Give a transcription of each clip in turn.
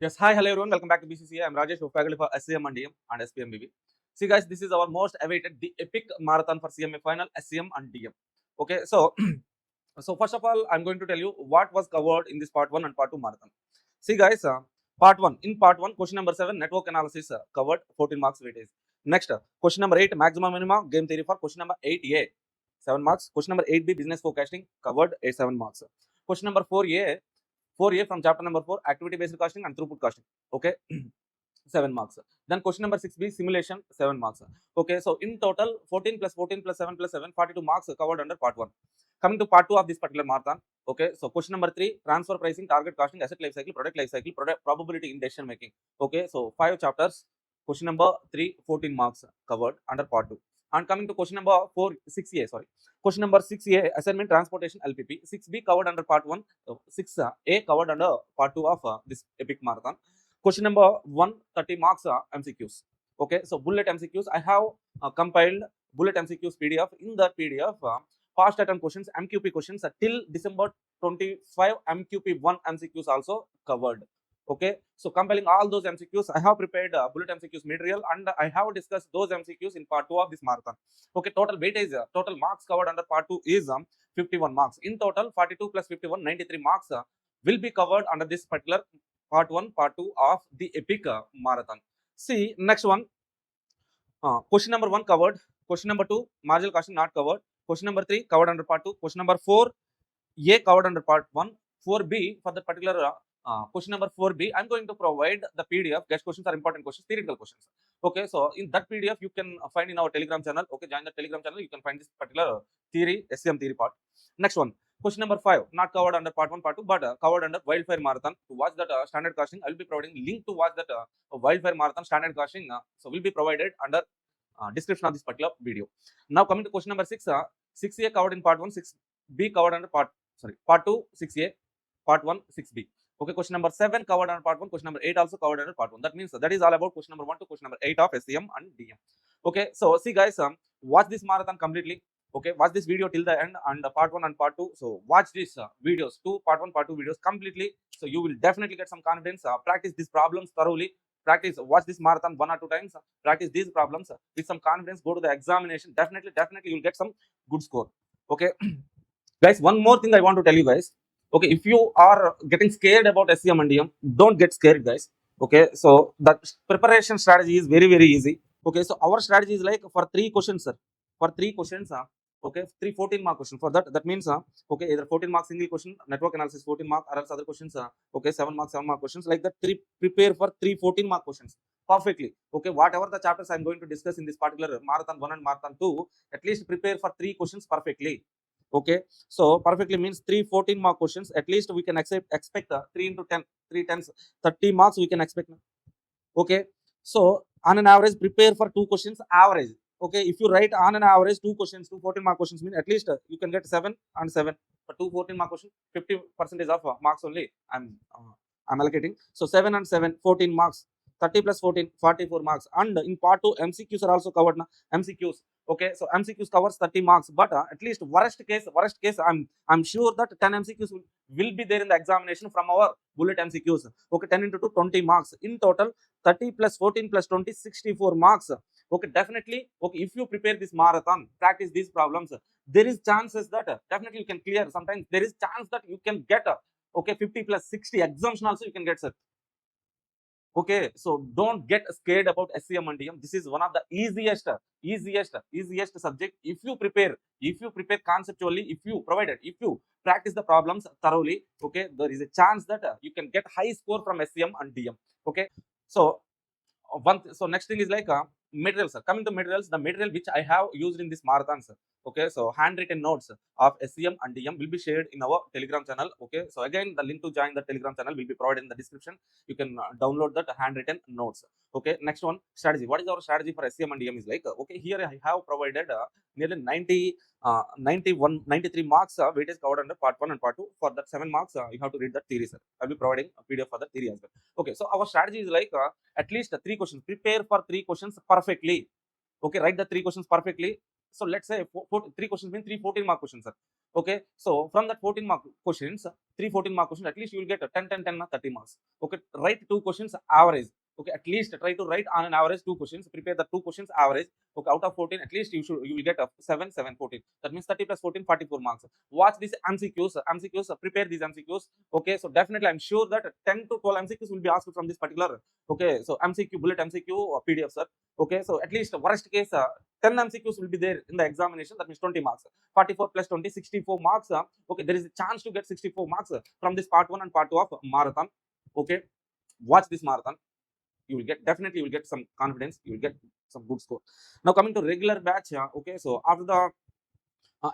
Yes, hi, hello everyone. Welcome back to BCCA. I'm Rajesh, faculty for SCM&DM and SPMBB. See, guys, this is our most awaited, the epic marathon for CMA final, SCM&DM. Okay, so so first of all, I'm going to tell you what was covered in this part one and part two marathon. See, guys, part one. In part one, question number 7, network analysis covered 14 marks weightage. Next, question number 8, maximum minima game theory for question number 8A, 7 marks. Question number 8B, business forecasting covered 7 marks. Question number 4A from chapter number 4, activity based costing and throughput costing. Okay, 7 marks. Then question number 6B, simulation, 7 marks. Okay, so in total 14 plus 14 plus 7 plus 7, 42 marks covered under part 1. Coming to part 2 of this particular marathon. Okay, so question number 3, transfer pricing, target costing, asset life cycle, product life cycle, product probability in decision making. Okay, so 5 chapters. Question number 3, 14 marks covered under part 2. And coming to question number 6A, sorry. Question number 6A, assignment transportation LPP. 6B covered under part 1. 6A covered under part 2 of this epic marathon. Question number 130 marks MCQs. Okay, so bullet MCQs. I have compiled bullet MCQs PDF. In that PDF, past attempt questions, MQP questions till December 25, MQP1 MCQs also covered. Okay, so compiling all those MCQs, I have prepared bullet MCQs material and I have discussed those MCQs in part 2 of this marathon. Okay, total weightage, total marks covered under part 2 is 51 marks. In total, 42 plus 51, 93 marks will be covered under this particular part 1, part 2 of the epic marathon. See, next one, question number 1 covered, question number 2, marginal costing not covered, question number 3 covered under part 2, question number 4, A covered under part 1, 4B for the particular question number 4B, I'm going to provide the PDF. Guest questions are important questions, theoretical questions. Okay, so in that PDF, you can find in our Telegram channel. Okay, join the Telegram channel. You can find this particular theory, SCM theory part. Next one, question number 5, not covered under part 1, part 2, but covered under wildfire marathon. To watch that standard costing, I will be providing link to watch that wildfire marathon standard costing. So will be provided under description of this particular video. Now coming to question number 6, 6A covered in part 1, 6B covered under part 2, 6A, part 1, 6B. Okay, question number 7 covered under part 1, question number 8 also covered under part 1. That means that is all about question number 1 to question number 8 of SCM and DM. Okay, so see guys, watch this marathon completely. Okay, watch this video till the end and part 1 and part 2. So watch these videos, part 1, part 2 videos completely. So you will definitely get some confidence. Practice these problems thoroughly. Practice, watch this marathon 1 or 2 times. Practice these problems with some confidence. Go to the examination. Definitely you'll get some good score. Okay. Guys, one more thing I want to tell you guys. Okay, if you are getting scared about SCM and DM, don't get scared, guys. Okay, so the preparation strategy is very easy. Okay, so our strategy is like for 3 questions, sir. For 3 questions, okay, 3 14 mark questions. For that means, okay, either 14 mark single question, network analysis 14 mark, or else other questions, okay, 7 mark questions. Like that, prepare for 3 14 mark questions perfectly. Okay, whatever the chapters I'm going to discuss in this particular marathon 1 and marathon 2, at least prepare for 3 questions perfectly. Okay, so perfectly means 3 14 mark questions. At least we can expect 3 into 10, 3 10s, 30 marks we can expect. Okay, so on an average, prepare for 2 questions average. Okay, if you write on an average 2 questions, 2 14 mark questions, mean at least you can get 7 and 7. For 2 14 mark questions, 50% of marks only I'm allocating. So 7 and 7, 14 marks. 30 plus 14, 44 marks. And in part 2, MCQs are also covered. MCQs. Okay, so MCQs covers 30 marks. But at least worst case, I'm sure that 10 MCQs will be there in the examination from our bullet MCQs. Okay, 10 into 2, 20 marks. In total, 30 plus 14 plus 20, 64 marks. Okay, definitely. Okay, if you prepare this marathon, practice these problems, there is chances that definitely you can clear. Sometimes there is chance that you can get okay, 50 plus 60 exemption also you can get, sir. Okay, so don't get scared about SCM and DM. This is one of the easiest subject. If you prepare conceptually, if you practice the problems thoroughly, okay, there is a chance that you can get high score from SCM and DM. Okay, so so next thing is like materials. Coming to materials, the material which I have used in this marathon, sir. Okay, so handwritten notes of SCM and DM will be shared in our Telegram channel. Okay, so again, the link to join the Telegram channel will be provided in the description. You can download that handwritten notes. Okay, next one, strategy. What is our strategy for SCM and DM is like, okay, here I have provided nearly 93 marks weightage covered under part 1 and part 2. For that 7 marks, you have to read the theory, sir. I'll be providing a PDF for the theory as well. Okay, so our strategy is like at least 3 questions. Prepare for 3 questions perfectly. Okay, write the 3 questions perfectly. So let's say 3 questions mean 3 14-mark questions, sir. Okay, so from that 14-mark questions, 3 14-mark questions, at least you will get 10 10 10 30 marks. Okay, write 2 questions average. Okay, at least try to write on an average 2 questions. Prepare the 2 questions average. Okay, out of 14, at least you will get a 7 7 14. That means 30 plus 14 44 marks. Watch these MCQs. Prepare these MCQs. Okay, so definitely I'm sure that 10 to 12 MCQs will be asked from this particular. Okay, so MCQ bullet MCQ PDF, sir. Okay, so at least worst case 10 MCQs will be there in the examination. That means 20 marks. 44 plus 20 64 marks. Okay, there is a chance to get 64 marks from this part 1 and part 2 of marathon. Okay, watch this marathon. You will get, definitely you will get some confidence, you will get some good score. Now coming to regular batch, okay, so after the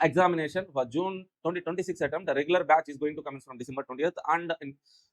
examination for June 2026 attempt, the regular batch is going to commence from December 20th. And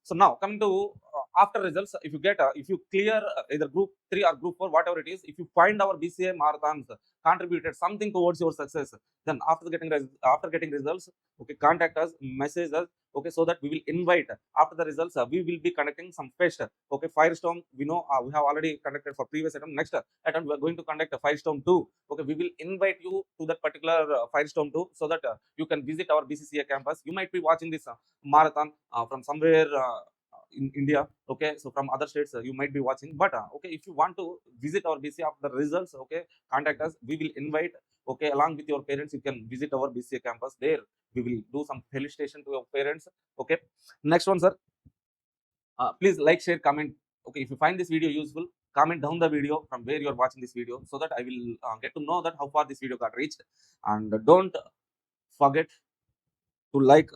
so now coming to after results, if you get if you clear either group 3 or group 4, whatever it is, if you find our BCA marathons contributed something towards your success, then after getting results, okay, contact us, message us, okay, so that we will invite. After the results, we will be conducting some fest. Okay, Firestorm, we know we have already conducted for previous attempt. Next attempt we are going to conduct a Firestorm 2. Okay, we will invite you to that particular Firestorm 2, so that you can visit our BCCA campus. You might be watching this marathon from somewhere in India. Okay, so from other states you might be watching, but okay, if you want to visit our BCA after the results, okay, contact us. We will invite. Okay, along with your parents, you can visit our BCA campus. There we will do some felicitation to your parents. Okay, next one, sir. Please like, share, comment. Okay, if you find this video useful, comment down the video from where you are watching this video, so that I will get to know that how far this video got reached. And don't forget to like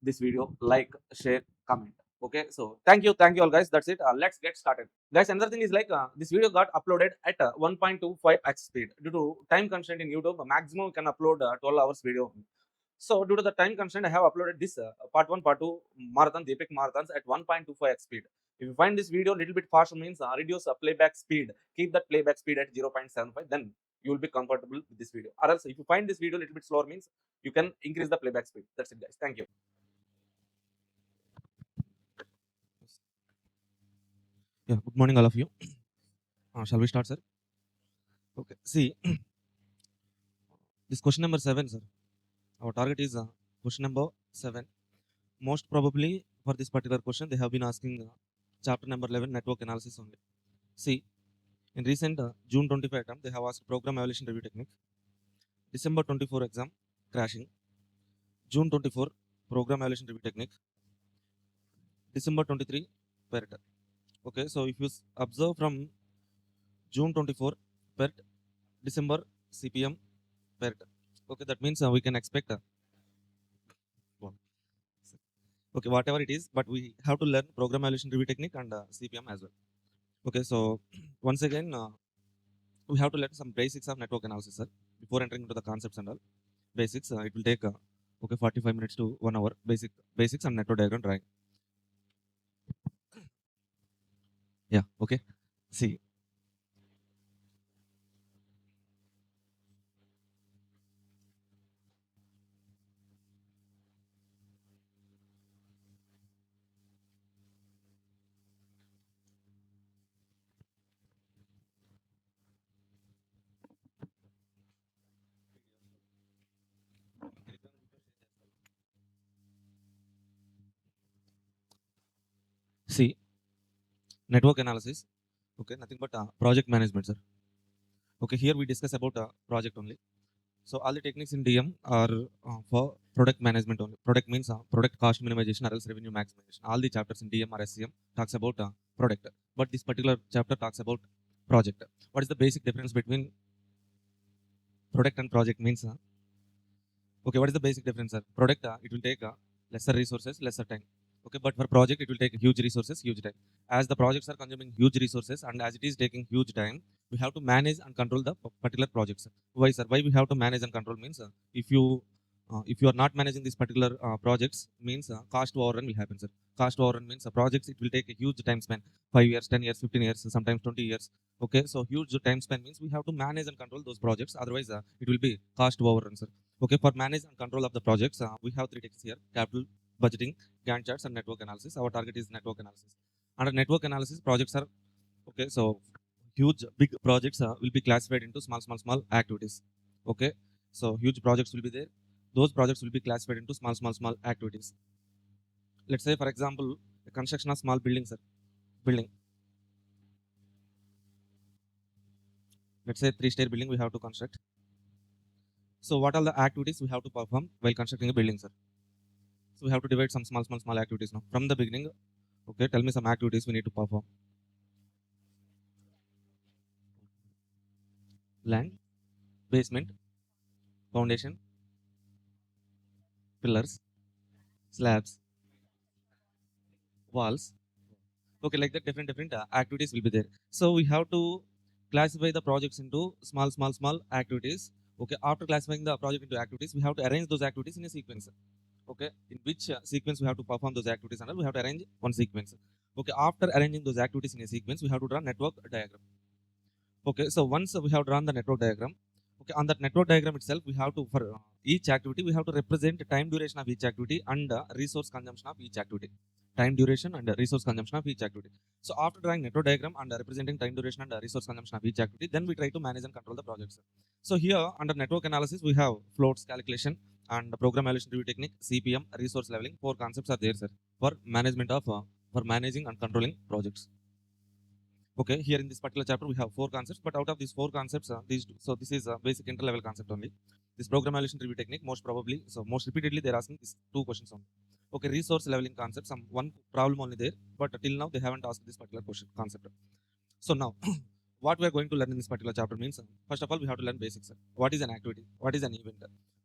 this video, like, share, comment. Okay, so thank you all guys. That's it. Let's get started, guys. Another thing is like this video got uploaded at 1.25x speed. Due to time constraint in YouTube, maximum you can upload 12 hours video. So due to the time constraint, I have uploaded this part 1, part 2 marathon, the epic marathons at 1.25x speed. If you find this video a little bit faster, means reduce playback speed. Keep that playback speed at 0.75. Then you will be comfortable with this video. Or else, if you find this video a little bit slower, means you can increase the playback speed. That's it, guys. Thank you. Yeah, good morning, all of you. Shall we start, sir? Okay. See, this question number 7, sir. Our target is question number 7. Most probably for this particular question, they have been asking chapter number 11, network analysis only. See, in recent June 25 attempt, they have asked program evaluation review technique. December 24 exam, crashing. June 24, program evaluation review technique. December 23, PERT. Okay, so if you observe from June 24, PERT, December CPM, PERT. Okay, that means we can expect okay, whatever it is, but we have to learn program evaluation review technique and CPM as well. Okay, so once again, we have to learn some basics of network analysis, sir, before entering into the concepts and all. Basics, it will take okay 45 minutes to 1 hour. Basics and network diagram drawing. Yeah, okay. See, network analysis. Okay, nothing but project management, sir. Okay, here we discuss about project only. So all the techniques in DM are for product management only. Product means product cost minimization or else revenue maximization. All the chapters in DM or SCM talks about product, but this particular chapter talks about project. What is the basic difference between product and project means? Okay, what is the basic difference, sir? Product, it will take lesser resources, lesser time. Okay, but for project, it will take huge resources, huge time. As the projects are consuming huge resources and as it is taking huge time, we have to manage and control the particular projects. Why, sir? Why we have to manage and control means if you are not managing these particular projects, means cost to overrun will happen, sir. Cost to overrun means projects, it will take a huge time span, 5 years, 10 years, 15 years, sometimes 20 years. Okay, so huge time span means we have to manage and control those projects. Otherwise, it will be cost to overrun, sir. Okay, for manage and control of the projects, we have 3 techniques here: capital, budgeting, Gantt charts, and network analysis. Our target is network analysis. Under network analysis, projects are okay. So huge, big projects will be classified into small activities. Okay, so huge projects will be there. Those projects will be classified into small activities. Let's say, for example, the construction of small buildings, sir. Building. Let's say 3-stair building we have to construct. So what are the activities we have to perform while constructing a building, sir? So we have to divide some small activities now. From the beginning, okay, tell me some activities we need to perform. Land, basement, foundation, pillars, slabs, walls. Okay, like that different activities will be there. So we have to classify the projects into small activities. Okay, after classifying the project into activities, we have to arrange those activities in a sequence. Okay, in which sequence we have to perform those activities, and we have to arrange one sequence. Okay, after arranging those activities in a sequence, we have to draw network diagram. Okay, so once we have drawn the network diagram, okay, on that network diagram itself, we have to, for each activity, we have to represent time duration of each activity and resource consumption of each activity. Time duration and resource consumption of each activity. So after drawing network diagram and representing time duration and resource consumption of each activity, then we try to manage and control the projects. So here under network analysis, we have floats calculation and program evaluation review technique, CPM, resource leveling. 4 concepts are there, sir, for management of for managing and controlling projects. Okay, here in this particular chapter we have 4 concepts, but out of these 4 concepts, so this is a basic inter-level concept only. This program evaluation review technique, most probably, so most repeatedly they're asking these 2 questions only. Okay, resource leveling concept, some one problem only there, but till now they haven't asked this particular question concept. So now, what we are going to learn in this particular chapter means, first of all, we have to learn basics. What is an activity? What is an event?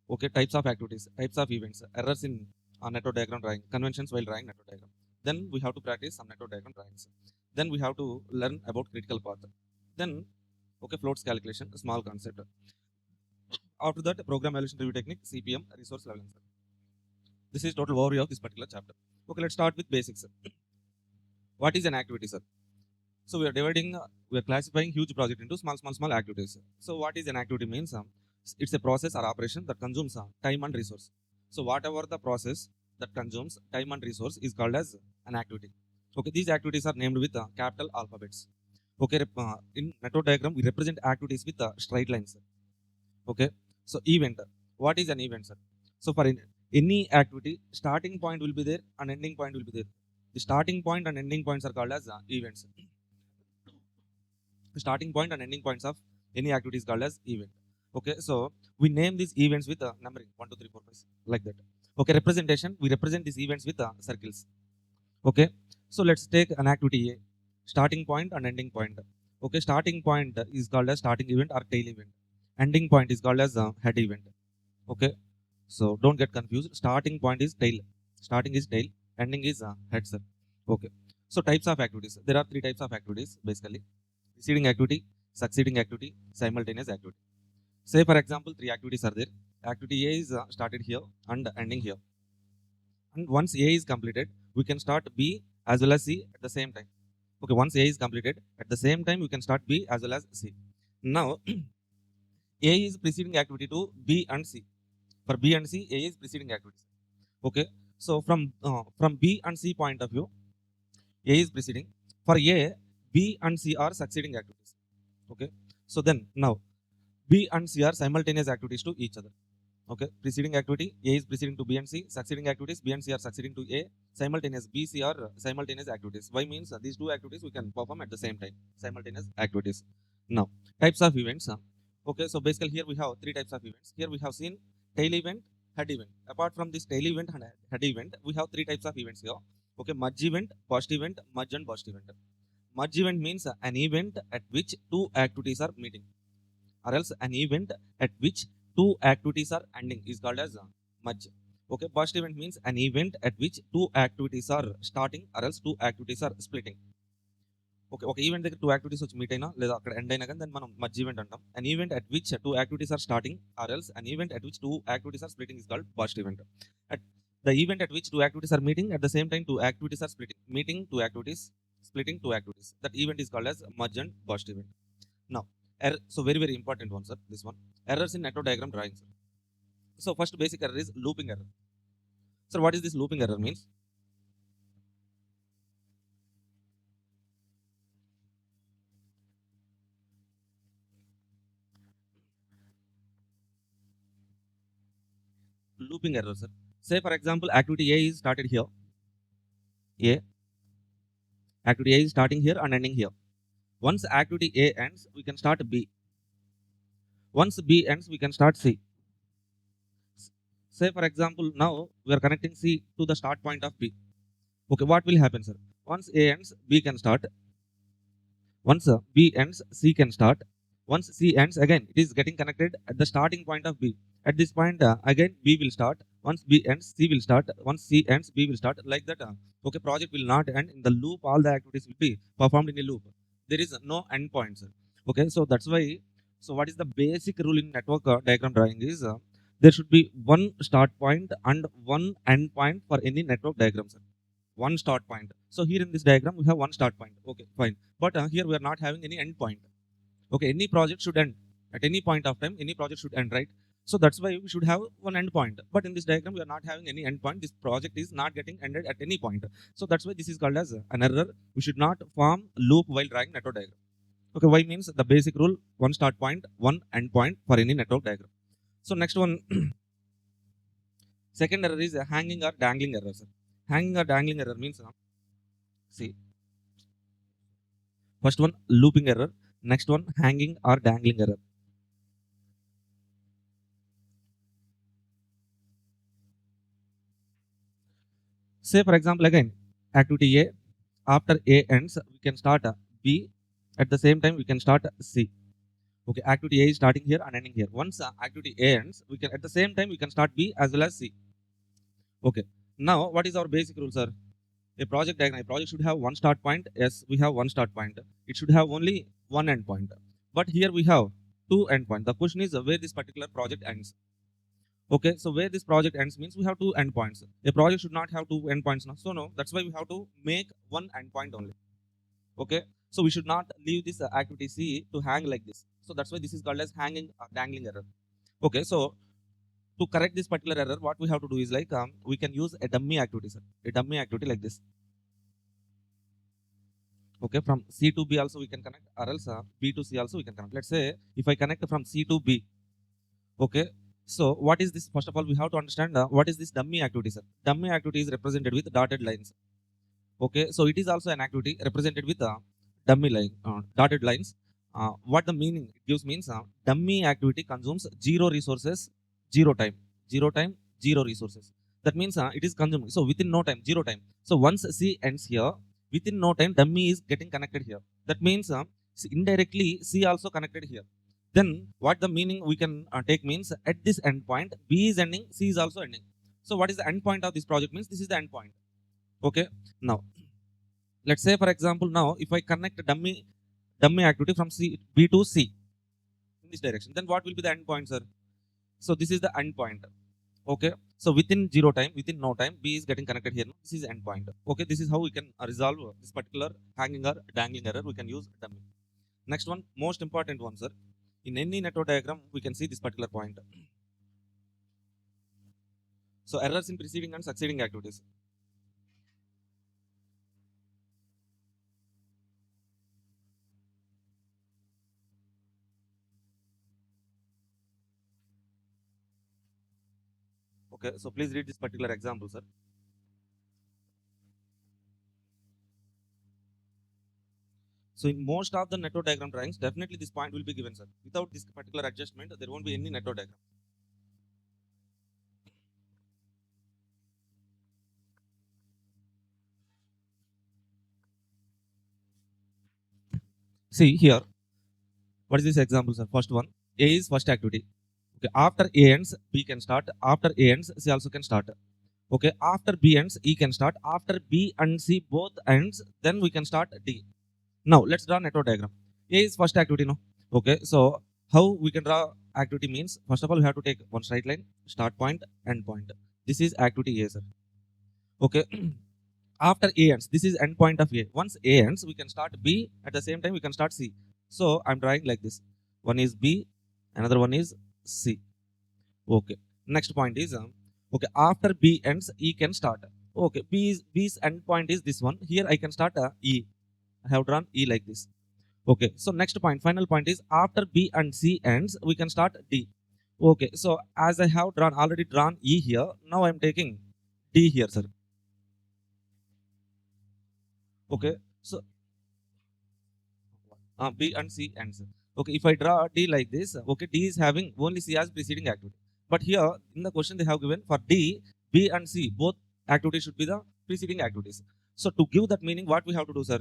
Okay, types of activities, types of events, errors in network diagram drawing, conventions while drawing network diagram. Then we have to practice some network diagram drawings. Then we have to learn about critical path. Then, okay, floats calculation, a small concept. After that, program evaluation review technique, CPM, resource leveling. This is total overview of this particular chapter. Okay, let's start with basics. What is an activity, sir? So we are dividing, we are classifying huge project into small activities. So what is an activity means? It's a process or operation that consumes time and resource. So whatever the process that consumes time and resource is called as an activity. Okay, these activities are named with capital alphabets. Okay, in network diagram we represent activities with straight lines. Okay, so event. What is an event, sir? So for any activity, starting point will be there and ending point will be there. The starting point and ending points are called as events. The starting point and ending points of any activity is called as event. Okay, so we name these events with numbering 1, 2, 3, 4, 5, like that. Okay, representation, we represent these events with circles. Okay, so let's take an activity A, starting point and ending point. Okay, starting point is called as starting event or tail event. Ending point is called as head event. Okay, so don't get confused. Starting point is tail, starting is tail, ending is head, sir. Okay, so types of activities. There are 3 types of activities basically: preceding activity, succeeding activity, simultaneous activity. Say for example, 3 activities are there. Activity A is started here and ending here. And once A is completed, we can start B as well as C at the same time. Okay, once A is completed, at the same time we can start B as well as C. Now, A is preceding activity to B and C. For B and C, A is preceding activity. Okay, so from B and C point of view, A is preceding. For A, B and C are succeeding activities. Okay, so then now B and C are simultaneous activities to each other. Okay, preceding activity A is preceding to B and C, succeeding activities B and C are succeeding to A, simultaneous B, C are simultaneous activities. Why means these 2 activities we can perform at the same time, simultaneous activities. Now, types of events. Okay, so basically here we have 3 types of events. Here we have seen tail event, head event. Apart from this tail event and head event, we have 3 types of events here. Okay, merge event, burst event, merge and burst event. Merge event means an event at which 2 activities are meeting, or else an event at which 2 activities are ending is called as merge. Okay, burst event means an event at which 2 activities are starting or else 2 activities are splitting. Okay, ఒక event దగ్గర 2 activities వచ్చి meet అయినా లేదా అక్కడ end అయినా కానీ దాన్ని మనం మర్జ్ ఈవెంట్ అంటాం. An event at which 2 activities are starting or else an event at which 2 activities are splitting is called burst event. At the event at which 2 activities are meeting at the same time 2 activities are splitting, meeting 2 activities, splitting 2 activities. That event is called as merge and burst event. Now, so very important one, sir. This one, errors in network diagram drawing, sir. So first basic error is looping error. Sir, what is this looping error means? looping error, sir. Say for example, activity A is started here. Activity A is starting here and ending here. Once activity A ends, we can start B. Once B ends, we can start C. Say for example, now we are connecting C to the start point of B. Okay, what will happen, sir? Once A ends, B can start. Once B ends, C can start. Once C ends, again it is getting connected at the starting point of B. At this point, again B will start. Once B ends, C will start. Once C ends, B will start. Like that, okay, project will not end in the loop. All the activities will be performed in a loop. There is no end point, sir. Okay, so that's why. So what is the basic rule in network diagram drawing is there should be one start point and one end point for any network diagram, sir. One start point. So here in this diagram we have one start point. Okay, fine. But here we are not having any end point. Okay, any project should end at any point of time. Any project should end, right? So that's why we should have one end point. But in this diagram we are not having any end point. This project is not getting ended at any point. So that's why this is called as an error. We should not form loop while drawing network diagram. Okay, why means the basic rule: one start point, one end point for any network diagram. So next one, second error is a hanging or dangling error, sir. Hanging or dangling error means, see, first one looping error, next one hanging or dangling error. Say for example, again activity A, after A ends we can start B, at the same time we can start C. Okay, activity A is starting here and ending here. Once activity A ends, we can at the same time we can start B as well as C. Okay, now what is our basic rule, sir? A project diagram, a project should have one start point. Yes, we have one start point. It should have only one end point. But here we have two end points. The question is where this particular project ends. Okay, so where this project ends means we have two end points. A project should not have two end points now. So no, that's why we have to make one end point only. Okay, so we should not leave this activity C to hang like this. So that's why this is called as hanging or dangling error. Okay, so to correct this particular error, what we have to do is like we can use a dummy activity, sir. A dummy activity like this. Okay, from C to B also we can connect, or else B to C also we can connect. Let's say if I connect from C to B. Okay, so what is this? First of all, we have to understand what is this dummy activity, sir. Dummy activity is represented with dotted lines. Okay, so it is also an activity represented with dummy line, dotted lines. What the meaning it gives means dummy activity consumes zero resources, zero time, zero resources. That means it is consuming. So within no time, zero time. So once C ends here, within no time dummy is getting connected here. That means indirectly C also connected here. Then what the meaning we can take means at this end point B is ending, C is also ending. So what is the end point of this project means this is the end point. Okay, now let's say for example, now if I connect dummy activity from B to C in this direction, then what will be the end point, sir? So this is the end point. Okay, so within zero time, within no time, B is getting connected here. This is end point. Okay, this is how we can resolve this particular hanging or dangling error. We can use dummy. Next one, most important one, sir. In any network diagram, we can see this particular point. So errors in preceding and succeeding activities. Okay, so please read this particular example, sir. So in most of the network diagram drawings, definitely this point will be given, sir. Without this particular adjustment, there won't be any network diagram. See here, what is this example, sir? First one, A is first activity. Okay, after A ends, B can start. After A ends, C also can start. Okay, after B ends, E can start. After B and C both ends, then we can start D. Now let's draw network diagram. A is first activity, no? Okay, so how we can draw activity means first of all we have to take one straight line, start point, end point. This is activity A, sir. Okay. After A ends, this is end point of A. Once A ends, we can start B. At the same time, we can start C. So I'm drawing like this. One is B, another one is C. Okay. Next point is okay. After B ends, E can start. Okay. B's end point is this one. Here I can start E. I have drawn E like this. Okay. So next point, final point is after B and C ends, we can start D. Okay, so as I have already drawn E here, now I am taking D here, sir. Okay, so B and C ends. Okay, if I draw D like this, okay, D is having only C as preceding activity. But here in the question they have given for D, B and C both activities should be the preceding activities. So to give that meaning, what we have to do, sir?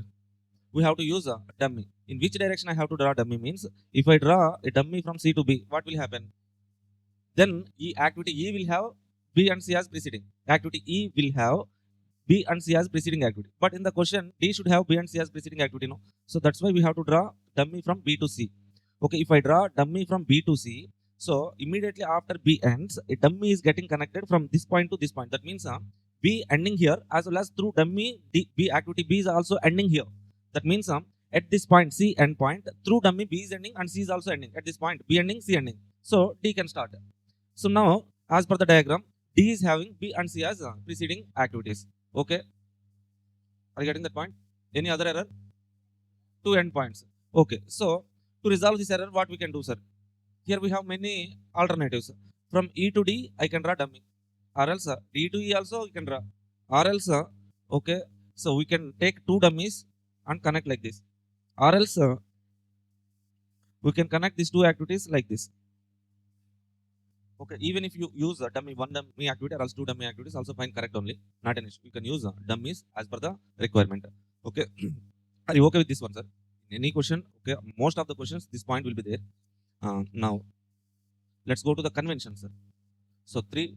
We have to use a dummy. In which direction I have to draw dummy means if I draw a dummy from C to B, what will happen? Then activity E will have B and C as preceding. Activity E will have B and C as preceding activity. But in the question, D should have B and C as preceding activity, no? So that's why we have to draw dummy from B to C. Okay, if I draw dummy from B to C, so immediately after B ends, a dummy is getting connected from this point to this point. That means B ending here as well as through dummy B activity B is also ending here. That means at this point C end point through dummy B is ending and C is also ending. At this point B ending, C ending. So D can start. So now as per the diagram, D is having B and C as preceding activities. Okay, are you getting that point? Any other error? Two endpoints. Okay, so to resolve this error, what we can do, sir? Here we have many alternatives. From E to D, I can draw dummy. Or else D to E also we can draw. Or else, okay, so we can take two dummies and connect like this. Or else, we can connect these two activities like this. Okay, even if you use a dummy, one dummy activity or else two dummy activities, also fine, correct only. Not an issue. You can use dummies as per the requirement. Okay, are you okay with this one, sir? Any question? Okay, most of the questions, this point will be there. Now, let's go to the convention, sir. So three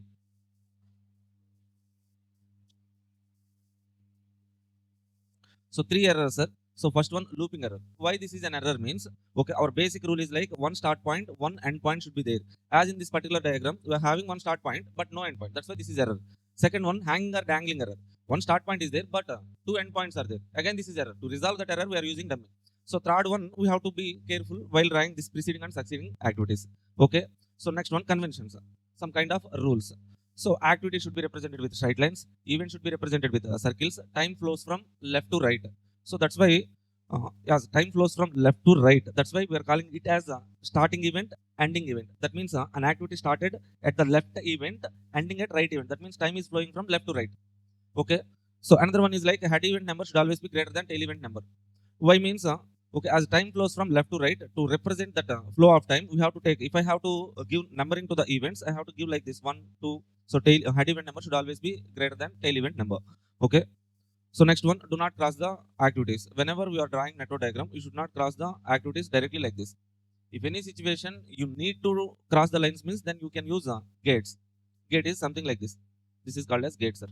errors, sir. So first one, looping error. Why this is an error means, okay, our basic rule is like one start point, one end point should be there. As in this particular diagram, we are having one start point, but no end point. That's why this is error. Second one, hanging or dangling error. One start point is there, but two end points are there. Again, this is error. To resolve that error, we are using dummy. So third one, we have to be careful while drawing this preceding and succeeding activities. Okay. So next one, conventions. Some kind of rules. So activity should be represented with straight lines. Event should be represented with circles. Time flows from left to right. So that's why as time flows from left to right. That's why we are calling it as a starting event, ending event. That means an activity started at the left event, ending at right event. That means time is flowing from left to right. Okay. So another one is like a head event number should always be greater than tail event number. Why means okay, as time flows from left to right, to represent that flow of time, we have to take, if I have to give numbering to the events, I have to give like this 1, 2. So tail head event number should always be greater than tail event number. Okay. So next one, do not cross the activities. Whenever we are drawing network diagram, you should not cross the activities directly like this. If any situation you need to cross the lines means, then you can use gates. Gate is something like this. This is called as gate, sir.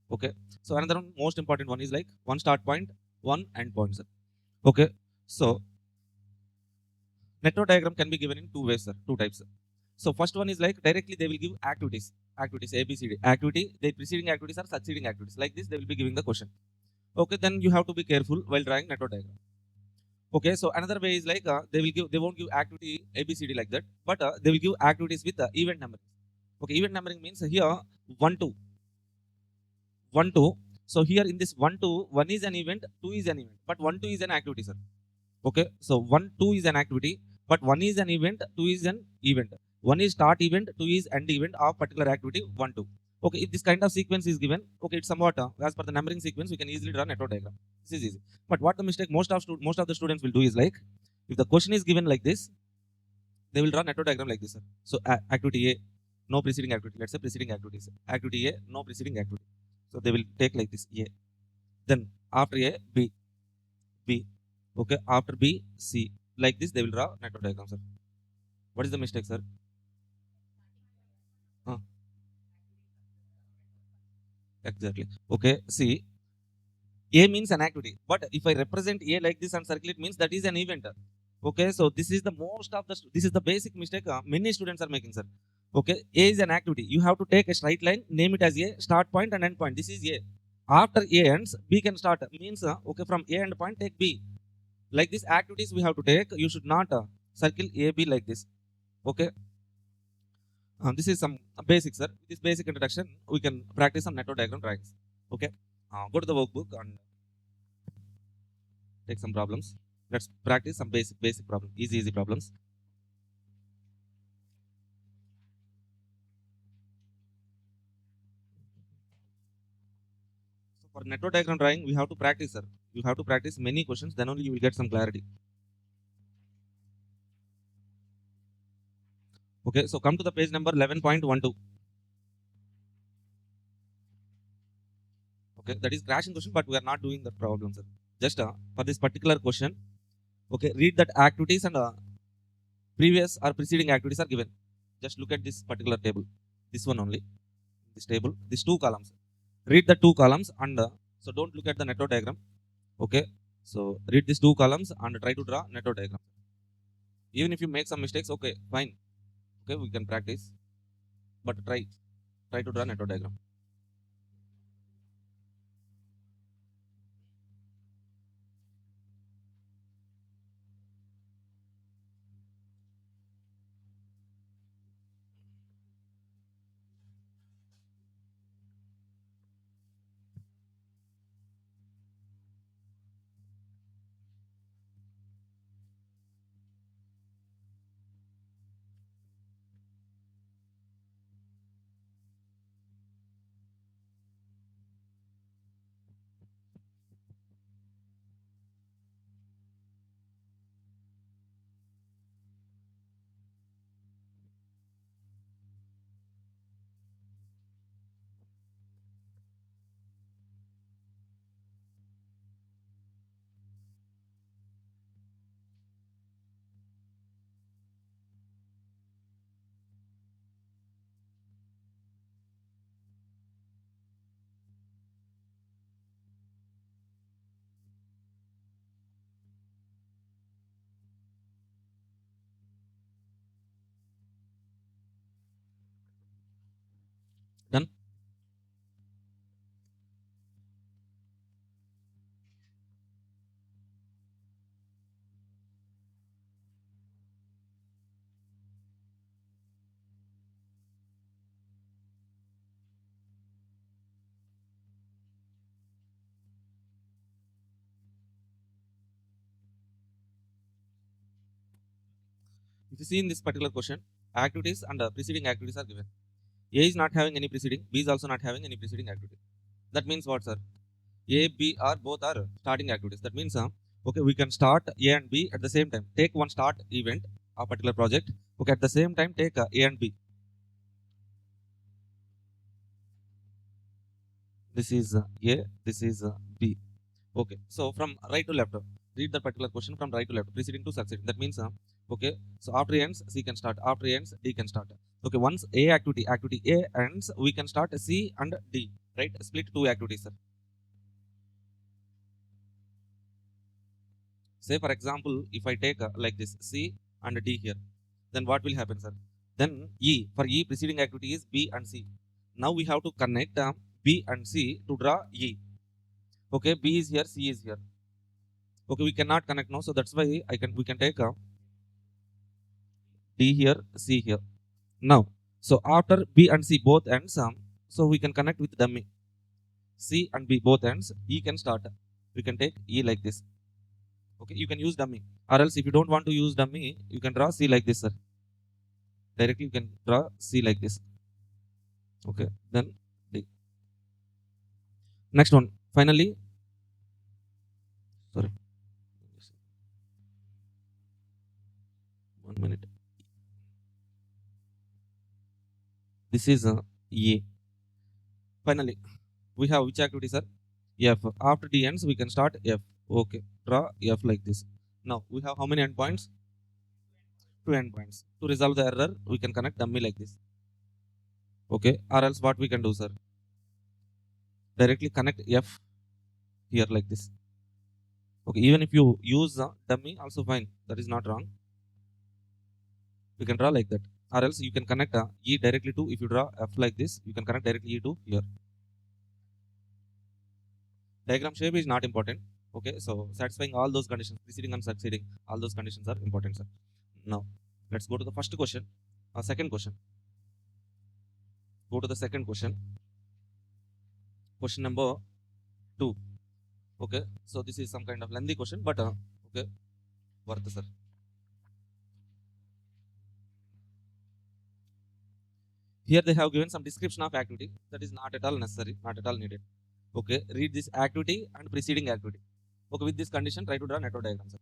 Okay. So another one, most important one is like one start point, one end point, sir. Okay. So network diagram can be given in two ways, sir. Two types. Sir. So first one is like directly they will give activities. Activities A, B, C, D. Activity, the preceding activities are succeeding activities. Like this, they will be giving the question. Okay, then you have to be careful while drawing network diagram. Okay, so another way is like they won't give activity A, B, C, D like that, but they will give activities with event numbering. Okay, event numbering means here 1, 2. 1, 2. So here in this 1, 2, 1 is an event, 2 is an event, but 1, 2 is an activity, sir. Okay, so 1, 2 is an activity, but 1 is an event, 2 is an event. 1 is start event, 2 is end event of particular activity, 1, 2. Okay, if this kind of sequence is given, okay, it's somewhat as per the numbering sequence, we can easily draw network diagram. This is easy. But what the mistake most of the students will do is like, if the question is given like this, they will draw network diagram like this, sir. So activity A, no preceding activity. Let's say preceding activities. Activity A, no preceding activity. So they will take like this A. Then after A, B, B. Okay, after B, C. Like this, they will draw network diagram, sir. What is the mistake, sir? Exactly. Okay, see, A means an activity, but if I represent A like this and circle it means that is an event. Okay, so this is the this is the basic mistake many students are making, sir. Okay, A is an activity. You have to take a straight line, name it as A, start point and end point. This is A. After A ends, B can start. Means okay, from A end point take B. Like this activities we have to take. You should not circle A, B like this. Okay. This is some basics, sir. With this basic introduction, we can practice some network diagram drawings. Okay. Go to the workbook and take some problems. Let's practice some basic problem. Easy problems. For network diagram drawing, we have to practice, sir. You have to practice many questions, then only you will get some clarity. Okay, so come to the page number 11.12. Okay, that is crashing question, but we are not doing that problem, sir. Just for this particular question, okay, read that activities and previous or preceding activities are given. Just look at this particular table, this one only, this table, these two columns. Read the two columns and so don't look at the network diagram. Okay, so read these two columns and try to draw network diagram. Even if you make some mistakes, okay, fine. Okay, we can practice, but try to draw network diagram. Done. If you see in this particular question, activities and preceding activities are given. A is not having any preceding, B is also not having any preceding activity. That means what, sir? A, B are both are starting activities. That means okay, we can start A and B at the same time. Take one start event, a particular project. Okay, at the same time take A and B. This is A, this is B. Okay, so from right to left, read the particular question from right to left, preceding to succeeding. That means okay, so after A ends, C can start. After A ends, D can start. Okay, once activity A ends, we can start C and D. Right, split two activities, sir. Say for example, if I take like this C and D here, then what will happen, sir? Then E, for E preceding activity is B and C. Now we have to connect B and C to draw E. Okay, B is here, C is here. Okay, we cannot connect now, so that's why we can take D here, C here. Now, so after B and C both ends, so we can connect with dummy. C and B both ends, E can start. We can take E like this. Okay, you can use dummy. Or else if you don't want to use dummy, you can draw C like this, sir. Directly you can draw C like this. Okay, then D. Next one, finally, sorry, 1 minute. This is A. Finally, we have which activity, sir? F. After D ends, we can start F. Okay, draw F like this. Now we have how many endpoints? 2 endpoints. To resolve the error, we can connect dummy like this. Okay, or else what we can do, sir? Directly connect F here like this. Okay, even if you use dummy, also fine. That is not wrong. We can draw like that. Or else you can connect E directly to, if you draw F like this, you can connect directly E to here. Diagram shape is not important. Okay, so satisfying all those conditions, preceding and succeeding, all those conditions are important, sir. Now, let's go to the first question. Second question. Go to the second question. Question number 2. Okay, so this is some kind of lengthy question, but okay, worth, sir. Here they have given some description of activity that is not at all necessary, not at all needed. Okay, read this activity and preceding activity. Okay, with this condition, try to draw network diagram, sir.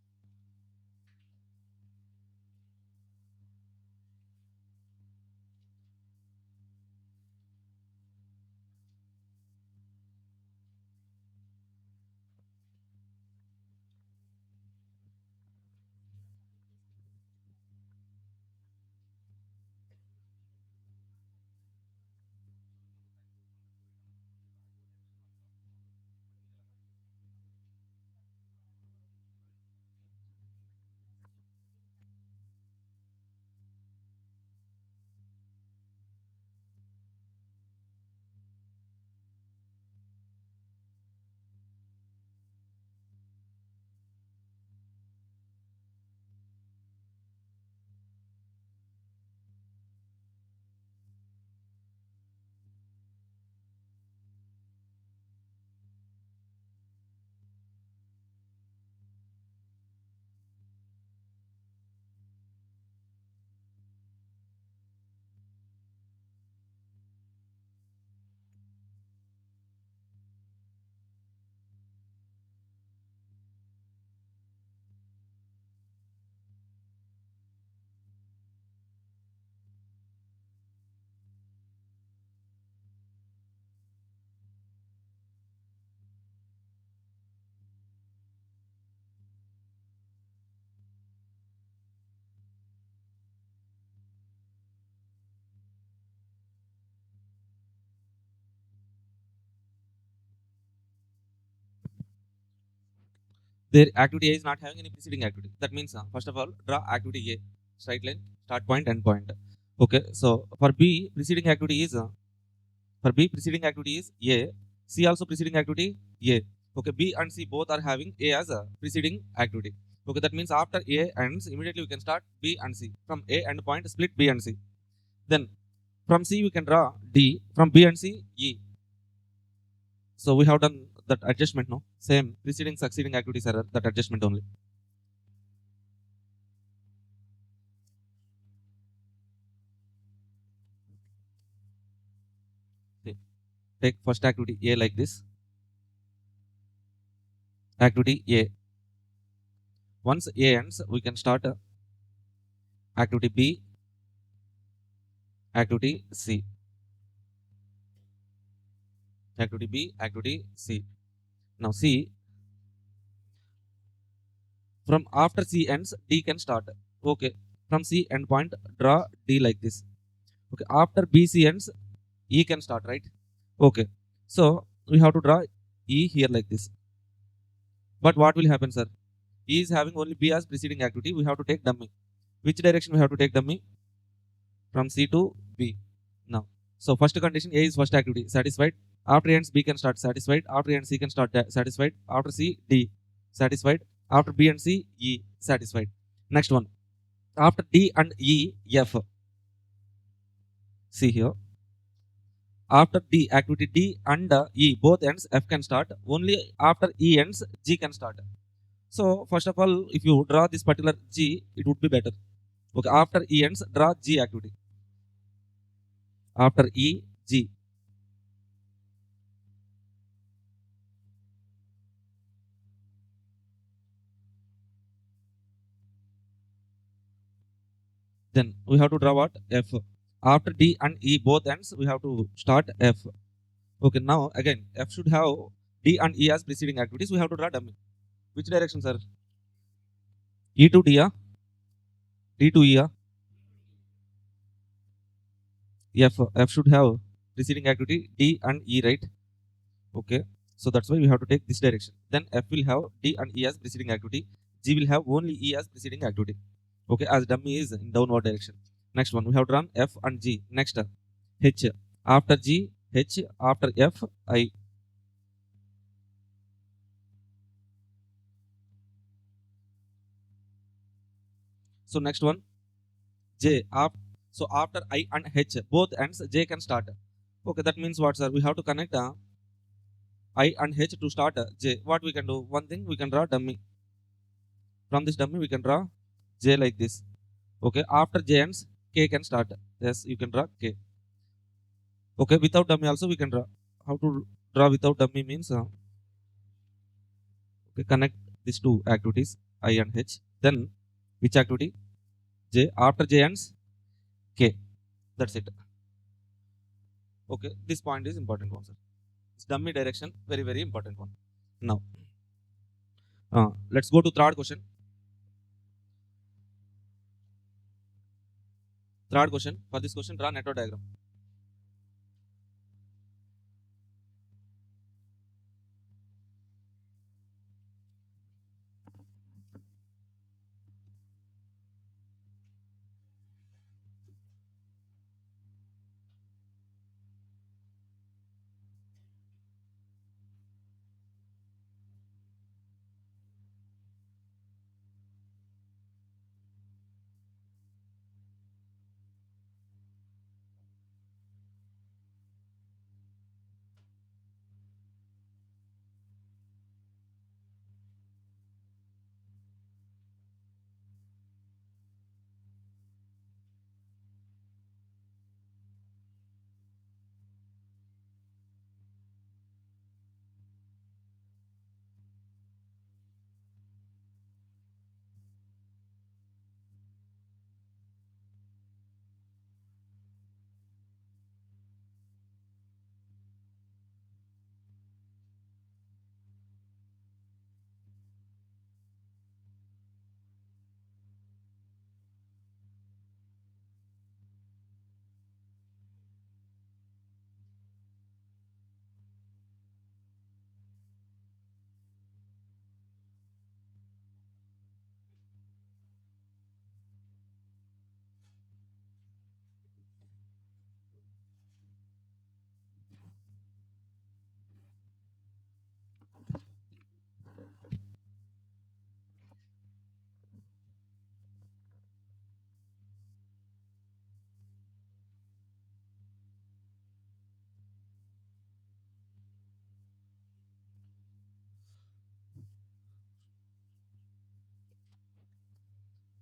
Their activity A is not having any preceding activity. That means, first of all, draw activity A, straight line, start point, end point. Okay, so for B, preceding activity is A. C also preceding activity A. Okay, B and C both are having A as a preceding activity. Okay, that means after A ends, immediately we can start B and C. From A end point, split B and C. Then from C we can draw D. From B and C, E. So we have done that adjustment, no? Same preceding succeeding activities are that adjustment only. Okay. Take first activity A like this. Activity A. Once A ends, we can start activity B, activity C. Activity B, activity C. Now C, from after C ends, D can start. Okay, from C endpoint, draw D like this. Okay, after BC ends, E can start, right? Okay, so we have to draw E here like this. But what will happen, sir? E is having only B as preceding activity. We have to take dummy. Which direction we have to take dummy? From C to B. Now, so first condition A is first activity, satisfied. After ends B can start, satisfied. After ends C can start, satisfied. After C, D, satisfied. After B and C, E, satisfied. Next one. After D and E, F. See here. After D, activity D and E, both ends F can start. Only after E ends, G can start. So first of all, if you draw this particular G, it would be better. Okay, after E ends, draw G activity. After E, G. Then we have to draw what? F. After D and E both ends, we have to start F. Okay, now again, F should have D and E as preceding activities. We have to draw dummy. Which direction, sir? E to D, D to E, F should have preceding activity D and E, right? Okay, so that's why we have to take this direction. Then F will have D and E as preceding activity. G will have only E as preceding activity. Okay, as dummy is in downward direction. Next one, we have to run F and G. Next, H. After G, H. After F, I. So next one, J. So after I and H, both ends, J can start. Okay, that means what, sir? We have to connect I and H to start J. What we can do? One thing, we can draw dummy. From this dummy, we can draw J like this. Okay, after J ends, K can start. Yes, you can draw K. Okay, without dummy also we can draw. How to Draw without dummy means okay, connect these two activities I and H. Then which activity? J. After J ends K. That's it. Okay, this point is important one, sir. It's dummy direction, very very important one. Now, let's go to third question. Third question. For this question, draw network diagram.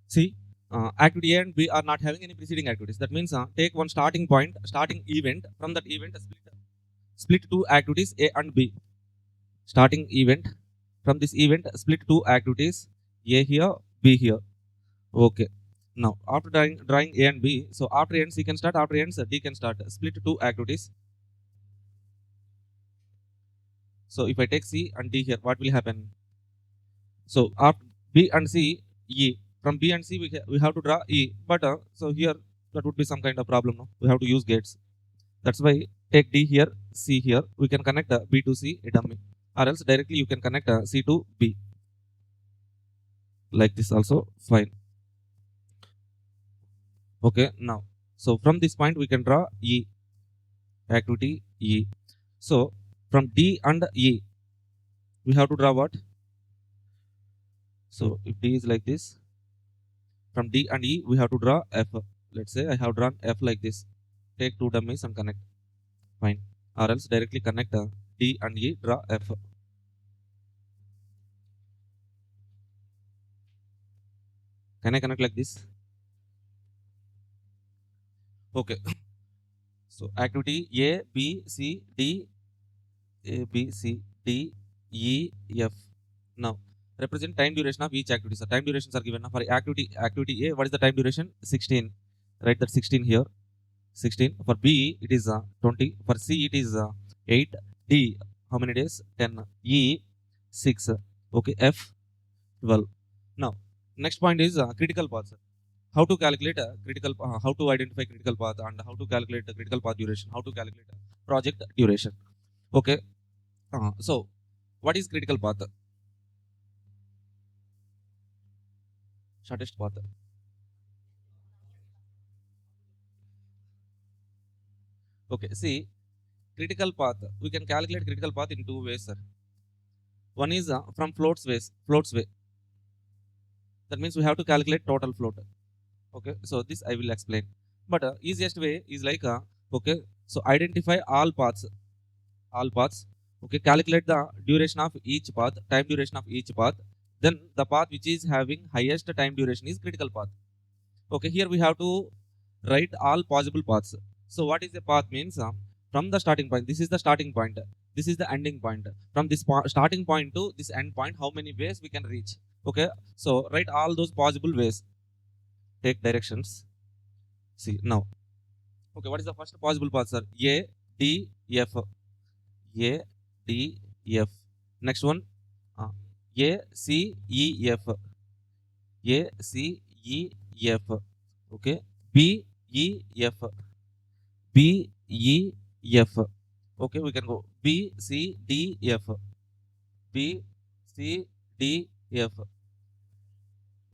See, activity A and B are not having any preceding activities. That means take one starting point, starting event. From that event, split two activities A and B. Starting event. From this event, split two activities A here, B here. Okay. Now, after drawing A and B, so after A and C can start, after A and D can start. Split two activities. So if I take C and D here, what will happen? So after B and C, E. From B and C, we have to draw E. But so here, that would be some kind of problem. No? We have to use gates. That's why take D here, C here. We can connect B to C, a dummy. Or else directly you can connect C to B. Like this also, fine. Okay, now. So from this point, we can draw E. Activity E. So from D and E, we have to draw what? So if D is like this, from D and E, we have to draw F. Let's say I have drawn F like this. Take two dummies and connect. Fine. Or else directly connect D and E, draw F. Can I connect like this? Okay. So activity A, B, C, D, A, B, C, D, E, F. Now represent time duration of each activity. So time durations are given for activity A. What is the time duration? 16. Write that 16 here. 16. For B it is 20. For C it is 8. D how many days? 10. E 6. Okay. F 12. Now next point is critical path. How to calculate a critical? How to identify critical path and how to calculate the critical path duration? How to calculate project duration? Okay. So what is critical path? Shortest path. Okay, see, critical path. We can calculate critical path in two ways, sir. One is from floats way. That means we have to calculate total float. Okay, so this I will explain. But easiest way is like okay, so identify all paths. Okay, calculate the duration of each path, time duration of each path. Then the path which is having highest time duration is critical path. Okay, here we have to write all possible paths. So what is a path means? From the starting point, this is the starting point. This is the ending point. From this starting point to this end point, how many ways we can reach? Okay, so write all those possible ways. Take directions. See now. Okay, what is the first possible path, sir? A, D, F. A, D, F. Next one, A, C, E, F. A, C, E, F. Okay, B, E, F. B, E, F. Okay, we can go B, C, D, F. B, C, D, F.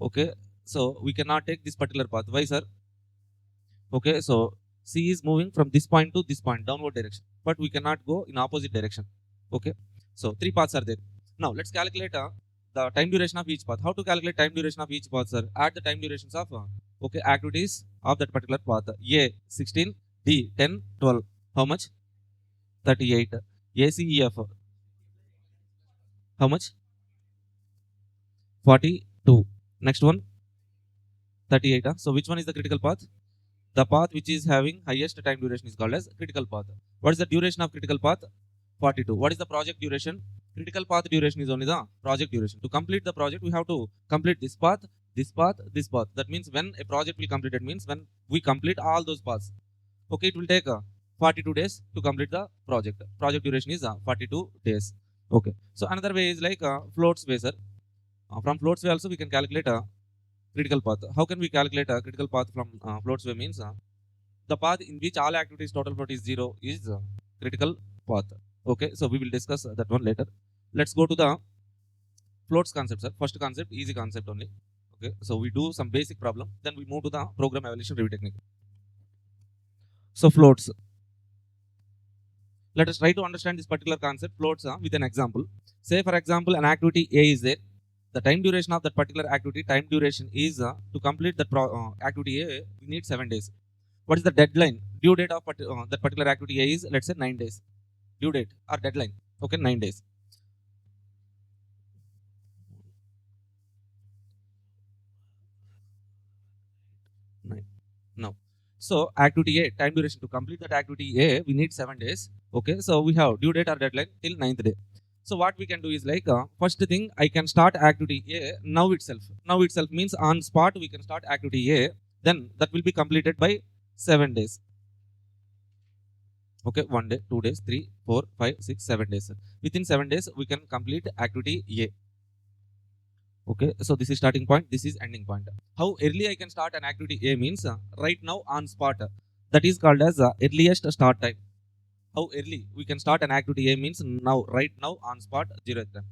Okay, so we cannot take this particular path. Why, sir? Okay, so C is moving from this point to this point, downward direction, but we cannot go in opposite direction. Okay, so 3 paths are there. Now let's calculate the time duration of each path. How to calculate time duration of each path, sir? Add the time durations of okay, activities of that particular path. A 16, D 10, 12. How much? 38. ACEF. How much? 42. Next one, 38. So which one is the critical path? The path which is having highest time duration is called as critical path. What is the duration of critical path? 42. What is the project duration? Critical path duration is only the project duration. To complete the project, we have to complete this path, this path, this path. That means when a project will complete, it means when we complete all those paths. Okay, it will take 42 days to complete the project. Project duration is 42 days. Okay. So another way is like floats way, sir. From floats way also we can calculate a critical path. How can we calculate a critical path from floats way? Means the path in which all activities total float is 0 is critical path. Okay, so we will discuss that one later. Let's go to the floats concept, sir. First concept, easy concept only. Okay, so we do some basic problem, then we move to the program evaluation review technique. So floats. Let us try to understand this particular concept, floats, with an example. Say for example, an activity A is there. The time duration of that particular activity, time duration is to complete that activity A, we need 7 days. What is the deadline? Due date of that particular activity A is, let's say, 9 days. Due date or deadline. Okay, 9 days. Now, so activity A, time duration to complete that activity A, we need 7 days. Okay, so we have due date or deadline till 9th day. So what we can do is like first thing, I can start activity A now itself. Now itself means on spot we can start activity A. Then that will be completed by 7 days. Okay, 1 day, 2 days, 3, 4, 5, 6, 7 days. Within 7 days we can complete activity A. Okay, so this is starting point, this is ending point. How early I can start an activity A means right now on spot. That is called as earliest start time. How early we can start an activity A means now, right now on spot, 0th time.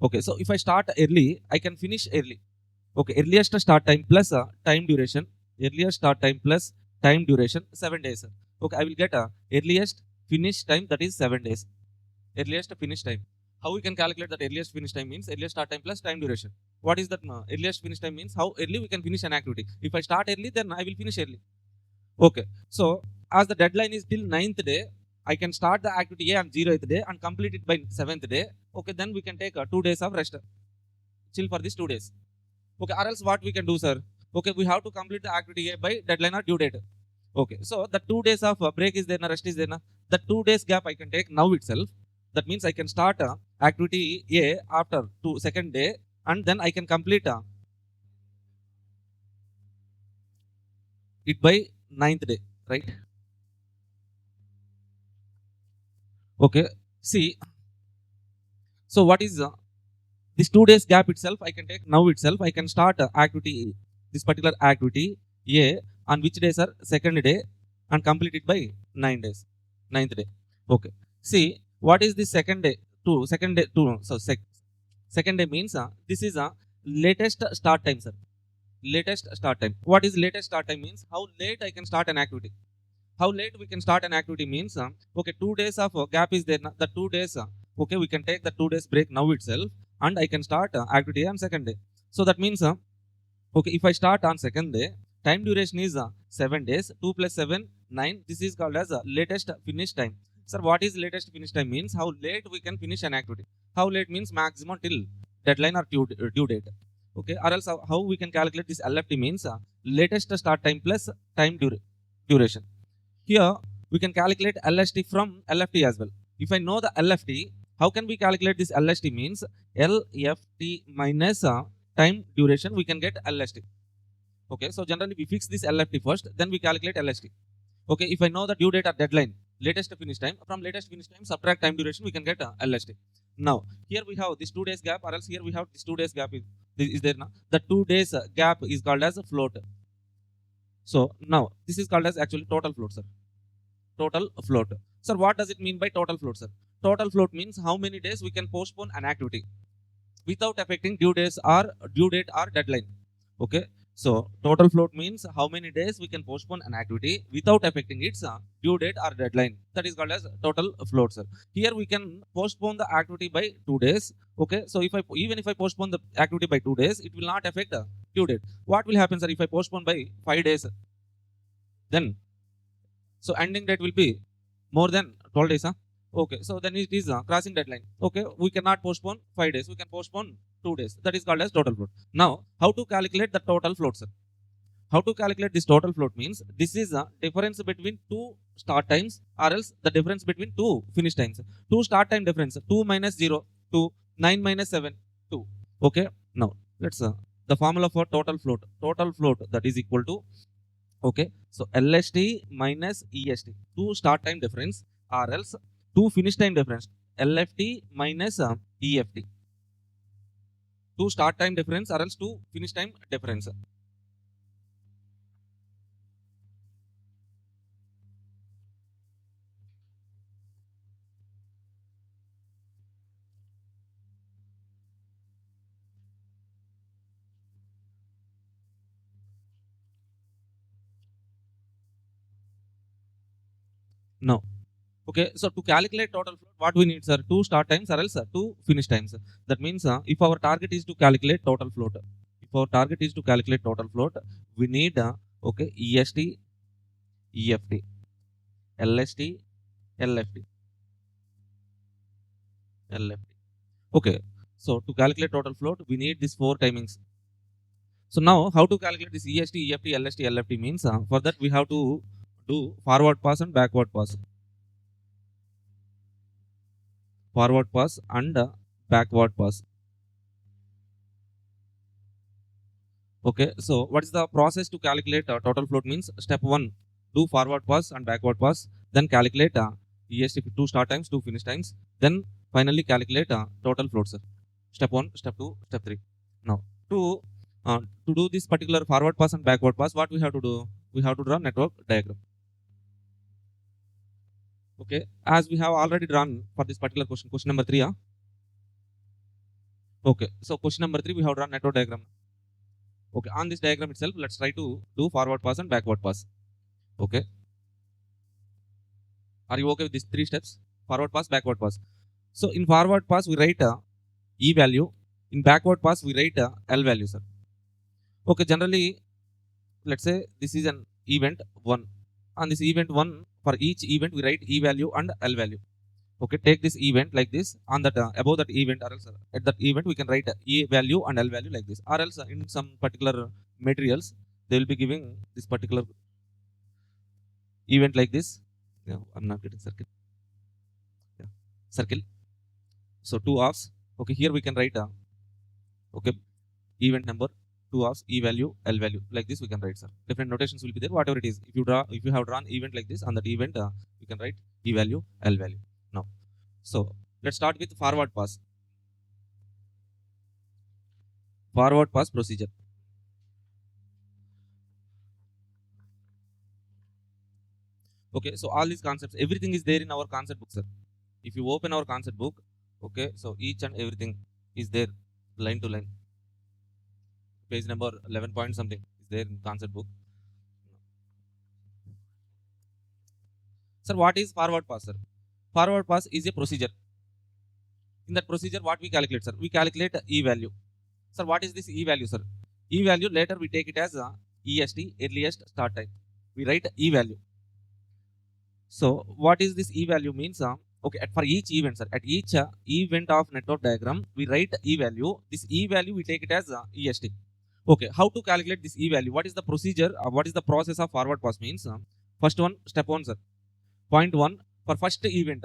Okay, so if I start early, I can finish early. Okay, earliest start time plus time duration. Earliest start time plus time duration, 7 days. Okay, I will get earliest finish time, that is 7 days. Earliest finish time. How we can calculate that earliest finish time means earliest start time plus time duration. What is that? Earliest finish time means how early we can finish an activity. If I start early, then I will finish early. Okay, so as the deadline is till 9th day, I can start the activity A on 0th day and complete it by 7th day. Okay, then we can take 2 days of rest. Chill for these 2 days. Okay, or else what we can do, sir? Okay, we have to complete the activity A by deadline or due date. Okay, so the 2 days of break is there, rest is there. The 2 days gap I can take now itself. That means I can start activity A after 2nd day and then I can complete it by 9th day, right? Okay, see, so what is this 2 days gap itself? I can take now itself. I can start activity, this particular activity A on which day, sir? 2nd day, and complete it by 9 days, 9th day. Okay, see, what is the 2nd day? So 2nd day means this is a latest start time, sir. Latest start time. What is latest start time means? How late I can start an activity. How late we can start an activity means, okay, 2 days of gap is there. The 2 days, okay, we can take the 2 days break now itself and I can start activity on 2nd day. So that means, okay, if I start on 2nd day, time duration is 7 days, 2 plus 7, 9. This is called as latest finish time. Sir, what is latest finish time means? How late we can finish an activity. How late means maximum till deadline or due date. Okay, or else how we can calculate this LFT means latest start time plus time duration. Here we can calculate LST from LFT as well. if I know the LFT, how can we calculate this LST? Means LFT minus time duration, we can get LST. Okay, so generally we fix this LFT first, then we calculate LST. Okay, if I know the due date or deadline, latest finish time, from latest finish time subtract time duration, we can get LST. Now here we have this 2 days gap, or else here we have this 2 days gap is there now. The 2 days gap is called as a float. So now this is called as actually total float, sir. Total float. Sir, what does it mean by total float, sir? Total float means how many days we can postpone an activity without affecting due date or deadline. Okay, so total float means how many days we can postpone an activity without affecting its due date or deadline. That is called as total float, sir. Here we can postpone the activity by 2 days. Okay, so even if I postpone the activity by 2 days, it will not affect the due date. What will happen, sir, if I postpone by 5 days? Then so ending date will be more than 12 days. Okay, so then it is crossing deadline. Okay, we cannot postpone 5 days. We can postpone 2 days. That is called as total float. Now, how to calculate the total float, sir? How to calculate this total float means this is a difference between 2 start times or else the difference between 2 finish times. 2 start time difference, 2 minus 0, 2, 9 minus 7, 2. Okay, now let's the formula for total float. Total float, that is equal to, okay, so LST minus EST, 2 start time difference or else 2 finish time difference, LFT minus EFT, 2 start time difference or else 2 finish time difference. No. Okay, so to calculate total float, what we need, sir? 2 start times or else 2 finish times. That means if our target is to calculate total float, we need okay, EST, EFT, LST, LFT, LFT. Okay, so to calculate total float, we need these 4 timings. So now, how to calculate this EST, EFT, LST, LFT means for that we have to do forward pass and backward pass. Forward pass and backward pass. Okay, so what is the process to calculate total float means? Step 1, do forward pass and backward pass, then calculate EST 2 start times, 2 finish times, then finally calculate total float, sir. Step 1, step 2, step 3. Now, to do this particular forward pass and backward pass, what we have to do? We have to draw network diagram. Okay, as we have already drawn for this particular question number 3. Okay, so question number 3, we have drawn network diagram. Okay, on this diagram itself, let's try to do forward pass and backward pass. Okay, are you okay with these 3 steps? Forward pass, backward pass. So in forward pass, we write E value. In backward pass, we write L value, sir. Okay, generally, let's say this is an event 1. On this event 1, for each event, we write E value and L value. Okay, take this event like this. On that above that event, or else at that event, we can write E value and L value like this. Or else in some particular materials, they will be giving this particular event like this. Yeah, I'm not getting circle. Yeah, circle. So 2 offs. Okay, here we can write okay, event number, 2 offs, E value, L value. Like this we can write, sir. Different notations will be there, whatever it is. If you have drawn event like this, on that event you can write E value, L value. Now, so let's start with forward pass. Forward pass procedure. Okay, so all these concepts, everything is there in our concept book, sir. If you open our concept book, okay, so each and everything is there, line to line. Page number 11 point something is there in concept book. Sir, what is forward pass, sir? Forward pass is a procedure. In that procedure, what we calculate, sir? We calculate E value. Sir, what is this E value, sir? E value, later we take it as EST, earliest start time. We write E value. So, what is this E value means? Okay, for each event, sir, at each event of network diagram, we write E value. This E value, we take it as EST. Okay, how to calculate this E value? What is the procedure? What is the process of forward pass means? First one, step 1, sir. Point 1, for first event,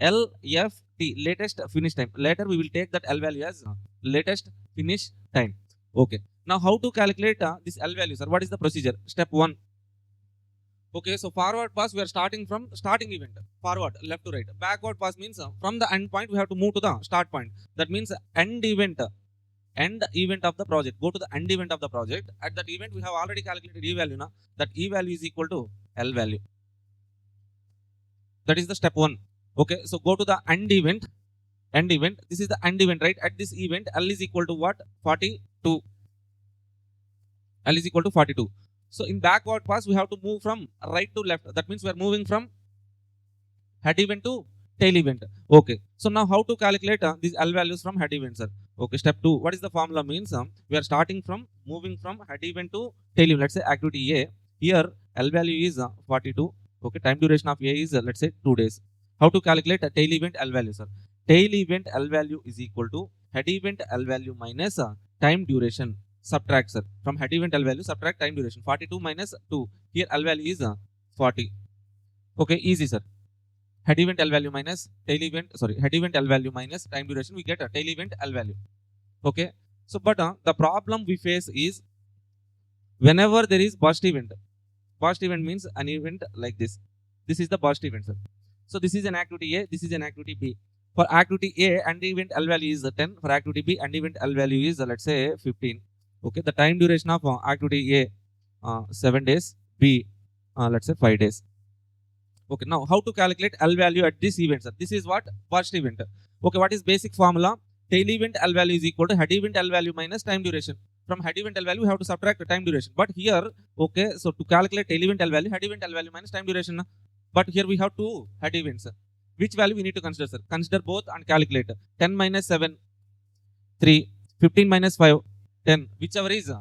LFT, latest finish time. Later we will take that L value as latest finish time. Okay. Now how to calculate this L value, sir? What is the procedure? Step 1. Okay, so forward pass we are starting from starting event. Forward, left to right. Backward pass means from the end point we have to move to the start point. That means end event of the project. Go to the end event of the project. At that event we have already calculated E value. Now that E value is equal to L value. That is the step 1. Okay, so go to the end event. This is the end event, right? At this event L is equal to what? 42. L is equal to 42. So in backward pass we have to move from right to left. That means we are moving from head event to tail event. Okay, so now how to calculate these L values from head event, sir? Okay, step 2. What is the formula? Means we are starting from moving from head event to tail event. Let's say activity A. Here L value is 42. Okay, time duration of A is let's say 2 days. How to calculate a tail event L value, sir? Tail event L value is equal to head event L value minus time duration. Subtract, sir. From head event L value subtract time duration. 42 minus 2. Here L value is 40. Okay, easy, sir. Head event L value minus tail event, head event L value minus time duration, we get a tail event L value. Okay, so but the problem we face is whenever there is burst event means an event like this. This is the burst event, sir. So this is an activity A, this is an activity B. For activity A, end event L value is 10. For activity B, end event L value is let's say 15. Okay, the time duration of activity A 7 days, B let's say 5 days. Okay, now how to calculate L value at this event, sir? This is what? Burst event. Okay, what is basic formula? Tail event L value is equal to head event L value minus time duration. From head event L value we have to subtract the time duration. But here, okay, so to calculate tail event L value, head event L value minus time duration. But here we have two head events. Which value we need to consider, sir? Consider both and calculate. 10 minus 7, 3. 15 minus 5, 10. Whichever is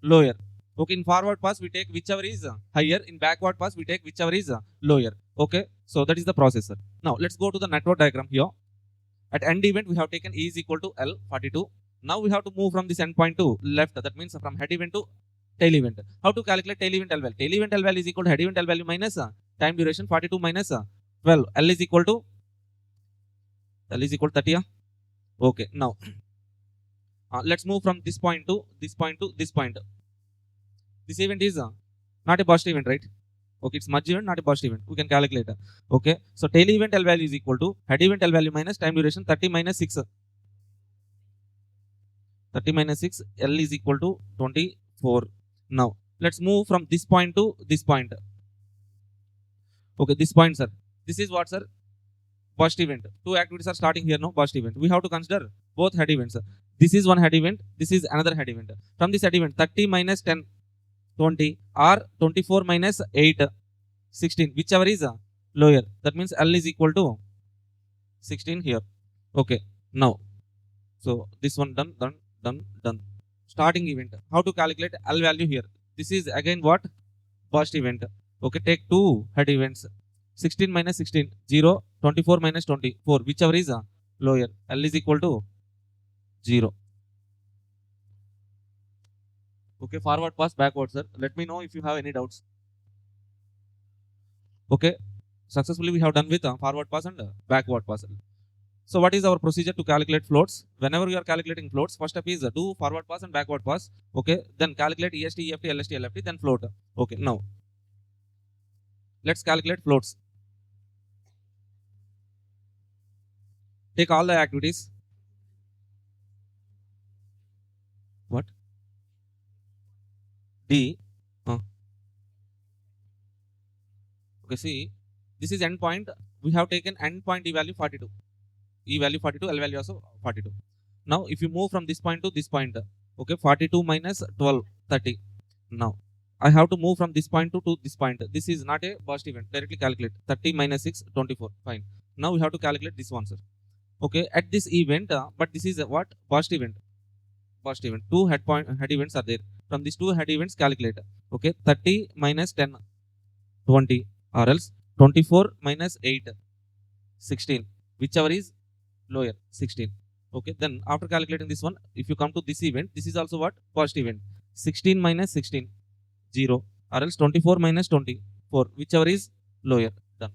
lower. Okay, in forward pass we take whichever is higher. In backward pass we take whichever is lower. Okay, so that is the process, sir. Now let's go to the network diagram here. At end event we have taken E is equal to L 42. Now we have to move from this end point to left. That means from head event to tail event. How to calculate tail event L value? Tail event L value is equal to head event L value minus time duration. 42 minus 12. L is equal to 30. Okay, now let's move from this point to this point to this point. This event is not a burst event, right? Okay, it's merge event, not a burst event. We can calculate. Okay, so tail event L value is equal to head event L value minus time duration. 30 minus 6. 30 minus 6. L is equal to 24. Now let's move from this point to this point. Okay, this point, sir. This is what, sir? Burst event. Two activities are starting here, no? Burst event. We have to consider both head events. This is one head event. This is another head event. From this head event, 30 minus 10, 20, or 24 minus 8, 16. Whichever is lower. That means L is equal to 16 here. Okay. Now, so this one done. Starting event. How to calculate L value here? This is again what? Burst event. Okay, take two head events. 16 minus 16, 0. 24 minus 24, whichever is lower. L is equal to 0. Okay, forward pass, backward, sir. Let me know if you have any doubts. Okay, successfully we have done with forward pass and backward pass. So what is our procedure to calculate floats? Whenever you are calculating floats, first step is do forward pass and backward pass. Okay, then calculate EST, EFT, LST, LFT, then float. Okay, now let's calculate floats. Take all the activities. What? D. Okay, see, this is end point. We have taken end point E value 42. E value 42, L value also 42. Now, if you move from this point to this point, okay, 42 minus 12, 30. Now, I have to move from this point to this point. This is not a burst event. Directly calculate. 30 minus 6, 24. Fine. Now, we have to calculate this one, sir. Okay, at this event, but this is what? Burst event. Burst event. Two head events are there. From these two head events, calculate. Okay, 30 minus 10, 20, or else 24 minus 8, 16. Whichever is lower, 16. Okay, then after calculating this one, if you come to this event, this is also what? Burst event. 16 minus 16, 0, or else 24 minus 24, whichever is lower. Done.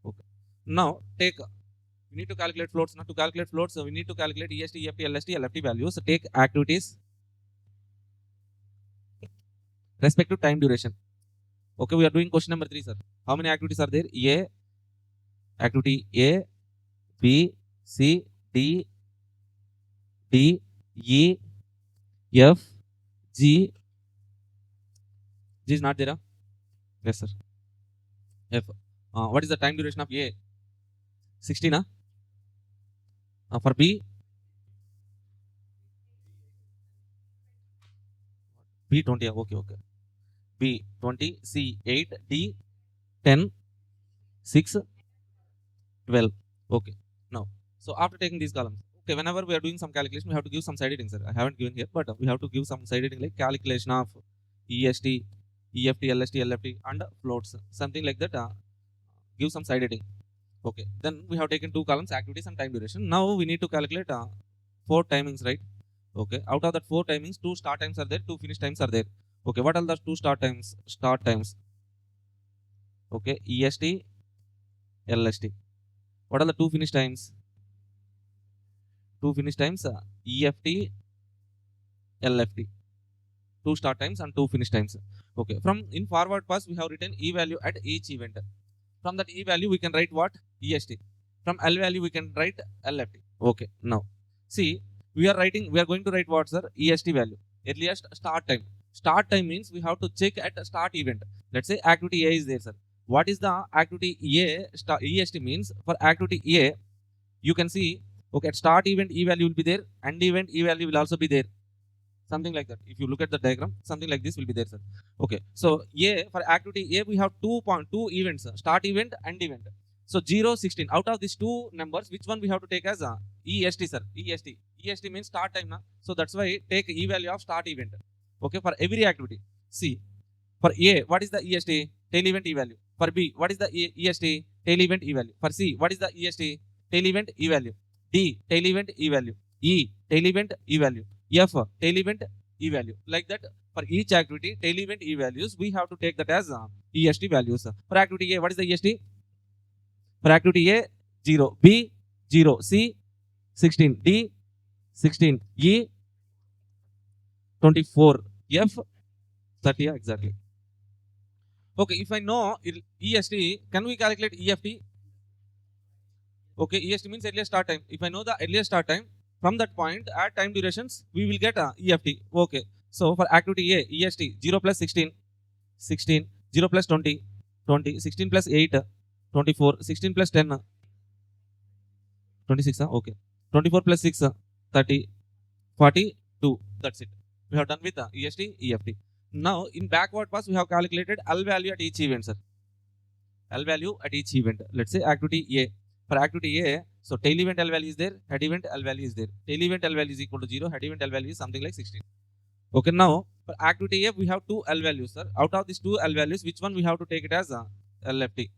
Okay. Now take We need to calculate floats. Now, to calculate floats, we need to calculate EST, EFT, LST, LFT values. Take activities respective time duration. Okay, we are doing question number 3, sir. How many activities are there? Activity A, B, C, D, E, F, G. G is not there? Huh? Yes, sir. F. What is the time duration of A? 16. Huh? For B? B 20. Okay. B 20, C 8, D 10, 6, 12. Okay. Now, so after taking these columns, okay, whenever we are doing some calculation, we have to give some side heading, sir. I haven't given here, but we have to give some side heading like calculation of EST, EFT, LST, LFT, and floats, something like that. Give some side heading. Okay. Then we have taken 2 columns, activities and time duration. Now we need to calculate 4 timings, right? Okay. Out of that 4 timings, 2 start times are there, 2 finish times are there. Okay. What are the 2 start times? Okay. EST, LST. What are the 2 finish times? 2 finish times, EFT, LFT. 2 start times and 2 finish times. Okay. From in forward pass, we have written E value at each event. From that E value, we can write what? EST. From L value, we can write LFT. Okay. Now, see, we are going to write what, sir? EST value. Earliest start time. Start time means we have to check at start event. Let's say activity A is there, sir. What is the activity A? EST means for activity A, you can see, okay, at start event E value will be there, end event E value will also be there. Something like that. If you look at the diagram, something like this will be there, sir. Okay. So A, for activity A, we have 2 events, start event, end event. So 0, 16. Out of these 2 numbers, which one we have to take as EST, sir? EST. EST means start time, na? So that's why take E value of start event. Okay, for every activity. See, for A, what is the EST? Tail event E value. For B, what is the EST? Tail event E value. For C, what is the EST? Tail event E value. D, tail event E value. E, tail event E value. F, tail event E value. Like that, for each activity, tail event E values, we have to take that as EST values. For activity A, what is the EST? For activity A, 0. B, 0. C, 16. D, 16. E, 24. F, 30. Exactly. Okay, if I know EST, can we calculate EFT? Okay, EST means earliest start time. If I know the earliest start time, from that point, at time durations, we will get EFT. Okay. So for activity A, EST 0 plus 16, 16, 0 plus 20, 20, 16 plus 8, 24, 16 plus 10, 26. Okay. 24 plus 6, 30, 42. That's it. We have done with EST, EFT. Now in backward pass, we have calculated L value at each event, sir. L value at each event. Let's say activity A. For activity A, so tail event L value is there, head event L value is there. Tail event L value is equal to 0, head event L value is something like 16. Okay, now for activity A, we have 2 L values, sir. Out of these 2 L values, which one we have to take it as LFT?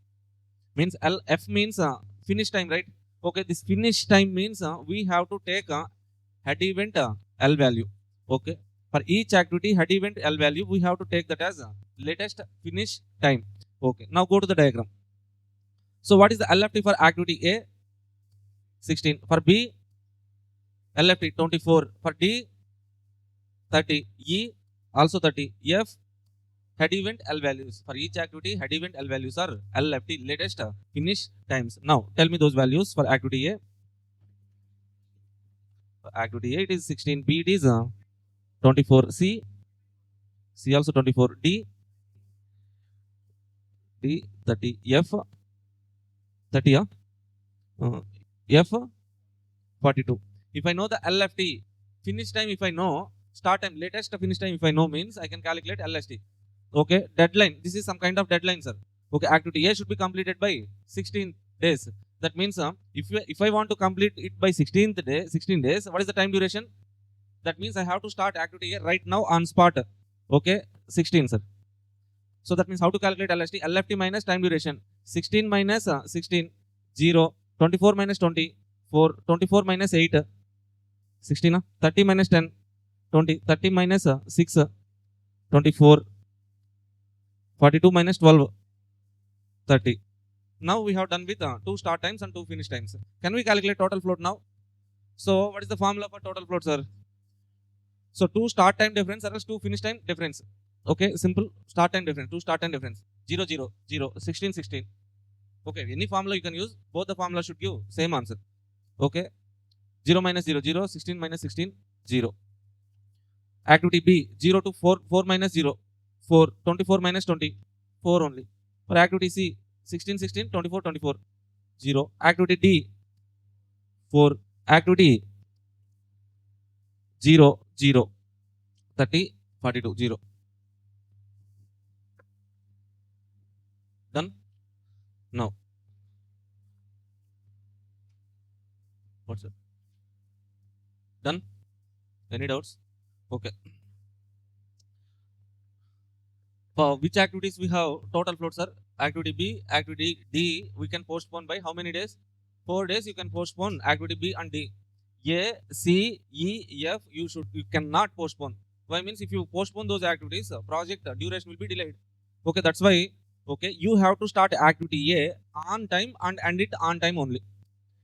Means LF means finish time, right? Okay, this finish time means we have to take head event L value. Okay, for each activity, head event L value, we have to take that as latest finish time. Okay, now go to the diagram. So what is the LFT for activity A? 16. For B, LFT 24. For D, 30. E, also 30. F, head event L values. For each activity, head event L values are LFT, latest finish times. Now, tell me those values for activity A. For activity A, it is 16. B, it is 24. C also 24. D 30. F 30. F 42. If I know the LFT, finish time if I know, start time, latest finish time if I know, means I can calculate LST. Okay, deadline. This is some kind of deadline, sir. Okay, activity A should be completed by 16 days. That means if I want to complete it by 16 days, what is the time duration? That means I have to start activity A right now on spot. Okay, 16, sir. So that means how to calculate LST? LFT minus time duration. 16 minus 16, 0. 24 minus 20, 4. 24 minus 8, 16. 30 minus 10, 20. 30 minus 6, 24. 42 minus 12, 30. Now we have done with 2 start times and 2 finish times. Can we calculate total float now? So what is the formula for total float, sir? So 2 start time difference or else 2 finish time difference. Okay, simple. Start time difference, 2 start time difference. 0, 0, 0, 16, 16. Okay, any formula you can use. Both the formulas should give same answer. Okay, 0 minus 0, 0, 16 minus 16, 0. Activity B, 0 to 4, 4 minus 0, 4, 24 minus 20, 4 only. For activity C, 16, 16, 24, 24, 0. Activity D, 4. Activity 0, 0, 30, 42, 0. Done? Now. What's it? Done? Any doubts? Okay. For which activities we have total float, sir? Activity B, activity D, we can postpone by how many days? 4 days you can postpone activity B and D. A, C, E, F, you cannot postpone. Why means if you postpone those activities, project duration will be delayed. Okay, that's why, okay, you have to start activity A on time and end it on time only.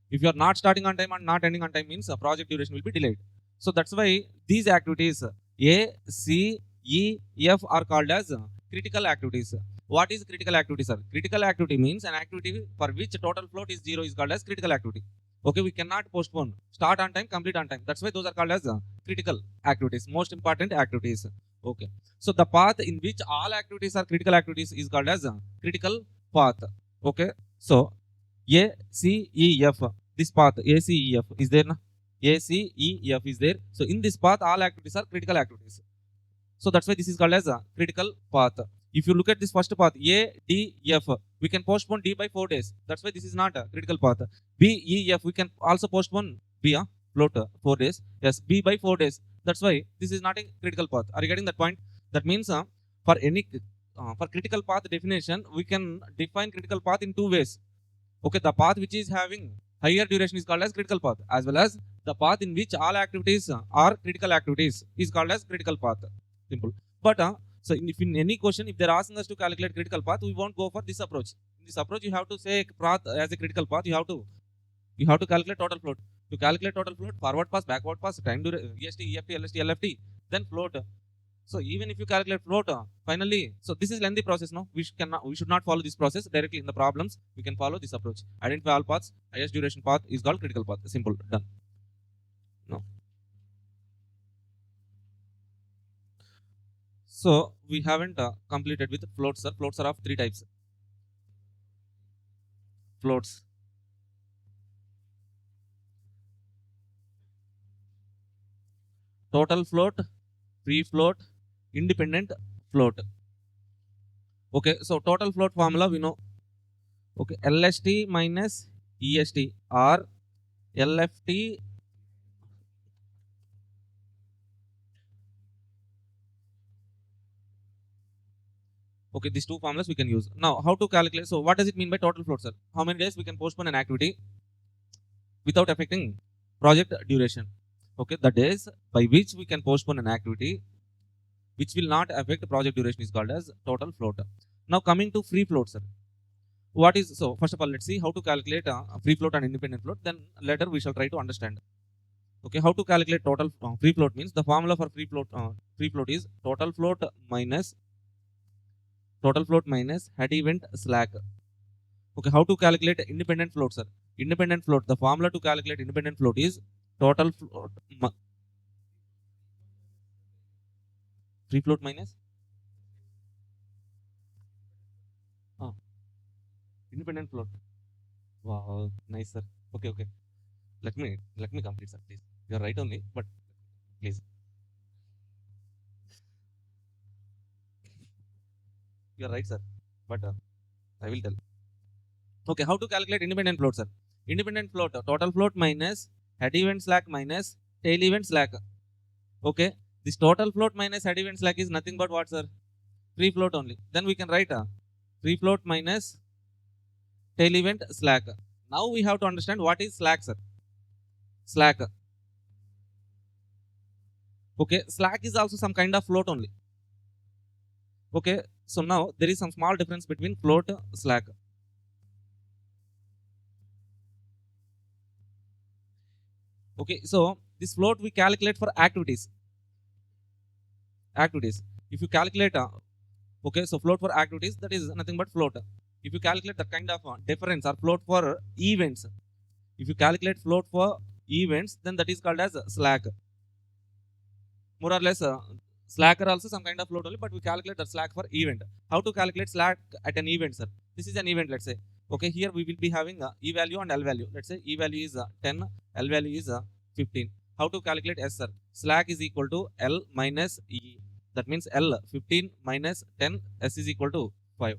If you are not starting on time and not ending on time means project duration will be delayed. So that's why these activities A, C, E, F are called as critical activities. What is critical activity, sir? Critical activity means an activity for which total float is 0 is called as critical activity. Okay, we cannot postpone. Start on time, complete on time. That's why those are called as critical activities, most important activities. Okay. So the path in which all activities are critical activities is called as critical path. Okay. So A, C, E, F. This path A, C, E, F is there. Na? A, C, E, F is there. So in this path, all activities are critical activities. So that's why this is called as a critical path. If you look at this first path, A, D, F, we can postpone D by 4 days. That's why this is not a critical path. B, E, F, we can also postpone B, float 4 days. Yes, B by 4 days. That's why this is not a critical path. Are you getting that point? That means for any for critical path definition, we can define critical path in 2 ways. Okay, the path which is having higher duration is called as critical path, as well as the path in which all activities are critical activities is called as critical path. Simple. But so if in any question, if they're asking us to calculate critical path, we won't go for this approach. In this approach, you have to say path as a critical path. You have to calculate total float. To calculate total float, forward pass, backward pass, time duration, EST, EFT, LST, LFT, then float. So even if you calculate float, finally, so this is lengthy process. No, we should not follow this process directly in the problems. We can follow this approach. Identify all paths. Highest duration path is called critical path. Simple. Done. No. So we haven't completed with floats, sir. Floats are of 3 types. Floats. Total float, free float, independent float. Okay, so total float formula we know. Okay, LST minus EST or LFT okay, these 2 formulas we can use. Now, how to calculate? So, what does it mean by total float, sir? How many days we can postpone an activity without affecting project duration? Okay, the days by which we can postpone an activity which will not affect project duration is called as total float. Now, coming to free float, sir. What is, so first of all, let's see how to calculate free float and independent float. Then later we shall try to understand. Okay, how to calculate total free float means the formula for free float is total float minus head event slack. Okay, how to calculate independent float, sir? Independent float, the formula to calculate independent float is total float free float minus independent float. Wow, nice, sir. Okay. Let me complete, sir, please. You're right only, but please. You're right, sir. But I will tell. Okay, how to calculate independent float, sir? Independent float, total float minus head event slack minus tail event slack. Okay, this total float minus head event slack is nothing but what, sir? Free float only. Then we can write free float minus tail event slack. Now we have to understand what is slack, sir. Slack. Okay, slack is also some kind of float only. Okay, so now there is some small difference between float slack. Okay, so this float we calculate for activities. If you calculate okay, so float for activities, that is nothing but float. If you calculate the kind of difference or float for events, if you calculate float for events, then that is called as slack. More or less, slack are also some kind of float only, but we calculate the slack for event. How to calculate slack at an event, sir? This is an event, let's say. Okay, here we will be having E value and L value. Let's say E value is 10, L value is 15. How to calculate S, sir? Slack is equal to L minus E. That means L 15 minus 10, S is equal to 5.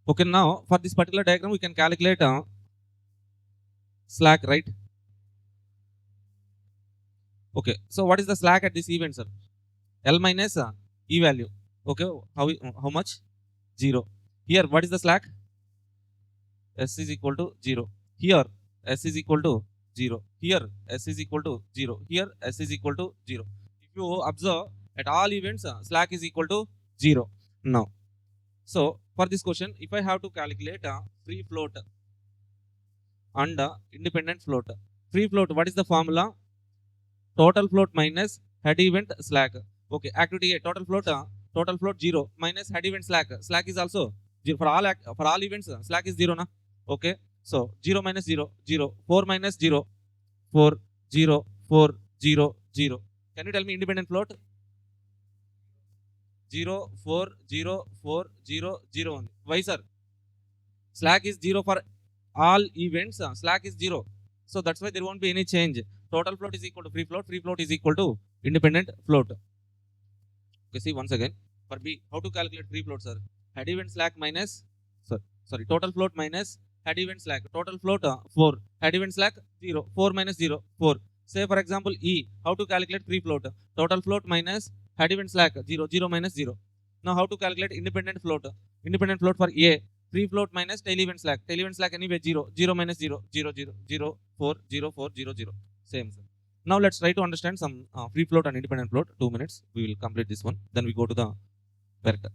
Okay, now for this particular diagram, we can calculate slack, right? Okay, so what is the slack at this event, sir? L minus E value. Okay, how much? 0. Here, what is the slack? S is equal to 0. Here, S is equal to 0. Here, S is equal to 0. Here, S is equal to 0. If you observe, at all events, slack is equal to 0. Now, so for this question, if I have to calculate free float and independent float. Free float, what is the formula? Total float minus head event slack. Okay, activity A, total float 0 minus head event slack. Slack is also 0 for all events. Slack is 0 na. Okay, so 0 minus 0, 0, 4 minus 0, 4, 0, 4, 0, 0. Can you tell me independent float? 0, 4, 0, 4, 0, 0 only. Why, sir? Slack is 0 for all events. Slack is 0. So that's why there won't be any change. Total float is equal to free float is equal to independent float. Okay, see once again. For B, how to calculate free float, sir? Head event slack minus, total float minus head event slack. Total float 4, head event slack 0, 4 minus 0, 4. Say for example E, how to calculate free float? Total float minus head event slack 0, 0 minus 0. Now how to calculate independent float? Independent float for A, free float minus tail event slack. Tail event slack anyway 0, 0 minus 0, 0, 0, 0, 4, 0, 4, 0, 0. Same, sir. Now let's try to understand some free float and independent float. 2 minutes. We will complete this one. Then we go to the vector.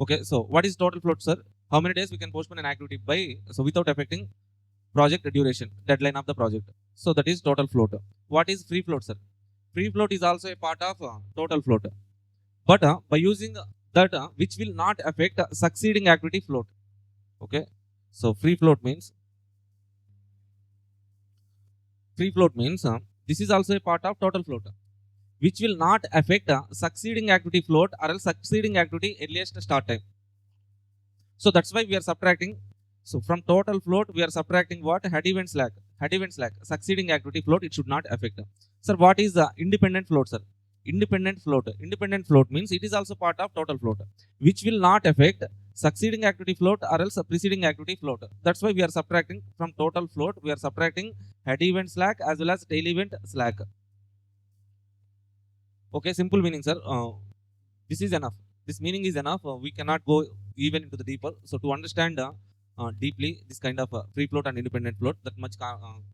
Okay, so what is total float, sir? How many days we can postpone an activity by, so without affecting project duration, deadline of the project. So that is total float. What is free float, sir? Free float is also a part of total float. But by using that which will not affect succeeding activity float. Okay, so free float means this is also a part of total float, which will not affect succeeding activity float or else succeeding activity earliest start time. So that's why we are subtracting. So from total float, we are subtracting what? Head event slack. Head event slack. Succeeding activity float, it should not affect. Sir, what is independent float, sir? Independent float. Independent float means it is also part of total float, which will not affect succeeding activity float or else preceding activity float. That's why we are subtracting from total float. We are subtracting head event slack as well as tail event slack. Okay, simple meaning, sir. This is enough. This meaning is enough. We cannot go even into the deeper. So to understand deeply this kind of free float and independent float, that much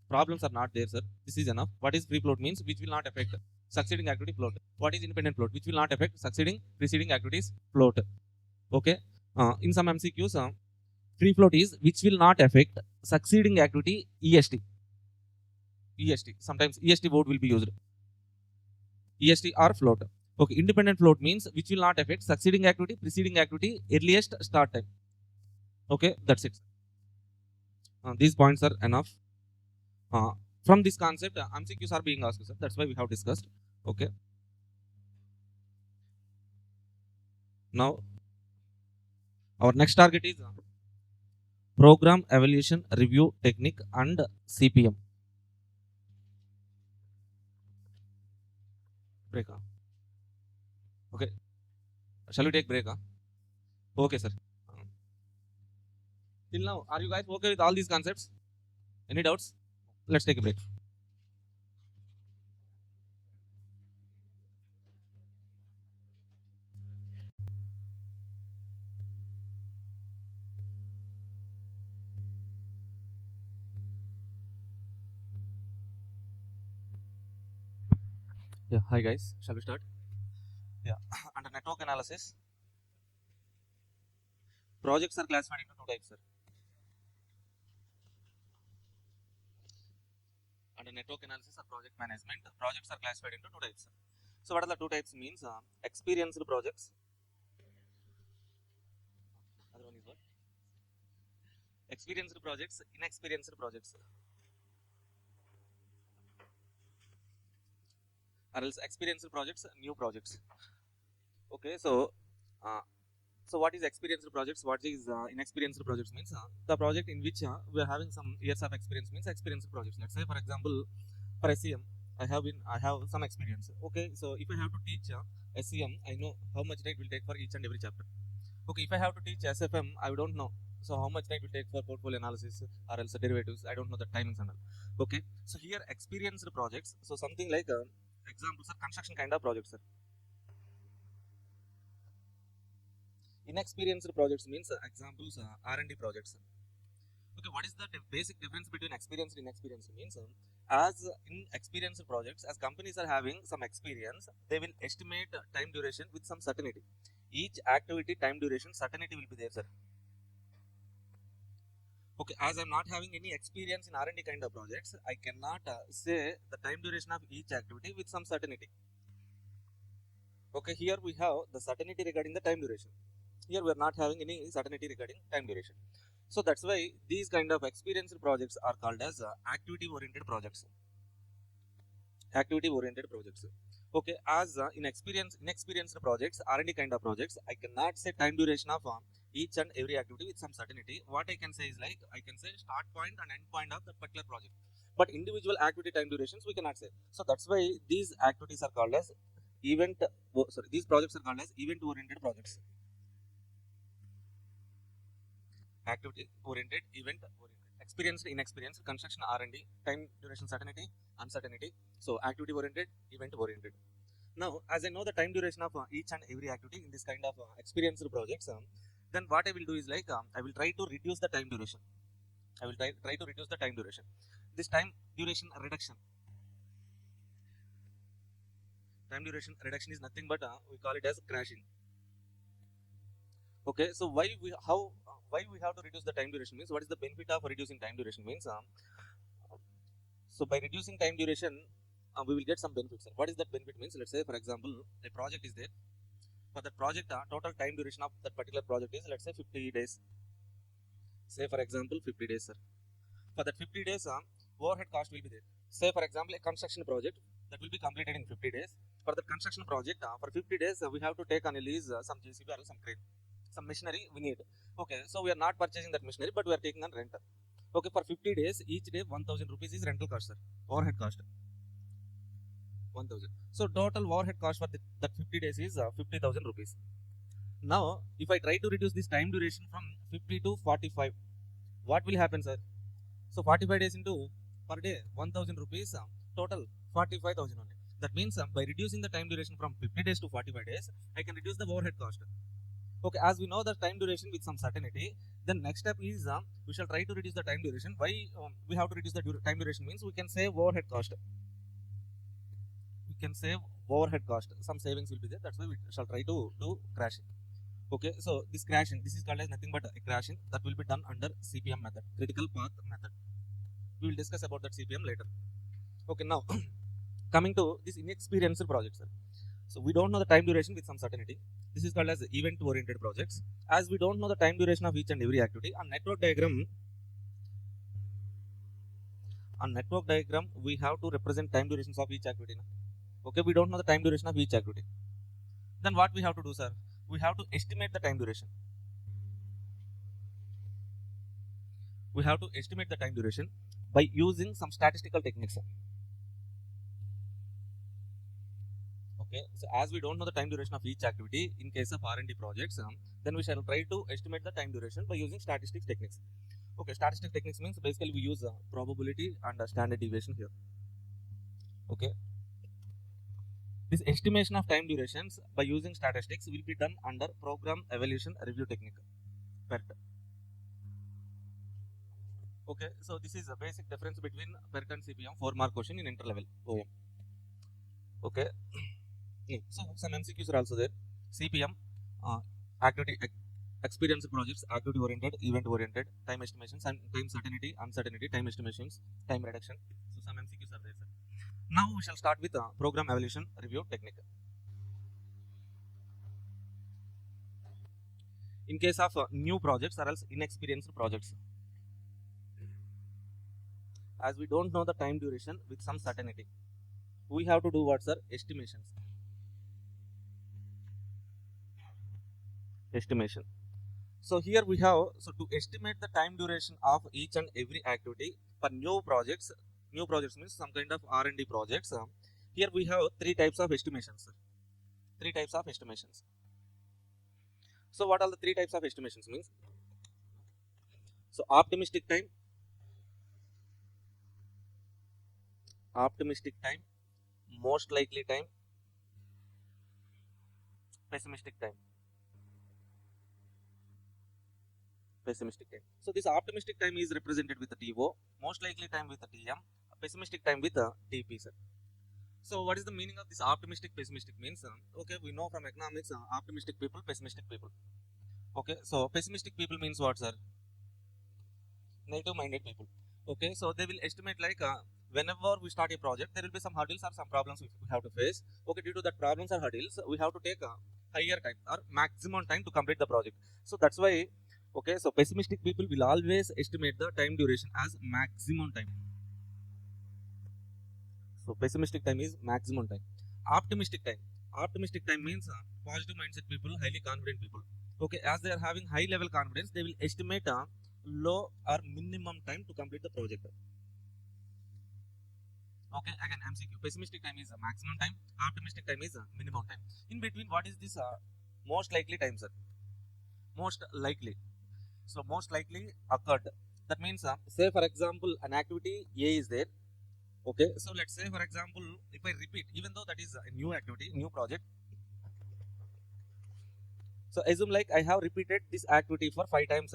problems are not there, sir. This is enough. What is free float means? Which will not affect succeeding activity float. What is independent float? Which will not affect succeeding preceding activities float. Okay. In some MCQs, free float is which will not affect succeeding activity EST. EST. Sometimes EST word will be used. EST or float. Okay, independent float means which will not affect succeeding activity, preceding activity, earliest start time. Okay, that's it. These points are enough. From this concept, MCQs are being asked, sir. That's why we have discussed. Okay. Now, our next target is program evaluation review technique and CPM. Break. Okay. Shall we take break? Okay, sir. Till now, are you guys okay with all these concepts? Any doubts? Let's take a break. Yeah, hi guys. Shall we start? Yeah. Under network analysis, projects are classified into two types, sir. Under network analysis or project management, projects are classified into two types, sir. So what are the two types means? Experienced projects. Other one is what? Experienced projects, inexperienced projects, or else experienced projects, new projects. Okay, uh, so what is experienced projects? What is inexperienced projects means? The project in which we are having some years of experience means experienced projects. Let's say, for example, for SCM, I have some experience. Okay, so if I have to teach SCM, I know how much time it will take for each and every chapter. Okay, if I have to teach SFM, I don't know. So how much time it will take for portfolio analysis or else derivatives? I don't know the timings and all. Okay, so here experienced projects. So something like examples are construction kind of projects. Sir. Inexperienced projects means examples R&D projects. Okay, what is the basic difference between experienced and inexperienced means? As in experienced projects, as companies are having some experience, they will estimate time duration with some certainty. Each activity time duration certainty will be there, sir. Okay, as I'm not having any experience in R&D kind of projects, I cannot say the time duration of each activity with some certainty. Okay, here we have the certainty regarding the time duration. Here we are not having any certainty regarding time duration. So that's why these kind of experienced projects are called as activity oriented projects. Activity oriented projects. Okay, as inexperienced projects, R&D kind of projects, I cannot say time duration of each and every activity with some certainty. What I can say is like I can say start point and end point of that particular project, but individual activity time durations we cannot say. So that's why these activities are called as these projects are called as event oriented projects. Activity oriented, event oriented, experienced, inexperienced, construction, R&D, time duration certainty, uncertainty. So activity oriented, event oriented. Now, as I know the time duration of each and every activity in this kind of experienced projects, then what I will do is like I will try to reduce the time duration. I will try to reduce the time duration. This time duration reduction. Time duration reduction is nothing but we call it as crashing. Okay, so why we have to reduce the time duration means what is the benefit of reducing time duration means so by reducing time duration we will get some benefits. What is that benefit means? Let's say for example a project is there. For that project total time duration of that particular project is let's say 50 days. Say for example 50 days, sir. For that 50 days overhead cost will be there. Say for example a construction project that will be completed in 50 days. For the construction project for 50 days we have to take on a lease some JCB or some crane, some machinery we need. Okay, so we are not purchasing that machinery but we are taking on rent. Okay, for 50 days each day 1000 rupees is rental cost, sir. Overhead cost 1000. So total overhead cost for that 50 days is 50,000 rupees. Now if I try to reduce this time duration from 50 to 45, what will happen, sir? So 45 days into per day 1000 rupees, total 45,000 only. That means by reducing the time duration from 50 days to 45 days, I can reduce the overhead cost. Okay, as we know the time duration with some certainty, then next step is we shall try to reduce the time duration. Why we have to reduce the time duration means we can save overhead cost. We can save overhead cost. Some savings will be there. That's why we shall try to do crashing. Okay, so this crashing, this is called as nothing but a crashing that will be done under CPM method, critical path method. We will discuss about that CPM later. Okay, now coming to this inexperienced project, sir. So we don't know the time duration with some certainty. This is called as event oriented projects. As we don't know the time duration of each and every activity, on network diagram we have to represent time durations of each activity. Okay, we don't know the time duration of each activity. Then what we have to do, sir? We have to estimate the time duration. We have to estimate the time duration by using some statistical techniques. Okay, so as we don't know the time duration of each activity in case of R&D projects, then we shall try to estimate the time duration by using statistics techniques. Okay, statistics techniques means basically we use probability and standard deviation here. Okay, this estimation of time durations by using statistics will be done under program evaluation review technique, PERT. Okay, so this is a basic difference between PERT and CPM 4-mark question in interlevel OM. Okay, So some MCQs are also there. CPM, activity experience projects, activity oriented, event oriented, time estimations and time certainty, uncertainty, time estimations, time reduction. So some MCQs are there, sir. Now we shall start with program evaluation review technique. In case of new projects or else inexperienced projects, as we don't know the time duration with some certainty, we have to do what, sir? Estimations. Estimation. So here we have, so to estimate the time duration of each and every activity for new projects means some kind of R&D projects. Here we have three types of estimations. Three types of estimations. So what are the three types of estimations means? So optimistic time, most likely time, pessimistic time. So this optimistic time is represented with the TO, most likely time with the TM, pessimistic time with the TP, sir. So what is the meaning of this optimistic pessimistic means? Okay, we know from economics, optimistic people, pessimistic people. Okay, so pessimistic people means what, sir? Negative minded people. Okay, so they will estimate like whenever we start a project, there will be some hurdles or some problems we have to face. Okay, due to that problems or hurdles, we have to take a higher time or maximum time to complete the project. So that's why, okay, so pessimistic people will always estimate the time duration as maximum time. So pessimistic time is maximum time. Optimistic time means positive mindset people, highly confident people. Okay, as they are having high level confidence, they will estimate a low or minimum time to complete the project. Okay, again MCQ. Pessimistic time is a maximum time, optimistic time is a minimum time. In between, what is this most likely time, sir? Most likely. So most likely occurred. That means, say for example, an activity A is there. Okay, so let's say for example, if I repeat, even though that is a new activity, new project. So assume like I have repeated this activity for 5 times.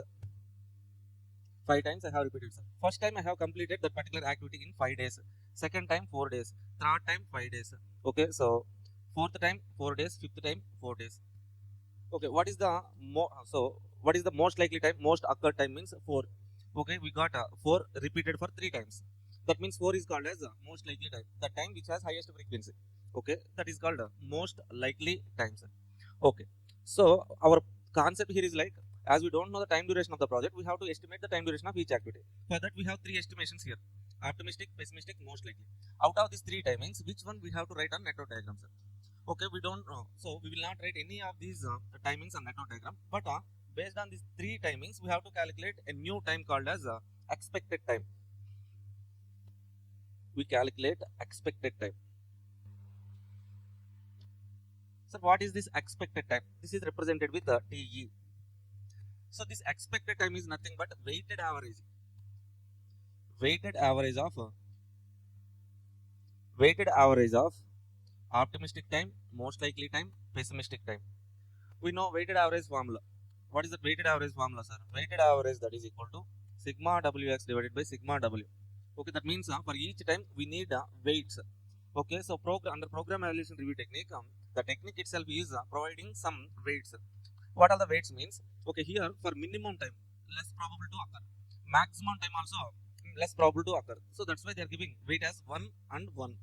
5 times I have repeated, sir. First time I have completed that particular activity in 5 days. Second time 4 days. Third time 5 days. Okay, so fourth time 4 days. Fifth time 4 days. Okay, what is the what is the most likely time? Most occurred time means 4. Okay, we got 4 repeated for 3 times. That means 4 is called as most likely time. The time which has highest frequency. Okay, that is called most likely times. Okay, so our concept here is like, as we don't know the time duration of the project, we have to estimate the time duration of each activity. For that, we have 3 estimations here: optimistic, pessimistic, most likely. Out of these 3 timings, which one we have to write on network diagram, sir? Okay, we don't know, so we will not write any of these timings on network diagram. But based on these 3 timings, we have to calculate a new time called as expected time. We calculate expected time. So what is this expected time? This is represented with TE. So this expected time is nothing but weighted average. Weighted average of optimistic time, most likely time, pessimistic time. We know weighted average formula. What is the weighted average formula, sir? Weighted average, that is equal to sigma Wx divided by sigma W. Okay, that means for each time we need weights. Okay, so under program evaluation review technique, the technique itself is providing some weights. What are the weights means? Okay, here for minimum time, less probable to occur. Maximum time also less probable to occur. So that's why they are giving weight as 1 and 1.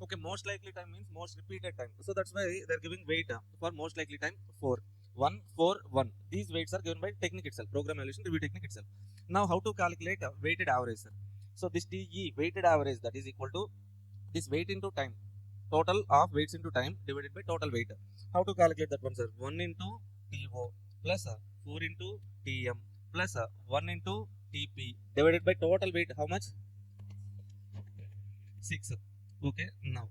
Okay, most likely time means most repeated time. So that's why they are giving weight for most likely time 4. 1, 4, 1. These weights are given by technique itself, program evaluation review technique itself. Now, how to calculate weighted average, sir? So this TE, weighted average, that is equal to this weight into time. Total of weights into time divided by total weight. How to calculate that one, sir? 1 into TO plus 4 into TM plus 1 into TP divided by total weight. How much? 6. Okay, now.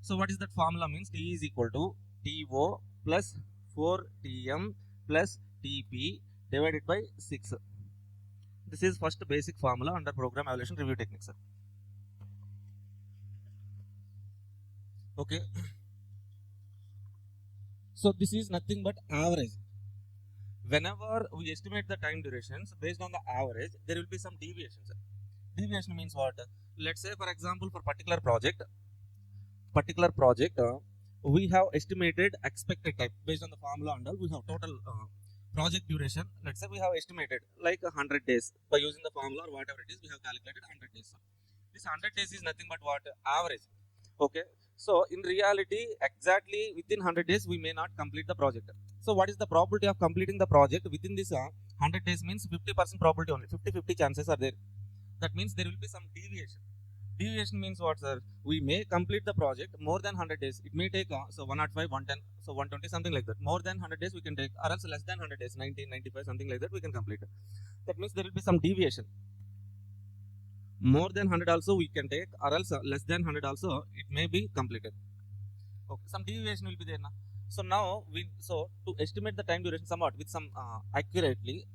So what is that formula means? T is equal to TO plus 4TM plus TP divided by 6. This is first basic formula under program evaluation review techniques. Okay. So this is nothing but average. Whenever we estimate the time durations based on the average, there will be some deviations. Deviation means what? Let's say for example, for particular project, we have estimated expected time based on the formula and all. We have total project duration. Let's say we have estimated like 100 days by using the formula or whatever it is. We have calculated 100 days. This 100 days is nothing but what? Average. Okay. So in reality, exactly within 100 days we may not complete the project. So what is the probability of completing the project within this 100 days? Means 50% probability only. 50-50 chances are there. That means there will be some deviation. Deviation means what, sir? We may complete the project more than 100 days. It may take so 105, 110, so 120, something like that. More than 100 days we can take, or else less than 100 days, 90, 95, something like that we can complete it. That means there will be some deviation. More than 100 also we can take, or else less than 100 also it may be completed. Okay, some deviation will be there now. So now to estimate the time duration somewhat with some accurately,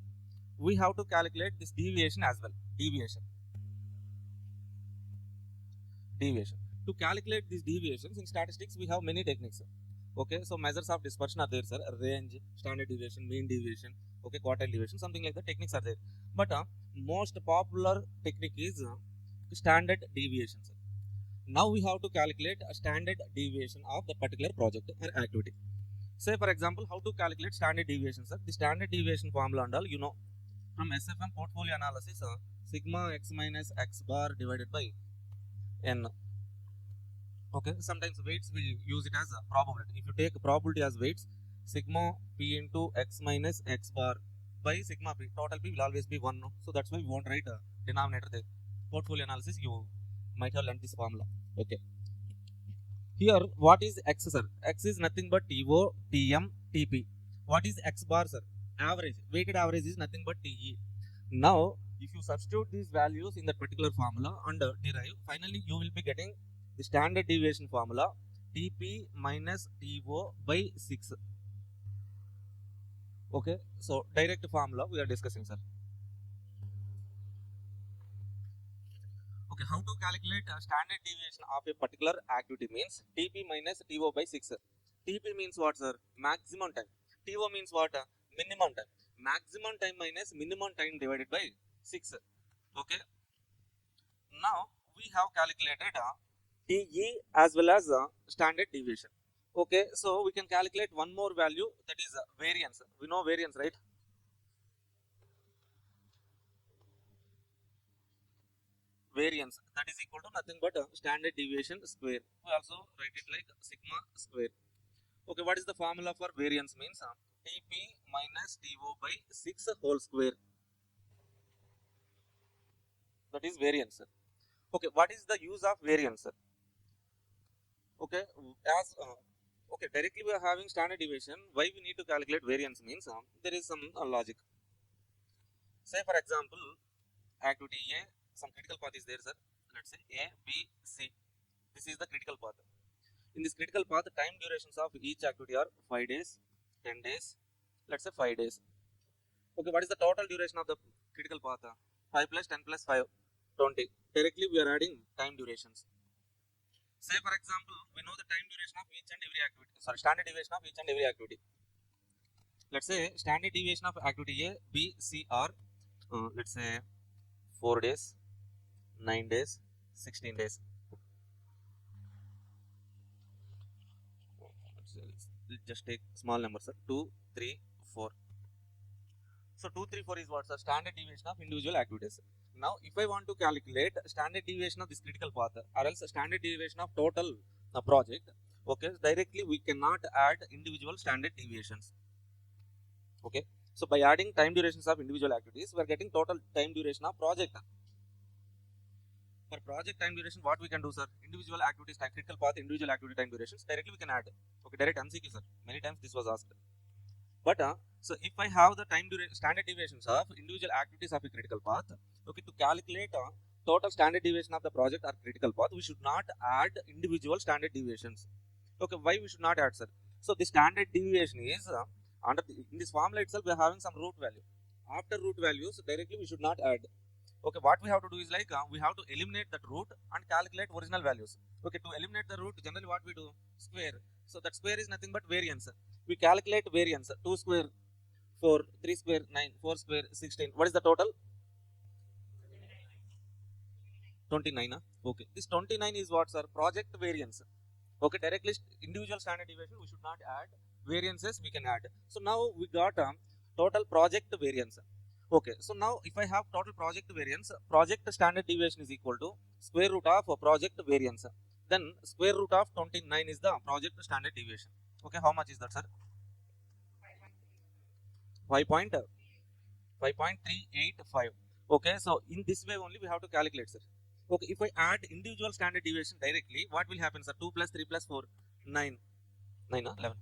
we have to calculate this deviation as well. Deviation. To calculate these deviations in statistics, we have many techniques. Okay, so measures of dispersion are there, sir. Range, standard deviation, mean deviation, okay, quartile deviation, something like that. Techniques are there. But most popular technique is standard deviation, sir. Now we have to calculate a standard deviation of the particular project or activity. Say for example, how to calculate standard deviation, sir. The standard deviation formula and all, you know, from SFM portfolio analysis, sigma x minus x bar divided by n. Okay, sometimes weights we use it as a probability. If you take probability as weights, sigma p into x minus x bar by sigma p, total p will always be 1. No? So that's why we won't write a denominator there. Portfolio analysis, you might have learned this formula. Okay. Here, what is x, sir? X is nothing but TO, TM, TP. What is x bar, sir? Average. Weighted average is nothing but TE. Now, if you substitute these values in that particular formula and derive, finally you will be getting the standard deviation formula TP minus TO by 6. Okay, so direct formula we are discussing, sir. Okay, how to calculate standard deviation of a particular activity means TP minus TO by 6. TP means what, sir? Maximum time. TO means what? Minimum time. Maximum time minus minimum time divided by 6. Okay. Now we have calculated TE as well as standard deviation. Okay, so we can calculate one more value, that is variance. We know variance, right? Variance, that is equal to nothing but standard deviation square. We also write it like sigma square. Okay, what is the formula for variance? Means TP minus TO by 6 whole square. That is variance. Okay, what is the use of variance? Okay, as okay, directly we are having standard deviation. Why we need to calculate variance means there is some logic. Say for example, activity A, some critical path is there, sir. Let's say A, B, C. This is the critical path. In this critical path, the time durations of each activity are 5 days, 10 days, let's say 5 days. Okay, what is the total duration of the critical path? 5 plus 10 plus 5, 20. Directly we are adding time durations. Say for example, we know the time duration of each and every activity. Sorry, standard deviation of each and every activity. Let's say standard deviation of activity A, B, C are let's say 4 days, 9 days, 16 days. Let's just take small numbers, 2, 3, 4. So 2, 3, 4 is what, sir? Standard deviation of individual activities. Now, if I want to calculate standard deviation of this critical path or else standard deviation of total project, okay, directly we cannot add individual standard deviations. Okay, so by adding time durations of individual activities, we are getting total time duration of project. For project time duration, what we can do, sir? Individual activities time, critical path, individual activity time durations, directly we can add. Okay, direct MCQ, sir. Many times this was asked. But so if I have the time duration standard deviations of individual activities of a critical path, okay, to calculate total standard deviation of the project or critical path, we should not add individual standard deviations. Okay, why we should not add, sir? So the standard deviation is in this formula itself we are having some root value. After root values, directly we should not add. Okay, what we have to do is like we have to eliminate that root and calculate original values. Okay, to eliminate the root, generally what we do? Square. So that square is nothing but variance. We calculate variance. 2 square 4, 3 square 9, 4 square 16. What is the total? 29. Okay, this 29 is what, sir? Project variance. Okay, directly individual standard deviation we should not add, variances we can add. So now we got total project variance. Okay, so now if I have total project variance, project standard deviation is equal to square root of project variance. Then square root of 29 is the project standard deviation. Okay, how much is that, sir? 5.385. Okay, so in this way only we have to calculate, sir. Okay, if I add individual standard deviation directly, what will happen, sir? 2 plus 3 plus 4, 9. 9, 11.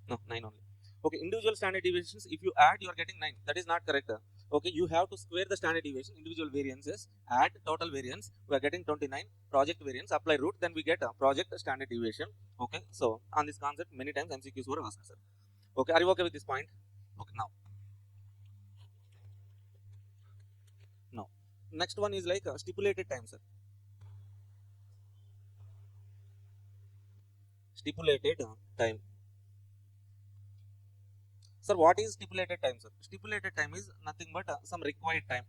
No, 9 only. Okay, individual standard deviations, if you add, you are getting 9. That is not correct. Okay, you have to square the standard deviation, individual variances, add total variance. We are getting 29. Project variance, apply root, then we get a project standard deviation. Okay, so on this concept, many times MCQs were asked, sir. Okay, are you okay with this point? Okay, now next one is like stipulated time, sir. Stipulated time. Sir, what is stipulated time, sir? Stipulated time is nothing but some required time.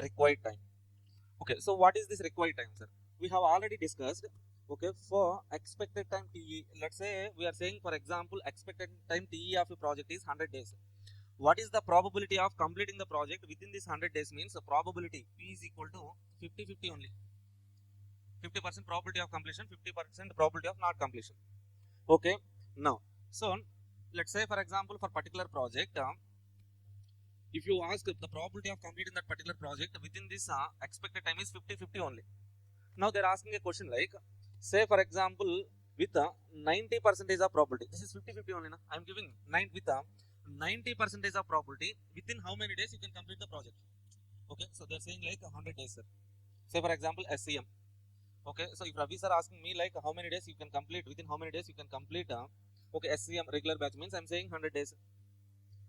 Required time. Okay, so what is this required time, sir? We have already discussed. Okay, for expected time TE, let's say we are saying, for example, expected time TE of a project is 100 days. What is the probability of completing the project within this 100 days? Means the probability P is equal to 50-50 only. 50% probability of completion, 50% probability of not completion. Okay, now, so let's say, for example, for particular project, if you ask the probability of completing that particular project within this expected time is 50-50 only. Now they're asking a question like, say for example, with 90% of probability, this is 50-50 only. I'm giving 9 with 90% of probability, within how many days you can complete the project? Okay, so they're saying like 100 days, sir. Say for example, SCM. Okay, so if Ravi sir asking me like how many days you can complete, within how many days you can complete, okay, SCM regular batch means I'm saying 100 days.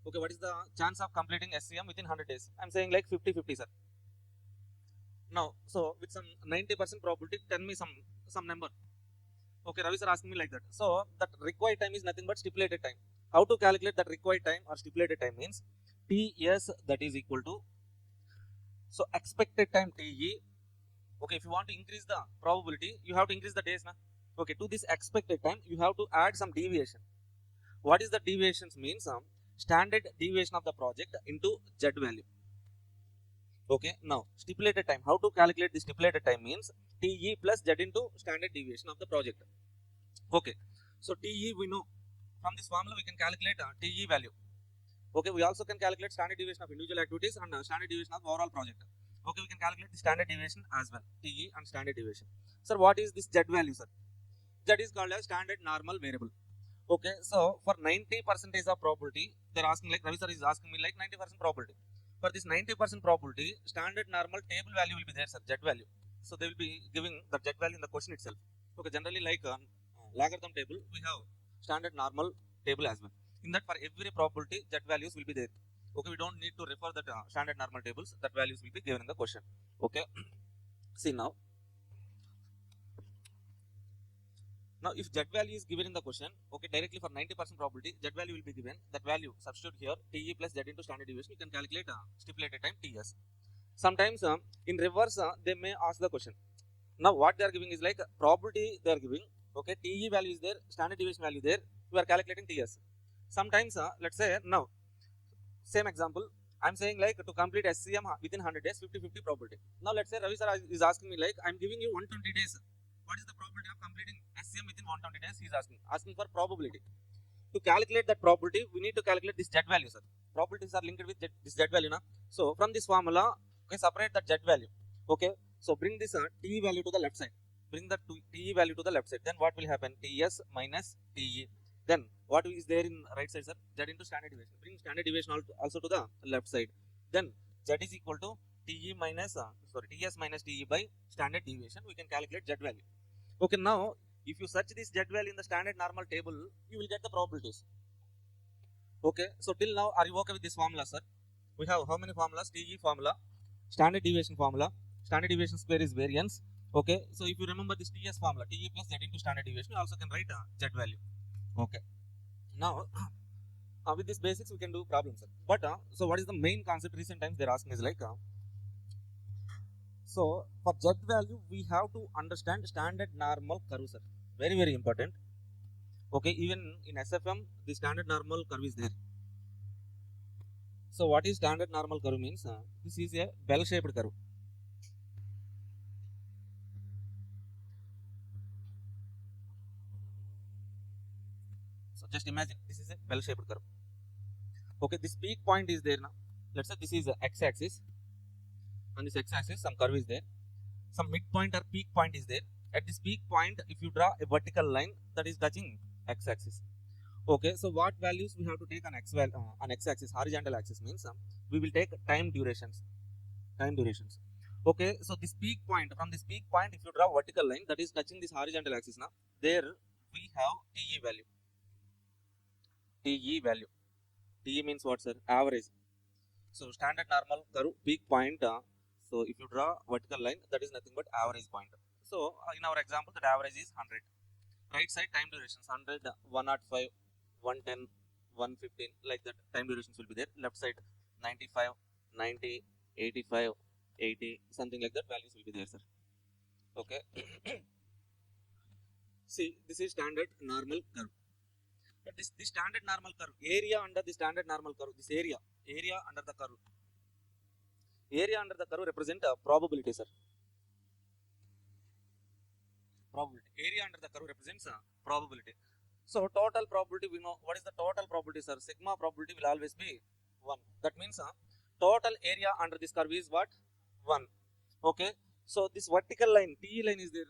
Okay, what is the chance of completing SCM within 100 days? I'm saying like 50-50, sir. Now, so with some 90% probability, tell me some number. Okay, Ravi sir asking me like that. So that required time is nothing but stipulated time. How to calculate that required time or stipulated time means TS, that is equal to, so expected time TE. Okay, if you want to increase the probability, you have to increase the days, na? Okay, to this expected time, you have to add some deviation. What is the deviations means? Standard deviation of the project into Z value. Okay, now stipulated time. How to calculate the stipulated time means TE plus Z into standard deviation of the project. Okay, so TE we know from this formula we can calculate TE value. Okay, we also can calculate standard deviation of individual activities and standard deviation of overall project. Okay, we can calculate the standard deviation as well, TE and standard deviation. Sir, what is this Z value, sir? Z is called as standard normal variable. Okay, so for 90% of probability, they're asking like Ravi sir is asking me like 90% probability. For this 90% probability, standard normal table value will be there, sir, Z value. So they will be giving the Z value in the question itself. Okay, generally like logarithm table, we have standard normal table as well. In that, for every probability, Z values will be there. Okay, we don't need to refer that standard normal tables. That values will be given in the question. Okay, see now. Now, if Z value is given in the question, okay, directly for 90% probability, Z value will be given. That value substitute here, TE plus Z into standard deviation. You can calculate stipulated time TS. Sometimes in reverse, they may ask the question. Now, what they are giving is like probability they are giving. Okay, TE value is there, standard deviation value there. We are calculating TS. Sometimes, let's say now, same example, I'm saying like to complete SCM within 100 days, 50-50 probability. Now, let's say Ravi sir is asking me like, I'm giving you 120 days. What is the probability of completing SCM within 120 days? He is asking for probability. To calculate that probability, we need to calculate this Z value, sir. Probabilities are linked with this Z value, na? So from this formula, okay, separate that Z value. Okay, so bring this TE value to the left side. Bring the TE value to the left side. Then what will happen? TS minus TE. Then what is there in right side, sir? Z into standard deviation. Bring standard deviation also to the left side. Then Z is equal to TE minus TS minus TE by standard deviation. We can calculate Z value. Okay, now if you search this Z value in the standard normal table, you will get the probabilities. Okay, so till now, are you okay with this formula, sir? We have how many formulas? TE formula, standard deviation formula, standard deviation square is variance. Okay, so if you remember this TS formula, TE plus Z into standard deviation, you also can write Z value. Okay, now with this basics we can do problems, sir. But so what is the main concept? Recent times they're asking is like So for Z value, we have to understand standard normal curve, sir. Very, very important. Okay, even in SFM, the standard normal curve is there. So what is standard normal curve means? This is a bell-shaped curve. So just imagine this is a bell-shaped curve. Okay, this peak point is there now. Let's say this is a x-axis. On this x-axis, some curve is there. Some midpoint or peak point is there. At this peak point, if you draw a vertical line that is touching x-axis. Okay, so what values we have to take on x-axis, horizontal axis means we will take time durations. Okay, so this peak point, from this peak point, if you draw vertical line that is touching this horizontal axis now, there we have TE value. TE means what, sir? Average. So standard normal curve peak point. So if you draw vertical line, that is nothing but average point. So in our example, that average is 100. Right side time durations 100, 105, 110, 115, like that time durations will be there. Left side 95, 90, 85, 80, something like that values will be there, sir. Okay. See, this is standard normal curve. But this standard normal curve, area under the standard normal curve, this area under the curve. Area under the curve represent a probability, sir. Probability. Area under the curve represents a probability. So total probability, we know what is the total probability, sir. Sigma probability will always be 1. That means total area under this curve is what? 1. Okay. So this vertical line, TE line is there.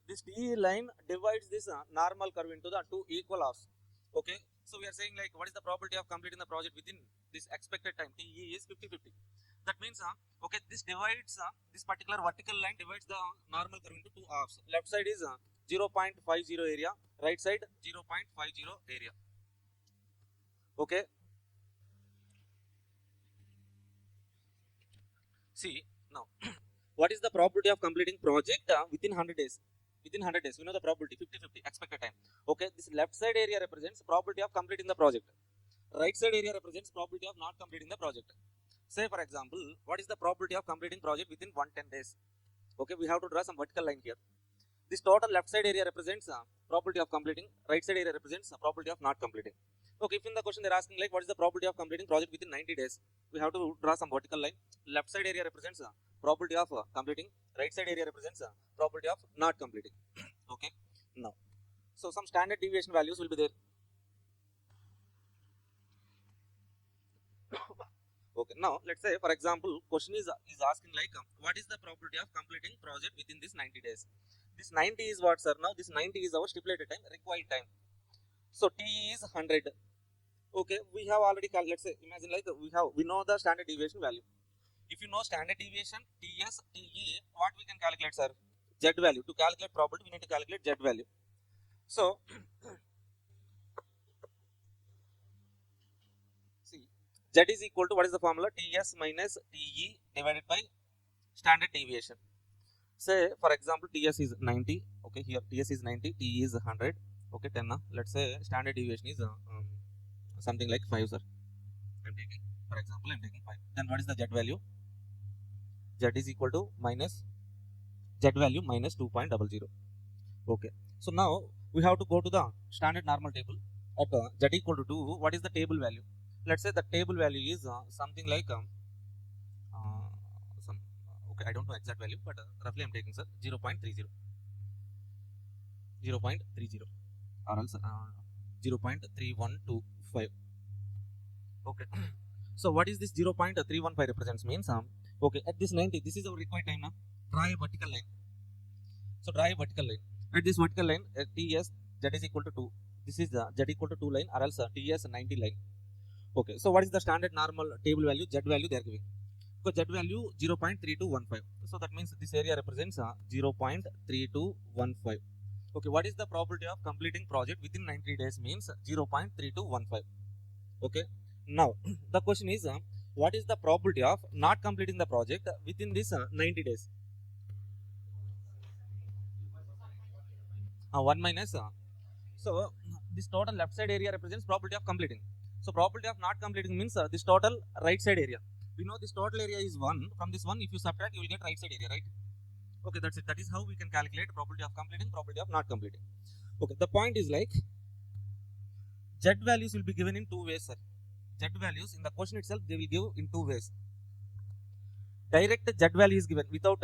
This TE line divides this normal curve into the two equal halves. Okay. So we are saying like what is the probability of completing the project within this expected time? TE is 50-50. That means okay, this divides this particular vertical line divides the normal curve into two halves. Left side is 0.50 area, right side 0.50 area. Okay. See now, what is the probability of completing project within 100 days? Within 100 days, we know the probability 50-50 expected time. Okay, this left side area represents probability of completing the project. Right side area represents probability of not completing the project. Say for example, what is the probability of completing project within 110 days? Okay, we have to draw some vertical line here. This total left side area represents probability of completing, right side area represents probability of not completing. Okay, if in the question they're asking like what is the probability of completing project within 90 days, we have to draw some vertical line. Left side area represents probability of completing, right side area represents probability of not completing. Okay, now, so some standard deviation values will be there. Okay, now let's say for example, question is asking like what is the probability of completing project within this 90 days? This 90 is what, sir? Now this 90 is our stipulated time, required time. So T is 100. Okay, we have already let's say imagine like we know the standard deviation value. If you know standard deviation TS, TE, what we can calculate, sir? Z value. To calculate probability, we need to calculate Z value. So see, Z is equal to what is the formula? TS minus TE divided by standard deviation. Say for example, TS is 90. Okay, here TS is 90, TE is 100. Okay, 10. Let's say standard deviation is something like 5, sir. I'm taking, for example, I'm taking 5. Then what is the Z value? Z is equal to minus Z value minus 2.00. Okay, so now we have to go to the standard normal table. At Z equal to 2, what is the table value? Let's say the table value is something like okay, I don't know exact value, but roughly I'm taking, sir, 0.30 or else 0.3125. Okay, so what is this 0.315 represents means okay, at this 90, this is our required time now. Draw a vertical line. So draw a vertical line. At this vertical line, TS Z is equal to 2. This is Z equal to 2 line or else TS 90 line. Okay, so what is the standard normal table value? Z value they are giving. So Z value 0.3215. So that means this area represents 0.3215. Okay, what is the probability of completing project within 90 days means 0.3215. Okay, now the question is what is the probability of not completing the project within this 90 days? 1 minus. So this total left side area represents probability of completing. So probability of not completing means this total right side area. We know this total area is 1. From this 1, if you subtract, you will get right side area, right? Okay, that's it. That is how we can calculate probability of completing, probability of not completing. Okay, the point is like Z values will be given in two ways, sir. Z values in the question itself they will give in two ways. Direct Z value is given without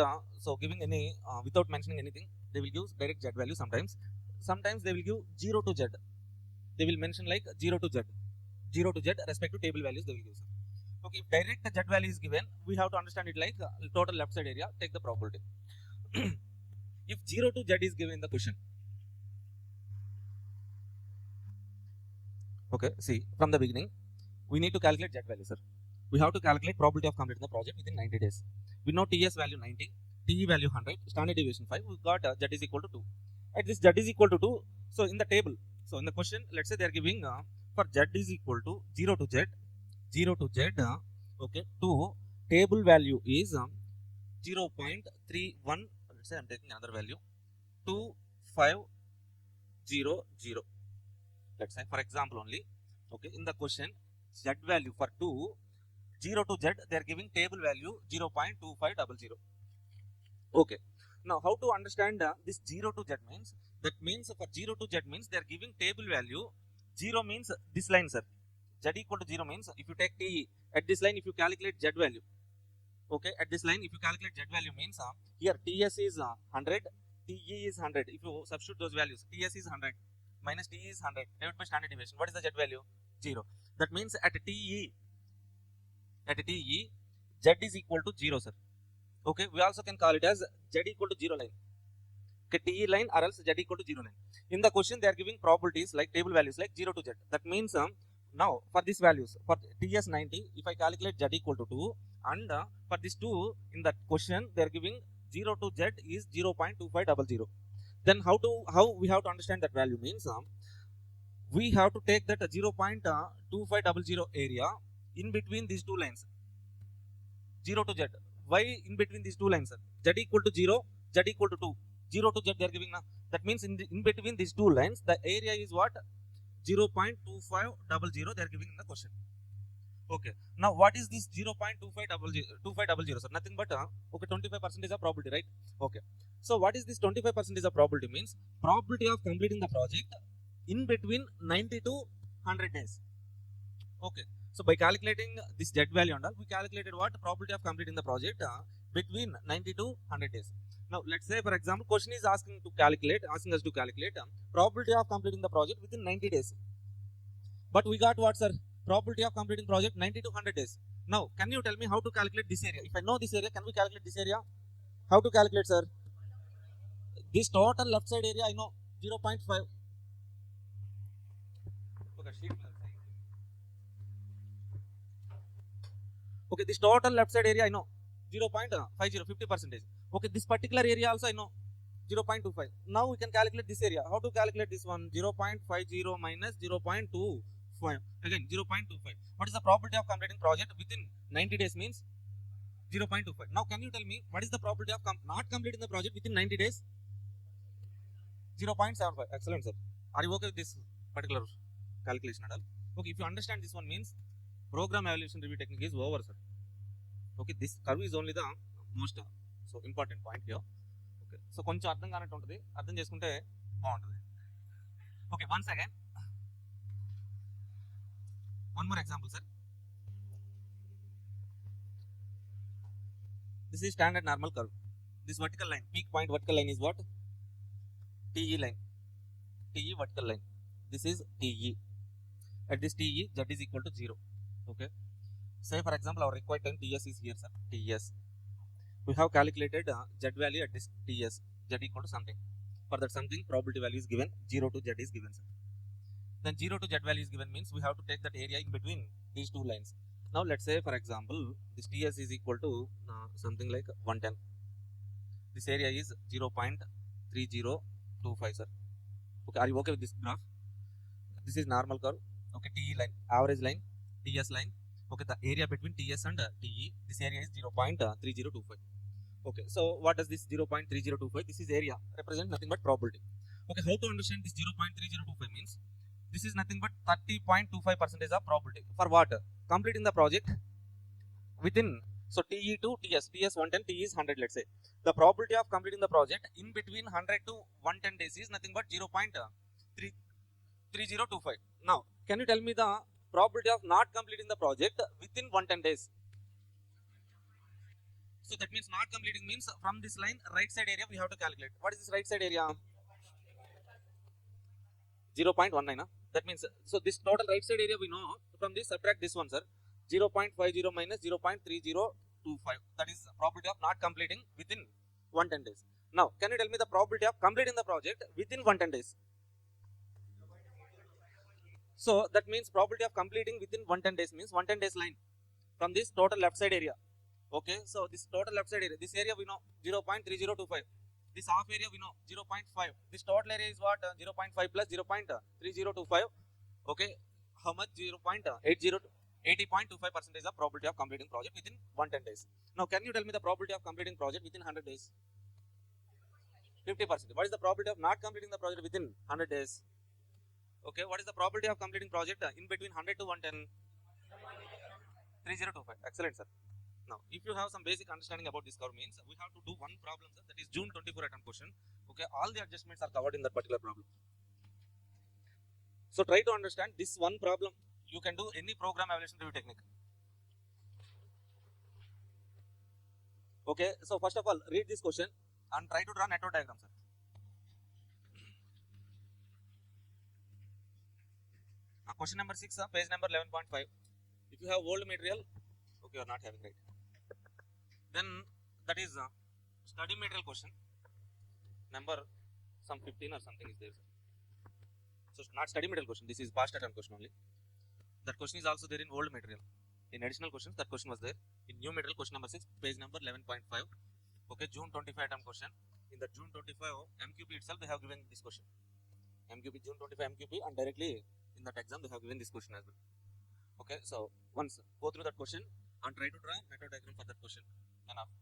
giving any without mentioning anything. They will give direct Z value sometimes. Sometimes they will give 0 to Z. They will mention like 0 to Z. 0 to Z respect to table values they will give, sir. Okay, if direct Z value is given, we have to understand it like total left side area, take the probability. If 0 to Z is given in the question, okay, see from the beginning, we need to calculate Z value, sir. We have to calculate probability of completing the project within 90 days. We know TS value 90, TE value 100, standard deviation 5. We got Z is equal to 2. At this Z is equal to 2, so in the table, so in the question, let's say they are giving for Z is equal to 0 to Z, 0 to Z, okay, 2, table value is 0.31, let's say I'm taking another value, 2500. Let's say for example only, okay, in the question, Z value for 2, 0 to Z, they are giving table value 0.2500. Okay. Now, how to understand this 0 to Z means? That means for 0 to Z means they are giving table value. 0 means this line, sir. Z equal to 0 means if you take TE at this line, if you calculate Z value. Okay, at this line, if you calculate Z value means here TS is 100, TE is 100. If you substitute those values, TS is 100 minus TE is 100 divided by standard deviation. What is the Z value? 0. That means at TE, Z is equal to 0, sir. Okay, we also can call it as Z equal to 0 line. Okay, TE line or else Z equal to 0 line. In the question, they are giving probabilities like table values like 0 to Z. That means now for these values, for TS 90, if I calculate Z equal to 2, and for this 2 in that question, they are giving 0 to Z is 0.2500. Then how we have to understand that value means we have to take that 0.2500 area in between these two lines, 0 to Z. Why in between these two lines, sir? Z equal to 0, Z equal to 2. 0 to Z they are giving now. That means in between these two lines, the area is what? 0.2500 they are giving in the question. Okay. Now what is this 0.2500, sir? Nothing but okay, 25% is a probability, right? Okay. So what is this 25% is a probability means? Probability of completing the project in between 90 to 100 days. Okay. So by calculating this Z value and all, we calculated what probability of completing the project between 90 to 100 days. Now let's say for example, question is asking us to calculate probability of completing the project within 90 days. But we got what, sir? Probability of completing project 90 to 100 days. Now can you tell me how to calculate this area? If I know this area, can we calculate this area? How to calculate, sir? This total left side area I know 0.5. Okay, this total left side area I know 0.50, 50%. Okay, this particular area also I know 0.25. Now we can calculate this area. How to calculate this one? 0.50 minus 0.25. Again 0.25. What is the probability of completing project within 90 days means 0.25. Now can you tell me what is the probability of not completing the project within 90 days? 0.75. Excellent, sir. Are you okay with this particular calculation at all? Okay, if you understand this one means program evaluation review technique is over, sir. Okay, this curve is only the most important point here. Okay, so కొంచెం అర్థం కానట్టు ఉంటుంది, అర్థం చేసుకుంటే బాగుంటుంది. Okay, once again, one more example, sir. This is standard normal curve. This vertical line, peak point vertical line is what? TE line. TE vertical line. This is TE. At this TE, Z is equal to 0. Okay. Say for example, our required time TS is here, sir. TS. We have calculated Z value at this TS. Z equal to something. For that something, probability value is given. 0 to Z is given, sir. Then 0 to Z value is given means we have to take that area in between these two lines. Now let's say for example, this TS is equal to something like 110. This area is 0.3025, sir. Okay, are you okay with this graph? This is normal curve. Okay, TE line, average line, TS line. Okay, the area between TS and TE, this area is 0.3025. Okay, so what does this 0.3025? This is area, represent nothing but probability. Okay, how to understand this 0.3025 means? This is nothing but 30.25% of probability. For what? Completing the project within So TE to TS, TS 110, TE is 100, let's say. The probability of completing the project in between 100 to 110 days is nothing but 0.3025. Now, can you tell me the probability of not completing the project within 110 days? So that means not completing means from this line, right side area we have to calculate. What is this right side area? 0.19. That means, so this total right side area we know, from this subtract this one, sir. 0.50 minus 0.3025. That is probability of not completing within 110 days. Now, can you tell me the probability of completing the project within 110 days? So that means probability of completing within 110 days means 110 days line from this total left side area. Okay, so this total left side area, this area we know 0.3025. This half area we know 0.5. This total area is what? 0.5 plus 0.3025. Okay, how much? 80.25% of probability of completing project within 110 days. Now, can you tell me the probability of completing project within 100 days? 50%. What is the probability of not completing the project within 100 days? Okay, what is the probability of completing project in between 100 to 110? 3025. Excellent, sir. Now, if you have some basic understanding about this curve means, we have to do one problem, sir, that is June 24 attempt question. Okay, all the adjustments are covered in that particular problem. So try to understand this one problem. You can do any program evaluation review technique. Okay, so first of all, read this question and try to draw network diagram, sir. Question number 6, page number 11.5. If you have old material, okay, you are not having, right? Then that is study material question number some 15 or something is there, sir. So not study material question, this is past attempt question only. That question is also there in old material. In additional questions, that question was there. In new material, question number 6, page number 11.5. Okay, June 25 attempt question. In the June 25 MQP itself, they have given this question. MQP, June 25 MQP, and directly in that exam, they have given this question as well. Okay, so once go through that question and try to draw network diagram for that question. Enough.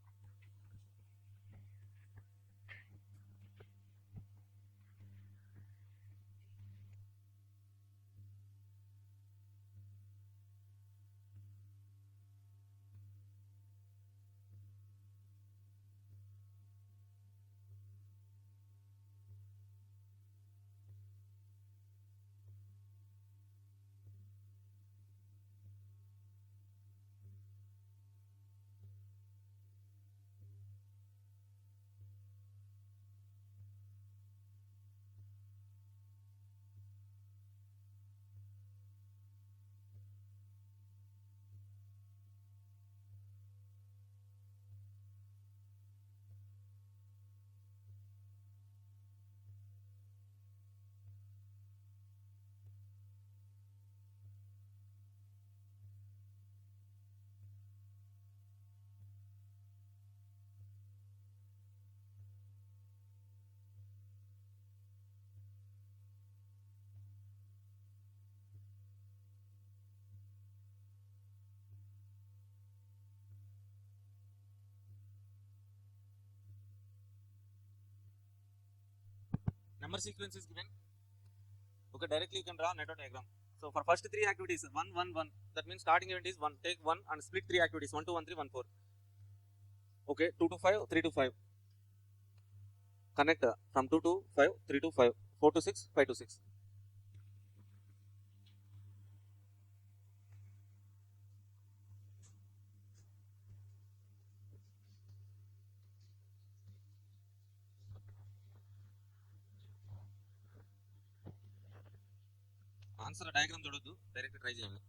Number sequence is given. Okay, directly you can draw network diagram. So for first 3 activities, 1, 1, 1. That means starting event is 1. Take 1 and split 3 activities. 1, 2, 1, 3, 1, 4. Okay, 2 to 5, 3 to 5. Connect from 2 to 5, 3 to 5, 4 to 6, 5 to 6. Answer diagram చూడొద్దు, direct try చేయాలి.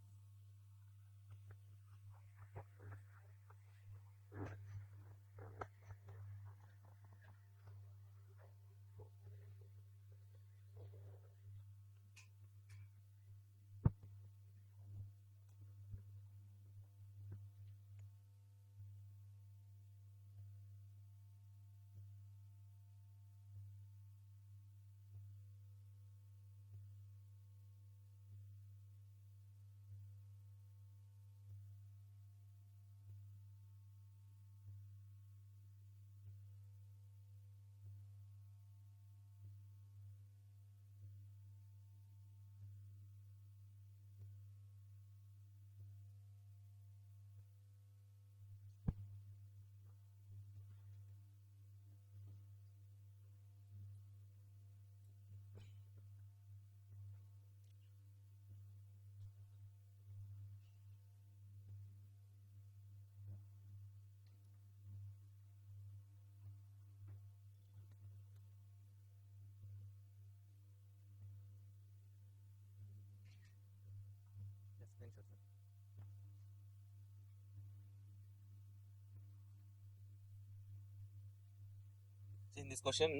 this question.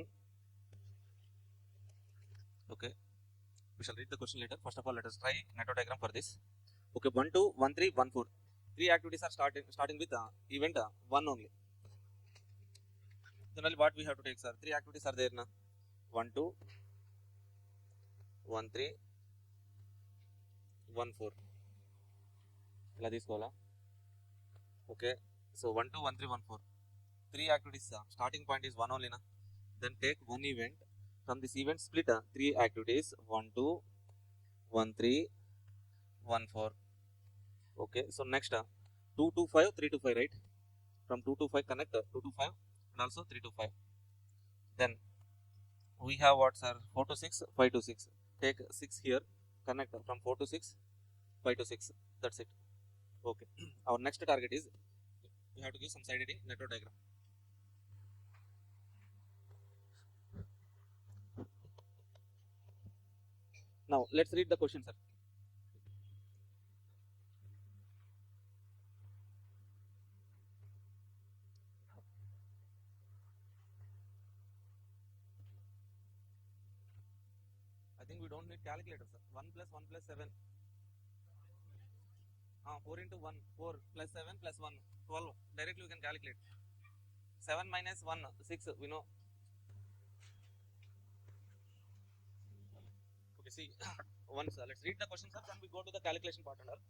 Okay, we shall read the question later. First of all, let us try network diagram for this. Okay, 1 2 1 3 1 4. Three activities are starting with event 1 only. Generally, what we have to take, sir? Three activities are there now. 1 2 1 3 1 4. ఇలా తీసుకోవాలా? Okay, so 1 2 1 3 1 4. Three activities. Starting point is 1 only na. Then take one event. From this event, split 3 activities. 1 2 1 3 1 4. Okay, so next 2 to 5 3 to 5, right? From 2 to 5 connect 2 to 5 and also 3 to 5. Then we have what, sir? 4 to 6 5 to 6. Take 6 here, connect from 4 to 6 5 to 6. That's it. Okay. Our next target is we have to give some side heading network diagram. Now let's read the question, sir. I think we don't need calculator, sir. 1 plus 1 plus 7. 4 into 1, 4 plus 7 plus 1, 12. Directly we can calculate. 7 minus 1, 6, we know. Okay, see, once let's read the question, sir, then we go to the calculation part and all.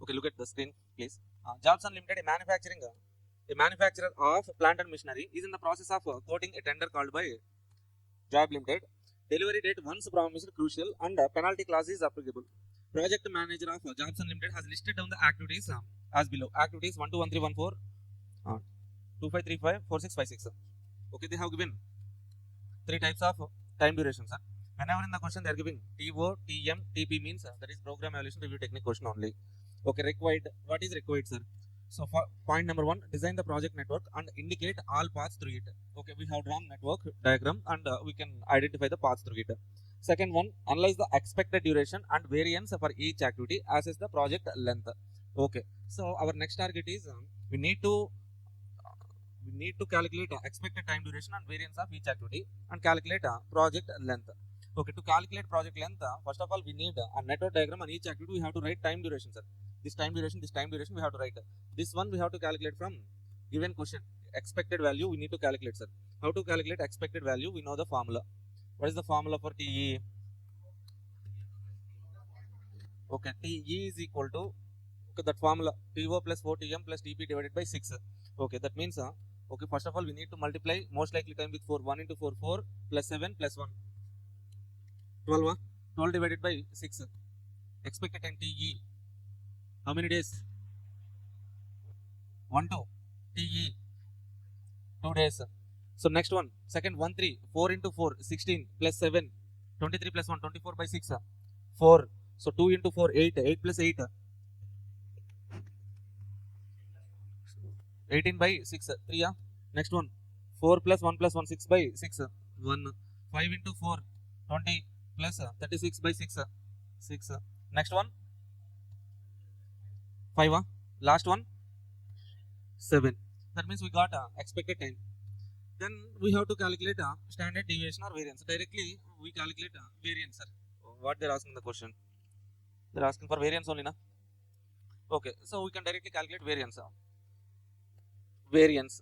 Okay, look at the screen, please. Jobs Unlimited, a manufacturer of plant and machinery, is in the process of quoting a tender called by Job Limited. Delivery date once promised crucial and penalty clause is applicable. Project manager of Jobs Unlimited has listed down the activities as below. Activities 1 2 1 3 1 4, 2 5 3 5 4 6 5 6. Okay, they have given 3 types of time durations. Whenever in the question they are giving TO, TM, TP means that is program evaluation review technique question only. Okay, required. What is required, sir? So for point number 1, design the project network and indicate all paths through it. Okay, we have drawn network diagram and we can identify the paths through it. Second one, analyze the expected duration and variance for each activity, assess the project length. Okay, so our next target is we need to calculate expected time duration and variance of each activity and calculate project length. Okay, to calculate project length, first of all we need a network diagram on each activity. We have to write time duration, sir. This time duration we have to write. This one we have to calculate from given question. Expected value we need to calculate, sir. How to calculate expected value? We know the formula. What is the formula for TE? Okay, TE is equal to, okay, that formula TO plus 4TM plus TP divided by 6. Okay, that means okay, first of all we need to multiply most likely time with 4. 1 into 4 4 plus 7 plus 1 12. 12 divided by 6. Expected time TE. How many days? 1 2. TE 2 days. So next one, second 1 3 4 into 4 16 plus 7 23 plus 1 24 by 6 4. So 2 into 4 8 8 plus 8 18 by 6 3. Next one 4 plus 1 plus 1 6 by 6 1. 5 into 4 20 plus 36 by 6 6. Next one 5. Last one 7. That means we got expected time. Then we have to calculate standard deviation or variance. Directly we calculate variance, sir. What they are asking the question? They are asking for variance only, na? Okay, so we can directly calculate variance. Variance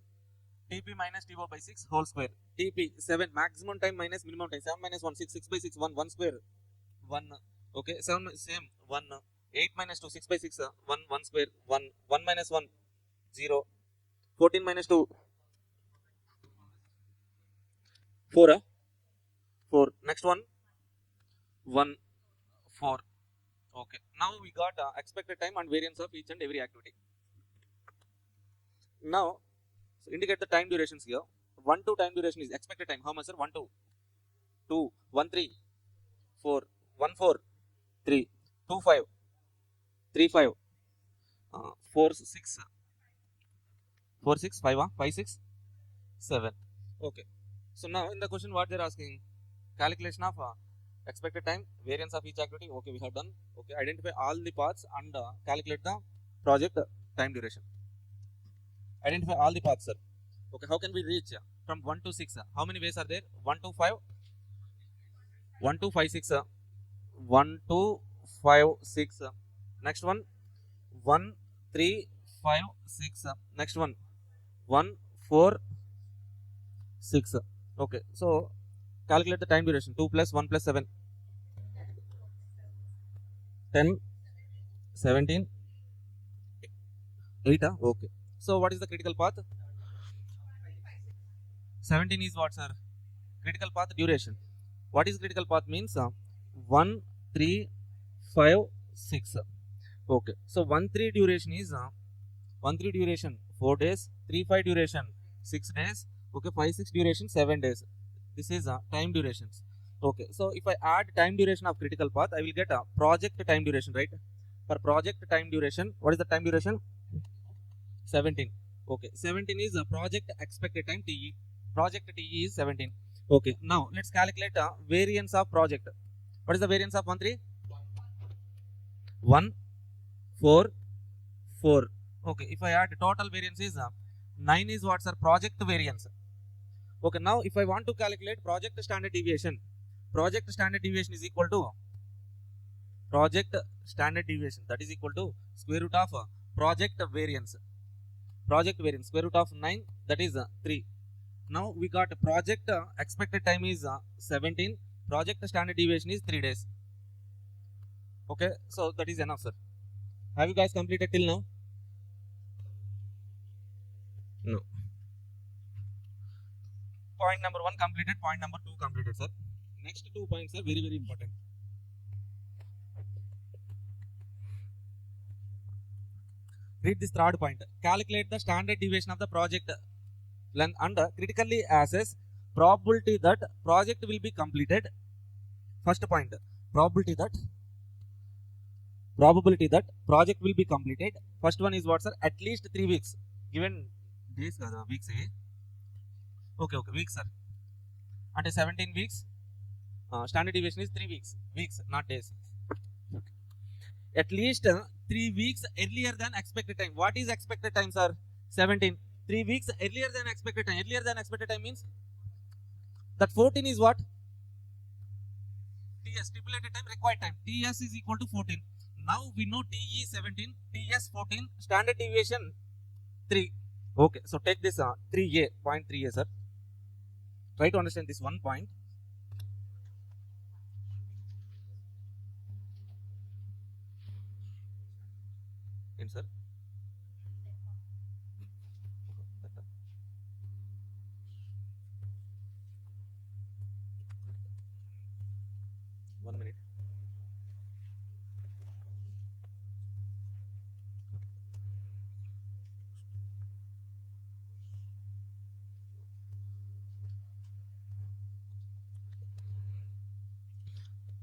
TP minus TO by 6 whole square. TP 7 maximum time minus minimum time. 7 minus 1 6 6 by 6 1 1 square 1. Okay, 7 same 1. 8 minus 2 6 by 6 1 1 square 1 1 minus 1 0. 14 minus 2 4. 4. Next one 1 4. Okay, now we got expected time and variance of each and every activity. Now so indicate the time durations here. 1 2 time duration is expected time. How much, sir? 1 2 2 1 3 4 1 4 3 2 5 3 5 4 6 4 6 5 5 6 7. Okay, so now in the question what they are asking, calculation of expected time, variance of each activity. Okay, we have done. Okay, identify all the paths and calculate the project time duration. Identify all the paths, sir. Okay, how can we reach from 1 to 6? How many ways are there? 1 to 5, 1 to 5, 6, 1 to 5, 6. Next one, 1, 3, 5, 6. Next one, 1, 4, 6. Okay, so calculate the time duration. 2 plus 1 plus 7, 10, 17, 8. Okay, so what is the critical path? 17 is what, sir? Critical path duration. What is critical path means? 1, 3, 5, 6. Okay, so 1, 3 duration is 1, 3 duration 4 days, 3, 5 duration 6 days. Okay, 5, 6 duration 7 days. This is time durations. Okay, so if I add time duration of critical path, I will get a project time duration, right? For project time duration, what is the time duration? 17. Okay, 17 is a project expected time TE. Project TE is 17. Okay, now let's calculate variance of project. What is the variance of 1, 3? 1, 4, 4. Okay, if I add total variance is 9 is what, sir? Project variance. Okay, now if I want to calculate project standard deviation is equal to project standard deviation, that is equal to square root of project variance. Project variance, square root of 9, that is 3. Now we got project expected time is 17, project standard deviation is 3 days. Okay, so that is enough, sir. Have you guys completed till now? No. Point number 1 completed, point number 2 completed, sir. Next 2 points are very, very important. Read this third point. Calculate the standard deviation of the project length and critically assess probability that project will be completed. First point, probability that project will be completed. First one is what, sir? At least 3 weeks. Given days, weeks. Okay, weeks, sir. And 17 weeks. Standard deviation is 3 weeks. Weeks, not days. At least 3 weeks earlier than expected time. What is expected time, sir? 17. 3 weeks earlier than expected time. Earlier than expected time means that 14 is what? TS, stipulated time, required time. TS is equal to 14. Now we know TE 17, TS 14, standard deviation 3. Okay, so take this 3A, point 3A, sir. Try to understand this one point. In, sir. 1 minute.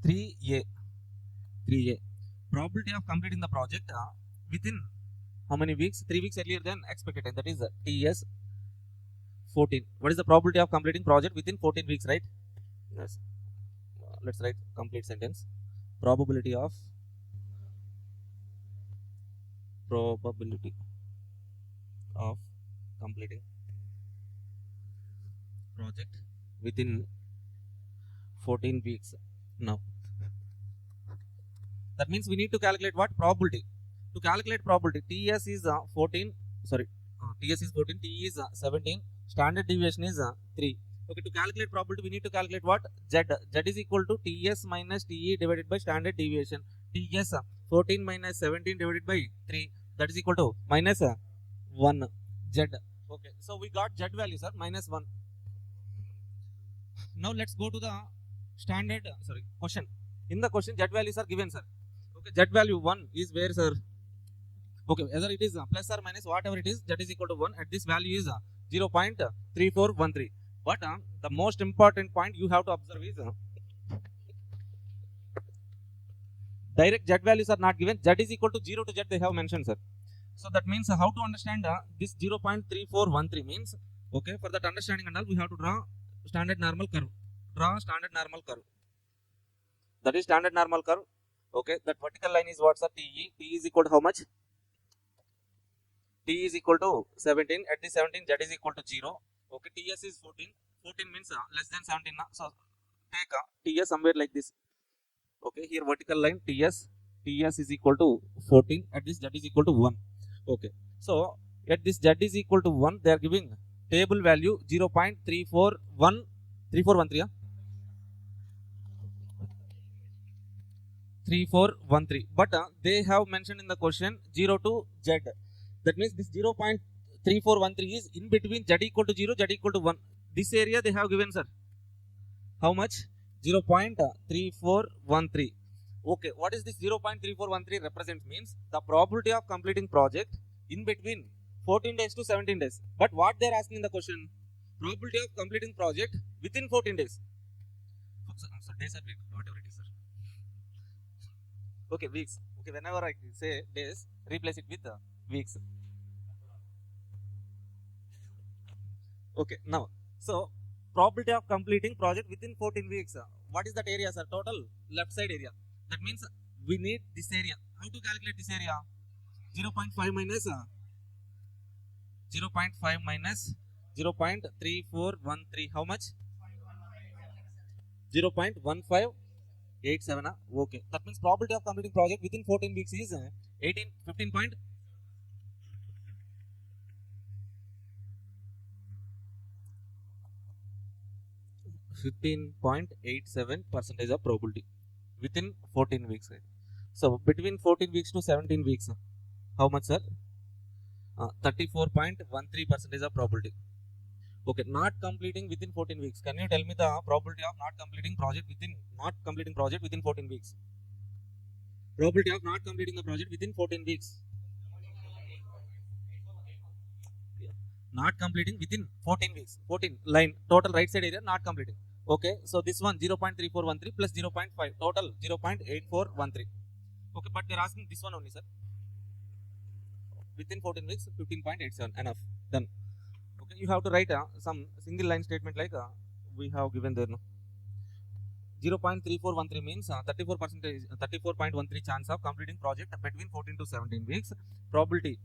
Three A. Probability of completing the project within how many weeks? 3 weeks earlier than expected time. That is TS 14. What is the probability of completing project within 14 weeks, right? Yes. Let's write complete sentence. Probability of completing project within 14 weeks. Now that means we need to calculate what? Probability. To calculate probability, TS is 14. TS is 14. T is 17. Standard deviation is 3. Okay, to calculate probability, we need to calculate what? Z. Z is equal to TS minus TE divided by standard deviation. TS 14 minus 17 divided by 3. That is equal to minus 1. Z. Okay, so we got Z value, sir, minus 1. Now let's go to the standard, question. In the question, Z values are given, sir. Okay, Z value 1 is where, sir? Okay, whether it is plus or minus, whatever it is, Z is equal to 1. At this value is 0.3413. But the most important point you have to observe is direct Z values are not given. Z is equal to 0 to Z they have mentioned, sir. So that means how to understand this 0.3413 means, okay, for that understanding and all, we have to draw standard normal curve. That is standard normal curve. Okay, that vertical line is what, sir? TE. T is equal to how much? T is equal to 17. At the 17, Z is equal to 0. Okay, TS is 14. 14 means less than 17. So take TS somewhere like this. Okay, here vertical line TS. TS is equal to 14. At this Z is equal to 1. Okay, so at this Z is equal to 1, they are giving table value 0.341. 3413. 3413, but they have mentioned in the question 0 to Z. That means this 0.3413 is in between Z equal to 0, Z equal to 1. This area they have given, sir. How much? 0.3413. Okay, what is this 0.3413 represents? Means the probability of completing project in between 14 days to 17 days. But what they are asking in the question? Probability of completing project within 14 days. So days are weeks, whatever it is, sir. Okay, weeks. Okay, whenever I say days, replace it with weeks. Okay, now, so probability of completing project within 14 weeks. What is that area, sir? Total left side area. That means we need this area. How to calculate this area? 0.5 minus 0.5 minus 0.3413. How much? 0.1587. Okay, that means probability of completing project within 14 weeks is 15.87% of probability within 14 weeks. Right? So between 14 weeks to 17 weeks, how much, sir? 34.13% of probability. Okay, not completing within 14 weeks. Can you tell me the probability of not completing project within 14 weeks? Probability of not completing the project within 14 weeks. Not completing within 14 weeks. 14 line total right side area not completing. Okay, so this one 0.3413 plus 0.5 total 0.8413. Okay, but they're asking this one only, sir. Within 14 weeks 15.87. Enough. Done. Okay, you have to write some single line statement like we have given there. No? 0.3413 means 34.13 chance of completing project between 14 to 17 weeks. Probability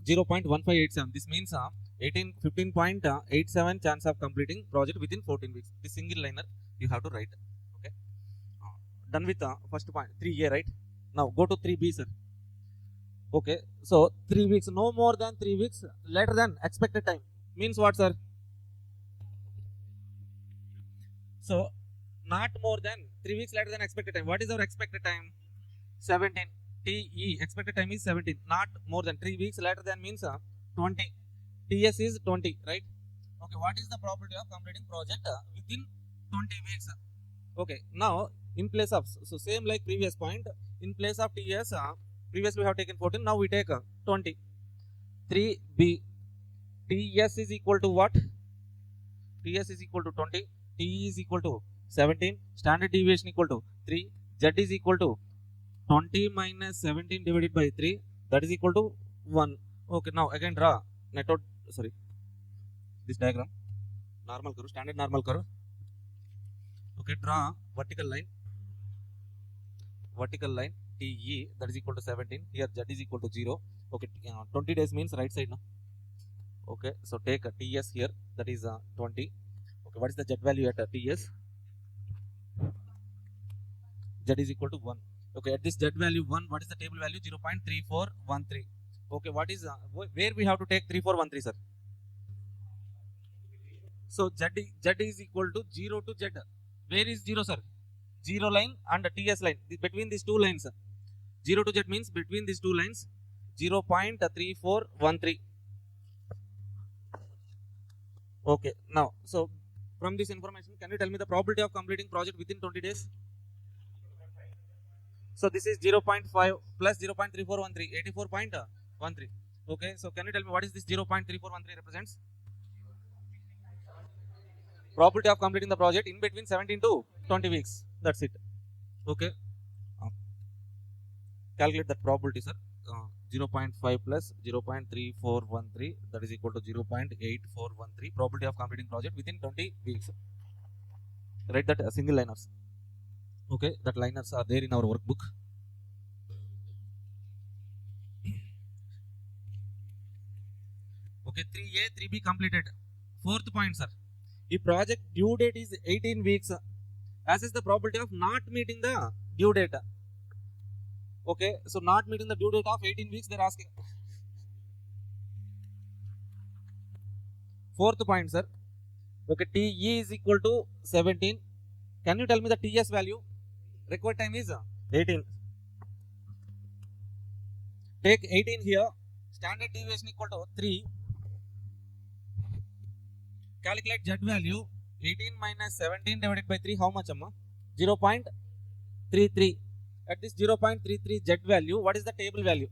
0.1587. This means 15.87 chance of completing project within 14 weeks. This single liner you have to write. Okay. Done with first point 3A, right? Now go to 3B, sir. Okay. So 3 weeks, no more than 3 weeks later than expected time. Means what, sir? So not more than 3 weeks later than expected time. What is our expected time? 17. TE expected time is 17. Not more than 3 weeks later than means 20. TS is 20, right? Okay, what is the probability of completing project within 20 weeks? Okay, now in place of, so same like previous point, in place of TS, previously we have taken 14, now we take 20. 3B, TS is equal to what? TS is equal to 20, TE is equal to 17, standard deviation equal to 3, Z is equal to 20 minus 17 divided by 3, that is equal to 1. Okay, now again draw this diagram, normal curve, standard normal curve. Okay, draw vertical line TE, that is equal to 17. Here Z is equal to 0. Okay, 20 days means right side, no? Okay, so take a TS here, that is 20. Okay, what is the Z value at TS? Z is equal to 1. Okay, at this Z value 1, what is the table value? 0.3413. Okay, what is where we have to take 3413, sir? So Z is equal to 0 to Z. Where is 0, sir? 0 line and TS line. Between these two lines, 0 to Z means between these two lines 0.3413. Okay, now so from this information, can you tell me the probability of completing project within 20 days? So this is 0.5 plus 0.3413, 84.13. Okay, so can you tell me what is this 0.3413 represents? Probability of completing the project in between 17 to 20 weeks. That's it. Okay. Calculate that probability, sir. 0.5 plus 0.3413, that is equal to 0.8413. Probability of completing project within 20 weeks. Write that single liners. Okay, that liners are there in our workbook. Okay, 3A, 3B completed. Fourth point, sir. If project due date is 18 weeks, as is the probability of not meeting the due date. Okay, so not meeting the due date of 18 weeks, they're asking. Fourth point, sir. Okay, TE is equal to 17. Can you tell me the TS value? Required time is 18. Take 18 here. Standard deviation equal to 3. Calculate Z value. 18 minus 17 divided by 3. How much, amma? 0.33. At this 0.33 Z value, what is the table value?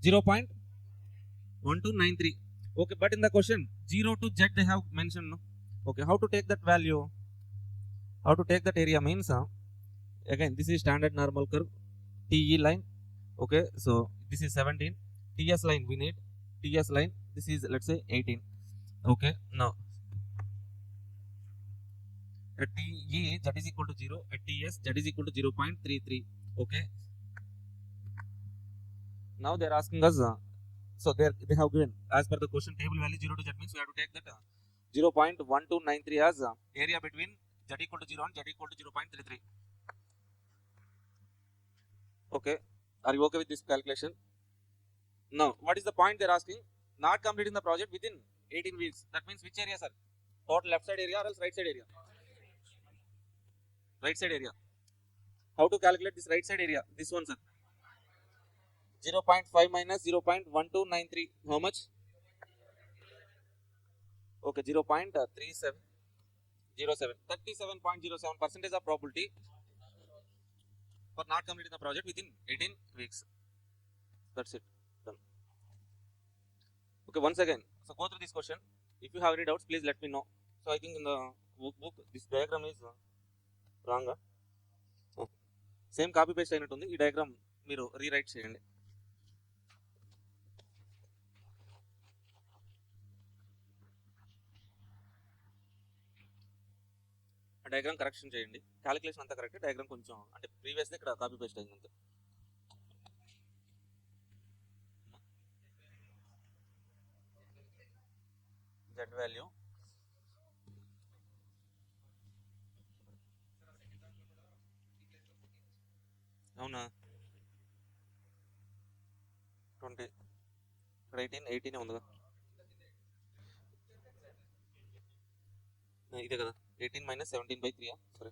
0.1293. Okay, but in the question 0 to Z they have mentioned. No? Okay, how to take that value? How to take that area means again this is standard normal curve TE line. Okay, so this is 17. TS line we need. TS line this is let's say 18. Okay, now at TE that is equal to 0. At TS that is equal to 0.33. Okay. Now they are asking us. So they have given as per the question table value 0 to Z means we have to take that 0.1293 as area between Z equal to 0 and Z equal to 0.33. Okay, are you okay with this calculation? Now, what is the point they are asking? Not completing the project within 18 weeks. That means which area, sir? Total left side area or else right side area? Right side area. How to calculate this right side area? This one, sir. 0.5 minus 0.1293. How much? Okay, 0.3707. 37.07% of probability for not completing the project within 18 weeks. That's it. Done. Okay, once again. So go through this question. If you have any doubts, please let me know. So I think in the workbook this diagram is wrong. Same copy paste అయినట్టుంది. ఈ diagram మీరు rewrite చేయండి. Diagram correction చేయండి. Calculation అంతా correct, diagram కొంచెం అంటే previous ఇక్కడ copy paste అయింది అంతే. జెడ్ వాల్యూ అవునా 20 ఇక్కడ 18 ఉంది కదా, ఇదే కదా 18 minus 17/3 సరే.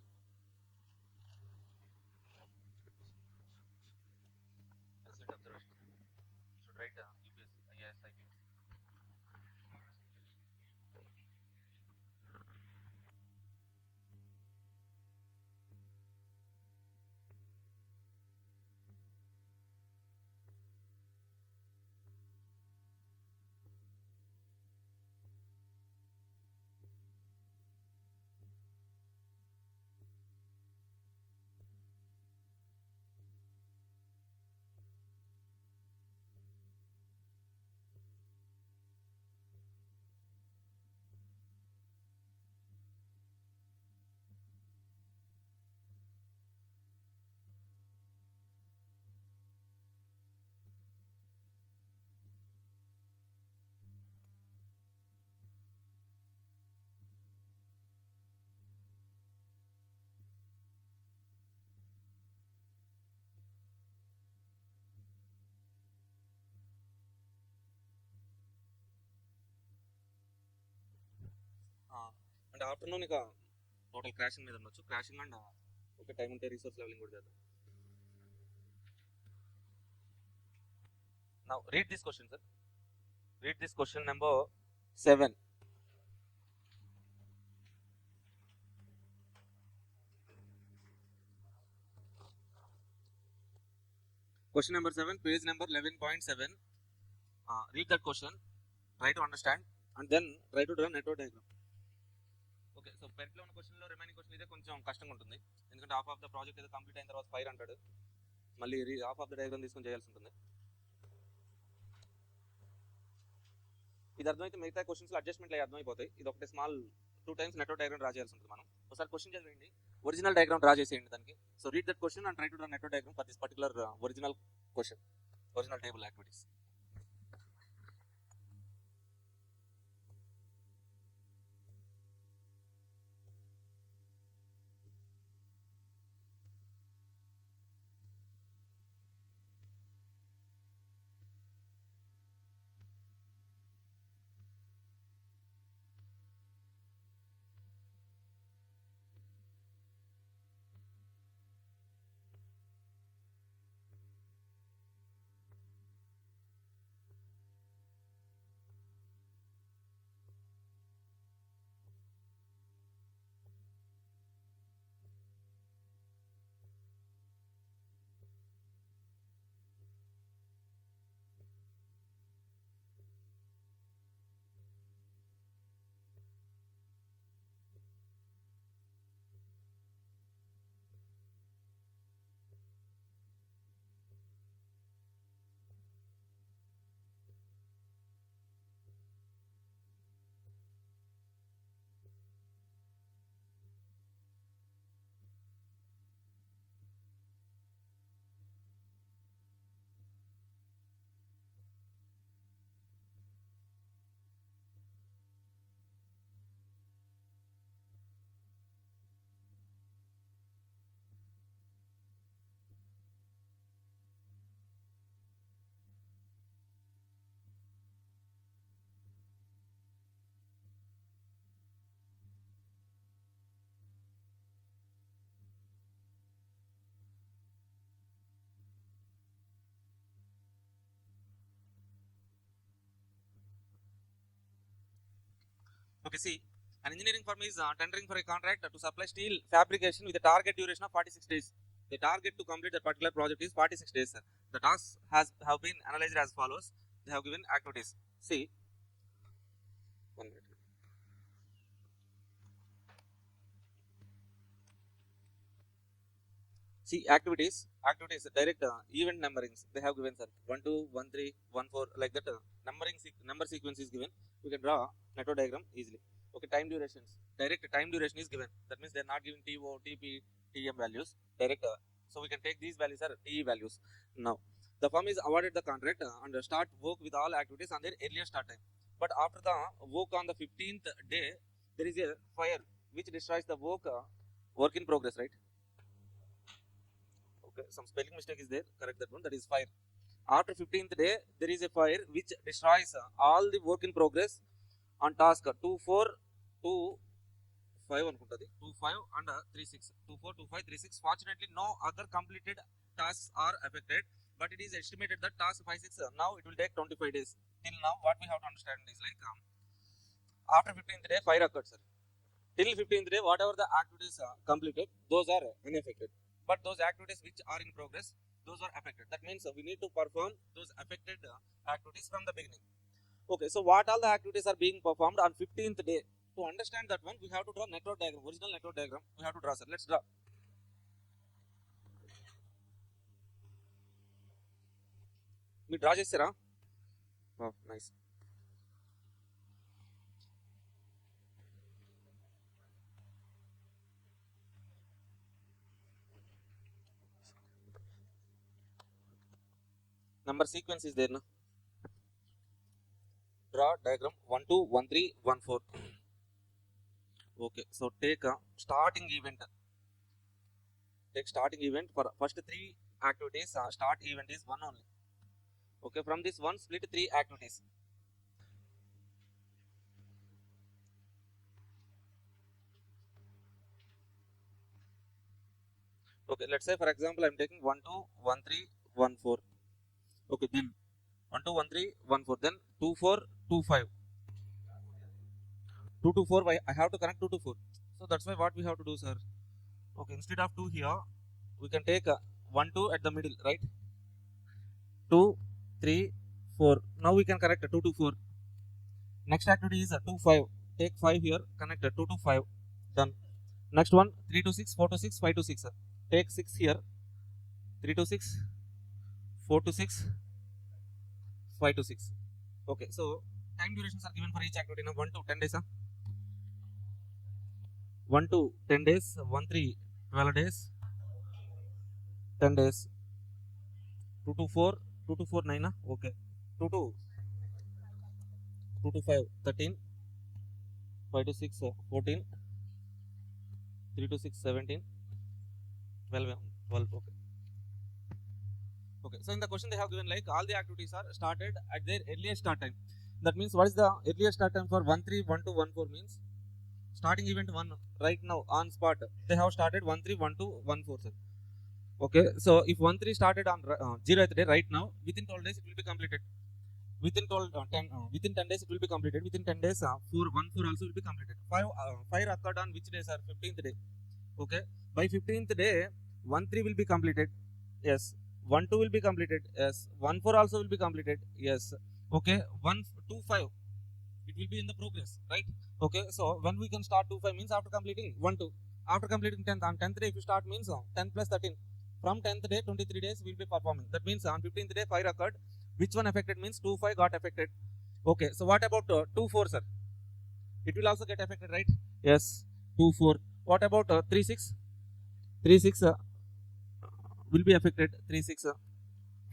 అంటే ఆఫ్టర్నూన్ ఇక టోటల్ క్రాషింగ్ మీద ఉండొచ్చు. క్రాషింగ్ అండ్ ఒక టైం ఉంటే రిసోర్స్ లెవెలింగ్ కూడా చేద్దాం. Now read this question, sir. Read this question number 7. Question number 7, page number 11.7. Read that question, try to understand and then try to draw network diagram. Okay, so పెర్ట్లో ఉన్న క్వశ్చన్లో remaining question ఇదే కొంచెం కష్టంగా ఉంటుంది, ఎందుకంటే హాఫ్ ఆఫ్ ద ప్రాజెక్ట్ ఏదో complete అయిన తర్వాత ఫైర్ అంటాడు, మళ్ళీ హాఫ్ ఆఫ్ ద డయాగ్రామ్ తీసుకొని చేయాల్సి ఉంటుంది. ఇది అర్థమైతే మిగతా క్వశ్చన్స్లో అడ్జస్ట్మెంట్లు అయ్యి అర్థమైపోతాయి. ఇది ఒకటి small 2 times network diagram draw చేయాల్సి ఉంటుంది మనం. ఒకసారి క్వశ్చన్ చదివేయండి. ఒరిజినల్ డయాగ్రామ్ డ్రా చేసేయండి దానికి. So read that question and try to draw network diagram for this particular original question, original table activities. Okay, see, an engineering firm is tendering for a contract to supply steel fabrication with a target duration of 46 days. The target to complete that particular project is 46 days. The tasks have been analyzed as follows. They have given activities. See, 1 minute. See, activities, direct event numberings. They have given, sir, 1, 2, 1, 3, 1, 4, like that. Number sequence is given. We can draw network diagram easily. Okay, time durations. Direct time duration is given. That means they are not giving TO, TP, TM values. Direct. So we can take these values are TE values. Now, the firm is awarded the contract and start work with all activities on their earlier start time. But after the work on the 15th day, there is a fire which destroys the work in progress, right? Okay, some spelling mistake is there. Correct that one. That is fire. After 15th day, there is a fire which destroys all the work in progress on task 2, 4, 2, 5 అనుకుంటది 2, 5 and 3, 6. 2, 4, 2, 5, 3, 6. Fortunately, no other completed tasks are affected, but it is estimated that task 5, 6 now it will take 25 days. Till now, what we have to understand is like after 15th day, fire occurred, sir. Till 15th day, whatever the activities completed, those are unaffected. But those activities which are in progress, those are affected. That means we need to perform those affected activities from the beginning. Okay, so what all the activities are being performed on 15th day? To understand that one, we have to draw network diagram, original network diagram. We have to draw, sir. Let's draw. We draw chesara. Oh, nice. Number sequence is there, no? Draw diagram 1, 2, 1, 3, 1, 4. Okay, so take a starting event. Take starting event for first 3 activities. Start event is 1 only. Okay, from this one split 3 activities. Okay, let's say for example I am taking 1, 2, 1, 3, 1, 4. Okay, then 1, 2, 1, 3, 1, 4. Then 2, 4, 2, 5. 2 to 4, I have to connect 2 to 4. So that's why what we have to do, sir. Okay, instead of 2 here, we can take 1, 2 at the middle, right? 2, 3, 4. Now we can connect 2 to 4. Next activity is 2, 5. Take 5 here, connect 2 to 5. Done. Next one, 3 to 6, 4 to 6, 5 to 6. Take 6 here, 3 to 6, 4 to 6, 5 to 6. Okay, so time durations are given for each activity. Now 1 to 10 days. 1 to 10 days, 1, 3, 12 days, 10 days, 2 to 4, 2 to 4, 9, okay, 2 to 5, 13, 5 to 6, 14, 3 to 6, 17, 12, 12, okay. Okay, so in the question they have given like all the activities are started at their earliest start time. That means what is the earliest start time for 131214 means starting event 1 right now on spot they have started 131214, sir. Okay, so if 13 started on 0th day right now, within 12 days it will be completed. Within 12 within 10 days it will be completed. Within 10 days 414 also will be completed. Fire occurred on which day, sir? 15th day. Okay, by 15th day 13 will be completed. Yes, 12 will be completed. Yes, 14 also will be completed. Yes, okay, 125 it will be in the progress, right? Okay, so when we can start 25 means after completing 12, after completing 10th, on 10th day if you start means 10 plus 13, from 10th day 23 days we will be performing. That means on 15th day fire occurred. Which one affected means 25 got affected. Okay, so what about 24, sir? It will also get affected, right? Yes, 24. What about 36? 36 will be affected. 36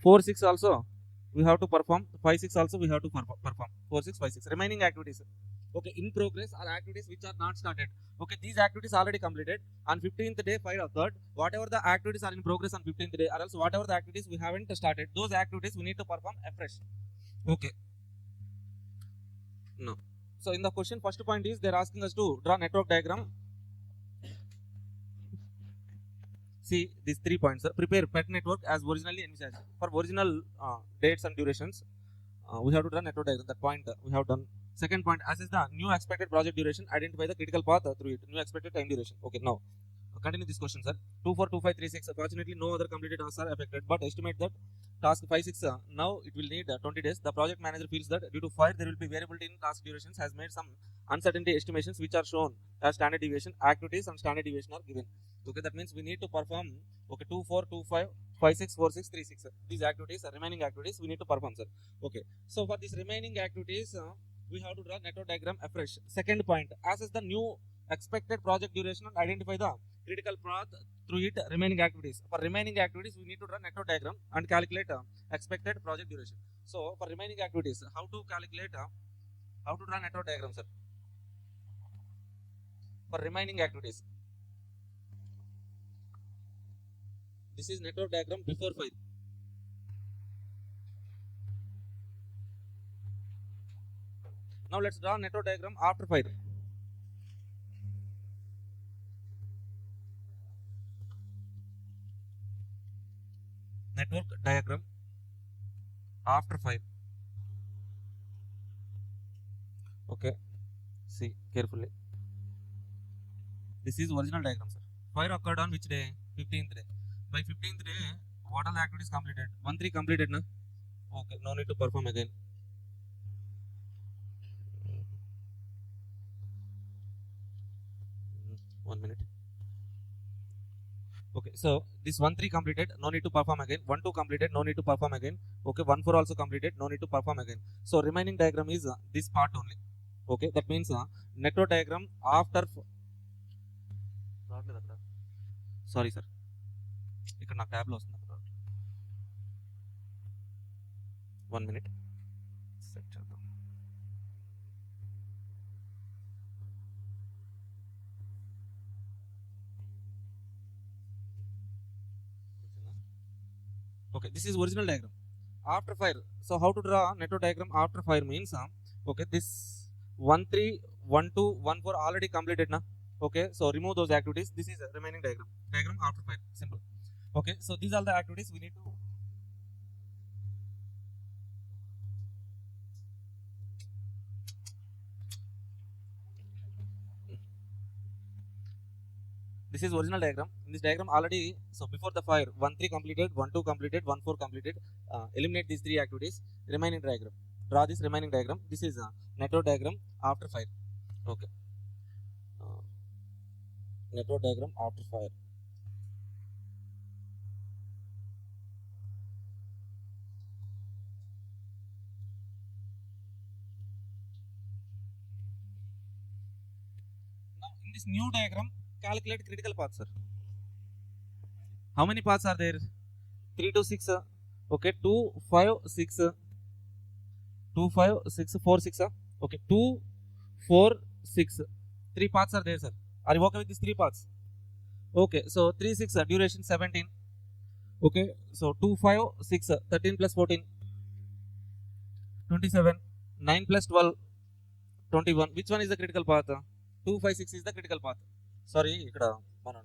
4 6 also we have to perform. 5 6 also we have to perform. 4 6 5 6 remaining activities, okay, in progress are activities which are not started. Okay, these activities already completed. On 15th day fire occurred. Whatever the activities are in progress on 15th day, or else whatever the activities we haven't started, those activities we need to perform afresh. Okay, no. So in the question first point is they're asking us to draw network diagram. See these 3 points, sir. Prepare pet network as originally envisaged. For original dates and durations, we have to run network diagram. That point we have done. Second point, assess the new expected project duration. Identify the critical path through it. New expected time duration. Okay, now continue this question, sir. 2 4 2 5 3 6. Fortunately, no other completed tasks are affected, but estimate that task 5 6 now it will need 20 days. The project manager feels that due to fire there will be variability in task durations. Has made some uncertainty estimations which are shown as standard deviation. Activities and standard deviation are given. Okay, that means we need to perform. Okay, 2 4 2 5 5 6 4 6 3 6. These activities are remaining activities we need to perform, sir. Okay, so for these remaining activities we have to draw network diagram afresh. Second point, assess the new expected project duration and identify the critical path through it remaining activities. For remaining activities we need to draw network diagram and calculate expected project duration. So for remaining activities, how to calculate how to draw network diagram, sir? For remaining activities, this is network diagram before fire. Now let's draw network diagram after fire. Network diagram after fire. Okay, see carefully. This is original diagram, sir. Fire occurred on which day? 15th day. By 15th day, what are the activities completed? 1 3 completed, na? Okay, no need to perform again. 1 minute. Okay, so this 1 3 completed, no need to perform again. 1 2 completed, no need to perform again. Okay, 1 4 also completed, no need to perform again. So remaining diagram is this part only. Okay, that means network diagram after. Sorry, sir. ఇక్కడ నాకు ట్యాబ్లో వస్తుంది. 1 minute. Set చేద్దాం. Okay, this is original diagram after fire. So how to draw network diagram after fire means okay, this 1 3 1 2 1 4 already completed, na? Okay, so remove those activities. This is a remaining diagram after fire. Simple. Okay, so these are the activities we need to. This is original diagram. In this diagram already, so before the fire 1 3 completed, 1 2 completed, 1 4 completed. Eliminate these 3 activities. Remaining diagram, draw this remaining diagram. This is a network diagram after fire. Okay, network diagram after fire. Now in this new diagram calculate critical path, sir. How many paths are there? 3 to 6. Okay, 2, 5, 6. 2, 5, 6, 4, 6. Okay, 2, 4, 6. 3 paths are there, sir. Are you okay with these 3 paths? Okay, so 3, 6, duration 17. Okay, so 2, 5, 6, 13 plus 14, 27. 9 plus 12, 21. Which one is the critical path? 2, 5, 6 is the critical path. Sorry, ఇక్కడ మనం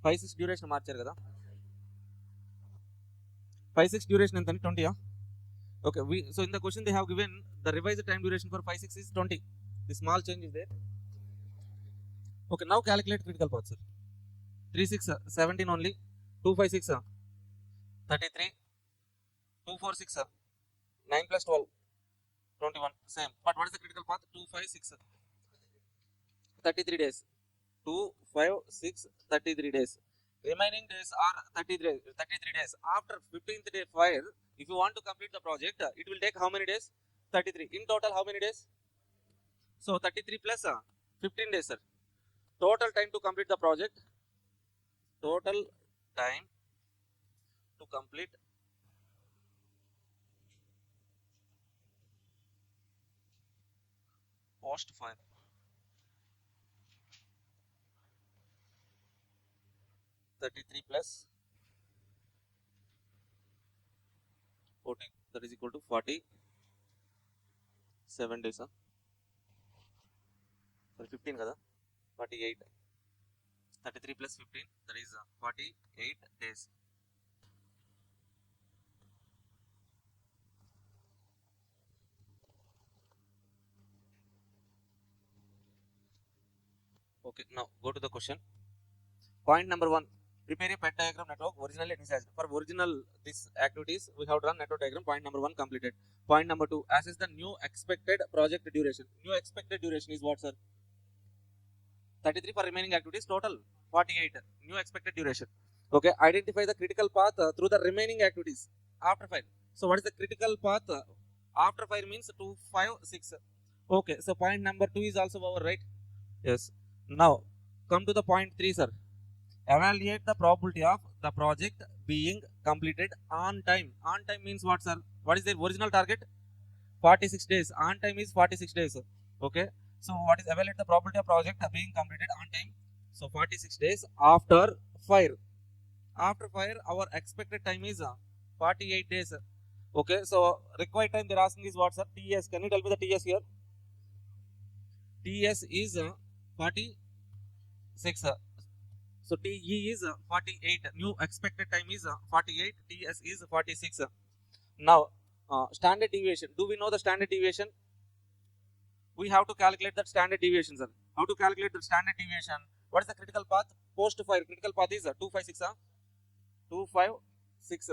5, 6 duration మార్చారు కదా. 5, 6 duration ఎంత 20. Okay, so in the question they have given the revised time duration for 5, 6 is 20. The small change is there. Okay, now calculate critical path, sir. 3, 6, 17 only. 2, 5, 6, 33. 2, 4, 6, 9 plus 12, 21. Same. But what is the critical path? 2, 5, 6, 33 days. 2, 5, 6, 33 days. Remaining days are 33 days. After 15th day fire, if you want to complete the project, it will take how many days? 33. In total, how many days? So 33 plus 15 days, sir. Total time to complete the project. Total time to complete post fire. 33 plus 14, that is equal to 47 days. Sorry, 15 kada, 48. 33 plus 15, that is 48 days. Okay, now go to the question. Point number 1. Prepare a pet diagram network originally envisaged. For original this activities, we have drawn network diagram. Point number 1 completed. Point number 2. Assess the new expected project duration. New expected duration is what, sir? 33 for remaining activities. Total 48. New expected duration. Okay. Identify the critical path through the remaining activities after fire. So what is the critical path after fire means 2, 5, 6. Okay. So point number 2 is also over, right? Yes. Now come to the point 3, sir. Evaluate the probability of the project being completed on time. On time means what, sir? What is their original target? 46 days. On time is 46 days. Okay. So what is evaluate the probability of project being completed on time? So 46 days after fire. After fire, our expected time is 48 days. Okay. So required time they're asking is what, sir? TS. Can you tell me the TS here? TS is 46. So TE is 48. New expected time is 48. TS is 46. Now standard deviation. Do we know the standard deviation? We have to calculate that standard deviation, sir. How to calculate the standard deviation? What is the critical path? Post fire critical path is 256. 256.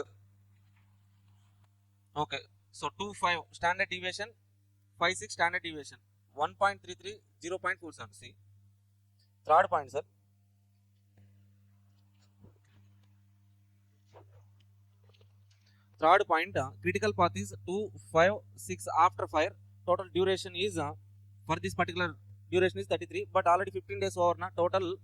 Okay. So 25 standard deviation, 56 standard deviation, 1.33, 0.47. See. Third point, sir. Third point, critical path is 2, 5, 6 after fire. Total duration is for this particular duration is 33, but already 15 days over. Total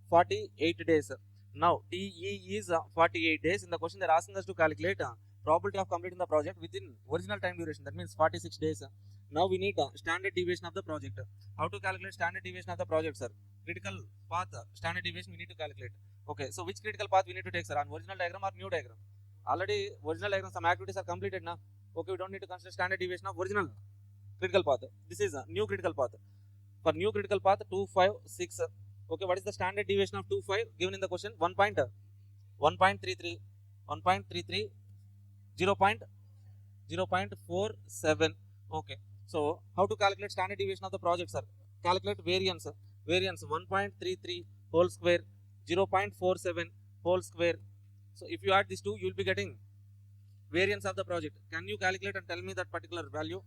48 days. Now TE is 48 days. In the question they are asking us to calculate probability of completing the project within original time duration. That means 46 days. Now we need standard deviation of the project. How to calculate standard deviation of the project, sir? Critical path standard deviation we need to calculate. Okay, so which critical path we need to take, sir? On original diagram or new diagram? Already original diagram some activities are completed now. Okay, we don't need to consider standard deviation of original critical path. This is a new critical path. For new critical path 2, 5, 6. Okay, what is the standard deviation of 2, 5 given in the question? 1.33, 1.33, 0.47. Okay, so how to calculate standard deviation of the project, sir? Calculate variance. Variance 1.33 whole square, 0.47 whole square. So if you add these two, you will be getting variance of the project. Can you calculate and tell me that particular value?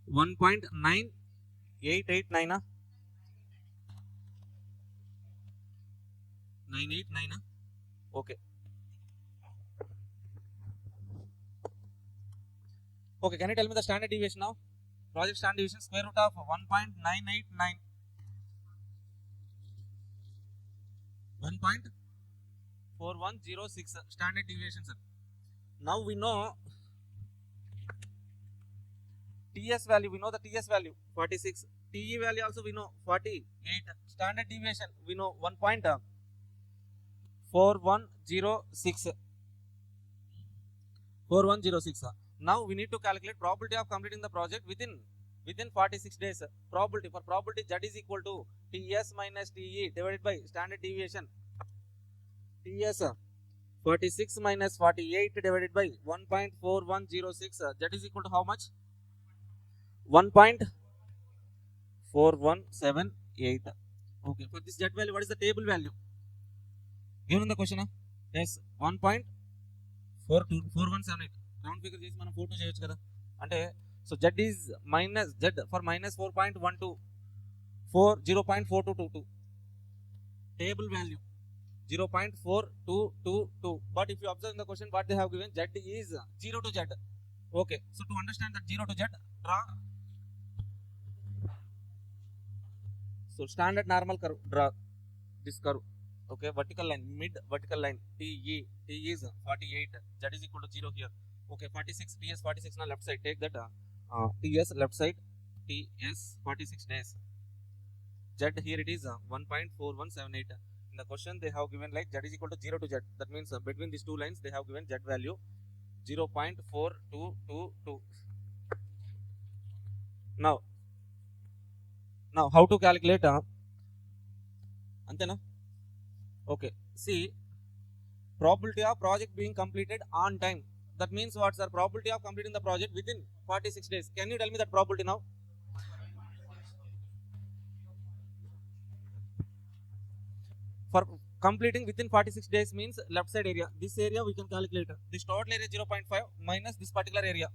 1.9889. 989. Okay. Okay, can you tell me the standard deviation now? Project standard deviation square root of 1.989. 1. 4106 standard deviation, sir. Now we know TS value, we know the TS value 46, TE value also we know 48, standard deviation we know 1.4106. Now we need to calculate probability of completing the project within 46 days. Probability, for probability Z is equal to TS minus TE divided by standard deviation. TS 46 minus 48 divided by 1.4106, that is equal to how much? 1.4178. Okay, for this Z value, what is the table value given in the question? Yes, 1.4178. Round figure చేసి మనం 42 చేయొచ్చు కదా. అంటే so Z is minus Z for minus 4.12 0.4222. Table value 0.4222. But if you observe in the question, what they have given, Z is 0 to Z. Okay, so to understand that 0 to Z, draw. So standard normal curve, draw this curve. Okay, vertical line, mid vertical line, TE is 48, Z is equal to 0 here. Okay, 46, TS 46 now left side, take that TS left side, TS 46 days. Z here it is 1.4178. In the question they have given like Z is equal to 0 to Z. That means between these two lines they have given Z value 0.4222. Now how to calculate? Antena? Okay, see, probability of project being completed on time. That means what's the probability of completing the project within 46 days? Can you tell me that probability now? For completing within 46 days means left side area. This area we can calculate. This total area 0.5 minus this particular area.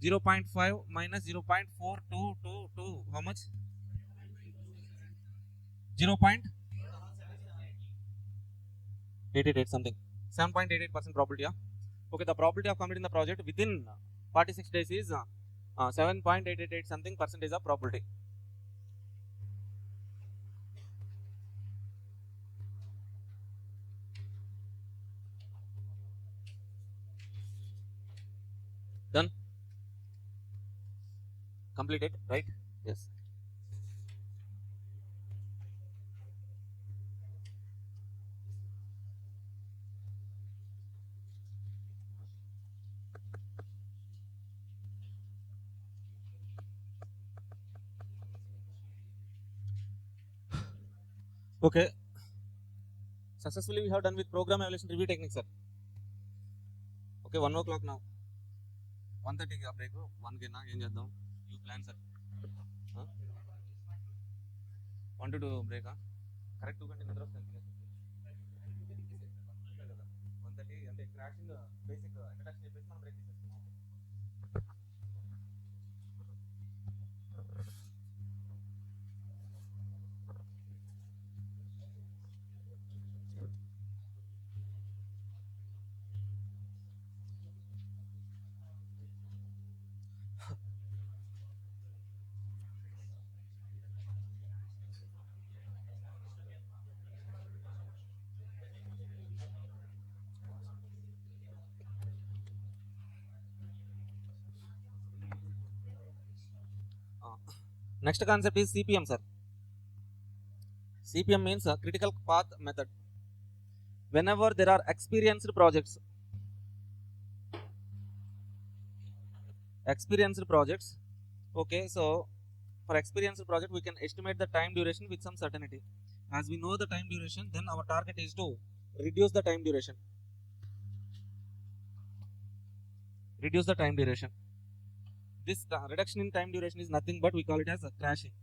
0.5 minus 0.4222. How much? 0.888 something. 7.88% probability. Okay, the probability of completing the project within 46 days is 7.888 something percentage of probability. Done? Completed, right? Yes. Okay. Successfully we have done with program evaluation review techniques, sir. Okay, 1 o'clock now. 1:30 ki break. 1 ki na em cheddam. You plan, sir. 1 to 2 break. Correct 2 గంటల నిద్ర వస్తుంది. 1:30 అంటే crashing basic introduction చెప్పేసి మనం break తీసేస్తున్నాం. Next concept is CPM, sir. CPM means critical path method. Whenever there are experienced projects, okay, so for experienced project we can estimate the time duration with some certainty. As we know the time duration, then our target is to reduce the time duration. This reduction in time duration is nothing but we call it as a crashing.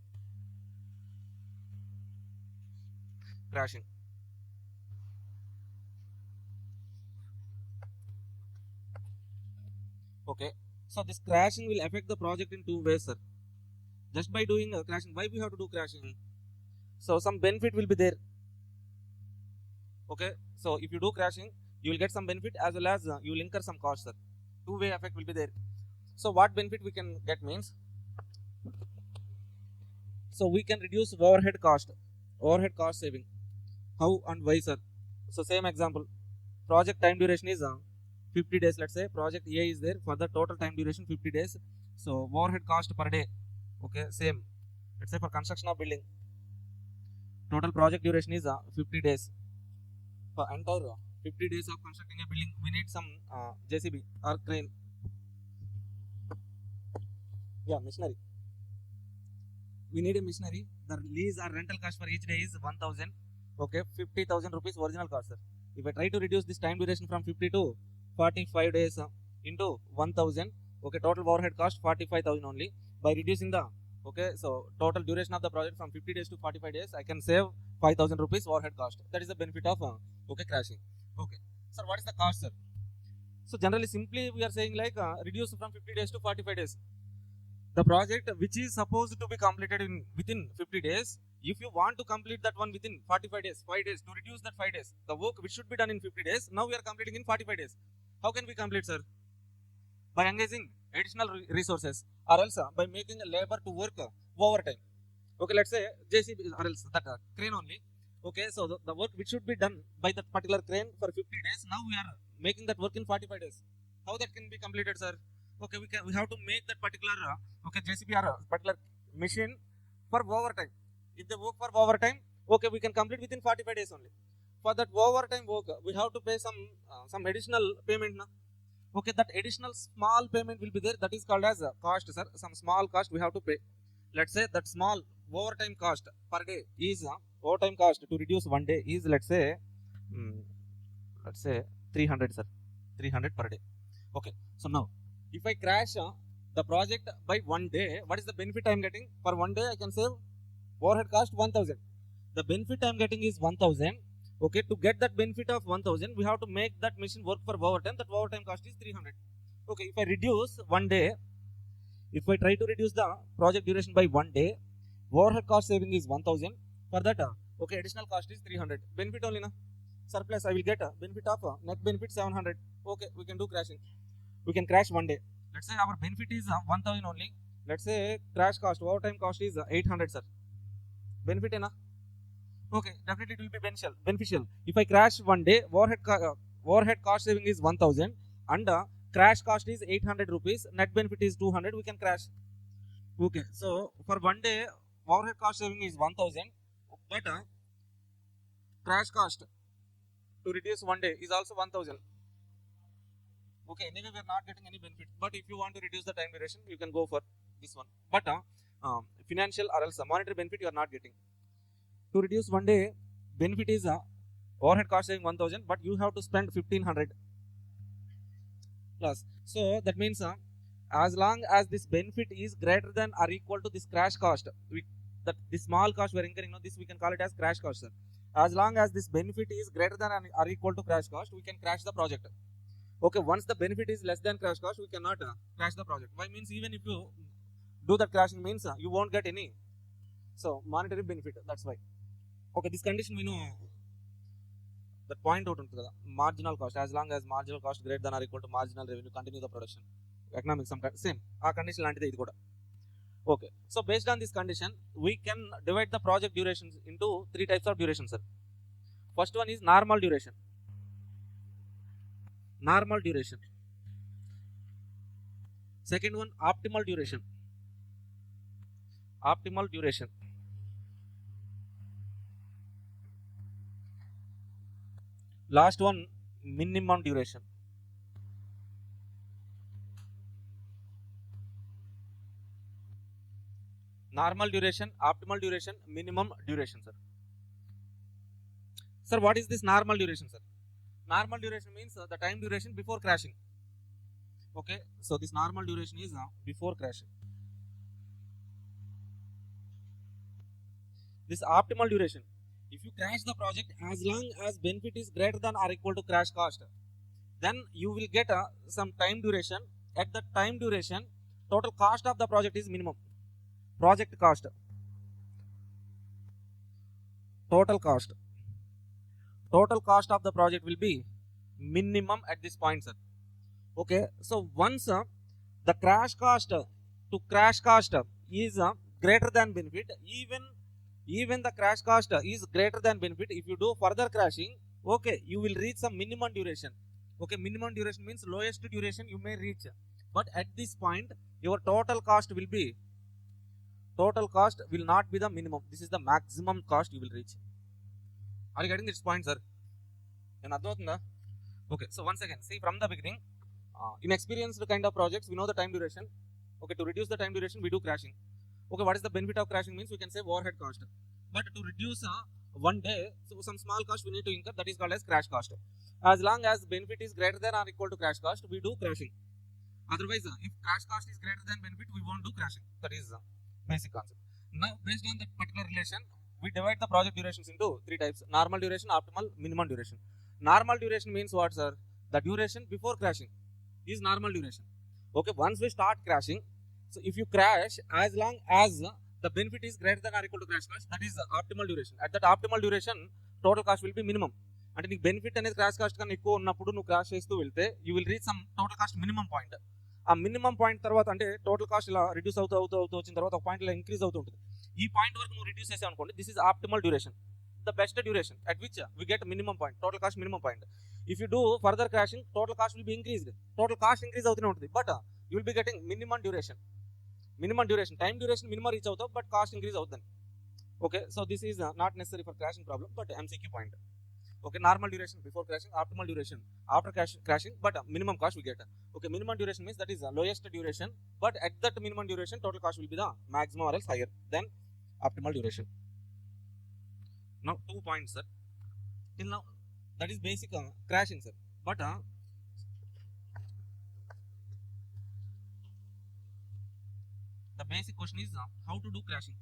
Okay, so this crashing will affect the project in two ways, sir. Just by doing crashing, why we have to do crashing? So some benefit will be there. Okay, so if you do crashing, you will get some benefit as well as you will incur some cost, sir. Two-way effect will be there. So what benefit we can get means, so we can reduce overhead cost saving. How and why, sir? So same example, project time duration is 50 days. Let's say project A is there, for the total time duration 50 days. So overhead cost per day, okay, same. Let's say for construction of building, total project duration is 50 days. For entire 50 days of constructing a building, we need some JCB or crane. Yeah, machinery. We need a machinery. The lease or rental cost for each day is 1000. Okay, 50,000 rupees original cost, sir. If I try to reduce this time duration from 50 to 45 days into 1000, okay, total overhead cost 45,000 only. By reducing the, okay, so total duration of the project from 50 days to 45 days, I can save 5,000 rupees overhead cost. That is the benefit of okay, crashing. Okay, sir, what is the cost, sir? So generally, simply we are saying like reduce from 50 days to 45 days. The project which is supposed to be completed within 50 days, if you want to complete that one within 45 days, 5 days, to reduce that 5 days, the work which should be done in 50 days, now we are completing in 45 days. How can we complete, sir? By engaging additional resources, or else by making a labor to work overtime. Okay, let's say JCB or else that crane only. Okay, so the work which should be done by that particular crane for 50 days, now we are making that work in 45 days. How that can be completed, sir? Okay, we have to make that particular okay, JCB or particular machine for overtime. If they work for overtime, okay, we can complete within 45 days only. For that overtime work, we have to pay some additional payment. Na? Okay, that additional small payment will be there. That is called as cost, sir. Some small cost we have to pay. Let's say that small overtime cost per day is overtime cost to reduce one day is let's say 300, sir. 300 per day. Okay, so now if I crash the project by one day, what is the benefit I am getting? For one day I can save overhead cost 1000. The benefit I am getting is 1000. Okay, to get that benefit of 1000, we have to make that machine work for overtime. That overtime cost is 300. Okay, if I reduce one day, if I try to reduce the project duration by one day, overhead cost saving is 1000. For that, okay, additional cost is 300. Benefit only, na? Surplus I will get a benefit of net benefit 700. Okay, we can do crashing. We can crash one day. Let's say our benefit is 1000 only. Let's say crash cost, overtime cost is 800, sir. Benefit enough? Okay, definitely it will be beneficial. If I crash one day, overhead cost saving is 1000 and crash cost is 800 rupees. Net benefit is 200. We can crash. Okay, so for one day, overhead cost saving is 1000, but crash cost to reduce one day is also 1000. Okay, anyway, we are not getting any benefit. But if you want to reduce the time duration, you can go for this one. But financial or else monetary benefit you are not getting. To reduce one day, benefit is overhead cost saving 1000, but you have to spend 1500 plus. So that means as long as this benefit is greater than or equal to this crash cost, this small cost we are incurring, this we can call it as crash cost, sir. As long as this benefit is greater than or equal to crash cost, we can crash the project. Okay, once the benefit is less than crash cost, we cannot crash the project. Why? Means even if you do that crashing means you won't get any monetary benefit. That's why. Okay, this condition we know that point out into the marginal cost. As long as marginal cost greater than or equal to marginal revenue, continue the production. Economics same. Our condition lanti idi kuda. Okay, so based on this condition, we can divide the project durations into three types of duration, sir. First one is normal duration. Normal duration. Second one, optimal duration. Optimal duration. Last one, minimum duration. Normal duration, optimal duration, minimum duration, sir. Sir, what is this normal duration, sir? Normal duration means the time duration before crashing. Okay, so this normal duration is before crashing. This optimal duration, if you crash the project, as long as benefit is greater than or equal to crash cost, then you will get some time duration. At the time duration, total cost of the project is minimum. Project cost, total cost of the project will be minimum at this point, sir. Okay, so once the crash cost to crash cost is greater than benefit, even the crash cost is greater than benefit, if you do further crashing, okay, you will reach some minimum duration. Okay, minimum duration means lowest duration you may reach, but at this point your total cost will not be the minimum. This is the maximum cost you will reach. Are you getting this point, sir? Okay, so once again, see from the beginning, in experienced kind of projects, we know the time duration. Okay, to reduce the time duration, we do crashing. Okay, what is the benefit of crashing means we can say overhead cost. But to reduce one day, so some small cost we need to incur, that is called as crash cost. As long as benefit is greater than or equal to crash cost, we do crashing. Otherwise, if crash cost is greater than benefit, we won't do crashing. That is basic concept. Now, based on that particular relation, we divide the project durations into three types: normal duration, optimal, minimum duration. Normal duration means what, sir? The duration before crashing is normal duration. Okay, once we start crashing, so if you crash, as long as the benefit is greater than or equal to crash cost, that is the optimal duration. At that optimal duration, total cost will be minimum. అంటే నీకు benefit అనేది crash cost కన్నా ఎక్కువ ఉన్నప్పుడు నువ్వు crash చేస్తూ వెళ్తే you will reach sum total cost minimum point. ఆ మినిమం పాయింట్ తర్వాత అంటే టోటల్ కాస్ట్ ఇలా రిడ్యూస్ అవుతూ వచ్చిన తర్వాత ఒక పాయింట్ ఇలా ఇంక్రీజ్ అవుతూ ఉంటుంది. ఈ పాయింట్ వరకు నువ్వు రిడ్యూస్ చేసావు అనుకోండి, this is optimal duration, the best duration at which we get minimum point, total cost minimum point. If you do further crashing, total cost will be increased, total cost increase అవుతూనే ఉంటుంది, but you will be getting minimum duration. Time duration minimum reach అవుతావు, but cost increase అవుతుంది. Okay, so this is not necessary for crashing problem, but MCQ point. Okay, normal duration before crashing, optimal duration after crashing, but minimum cost we get. Okay, minimum duration means that is the lowest duration, but at that minimum duration total cost will be the maximum or else higher than optimal duration. Now 2 points, sir. Till now that is basic crashing, sir, but the basic question is how to do crashing.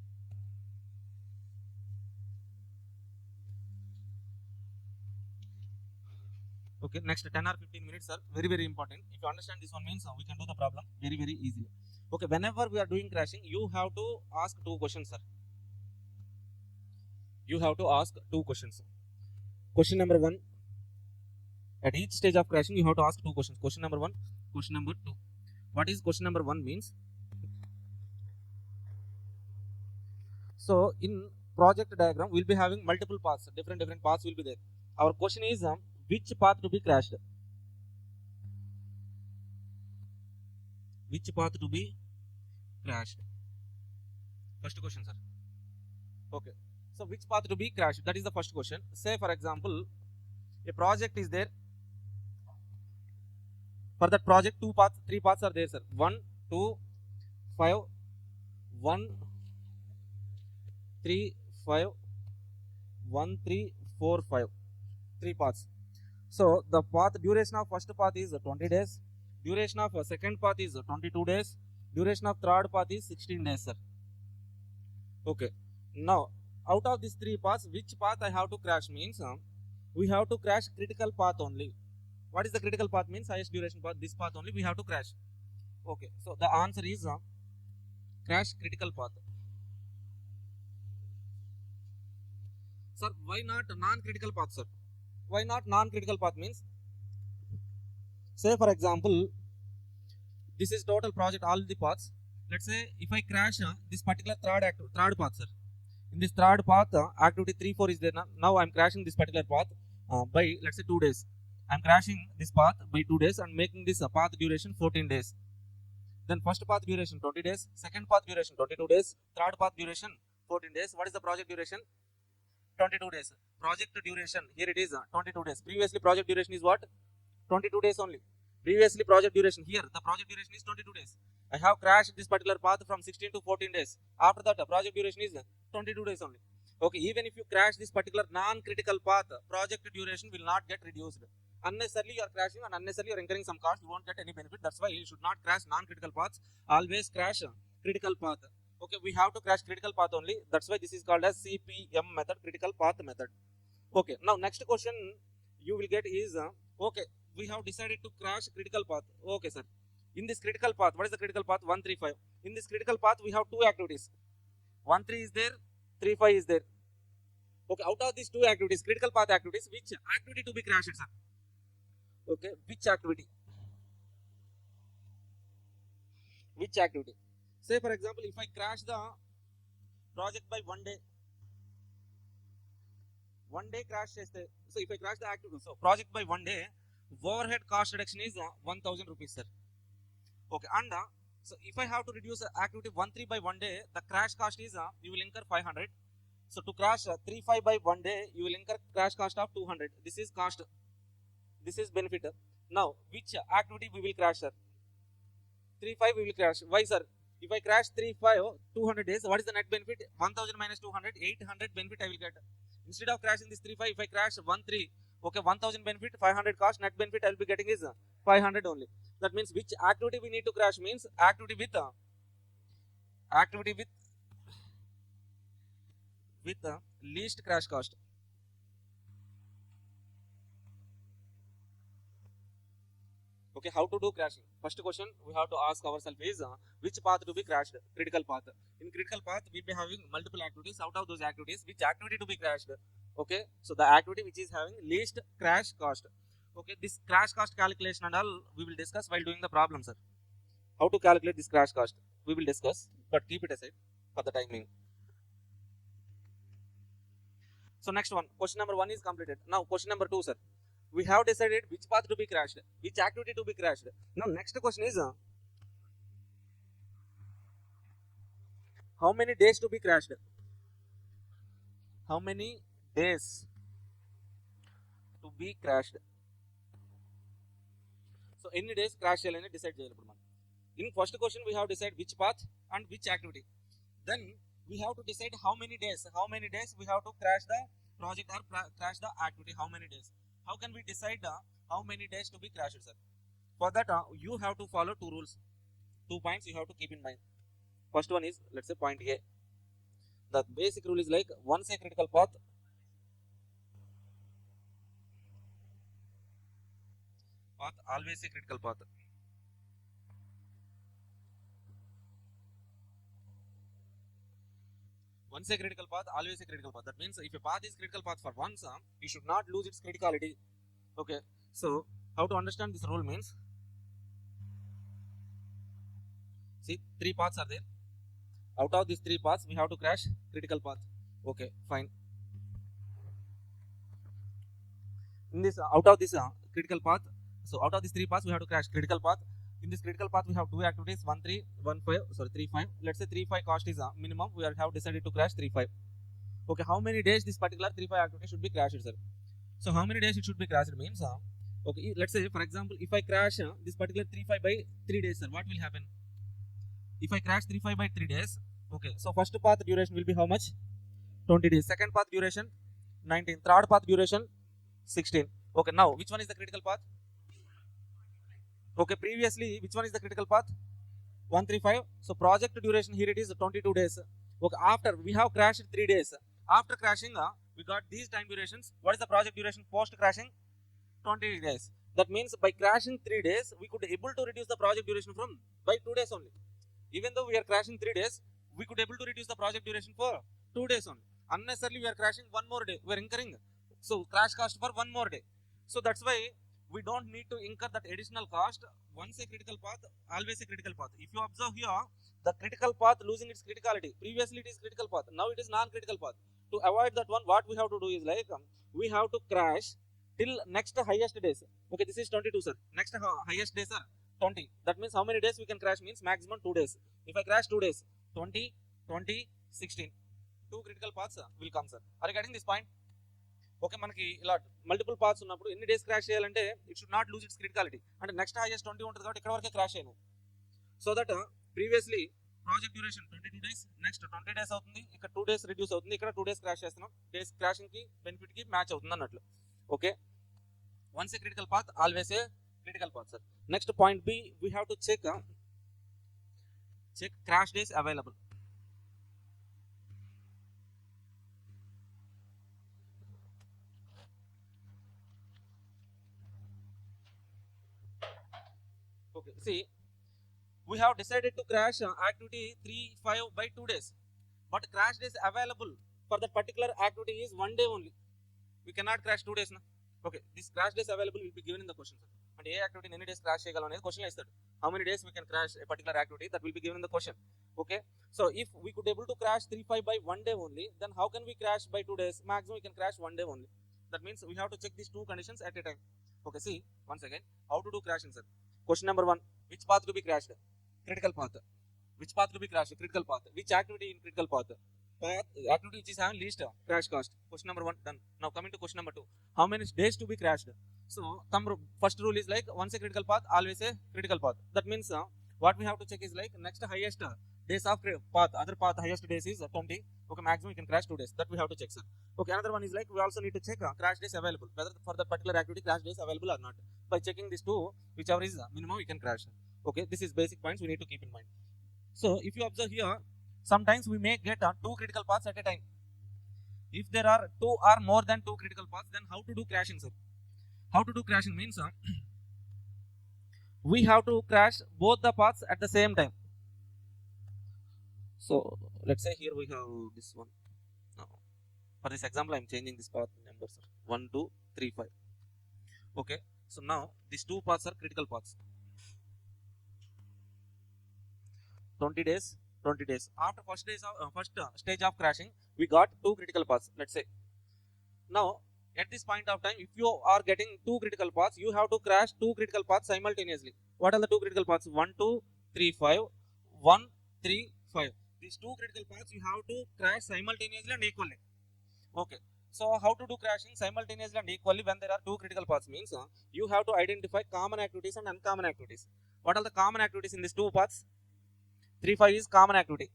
Okay, next 10 or 15 minutes are very important. If you understand this one means we can do the problem very easily. Okay, whenever we are doing crashing, you have to ask 2 questions, sir. You have to ask 2 questions. Question number 1, at each stage of crashing you have to ask 2 questions. Question number 1, question number 2. What is question number 1 means? So in project diagram we'll be having multiple paths, different paths will be there. Our question is which path to be crashed? Which path to be crashed? First question, sir. Okay, so which path to be crashed? That is the first question. Say for example, a project is there. For that project, 3 paths are there, sir. 1, 2, 5, 1, 3, 5, 1, 3, 4, 5. 3 paths. So the path duration of first path is 20 days. Duration of second path is 22 days. Duration of third path is 16 days, sir. Okay. Now, out of these 3 paths, which path I have to crash means we have to crash critical path only. What is the critical path means? Highest duration path. This path only we have to crash. Okay. So the answer is crash critical path. Sir, why not non-critical path, sir? Why not non-critical path means? Say for example, this is total project, all the paths. Let's say if I crash this particular third path, sir. In this third path, activity 3, 4 is there. Now I'm crashing this particular path by let's say 2 days. I'm crashing this path by 2 days and making this path duration 14 days. Then first path duration 20 days, second path duration 22 days, third path duration 14 days. What is the project duration? 22 days. Project duration, here it is 22 days. Previously project duration is what? 22 days only. Previously project duration, here the project duration is 22 days. I have crashed this particular path from 16 to 14 days. After that project duration is 22 days only. Okay, even if you crash this particular non-critical path, project duration will not get reduced. Unnecessarily you are crashing and unnecessarily you are incurring some cost, you won't get any benefit. That's why you should not crash non-critical paths, always crash critical path. Okay, we have to crash critical path only. That's why this is called as CPM method, critical path method. Okay, now next question you will get is okay, we have decided to crash critical path. Okay, sir. In this critical path, what is the critical path? 1, 3, 5. In this critical path, we have 2 activities. 1, 3 is there, 3, 5 is there. Okay, out of these 2 activities, critical path activities, which activity to be crashed, sir? Okay, which activity? Which activity? Say for example, if I crash the project by 1 day, 1 day crash cheste, so if I crash the activity, so project by 1 day, overhead cost reduction is 1000 rupees, sir. Okay, and so if I have to reduce activity 13 by 1 day, the crash cost is you will incur 500. So to crash 35 by 1 day, you will incur crash cost of 200. This is cost, this is benefit. Now which activity we will crash, sir? 35 we will crash. Why, sir? If I crash 35 200 days, what is the net benefit? 1000 minus 200, 800 benefit I will get. Instead of crashing this 35, if I crash 13, okay, 1000 benefit, 500 cost, net benefit I will be getting is 500 only. That means which activity we need to crash means activity with least crash cost. Okay, how to do crashing? First question we have to ask ourselves is which path to be crashed? Critical path. In critical path, we'll be having multiple activities. Out of those activities, which activity to be crashed? Okay, so the activity which is having least crash cost. Okay, this crash cost calculation and all we will discuss while doing the problem, sir. How to calculate this crash cost we will discuss, but keep it aside for the timing. So next one, question number 1 is completed. Now question number 2, sir. We have decided which path to be crashed, which activity to be crashed. Now next question is how many days to be crashed? How many days to be crashed? So any days crash cheyalani decide cheyali ippudu man. In first question we have decided which path and which activity. Then we have to decide how many days we have to crash the project or crash the activity. How many days? How can we decide how many days to be crashed, sir? For that you have to follow 2 rules. 2 points you have to keep in mind. First one is, let's say point A. The basic rule is like once a critical path always a critical path. Once a critical path, always a critical path. That means if a path is critical path for once, you should not lose its criticality. Okay, so how to understand this rule means, see 3 paths are there. Out of these 3 paths, we have to crash critical path. Okay, fine. In this out of this critical path, so out of these 3 paths, we have to crash critical path. In this critical path, we have 2 activities, 3 5. Let's say 3 5 cost is minimum. We have decided to crash 3 5. Okay, how many days this particular 3 5 activity should be crashed, sir? So how many days it should be crashed means okay, let's say for example, if I crash this particular 3 5 by 3 days, sir, what will happen? If I crash 3 5 by 3 days, okay, so first path duration will be how much? 20 days. Second path duration 19. Third path duration 16. Okay, now which one is the critical path? Okay, previously which one is the critical path? 135. So project duration here it is 22 days. Okay, after we have crashed 3 days. After crashing, we got these time durations. What is the project duration post crashing? 20 days. That means by crashing 3 days, we could able to reduce the project duration from by 2 days only. Even though we are crashing 3 days, we could able to reduce the project duration for 2 days only. Unnecessarily we are crashing 1 more day. We are incurring so crash cost for 1 more day. So that's why we don't need to incur that additional cost. Once a critical path, always a critical path. If you observe here, the critical path losing its criticality. Previously it is critical path. Now it is non-critical path. To avoid that one, what we have to do is like we have to crash till next highest days. Okay, this is 22, sir. Next highest days are 20. That means how many days we can crash means maximum 2 days. If I crash 2 days, 20, 20, 16. 2 critical paths will come, sir. Are you getting this point? Okay, మనకి ఇలా multiple paths ఉన్నప్పుడు ఎన్ని days crash చేయాలంటే it should not lose its criticality. అంటే next highest 20 ఉంటుంది కాబట్టి ఇక్కడ వరకే క్రాష్ అయ్యాను. So that previously project duration 22 days, next 20 days అవుతుంది, ఇక్కడ 2 డేస్ రిడ్యూస్ అవుతుంది, ఇక్కడ 2 డేస్ క్రాష్ చేస్తున్నాం. డేస్ క్రాషింగ్కి బెనిఫిట్కి మ్యాచ్ అవుతుంది అన్నట్లు. Okay, once a critical path always a critical path, sir. Next point B, we have to check crash days available. Okay, see, we have decided to crash activity 3-5 by 2 days, but crash days available for that particular activity is 1 day only. We cannot crash 2 days, na. Okay, this crash days available will be given in the question, sir. And a activity any days crash cheyagalam anedi question lo istadu. How many days we can crash a particular activity, that will be given in the question. Okay, so if we could able to crash 3.5 by 1 day only, then how can we crash by 2 days? Maximum we can crash 1 day only. That means we have to check these two conditions at a time. Okay, see once again how to do crashing, sir. Question number 1, which path to be crashed? Critical path. Which path to be crashed? Critical path. Which activity in critical path? Activity which is having least crash cost. Question number 1 done. Now coming to question number 2, how many days to be crashed? So first rule is like once a critical path, always a critical path. That means what we have to check is like next highest days of path, other path highest days is 20. Okay, maximum you can crash 2 days. That we have to check, sir. Okay, another one is like we also need to check crash days available, whether for the particular activity crash days available or not. By checking these two, whichever is minimum we can crash. Okay, this is basic points we need to keep in mind. So if you observe here, sometimes we may get two critical paths at a time. If there are two or more than two critical paths, then how to do crashing, sir? How to do crashing means we have to crash both the paths at the same time. So let's say here we have this one. Now, for this example, I am changing this path numbers 1, 2, 3, 5. Okay, so now these two paths are critical paths. 20 days, 20 days. After first stage of crashing, we got two critical paths. Let's say now at this point of time, if you are getting two critical paths, you have to crash two critical paths simultaneously. What are the two critical paths? 1, 2, 3, 5. 1, 3, 5. These two critical paths you have to crash simultaneously and equally. Okay. So how to do crashing simultaneously and equally when there are two critical paths means you have to identify common activities and uncommon activities. What are the common activities in these two paths? 3, 5 is common activity.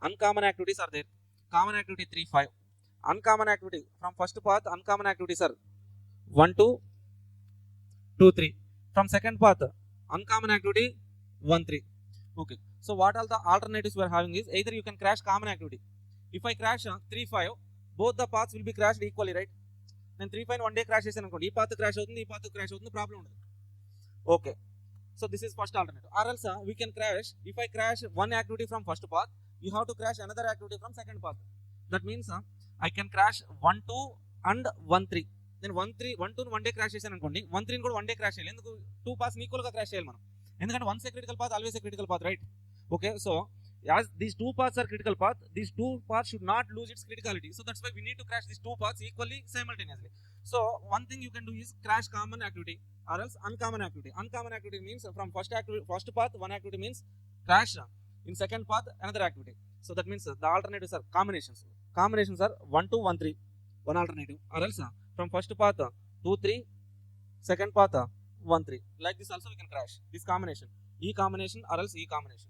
Uncommon activities are there. Common activity 3, 5. Uncommon activity from first path, uncommon activities are 1, 2, 2, 3. From second path, uncommon activity 1, 3. Okay. So what are the alternatives we are having is either you can crash common activity. If I crash 3, 5, both the paths will be crashed equally, right? Then 3, 5 one day crash చేశాను అనుకోండి, ఈ path crash అవుతుంది, ఈ path crash అవుతుంది, problem ఉండదు. Okay. So this is first alternative. Or else we can crash, if I crash one activity from first path, you have to crash another activity from second path. That means I can crash 1, 2 and 1, 3. Then 1, 3, 1, 2 one day crash చేశాను అనుకోండి, 1, 3 కూడా one day crash చేయాలి. ఎందుకు? Two paths equal గా crash చేయాలి మనం. ఎందుకంటే once a critical path always a critical path, right? Okay, so as these two paths are critical path, these two paths should not lose its criticality. So that's why we need to crash these two paths equally simultaneously. So one thing you can do is crash common activity or else uncommon activity. Uncommon activity means from first path one activity means crash in second path another activity. So that means the alternatives are combinations. Combinations are 1, 2, 1, 3, one alternative, or else from first path 2, 3, second path 1, 3. Like this also we can crash this combination, E combination or else E combination.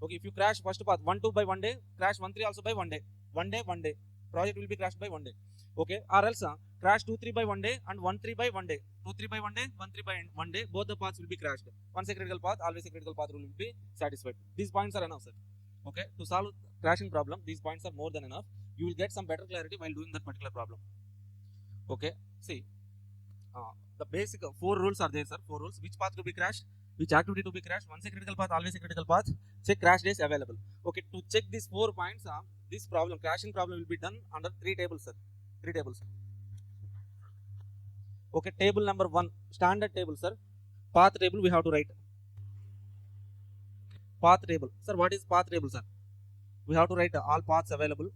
Okay, if you crash first path 1, 2 by 1 day, crash 1, 3 also by 1 day. 1 day, 1 day. Project will be crashed by 1 day. Okay, or else crash 2, 3 by 1 day and 1, 3 by 1 day. 2, 3 by 1 day, 1, 3 by 1 day. Both the paths will be crashed. Once a critical path, always a critical path rule will be satisfied. These points are enough, sir. Okay, to solve crashing problem, these points are more than enough. You will get some better clarity while doing that particular problem. Okay, see, the basic 4 rules are there, sir. 4 rules. Which path to be crashed? Which activity to be crashed? Once a critical path, always a critical path. Check crash days available. Okay, to check these 4 points, this problem, crashing problem will be done under 3 tables, sir. 3 tables. Okay, table number 1, standard table, sir. Path table we have to write. Path table. Sir, what is path table, sir? We have to write all paths available,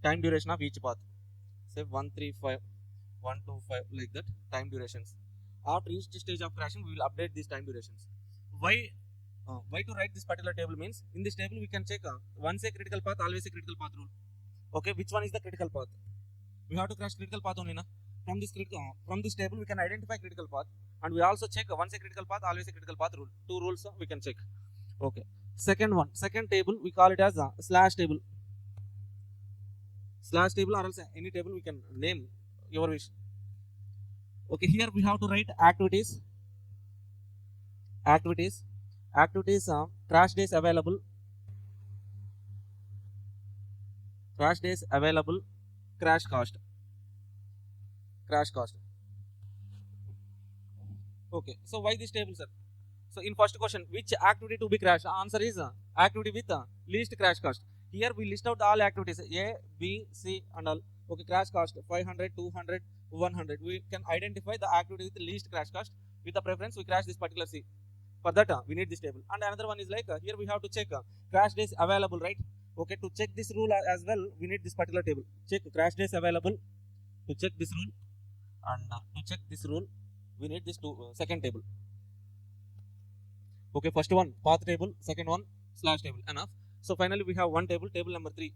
time duration of each path. Say 1, 3, 5, 1, 2, 5, like that, time durations. After each stage of crashing, we will update these time durations. Why to write this particular table means in this table we can check once a critical path, always a critical path rule. Okay, which one is the critical path? We have to crash critical path only, na? From this table we can identify critical path, and we also check once a critical path, always a critical path rule. 2 rules we can check. Okay, second table we call it as slash table. Slash table or else any table we can name your wish. Okay, here we have to write activities, crash days available, crash cost. Okay, so why this table, sir? So in first question, which activity to be crashed? Answer is activity with least crash cost. Here we list out all activities A, B, C and all. Okay, crash cost 500, 200, 100. We can identify the activity with the least crash cost. With the preference, we crash this particular C. For that, we need this table. And another one is like here we have to check crash days available, right? Okay, to check this rule as well, we need this particular table. Check crash days available. To check this rule, and to check this rule, we need this second table. Okay, first one path table, second one slash table. Enough. So finally we have one table, table number 3.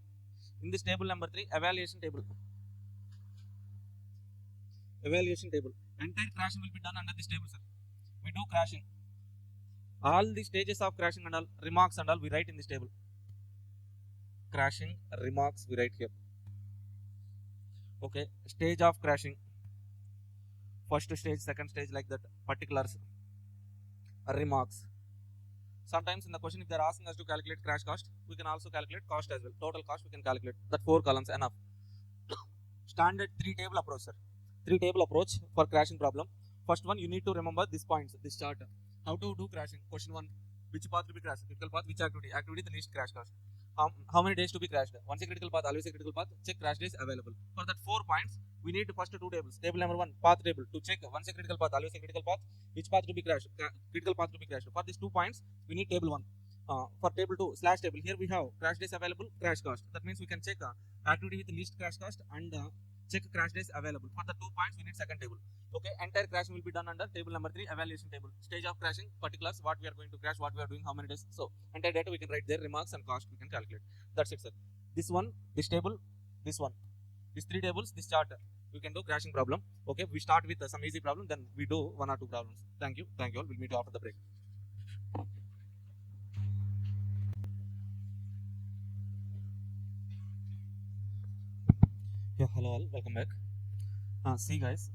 In this table number 3, evaluation table. Evaluation table. Entire crashing will be done under this table, sir. We do crashing. All the stages of crashing and all, remarks and all, we write in this table. Crashing, remarks, we write here. Okay, stage of crashing. First stage, second stage, like that. Particulars. Remarks. Sometimes in the question, if they are asking us to calculate crash cost, we can also calculate cost as well. Total cost we can calculate. That 4 columns enough. Standard 3 table approach, sir. 3 table approach for crashing problem. First one, you need to remember these points, this chart. How to do crashing? Question 1, which path to be crashed? Critical path, which activity? Activity, the least crash cost. How many days to be crashed? Once a critical path, always a critical path. Check crash days available. For that 4 points, we need first 2 tables. Table number 1, path table, to check once a critical path, always a critical path, which path to be crashed? Critical path to be crashed. For these 2 points, we need table 1. For table 2, slash table, here we have crash days available, crash cost. That means we can check activity with the least crash cost and check crash days available. For the 2 points, we need second table. Okay, entire crashing will be done under table number 3, evaluation table. Stage of crashing, particulars, what we are going to crash, what we are doing, how many days. So entire data we can write there, remarks and cost we can calculate. That's it, sir. This one, this table, this one, these 3 tables, this chart, we can do crashing problem. Okay, we start with some easy problem, then we do 1 or 2 problems. Thank you all. We'll meet you after the break. Yeah, hello all, welcome back. See guys,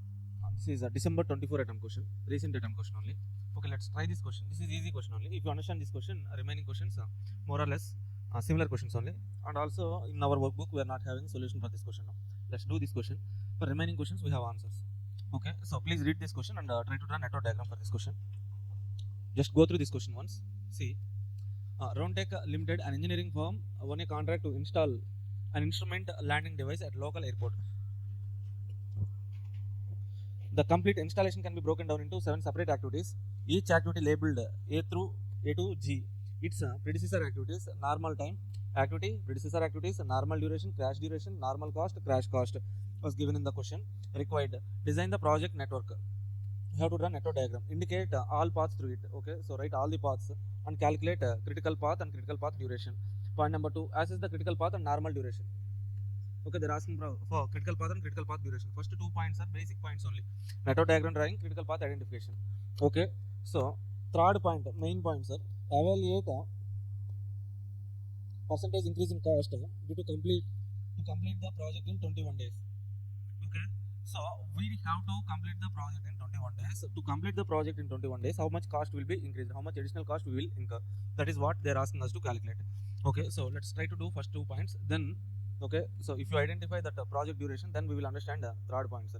this is a December 24 attempt question, recent attempt question only. Okay, let's try this question. This is easy question only. If you understand this question, remaining questions more or less similar questions only. And also in our workbook we are not having solution for this question now. Let's do this question. For remaining questions we have answers. Okay, so please read this question and try to draw network diagram for this question. Just go through this question once. See, Roundtech Limited, an engineering firm, won a contract to install an instrument landing device at local airport. The complete installation can be broken down into 7 separate activities, each activity labeled A through A to G. Its predecessor activities: normal time activity, predecessor activities, normal duration, crash duration, normal cost, crash cost was given in the question. Required: design the project network. You have to draw network diagram. Indicate all paths through it. Okay, so write all the paths and calculate critical path and critical path duration. Point number 2, assess the critical path and normal duration. Okay, they're asking for critical path and critical path duration. First 2 points are basic points only. Network diagram drawing, critical path identification. Okay, so third point, main points are evaluate percentage increase in cost due to complete the project in 21 days. Okay, so we have to complete the project in 21 days. To complete the project in 21 days, how much cost will be increased? How much additional cost we will incur? That is what they're asking us to calculate. Okay, so let's try to do first 2 points. Then, okay, so if you identify that project duration, then we will understand the third point, sir.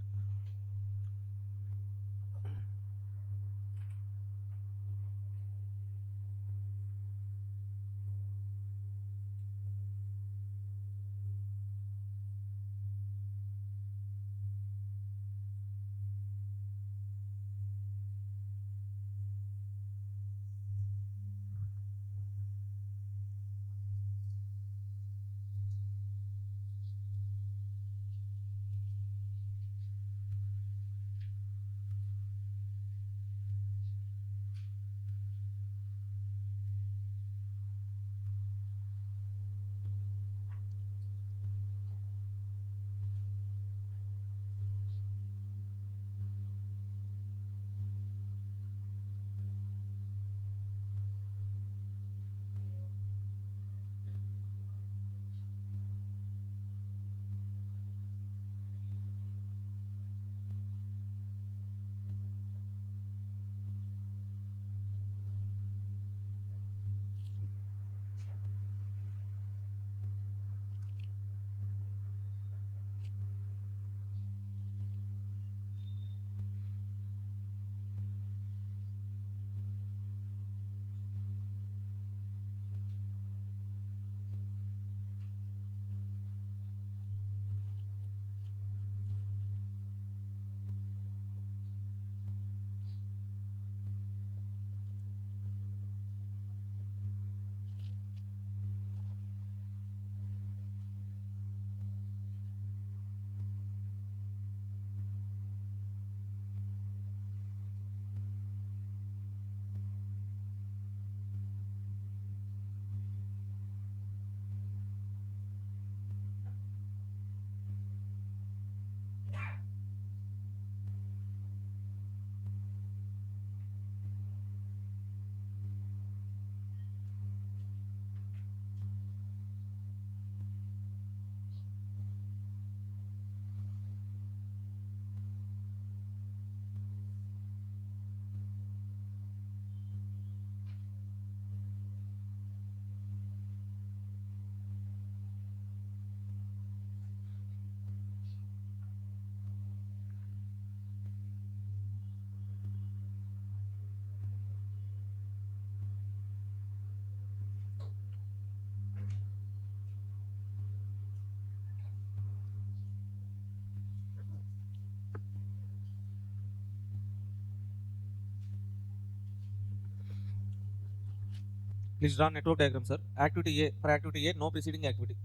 Please draw network diagram, sir. Activity A, for activity A, no preceding activity.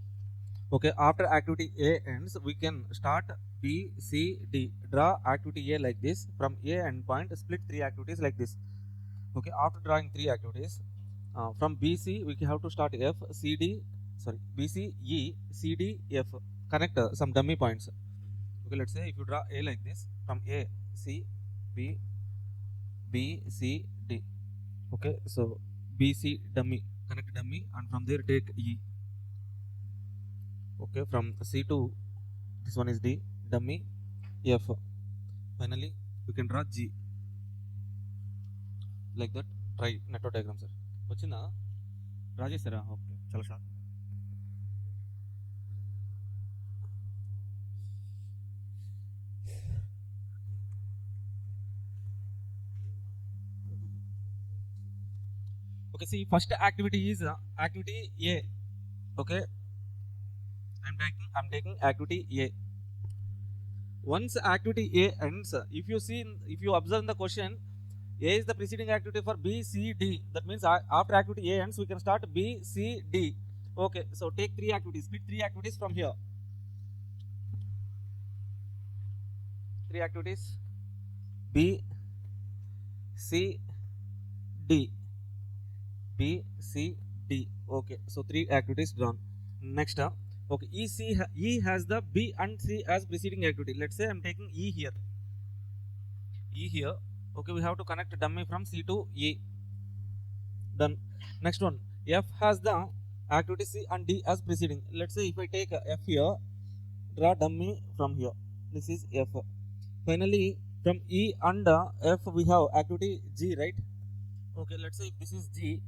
Okay, after activity A ends, we can start B, C, D. Draw activity A like this. From A endpoint, split 3 activities like this. Okay, after drawing 3 activities, from BC, we have to start F, C, D, sorry, BC, E, C, D, F. Connect some dummy points. Okay, let's say if you draw A like this, from A, C, B, B, C, D. Okay, so BC dummy, connect dummy, and from there take E. Okay, from C to this one is D, dummy, F. Finally, we can draw G like that. Try network diagram, sir. Vachina, Rajesh sir. Okay, chalo start. Okay, see, first activity is activity A. Okay, I'm taking activity A. Once activity A ends, if you observe in the question, A is the preceding activity for B, C, D. That means after activity A ends, we can start B, C, D. Okay, so take 3 activities, split 3 activities from here. 3 activities, B, C, D. B, C, D. Okay, so 3 activities drawn. Next, okay, E has the B and C as preceding activity. Let's say I'm taking E here. E here. Okay, we have to connect dummy from C to E. Done. Next one, F has the activity C and D as preceding. Let's say if I take F here, draw dummy from here. This is F. Finally, from E and F we have activity G, right? Okay, let's say if this is G,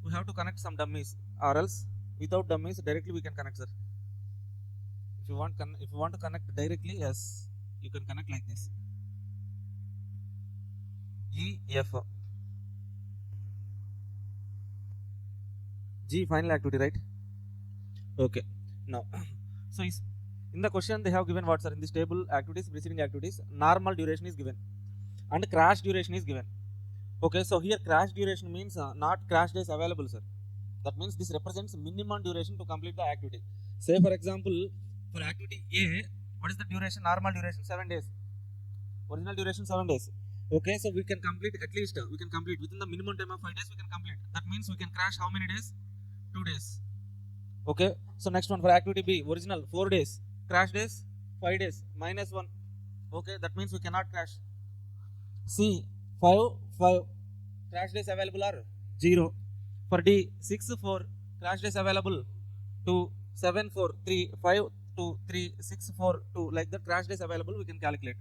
we have to connect some dummies, or else without dummies directly we can connect, sir. If you want to connect directly, yes, you can connect like this. G, F. G final activity, right? Okay. Now, so in the question they have given what, sir? In this table, activities, preceding activities, normal duration is given and crash duration is given. Okay, so here crash duration means not crash days available, sir. That means this represents minimum duration to complete the activity. Say for example, for activity A, what is the duration? Normal duration 7 days. Original duration 7 days. Okay, so we can complete at least we can complete within the minimum time of 5 days. We can complete. That means we can crash how many days? 2 days. Okay, so next one for activity B, original 4 days, crash days 5 days, -1. Okay, that means we cannot crash. C, 5, crash days available are 0. For D, 6, 4, crash days available 2, 7, 4, 3, 5, 2, 3, 6, 4, 2, like the crash days available we can calculate.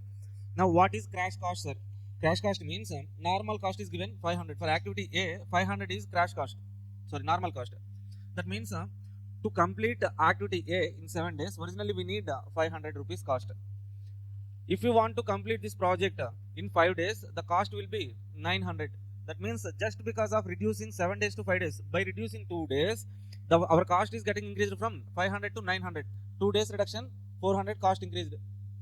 Now what is crash cost, sir? Crash cost means normal cost is given 500. For activity A, 500 is crash cost, sorry, normal cost. That means to complete activity A in 7 days, originally we need 500 rupees cost. If you want to complete this project in 5 days, the cost will be 900. That means just because of reducing 7 days to 5 days, by reducing 2 days, our cost is getting increased from 500 to 900. 2 days reduction, 400 cost increased.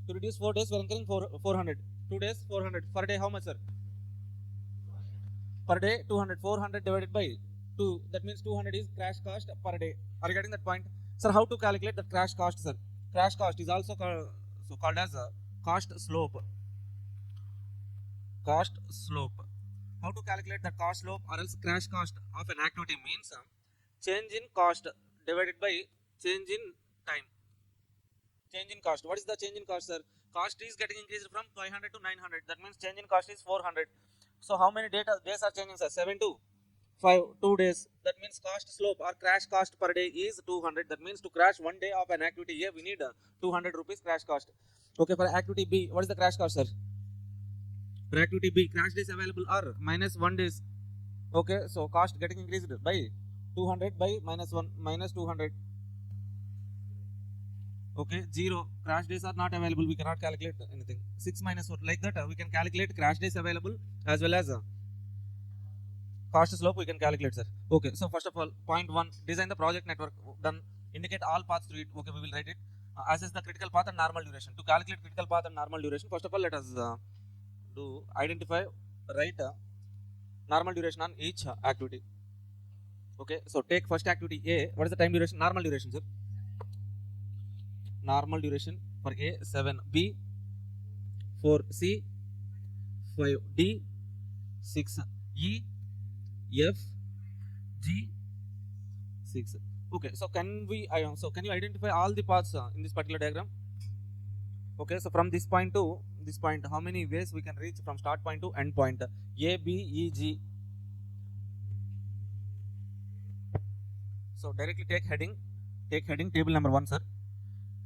To reduce 4 days, we are incurring 400. 2 days, 400. Per day, how much, sir? Per day, 200. 400 divided by 2. That means 200 is crash cost per day. Are you getting that point? Sir, how to calculate the crash cost, sir? Crash cost is also called as a cost slope. Cost slope. How to calculate the cost slope or else crash cost of an activity means change in cost divided by change in time. Change in cost. What is the change in cost, sir? Cost is getting increased from 500 to 900. That means change in cost is 400. So how many days are changing, sir? 7 to 5, 2 days. That means cost slope or crash cost per day is 200. That means to crash 1 day of an activity A, we need 200 rupees crash cost. Okay, for activity B, what is the crash cost, sir? For activity B, crash days available are -1 days. Okay, so cost getting increased by 200 by -1, -200. Okay, 0. Crash days are not available. We cannot calculate anything. 6 minus 4. Like that, we can calculate crash days available as well as cost slope we can calculate, sir. Okay, so first of all, point 1, design the project network. Done. Indicate all paths through it. Okay, we will write it. Assess the critical path and normal duration. To calculate critical path and normal duration, first of all, let us do identify, write normal duration on each activity. Okay, so take first activity A. What is the time duration? Normal duration, sir. Normal duration for A 7, B 4, C 5, D 6, E F G 6. Okay, so can you identify all the paths in this particular diagram? Okay, so from this point to this point, how many ways we can reach from start point to end point? A, B, E, G. So directly take heading table number 1, sir.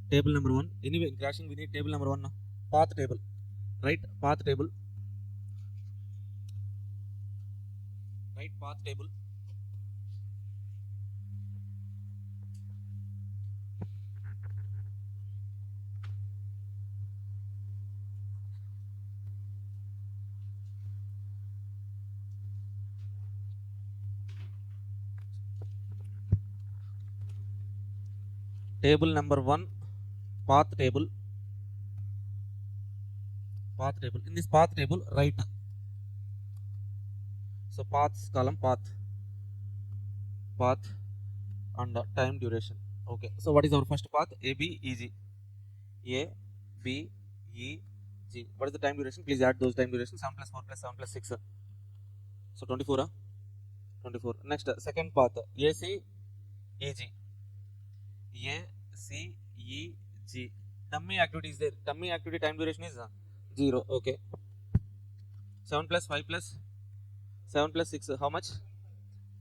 Table number 1. Anyway, in crashing we need table number 1. Path table, right? Path table, right? Path table. Table number 1, path table. Path table. In this path table, write. So paths column, path and time duration. Okay, so what is our first path? A, B, E, G. A, B, E, G. What is the time duration? Please add those time durations. 7 plus 4 plus 7 plus 6. So 24. 24. Next, second path. A, C, E, G. A, C, E, G. Dummy activity is there. Dummy activity time duration is 0. Okay. 7 plus 5 plus 7 plus 6. How much?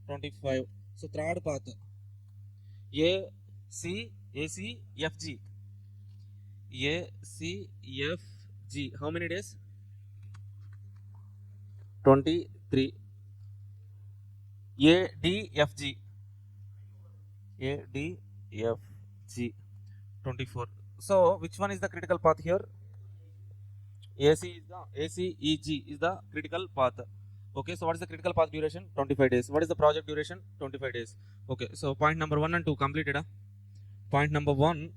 25. So third path. A, C, F, G. A, C, F, G. How many days? 23. A, D, F, G. A, D, F, G. 24. So which one is the critical path here? ACEG is the critical path. Okay, so what is the critical path duration? 25 days. What is the project duration? 25 days. Okay, so point number 1 and 2 completed. Point number 1,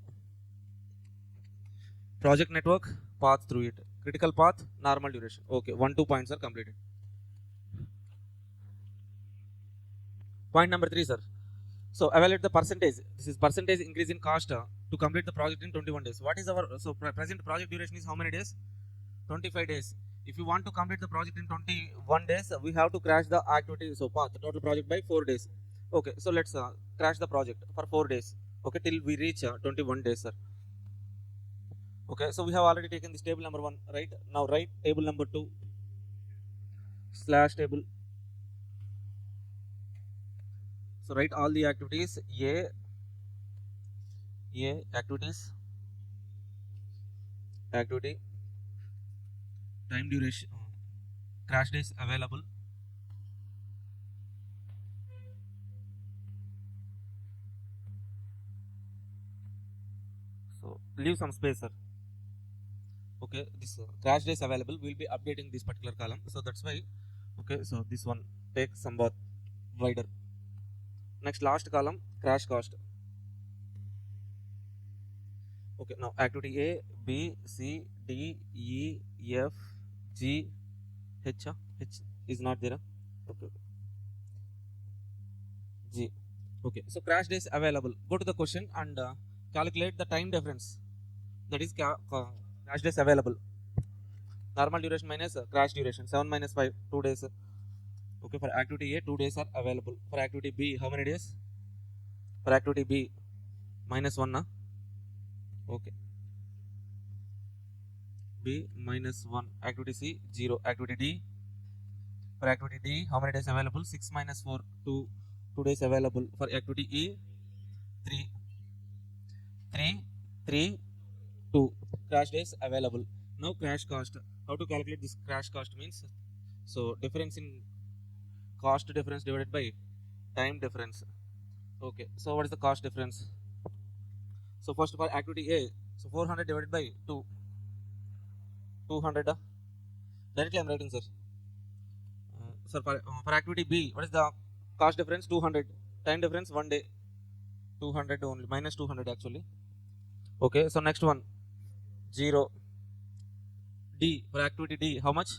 project network, path through it. Critical path, normal duration. Okay, 1-2 points are completed. Point number 3, sir. So evaluate the percentage. This is percentage increase in cost to complete the project in 21 days. What is our present project duration is how many days? 25 days. If you want to complete the project in 21 days, we have to crash the activity. So path total project by 4 days. Okay, so let's crash the project for 4 days. Okay, till we reach 21 days, sir. Okay, so we have already taken this table number 1, right? Now write table number 2 slash table. So write all the activities. A activities, activity, time duration, crash days available. So leave some space, sir. Okay, this crash days available. We'll be updating this particular column. So that's why. Okay, so this one take somewhat wider. Next, last column, crash cost. Okay, now activity A, B, C, D, E, F, G, H. H is not there. Okay. G. Okay, so crash days available. Go to the question and calculate the time difference. That is crash days available. Normal duration minus crash duration. 7 minus 5, 2 days. Okay, for activity A, 2 days are available. For activity B, how many days? For activity B, minus 1. Okay. B minus 1. Activity C, 0. Activity D. For activity D, how many days available? 6 minus 4, 2. 2 days available. For activity E, 3. 3, 2. Crash days available. Now crash cost. How to calculate this crash cost means? So difference in cost difference divided by time difference. Okay, so what is the cost difference? So first of all, activity A, so 400 divided by 2, 200. Directly I am writing, sir. Sir, for activity B, what is the cost difference? 200. Time difference 1 day, 200 only, minus 200 actually. Okay, so next one, 0. D, for activity D, how much?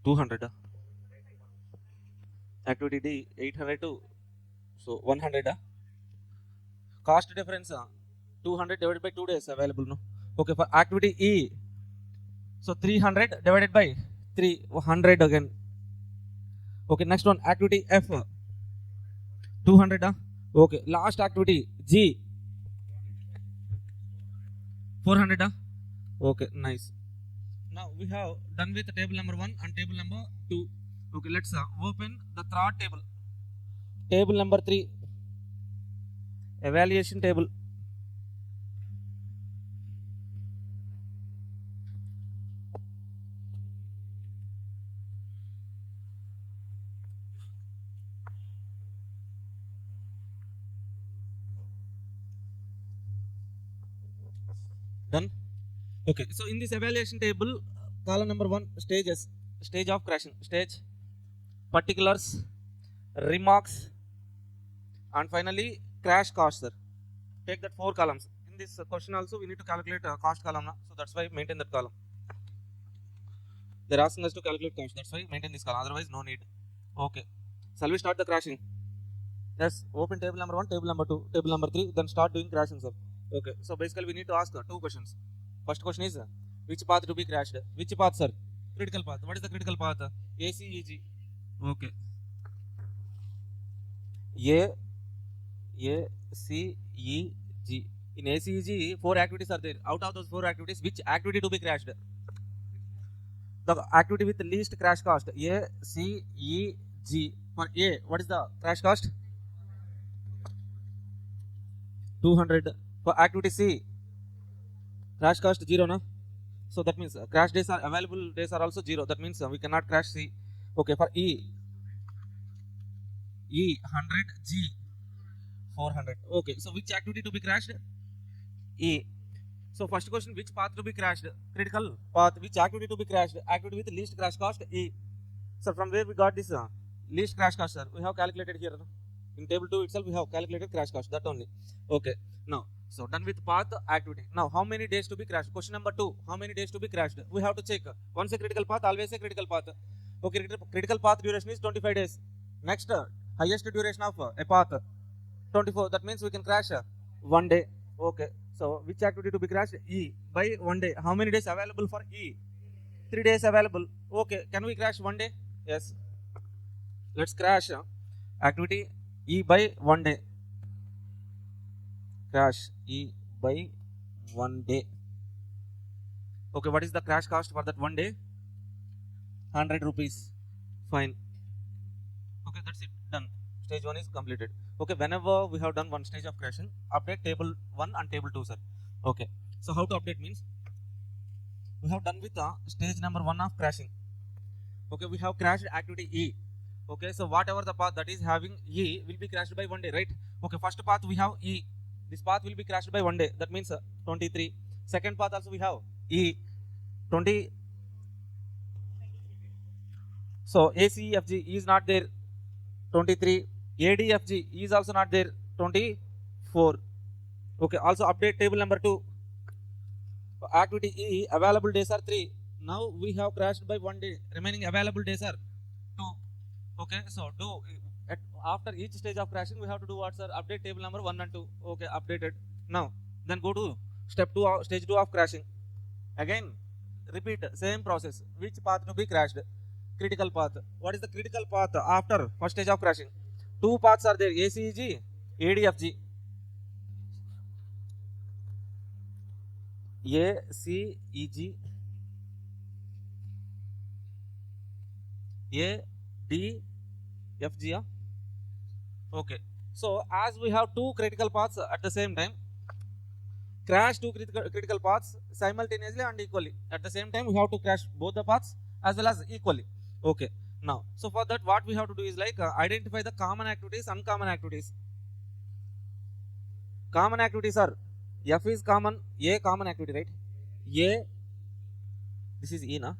200. activity D 800 to so 100 cost difference 200 divided by 2 days available no. Okay, for activity E, so 300 divided by 3 100 again. Okay, next one activity F 200 okay, last activity G 400 okay, nice. Now we have done with table number 1 and table number 2. Okay, let's open the third table. Table number 3, evaluation table. Done. Okay, so in this evaluation table, column number 1, stages, stage of crashing, stage, particulars, remarks, and finally crash cost, sir. Take that 4 columns. In this question also we need to calculate cost column, so that's why maintain that column. They're asking us to calculate cost, that's why maintain this column, otherwise no need. Okay, shall we start the crashing? Yes, open table number 1, table number 2, table number 3, then start doing crashing, sir. Okay, so basically we need to ask 2 questions. First question is which path to be crashed? Which path, sir? Critical path. What is the critical path? ACEG. Okay. ACEG. In ACEG, 4 activities are there. Out of those 4 activities, which activity to be crashed? The activity with the least crash cost. ACEG. For A, what is the crash cost? 200. For activity C, crash cost 0, no? So that means crash days are available days are also 0. That means we cannot crash C. Okay, for E 100, G 400. Okay, so which activity to be crashed? E. So first question, which path to be crashed? Critical path. Which activity to be crashed? Activity with least crash cost, E. So from where we got this least crash cost, sir? We have calculated here. In table 2 itself we have calculated crash cost, that only. Okay, now so done with path activity. Now how many days to be crashed? Question number 2, how many days to be crashed? We have to check. Once a critical path, always a critical path. Okay, critical path duration is 25 days. Next, highest duration of a path 24. That means we can crash 1 day. Okay, so which activity to be crashed? E by 1 day. How many days available for E? 3 days available. Okay, can we crash 1 day? Yes. Let's crash activity E by 1 day. Crash E by 1 day. Okay, what is the crash cost for that 1 day? 100 rupees. Fine. Okay, that's it. Done. Stage 1 is completed. Okay, whenever we have done one stage of crashing, update table 1 and table 2, sir. Okay, so how to update means we have done with stage number 1 of crashing. Okay, we have crashed activity E. Okay, so whatever the path that is having E will be crashed by 1 day, right? Okay, first path we have E. This path will be crashed by 1 day. That means 23. Second path also we have E 20. So ACFG is not there. 23. ADFG is also not there. 24. Okay, also update table number 2. Activity E available days are 3. Now we have crashed by 1 day. Remaining available days are 2. Okay, so do after each stage of crashing we have to do what, sir? Update table number 1 and 2. Okay, updated. Now then go to step 2 stage 2 of crashing. Again repeat same process. Which path to be crashed? Critical path. What is the critical path after first stage of crashing? 2 paths are there, ACEG, ADFG. ACEG, ADFG. Okay, so as we have 2 critical paths at the same time, crash 2 critical paths simultaneously and equally. At the same time we have to crash both the paths as well as equally. Okay, now so for that what we have to do is like identify the common activities, uncommon activities. Common activities are F is common, A common activity, right? A, this is E na,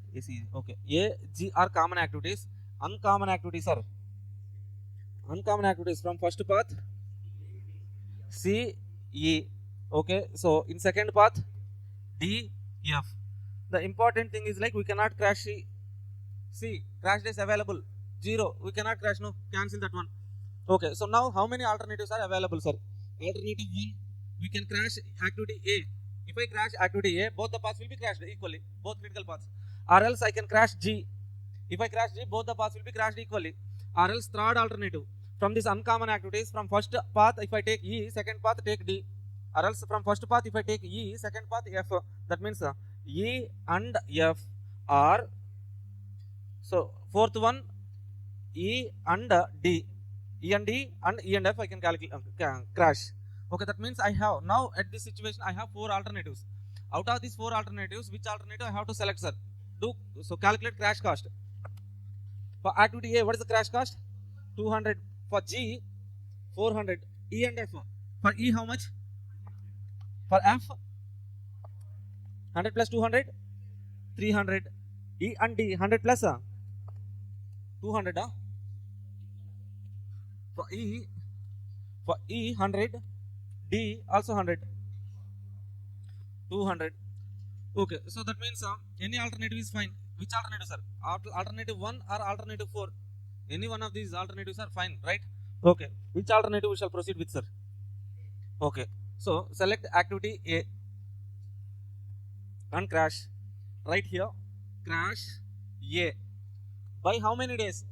okay. A, G are common activities. Uncommon activities are from first path C, E. Okay, so in second path D, F. The important thing is like we cannot crash C. Crash days available 0. We cannot crash. No, cancel that one. Okay, so now how many alternatives are available, sir? Alternative 1, we can crash activity A. If I crash activity A, both the paths will be crashed equally, both critical paths. Or else I can crash G. If I crash G, both the paths will be crashed equally. Or else third alternative, from this uncommon activities, from first path if I take E, second path take D. Or else from first path if I take E, second path F. That means E and F are, so fourth one E and D. E and D and E and F I can calculate crash. Okay, that means I have now at this situation I have 4 alternatives. Out of these 4 alternatives, which alternative I have to select, sir? So calculate crash cost. For activity A, what is the crash cost? 200. For G, 400. E and F. For E, how much? For F, 100 plus 200, 300. E and D, 100 plus 200. For E 100, D also 100, 200. Okay, so that means any alternative is fine. Which alternative, sir? Alternative 1 or alternative 4? Any one of these alternatives are fine, right? Okay, which alternative we shall proceed with, sir? Okay, so select activity A and crash. Right here, crash A. By how many days?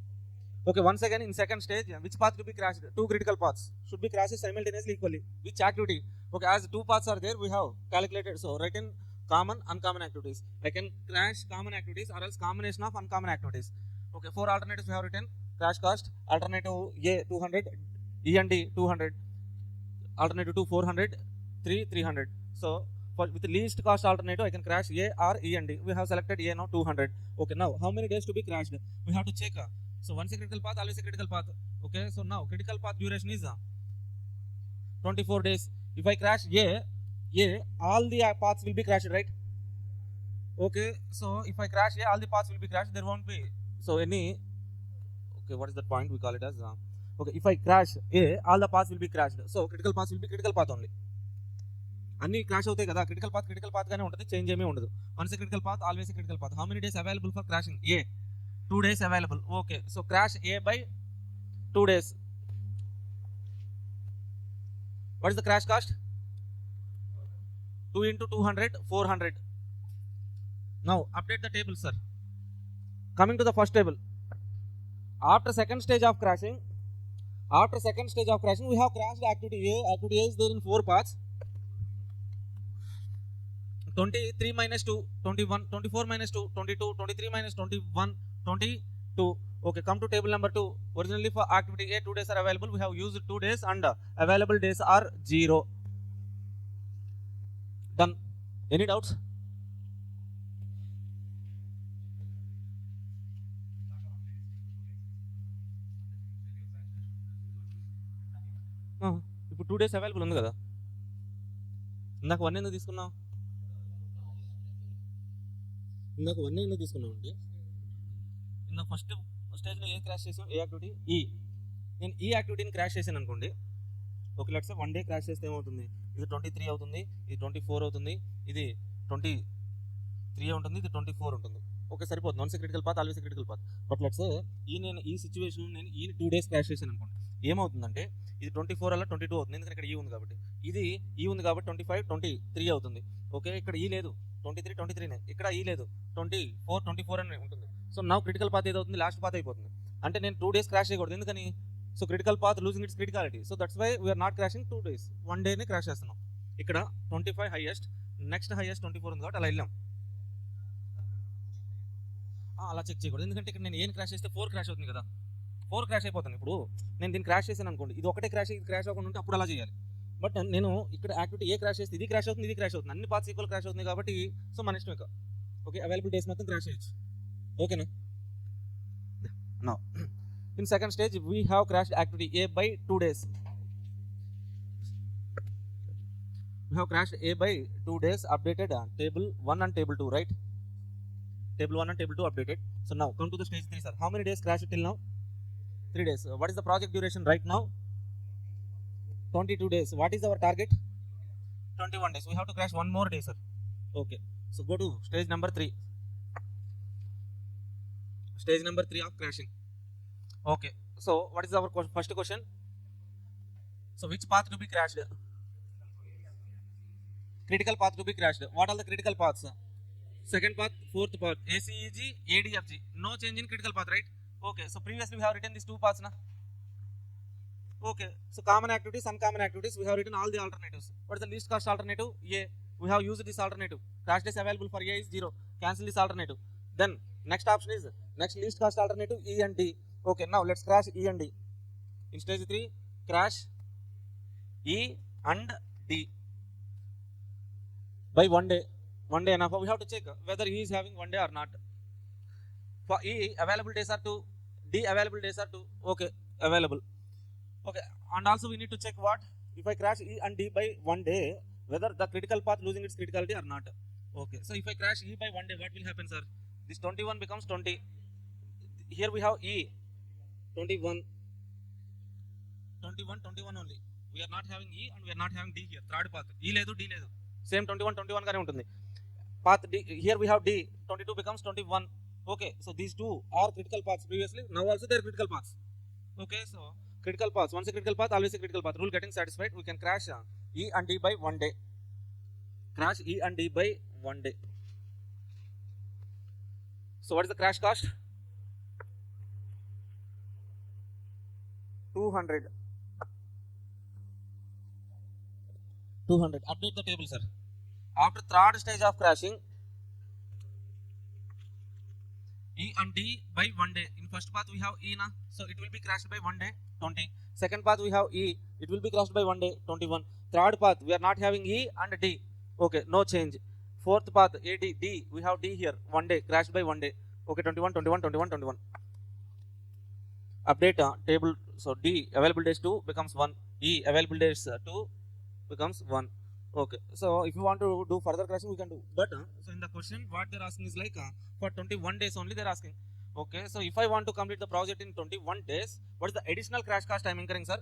Okay, once again in second stage, which path to be crashed? 2 critical paths should be crashed simultaneously equally. Which activity? Okay, as 2 paths are there, we have calculated. So written common, uncommon activities. I can crash common activities or else combination of uncommon activities. Okay, 4 alternatives we have written. Crash cost, alternative A 200, E and D 200, alternative 2 400, 3 300. So with the least cost alternative, I can crash A or E and D. We have selected A now 200. Okay, now how many days to be crashed? We have to check. So once a critical path, always a critical path. Okay, so now critical path duration is 24 days. If I crash A, all the paths will be crashed, right? Okay, so if I crash A, all the paths will be crashed. There won't be so any. Okay, what is that point? We call it as okay. If I crash A, all the paths will be crashed. So critical paths will be critical path only. అన్ని crash అవుతాయి కదా, critical path గానే ఉంటుంది, change ఏమీ ఉండదు. Once a critical path, always a critical path. How many days available for crashing? A, 2 days available. Okay, so crash A by 2 days. What is the crash cost? 2 into 200, 400. Now update the table, sir. Coming to the first table, after second stage of crashing, we have crashed activity A. Activity A is there in 4 paths. 23 minus 2, 21, 24 minus 2, 22, 23 minus 21, 22. Okay, come to table number 2. Originally for activity A, 2 days are available. We have used 2 days and available days are 0. Done. Any doubts? ఇప్పుడు 2 days available ఉంది కదా, ఇందాక 1 ఎందుకు తీసుకున్నావు? ఇందాక 1 ఎందుకు తీసుకున్నావు అంటే ఇందాక ఫస్ట్ స్టేజ్లో ఏ క్రాష్ చేసాం? ఏ యాక్టివిటీ? ఈ. నేను ఈ యాక్టివిటీని క్రాష్ చేశాను అనుకోండి. ఓకే, లెట్స్ 1 డే క్రాష్ చేస్తే ఏమవుతుంది? ఇది 23 అవుతుంది, ఇది 24 అవుతుంది, ఇది 23 ఉంటుంది, ఇది 24 ఉంటుంది. ఓకే, సరిపోతుంది. Once critical path, always critical path. But let's నేను ఈ సిచ్యువేషన్ నేను ఈ 2 days క్రాష్ చేశాను అనుకోండి. ఏమవుతుందంటే ఇది 24 అలా 22 అవుతుంది, ఎందుకంటే ఇక్కడ ఈ ఉంది కాబట్టి. ఇది ఈ ఉంది కాబట్టి 25, 23 అవుతుంది. ఓకే, ఇక్కడ ఈ లేదు, 23, 23నే. ఇక్కడ ఈ లేదు, 24, 24 అని ఉంటుంది. సో నా క్రిటికల్ పాత్ ఏదవుతుంది? లాస్ట్ పాత్ అయిపోతుంది. అంటే నేను 2 days క్రాష్ చేయకూడదు. ఎందుకని? So critical path losing its criticality. So that's why we're not crashing 2 days. 1 day crash చేస్తున్నాం. ఇక్కడ 25 హైయెస్ట్, నెక్స్ట్ హైయెస్ట్ 24 ఉంది కాబట్టి అలా వెళ్ళాం. అలా చెక్ చేయకూడదు, ఎందుకంటే ఇక్కడ నేను ఏం క్రాష్ చేస్తే 4 క్రాష్ అవుతుంది కదా, 4 క్రాష్ అయిపోతాను. ఇప్పుడు నేను దీన్ని క్రాష్ చేశాను అనుకోండి, ఇది ఒకటే క్రాష్, ఇది క్రాష్ అవ్వకుండా ఉంటే అప్పుడు అలా చేయాలి. బట్ నేను ఇక్కడ యాక్టివిటీ ఏ క్రాష్ చేస్తే ఇది క్రాష్ అవుతుంది, ఇది క్రాష్ అవుతుంది, అన్ని పార్ట్స్ ఈక్వల్ క్రాష్ అవుతుంది కాబట్టి సో మన ఇష్టం ఇక. ఓకే, అవైలబుల్ డేస్ మొత్తం క్రాష్ చేయొచ్చు. ఓకేనా? Now in second stage we have crashed activity A by 2 days. We have crashed A by 2 days. Updated table 1 and table 2, right? Table 1 and table 2 updated. So now come to the stage 3, sir. How many days crashed till now? 3 days. What is the project duration right now? 22 days. What is our target? 21 days. We have to crash 1 more day, sir. Okay. So go to stage number 3. Stage number 3 of crashing. Okay, so what is our first question? So which path to be crashed? Critical path to be crashed. What are the critical paths? Second path, fourth path, ACEG, ADFG. No change in critical path, right? Okay, so previously we have written these two paths, na? Okay, so common activities, uncommon activities, we have written all the alternatives. What is the least cost alternative? A. We have used this alternative. Crash days available for A is 0. Cancel this alternative. Then next option is next least cost alternative E and D. Okay, now let's crash E and D. In stage 3, crash E and D by 1 day. 1 day enough. We have to check whether he is having 1 day or not. For E, available days are 2. D, available days are 2. Okay, available. Okay, and also we need to check what? If I crash E and D by 1 day, whether the critical path losing its criticality or not. Okay, so if I crash E by 1 day, what will happen, sir? This 21 becomes 20. Here we have E, 21. 21 only. We are not having E and we are not having D here. Third path. E ledu, D ledu. Same 21 gaane untundi. Path D, here we have D, 22 becomes 21. Okay, so these two are critical paths previously. Now also they are critical paths. Okay, so critical paths. Once a critical path, always a critical path. Rule getting satisfied. We can crash E and D by 1 day. Crash E and D by 1 day. So what is the crash cost? 200. 200. Update the table, sir. After third stage of crashing, E and D by 1 day. In first path we have E na, so it will be crashed by 1 day, 20. Second path we have E, it will be crashed by 1 day, 21. Third path we are not having E and D. Okay, no change. Fourth path AD, D, we have D here, 1 day, crashed by 1 day. Okay, 21. Update table. So D, available days 2 becomes 1. E, available days 2 becomes 1. Okay, so if you want to do further crashing, we can do. But so in the question, what they're asking is like for 21 days only they're asking. Okay, so if I want to complete the project in 21 days, what is the additional crash cost I'm incurring, sir?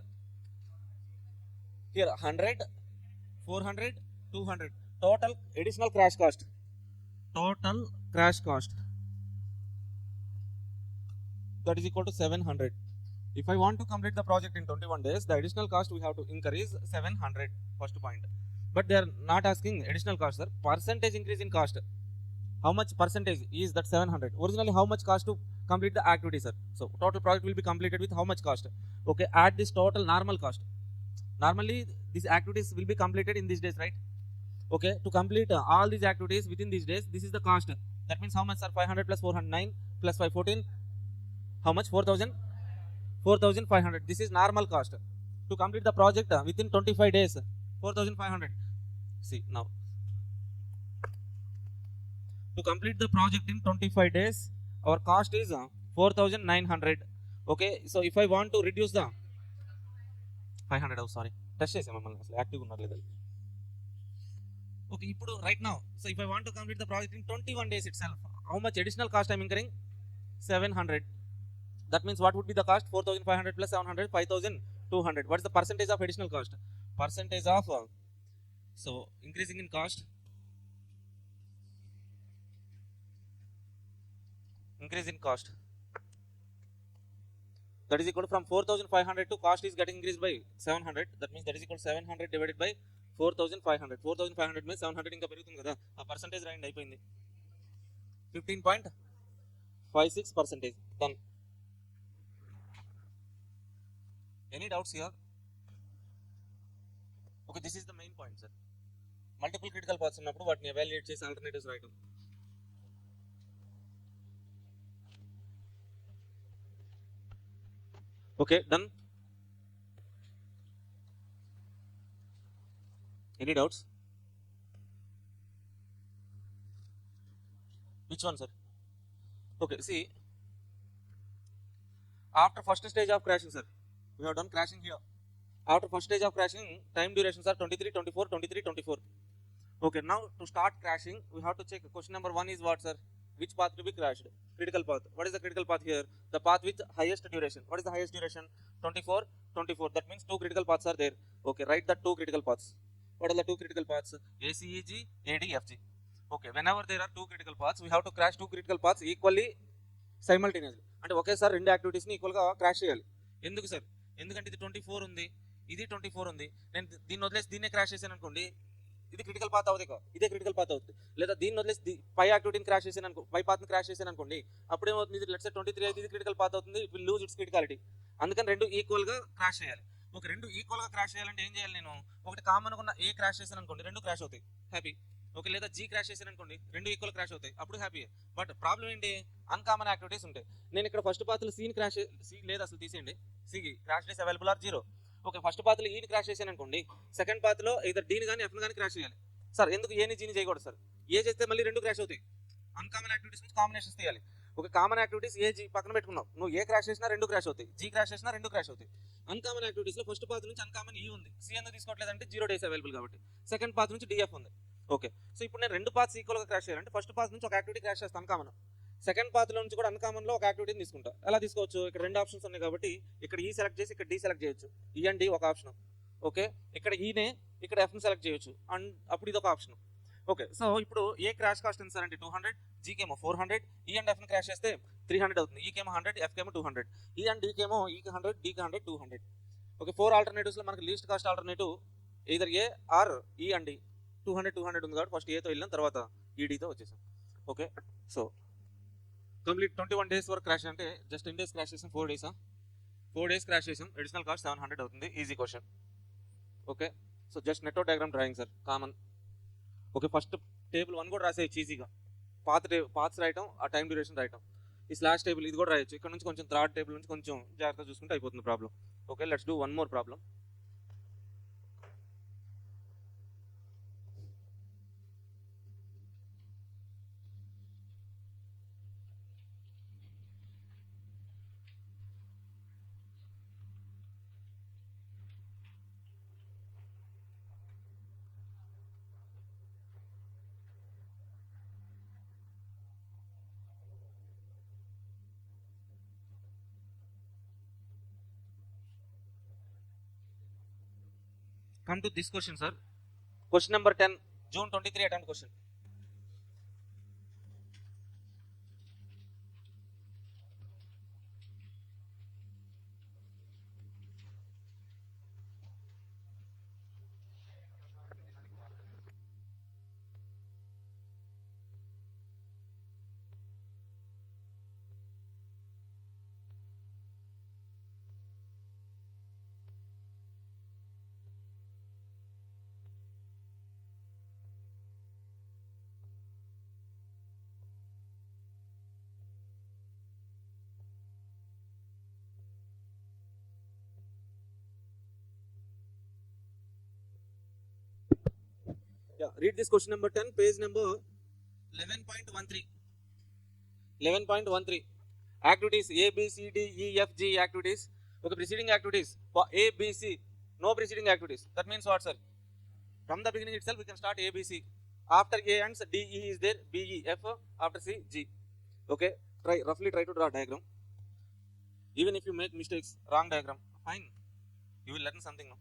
Here 100, 400, 200. Total additional crash cost. Total crash cost. That is equal to 700. If I want to complete the project in 21 days, the additional cost we have to incur is 700. First point. But they are not asking additional cost, sir. Percentage increase in cost. How much percentage is that 700? Originally, how much cost to complete the activity, sir? So total project will be completed with how much cost? Okay, add this total normal cost. Normally, these activities will be completed in these days, right? Okay, to complete all these activities within these days, this is the cost. That means how much, sir? 500 plus 409 plus 514. How much? 4,000. 4,500. This is normal cost. To complete the project within 25 days, 4,500. See now. To complete the project in 25 days, our cost is 4,900. Okay, so if I want to reduce the 500, oh sorry, touch chesam mమ్మల్ని active unnadu ledha. Okay, ipudu right now, so if I want to complete the project in 21 days itself, how much additional cost I'm incurring? 700. That means what would be the cost? 4,500 plus 700, 5,200. What is the percentage of additional cost? Percentage of so increasing in cost. Increase in cost. That is equal to from 4,500 to cost is getting increased by 700. That means that is equal to 700 divided by 4,500. 4,500 means 700 ఇంకా పెరుగుతుంది కదా. ఆ percentage రాయండి అయిపోయింది. 15.56%. Done. Any doubts here? Okay, this is the main point, sir. Multiple critical paths ఉన్నప్పుడు వాటిని evaluate చేసి alternatives రాయడం. Okay, done. Any doubts? Which one, sir? Okay, see, after first stage of crashing, sir, we have done crashing here. After first stage of crashing, time durations are 23, 24, 23, 24. Okay, now to start crashing, we have to check. Question number 1 is what, sir? Which path to be crashed? Critical path. What is the critical path here? The path with highest duration. What is the highest duration? 24, 24. That means 2 critical paths are there. Okay, write the 2 critical paths. What are the 2 critical paths? ACEG, ADFG. Okay, whenever there are 2 critical paths, we have to crash 2 critical paths equally simultaneously. అంటే ఒకేసారి రెండు యాక్టివిటీస్ని ఈక్వల్గా crash చేయాలి. ఎందుకు sir? ఎందుకంటే ఇది 24 ఉంది, ఇది 24 ఉంది. నేను దీన్ని వదిలేసి దీన్నే క్రాష్ చేశాను అనుకోండి, ఇది క్రిటికల్ పాత్ అవుతుంది, ఇదే క్రిటికల్ పాత్ అవుతుంది. లేదా దీన్ని వదిలేసి పై యాక్టివిటీని క్రాష్ చేశాను అనుకో, పై పాత్ని క్రాష్ చేశాను అనుకోండి, అప్పుడు ఏమవుతుంది, ఇది లెట్స్ సే 23 అయితే ఇది క్రిటికల్ పాత్ అవుతుంది, it will lose its criticality. అందుకని రెండు ఈక్వల్గా క్రాష్ చేయాలి. ఒక రెండు ఈక్వల్గా క్రాష్ చేయాలంటే ఏం చేయాలి, నేను ఒకటి కామన్ ఉన్న ఏ క్రాష్ చేశాను అనుకోండి, రెండు క్రాష్ అవుతాయి, హ్యాపీ. ఓకే, లేదా జీ క్రాష్ చేశాను అనుకోండి, రెండు ఈక్వల్ క్రాష్ అవుతాయి, అప్పుడు హ్యాపీ. బట్ ప్రాబ్లం ఏంటి, అన్కామన్ యాక్టివిటీస్ ఉంటాయి. నేను ఇక్కడ ఫస్ట్ పాత్రలో సీని క్రాష్, సి లేదు అసలు తీసేయండి, సికి crash days available are 0. Okay, first పాత్రలో ఈని క్రాష్ చేశాను అనుకోండి, సెకండ్ పాత్రలో ఇద్దరు డీని కానీ ఎఫ్ని కానీ క్రాష్ చేయాలి. సార్ ఎందుకు ఏని జీని చేయకూడదు సార్? ఏ చేస్తే మళ్ళీ రెండు క్రాష్ అవుతాయి. అన్కామన్ యాక్టివిటీస్ నుంచి కాంబినేషన్స్ తీయాలి. ఒక కామన్ యాక్టివిటీస్ ఏ జీ పక్కన పెట్టుకున్నావు, నువ్వు ఏ క్రాష్ చేసినా రెండు క్రాష్ అవుతాయి, జీ క్రాష్ చేసినా రెండు క్రాష్ అవుతాయి. అన్కామన్ యాక్టివిటీస్ లో ఫస్ట్ పాత్ నుంచి అన్కామన్ ఈ ఉంది, సి ఎందుకు తీసుకోవట్లేదంటే 0 డేస్ అవైలబుల్ కాబట్టి. సెకండ్ పాత్ నుంచి డిఎఫ్ ఉంది. ఓకే, సో ఇప్పుడు నేను రెండు పాత్స్ ఈక్వల్ గా క్రాష్ చేయాలంటే ఫస్ట్ పాత్ నుంచి ఒక యాక్టివిటీ క్రాష్ చేస్తాను అన్కామన్, సెకండ్ పాత్ లో నుంచి కూడా అన్కామన్ లో ఒక యాక్టివిటీని తీసుకుంటా. ఎలా తీసుకోవచ్చు, ఇక్కడ రెండు ఆప్షన్స్ ఉన్నాయి కాబట్టి ఇక్కడ ఈ సెలెక్ట్ చేసి ఇక్కడ డి సెలెక్ట్ చేయొచ్చు, ఈ అండ్ డి ఒక ఆప్షన్. ఓకే, ఇక్కడ ఈనే ఇక్కడ ఎఫ్ని సెలెక్ట్ చేయొచ్చు, అండ్ అప్పుడు ఇది ఒక ఆప్షన్. ఓకే, సో ఇప్పుడు ఏ క్రాష్ కాస్ట్ ఎంత సార్ అంటే 200, జీకేమో 400, ఈ అండ్ ఎఫ్ని క్రాష్ చేస్తే 300 అవుతుంది, ఈకేమో 100, ఎఫ్కేమో 200, ఈ అండ్ డీకేమో ఈకి 100, డీకి 100, 200. ఓకే, 4 ఆల్టర్నేటివ్స్ లో మనకి least cost alternative either A or E and D. 200 ఉంది కాబట్టి ఫస్ట్ ఏతో వెళ్ళాం, తర్వాత ఈడీతో వచ్చేసాం. ఓకే, సో కంప్లీట్ 21 డేస్ వరకు క్రాష్ అంటే జస్ట్ 10 డేస్ క్రాష్ చేసాం, 4 డేసా, 4 డేస్ క్రాష్ చేసాం, అడిషనల్ కాస్ట్ 700 అవుతుంది, easy question. Okay, so just network diagram drawing sir, common. Okay, first table 1 కూడా రాసేయచ్చు ఈజీగా, పాత్స్ రాయటం, ఆ టైం డ్యూరేషన్ రాయటం. ఈ స్లాష్ టేబుల్ ఇది కూడా రాయొచ్చు, ఇక్కడ నుంచి కొంచెం థర్డ్ టేబుల్ నుంచి కొంచెం జాగ్రత్తగా చూసుకుంటే అయిపోతుంది problem. Okay, let's do one more problem. Come to this question, sir. Question number 10, June 23 attempt question. Yeah, read this question number 10, page number 11.13. 11.13. Activities A, B, C, D, E, F, G activities. Okay, preceding activities for A, B, C. No preceding activities. That means what, sir? From the beginning itself, we can start A, B, C. After A ends, D, E is there, B, E, F. After C, G. Okay, roughly try to draw a diagram. Even if you make mistakes, wrong diagram, fine. You will learn something now.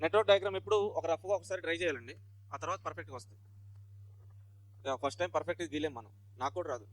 Network diagram ఎప్పుడు ఒక రఫ్గా ఒకసారి try చేయాలండి, ఆ తర్వాత పర్ఫెక్ట్గా వస్తుంది. First time పర్ఫెక్ట్గా గీలేం మనం, నాకు కూడా రాదు.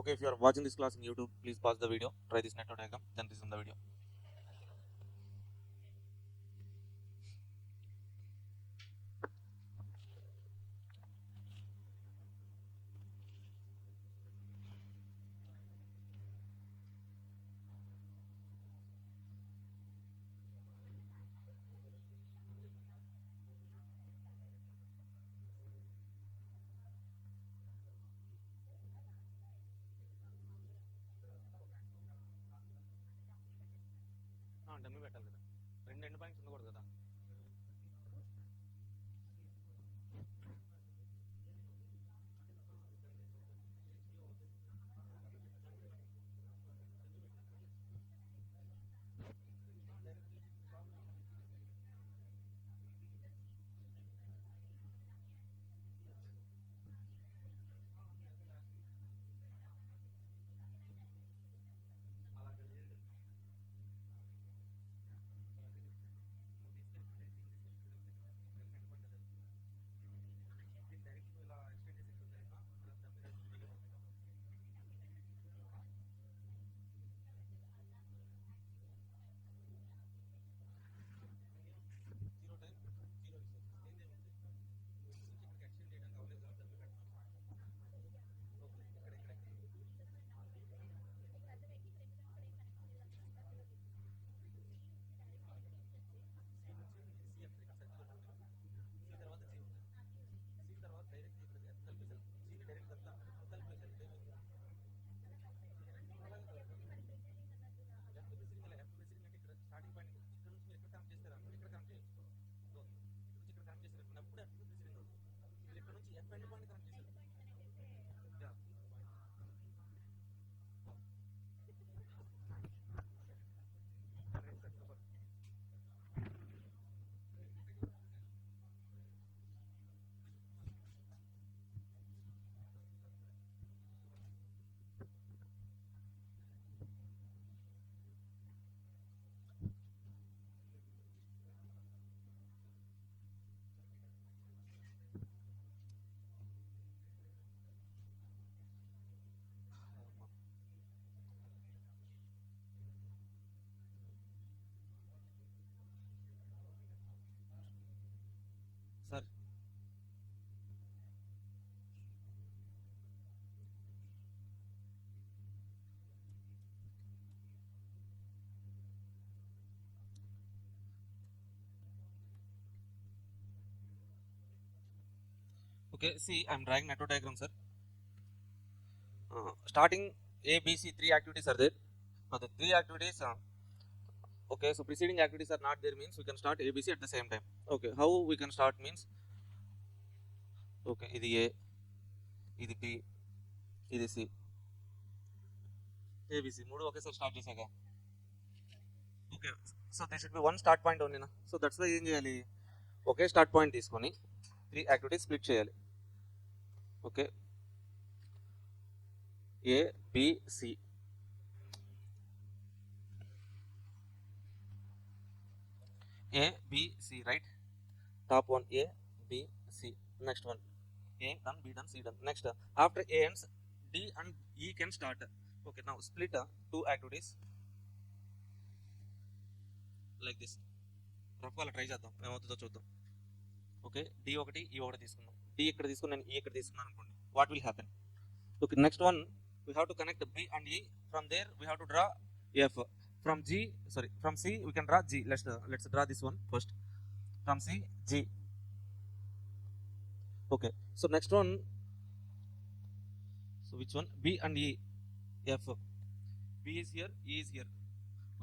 Okay, if you are watching this class in YouTube, please pause the video, try this network diagram, then resume the video. Dummy పెట్టాలి కదా, రెండు ఎండ్ పాయింట్స్ ఉండకూడదు కదా. Sir okay, see, I'm drawing network diagram, sir. Starting A, B, C, three activities are there. The three activities, okay, so preceding activities are not there means we can start A, B, C at the same time. Okay, how we can start means, okay, ఇది A, ఇది B, ఇది C, ABC మూడు ఒకేసారి start చేశాక, okay, so they should be one start point ఓన్లీనా. So that's why ఏం చేయాలి, ఒకే స్టార్ట్ పాయింట్ తీసుకొని త్రీ యాక్టివిటీస్ స్ప్లిట్ చేయాలి. Okay, A, B, C. A, B, C, right? Top one A, B, C. Next one A done, B done, C done. Next, after A ends, D and E can start. Okay, now split two activities like this. Rough అలా try చేద్దాం, ఏమవుతుందో చూద్దాం. Okay, D ఒకటి ఈ ఒకటి తీసుకుందాం. D ఇక్కడ తీసుకుని నేను ఈ ఇక్కడ తీసుకున్నాను అనుకోండి, what will happen. Okay, next one we have to connect B and E. From there we have to draw F. From C we can draw G. Let's draw this one first. From C, G. Okay, so next one, so which one, B and E, F. B is here, E is here.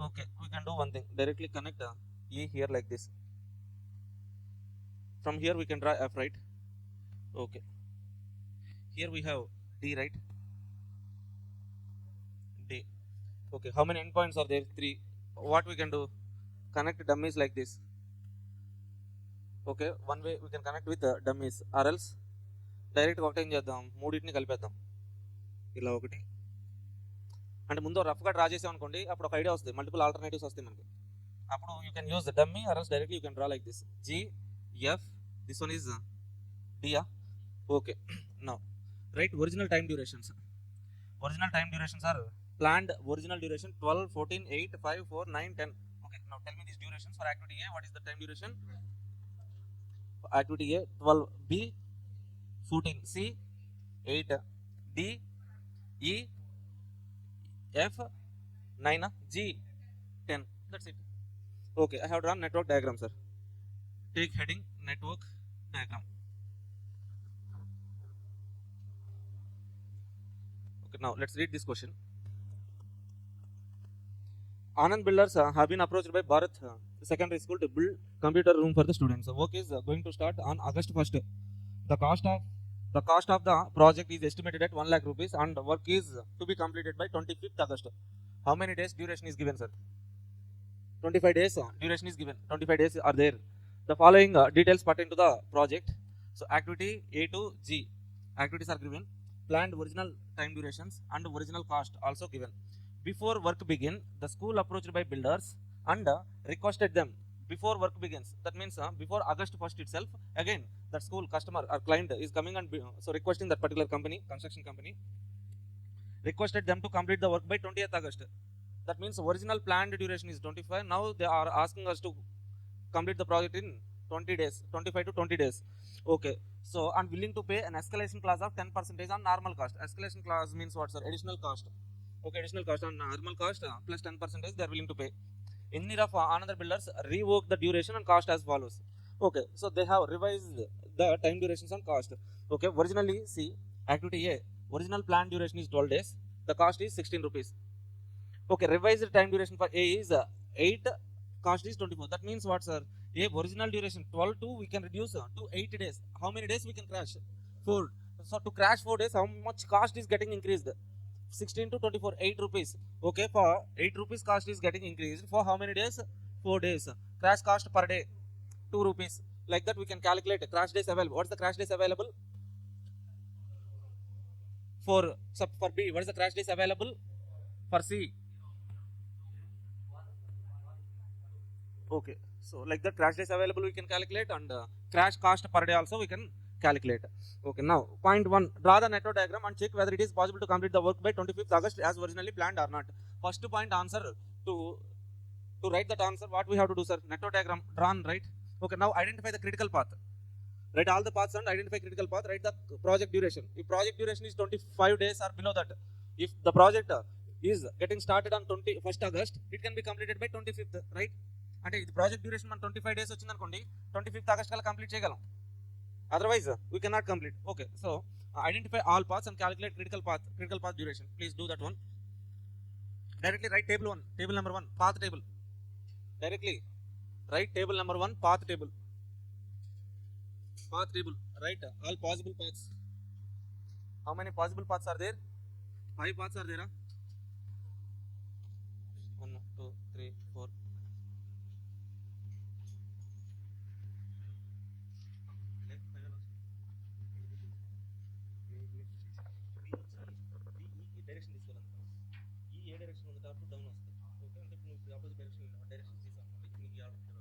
Okay, we can do one thing, directly connect E here like this. From here we can draw F, right? Okay, here we have D, right? D. Okay, how many endpoints are there? 3. What we can do, connect dummies like this. Okay, one way we can connect with dummies, or else direct ఒకటి ఏం చేద్దాం, మూడింటిని కలిపేద్దాం ఇలా ఒకటి. అంటే ముందు రఫ్గా draw చేసాం అనుకోండి, అప్పుడు ఒక ఐడియా వస్తుంది, మల్టిపుల్ ఆల్టర్నేటివ్స్ వస్తాయి మనకి. అప్పుడు you can use dummy, or else directly you can draw like this. G, F, this one is D. Okay, now write original time durations. Original time durations are planned original duration 12, 14, 8, 5, 4, 9, 10. Okay, now tell me these durations for activity A. What is the time duration? Activity A 12, B 14, C 8, D E F 9, G 10. That's it. Okay, I have drawn network diagram, sir. Take heading network diagram. Okay, now let's read this question. Anand Builders have been approached by Bharat Secondary School to build computer room for the students. Work is going to start on August 1st. The cost of the project is estimated at 1 lakh rupees and work is to be completed by 25th August. How many days duration is given, sir? 25 days duration is given. 25 days are there. The following details pertain to the project. So activity A to G activities are given. Planned original time durations and original cost also given. Before work begin, the school approached by builders and requested them before work begins. That means before August 1st itself, again that school customer or client is coming and so requesting that particular company, construction company, requested them to complete the work by 20th August. That means original planned duration is 25. Now they are asking us to complete the project in 20 days, 25 to 20 days. Okay, so I'm willing to pay an escalation clause of 10% on normal cost. Escalation clause means what, sir? Additional cost. Okay, additional cost on normal cost plus 10% they are willing to pay. In need of another builders rework the duration and cost as follows. Okay, so they have revised the time durations and cost. Okay, originally see activity A, original planned duration is 12 days, the cost is 16 rupees. Okay, revised time duration for A is 8, cost is 24. That means what, sir? A original duration 12 to we can reduce to 8 days. How many days we can crash? 4. So to crash 4 days, how much cost is getting increased? 16 to 24, 8 rupees. Okay, for 8 rupees cost is getting increased. For how many days? 4 days. Crash cost per day 2 rupees. Like that we can calculate crash days available. What's the crash days available? For B, what is the crash days available? For C. Okay, so like the crash days available we can calculate and crash cost per day also we can calculate. Okay, now point 1, draw the network diagram and check whether it is possible to complete the work by 25th August as originally planned or not. First point answer, to write that answer what we have to do, sir? Network diagram drawn, right? Okay, now identify the critical path. Write all the paths and identify critical path. Write the project duration. If project duration is 25 days or below that, if the project is getting started on 21st August, it can be completed by 25th, right? అంటే ఇది project duration మన 25 days వచ్చింది అనుకోండి, 25th August కల్లా complete చేయగలం. Otherwise we can not complete. Okay, so identify all paths and calculate critical path duration. Please do that one. Directly write table 1, table number 1, path table. Directly write table number 1, path table. Write all possible paths. How many possible paths are there? 5 paths are there. 1, 2, 3, 4. Direction తీసుకోవాలనుకున్నాను. A direction ఉంది up down వస్తుంది. Okay, అంటే నువ్వు opposite direction తీసుకోవాలి. నీకు order తెలియదు.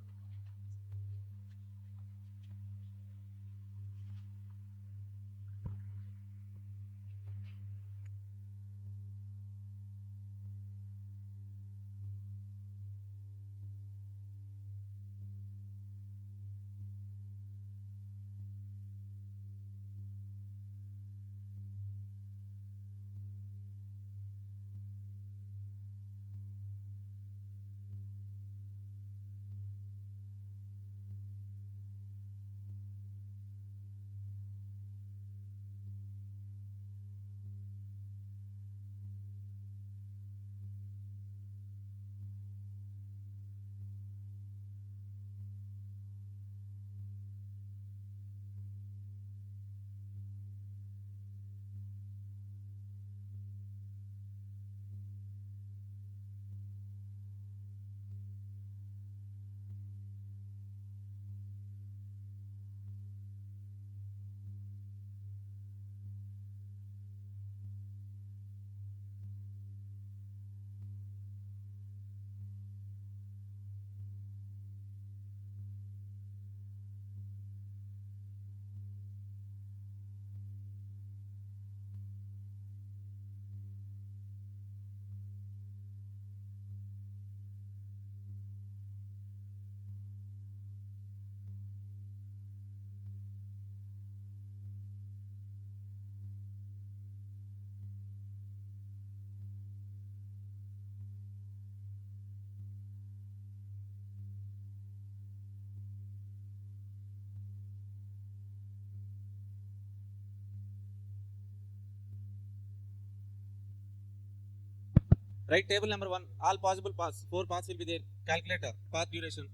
Write table number 1, all possible paths, 4 paths will be there. Calculate path duration.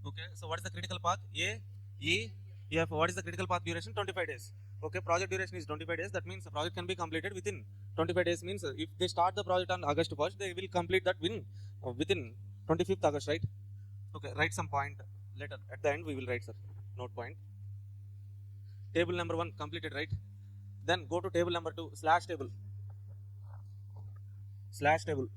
Okay, so what is the critical path? A, E, F. What is the critical path duration? 25 days. Okay, project duration is 25 days. That means the project can be completed within 25 days. Means if they start the project on August 1st, they will complete that within 25th August, right? Okay, write some point later. At the end, we will write, sir. Note point. Table number 1 completed, right? Then go to table number 2, slash table. Slash table.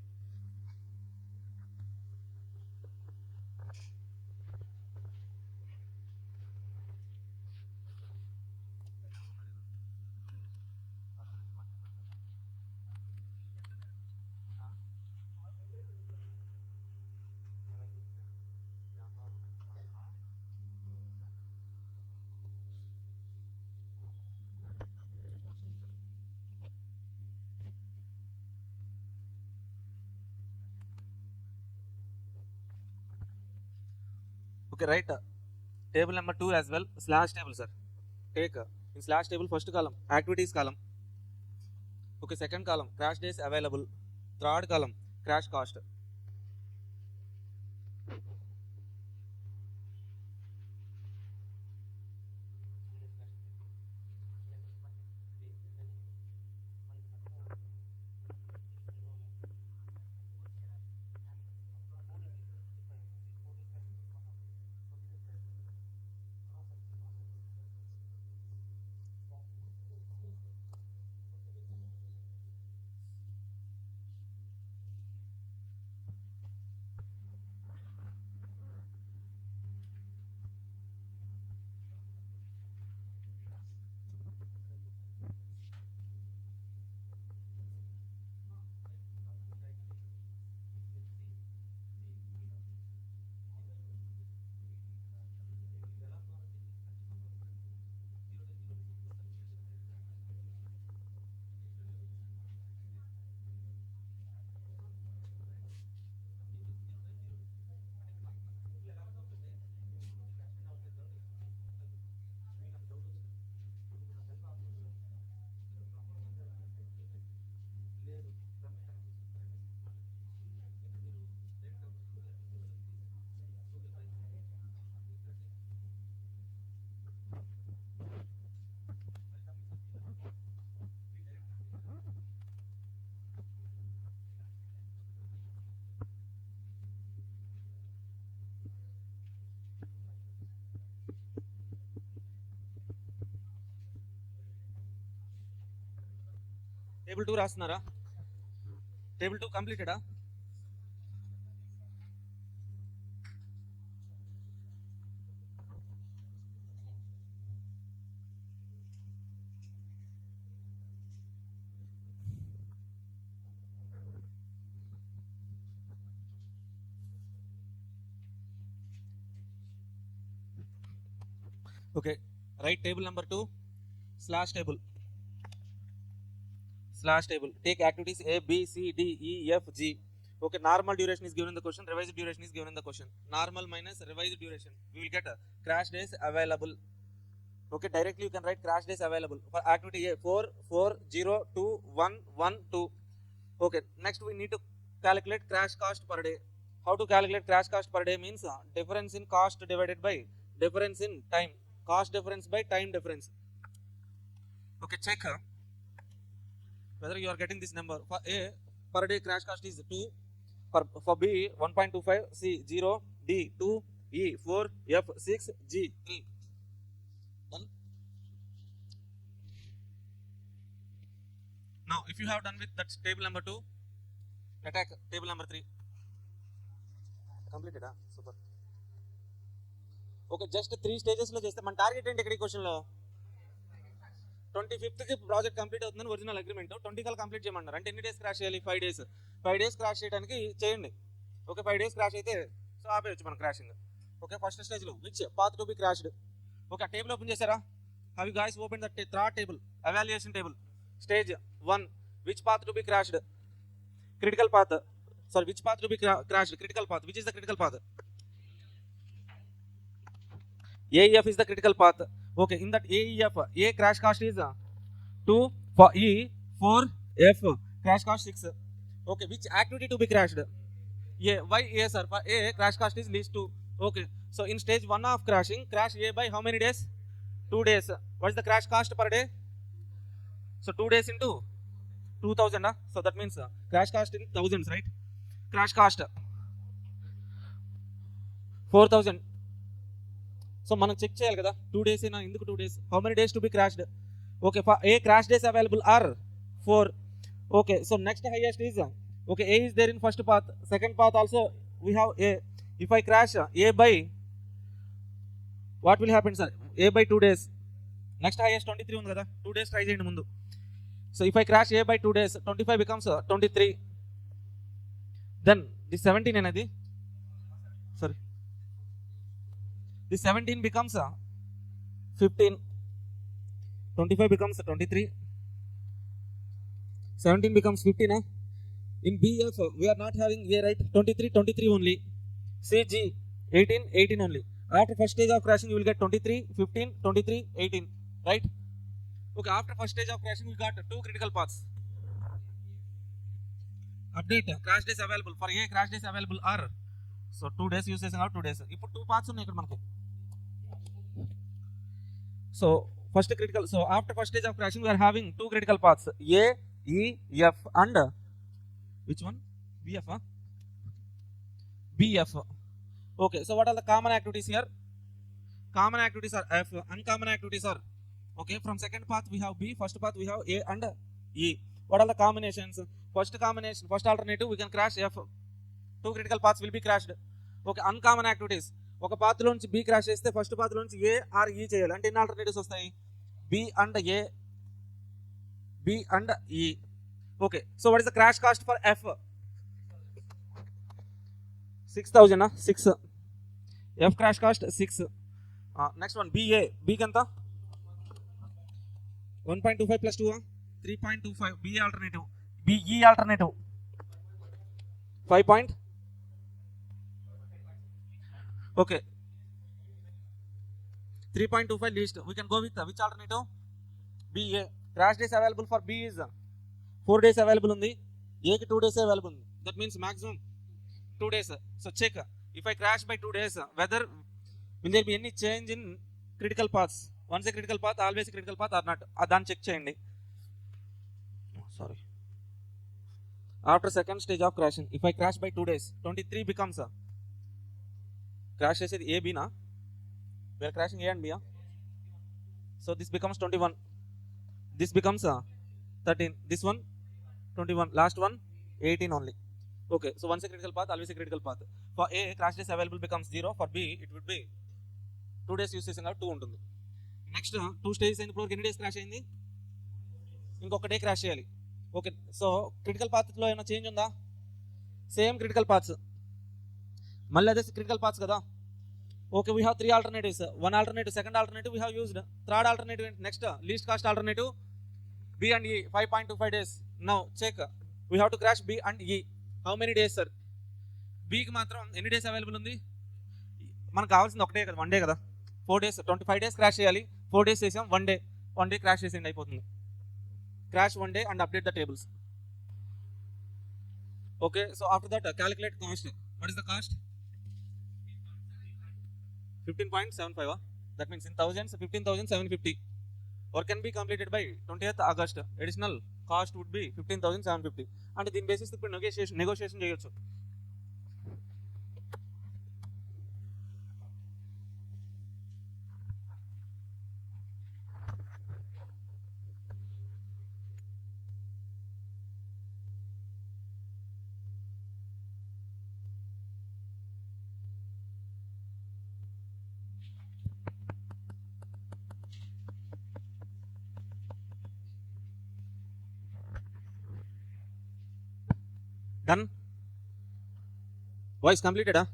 Okay, right. Table number 2 as well, slash table, sir. Take in slash table, first column, activities column. Okay, second column, crash days available. Third column, crash cost. Table 2 రాస్తున్నారా? Table 2 completed. Okay, write table number 2, slash table. Slash table. Take activities A, B, C, D, E, F, G. Okay, normal duration is given in the question, revised duration is given in the question. Normal minus revised duration. We will get crash days available. Okay, directly you can write crash days available. For activity A, 4, 4, 0, 2, 1, 1, 2. Okay, next we need to calculate crash cost per day. How to calculate crash cost per day means difference in cost divided by difference in time. Cost difference by time difference. Okay, check whether you are getting this number. For A, per day crash cost is 2. For B, 1.25, C, 0, D, 2, E, 4, F, 6, G, 3. Done? Now, if you have done with that table number 2, attack table number 3. Completed, super. Okay, just 3 stages lo cheste. Man target enti ikkadi question lo 25th కి project complete అవుతుందని original agreement 20 కల్ complete చేయమన్నారు. అంటే ఎన్ని days crash చేయాలి? 5 days. 5 days crash చేయడానికి చేయండి. Okay, 5 days crash అయితే సో ఆపేయచ్చు మనం క్రాషింగ్. ఓకే, ఫస్ట్ స్టేజ్ లో which path to be crashed. Okay, table open చేశారా? Have you guys open that third table, evaluation table. Stage 1, which path to be crashed? Critical path. Sorry, which path to be crashed? Critical path. Which is the critical path? AEF is the critical path. Okay, in that AEF, A crash cost is 2, for E 4, F crash cost 6. Okay, which activity to be crashed? A. Why A, sir? For A, crash cost is least 2. Okay, so in stage 1 of crashing, crash A by how many days? 2 days. What is the crash cost per day? So 2 days into 2000. So that means crash cost in thousands, right? Crash cost 4000. So మనం check చేయాలి కదా 2 days అయినా ఎందుకు 2 days? How many days to be crashed? Okay, for A, crash days available are 4. Okay, so next highest is okay, A is there in first path, second path also we have A. If I crash A by, what will happen, sir? A by 2 days. Next highest 23 ఉంది కదా, 2 days try చేయండి ముందు. So if I crash A by 2 days, 25 becomes 23. Then this 17 అనేది, sorry, this 17 becomes 15. 25 becomes 23. 17 becomes 15. In BF we are not having A, right? 23 only. CG 18 only. After first stage of crashing you will get 23, 15, 23, 18, right? Okay, after first stage of crashing we got 2 critical paths. Update, crash days available for A, crash days available are, so 2 days usage out 2 days. ఇప్పుడు 2 paths ఉన్నాయి ఇక్కడ మనకి. So first critical, so after first stage of crashing we are having 2 critical paths, A, E, F and which one? BF, BF. Okay, so what are the common activities here? Common activities are F, uncommon activities are, okay, from second path we have B, first path we have A and E. What are the combinations? First combination, first alternative we can crash F. 2 critical paths will be crashed. Okay, uncommon activities, ఒక path లోంచి B crash చేస్తే first path లోంచి A or E చేయాలి అంటే ఎన్ని alternatives వస్తాయి? B and A, B and E. Okay, so what is the crash cost for F? 6000. 6. F crash cost 6. Next one BA, B kanta 1.25 plus 2 3.25. B alternative, BE alternative 5. Okay, 3.25 least. We can go with which alternative? BA. Crash days available for B is 4 days available undi, A ki 2 days available undi. That means maximum 2 days. So check, if I crash by 2 days, whether will there be any change in critical paths? Once a critical path, always a critical path or not? Adhan check cheyandi. Sorry. After second stage of crashing, if I crash by 2 days, 23 becomes crash చేసేది A, B na? We are crashing A and B. So this becomes 21. This becomes 13. This one 21. Last one 18 only. Okay, so once a critical path, always a critical path. For A, crash days available becomes 0. For B, it would be 2 days use చేసిన 2 ఉంటుంది. Next 2 stages అయిన ఇప్పుడు ఎన్ని days crash అయింది? ఇంకొక day crash చేయాలి. Okay, so critical పాత్లో ఏమైనా change ఉందా? సేమ్ క్రిటికల్ పాత్స్, మళ్ళీ అదే క్రిటికల్ పాత్స్ కదా. Okay, we have 3 alternatives. One alternative, second alternative we have used. Third alternative, next least cost alternative B and E 5.25 days. Now check, we have to crash B and E. How many days, sir? B కి మాత్రం ఎన్ని days available ఉంది? మనకు కావాల్సింది ఒకటే కదా, 1 day కదా. 4 days, 25 days crash చేయాలి. 4 days చేసాం, 1 day క్రాష్ చేసేయండి అయిపోతుంది. Crash 1 day and update the tables. Okay, so after that calculate cost. What is the cost? 15.75. That means in thousands, 15,750. Work can be completed by 20th August. Additional cost would be 15,750. And దీని basis ఇప్పుడు negotiation చేయొచ్చు. Done? Voice completed, huh?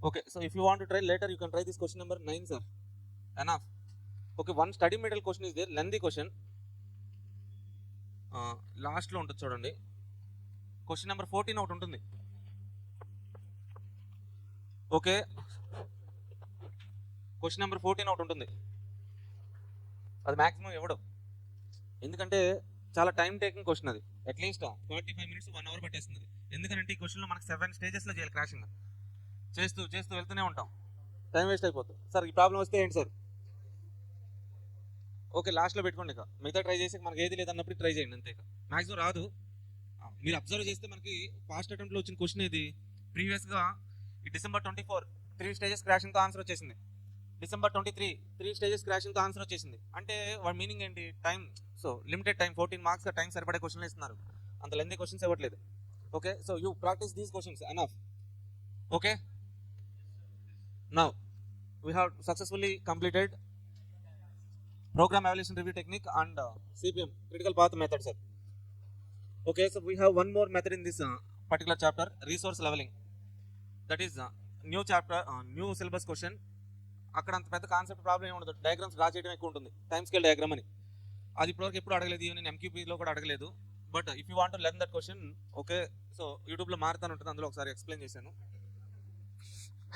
Okay, so if you want to try later, you can try this question number 9, sir. Enough. Okay, one study material question is there, lengthy question. Last లో ఉంటుంది చూడండి. Question number 14 ఒకటి ఉంటుంది. Okay, question number 14 ఒకటి ఉంటుంది. అది maximum ఇవ్వడు, ఎందుకంటే చాలా టైం టేకింగ్ క్వశ్చన్ అది. అట్లీస్ట్ 45 minutes 1 hour పట్టేస్తుంది. ఎందుకంటే ఈ క్వశ్చన్లో మనకు 7 స్టేజెస్లో చేయాలి. క్రాషింగ్ చేస్తూ చేస్తూ వెళ్తూనే ఉంటాం, టైం వేస్ట్ అయిపోతుంది. సార్ ఈ ప్రాబ్లం వస్తే ఏంటి సార్? ఓకే, లాస్ట్లో పెట్టుకోండి. ఇక మిగతా ట్రై చేసి మనకి ఏది లేదన్నప్పుడు ట్రై చేయండి అంతే. ఇక మ్యాక్సిమం రాదు. మీరు అబ్జర్వ్ చేస్తే మనకి ఫాస్ట్ అటెంప్ట్లో వచ్చిన క్వశ్చన్ ఇది. ప్రీవియస్గా ఈ December 24 3 స్టేజెస్ క్రాషింగ్తో ఆన్సర్ వచ్చేసింది. December 23 3 స్టేజెస్ క్రాషింగ్తో ఆన్సర్ వచ్చేసింది. అంటే వాడి మీనింగ్ ఏంటి? Time. So limited time, 14 marks time సరిపడే క్వశ్చన్లు ఇస్తున్నారు, అంత లెంతీ క్వశ్చన్స్ ఇవ్వట్లేదు. Okay, so you practice these questions enough. Okay, now we have successfully completed program evaluation review technique and CPM critical path method, sir. Okay, so we have one more method in this particular chapter, resource leveling. That is new chapter, new syllabus question. అక్కడ అంత పెద్ద concept problem ఏమి ఉండదు, diagrams draw చేయడం ఎక్కువ ఉంటుంది. Time scale diagram అని అది ఇప్పటివరకు ఎప్పుడు అడగలేదు, నేను MQPలో కూడా అడగలేదు. But if you want to learn that question, okay, so యూట్యూబ్లో మారుతాను ఉంటుంది, అందులో ఒకసారి ఎక్స్ప్లెయిన్ చేశాను,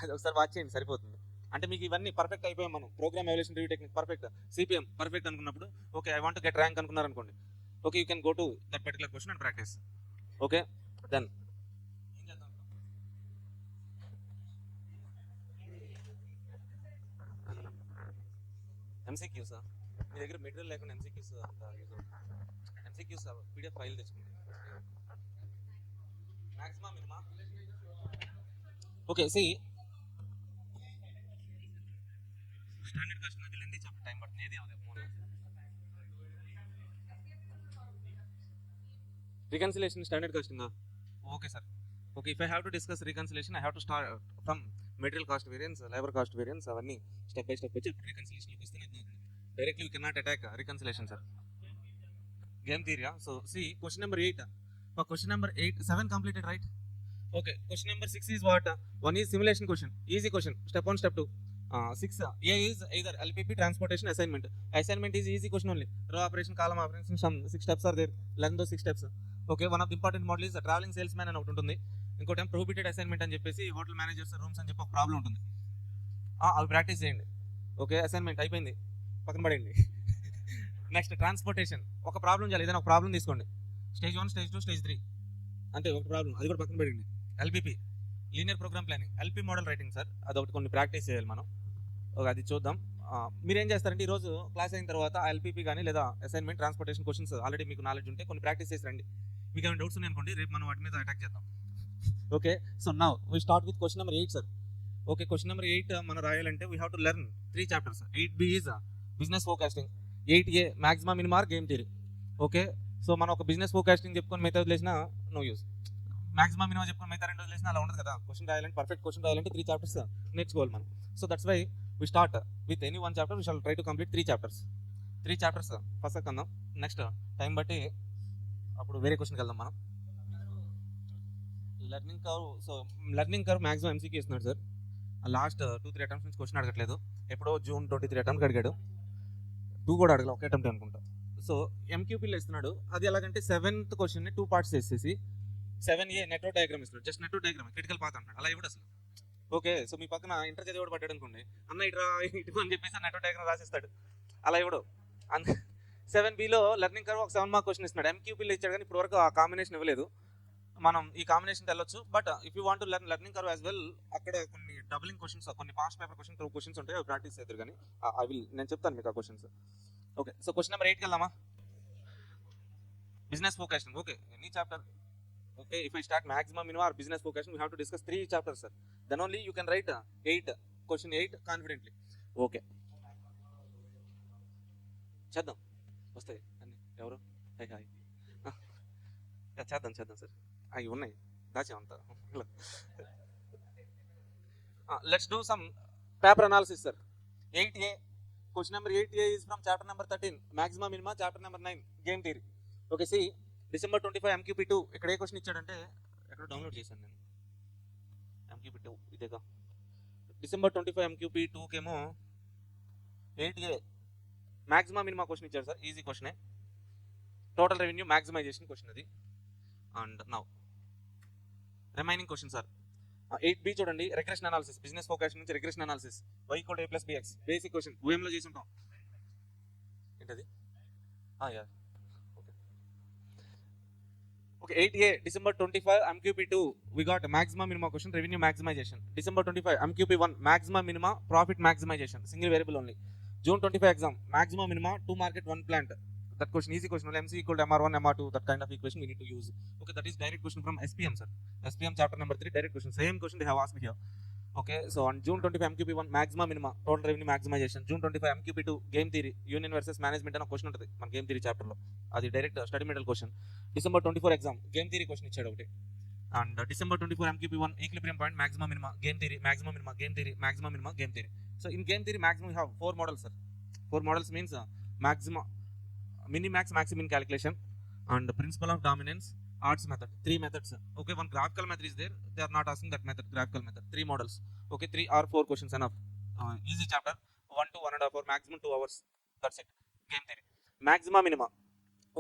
అది ఒకసారి వాచ్ చేయండి సరిపోతుంది. అంటే మీకు ఇవన్నీ పర్ఫెక్ట్ అయిపోయాం మనం. Program evaluation review technique perfect, CPM perfect అనుకున్నప్పుడు, okay I want to get rank అనుకున్నారు అనుకోండి, okay you can go to that particular question and practice. Okay, then MCQs. మీ దగ్గర మెటీరియల్ లేకుండా MCQs PDF ఫైల్ తెచ్చుకోండి. Maxima minima. Okay, see standard question అది lengthy chapter, time పడుతుంది. ఏది reconciliation standard question. Okay sir, okay, if I have to discuss reconciliation I have to start from material cost variance, labour cost variance, అవన్నీ step by step వచ్చి రికన్సిలేషన్కి వస్తే directly you cannot attack reconciliation sir. Game theory. So C question number 8. Question number 8 7 completed, right? Okay, question number 6 is what? 1 is simulation question, easy question, step 1 step 2. 6 A is either LPP, transportation, assignment. Assignment is easy question only, row operation, column operation, some 6 steps are there, learn those 6 steps. Okay, one of the important model is traveling salesman అని ఒకటి ఉంటుంది, ఇంకోటి ఏం prohibited assignment అని చెప్పేసి hotel managers rooms అని చెప్పి ఒక ప్రాబ్లం ఉంటుంది, అవి ప్రాక్టీస్ చేయండి. ఓకే, అసైన్మెంట్ అయిపోయింది, పక్కన పడండి. నెక్స్ట్ ట్రాన్స్పోర్టేషన్, ఒక ప్రాబ్లం చేయాలి, ఏదైనా ఒక ప్రాబ్లం తీసుకోండి, స్టేజ్ 1 స్టేజ్ 2 స్టేజ్ 3 అంటే ఒక ప్రాబ్లం, అది కూడా పక్కన పడండి. LPP linear program planning, LP model writing sir, అదొకటి కొన్ని ప్రాక్టీస్ చేయాలి మనం. అది చూద్దాం. మీరేం చేస్తారంటే ఈరోజు క్లాస్ అయిన తర్వాత LPP కానీ లేదా అసైన్మెంట్ ట్రాన్స్పోర్టేషన్ క్వశ్చన్స్ ఆల్రెడీ మీకు నాలెడ్జ్ ఉంటే కొన్ని ప్రాక్టీస్ చేసి రండి. మీకు ఏమైనా డౌట్స్ ఉన్నాయి అనుకోండి, రేపు మనం వాటి మీద అటాక్ చేద్దాం. Okay, so now we start with question number 8 sir. Okay, question number 8 మనం రాయాలంటే we have to learn 3 chapters. 8B is business forecasting, 8A maxima minima game theory. Okay, so మనం ఒక బిజినెస్ ఫోకాస్టింగ్ చెప్పుకొని మిగతా వదిలేసినా నో యూస్, మ్యాక్సిమా మినిమా చెప్పుకొని మిగతా 2 వదిలేసినా అలా ఉండదు కదా. క్వశ్చన్ రాయాలంటే పర్ఫెక్ట్ క్వశ్చన్ రాయాలంటే 3 చాప్టర్స్ నేర్చుకోవాలి మనం. So that's why we start with any one chapter, we shall try to complete 3 chapters. 3 chapters first కందాం, నెక్స్ట్ టైం బట్టి అప్పుడు వేరే క్వశ్చన్కి వెళ్దాం మనం. Learning curve, so learning curve maximum MCQ ఇస్తున్నాడు సార్. లాస్ట్ 2-3 అటెంప్ట్స్ నుంచి క్వశ్చన్ అడగట్లేదు, ఎప్పుడో June 23 అటెంప్ట్ అడిగాడు, 2 కూడా అడగలేదు, ఒక అటెంప్ట్ అనుకుంటా. సో MQPలో ఇస్తున్నాడు, అది ఎలాగంటే 7th క్వశ్చన్ని 2 parts చేసేసి 7A నెట్వర్క్ డయాగ్రామ్ ఇస్తున్నాడు, just network diagram critical path అంటాడు, అలా ఇవ్వడు అసలు. ఓకే, సో మీ పక్కన ఇంటర్ చదివాడు పడ్డాడు అనుకోండి, అన్న ఇటు అని చెప్పేసి నెట్వర్క్ డయాగ్రామ్ రాసిస్తాడు, అలా ఇవ్వడు. 7Bలో లెర్నింగ్ కర్వ్ ఒక 7 మార్క్ క్వశ్చన్ ఇస్తున్నాడు, MQPలో ఇచ్చాడు కానీ ఇప్పుడు వరకు ఆ కాంబినేషన్ ఇవ్వలేదు. మనం ఈ కాంబినేషన్ వెళ్ళొచ్చు, but if you want to learn learning curve as well, అక్కడ కొన్ని డబులింగ్ క్వశ్చన్స్, కొన్ని పాస్ట్ పేపర్ క్వశ్చన్స్ ఉంటాయి, అవి ప్రాక్టీస్ చేద్దరు కానీ అవి నేను చెప్తాను మీకు ఆ questions. Okay, so question number 8కి వెళ్దామా? Business forecasting. Okay, any chapter. Okay, if I start maximum minimum or business forecasting, we have to discuss 3 chapters, sir. Then only you can write 8 question 8 confidently. Okay, చేద్దాం, వస్తాయి అన్ని. ఎవరు hi hi చేద్దాం sir, అవి ఉన్నాయి దాచేమంతా. Let's do some paper analysis sir. 8A question number 8A is from chapter number 13 maximum minima, chapter number 9 game theory. Okay, see December 25 MQP2 ఇక్కడ ఏ question ఇచ్చాడంటే, ఎక్కడ డౌన్లోడ్ చేశాను నేను MQP2 ఇదేగా. December 25 MQP2కేమో 8A మ్యాక్సిమా మినిమా క్వశ్చన్ ఇచ్చాడు sir, easy క్వశ్చనే, total revenue maximization question అది. And now remaining question sir 8B చూడండి, రిగ్రెషన్ అనాలిసిస్, బిజినెస్ ఫోకాస్ నుంచి regression analysis, y = a + bx basic question, ఊఎంలో చేసి ఉంటాం. ఏంటది? Yeah. Okay, 8A, December 25, MQP2, we got maxima minima question, revenue maximization. December 25, MQP1, maxima minima, profit maximization, single variable only. June 25 exam, maxima minima, 2 market, 1 plant. That question, easy question, MC equal to MR1, MR2, that kind of equation we need to use. Okay, that is direct question from SPM, sir. SPM chapter number 3, direct question. Same question they have asked here. Okay, so on June 25 MQP1, maxima minima, total revenue maximization. June 25 MQP2, game theory, union versus management and a question ఉంటుంది మన game theory chapter లో. అది direct study material question. December 24 exam, game theory question ఇచ్చాడు ఒకటి. And December 24 MQP1, equilibrium point, maxima minima, game theory, maxima minima, game theory, maxima minima, game theory. So in game theory, maximum we have 4 models, sir. 4 models means maxima, minimax, maximin calculation, and the principle of dominance, arts method. 3 methods. Okay, one graphical method is there. They are not asking that method, graphical method. 3 models. Okay, 3 or 4 questions enough. Easy chapter. 1 to 1.5 hour, maximum 2 hours. That's it. Game theory. Maxima minima.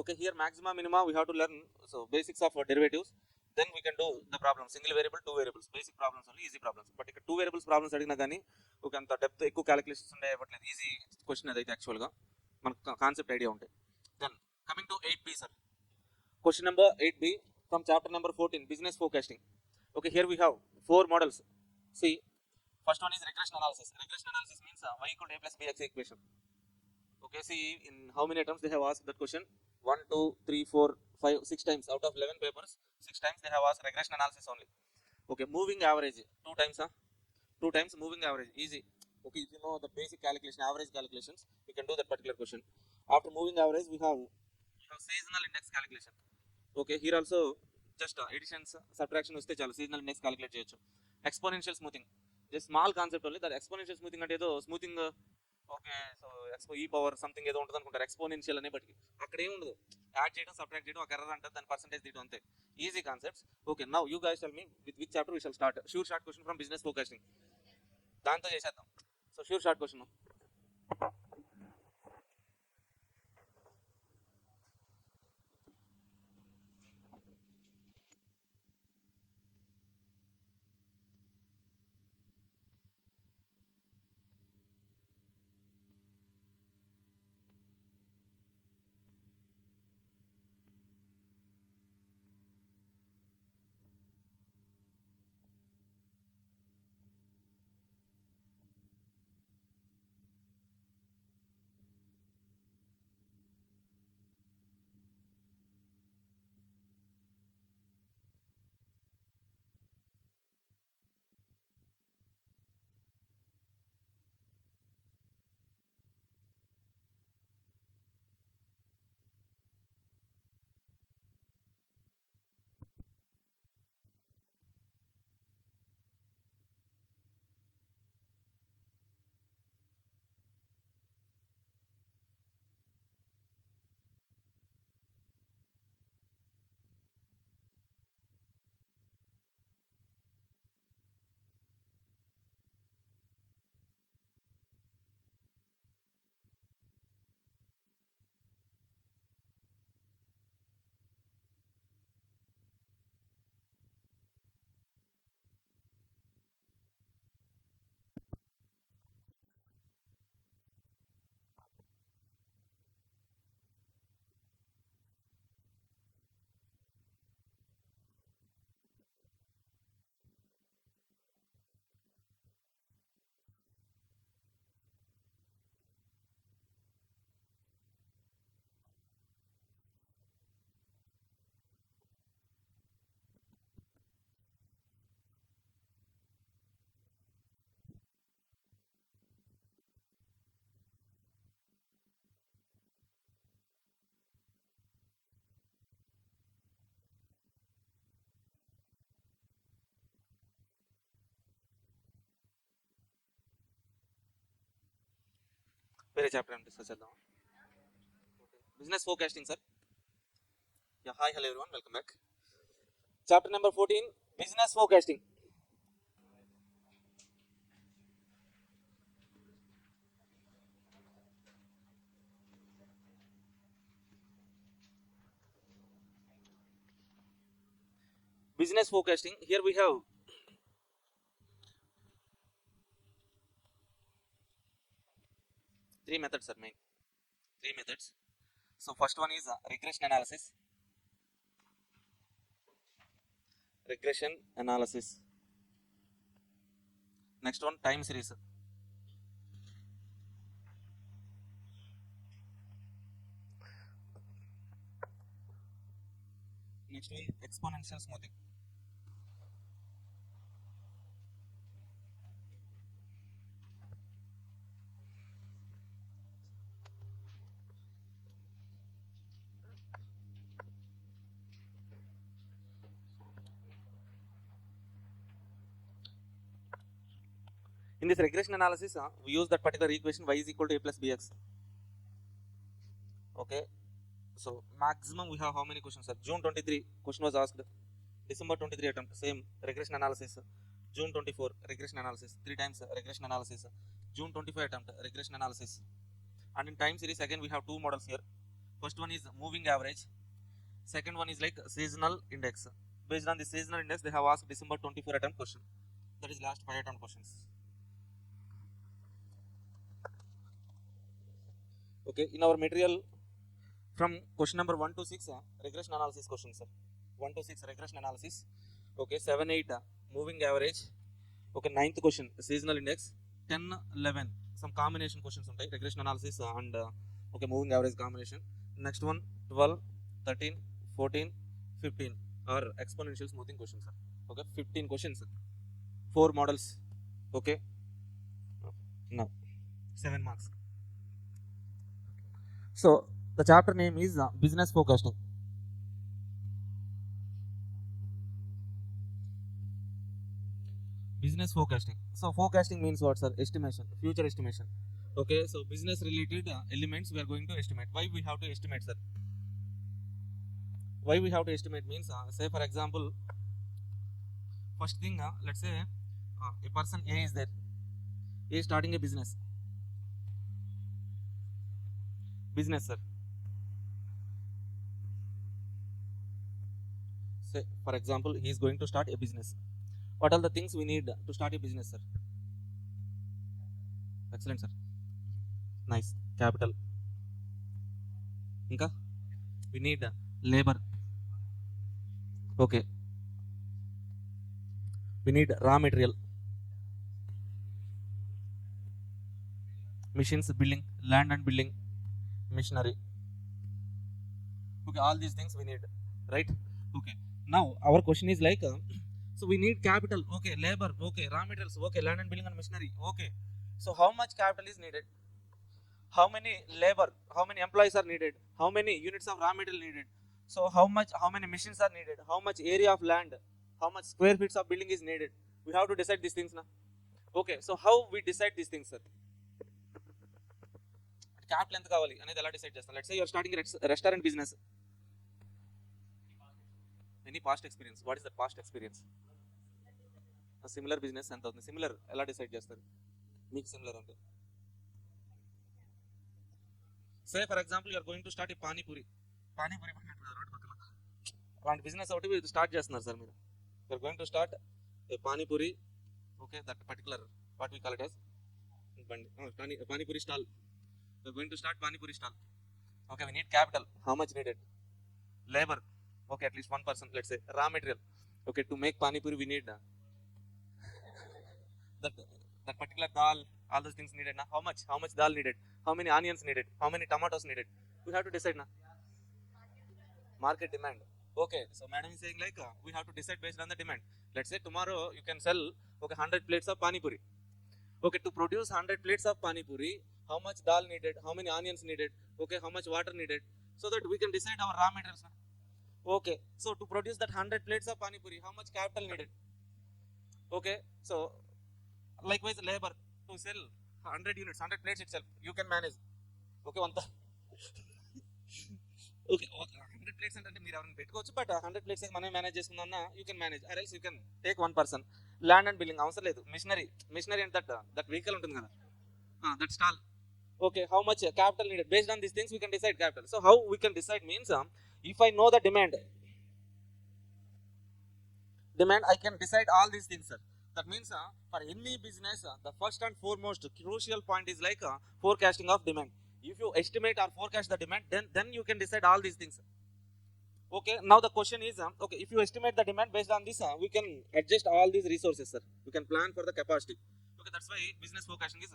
Okay, here maxima minima we have to learn. So basics of derivatives. Then we can do the problem. Single variable, 2 variables. Basic problems only, easy problems. But ఇక్కడ 2 variables problems అడిగినా కానీ ఒక అంత depth ఎక్కువ calculations ఉండే ఇవ్వట్లేదు. Easy question అదైతే యాక్చువల్గా మనకు కాన్సెప్ట్ ఐడియా ఉంటాయి. Then coming to 8B, sir. Question number 8B from chapter number 14, business forecasting. Okay, here we have 4 models. See, first one is regression analysis. Regression analysis means y equal to a plus bx equation. Okay, see in how many attempts they have asked that question? 1, 2, 3, 4, 5, 6 times out of 11 papers. 6 times they have asked regression analysis only. Okay, moving average 2 times. 2 times moving average, easy. Okay, if you know the basic calculation, average calculations, you can do that particular question. After moving average, we have seasonal index calculation. Okay, here also just additions, subtraction వస్తే చాలు seasonal index calculate చేయొచ్చు. Exponential smoothing, just small concept only. that exponential smoothing అంటే ఏదో smoothing. Okay, so expo ఈ power something ఏదో ఉంటుంది అనుకుంటారు exponential అనేప్పటికి. అక్కడ ఏమి ఉండదు, యాడ్ చేయడం సబ్ట్రాక్ట్ చేయడం, ఒక ఎర్రర్ అంటారు, దాని పర్సెంటేజ్ తీయడం అంతే. Easy concepts. Okay, now you guys tell me with which chapter we shall start. Sure short question from business forecasting, దాంతో చేసేద్దాం. So sure short question. వేరే చాప్టర్ ఏం డిస్కస్ చేద్దాం. Business forecasting, sir. Yeah, hi, hello everyone, welcome back. Chapter number 14, business forecasting. Business forecasting, here we have 3 methods are main. Three methods. So first one is regression analysis. Regression analysis. Next one, time series. Next one, exponential smoothing. In this regression analysis, we use that particular equation y is equal to a plus bx. Okay. So maximum we have how many questions, sir? June 23 question was asked. December 23 attempt, same regression analysis. June 24 regression analysis, 3 times regression analysis. June 25 attempt regression analysis. And in time series again we have two models here. First one is moving average. Second one is like seasonal index. Based on the seasonal index, they have asked December 24 attempt question. That is last 5 attempt questions. Okay, in our material from question number 1 to 6, regression analysis questions, sir. 1 to 6 regression analysis. Okay, 7, 8 moving average. Okay, 9th question seasonal index. 10, 11 some combination questions ఉంటాయి regression analysis and okay moving average combination. Next one 12, 13, 14, 15 are exponential smoothing questions, sir. Okay, 15 questions, 4 models. Okay, now 7 marks. So the chapter name is business forecasting. Business forecasting. So forecasting means what, sir? Estimation, future estimation. Okay, so business related elements we are going to estimate. Why we have to estimate, sir? Why we have to estimate means, say for example, first thing, let's say a person A is there. A is starting a business, sir. Say for example, he is going to start a business. What are the things we need to start a business, sir? Excellent, sir. Nice. Capital. Inka we need labor. Okay, we need raw material, machines, building, land and building, machinery. Okay, all these things we need, right? Okay, now our question is like, so we need capital, okay, labor, okay, raw materials, okay, land and building and machinery. Okay, so how much capital is needed? How many labor, how many employees are needed? How many units of raw material needed? So how many machines are needed? How much area of land? How much square feet of building is needed? We have to decide these things now. Okay, so how we decide these things, sir? Capital ఎంత కావాలి అనేది ఎలా decide చేస్తాం? Let's say you are starting a restaurant business. Any past experience? What is the past experience? A similar business ఎంత అవుతుంది? Similar ఎలా decide చేస్తారు? మీకు సిమిలర్ అంటే, say for example you are going to start a panipuri road పక్కన అలాంటి business ఒకటి start చేస్తున్నారు సార్ మీరు. You are going to start a panipuri, okay, that particular what we call it as panipuri stall. We are going to start Pani Puri stall. Okay, we need capital. How much needed? Labor. Okay, at least one person. Let's say raw material. Okay, to make Pani Puri we need that particular dal. All those things needed. Now, how much dal needed? How many onions needed? How many tomatoes needed? We have to decide now. Market demand. Okay, so madam is saying like, we have to decide based on the demand. Let's say tomorrow you can sell 100 plates of Pani Puri. Okay, to produce 100 plates of Pani Puri, how much dal needed? How many onions needed? Okay, how much water needed? So that we can decide our raw materials. Okay, so to produce that 100 plates of Pani Puri, how much capital needed? Okay, so likewise labor to sell 100 units, 100 plates itself, you can manage. Okay, okay, 100 plates అంటే మీరు ఎవరైనా పెట్టుకోవచ్చు, but 100 plates మనం manage చేసుకుందామన్నా you can manage, or else you can take one person. Land and building అవసరం లేదు. Machinery అంటే that vehicle ఉంటుంది కదా, that stall. Okay, how much capital needed? Based on these things we can decide capital. So how we can decide means, if I know the demand I can decide all these things, sir. That means for any business, the first and foremost crucial point is like forecasting of demand. If you estimate or forecast the demand, then you can decide all these things. Okay, now the question is, okay, if you estimate the demand based on this, we can adjust all these resources, sir. We can plan for the capacity. Okay, that's why business forecasting is,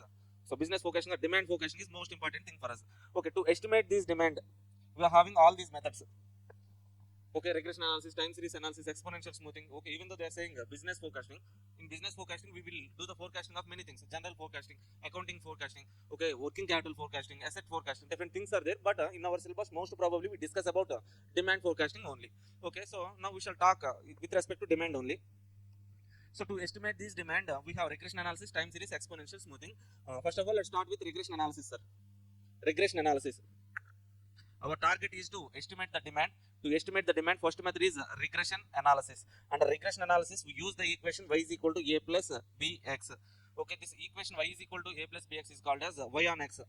so business forecasting or demand forecasting is most important thing for us. Okay, to estimate this demand, we are having all these methods. Okay, regression analysis, time series analysis, exponential smoothing. Okay, even though they are saying business forecasting, in business forecasting we will do the forecasting of many things: general forecasting, accounting forecasting, okay, working capital forecasting, asset forecasting. Different things are there, but in our syllabus most probably we discuss about demand forecasting only. Okay, so now we shall talk with respect to demand only. So to estimate this demand, we have regression analysis, time series, exponential smoothing. First of all, let's start with regression analysis, sir. Regression analysis. Our target is to estimate the demand. To estimate the demand, first method is regression analysis. Under regression analysis, we use the equation y is equal to a plus bx. Okay, this equation y is equal to a plus bx is called as y on x.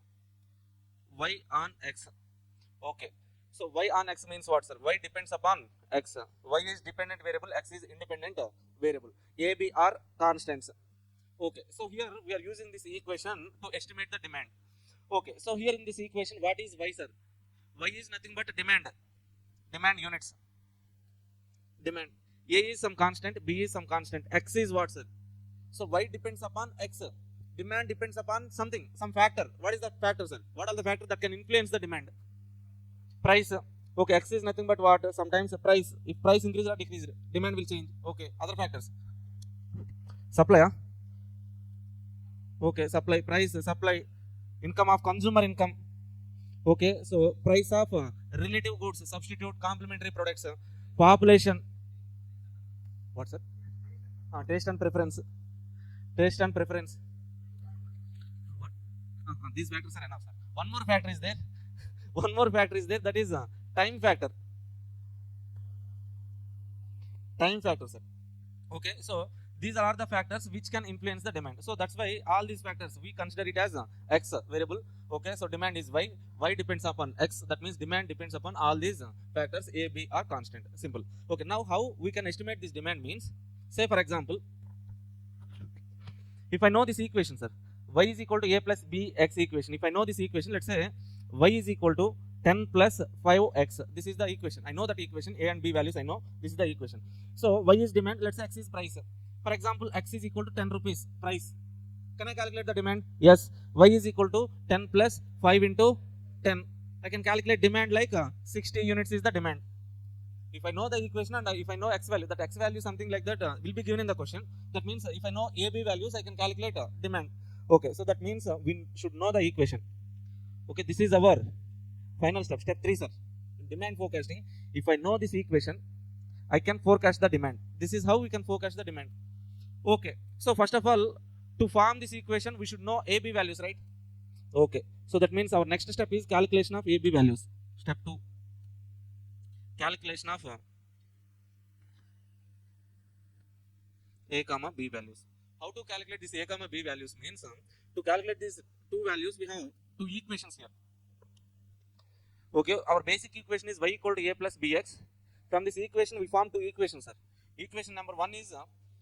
Y on x. Okay, so y on x means what, sir? Y depends upon x. Y is dependent variable, x is independent variable. A, B are constants. Okay, so here we are using this equation to estimate the demand. Okay, so here in this equation, what is y, sir? Y is nothing but demand units. Demand. A is some constant, B is some constant, X is what, sir? So Y depends upon X. Demand depends upon something, some factor. What is that factor, sir? What are the factors that can influence the demand? Price. Okay, X is nothing but what? Sometimes price. If price increases or decreases, demand will change. Okay, other factors. Supply. Okay, supply, price, supply, income of consumer income. Okay, so price of relative goods, substitute, complementary products, population. What, sir? Taste and preference. Taste and preference. What? These factors are enough, sir. One more factor is there. One more factor is there. That is time factor. Time factor, sir. Okay, so these are the factors which can influence the demand. So that's why all these factors we consider it as x variable. Okay, so demand is y. Y depends upon x. That means demand depends upon all these factors. A, B are constant. Simple. Okay, now how we can estimate this demand means, say for example, if I know this equation, sir, y is equal to a plus b x equation. If I know this equation, let's say y is equal to 10 plus 5x. This is the equation. I know that equation. A and B values I know. This is the equation. So y is demand. Let's say x is price. For example, x is equal to 10 rupees price. Can I calculate the demand? Yes. Y is equal to 10 plus 5 into 10. I can calculate demand like 60 units is the demand. If I know the equation and if I know x value, that x value something like that will be given in the question. That means if I know A, B values, I can calculate demand. Okay, so that means we should know the equation. Okay, this is our final step. Step 3, sir. Demand forecasting. If I know this equation, I can forecast the demand. This is how we can forecast the demand. Okay, so first of all, to form this equation, we should know A, B values, right? Okay, so that means our next step is calculation of A, B values. Step 2. Calculation of A, B values. How to calculate this A, B values means to calculate these two values, we have two equations here. Okay, our basic equation is y equal to a plus bx. From this equation, we form two equations, sir. Equation number 1 is,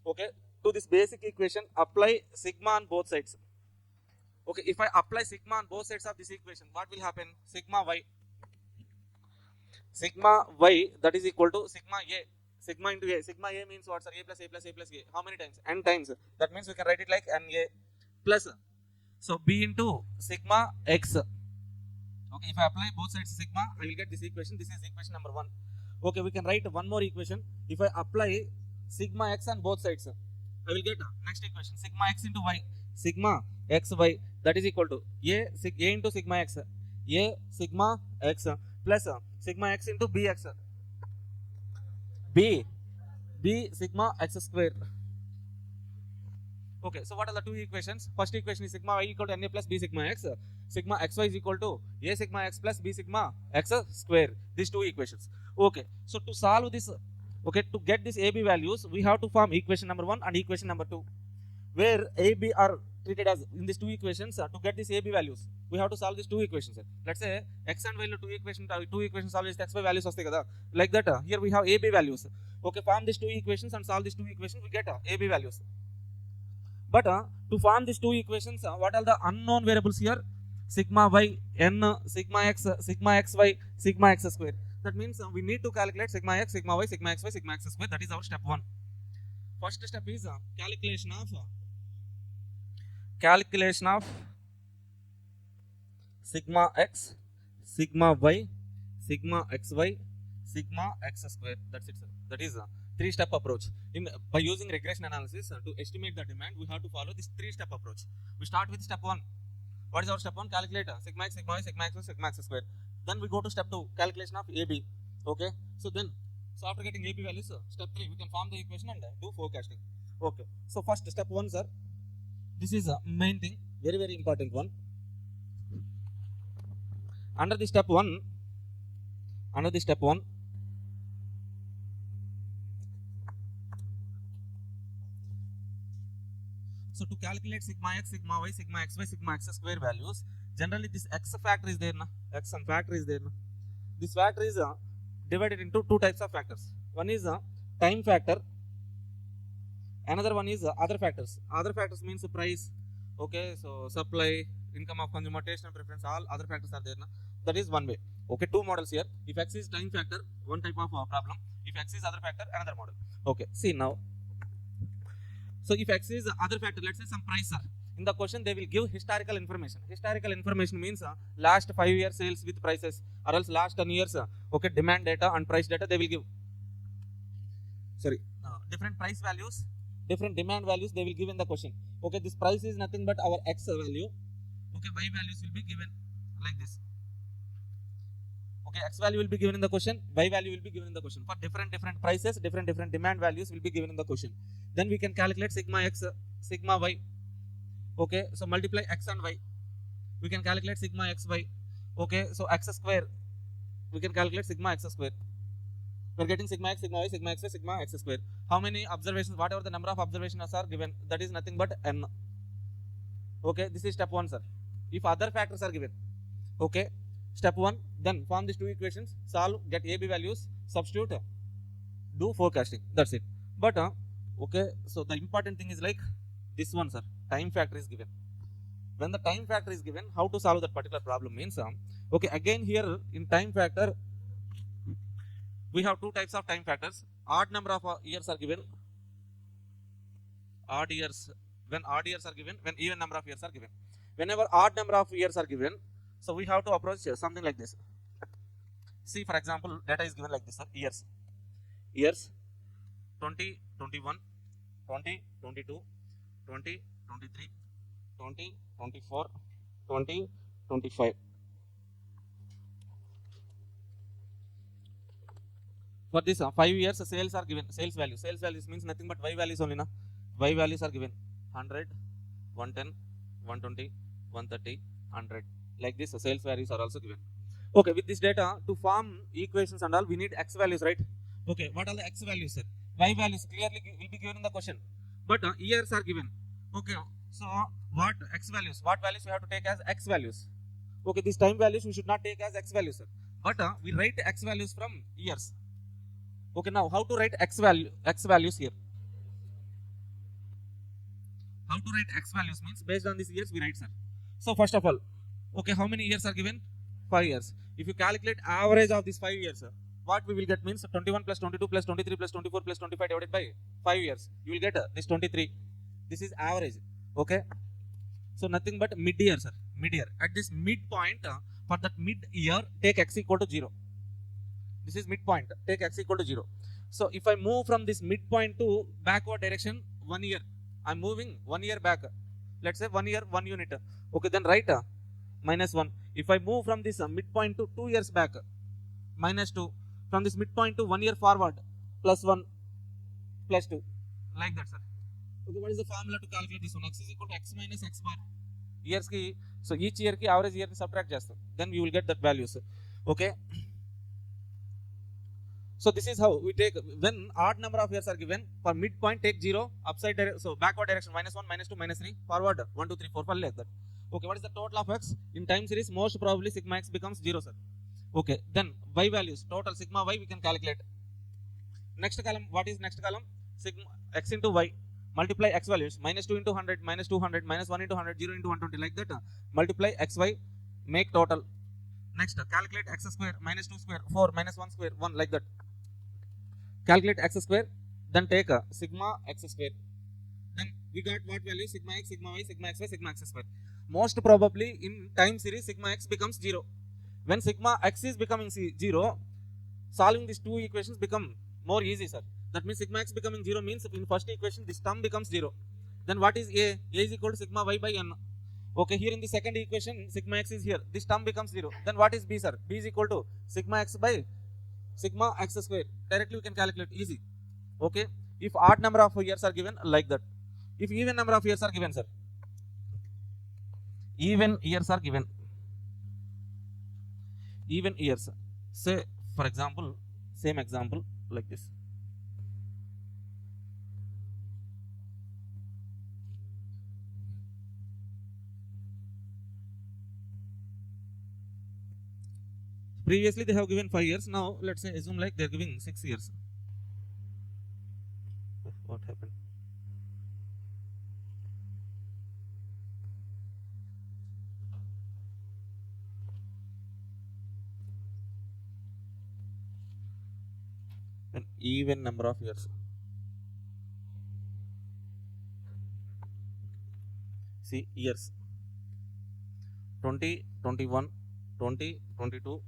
okay, to this basic equation, apply sigma on both sides. Okay, if I apply sigma on both sides of this equation, what will happen? Sigma y. Sigma y, that is equal to sigma a. Sigma into a. Sigma a means what, sir? A plus a plus a plus a. How many times? N times. That means we can write it like Na plus. So b into sigma x. Okay, if I apply both sides sigma, I will get this equation. This is equation number 1. Okay, we can write one more equation. If I apply sigma x on both sides, I will get next equation. Sigma x into y. Sigma x y, that is equal to a into sigma x. A sigma x plus sigma x into bx. B sigma x square. Okay, so what are the two equations? First equation is sigma y equal to Na plus b sigma x. Sigma xy is equal to a sigma x plus b sigma x square. These two equations. Okay, so to solve this, okay, to get these AB values, we have to form equation number 1 and equation number 2, where A, B are treated as in these two equations. To get these AB values, we have to solve these two equations. Let's say x and y lo two equations solve this xy values vaste kada. Like that, here we have AB values. Okay, form these two equations and solve these two equations, we get AB values. But to form these two equations, what are the unknown variables here? sigma y n sigma xy sigma x square. That means we need to calculate sigma x, sigma y, sigma xy, sigma x square. That is our step 1. First step is calculation of sigma x, sigma y, sigma xy, sigma x square. That's it, sir. That is a 3-step approach. By using regression analysis to estimate the demand, we have to follow this 3-step approach. We start with step 1. What is our step 1? Calculate sigma x, sigma y, sigma x, sigma x square. Then we go to step 2, calculation of AB. Okay. So after getting AB values, step 3, we can form the equation and do forecasting. Okay. So first step 1, sir. This is a main thing, very very important one. Under the step 1, so to calculate sigma x, sigma y, sigma xy, sigma x square values, generally this x factor is there, x factor is there. This factor is divided into 2 types of factors. One is time factor, another one is other factors. Other factors means price, okay, so supply, income of consumer, taste and preference, all other factors are there. That is one way. Okay, 2 models here. If x is time factor, one type of problem. If x is other factor, another model. Okay, see now. So if x is other factor, let's say some price, in the question they will give historical information. Historical information means last 5 years sales with prices, or else last 10 years okay, demand data and price data they will give. Different price values, different demand values they will give in the question. Okay, this price is nothing but our x value. Okay, y values will be given like this. Okay, x value will be given in the question, y value will be given in the question. For different prices, different demand values will be given in the question. Then we can calculate sigma x, sigma y. Okay, so multiply x and y. We can calculate sigma xy. Okay, so x square. We can calculate sigma x square. We are getting sigma x, sigma y, sigma x, sigma x square. How many observations? Whatever the number of observations are given, that is nothing but n. Okay, this is step 1, sir. If other factors are given, okay, step 1, then form these 2 equations, solve, get AB values, substitute, do forecasting. That's it. But okay, so the important thing is like this one, sir. Time factor is given. When the time factor is given, how to solve that particular problem means okay, again here in time factor we have 2 types of time factors. Odd number of years are given. Odd years, when odd years are given, when even number of years are given. Whenever odd number of years are given, so we have to approach something like this. See, for example, data is given like this, sir. Years 2021, 2022, 2023, 2024, 2025. For this 5 years sales are given, sales values means nothing but y values only, y values are given 100, 110, 120, 130, 100. Like this sales values are also given. Okay, with this data to form equations and all, we need x values, right? Okay, what are the x values, sir? Y values clearly will be given in the question, but years are given. Okay, so what x values, what values we have to take as x values? Okay, these time values we should not take as x values, sir, but we write x values from years. Okay, now how to write x values here? How to write x values means based on these years we write, sir. So first of all, okay, how many years are given? 5 years. If you calculate average of these 5 years, what we will get means 21 plus 22 plus 23 plus 24 plus 25 divided by 5 years. You will get this 23. This is average. Okay. So nothing but mid-year, sir. Mid-year. At this midpoint, for that mid-year, take x equal to 0. This is midpoint. Take x equal to 0. So if I move from this midpoint to backward direction 1 year, I'm moving 1 year back. Let's say 1 year, 1 unit. Okay, then write minus 1. If I move from this midpoint to 2 years back, minus 2. From this midpoint to 1 year forward, plus 1, plus 2. Like that, sir. Okay, what is the formula to calculate this one? X is equal to x minus x bar. Years ki, so each year ki average year ni subtract chestam. Then we will get that values. Okay. So this is how we take, when odd number of years are given, for midpoint take 0, upside direction, so backward direction minus 1, minus 2, minus 3, forward 1, 2, 3, 4, 5, like that. Okay, what is the total of x? In time series, most probably sigma x becomes 0, sir. Okay, then y values, total sigma y we can calculate. Next column, what is next column? Sigma x into y, multiply x values, minus 2 into 100, minus 200, minus 1 into 100, 0 into 120, like that. Multiply xy, make total. Next, calculate x square minus 2 square 4 minus 1 square 1, like that. Calculate x square, then take sigma x square. Then we got what value? Sigma x, sigma y, sigma x y, sigma x square. Most probably in time series sigma x becomes 0. When sigma x is becoming 0, solving these two equations become more easy, sir. That means sigma x becoming 0 means in first equation this term becomes 0. Then what is a? A is equal to sigma y by n. Okay, here in the second equation sigma x is here. This term becomes 0. Then what is b, sir? B is equal to sigma x by sigma x square. Directly we can calculate, easy. Okay, if odd number of years are given, like that. If even number of years are given, sir, even years are given, even years, say for example, same example like this. Previously they have given 5 years. Now let's say assume like they are giving 6 years. What happened? An even number of years. See, years 20, 21, 20, 22,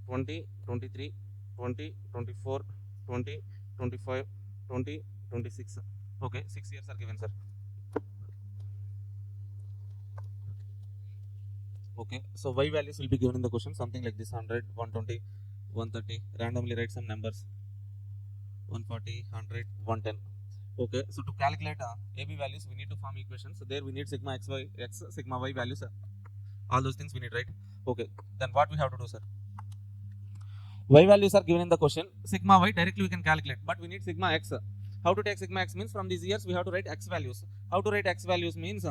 20, 23, 20, 24, 20, 25, 20, 26. Okay, 6 years are given, sir. Okay, so y values will be given in the question, something like this: 100, 120, 130. Randomly write some numbers: 140, 100, 110. Okay, so to calculate AB values, we need to form equations. So there we need sigma x, y, x, sigma y values. All those things we need, right? Okay, then what we have to do, sir? Y values are given in the question. Sigma y directly we can calculate, but we need sigma x. How to take sigma x means from these years we have to write x values. How to write x values means,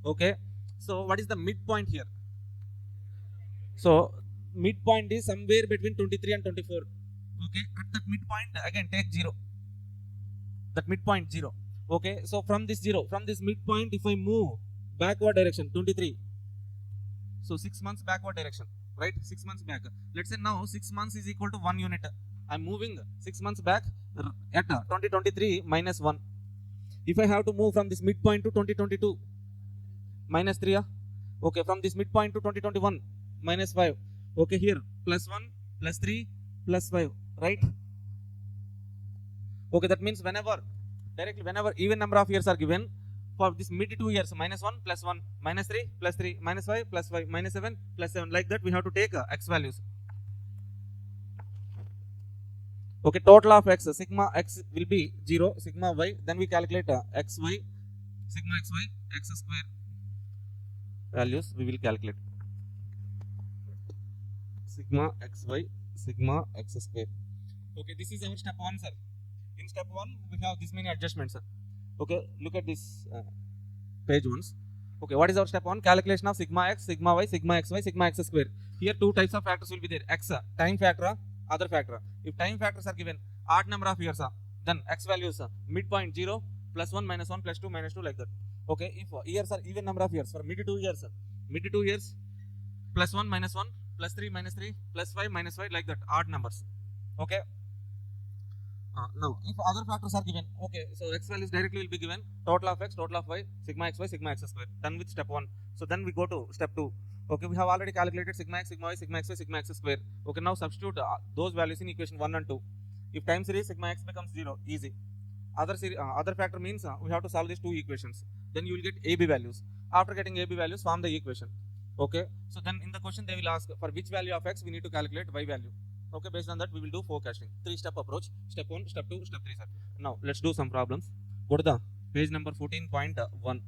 okay, so what is the midpoint here? So midpoint is somewhere between 23 and 24. Okay, at that midpoint again take 0. That midpoint 0. Okay, so from this 0, from this midpoint, if I move backward direction 23, so 6 months backward direction, right? 6 months back. Let's say now 6 months is equal to 1 unit. I'm moving 6 months back at 2023 minus 1. If I have to move from this midpoint to 2022, minus 3. Okay, from this midpoint to 2021, minus 5. Okay, here plus 1, plus 3, plus 5, right? Okay, that means whenever even number of years are given, for this mid 2 years, minus 1, plus 1, minus 3, plus 3, minus 5, plus 5, minus 7, plus 7, like that we have to take x values. Okay, total of x, sigma x will be 0, sigma y, then we calculate xy, sigma xy, x square values we will calculate. Sigma xy, sigma x square. Okay, this is our step 1, sir. In step 1, we have this many adjustments, sir. Okay, look at this page once. Okay, what is our step 1? Calculation of sigma x, sigma y, sigma xy, sigma x square. Here two types of factors will be there: x, time factor, other factor. If time factors are given, odd number of years, then x values midpoint 0, plus 1, minus 1, plus 2, minus 2, like that. Okay, if years are even number of years, for mid 2 years, plus 1, minus 1, plus 3, minus 3, plus 5, minus 5, like that, odd numbers. Okay. Now, if other factors are given, okay, so x values directly will be given: total of x, total of y, sigma xy, sigma x square. Done with step 1. So then we go to step 2. Okay, we have already calculated sigma x, sigma y, sigma xy, sigma x square. Okay, now substitute those values in equation 1 and 2. If time series sigma x becomes 0, easy. Other factor means we have to solve these two equations. Then you will get AB values. After getting AB values, form the equation. Okay, so then in the question they will ask for which value of x we need to calculate y value. Okay, based on that we will do forecasting. 3-step approach: step 1, step 2, step 3, sir. Now let's do some problems. Go to the page number 14.1.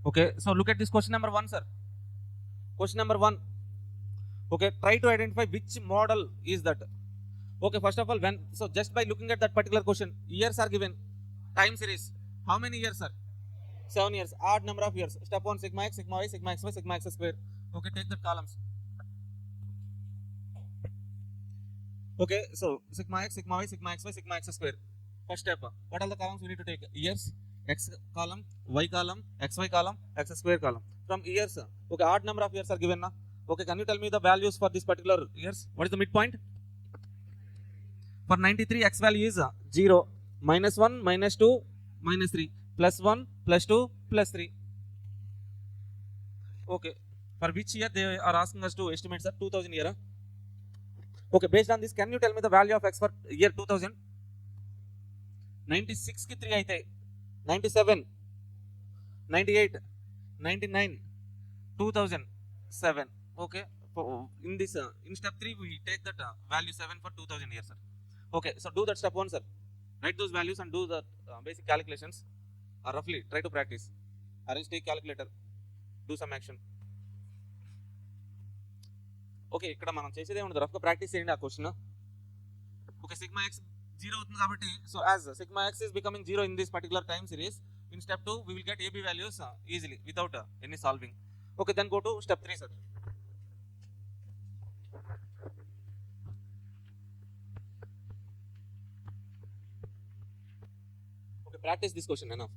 Okay, so look at this question number 1, sir. Question number 1. Okay, try to identify which model is that. Okay, first of all, so just by looking at that particular question, years are given, time series, how many years, sir? 7 years, odd number of years. Step 1, sigma x, sigma y, sigma xy, sigma x square. Okay, take the columns. Okay, so sigma x, sigma y, sigma xy, sigma x square. First step, what are the columns we need to take? Years, x column, y column, xy column, x square column. From years, okay, odd number of years are given now. Okay, can you tell me the values for this particular years? What is the midpoint? For 93, x value is 0, minus 1, minus 2, minus 3, plus 1, plus 2, plus 3. Okay, for which year they are asking us to estimate, sir? 2000 year. Okay, based on this, can you tell me the value of x for year 2000? 96 ki 3 aithe, 97, 98, 99, 2007. Okay, in this in step 3 we take that value 7 for 2000 years, sir. Okay, so do that step 1, sir. Write those values and do the basic calculations. Roughly try to practice. Arrange, take calculator, do some action. Okay, ఇక్కడ మనం చేసేది ఏముంది, రఫ్గా practice చేయండి ఆ question. Okay, sigma X 0 అవుతుంది కాబట్టి, so as sigma X is becoming 0 in this particular time series, in step 2 we will get AB values easily without any solving. Okay, then go to step 3, sir. Okay, practice this question enough.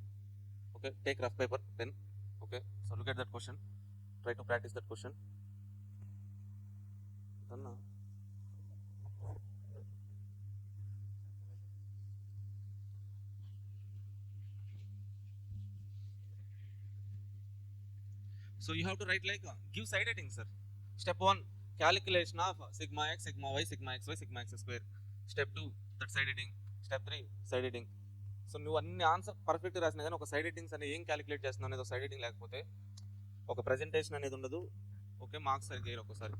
Okay, take rough paper, pen. Okay, so look at that question, try to practice that question. Then so you have to write like give side heading, sir. Step 1, calculation of sigma x, sigma y, sigma xy, sigma x square. Step 2, that side heading. Step 3, side heading. So నువ్వు అన్ని answer perfect రాసినా కానీ ఒక side headings అనేది ఏం calculate చేస్తున్నావు అనేది ఒక సైడ్ హెడ్డింగ్ లేకపోతే ఒక ప్రెజెంటేషన్ అనేది ఉండదు. ఓకే, మార్క్స్ సరిగ్గా చేయరు ఒకసారి.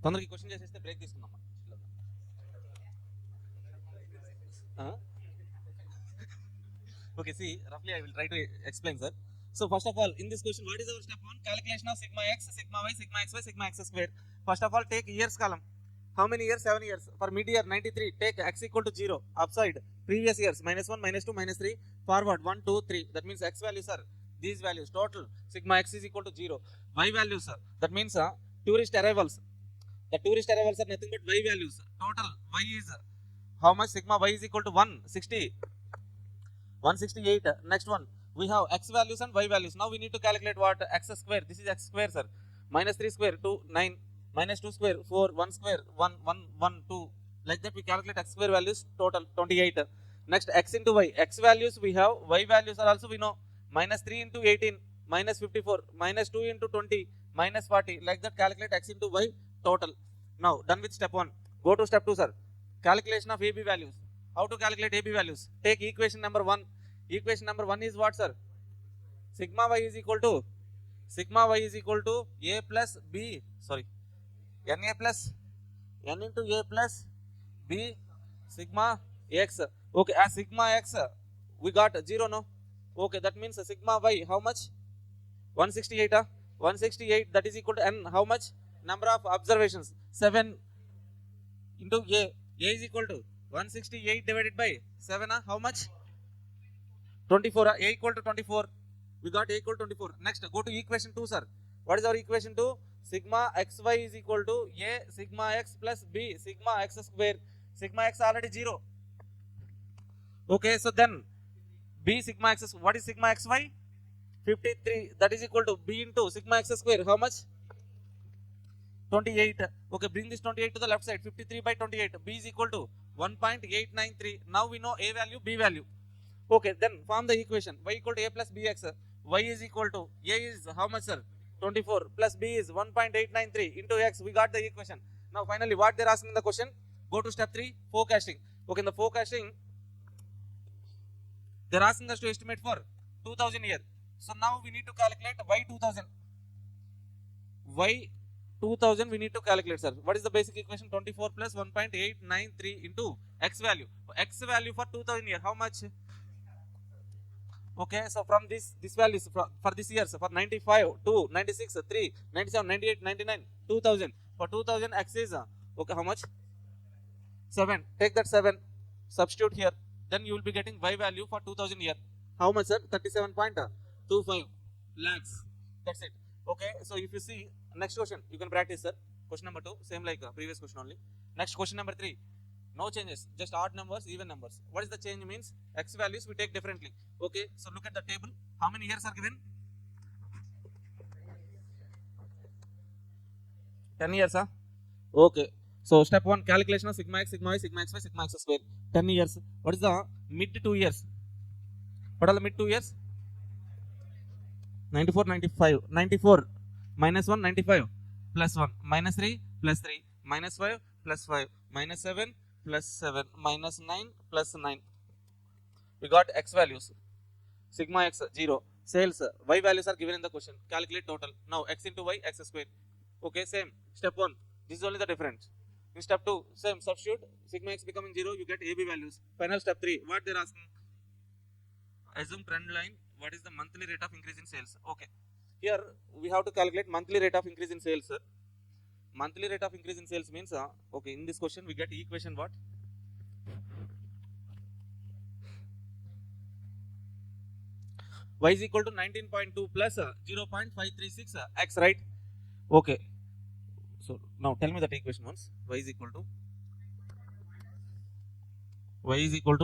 తొందరగా ఈ క్వశ్చన్ చేసేస్తే బ్రేక్ తీసుకుందాం. Okay, see, roughly I will try to explain, sir. So first of all, in this question, what is our step 1? Calculation of sigma x, sigma y, sigma xy, sigma x square. First of all, take years column. How many years? 7 years. For mid-year 93, take x equal to 0. Upside, previous years, -1, -2, -3. Forward, 1, 2, 3. That means x values are these values. Total, sigma x is equal to 0. Y values are, that means tourist arrivals. The tourist arrivals are nothing but y values. Total, y is, how much? Sigma y is equal to 160. 168. Next one, we have x values and y values. Now we need to calculate what? X square. This is x square, sir. -3 square 2 9, -2 square 4, 1 square 1 1 1 2. Like that we calculate x square values. Total 28. Next, x into y. X values we have, y values are also we know. -3 into 18, -54, -2 into 20, -40. Like that calculate x into y total. Now done with step 1. Go to step 2, sir. Calculation of AB values. How to calculate AB values? Take equation number 1. Equation number 1 is what, sir? Sigma y is equal to a plus b, sorry, na plus n into a plus b sigma x. Okay, as sigma x we got 0, no? Okay, that means sigma y how much? 168. 168, that is equal to n. How much? Number of observations 7 into a is equal to 168 divided by 7. How much? 24. A equal to 24. We got A equal to 24. Next, go to equation 2, sir. What is our equation 2? Sigma xy is equal to a sigma x plus b sigma x square. Sigma x already 0. Okay, so then b sigma x, what is sigma xy? 53. That is equal to b into sigma x square. How much? 28. Okay, bring this 28 to the left side. 53 by 28. B is equal to 1.893. Now we know A value, B value. Okay, then form the equation. Y equal to A plus BX. Y is equal to, A is how much, sir? 24 plus B is 1.893 into X. We got the equation. Now finally what they're asking in the question? Go to step 3, forecasting. Okay, in the forecasting, they're asking us to estimate for 2000 year. So now we need to calculate Y2000. Y2000 we need to calculate, sir. What is the basic equation? 24 plus 1.893 into X value. X value for 2000 year, how much? Okay, so from this values for this years, for 95, 2, 96, 3, 97, 98, 99, 2000. For 2000 x is, okay, how much? 7. Take that 7, substitute here. Then you will be getting y value for 2000 year. How much, sir? 37.25 lakhs. That's it. Okay, so if you see next question, you can practice, sir. Question number 2, same like previous question only. Next question number 3. No changes, just odd numbers, even numbers. What is the change means? X values we take differently. Okay, so look at the table. How many years are given? 10 years, huh? Okay, so step 1, calculation of sigma x, sigma y, sigma xy, sigma x square. 10 years. What is the mid 2 years? What are the mid 2 years? 94, 95. 94 minus 1, 95 plus 1 minus 3 plus 3 minus 5 plus 5 minus 7 plus 7 minus 9 plus 9. We got x values. Sigma x 0. Sales y values are given in the question. Calculate total. Now x into y, x square. Okay, same. Step 1. This is only the difference. In step 2, same. Substitute. Sigma x becoming 0. You get AB values. Final step 3. What they're asking? Assume trend line. What is the monthly rate of increase in sales? Okay. Here we have to calculate monthly rate of increase in sales. Monthly rate of increase in sales means, okay, in this question we get equation what? Y is equal to 19.2 plus 0.536 x, right? Okay. So now tell me that equation once. Y is equal to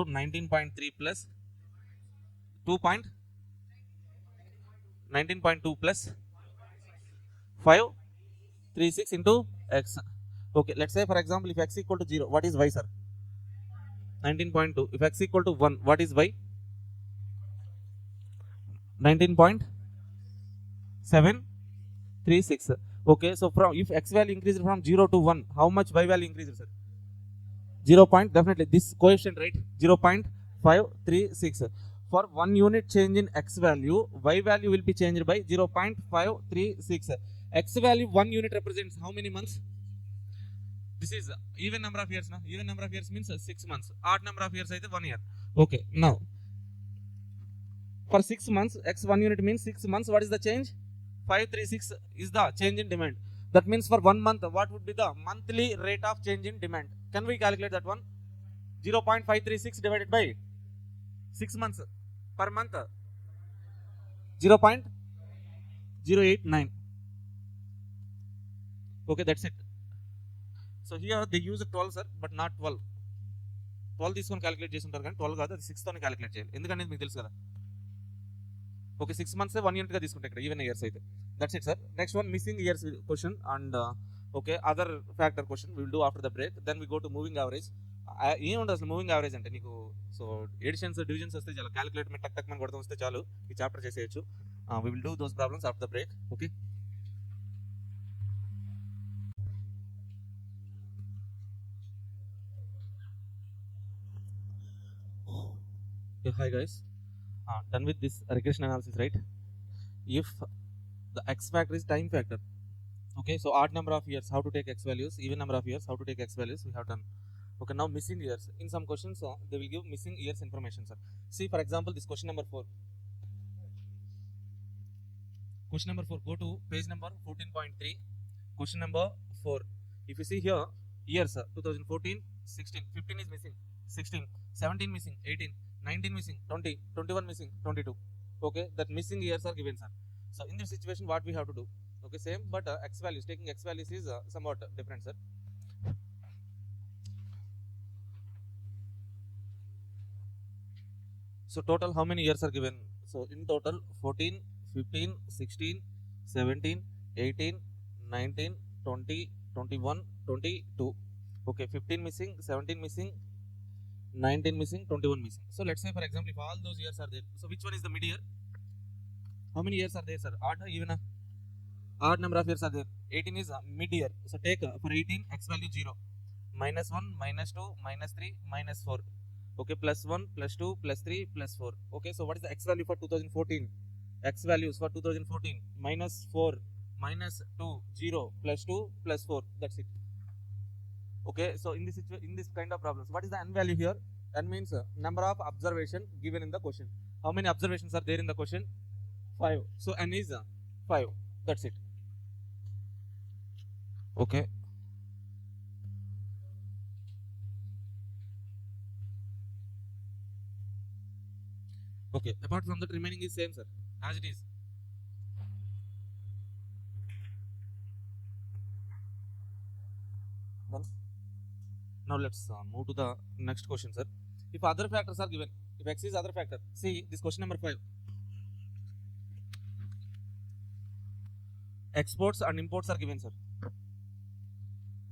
19.3 plus 19.2 plus 536 into x. Okay, let's say for example if x equal to 0, what is y, sir? 19.2. If x equal to 1, what is y? 19.736. Okay, so from if x value increases from 0 to 1, how much y value increases, sir? 0. Definitely this coefficient, right? 0.536. For 1 unit change in x value, y value will be changed by 0.536. X value 1 unit represents how many months? This is even number of years. Now, even number of years means 6 months. Odd number of years, 1 year. Okay, now for 6 months, x 1 unit means 6 months. What is the change? 536 is the change in demand. That means for 1 month, what would be the monthly rate of change in demand? Can we calculate that one? 0.536 divided by 6 months per month, 0.089. Okay, that's it. So here they use 12, sir, but not 12. 12 తీసుకొని calculate చేసి ఉంటారు కానీ 12 కాదు, అది 6 తోనే calculate చేయాలి. ఎందుకంటే మీకు తెలుసు కదా. ఓకే, 6 months 1 unit గా తీసుకుంటే ఇక్కడ ఈవెన్ ఇయర్స్ అయితే. That's it sir. Next one missing years question and okay other factor question will do after the break. Then we go to moving average. ఏం ఉండదు అసలు మూవింగ్ యావరేజ్ అంటే నీకు. So editions divisions వస్తే చాలు, calculate మీద టక్ టక్ మన కొడతాం వస్తే చాలు, ఈ చాప్టర్ చేసేయచ్చు. We will do those problems after the break. Okay. Hi guys, done with this regression analysis, right? If the x factor is time factor, okay, so odd number of years how to take x values, even number of years how to take x values we have done. Okay, now missing years. In some questions they will give missing years information, sir. See for example this question number 4. Question number 4, go to page number 14.3. Question number 4. If you see here, years 2014, 16, 15 is missing, 16, 17 missing, 18, 19 missing, 20, 21 missing, 22. Okay, that missing years are given, sir. So in this situation what we have to do? Okay, same, but x values, taking x values is somewhat different, sir. So total how many years are given? So in total 14, 15, 16, 17, 18, 19, 20, 21, 22. Okay, 15 missing, 17 missing, 19 missing, 21 missing. So let's say for example if all those years are there, so which one is the mid year? How many years are there, sir? Odd or even? Odd number of years are there. 18 is mid year. So take for 18 x value 0, minus 1, minus 2, minus 3, minus 4. Okay, plus 1, plus 2, plus 3, plus 4. Okay, so what is the x value for 2014? X values for 2014 minus 4, minus 2, 0, plus 2, plus 4. That's it. Okay, so in this kind of problems, what is the n value here? N means number of observation given in the question. How many observations are there in the question? 5. So n is 5. That's it. Okay. Okay, apart from that remaining is same, sir, as it is. Done. Now let's move to the next question, sir. If other factors are given, if x is other factor, see this question number 5. Exports and imports are given, sir.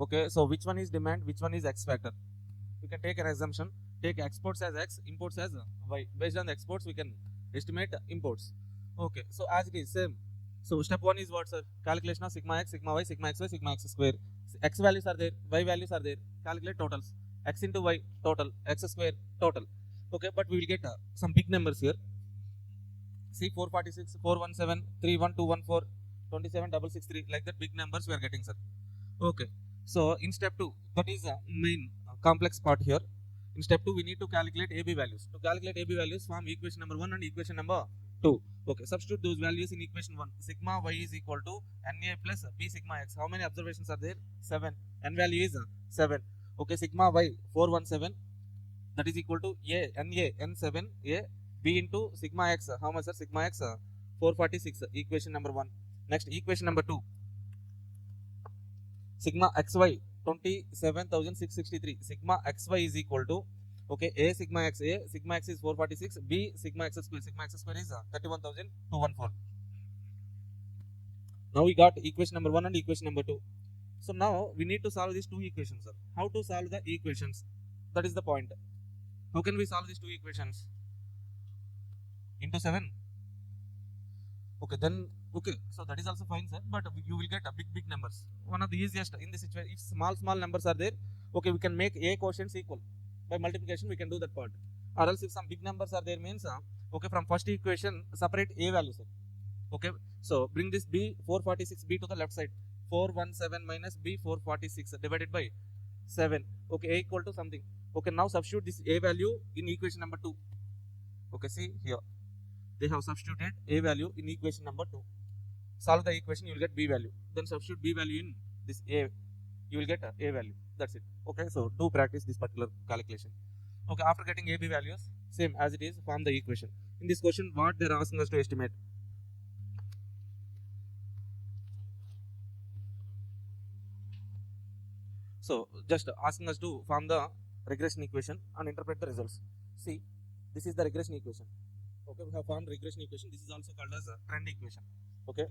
Okay, so which one is demand, which one is x factor? We can take an assumption, take exports as x, imports as y. Based on the exports we can estimate imports. Okay, so as it is same. So step 1 is what, sir? Calculation of sigma x, sigma y, sigma xy, sigma x square. X values are there, y values are there. Calculate totals. X into y total, x square total. Okay, but we will get some big numbers here. See 446, 417, 31214, 27663, like that big numbers we are getting, sir. Okay, so in step 2, that is main complex part here. In step 2 we need to calculate AB values. To calculate AB values, form equation number 1 and equation number 2. Okay, substitute those values in equation 1. Sigma y is equal to NA plus B sigma x. How many observations are there? 7. N value is 7. Okay, sigma y 417, that is equal to A NA N7 A B into sigma x. How much, sir? Sigma x 446. Equation number 1. Next equation number 2. Sigma xy 27,663. Sigma xy is equal to, okay, A sigma x is 446, B sigma x square is 31,214. Now we got equation number 1 and equation number 2. So now we need to solve these two equations, sir. How to solve the equations? That is the point. How can we solve these two equations? Into 7. Okay, then okay, so that is also fine, sir, but you will get a big numbers. One of the easiest in this situation, if small numbers are there, okay, we can make A quotients equal. By multiplication we can do that part. Or else if some big numbers are there means, okay, from first equation separate A value, sir. Okay, so bring this B 446 B to the left side. 417 minus B 446 divided by 7. Okay, a equal to something. Okay, now substitute this a value in equation number 2. Okay, see here. They have substituted a value in equation number 2. Solve the equation, you will get b value. Then substitute b value in this a, you will get a value. That's it. Okay, so do practice this particular calculation. Okay, after getting a b values, same as it is, form the equation. In this question, what they are asking us to estimate? So just asking us to form the regression equation and interpret the results. See, this is the regression equation. Okay, we have formed regression equation. This is also called as a trend equation. Okay,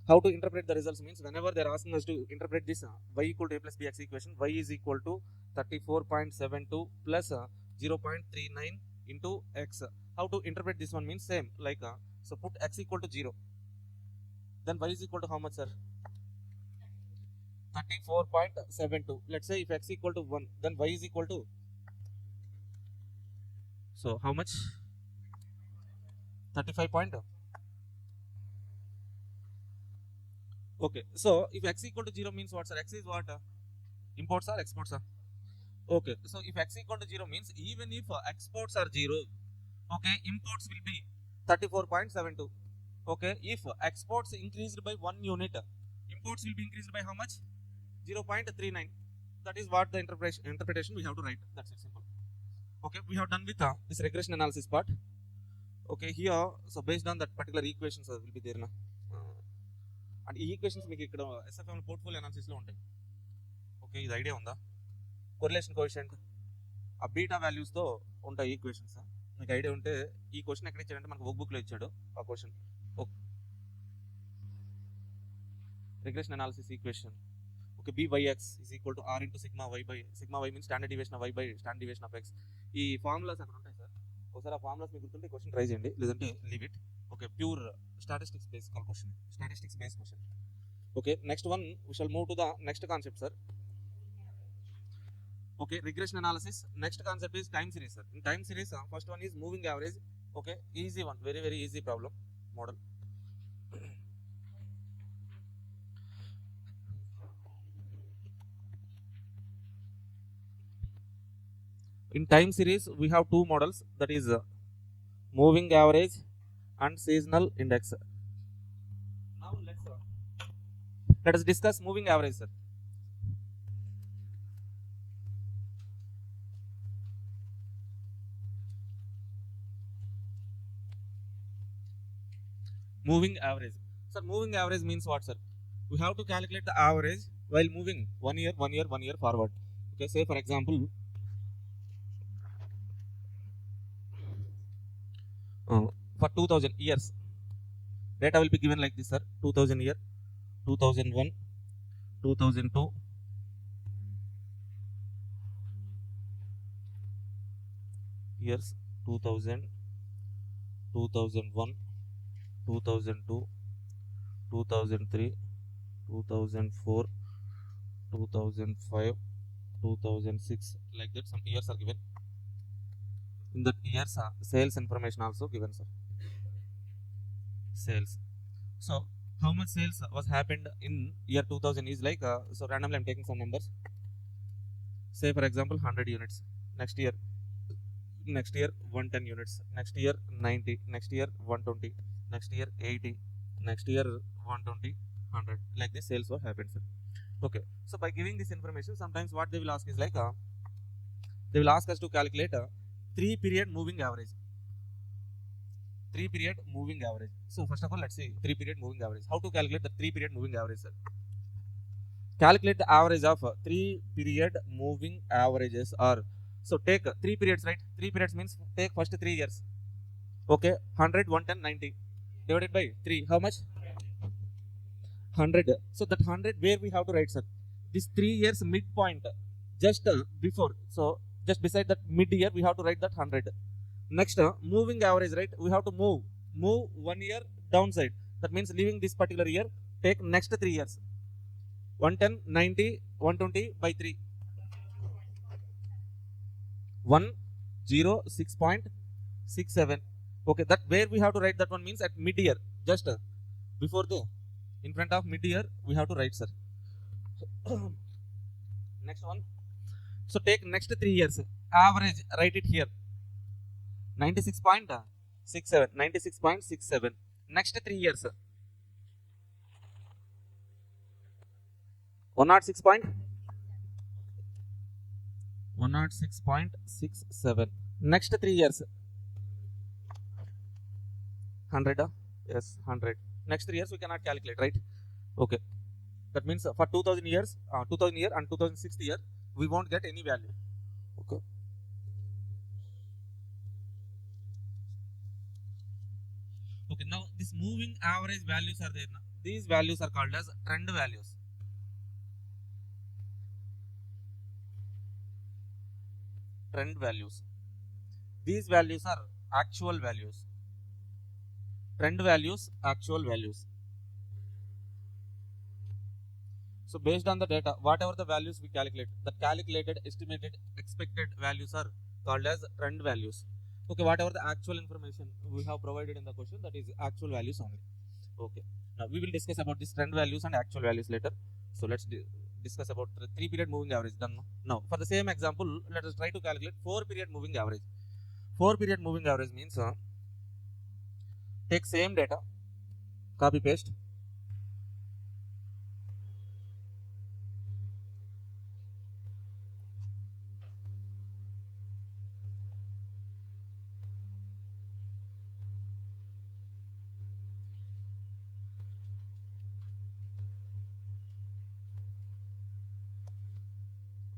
how to interpret the results means whenever they are asking us to interpret this y equal to a plus bx equation, y is equal to 34.72 plus 0.39 into x. How to interpret this one means same like so put x equal to 0, then y is equal to how much, sir? 34.72. Let's say if x equal to 1, then y is equal to, so how much? 35 point. Okay, so if x equal to 0 means what, sir? X is what? Imports or exports? Okay, so if x equal to 0 means even if exports are 0, okay, imports will be 34.72. Okay, if exports increased by 1 unit, imports will be increased by how much? 0.39. That is what the interpretation we have to write. That's it, simple. Okay, we have done with this regression analysis part. Okay, here, so based on that particular equations will be there. And ఈ equations మీకు ఇక్కడ SFM portfolio అనాలిసిస్లో ఉంటాయి. Okay, ఇది idea ఉందా? Correlation coefficient ఆ beta వాల్యూస్తో ఉంటాయి equations. మీకు idea ఉంటే ఈ క్వశ్చన్ ఎక్కడ ఇచ్చాడంటే మనకు వర్క్ బుక్లో ఇచ్చాడు ఆ question. Okay, regression analysis equation. Okay, byx is equal to r into sigma y by sigma y means standard deviation of y by standard deviation of x. ఈ ఫార్ములాస్ అక్కడ ఉంటాయి సార్, ఒకసారి ఆ ఫార్ములాస్ మీకు గుర్తుంటే క్వశ్చన్ ట్రై చేయండి, లేదంటే leave it. Okay, pure statistics base question, statistics base question. Okay, next one we shall move to the next concept, sir. Okay, regression analysis. Next concept is time series, sir. In time series, first one is moving average. Okay, easy one, very very easy problem model. In time series, we have two models, that is moving average and seasonal index. Now let us discuss moving average, sir. Moving average, sir. Moving average means what, sir? We have to calculate the average while moving 1 year, 1 year, 1 year forward. Okay, say for example, for 2000 years, data will be given like this, sir. 2000 year, 2001, 2002, years, 2000, 2001, 2002, 2003, 2004, 2005, 2006, like that. Some years are given. In that years, sales information also given, sir. Sales. So how much sales was happened in year 2000 is like so randomly I'm taking some numbers. Say for example 100 units. Next year 110 units. Next year 90. Next year 120. Next year 80. Next year 120, 100. Like this sales were happened, sir. Okay. So by giving this information, sometimes what they will ask is like they will ask us to calculate a 3-period moving average. 3-period moving average. So first of all, let's see 3-period moving average. How to calculate the 3-period moving average, sir? Calculate the average of 3-period moving averages are, so take 3 periods, right? 3 periods means take first 3 years. Okay, 100, 110, 90 divided by 3. How much? 100. So that 100 where we have to write, sir? This 3 years midpoint just before. So just beside that mid year we have to write that 100. Next moving average, right? We have to move 1 year downside. That means leaving this particular year, take next 3 years. 110, 90, 120 by 3. 106.67. Okay, that where we have to write that one means at mid year, just before the in front of mid year we have to write, sir. Next one. So take next 3 years average, write it here. 96.67, 96.67. Next 3 years 106.67. Next 3 years 100. Yes, 100. Next 3 years we cannot calculate, right? Okay, that means for 2000 years, 2000 year and 2006 year we won't get any value. Okay. Okay, now this moving average values are there now. These values are called as trend values. Trend values. These values are actual values. Trend values, actual values. So based on the data, whatever the values we calculate, the calculated estimated expected values are called as trend values. Okay, whatever the actual information we have provided in the question, that is actual values only. Okay, now we will discuss about these trend values and actual values later. So let's discuss about 3 period moving average. Done. Now for the same example, let us try to calculate 4 period moving average. 4 period moving average means take same data, copy paste,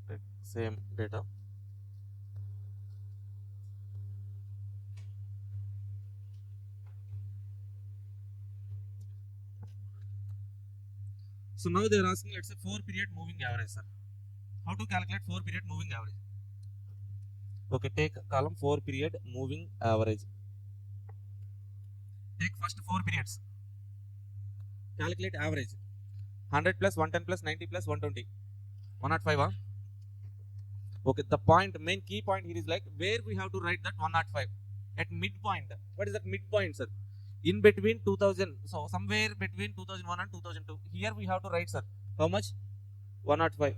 take same data, so now they are asking, let's say 4 period moving average, sir. How to calculate 4 period moving average? Okay, take column 4 period moving average. Take first 4 periods. Calculate average. 100 plus 110 plus 90 plus 120. 105. Huh? Okay, the point, main key point here is like where we have to write that 105 at midpoint. What is that midpoint, sir? In between 2000, so somewhere between 2001 and 2002. Here we have to write, sir, how much? 105.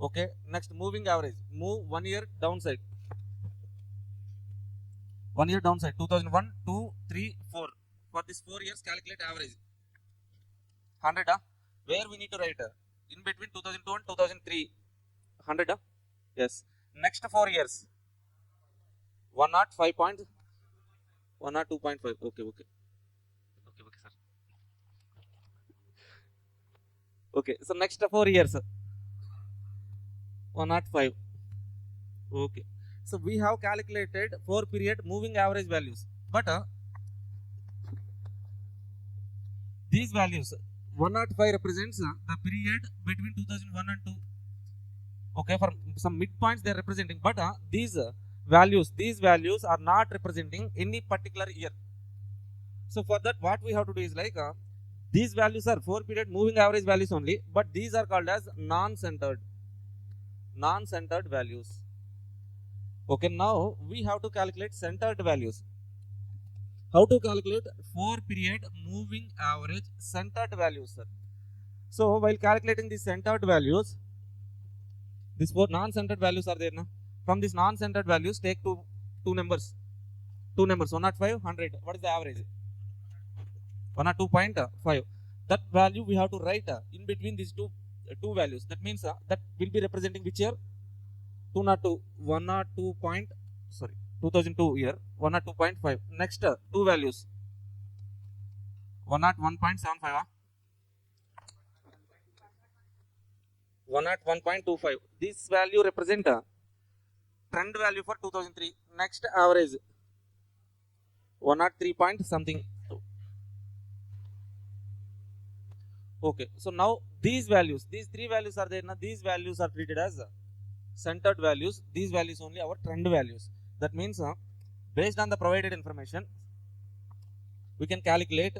Okay, next moving average. Move 1 year downside. 1 year downside. 2001, 2, 3, 4. For this 4 years, calculate average. 100. Where we need to write? In between 2002 and 2003. 100. Yes. Next 4 years. 105 point. 102.5. Okay, okay. Okay, okay, sir. Okay, so next 4 years. 105. Okay. So we have calculated 4 period moving average values. But these values, 105 represents the period between 2001 and 2. Okay, for some midpoints they are representing, but these values are not representing any particular year. So for that, what we have to do is like these values are 4 period moving average values only, but these are called as non-centered values. Okay, now we have to calculate centered values. How to calculate 4 period moving average centered values, sir? So while calculating these centered values, these 4 non-centered values are there now. From these non-centered values, take two numbers. 105, 100. What is the average? 102.5. That value we have to write in between these two values. That means that will be representing which year? 202. 2002 year. 102.5. Next two values. 101.75. 101.25. This value represent trend value for 2003. Next average 103 point something. Okay, so now these values, these 3 values are there. Now these values are treated as centered values. These values only our trend values. That means based on the provided information, we can calculate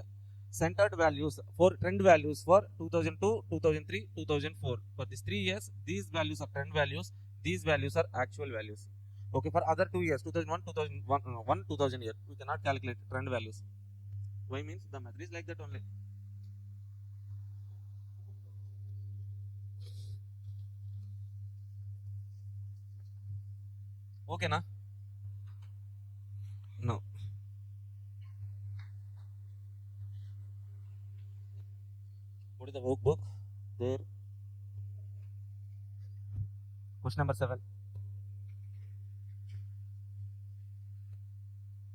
centered values for trend values for 2002, 2003, 2004. For these 3 years, these values are trend values. These values are actual values. Okay, for other 2 years, 2001, 2000 year, we cannot calculate trend values. Why means the method is like that only. Okay, na? No. What is the workbook? There. Question number 7.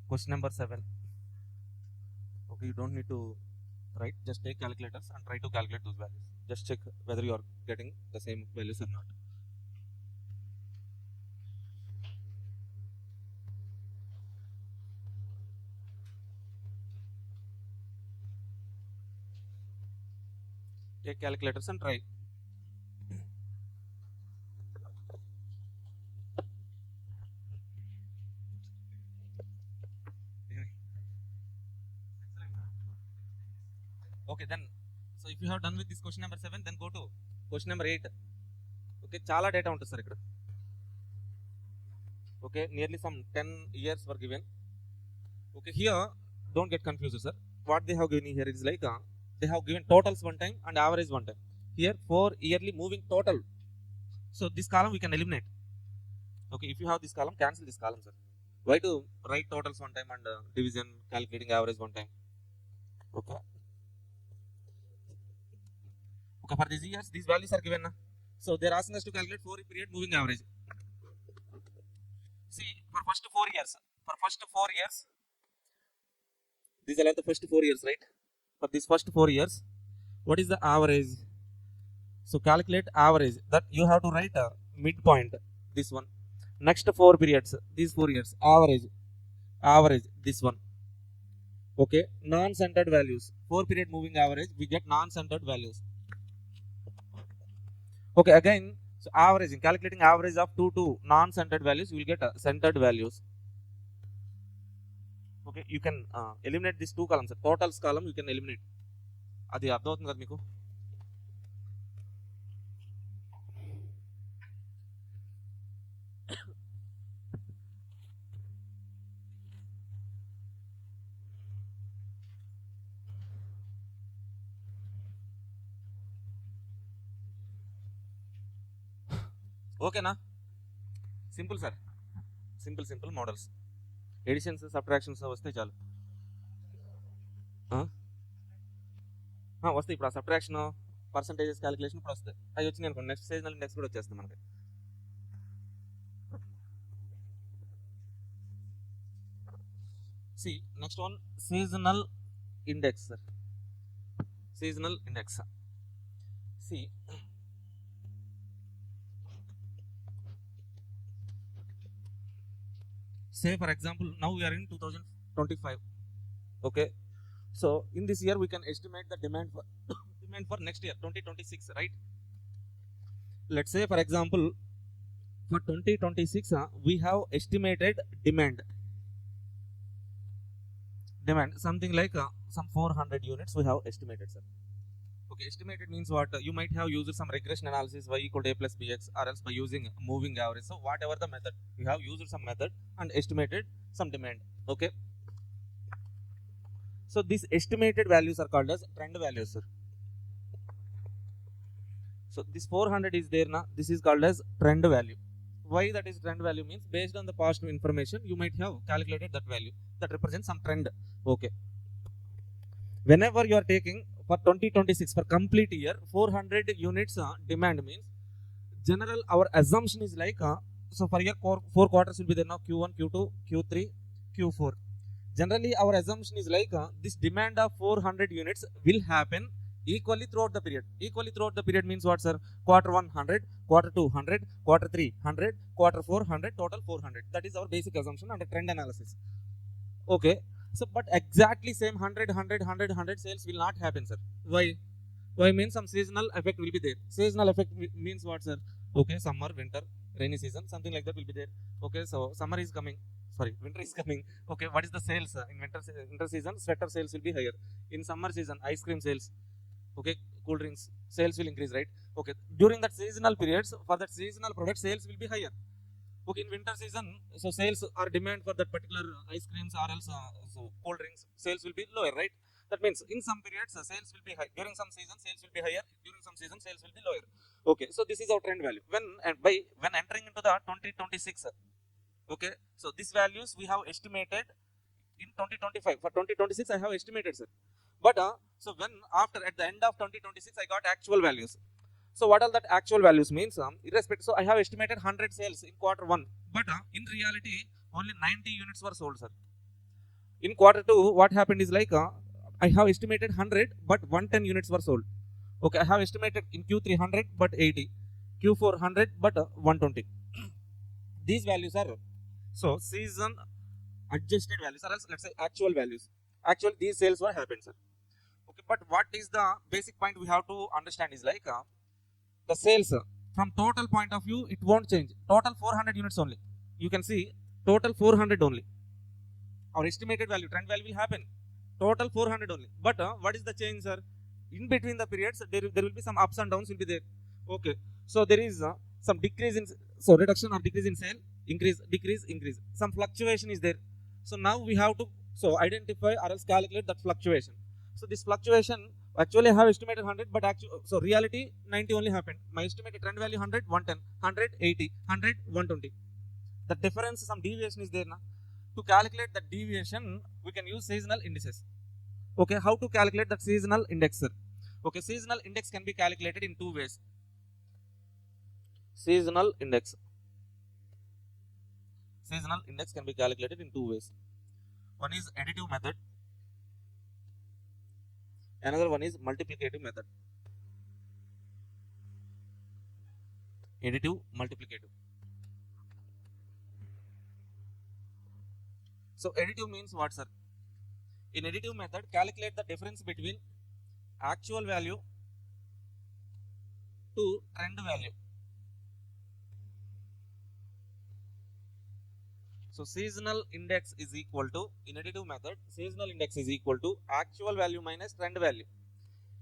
Question number 7. Okay, you don't need to write. Just take calculators and try to calculate those values. Just check whether you are getting the same values or not. Take calculators and try. Okay, then. So if you have done with this question number 7, then go to question number 8. Okay, chala data ఉంటుంది sir ఇక్కడ. Okay, nearly some 10 years were given. Okay, here don't get confused, sir. What they have given here is like they have given totals one time and average one time. Here for yearly moving total. So this column we can eliminate. Okay, if you have this column, cancel this column, sir. Why to write totals one time and division, calculating average one time? Okay. Okay, for these years, these values are given. So they are asking us to calculate 4-period moving average. See, for first 4 years, these are the first 4 years, right? For these first 4 years, what is the average? So calculate average. That you have to write a midpoint. This one. Next 4 periods, these 4 years, average. This one. Okay, non-centered values. 4-period moving average, we get non-centered values. Okay, again, so averaging, calculating average of 2 non-centered values, you will get centered values. Okay, you can eliminate these 2 columns. Totals column you can eliminate. అది అర్థమవుతుంది కదా మీకు? ఓకేనా? Simple sir, simple models. Editions subtractions వస్తే చాలు. వస్తాయి ఇప్పుడు ఆ సబ్ట్రాక్షన్ పర్సంటేజెస్ క్యాలిక్యులేషన్ ఇప్పుడు వస్తాయి. అవి వచ్చినాయి అనుకోండి, నెక్స్ట్ సీజనల్ ఇండెక్స్ కూడా వచ్చేస్తుంది మనకి. See, next one, seasonal index, sir. Seasonal index. See, say for example, now we are in 2025. Okay, so in this year we can estimate the demand for next year 2026, right? Let's say for example, for 2026 we have estimated demand something like some 400 units we have estimated, sir. Okay, estimated means what? You might have used some regression analysis, y equal to a plus bx, or else by using moving average. So whatever the method, you have used some method and estimated some demand. Okay, so these estimated values are called as trend values, sir. So this 400 is there now, this is called as trend value. Why that is trend value means based on the past information you might have calculated that value that represents some trend. Okay, whenever you are taking for 2026 for complete year 400 units demand means general our assumption is like so for your 4 quarters will be there now, Q1, Q2, Q3, Q4. Generally our assumption is like this demand of 400 units will happen equally throughout the period. Equally throughout the period means what, sir? Quarter 1 100, quarter 2 100, quarter 3 100, quarter 4 100, total 400. That is our basic assumption under trend analysis. Okay, so but exactly same 100 sales will not happen, sir. Why means some seasonal effect will be there. Seasonal effect means what, sir? Okay, summer, winter, rainy season, something like that will be there. Okay, so summer is coming, sorry, winter is coming. Okay, what is the sales in winter season? Sweater sales will be higher. In summer season, ice cream sales, okay, cool drinks sales will increase, right? Okay, during that seasonal periods for that seasonal product sales will be higher. Okay, in winter season, so sales or demand for that particular ice creams or else so cold drinks sales will be lower, right? That means in some periods sales will be high, during some season sales will be higher, during some season sales will be lower. Okay, so this is our trend value when entering into the 2026 Okay, so these values we have estimated in 2025. For 2026 I have estimated, sir. But so when after at the end of 2026 I got actual values. So what are that actual values means? Irrespective, so I have estimated 100 sales in quarter 1, but in reality only 90 units were sold, sir. In quarter 2 what happened is like I have estimated 100 but 110 units were sold. Okay, I have estimated in Q3 100 but 80, Q4 100 but 120. These values are so season adjusted values, or else let's say actual values. Actually these sales were happened, sir. Okay, but what is the basic point we have to understand is like the sales from total point of view it won't change. Total 400 units only. You can see total 400 only. Our estimated value, trend value will happen. Total 400 only. But what is the change, sir? In between the periods, there will be some ups and downs will be there. Okay. So there is some decrease in, so reduction or decrease in sale, increase, decrease, increase. Some fluctuation is there. So now we have to identify or else calculate that fluctuation. So this fluctuation, actually I have estimated 100, but actually, so reality 90 only happened. My estimated trend value 100, 110, 100, 80, 100, 120. The difference, some deviation is there now. To calculate the deviation, we can use seasonal indices. Okay, how to calculate that seasonal index, sir? Okay, seasonal index can be calculated in 2 ways. Seasonal index can be calculated in 2 ways. One is additive method, another one is multiplicative method. Additive, multiplicative. So additive means what, sir? In additive method, calculate the difference between actual value to trend value. So seasonal index is equal to, in additive method, seasonal index is equal to actual value minus trend value.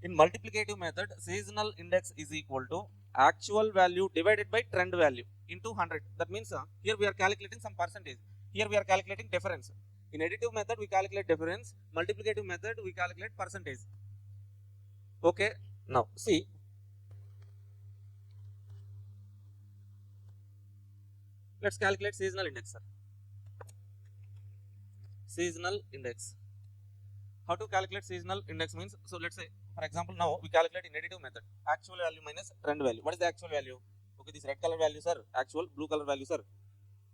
In multiplicative method, seasonal index is equal to actual value divided by trend value into 100. That means here we are calculating some percentage. Here we are calculating difference. In additive method we calculate difference. Multiplicative method we calculate percentage. Okay. Now see. Let's calculate seasonal index, sir. Seasonal index. How to calculate seasonal index means, so let's say for example now we calculate in additive method actual value minus trend value. What is the actual value? Okay, this red color values are actual, blue color values are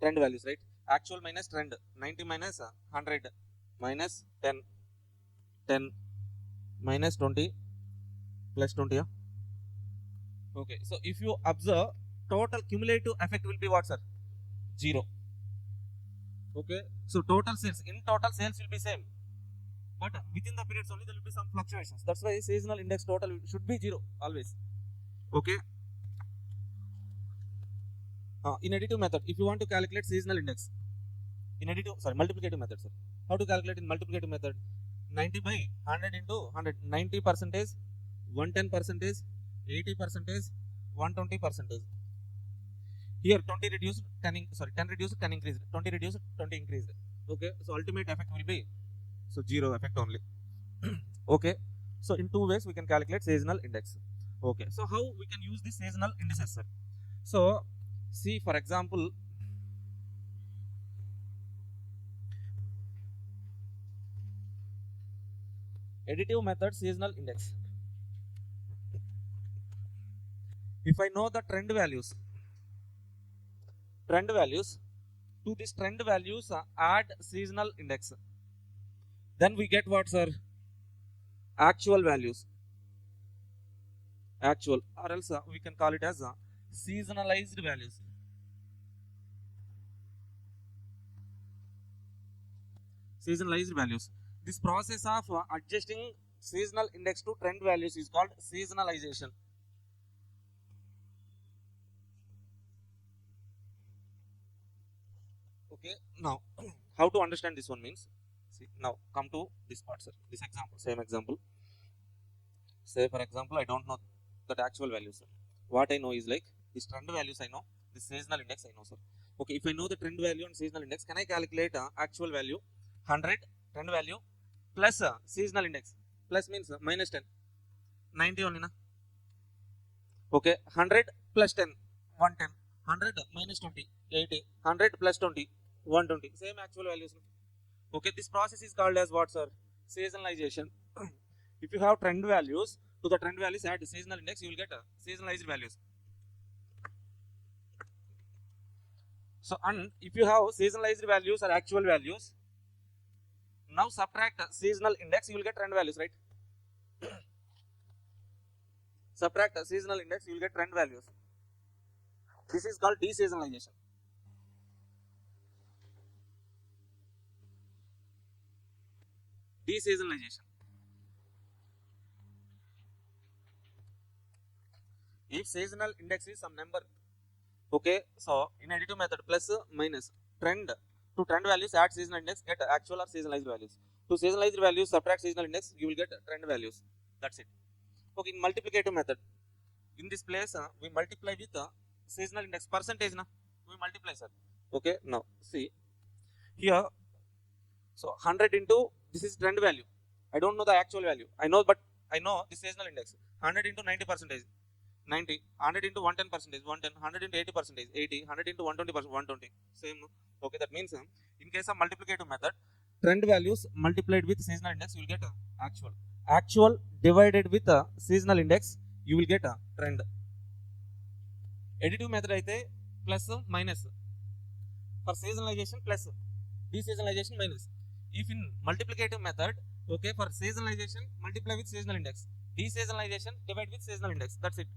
trend values, right? Actual minus trend, 90 minus 100 minus 10, 10 minus 20 plus 20. Yeah? Okay, so if you observe, total cumulative effect will be what, sir? 0. Okay, so total sales, in total sales will be same, but within the periods only there will be some fluctuations. That's why seasonal index total should be 0 always. Okay. In additive method, if you want to calculate seasonal index, in additive, multiplicative method, sir. How to calculate in multiplicative method? 90 by 100 into 100, 90 percentage, 110 percentage, 80 percentage, 120 percentage. Here 20 reduced, 10 reduced, 10 increased, 20 reduced, 20 increased. Okay, so ultimate effect will be 0 effect only. Okay, so in 2 ways we can calculate seasonal index. Okay, so how we can use this seasonal indices, sir? So see, for example, additive method seasonal index. If I know the trend values to this trend values add seasonal index, then we get what, sir? Actual values, actual, or else we can call it as seasonalized values. Seasonalized values. This process of adjusting seasonal index to trend values is called seasonalization. Okay, now how to understand this one means, see, now come to this part, sir. This example, same example. Say for example, I don't know that actual value, sir. What I know is like this trend values I know, this seasonal index I know, sir. Okay, if I know the trend value and seasonal index, can I calculate actual value 100 trend value plus seasonal index? Plus means minus 10, 90 only na. Okay, 100 plus 10, 110, 100 minus 20, 80, 100 plus 20, 120, same actual values. Okay, this process is called as what, sir? Seasonalization. If you have trend values, to the trend values add seasonal index, you will get seasonalized values. So, and if you have seasonalized values or actual values, now subtract seasonal index, you will get trend values, right? Subtract seasonal index, you will get trend values. This is called deseasonalization. Deseasonalization. If seasonal index is some number, okay, so in additive method plus minus trend, to trend values add seasonal index, get actual or seasonalized values. To seasonalized values subtract seasonal index, you will get trend values. That's it. Okay, in multiplicative method, in this place we multiply with seasonal index percentage, na? We multiply, sir. Okay, now see here, so 100 into this is trend value. I don't know the actual value, I know, but I know the seasonal index. 100 into 90 percentage 90, 100 into 110 percentage 110, 100 into 80 percentage 80, 100 into 120 percent 120, same. Okay, that means in case of multiplicative method, trend values multiplied with seasonal index, you will get actual divided with seasonal index, you will get trend. Additive method అయితే plus minus, for seasonalization plus, deseasonalization minus. If in multiplicative method, okay, for seasonalization multiply with seasonal index, deseasonalization divide with seasonal index, that's it.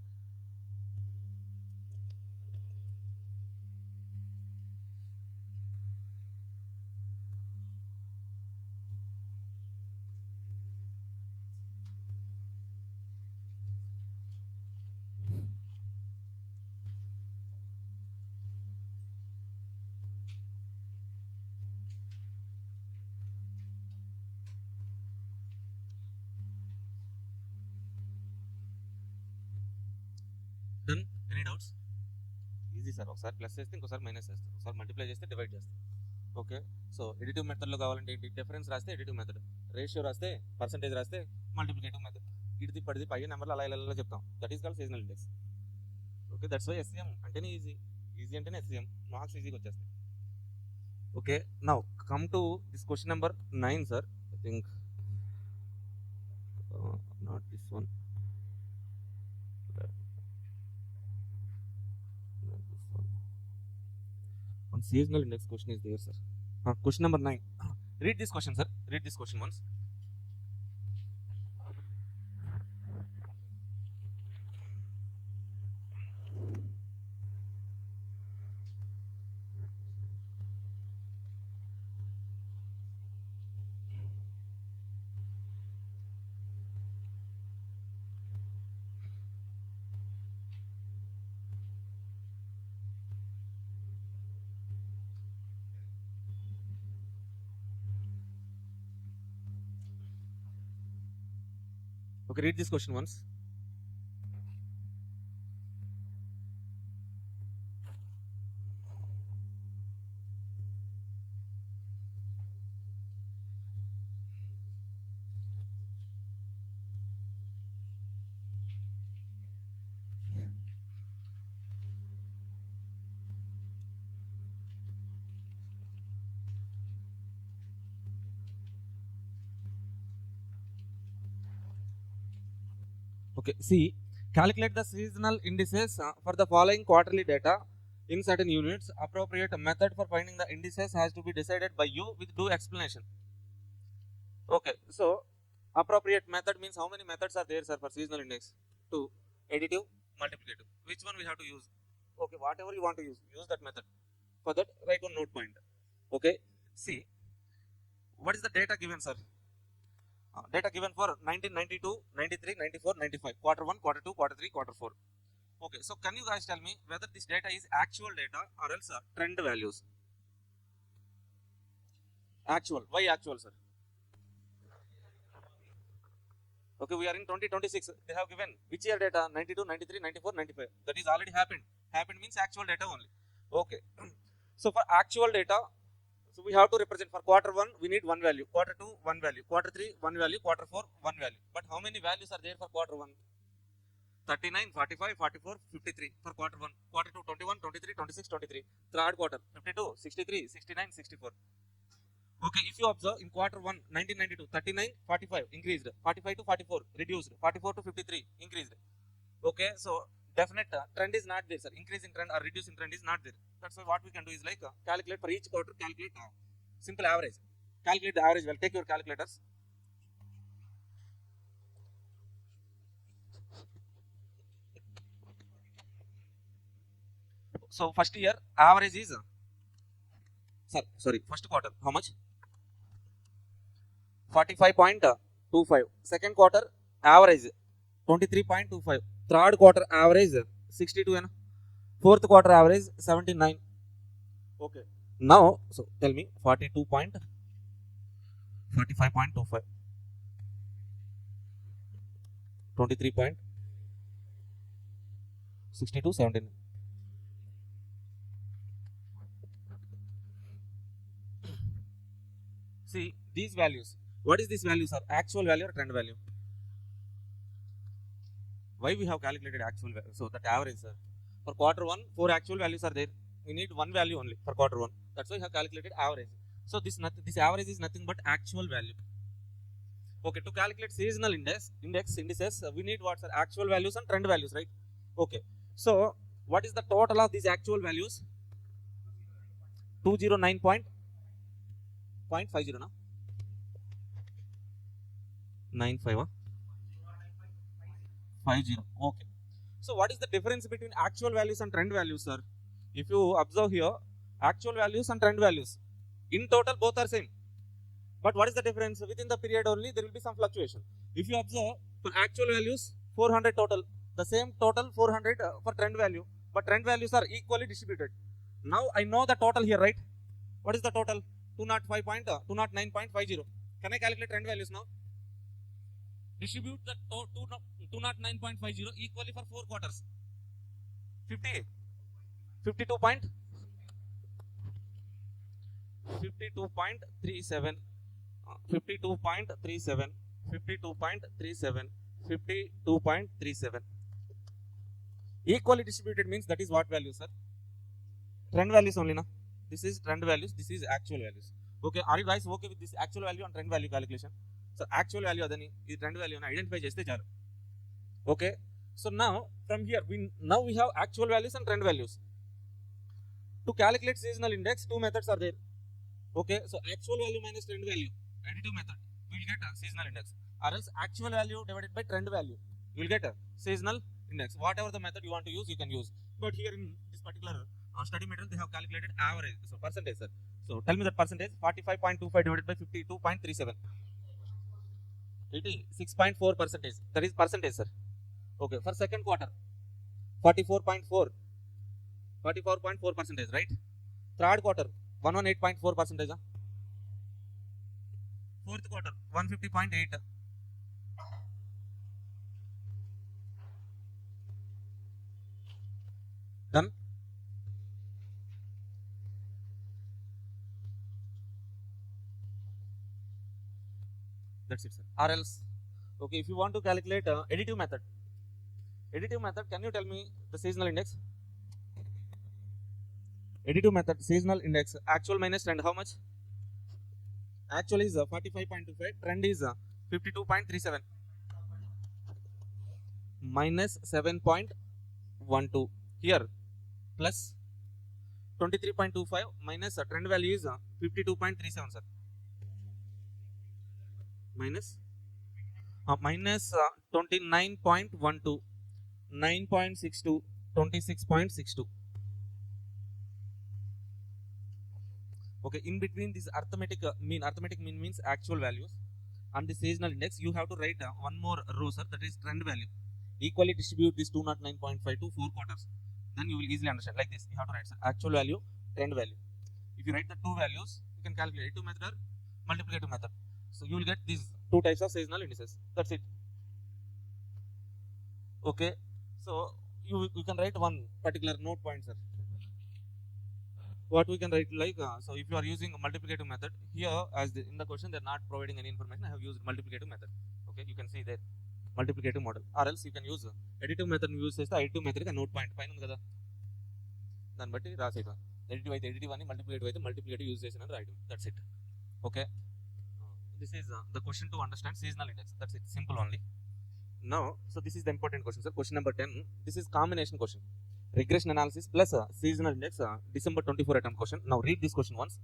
Done? Any doubts? Easy sir. ఒకసారి plus చేస్తే ఇంకోసారి minus చేస్తారు, ఒకసారి multiply చేస్తే divide చేస్తారు. Okay, so additive మెథడ్లో కావాలంటే ఏంటి? డిఫరెన్స్ రాస్తే ఎడిటివ్ మెథడ్, రేషియో రాస్తే పర్సంటేజ్ రాస్తే మల్టిప్లికేటివ్ మెథడ్. ఇడిది పడిది పై నెంబర్లు అలా ఇలా చెప్తాం. That is called seasonal index. Okay, that's why SCM అంటేనే ఈజీ. ఈజీ అంటేనే ఎస్సీఎం, మార్క్స్ ఈజీగా వచ్చేస్తాయి. Okay, now come to this question number 9, sir. I think not this one. One seasonal index question is there, sir. Question number 9. Read this question, sir. Read this question once. Okay, read this question once. Okay, see, calculate the seasonal indices for the following quarterly data in certain units. Appropriate method for finding the indices has to be decided by you with due explanation. Okay, so appropriate method means how many methods are there, sir, for seasonal index? 2, additive, multiplicative. Which one we have to use? Okay, whatever you want to use that method. For that, write one note point. Okay, see, what is the data given, sir? Data given for 1992, 93, 94, 95, quarter 1, quarter 2, quarter 3, quarter 4. Okay, so can you guys tell me whether this data is actual data or else trend values? Actual. Why actual, sir? Okay, we are in 2026. They have given which year data? 92, 93, 94, 95. That is already happened. Happened means actual data only. Okay. So for actual data, so we have to represent for quarter 1, we need one value, quarter 2, one value, quarter 3, one value, quarter 4, one value. But how many values are there for quarter 1? 39, 45, 44, 53 for quarter 1, quarter 2, 21, 23, 26, 23, third quarter 52, 63, 69, 64. Okay, if you observe in quarter 1, 1992, 39, 45 increased, 45 to 44 reduced, 44 to 53 increased. Okay, so definite trend is not there, sir. Increasing trend or reducing trend is not there. That's why what we can do is like calculate for each quarter, calculate simple average. Calculate the average. Well, take your calculators. So first year average is first quarter how much? 45.25. Second quarter average 23.25. Third quarter average 62. Fourth quarter average 79. Okay. Now, so tell me 42.45.25. 23.62, 79. See these values. What is these values? Are actual value or trend value? Why we have calculated actual value? So that average, sir. For quarter 1, 4 actual values are there. We need one value only for quarter 1. That's why we have calculated average. So this average is nothing but actual value. Okay, to calculate seasonal indices, we need what, sir? Actual values and trend values, right? Okay. So what is the total of these actual values? 209.50 now. 95. 50. Okay. So what is the difference between actual values and trend values, sir? If you observe here, actual values and trend values, in total both are same. But what is the difference? Within the period only there will be some fluctuation. If you observe, for actual values 400 total, the same total 400 for trend value, but trend values are equally distributed. Now I know the total here, right? What is the total? 209.50. Can I calculate trend values now? Distribute the 209.50 equally for 4 quarters. 50, 52.37, 52.37, 52.37, 52.37, 52.37. Equally distributed means that is what value, sir? Trend values only, na? This is trend values, this is actual values. Okay, are you guys okay with this actual value and trend value calculation? So actual value adani, this trend value identify cheste chalu. Okay, so now from here we have actual values and trend values. To calculate seasonal index, two methods are there. Okay, so actual value minus trend value, additive method, we will get a seasonal index, or else actual value divided by trend value, you will get a seasonal index. Whatever the method you want to use, you can use. But here in this particular study material, they have calculated average, so percentage, sir. So tell me that percentage. 45.25 divided by 52.37. 86.4 percentage. That is percentage, sir. Okay, for second quarter, 44.4. 44.4 percentage, right? Third quarter, 118.4 percentage. Fourth quarter, 150.8. Done. That's it, sir. Or else, okay, if you want to calculate additive method, can you tell me the seasonal index? Additive method, seasonal index, actual minus trend, how much? Actual is 45.25, trend is 52.37, minus 7.12. Here, plus 23.25 minus trend value is 52.37, sir. Minus 29.12, 9.62, 26.62. Okay, in between this arithmetic mean means actual values, and the seasonal index, you have to write one more row, sir, that is trend value. Equally distribute this 209.5 to 4 quarters. Then you will easily understand. Like this, you have to write, sir, actual value, trend value. If you write the two values, you can calculate additive method or multiplicative method. So you will get these two types of seasonal indices. That's it. Okay. So you can write one particular note point, sir. What we can write like, so if you are using a multiplicative method, here as in the question they are not providing any information, I have used multiplicative method. Okay, you can see there. multiplicative model, or else you can use additive method use చేస్తే additive method కి note point పైన ఉంది కదా దాన్ని బట్టి రాసేయటం additive అయితే additive అని multiplicative అయితే multiplicative యూజ్ చేసినని రాయటం that's it okay this is the question to understand seasonal index that's it simple only now so this is the important question sir question number 10 this is combination question regression analysis plus seasonal index December 24 attempt question now read this question once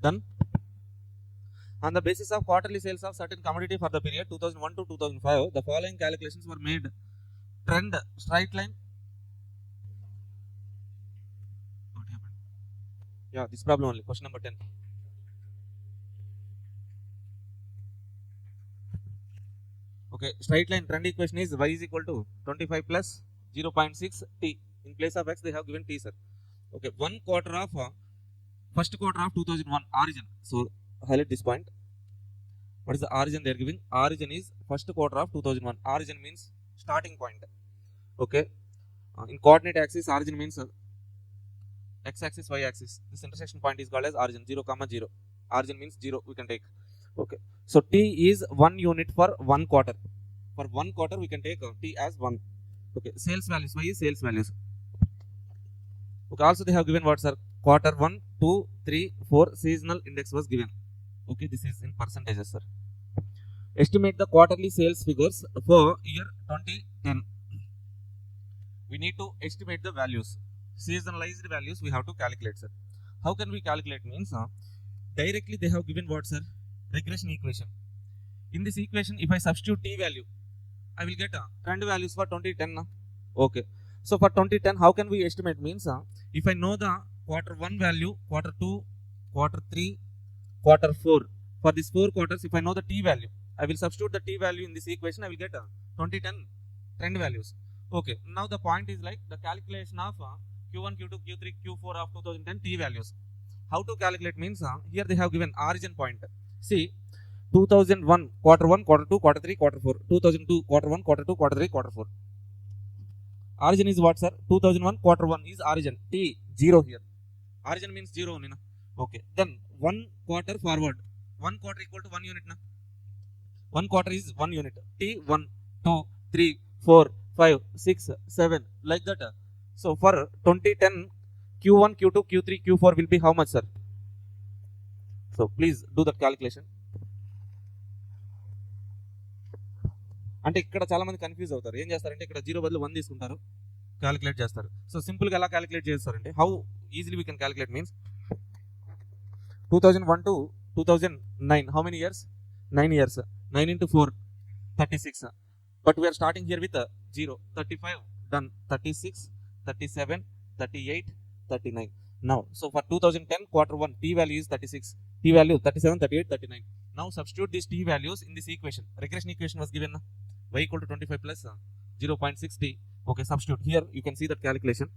done on the basis of quarterly sales of certain commodity for the period 2001 to 2005 the following calculations were made trend straight line what happened yeah this problem only question number 10 okay straight line trend equation is y is equal to 25 plus 0.6 t in place of x they have given t sir okay one quarter of first quarter of 2001 origin so highlight this point what is the origin they are giving origin is first quarter of 2001 origin means starting point okay in coordinate axis origin means x axis y axis this intersection point is called as origin 0 comma 0 origin means 0 we can take okay so t is 1 unit for one quarter we can take t as 1 okay sales values y is sales values okay also they have given what sir quarter 1 2 3 4 seasonal index was given okay this is in percentages sir estimate the quarterly sales figures for year 2010 we need to estimate the values seasonalized values we have to calculate sir how can we calculate means directly they have given what sir regression equation in this equation if I substitute t value I will get trend values for 2010 okay so for 2010 how can we estimate means if I know the quarter 1 value quarter 2 quarter 3 quarter 4 for these 4 quarters if I know the t value I will substitute the t value in this equation I will get 2010 trend values okay now the point is like the calculation of q1 q2 q3 q4 of 2010 t values how to calculate means here they have given origin point see 2001 quarter 1 quarter 2 quarter 3 quarter 4 2002 quarter 1 quarter 2 quarter 3 quarter 4 origin is what sir 2001 quarter 1 is origin t 0 here origin means 0 only na okay then one quarter forward one quarter equal to 1 unit na one quarter is 1 unit t 1 2 3 4 5 6 7 like that so for 2010 q1 q2 q3 q4 will be how much sir so please do that calculation అంటే ఇక్కడ చాలా మంది confuse అవుతారు ఏం చేస్తారంటే ఇక్కడ 0 బదులు 1 తీసుకుంటారు క్యాలిక్యులేట్ చేస్తారు సో సింపుల్ గా ఎలా క్యాలిక్యులేట్ చేస్తారంటే how easily we can calculate means 2001 to 2009 how many years 9 years 9 into 4 36 but we are starting here with 0 35 done 36 37 38 39 now so for 2010 quarter 1 t value is 36 t value 37 38 39 now substitute these t values in this equation regression equation was given y equal to 25 plus 0.6 t okay substitute here you can see that calculation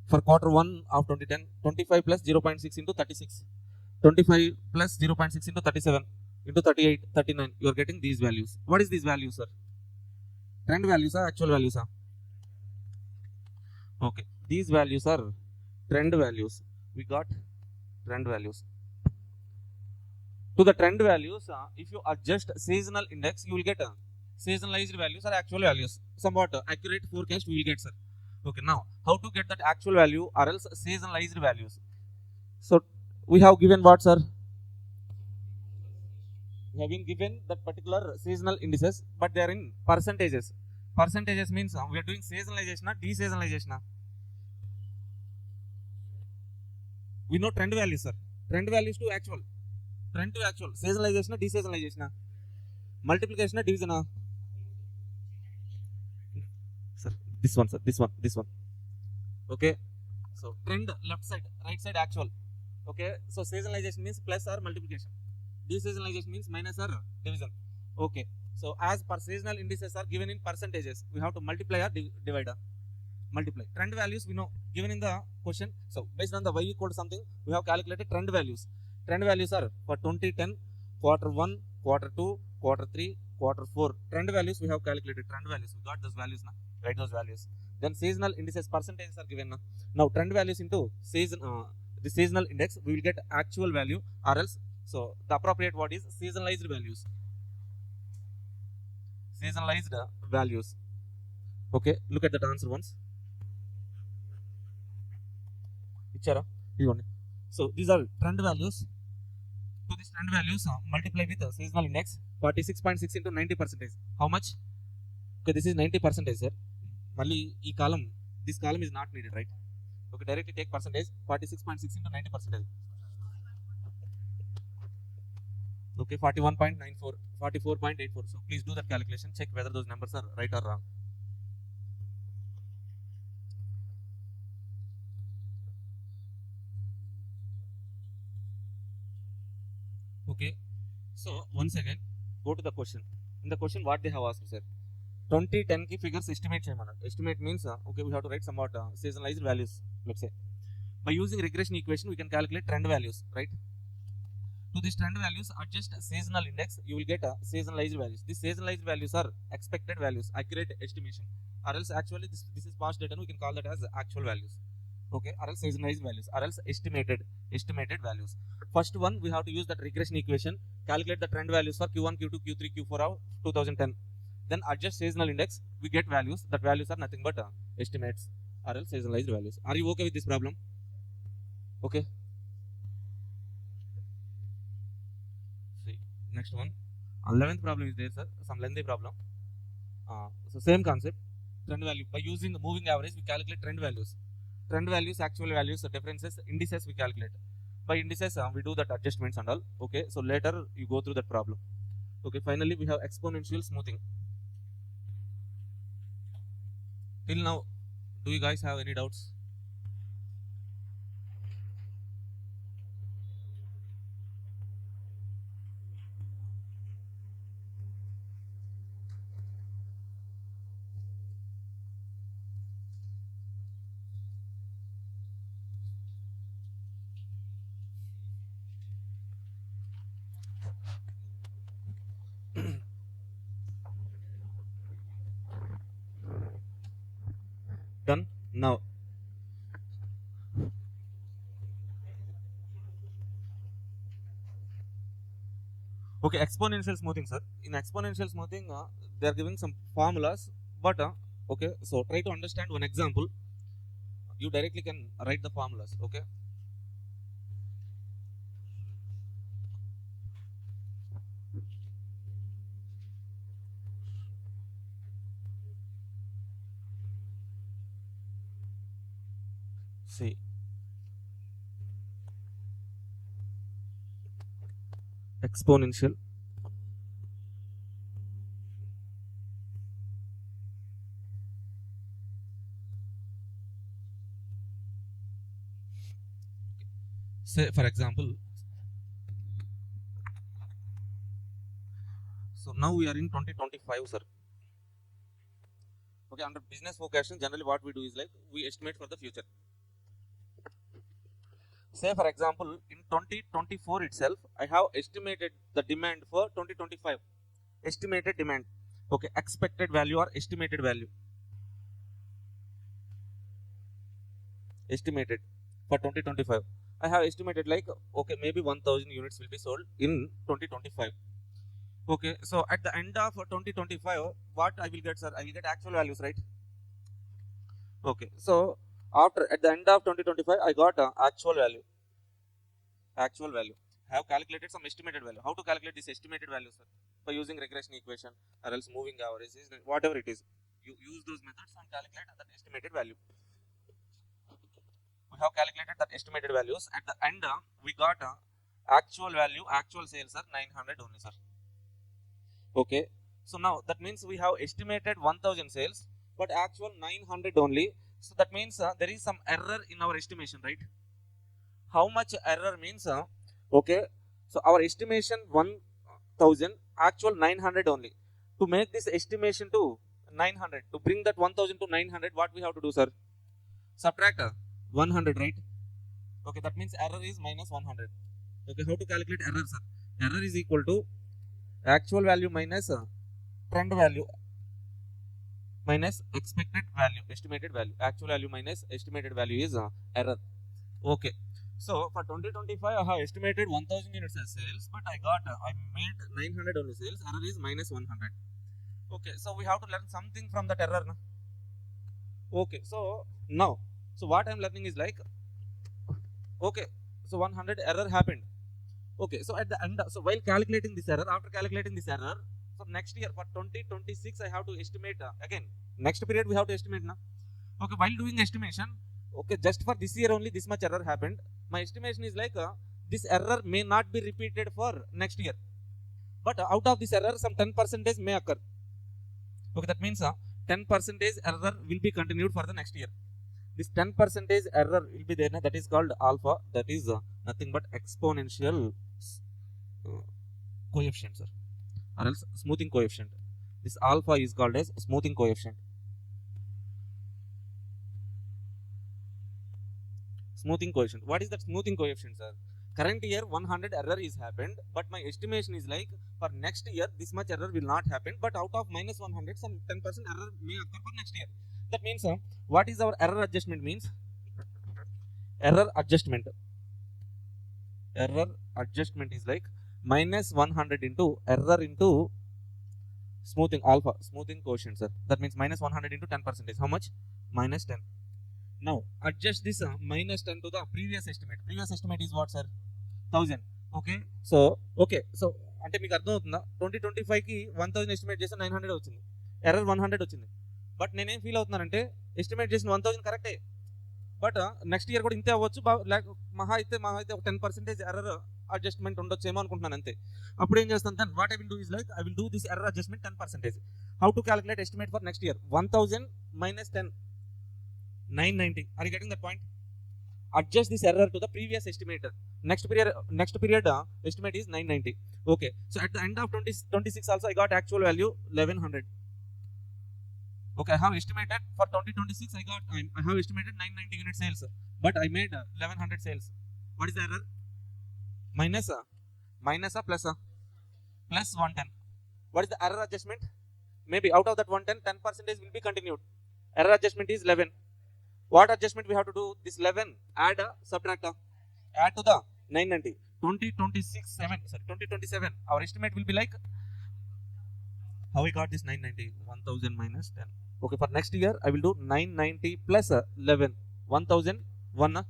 for quarter 1 of 2010 25 plus 0.6 into 36 25 plus 0.6 into 37 into 38 39 you are getting these values what is these values sir trend values are actual values are okay these values are trend values we got trend values to the trend values if you adjust seasonal index you will get seasonalized values or actual values somewhat accurate forecast we will get sir okay now how to get that actual value or else seasonalized values so we have given what sir we have been given that particular seasonal indices but they are in percentages Percentages means we are doing seasonalization or deseasonalization. We know trend values, sir. Trend values to actual. Trend to actual. Seasonalization or deseasonalization. Multiplication or division. Sir, this one, sir. This one. Okay. So trend left side, right side actual. Okay. So seasonalization means plus or multiplication. Deseasonalization means minus or division. Okay. So as per seasonal indices are given in percentages, we have to multiply or divide. Multiply. Trend values we know given in the question. So based on the y equal to something, we have calculated trend values. Trend values are for 2010, quarter 1, quarter 2, quarter 3, quarter 4. Trend values we have calculated. Trend values. We got those values now. Write those values. Then seasonal indices percentages are given now. Now trend values into season the seasonal index, we will get actual value or else. So the appropriate word is seasonalized values. Seasonalized values. Okay, look at that answer once. So these are trend values. So these trend values multiply with seasonal index 46.6 into 90%. How much? Okay, this is 90%, sir. Mali e column, this column is not needed, right? Okay, directly take percentage 46.6 into 90%. Okay, 41.94, 44.84. So please do that calculation. Check whether those numbers are right or wrong. Okay, so once again, go to the question. In the question, what they have asked, sir? 2010 key figures estimate. Estimate means, okay, we have to write somewhat seasonalized values, let's say. By using regression equation, we can calculate trend values, right? To these trend values, adjust seasonal index, you will get seasonalized values. These seasonalized values are expected values, accurate estimation. Or else actually this is past data, we can call that as actual values. Okay, or else seasonalized values, or else estimated values. First one, we have to use that regression equation, calculate the trend values for Q1, Q2, Q3, Q4 of 2010. Then adjust seasonal index, we get values. That values are nothing but estimates or else seasonalized values. Are you okay with this problem? Okay. See, next one. 11th problem is there, sir. Some lengthy problem. So same concept. Trend value. By using the moving average, we calculate trend values. Trend values, actual values, differences, indices we calculate. By indices, we do that adjustments and all. Okay. So later you go through that problem. Okay. Finally, we have exponential smoothing. Till now, do you guys have any doubts? Done. Now, okay, exponential smoothing, sir. In exponential smoothing, they are giving some formulas, but okay, so try to understand one example. You directly can write the formulas. Okay. See, exponential say for example, so now we are in 2025, sir. Okay, under business forecasting, generally what we do is like we estimate for the future. Say for example, in 2024 itself, I have estimated the demand for 2025. Estimated demand. Okay, expected value or estimated value. Estimated for 2025. I have estimated like, okay, maybe 1000 units will be sold in 2025. Okay, so at the end of 2025, what I will get, sir? I will get actual values, right? Okay, so after at the end of 2025, I got actual value. Actual value. I have calculated some estimated value. How to calculate this estimated value, sir? By using regression equation or else moving averages, whatever it is. You use those methods and calculate that estimated value. We have calculated that estimated values. At the end, we got actual value, actual sales are 900 only, sir. Okay. So now that means we have estimated 1000 sales, but actual 900 only. So that means there is some error in our estimation, right? How much error means? Okay. So our estimation 1000, actual 900 only. To make this estimation to 900, to bring that 1000 to 900, what we have to do, sir? Subtract 100, right? Okay, that means error is minus 100. Okay, how to calculate error, sir? Error is equal to actual value minus trend value minus expected value, estimated value. Actual value minus estimated value is error. Okay. So for 2025, I have estimated 1000 units as sales, but I made 900 only sales. Error is minus 100. Okay, so we have to learn something from that error. No? Okay, so now, so what I am learning is like, okay, so 100 error happened. Okay, so at the end, so while calculating this error, after calculating this error, so next year for 2026, I have to estimate again. Next period we have to estimate now. Okay, while doing estimation, okay, just for this year only this much error happened. My estimation is like this error may not be repeated for next year, but out of this error, some 10% may occur. Okay, that means 10% error will be continued for the next year. This 10% error will be there. That is called alpha. That is nothing but exponential coefficient, sir, or else smoothing coefficient. This alpha is called as smoothing coefficient. Smoothing coefficient. What is that smoothing coefficient, sir? Current year 100 error is happened, but my estimation is like for next year this much error will not happen, but out of minus 100 some 10% error may occur for next year. That means what is our error adjustment means? Error adjustment. Error adjustment is like minus 100 into error into smoothing alpha, smoothing coefficient, sir. That means minus 100 into 10%. How much? Minus 10. Now adjust this minus 10 to the previous estimate. Previous estimate is what, sir? 1000. Okay. So okay. So అంటే మీకు అర్థం అవుతుందా? 2025కి 1000 estimate చేస్తే 900 వచ్చింది. Error 100 వచ్చింది. But నేనేం feel అవుతున్నానంటే estimate చేసిన 1000 కరెక్టే, బట్ నెక్స్ట్ ఇయర్ కూడా ఇంతే అవ్వచ్చు, మహా అయితే ఒక 10% ఎర్రర్ అడ్జస్ట్మెంట్ ఉండొచ్చేమో అనుకుంటున్నాను అంతే. అప్పుడు ఏం చేస్తాను? Then what I will do is like I will do this error adjustment 10%. How to calculate estimate for next year? 1000 minus 10, 990. Are you getting that point? Adjust this error to the previous estimator. Next period estimate is 990. Okay. So at the end of 2026 also I got actual value 1100. Okay, I have estimated for 2026 I have estimated 990 unit sales, but I made 1100 sales. What is the error? Minus plus 110. What is the error adjustment? Maybe out of that 110, 10% will be continued. Error adjustment is 11. What adjustment we have to do? This 11 add subtract add to the 990. 2027 our estimate will be like, how we got this 990? 1000 minus 10. Okay, for next year I will do 990 plus 11, 1001.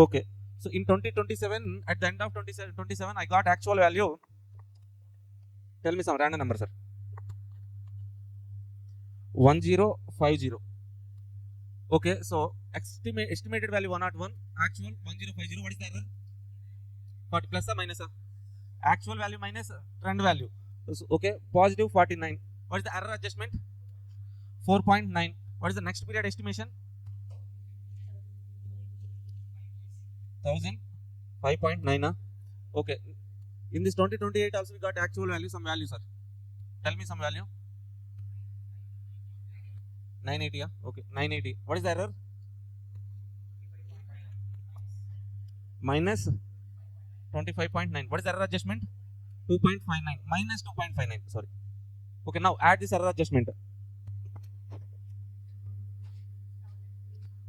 Okay, so in 2027 at the end of 2027 I got actual value. Tell me some random number, sir. 1050. Okay, so estimated value 101, actual 1050. What is the error? 40 plus or minus? Actual value minus trend value. So, okay, positive 49. What is the error adjustment? 4.9. What is the next period estimation? 1000, 5.9. Okay, in this 2028 also we got actual value, some value, sir. Tell me some value. 980. Okay, 980. What is the error? Minus 25.9. What is the error adjustment? 2.59 minus 2.59. Sorry. Okay, now add this error adjustment.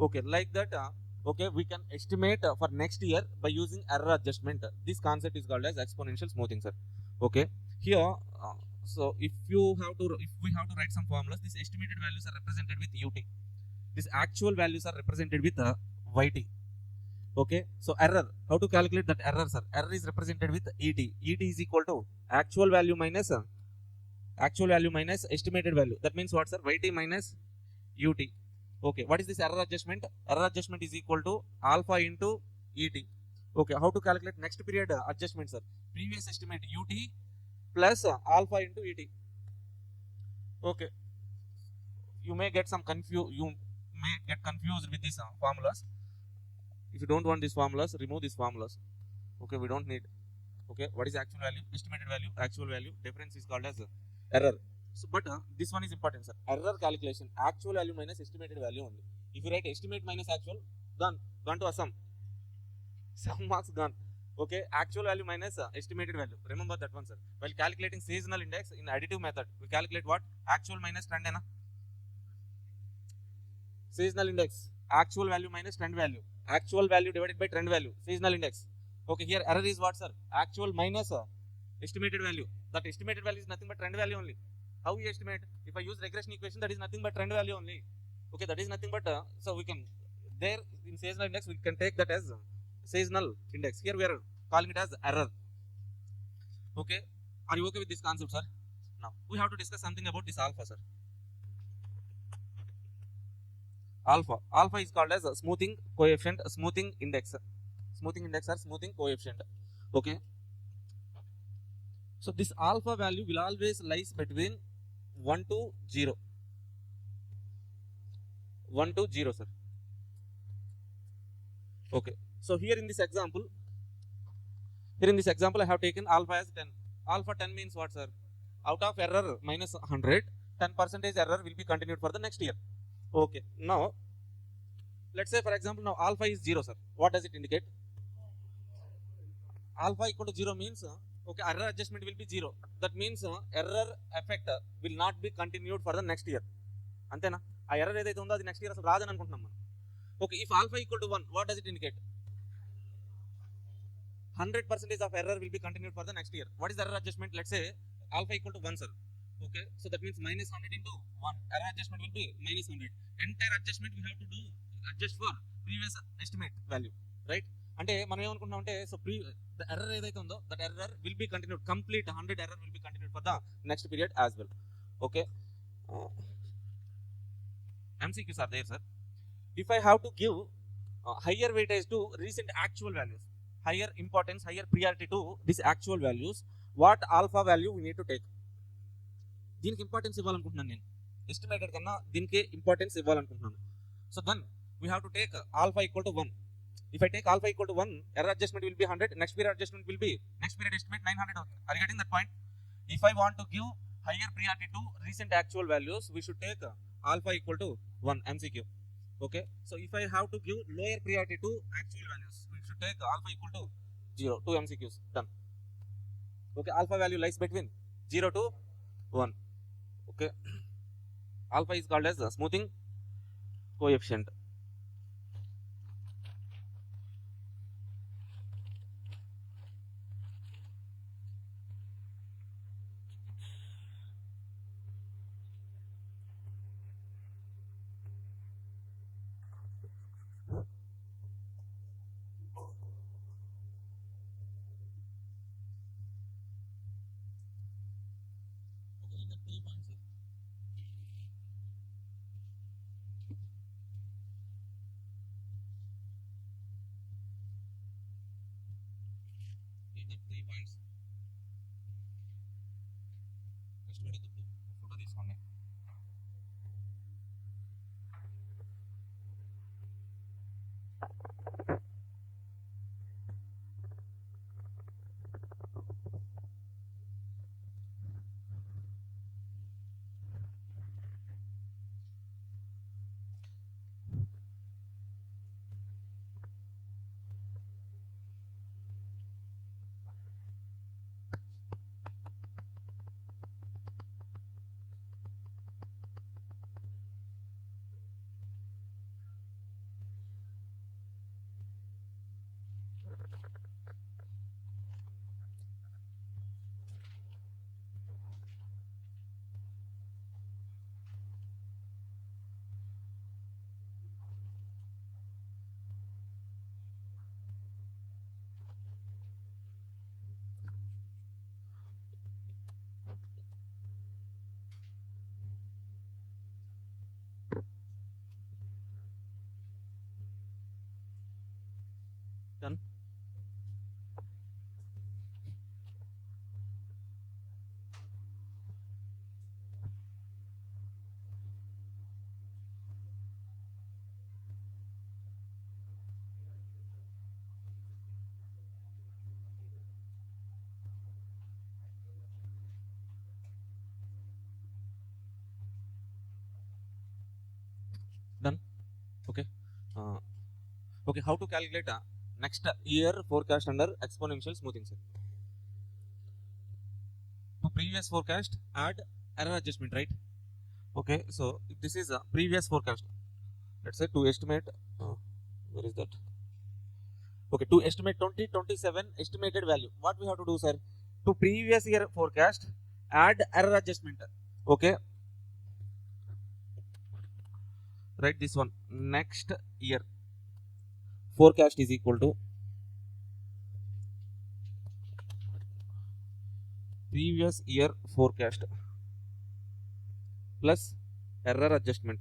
Okay, like that. Okay, we can estimate for next year by using error adjustment. This concept is called as exponential smoothing, sir. Okay, here. So if we have to write some formulas, these estimated values are represented with UT. These actual values are represented with YT. Okay, so error. How to calculate that error, sir? Error is represented with ET. ET is equal to actual value minus Actual value minus estimated value. That means what, sir? Yt minus ut. Okay, what is this error adjustment? Error adjustment is equal to alpha into et. Okay, how to calculate next period adjustment, sir? Previous estimate ut plus alpha into et. Okay, you may get confused with these formulas. If you don't want these formulas, remove these formulas. Okay, we don't need. Okay, what is actual value, estimated value, actual value? Difference is called as error. So, but this one is important, sir. Error calculation, actual value minus estimated value only. If you write estimate minus actual, gone to a sum. Sum marks gone. Okay, actual value minus estimated value. Remember that one, sir. While calculating seasonal index in additive method, we calculate what? Actual minus trend, na? Seasonal index, actual value minus trend value. Actual value divided by trend value, seasonal index. Okay, here error is what, sir? Actual minus estimated value. That estimated value is nothing but trend value only. How we estimate? If I use regression equation, that is nothing but trend value only. Okay, that is nothing but so we can there in seasonal index we can take that as seasonal index. Here we are calling it as error. Okay, are you okay with this concept, sir? Now we have to discuss something about this alpha, sir. Alpha is called as a smoothing coefficient, smoothing index. Smoothing index or smoothing coefficient. Okay. So this alpha value will always lies between 1 to 0. 1 to 0, sir. Okay. So here in this example, I have taken alpha as 10. Alpha 10 means what, sir? Out of error minus 100, 10% error will be continued for the next year. Okay. Now, let's say for example, now alpha is 0, sir. What does it indicate? Alpha equal to 0 means, okay, error adjustment will be 0. That means error effect will not be continued for the next year. Antena? A error edaithe undo adi next year asalu raadani anukuntunnam man. Okay, if alpha equal to 1, what does it indicate? 100% of error will be continued for the next year. What is the error adjustment? Let's say alpha equal to 1, sir. Okay, so that means minus 100 into 1. Error adjustment will be minus 100. Entire adjustment we have to do adjust for previous estimate value, right? అంటే మనం ఏమనుకుంటున్నాం అంటే so the error ఏదైతే ఉందో that error will be continued, complete 100 error will be continued for the next period as well. Okay, MCQs are there, sir. If I have to give higher weightage to recent actual values, higher importance, higher priority to these actual values, what alpha value we need to take? దీనికి importance ఇవ్వాలనుకుంటున్నాను నేను, estimated కన్నా దీనికి importance ఇవ్వాలనుకుంటున్నాను. So then we have to take alpha equal to 1. If I take alpha equal to 1, error adjustment will be 100, next period adjustment will be, next period estimate 900. Are you getting that point? If I want to give higher priority to recent actual values, we should take alpha equal to 1, MCQ. Okay, so if I have to give lower priority to actual values, we should take alpha equal to 0, 2 MCQs, done. Okay, alpha value lies between 0 to 1. Okay, alpha is called as the smoothing coefficient. Okay, how to calculate next year forecast under exponential smoothing, sir? To previous forecast, add error adjustment, right? Okay, so this is a previous forecast. Let's say to estimate, where is that? Okay, to estimate 2027 estimated value, what we have to do, sir? To previous year forecast, add error adjustment. Okay, write this one. Next year forecast is equal to previous year forecast plus error adjustment.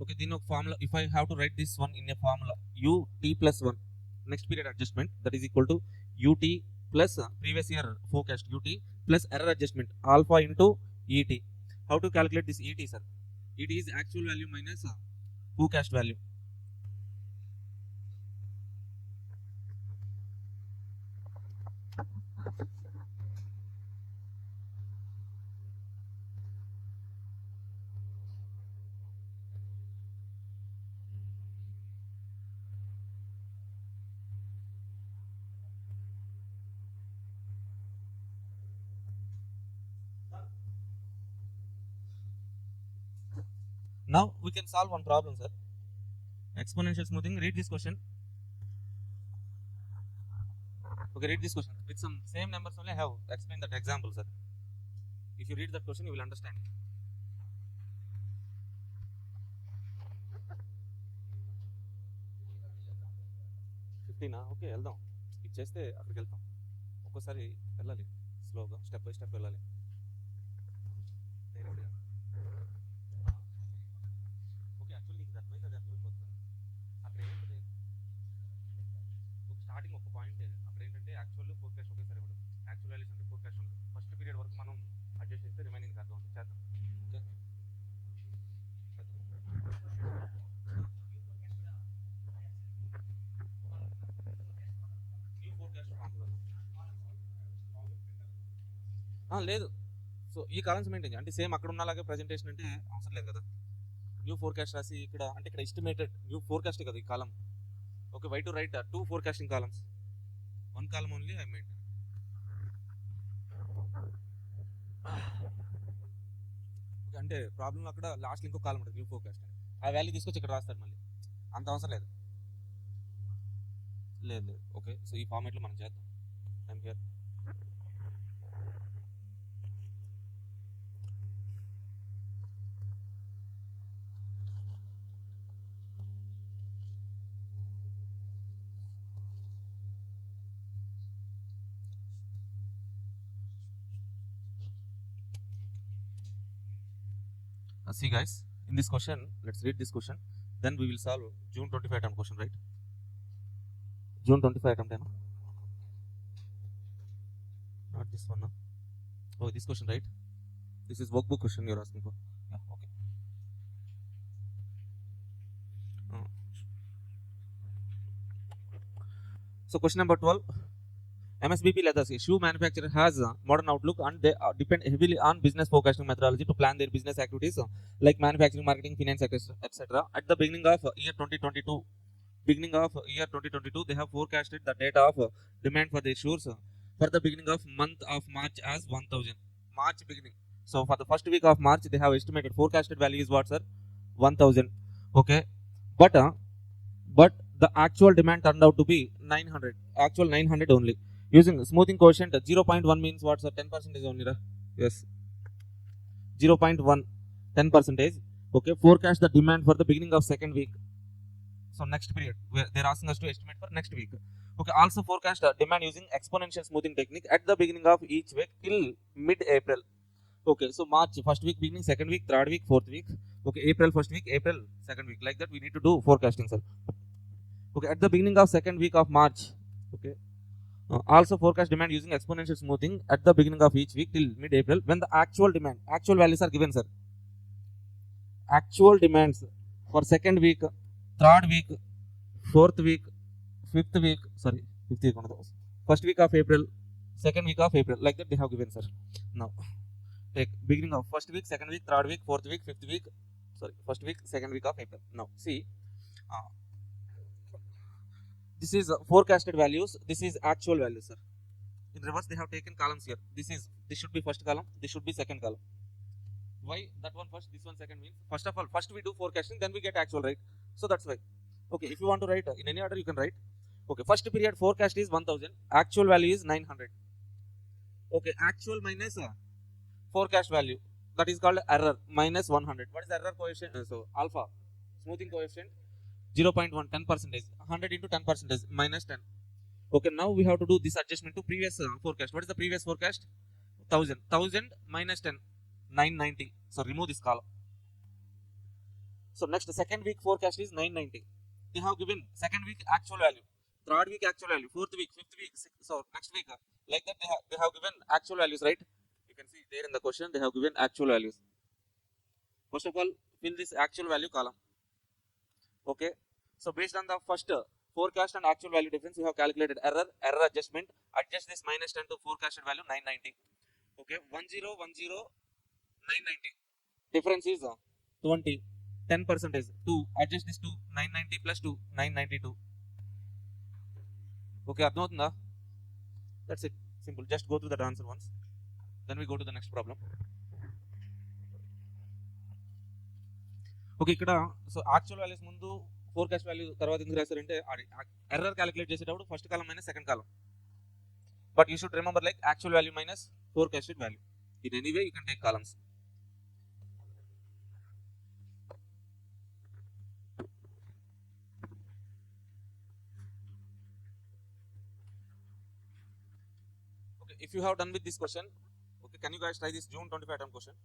Okay, then formula, if I have to write this one in a formula, ut plus 1 next period adjustment, that is equal to ut plus previous year forecast ut plus error adjustment alpha into et. How to calculate this et, sir? Et is actual value minus forecast value. Now we can solve one problem, sir. Exponential smoothing. Read this question. Okay, read this question. With some same numbers only I have explained that example, sir. If you read that question, you will understand. Okay వెళ్దాం ఇచ్చేస్తే అక్కడికి వెళ్తాం ఒక్కోసారి వెళ్ళాలి స్లోగా step by step వెళ్ళాలి okay actually నీకు అర్థమైంది అది అర్థమైపోతుంది అక్కడ ఏంటంటే స్టార్టింగ్ ఒక పాయింట్ అక్కడ ఏంటంటే యాక్చువల్ ఫోర్కాస్ట్ ఒకేసారి ఇవ్వడం యాక్చువల్ వాల్యూస్ అంటే ఫోర్కాస్ట్ ఉండదు ఫస్ట్ పీరియడ్ వరకు మనం అడ్జస్ట్ చేస్తే రిమైనింగ్ అర్థం ఉంది చేద్దాం లేదు సో ఈ కాలమ్స్ మెయింటైన్ అంటే సేమ్ అక్కడ ఉన్నలాగే ప్రెజెంటేషన్ అంటే అవసరం లేదు కదా న్యూ ఫోర్కాస్ట్ రాసి ఇక్కడ అంటే ఇక్కడ ఎస్టిమేటెడ్ న్యూ ఫోర్కాస్ట్ కదా ఈ column okay why to write 2 forecasting columns 1 column only I maintain అంటే ప్రాబ్లం అక్కడ లాస్ట్ ఇంకో కాలం ఉంటుంది న్యూ ఫోర్కాస్ట్ ఆ వాల్యూ తీసుకొచ్చి ఇక్కడ రాస్తాడు మళ్ళీ అంత అవసరం లేదు లేదు ఓకే సో ఈ ఫార్మాట్లో మనం చేద్దాం I'm here see guys, in this question, let's read this question, then we will solve June 25 attempt question, right? June 25 attempt, no? Not this one, no? Oh, this question, right? This is workbook question you're asking for. Yeah, okay. So question number 12. MSBP leathers, shoe manufacturer has a modern outlook and they depend heavily on business forecasting methodology to plan their business activities like manufacturing, marketing, finance, etc. At the beginning of year 2022, they have forecasted the data of demand for their shoes for the beginning of month of March as 1000. March beginning. So for the first week of March, they have estimated forecasted value is what, sir? 1000. Okay, but the actual demand turned out to be 900. Actual 900 only. Using smoothing coefficient 0.1 means what, sir? 10% only, right? Yes, 0.1 10%. Okay, forecast the demand for the beginning of second week. So next period where they're asking us to estimate for next week. Okay, also forecast demand using exponential smoothing technique at the beginning of each week till mid-April. Okay, so March first week beginning, second week, third week, fourth week. Okay, April first week, April second week, like that we need to do forecasting, sir. Okay, at the beginning of second week of March. Okay, also forecast demand using exponential smoothing at the beginning of each week till mid-April when the actual demand, actual values are given, sir. Actual demands for second week, third week, fourth week, fifth week, sorry, 5th week on first week of April, second week of April, like that they have given, sir. Now take beginning of first week, second week, third week, fourth week, fifth week, sorry, first week, second week of April. Now see, this is forecasted values, this is actual values, sir. In reverse they have taken columns here. This should be first column, this should be second column. Why that one first, this one second means, first of all, first we do forecasting, then we get actual, right? So that's why. Okay, if you want to write in any order you can write. Okay, first period forecast is 1000, actual value is 900. Okay, actual minus forecast value, that is called error, minus 100. What is error coefficient? So alpha, smoothing coefficient 0.1, 10%, 100 into 10%, minus 10. Okay, now we have to do this adjustment to previous forecast. What is the previous forecast? 1000 minus 10, 990. So remove this column. So next, the second week forecast is 990. They have given second week actual value, third week actual value, fourth week, fifth week, sixth, so next week, like that they have given actual values, right? You can see there in the question they have given actual values. First of all, fill this actual value column. Okay, so based on the first forecast and actual value difference, you have calculated error adjustment. Adjust this minus 10 to forecasted value 990. Okay, 1010 990. Difference is 20. 10% 2. Adjust this to 990 plus 2, 992. Okay, అర్థమవుతుందా? That's it. Simple. Just go through that answer once. Then we go to the next problem. Okay, ఇక్కడ so actual values ముందు forecast value తర్వాత ఎందుకు రాశారంటే error calculate చేసేటప్పుడు first column minus second column. But you should remember like actual value minus forecasted value. In any way you can take columns. Okay, if you have done with this question, okay, can you guys try this June 25 term question?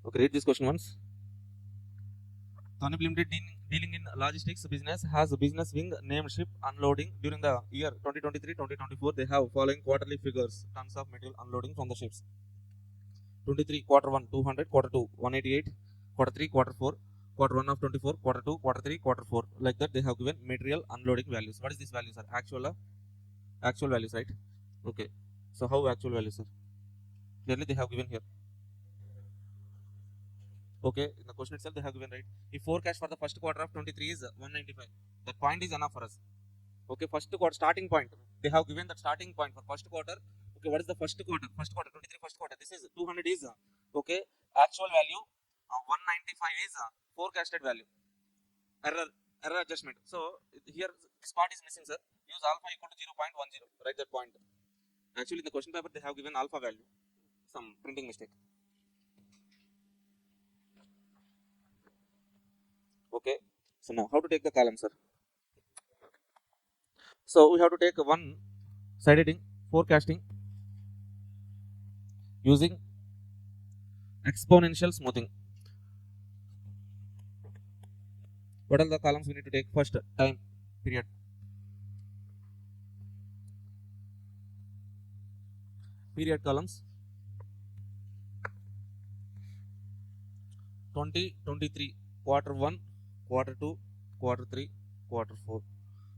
Okay, read this question once. Thanip Limited dealing in logistics business has a business wing named ship unloading. During the year 2023-2024, they have following quarterly figures: tons of material unloading from the ships. 23 quarter 1 200, quarter 2 188, quarter 3 quarter 4, quarter 1 of 24, quarter 2 quarter 3 quarter 4, like that they have given material unloading values. What is this values, sir? Actual values, right? Okay, so how actual values, sir? Clearly they have given here. Okay, in the question itself they have given, right? If forecast for the first quarter of 23 is 195, that point is enough for us. Okay, first quarter starting point, they have given that starting point for first quarter. Okay, what is the first quarter? First quarter 23, first quarter, this is 200 is okay, actual value, 195 is forecasted value. Error adjustment. So here this part is missing, sir. Use alpha equal to 0.10, write that point. Actually in the question paper they have given alpha value, some printing mistake. Okay, so now how to take the column, sir? So we have to take one side heading, forecasting, using exponential smoothing. What are the columns we need to take? First, time period. Period columns 2023, quarter 1, quarter 2, quarter 3, quarter 4.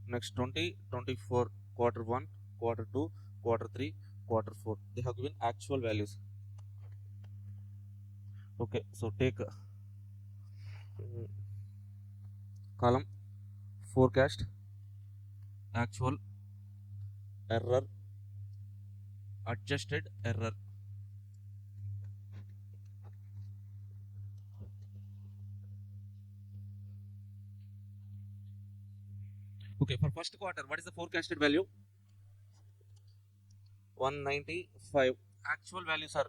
Next 2024, quarter 1, quarter 2, quarter 3, quarter 4. They have given actual values. Okay, so take column forecast, actual, error, adjusted error. Okay, for first quarter, what is the forecasted value? 195. Actual values are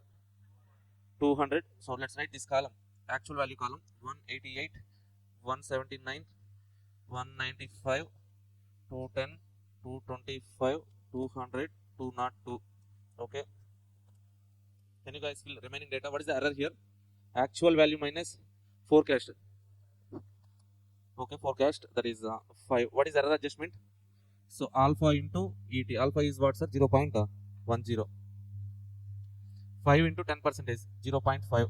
200. So let's write this column. Actual value column 188, 179, 195, 210, 225, 200, 202. Okay. Can you guys fill remaining data? What is the error here? Actual value minus forecast. Okay, forecast, that is 5. What is error adjustment? So alpha into ET. Alpha is what, sir? 0.10. 5 into 10% is 0.5.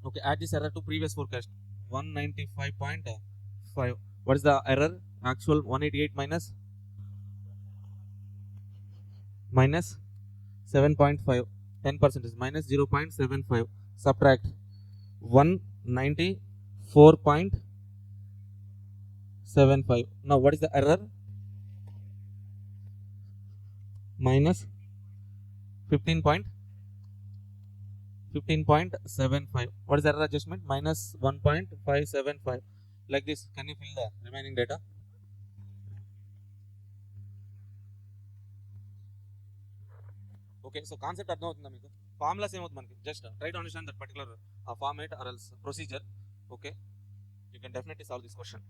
Okay, add this error to previous forecast 195.5. What is the error? Actual 188 minus 7.5. 10% is minus 0.75. Subtract 194.75. Now what is the error? Minus 15.75. What is the error adjustment? Minus 1.575. Like this. Can you fill the remaining data? Okay, so concept అర్థం అవుతుందా మీకు? Formulas ఏమవుతుంది మనకి? Just try to understand that particular format or else procedure. Okay, you can definitely solve this question.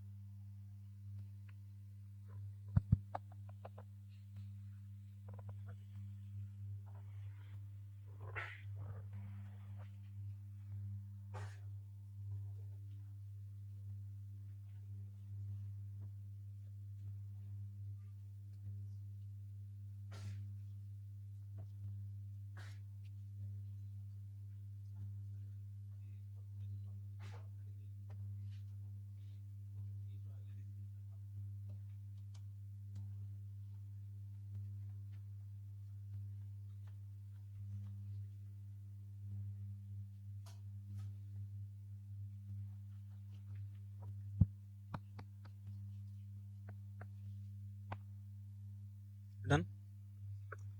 Done?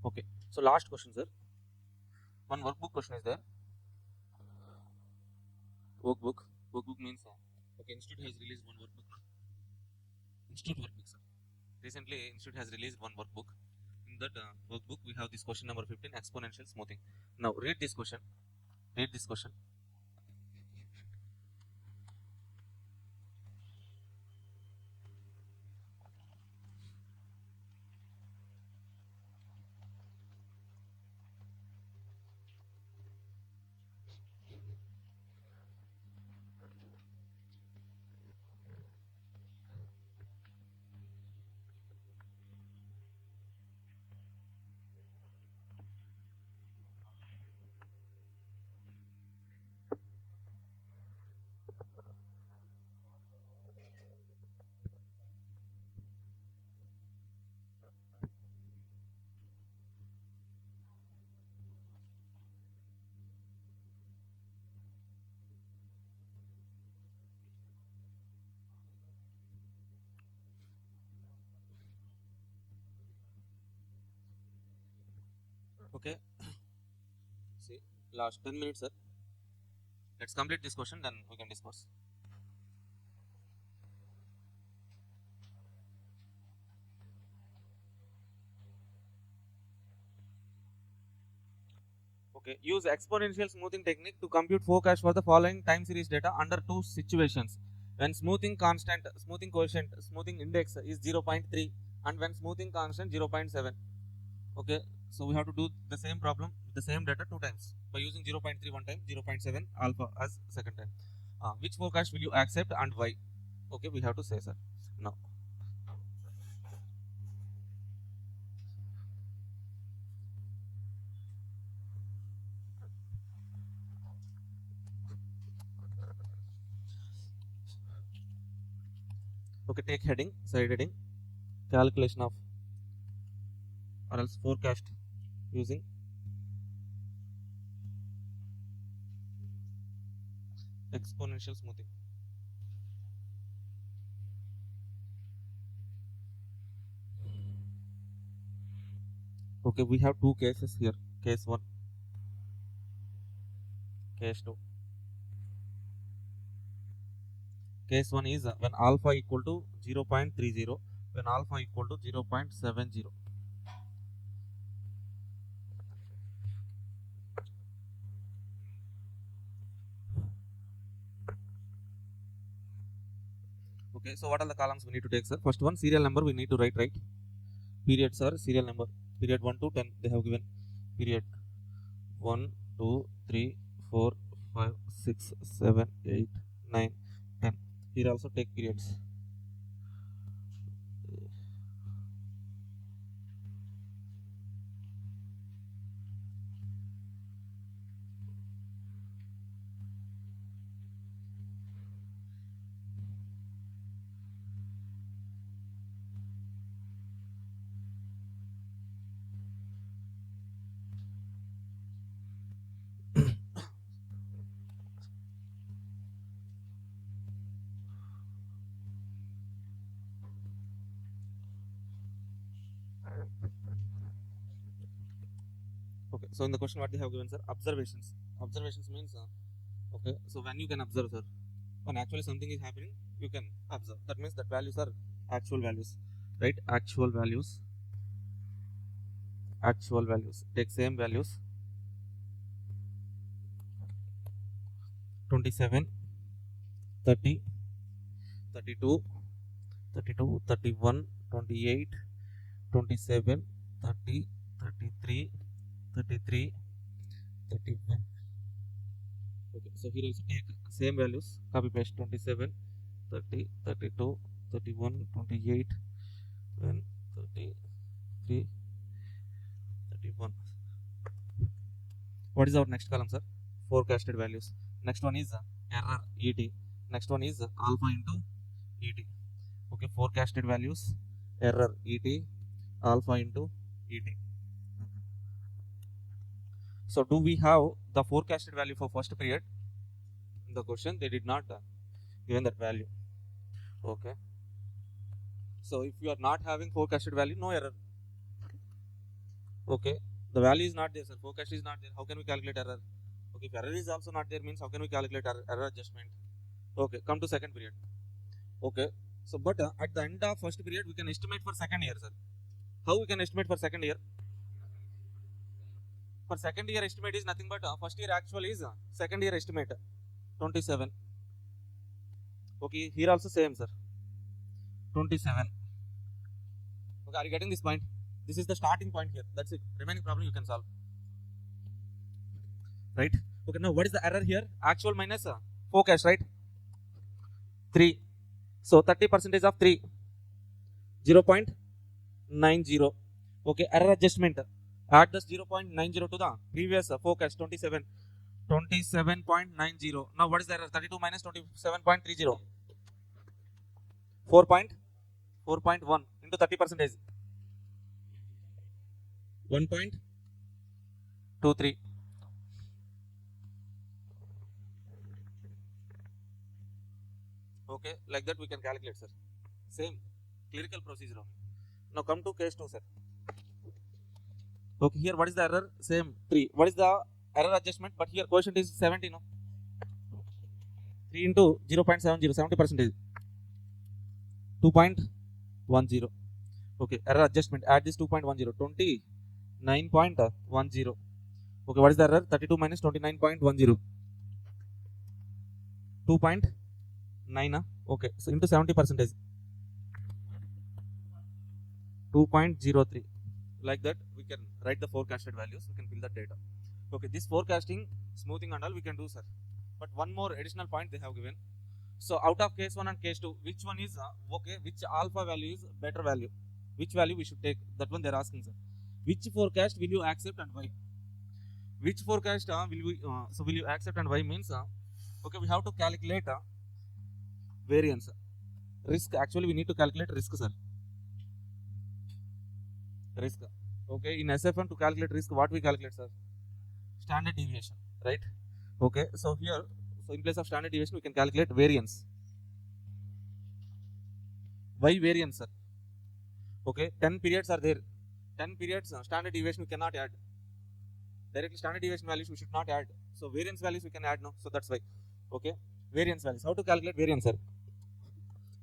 Okay, so last question, sir. One workbook question is there. Workbook means okay, institute has released one workbook. Institute workbook, sir. Recently institute has released one workbook. In that workbook we have this question number 15, exponential smoothing. Now read this question. Okay, see, last 10 minutes, sir. Let's complete this question, then we can discuss. Okay, use exponential smoothing technique to compute forecast for the following time series data under two situations: when smoothing coefficient, smoothing index is 0.3, and when smoothing constant 0.7. Okay, so we have to do the same problem with the same data two times by using 0.3 one time, 0.7 alpha as second time. Which forecast will you accept and why? Okay, we have to say, sir. Now okay, take heading, side heading, calculation of or else forecast using exponential smoothing. Okay, we have two cases here, case 1, case 2. Case 1 is when alpha equal to 0.30, when alpha equal to 0.70. Okay, so what are the columns we need to take, sir? First one, serial number we need to write, right? Periods are serial number. Period 1 to 10 they have given. Period 1, 2, 3, 4, 5, 6, 7, 8, 9, 10. Here also take periods. Okay, so in the question what they have given, sir? Observations. Observations means okay, so when you can observe, sir, when actually something is happening, you can observe. That means that values are actual values, right? Actual values. Actual values. Take same values. 27, 30, 32, 32, 31, 28, 27, 30, 33, 33, 31. Okay, so here also take same values, copy paste 27, 30, 32, 31, 28, and 33, 31. What is our next column, sir? Forecasted values. Next one is error ET. Next one is alpha into ET. Okay, forecasted values, error ET, alpha into ET. So do we have the forecasted value for first period? In the question they did not given that value. Okay. So if you are not having forecasted value, no error. Okay. The value is not there, sir. Forecast is not there. How can we calculate error? Okay. If error is also not there, means how can we calculate error adjustment? Okay. Come to second period. Okay. So but at the end of first period, we can estimate for second year, sir. How we can estimate for second year? For second year estimate is nothing but first year actual is second year estimate 27. Okay, here also same, sir. 27. Okay, are you getting this point? This is the starting point here. That's it. Remaining problem you can solve. Right? Okay, now what is the error here? Actual minus forecast, right? 3. So 30% of 3. 0.90. Okay, error adjustment. Add this 0.90 to the previous forecast 27. 27.90. Now what is the error? 32 minus 27.30. 4.1 into 30%. 1.23. Okay, like that we can calculate, sir. Same clerical procedure. Now come to case 2, sir. Okay, here what is the error? Same 3. What is the error adjustment? But here quotient is 70, no? 3 into 0.70, 70%. 2.10. Okay, error adjustment. Add this 2.10. 29.10. Okay, what is the error? 32 minus 29.10. 2.9. Okay, so into 70%. 2.03. Like that, we can write the forecasted values. We can fill that data. Okay, this forecasting, smoothing and all we can do, sir. But one more additional point they have given. So out of case 1 and case 2, which one is okay? Which alpha value is better value? Which value we should take? That one they are asking, sir. Which forecast will you accept and why? Which forecast will you accept and why means okay, we have to calculate variance, risk. Actually, we need to calculate risk, sir. Risk. Okay, in SFM to calculate risk, what we calculate, sir? Standard deviation, right? Okay, so here, so in place of standard deviation, we can calculate variance. Why variance, sir? Okay, 10 periods are there. 10 periods, standard deviation we cannot add. Directly standard deviation values we should not add. So variance values we can add, no? So that's why. Okay, variance values. How to calculate variance, sir?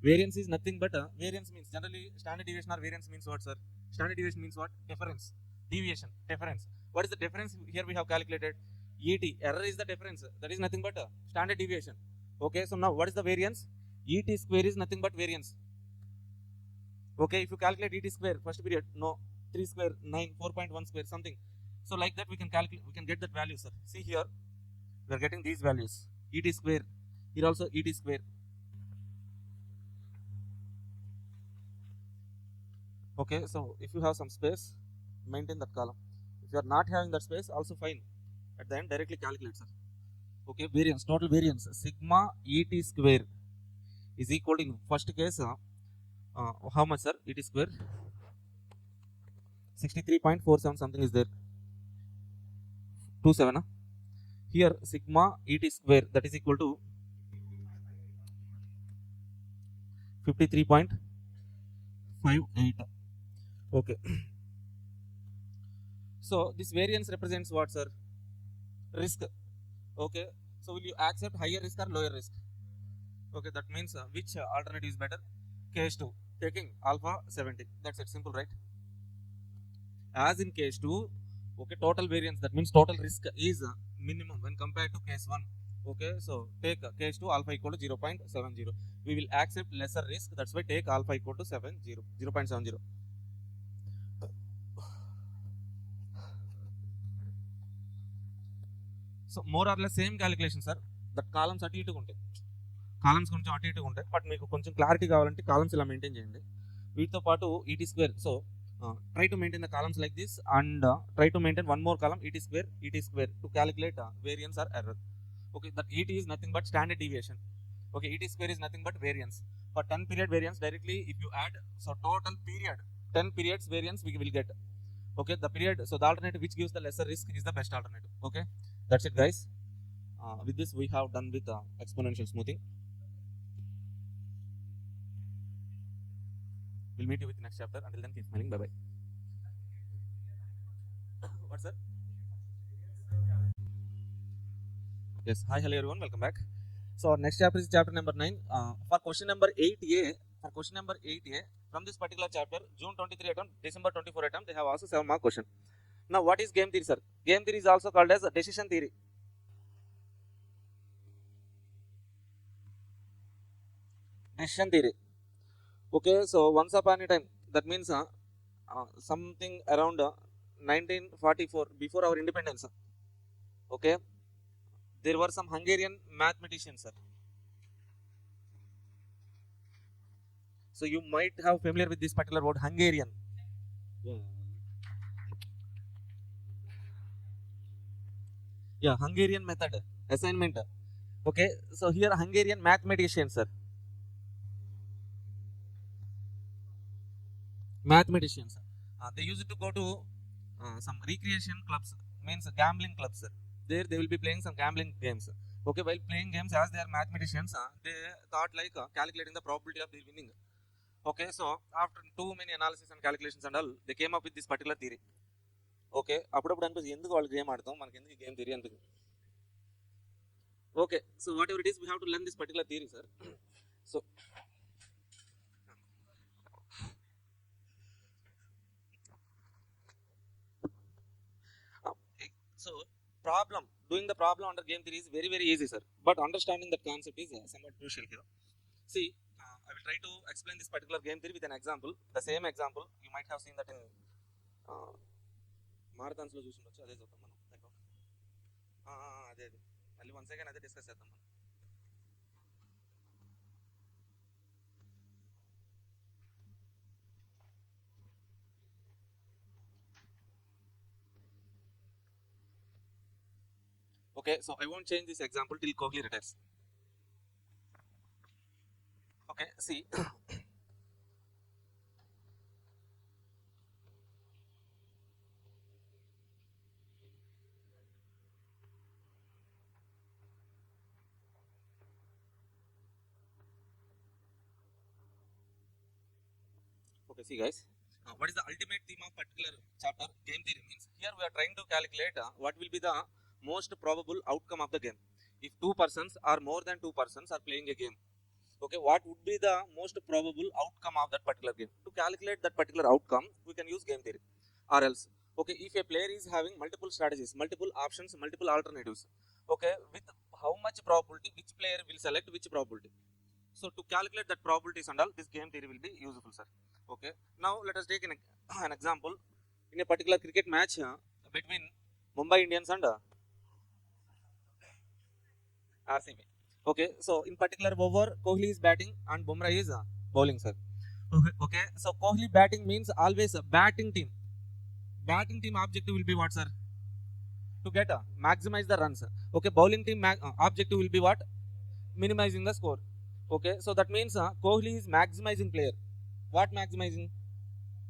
Variance is nothing but variance means generally standard deviation or variance means what, sir? Standard deviation means what? Difference. Deviation. Difference. What is the difference? Here we have calculated ET. Error is the difference. That is nothing but standard deviation. Okay, so now what is the variance? ET square is nothing but variance. Okay, if you calculate ET square first period, no, 3 square 9, 4.1 square something. So like that we can calculate, we can get that value, sir. See here, we are getting these values. ET square, here also ET square. Okay, so if you have some space, maintain that column. If you are not having that space, also fine. At the end, directly calculate, sir. Okay, variance, total variance, sigma ET square is equal to, in first case, how much, sir? ET square 63.47 something is there, 27. Here sigma ET square, that is equal to 53.58. Okay. So this variance represents what, sir? Risk. Okay, so will you accept higher risk or lower risk? Okay, that means which alternative is better? Case 2, taking alpha 70. That's it, simple, right? As in case 2, okay, total variance, that means total risk is minimum when compared to case 1. Okay, so take case 2 alpha equal to 0.70. We will accept lesser risk, that's why take alpha equal to 0.70. So more or less same calculation, sir. That columns అటు ఇటుగా ఉంటాయి, columns కొంచెం అటు ఇటుగా ఉంటాయి, but మీకు కొంచెం clarity కావాలంటే కాలమ్స్ ఇలా మెయింటైన్ చేయండి. వీటితో పాటు ET square, so try to maintain the columns like this, and try to maintain one more column ET square to calculate variance or error. Okay, that ET is nothing but standard deviation. Okay, ET square is nothing but variance. For 10 period variance, directly if you add, so total period 10 periods variance we will get. Okay, the period, so the alternative which gives the lesser risk is the best alternative. Okay, that's it, guys. With this we have done with exponential smoothing. We'll meet you with the next chapter. Until then, keep smiling. Bye bye. What's that? Yes. Hi, hello everyone. Welcome back. So our next chapter is chapter number 9. For question number 8A, from this particular chapter, June 23 attempt, December 24 attempt, they have also 7 mark question. Now, what is game theory, sir? Game theory is also called as decision theory. Decision theory. Okay, so once upon a time, that means something around 1944, before our independence. Okay, there were some Hungarian mathematicians, sir. So you might have familiar with this particular word, Hungarian. Yeah, Hungarian method assignment. Okay, so here Hungarian mathematicians, sir. Mathematicians. They used to go to some recreation clubs, means gambling clubs, sir. There they will be playing some gambling games. Okay, while playing games, as they are mathematicians, they thought like calculating the probability of the winning. Okay, so after too many analysis and calculations and all, they came up with this particular theory. Okay, అప్పుడప్పుడు అనిపిస్తుంది ఎందుకు వాళ్ళు game ఆడతాం, మనకి ఎందుకు game theory అనిపిస్తుంది. Okay, so whatever it is, we have to learn this particular theory, sir. So problem, doing the problem under game theory is very easy, sir, but understanding that concept is somewhat crucial here. See, I will try to explain this particular game theory with an example. The same example you might have seen that in marathons lo చూసుండొచ్చు, అదే చూద్దాం మనం. అదే మళ్ళీ once again అదే discuss చేద్దాం మనం. Okay, so I won't change this example till Kohli retires. Okay, see. Okay, see guys, what is the ultimate theme of particular chapter? Game theory means here we are trying to calculate what will be the most probable outcome of the game. If 2 persons or more than 2 persons are playing a game, okay, what would be the most probable outcome of that particular game? To calculate that particular outcome, we can use game theory. Or else, okay, if a player is having multiple strategies, multiple options, multiple alternatives, okay, with how much probability which player will select which probability. So to calculate that probabilities and all, this game theory will be useful, sir. Okay. Now let us take an example in a particular cricket match between Mumbai Indians and RCB. Okay. So in particular over, Kohli is batting and Bumrah is bowling, sir. Okay. So Kohli batting means always a batting team. Batting team objective will be what, sir? To get maximize the runs. Okay. Bowling team objective will be what? Minimizing the score. Okay. So that means Kohli is maximizing player. What maximizing?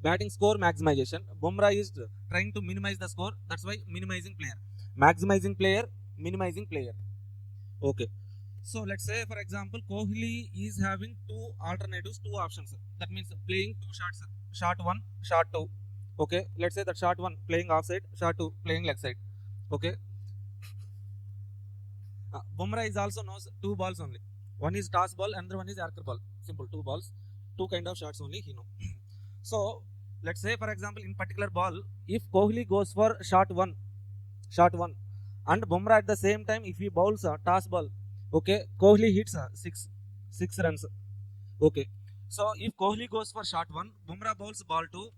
Batting score maximization. Bumrah is trying to minimize the score. That's why minimizing player. Maximizing player, minimizing player. Okay. So let's say for example Kohli is having two alternatives, two options. That means playing two shots. Shot 1, shot 2. Okay. Let's say that shot 1 playing offside, shot 2 playing leg side. Okay. Bumrah is also knows two balls only. One is toss ball, another one is Yorker ball. Simple, two balls, two kind of shots only he know. So let's say for example in particular ball, if Kohli goes for shot 1, and Bumrah at the same time if he bowls a toss ball, okay, Kohli hits 6 runs. Okay. So if Kohli goes for shot 1, Bumrah bowls ball 2,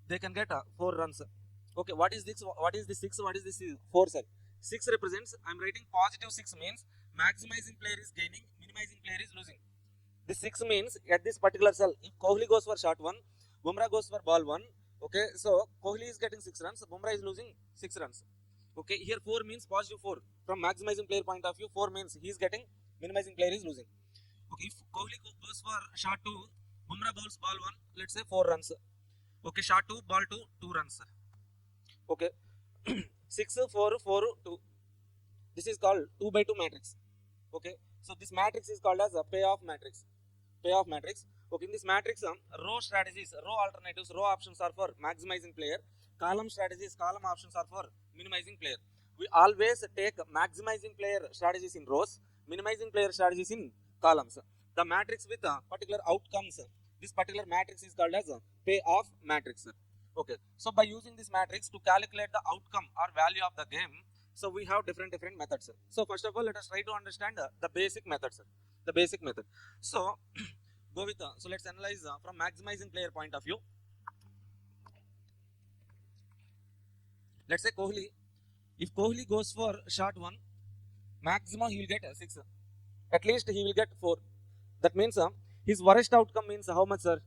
they can get 4 runs. Okay, what is this? What is this 6? What is this 4, sir? 6 represents, I'm writing positive 6 means maximizing player is gaining, minimizing player is losing. This 6 means at this particular cell, if Kohli goes for shot 1, Bumrah goes for ball 1. Okay, so Kohli is getting 6 runs, Bumrah is losing 6 runs. Okay, here 4 means positive 4. From maximizing player point of view, 4 means he is getting, minimizing player is losing. Okay, if Kohli goes for shot 2, Bumrah bowls ball 1, let's say 4 runs. Okay, shot 2, ball 2, 2 runs. Okay, 6, 4, 4, 2. This is called 2 by 2 matrix. Okay, so this matrix is called as a payoff matrix. Payoff matrix. Okay, in this matrix, row strategies, row alternatives, row options are for maximizing player. Column strategies, column options are for minimizing player. We always take maximizing player strategies in rows, minimizing player strategies in columns. The matrix with particular outcomes, this particular matrix is called as a payoff matrix. Okay, so by using this matrix to calculate the outcome or value of the game, so we have different methods. So first of all, let us try to understand the basic methods. The basic method. So go with so let's analyze from maximizing player point of view. Let's say Kohli, if Kohli goes for shot 1, maximum he will get 6. At least he will get 4. That means his worst outcome means how much, sir?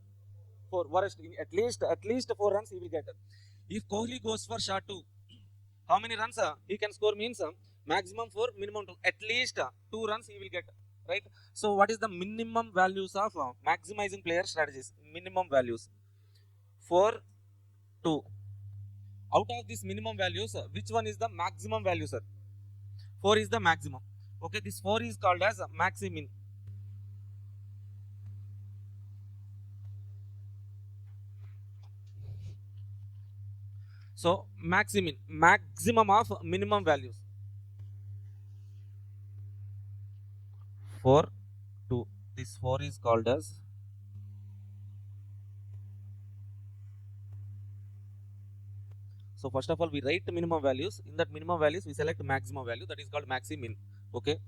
4. Worst, at least 4 runs he will get. If Kohli goes for shot 2, how many runs he can score means maximum 4, minimum 2. At least 2 runs he will get. Right? So what is the minimum values of maximizing player strategies? Minimum values 4, 2. Out of these minimum values, which one is the maximum value, sir? 4 is the maximum. Okay, this 4 is called as maximin. So maximin, maximum of minimum values. 4, 2. This 4 is called as so first of all we write minimum values. In that minimum values we select maximum value, that is called maximin. Okay.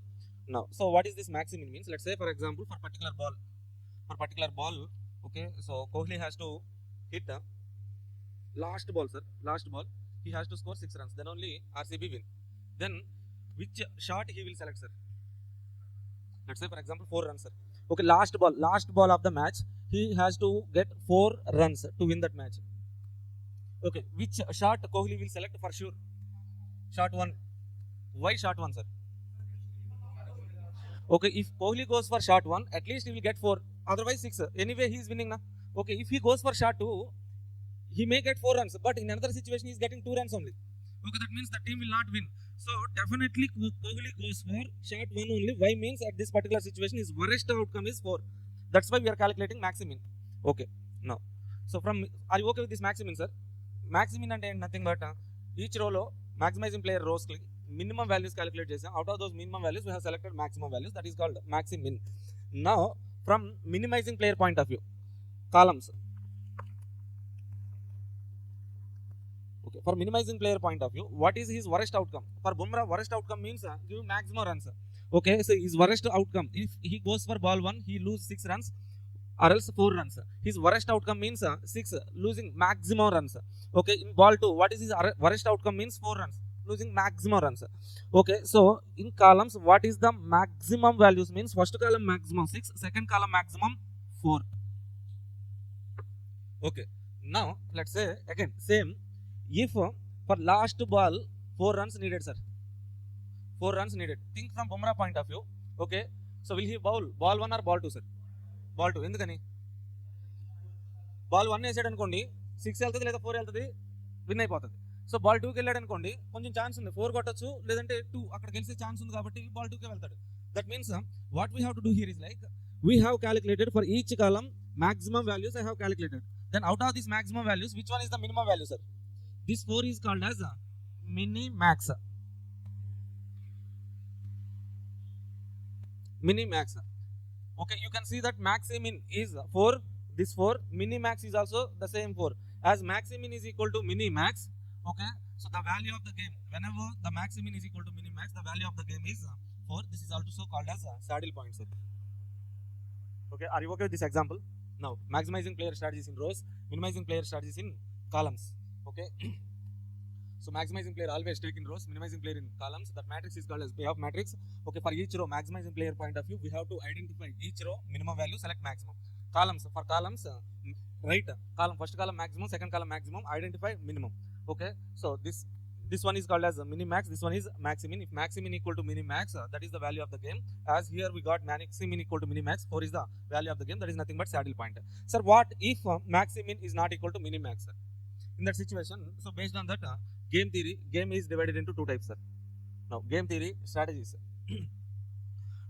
Now, so what is this maximin means? Let's say for example for particular ball, okay, so Kohli has to hit last ball, sir. Last ball he has to score 6 runs. Then only RCB win. Then which shot he will select, sir? Let's say for example 4 runs, sir. Okay, last ball of the match he has to get 4 runs to win that match. Okay, which shot Kohli will select for sure? Shot 1. Why shot 1, sir? Okay, if Kohli goes for shot 1, at least he will get 4. Otherwise 6. Anyway, he is winning now. Okay, if he goes for shot 2, he may get 4 runs. But in another situation, he is getting 2 runs only. Okay, that means the team will not win. So definitely Kohli goes for shot 1 only. Why means at this particular situation his worst outcome is 4. That's why we are calculating maximin. Okay, now. So are you okay with this maximin, sir? Maximin and nothing but each row maximizing player rows click minimum values calculate chesam. Out of those minimum values we have selected maximum values, that is called maximin. Now from minimizing player point of view, columns. Okay, for minimizing player point of view, what is his worst outcome? For Bumrah, worst outcome means give maximum runs. Okay, so his worst outcome, if he goes for ball 1, he lose 6 runs or else 4 runs. His worst outcome means 6, losing maximum runs. Okay, in ball 2, what is his worst outcome means 4 runs, losing maximum runs. Okay, so in columns, what is the maximum values means first column maximum 6, second column maximum 4. Okay, now let's say again same, if for last ball 4 runs needed, sir, 4 runs needed. Think from Bumrah point of view. Okay, so will he bowl ball 1 or ball 2, sir? Ball 2. ఎందుకని ball 1 వేసాడు అనుకోండి 6 వెళ్తుంది లేదా 4 వెళ్తుంది, win అయిపోతుంది. So ball 2కి వెళ్ళాడు అనుకోండి కొంచెం ఛాన్స్ ఉంది, 4 కొట్టచ్చు లేదంటే 2 అక్కడ గెలిచే ఛాన్స్ ఉంది కాబట్టి బాల్ 2కే వెళ్తాడు. That means what we have to do here is like we have calculated for each column maximum values. I have calculated. Then out of these maximum values, which one is the minimum value, sir? This 4 is called as mini-max. Mini-max. Okay, you can see that maximin is 4, this 4, mini-max is also the same 4. As maximin is equal to mini-max, okay, so the value of the game, whenever the maximin is equal to mini-max, the value of the game is 4. This is also called as saddle point, sir. Okay, are you okay with this example? Now, maximizing player strategies in rows, minimizing player strategies in columns. Okay, so maximizing player always take in rows, minimizing player in columns. That matrix is called as payoff matrix. Okay, for each row, maximizing player point of view, we have to identify each row minimum value, select maximum. Columns, for columns, right column, first column maximum, second column maximum, identify minimum. Okay, so this one is called as mini-max, this one is maximin. If maximin equal to mini-max, that is the value of the game. As here we got maximin equal to mini-max, 4 is the value of the game, that is nothing but saddle point. Sir, what if maximin is not equal to mini-max, sir? In that situation, so based on that, game theory, game is divided into 2 types, sir. Now, game theory strategies.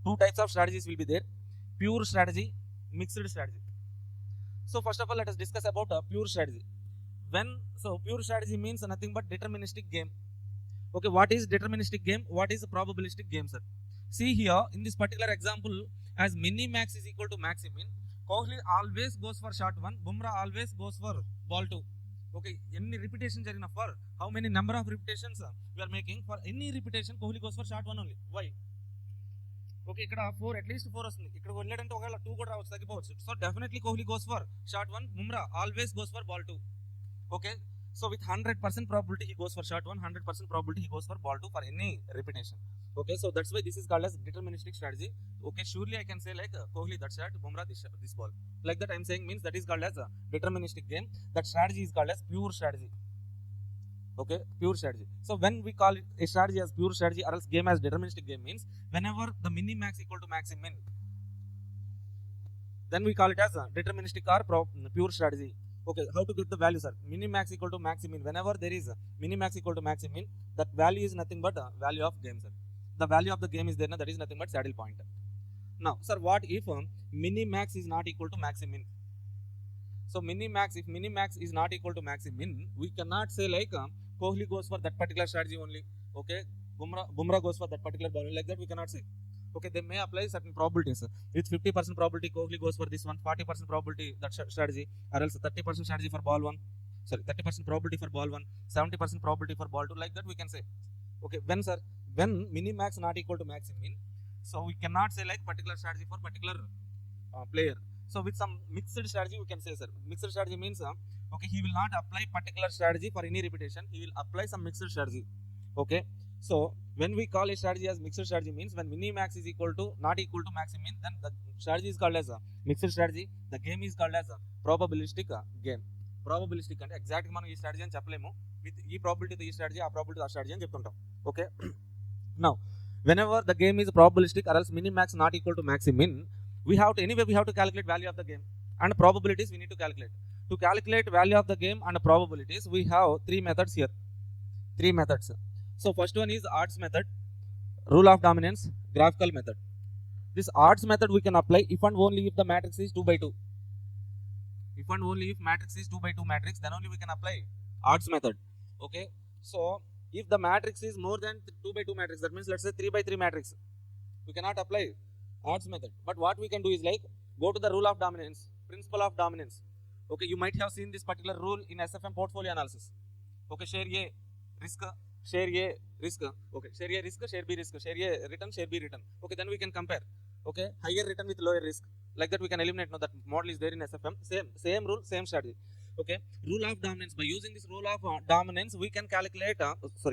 2 types of strategies will be there: pure strategy, mixed strategy. So first of all, let us discuss about pure strategy. Pure strategy means nothing but deterministic game. Okay, what is deterministic game? What is a probabilistic game, sir? See here in this particular example, as mini-max is equal to maximin, Kohli always goes for shot 1, Bumrah always goes for ball 2. Okay, any repetition jarina for how many number of repetitions we are making, for any repetition Kohli goes for shot 1 only. Why? Okay, ఇక్కడ 4, at least 4 వస్తుంది. ఇక్కడ వెళ్ళాడంటే ఒకవేళ 2 కూడా రావచ్చు, తగ్గిపోవచ్చు. So definitely Kohli goes for shot 1, Bumrah always goes for ball 2. Okay, so with 100% probability he goes for shot 1, 100% probability he goes for ball 2 for any repetition. Okay, so that's why this is called as deterministic strategy. Okay, surely I can say like Kohli that shot, Bumrah this ball. Like that I am saying means that is called as a deterministic game. That strategy is called as pure strategy. Okay, pure strategy. So when we call it a strategy as pure strategy or else game as deterministic game means whenever the mini-max equal to maximin, then we call it as a deterministic or pure strategy. Okay, how to get the value, sir? Mini-max equal to maximin. Whenever there is mini-max equal to maximin, that value is nothing but value of game, sir. The value of the game is there, that is nothing but saddle point. Now, sir, what if mini-max is not equal to maximin? So mini-max, if mini-max is not equal to maximin, we cannot say like Kohli goes for that particular strategy only. Okay, Bumrah goes for that particular ball. Like that we cannot say. Okay, they may apply certain probabilities. With 50% probability Kohli goes for this one, 40% probability that strategy, or else 30% strategy for ball 1. Sorry, 30% probability for ball 1, 70% probability for ball 2. Like that we can say. Okay, when, sir, when mini-max not equal to maximin, so we cannot say like particular strategy for particular player. So with some mixed strategy we can say, sir. Mixed strategy means okay, he will not apply particular strategy for any repetition. He will apply some mixed strategy. Okay, so when we call a strategy as mixed strategy means when mini-max is equal to not equal to maximin, then the strategy is called as a mixed strategy. The game is called as a probabilistic game. Probabilistic అంటే exact మనం ఈ strategy అని చెప్పలేము. With ఈ ప్రాబిలిటీతో ఈ strategy, ఆ ప్రాబిలిటీతో ఆ strategy అని చెప్తుంటాం. Okay, now whenever the game is probabilistic or else mini-max not equal to maximin, we have to calculate value of the game and probabilities we need to calculate. To calculate value of the game and probabilities, we have 3 methods here. 3 methods. So first one is odds method, rule of dominance, graphical method. This odds method we can apply if and only if the matrix is 2 by 2. If and only if matrix is 2 by 2 matrix, then only we can apply odds method. Okay, so if the matrix is more than 2 by 2 matrix, that means let's say 3 by 3 matrix, we cannot apply odds method. But what we can do is like go to the rule of dominance, principle of dominance. Okay, you might have seen this particular rule in SFM portfolio analysis. Okay, share A, risk share A risk, okay, share A risk, share B risk, share A return, share B return. Okay, then we can compare. Okay, higher return with lower risk. Like that we can eliminate. Now that model is there in SFM. Same rule, same strategy. Okay, rule of dominance. By using this rule of dominance, we can calculate.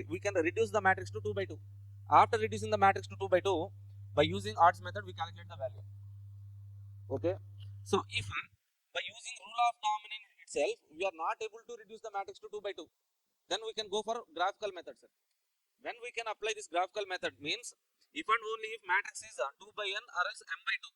We can reduce the matrix to 2 by 2. After reducing the matrix to 2 by 2, by using odds method, we calculate the value. Okay, so if by using rule of dominance itself, we are not able to reduce the matrix to 2 by 2, then we can go for graphical method, sir. When we can apply this graphical method means if and only if matrix is 2 by n or else m by 2.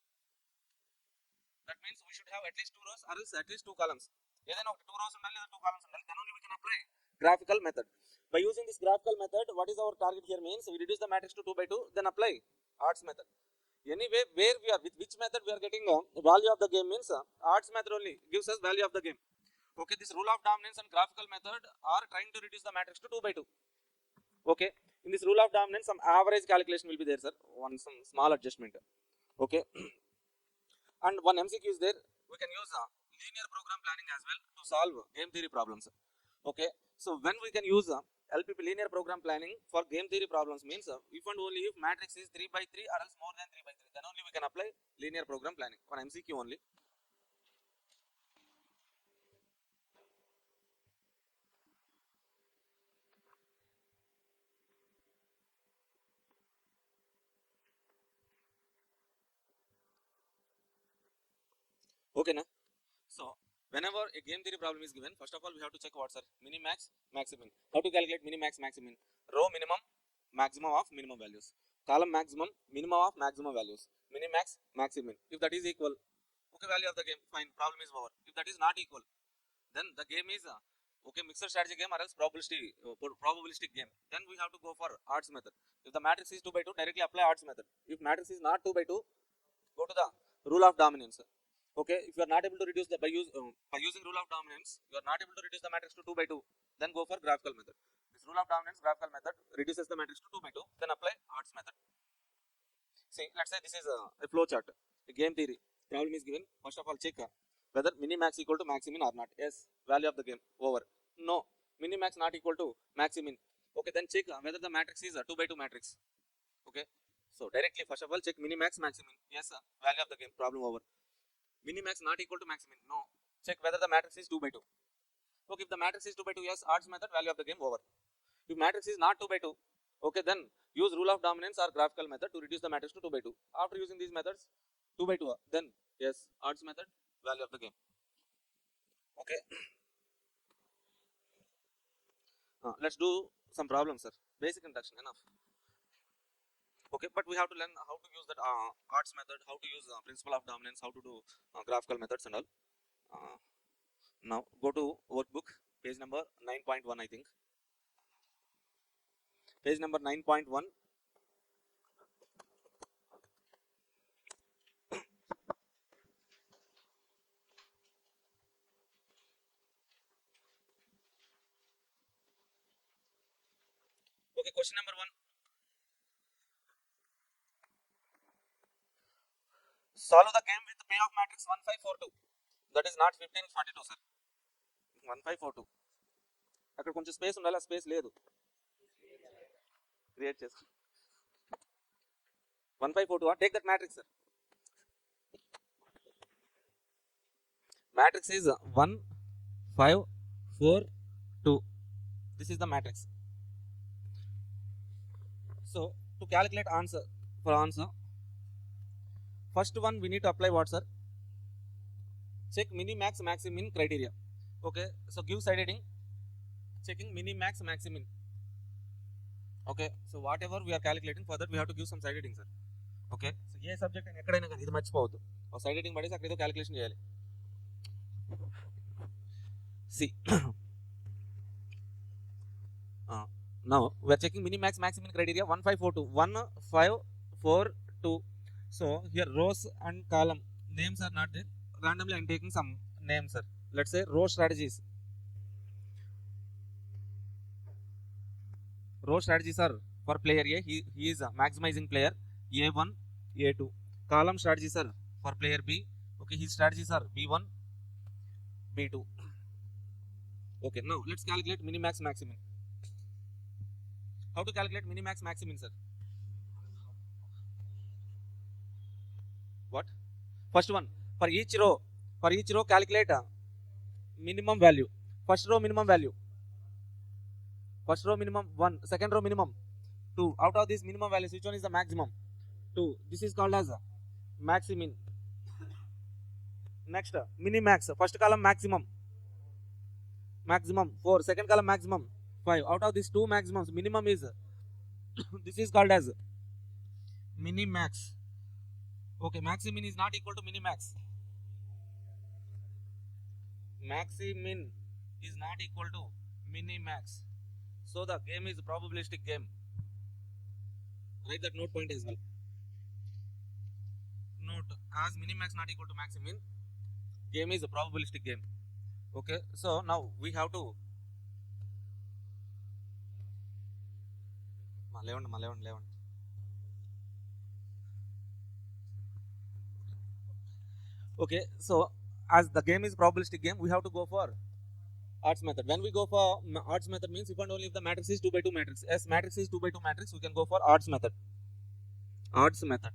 That means we should have at least 2 rows or else at least 2 columns. Either 2 rows or 2 columns, then only we can apply graphical method. By using this graphical method, what is our target here means we reduce the matrix to 2 by 2, then apply odds method. Anyway, where we are, with which method we are getting value of the game means odds method only gives us value of the game. Okay, this rule of dominance and graphical method are trying to reduce the matrix to 2 by 2. Okay, in this rule of dominance, some average calculation will be there, sir. Some small adjustment. Okay, and one MCQ is there. We can use linear program planning as well to solve game theory problems. Okay, so when we can use LPP linear program planning for game theory problems means if and only if matrix is 3 by 3 or else more than 3 by 3, then only we can apply linear program planning. One MCQ only. Okay, na? So whenever a game theory problem is given, first of all we have to check what's our minimax, maximin. How to calculate minimax, maximin? Row minimum, maximum of minimum values. Column maximum, minimum of maximum values. Minimax, maximin. If that is equal, okay, value of the game, fine, problem is over. If that is not equal, then the game is okay, mixed strategy game or else probabilistic game. Then we have to go for odds method. If the matrix is 2 by 2, directly apply odds method. If matrix is not 2 by 2, go to the rule of dominance. Okay, if you are not able to reduce the by using rule of dominance, you are not able to reduce the matrix to 2 by 2, then go for graphical method. This rule of dominance, graphical method reduces the matrix to 2 by 2, then apply odds method. See, let's say this is a flow chart, a game theory. Problem is given. First of all, check whether minimax equal to maximin or not. Yes, value of the game over. No, minimax not equal to maximin. Okay, then check whether the matrix is a 2 by 2 matrix. Okay, so directly first of all check minimax, maximin. Yes, value of the game, problem over. Minimax not equal to maximin. No, check whether the matrix is 2 by 2. Okay, if the matrix is 2 by 2, yes, odds method, value of the game over. If matrix is not 2 by 2, okay, then use rule of dominance or graphical method to reduce the matrix to 2 by 2. After using these methods, 2 by 2, then yes, odds method, value of the game. Okay, let's do some problems, sir. Basic introduction, enough. Okay, but we have to learn how to use that odds method, how to use principle of dominance, how to do graphical methods and all. Now go to workbook, page number 9.1, I think. Page number 9.1. Okay, question number 1. Solve the game with payoff matrix 1542. That is not 1542, sir. 1542. అక్కడ కొంచెం space ఉండాలి, ఆ space లేదు, create చేసుకో. 1542. Take that matrix, sir. Matrix is 1 5 4 2. This is the matrix. So to calculate answer, for answer, first one we need to apply what, sir? Check minimax, maximin criteria. Okay, so give side heading, checking minimax, maximin. Okay, so whatever we are calculating, for that we have to give some side heading, sir. Okay, so A subject అయినా ఎక్కడైనా కానీ ఇది మర్చిపోవద్దు, ఒక side heading పడేసి అక్కడ ఏదో calculation చేయాలి. See, now we are checking minimax, maximin criteria 1542. 1 5 4 2. So here rows and column names are not there. Randomly I am taking some names, sir. Let's say row strategies. Row strategies are for player A. He is a maximizing player A1, A2. Column strategies are for player B. Okay, his strategies are B1, B2. Okay, now let's calculate minimax, maximin. How to calculate minimax maximin, sir? What? First one, for each row calculate minimum value. First row minimum value. First row minimum 1, second row minimum 2. Out of these minimum values, which one is the maximum? 2. This is called as maximin. Next, minimax. First column maximum 4. Second column maximum 5. Out of these two maximums, minimum is this is called as minimax. Okay, maximin is not equal to minimax. Maximin is not equal to minimax. So the game is a probabilistic game. Write that note point as well. Note, as minimax not equal to maximin, game is a probabilistic game. Okay, so now we have to 11. Okay, so as the game is probabilistic game, we have to go for odds method. When we go for odds method means if and only if the matrix is 2 by 2 matrix. As matrix is 2 by 2 matrix, we can go for odds method. Odds method.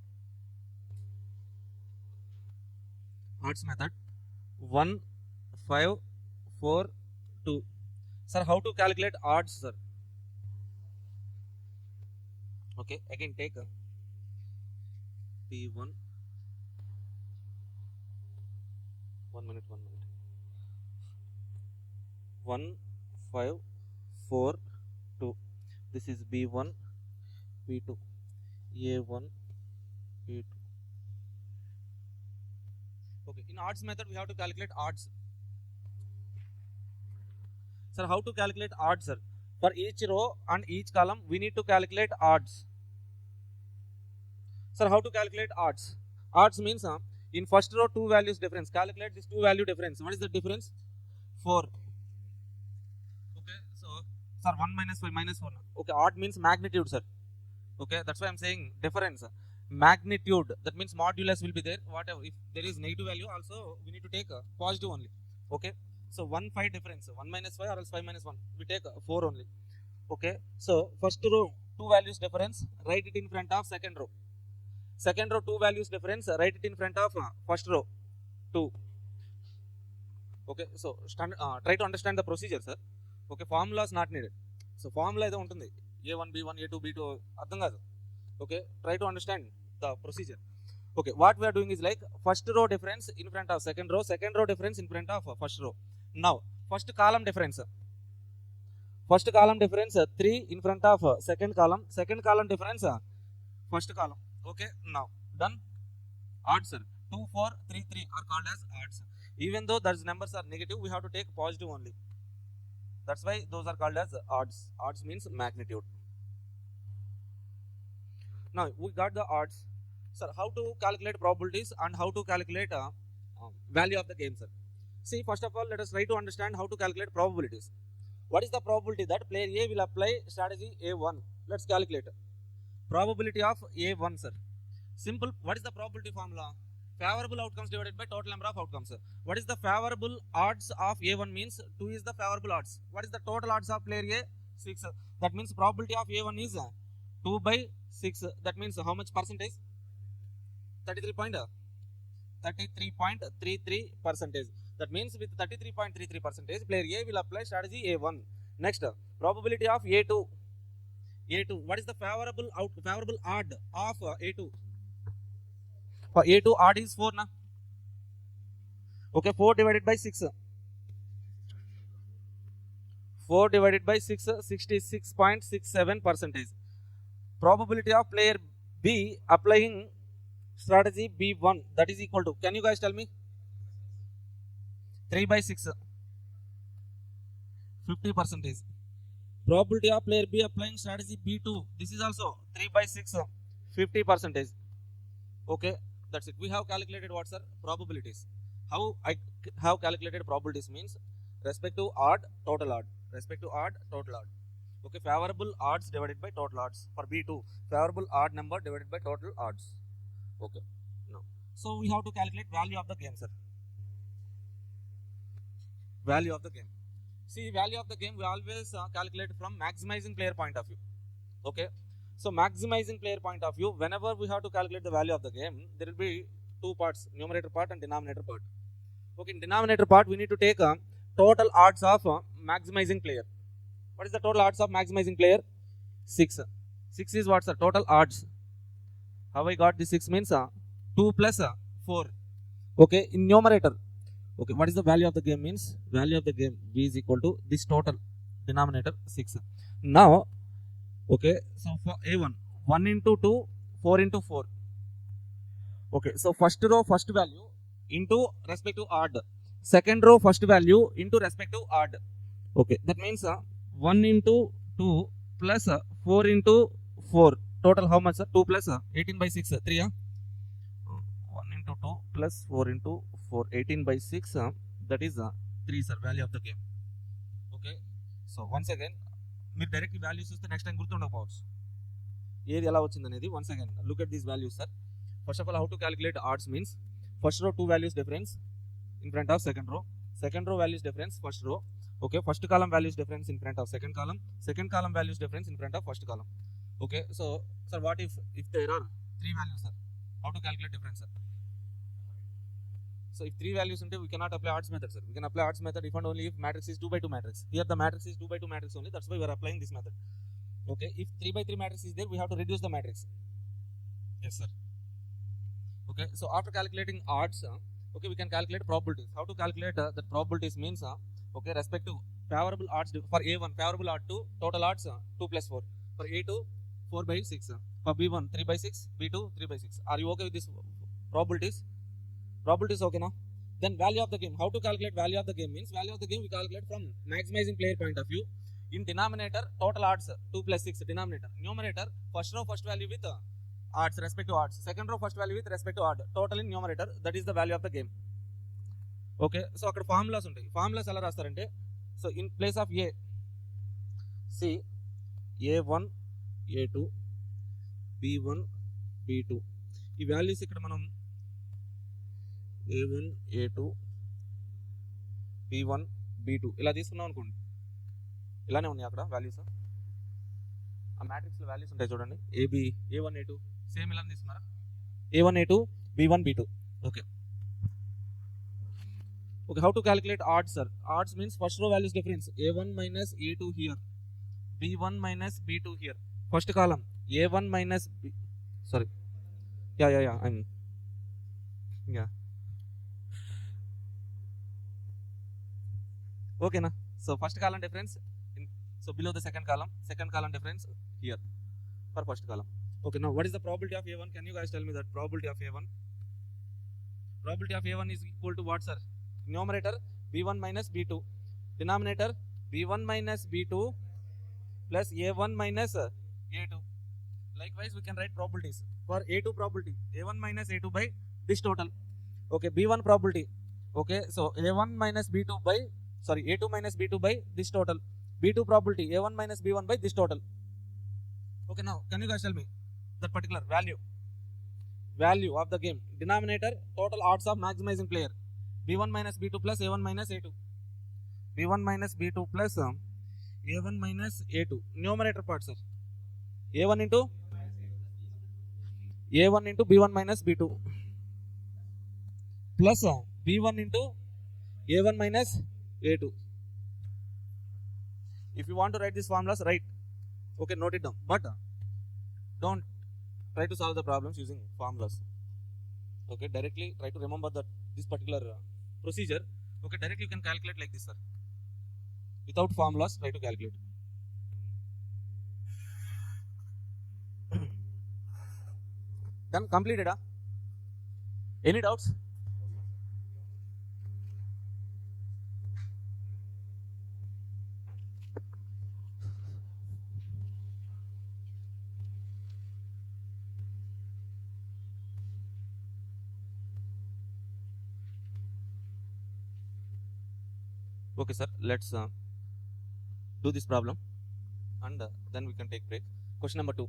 1, 5, 4, 2. Sir, how to calculate odds, sir? Okay, again take P1. 1 minute. 1, 5, 4, 2. This is B1, B2, A1, B2. Okay, in odds method we have to calculate odds. Sir, how to calculate odds, sir? For each row and each column, we need to calculate odds. Sir, how to calculate odds? Odds means in first row 2 values difference. Calculate this 2 value difference. What is the difference? 4. Okay, so sir, 1 minus 5 minus 4. Okay, odd means magnitude, sir. Okay, that's why I'm saying difference. Magnitude, that means modulus will be there. Whatever, if there is negative value, also we need to take positive only. Okay, so 1 5 difference, 1 minus 5 or else 5 minus 1, we take 4 only. Okay, so first row 2 values difference, write it in front of second row. Second row 2 values difference, write it in front of first row 2. Okay, so try to understand the procedure, sir. Okay, formula is not needed. So formula ido untundi, A1 B1 A2 B2 ardham kaadu. Okay, try to understand the procedure. Okay, what we are doing is like first row difference in front of second row difference in front of first row. Now first column difference 3 in front of second column difference first column. Okay, now done. Odds, sir. 2 4 3 3 are called as odds. Even though those numbers are negative, we have to take positive only. That's why those are called as odds. Odds means magnitude. Now we got the odds. Sir, how to calculate probabilities and how to calculate value of the game, sir? See, first of all, let us try to understand how to calculate probabilities. What is the probability that player A will apply strategy A1? Let's calculate. Probability of A1, sir. Simple. What is the probability formula? Favorable outcomes divided by total number of outcomes. What is the favorable odds of A1 means 2 is the favorable odds. What is the total odds of player A? 6. That means probability of A1 is 2 by 6. That means how much percentage? 33.33 percentage. That means with 33.33 percentage, player A will apply strategy A1. Next, probability of A2. What is the favorable odd of A2? For A2 odd is 4 na. Okay, 4 divided by 6. 4 divided by 6, 66.67 percentage. Probability of player B applying strategy B1, that is equal to, can you guys tell me? 3 by 6, 50 percentage. Probability of player B applying strategy B2, this is also 3 by 6, 50 percentage. Okay, that's it. We have calculated what, sir? Probabilities. How I have calculated probabilities means respect to odd, total odd. Respect to odd, total odd. Okay, favorable odds divided by total odds. For B2, favorable odd number divided by total odds. Okay, now, so we have to calculate value of the game, sir. Value of the game. See, value of the game we always calculate from maximizing player point of view. Okay, so maximizing player point of view, whenever we have to calculate the value of the game, there will be two parts, numerator part and denominator part. Okay, in denominator part, we need to take total odds of maximizing player. What is the total odds of maximizing player? 6. 6 is what's the total odds. How I got this 6 means 2 plus 4. Okay, in numerator. Okay, what is the value of the game means? Value of the game v is equal to this total denominator 6. Now, okay, so for A1, 1 into 2, 4 into 4. Okay, so first row first value into respective odd. Second row first value into respective odd. Okay, that means 1 into 2 plus 4 into 4. Total how much? 2 plus 18 by 6. 3. 1 into 2 plus 4 into 4. 18 by 6. That is 3, sir. Value of the game. Okay. So once again, మీరు direct values వస్తే next time గుర్తుండకపోవచ్చు ఏది ఎలా వచ్చింది అనేది. Once again look at these values sir. First of all, how to calculate odds means first row 2 values difference in front of second row. Second row values difference first row. Okay, first column values difference in front of second column. Second column values difference in front of first column. Okay, so sir, what if there are 3 values, sir? How to calculate difference, sir? So if 3 values until we cannot apply odds method, sir. We can apply odds method if and only if matrix is 2 by 2 matrix. Here the matrix is 2 by 2 matrix only. That's why we are applying this method. Okay, if 3 by 3 matrix is there, we have to reduce the matrix. Yes, sir. Okay, so after calculating odds, okay, we can calculate probabilities. How to calculate the probabilities means, okay, respective favorable odds for A1, favorable odd to total odds 2 plus 4. For A2, 4 by 6. For B1, 3 by 6. B2, 3 by 6. Are you okay with this probabilities? Probabilities okay now? Then value of the game. How to calculate value of the game means value of the game we calculate from maximizing player point of view. In denominator, total odds 2 plus 6 denominator. Numerator, first row first value with odds, respective odds. Second row first value with respective odd. Total in numerator, that is the value of the game. Okay, so అక్కడ formulas ఉంటాయి. Formulas ఎలా రాస్తారంటే, so in place of A C A1 A2 B1 B2 ఈ values ఇక్కడ మనం A1 A2 B1 B2 ఇలా తీసుకున్నాం అనుకోండి. ఇలానే ఉన్నాయి అక్కడ వాల్యూస్. ఆ మ్యాట్రిక్స్లో వాల్యూస్ ఉంటాయి చూడండి. A1 A2 సేమ్ ఇలా తీసుకున్నారా? A1 A2 B1 B2. Okay. Okay, how to calculate odds, sir? Odds means first row values difference. A1 minus A2 here. B1 minus B2 here. First column. A1 minus B. Sorry. Yeah. Yeah. Okay, na. So first column difference. So below the second column. Second column difference here. For first column. Okay, now what is the probability of A1? Can you guys tell me that probability of A1? Probability of A1 is equal to what, sir? Numerator B1 minus B2. Denominator B1 minus B2 plus A1 minus A2. Likewise, we can write probabilities. For A2 probability, A1 minus A2 by this total. Okay, B1 probability. Okay, so A1 minus B2 by, sorry, A2 minus B2 by this total. B2 probability, A1 minus B1 by this total. Okay, now, can you guys tell me that particular value? Value of the game. Denominator, total odds of maximizing player. B1 minus B2 plus A1 minus A2. B1 minus B2 plus A1 minus A2. Numerator part, sir. A1 into B1 minus B2 plus B1 into A1 minus A2. If you want to write these formulas, write. Okay, note it down. But don't try to solve the problems using formulas. Okay, directly try to remember that this particular procedure. Okay, directly you can calculate like this, sir. Without formulas, try to calculate. Done, completed. Any doubts? Okay, sir, let's do this problem and then we can take break. Question number 2.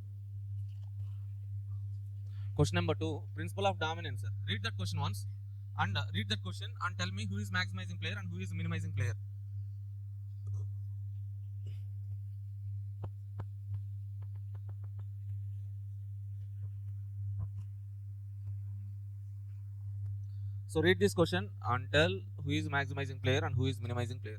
Question number 2, principle of dominance. Sir. Read that question once and read that question and tell me who is maximizing player and who is minimizing player. So read this question and tell who is maximizing player and who is minimizing player.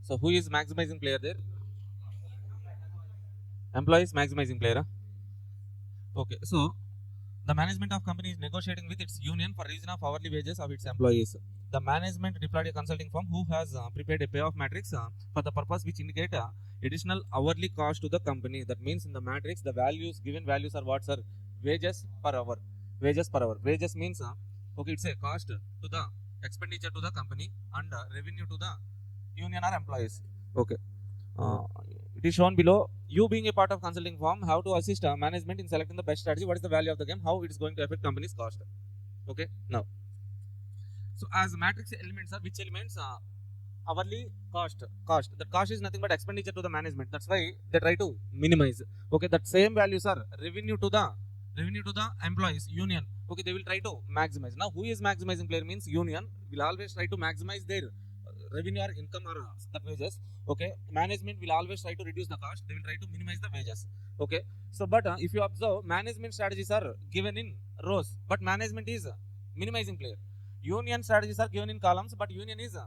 So who is maximizing player there? Employee is maximizing player. Okay, so the management of company is negotiating with its union for reason of hourly wages of its employees. The management deployed a consulting firm who has prepared a payoff matrix for the purpose which indicate additional hourly cost to the company. That means in the matrix the values, given values are what, sir? Wages per hour. Wages per hour. Wages means okay, it's a cost to the expenditure to the company and revenue to the union or employees. Okay. It is shown below. You being a part of consulting firm have to assist management in selecting the best strategy. What is the value of the game? How it is going to affect company's cost? Okay. Now, so as matrix elements are which elements? Hourly cost. That cost is nothing but expenditure to the management. That's why they try to minimize. Okay. That same values are revenue to the employees union. Okay. They will try to maximize. Now, who is maximizing player means union will always try to maximize their revenue or income or the wages. Okay, management will always try to reduce the cost. They will try to minimize the wages. Okay, so but if you observe, management strategies are given in rows, but management is minimizing player. Union strategies are given in columns, but union is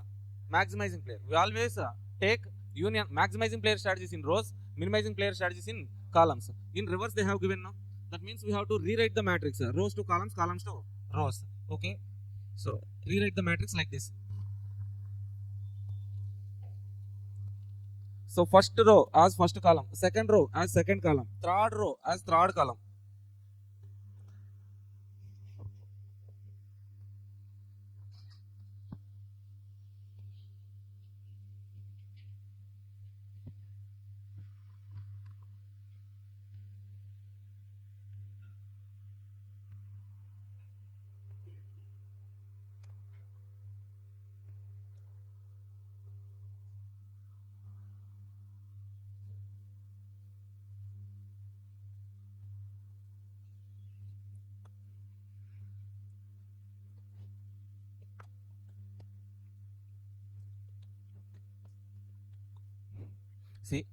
maximizing player. We always take union maximizing player strategies in rows, minimizing player strategies in columns. In reverse, they have given now. That means we have to rewrite the matrix rows to columns, columns to rows. Okay, so rewrite the matrix like this. So first row as first column, second row as second column, third row as third column. See,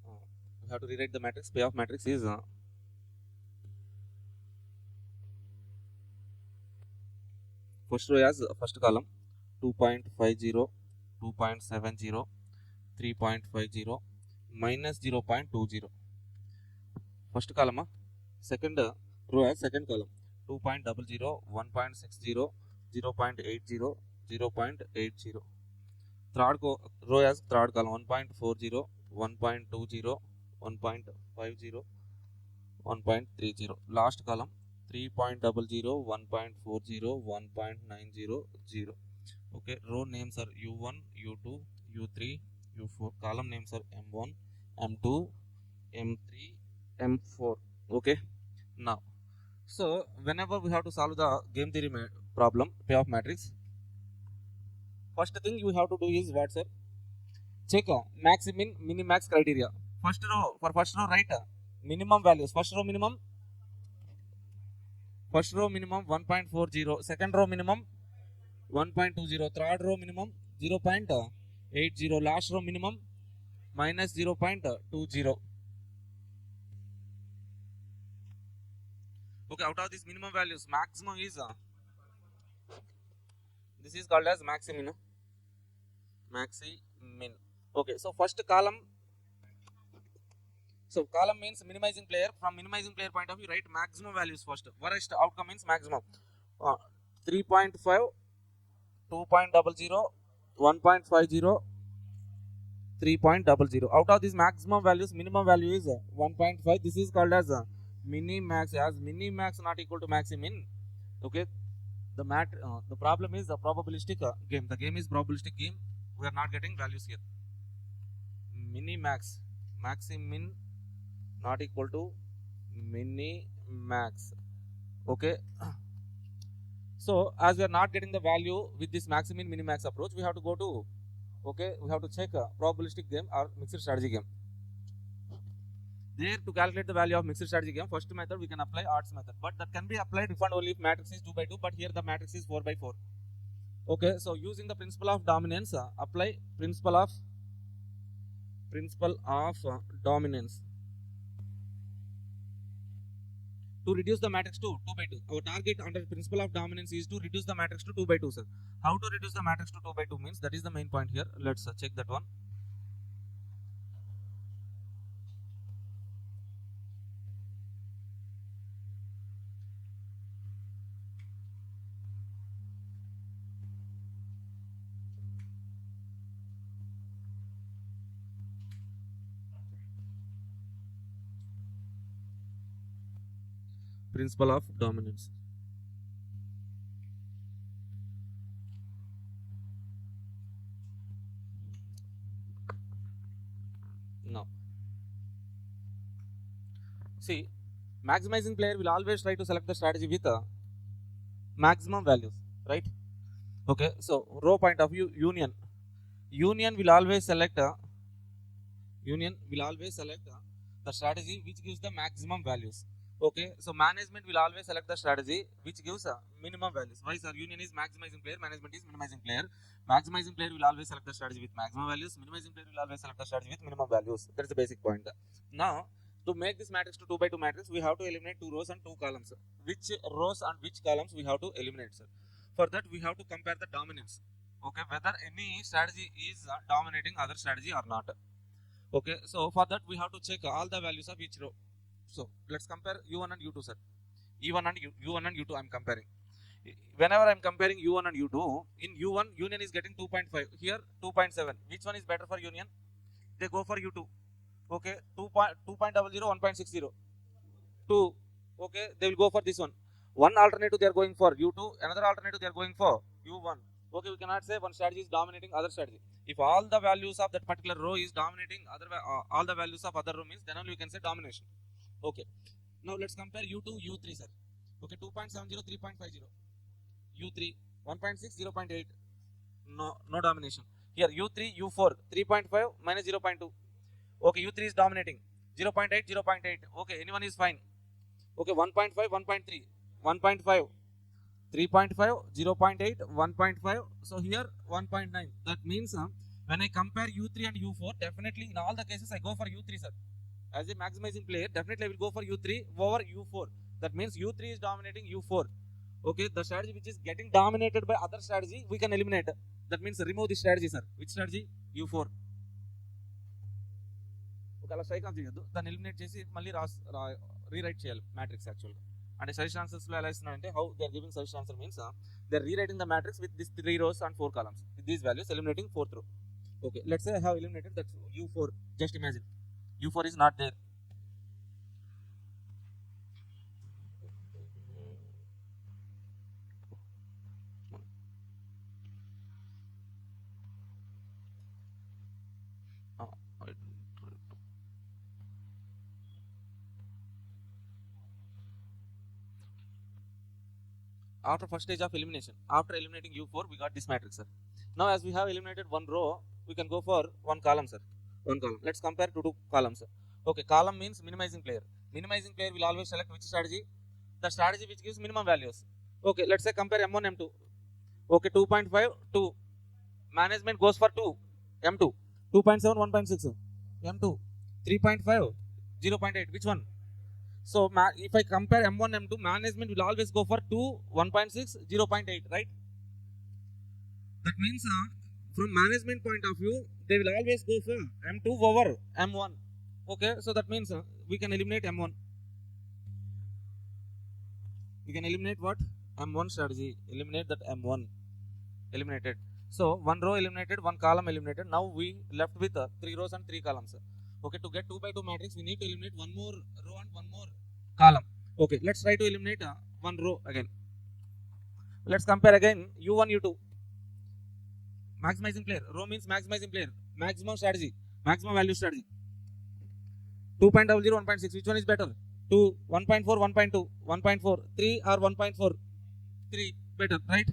we have to rewrite the matrix. Payoff matrix is first row as first column 2.50, 2.70, 3.50, minus 0.20. First column, second row as second column 2.00, 1.60, 0.80, 0.80. Third row as third column 1.40, 1.20, 1.50, 1.30. Last column 3.00, 1.40, 1.90. Okay, row names are U1, U2, U3, U4. Column names are M1, M2, M3, M4. Okay, now so whenever we have to solve the game theory problem, payoff matrix, first thing you have to do is what, sir? Check max min minimax criteria. First row, for first row, write minimum values. First row minimum 1.40, second row minimum 1.20, third row minimum 0.80, last row minimum minus 0.20. Okay, out of these minimum values, maximum is this is called as maximin. Maximin. Okay, so first column. So column means minimizing player. From minimizing player point of view, write maximum values first. Worst outcome means maximum. 3.5, 2.00, 1.50, 3.00. Out of these maximum values, minimum value is 1.5. This is called as minimax. As minimax not equal to maximin. Okay. The problem is the probabilistic game. The game is probabilistic game. We are not getting values here. Minimax, maximin not equal to minimax. Okay. So as we are not getting the value with this maximin minimax approach, we have to go to Okay, we have to check a probabilistic game or mixed strategy game. There, to calculate the value of mixed strategy game, first method we can apply odds method, but that can be applied if and only if matrix is 2 by 2, but here the matrix is 4 by 4. Okay, so using the principle of dominance, apply principle of dominance to reduce the matrix to 2 by 2. Our target under principle of dominance is to reduce the matrix to 2 by 2, sir. How to reduce the matrix to 2 by 2 means, that is the main point here. Let's check that one. Principle of dominance. Now, see, maximizing player will always try to select the strategy with maximum values, right? Okay, so row point of view, union will always select the strategy which gives the maximum values. Okay, so management will always select the strategy which gives minimum values. Why, sir? Union is maximizing player, management is minimizing player. Maximizing player will always select the strategy with maximum values. Minimizing player will always select the strategy with minimum values. That is the basic point. Now, to make this matrix to 2 by 2 matrix, we have to eliminate 2 rows and 2 columns. Which rows and which columns we have to eliminate, sir? For that, we have to compare the dominance. Okay, whether any strategy is dominating other strategy or not. Okay, so for that we have to check all the values of each row. So let's compare U1 and U2, sir. U1 and U2 I'm comparing. Whenever I'm comparing U1 and U2, in U1 union is getting 2.5, here 2.7. Which one is better for union? They go for U2. Okay, 2.00, 1.60. 2. Okay, they will go for this one. One alternative they are going for U2, another alternative they are going for U1. Okay, we cannot say one strategy is dominating other strategy. If all the values of that particular row is dominating all the values of other row means, then only we can say domination. Okay, now let's compare U2, U3, sir. Okay, 2.70, 3.50. U3, 1.6, 0.8. No domination. Here U3, U4, 3.5 minus 0.2. Okay, U3 is dominating. 0.8, 0.8. Okay, anyone is fine. Okay, 1.5, 1.3, 1.5, 3.5, 0.8, 1.5. So here 1.9. That means when I compare U3 and U4, definitely in all the cases I go for U3, sir. As a maximizing player, definitely I will go for U3 over U4. That means U3 is dominating U4. Okay, the strategy which is getting dominated by other strategy, we can eliminate. That means remove this strategy, sir. Which strategy? U4. Okay, అలా strike off చేయొద్దు, దాన్ని eliminate చేసి మళ్ళీ rewrite చేయాలి matrix యాక్చువల్గా. అంటే suggestion ఆన్సర్స్లో ఎలా ఇస్తున్నారంటే, how they are giving suggestion answer means they are rewriting the matrix with this 3 rows and 4 columns with these values, eliminating 4th row. Okay, let's say I have eliminated that U4. Just imagine U4 is not there. After first stage of elimination, after eliminating U4, we got this matrix, sir. Now as we have eliminated one row, we can go for one column, sir. One column. Let's compare to 2 columns, sir. Okay, column means minimizing player. Minimizing player will always select which strategy? The strategy which gives minimum values. Okay, let's say compare M1, M2. Okay, 2.5, 2. Management goes for 2, M2. 2.7, 1.6. M2. 3.5, 0.8. Which one? So if I compare M1, M2, management will always go for 2, 1.6, 0.8, right? That means from management point of view, they will always go for M2 over M1. Okay, so that means we can eliminate M1. We can eliminate what? M1 strategy. Eliminate that M1. Eliminated. So one row eliminated, one column eliminated. Now we left with 3 rows and 3 columns. Okay, to get 2 by 2 matrix, we need to eliminate one more row and one more column. Okay, let's try to eliminate one row again. Let's compare again U1, U2. Maximizing player. Row means maximizing player. Maximum strategy. Maximum value strategy. 2.00, 1.6. Which one is better? 2, 1.4, 1.2, 1.4, 3 or 1.4? 3 better, right?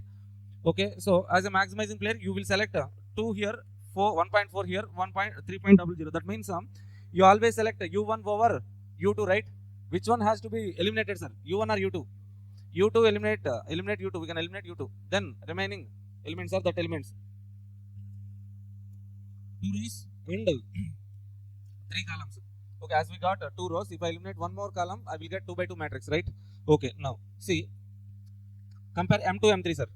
Okay, so as a maximizing player, you will select 2 here, 1.4 here, 3.00. That means you always select u1 over u2, right? Which one has to be eliminated, sir? u1 or u2? u2 eliminate u2. We can eliminate u2. Then remaining elements are that elements. 2 rows and 3 columns. Okay, as we got 2 rows, if I eliminate one more column, I will get 2 by 2 matrix, right? Okay, now see, compare M to M3, sir.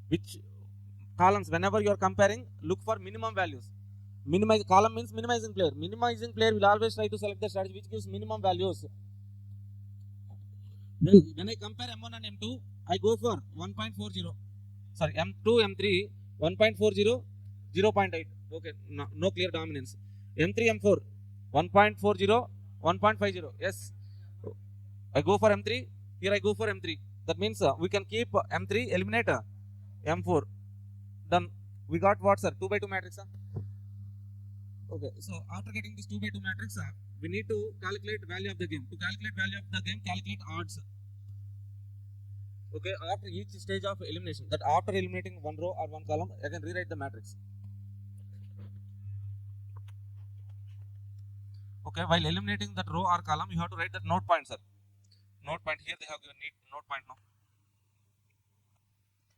Which columns, whenever you are comparing, look for minimum values. Minimize column means minimizing player. Minimizing player will always try to select the strategy which gives minimum values. Then when I compare M1 and M2, I go for 1.40. Sorry, M2, M3, 1.40, 0.8. Okay, no clear dominance. M3, M4, 1.40, 1.50. Yes, I go for M3. Here I go for M3. That means we can keep M3, eliminate M4. Then we got what, sir? 2 by 2 matrix. Okay, so after getting this 2 by 2 matrix, we need to calculate value of the game. To calculate value of the game, calculate odds. Okay, after each stage of elimination, that after eliminating one row or one column, I can rewrite the matrix. Okay, while eliminating that row or column, you have to write that note point, sir. Note point, here they have given need note point now.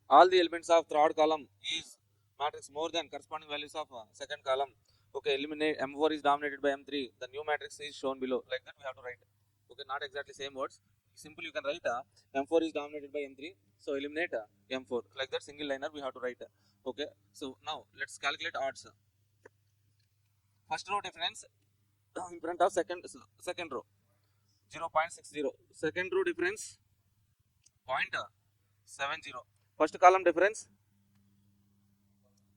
All the elements of third column is matrix more than corresponding values of second column. Okay, eliminate M4 is dominated by M3. The new matrix is shown below. Like that we have to write. Okay, not exactly same words. Simple, you can write M4 is dominated by M3. So eliminate M4. Like that single liner we have to write. Okay, so now let's calculate odds. First row difference in front of second row 0.60. Second row difference 0.70. First column difference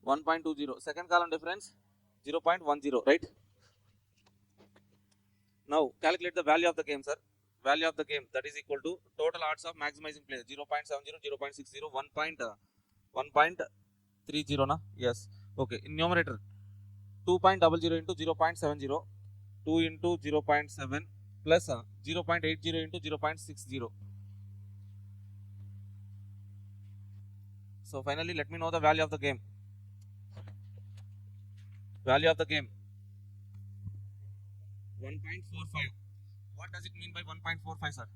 1.20. Second column difference 0.10, right? Now calculate the value of the game, sir. Value of the game, that is equal to total odds of maximizing player 0.70, 0.60, 1.30 na? Yes. Okay, in numerator 2.00 into 0.70, 2 into 0.7 plus 0.80 into 0.60. So finally let me know the value of the game. Value of the game 1.45. What does it mean by 1.45, sir?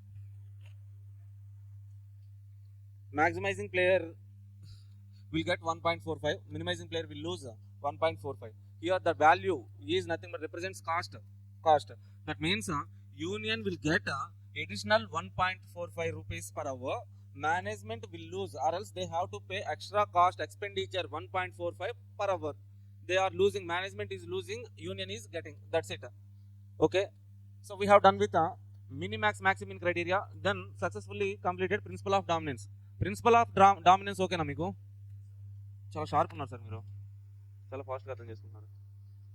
Maximizing player will get 1.45. Minimizing player will lose 1.45. Here the value is nothing but represents cost. That means union will get additional 1.45 rupees per hour. Management will lose, or else they have to pay extra cost expenditure 1.45 per hour. They are losing, management is losing, union is getting. That's it. Okay, so we have done with minimax maximum criteria, then successfully completed principle of dominance. Principle of dominance okay na meeku? Chala sharp unnaru sir meeru, chala fast ga artham chestunnaru.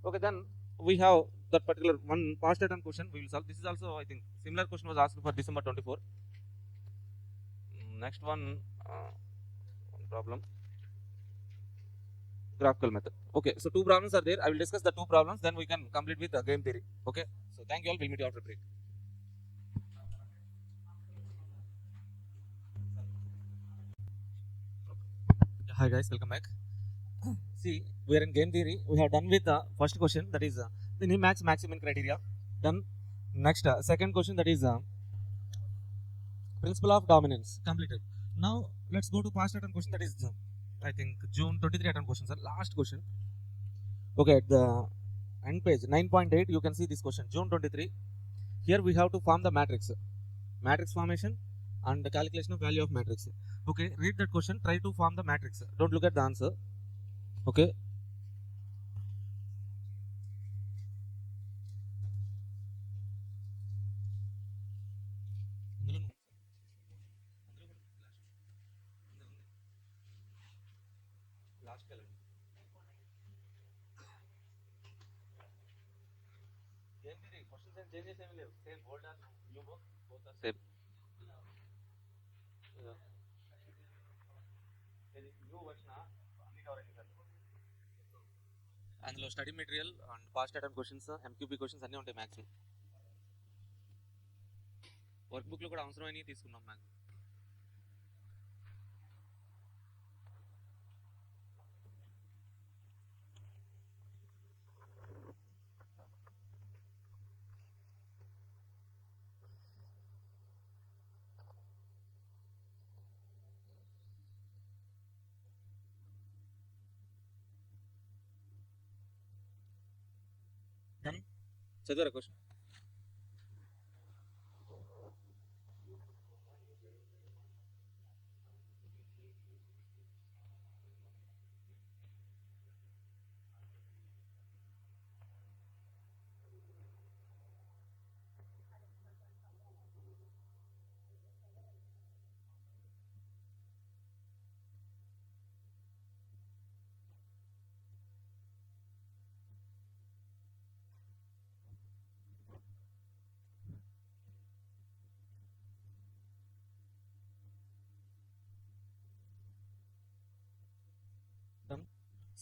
Okay, then we have that particular one past attempt question we will solve. This is also, I think, similar question was asked for December 24. Next one problem, graphical method. Okay, so 2 problems are there. I will discuss the 2 problems, then we can complete with game theory. Okay, so thank you all. We'll meet you after break. Hi guys, welcome back. See, we are in game theory. We have done with the first question, that is the minimax maximum criteria. Then next second question, that is principle of dominance, completed. Now let's go to past attempt question, that is I think June 23 attempt question, sir. Last question. Okay, at the end page 9.8 you can see this question, June 23. Here we have to form the matrix formation and the calculation of value of matrix. Okay, read that question, try to form the matrix. Don't look at the answer. Okay, changes same old and new book, both are same. New version అన్ని cover అయింది sir. అందులో study material and past attempt questions, MQP questions అన్నీ ఉంటాయి. Maximum work బుక్లో కూడా అవసరమైనవి తీసుకున్నాం. Max చదివారా క్వశ్చన్?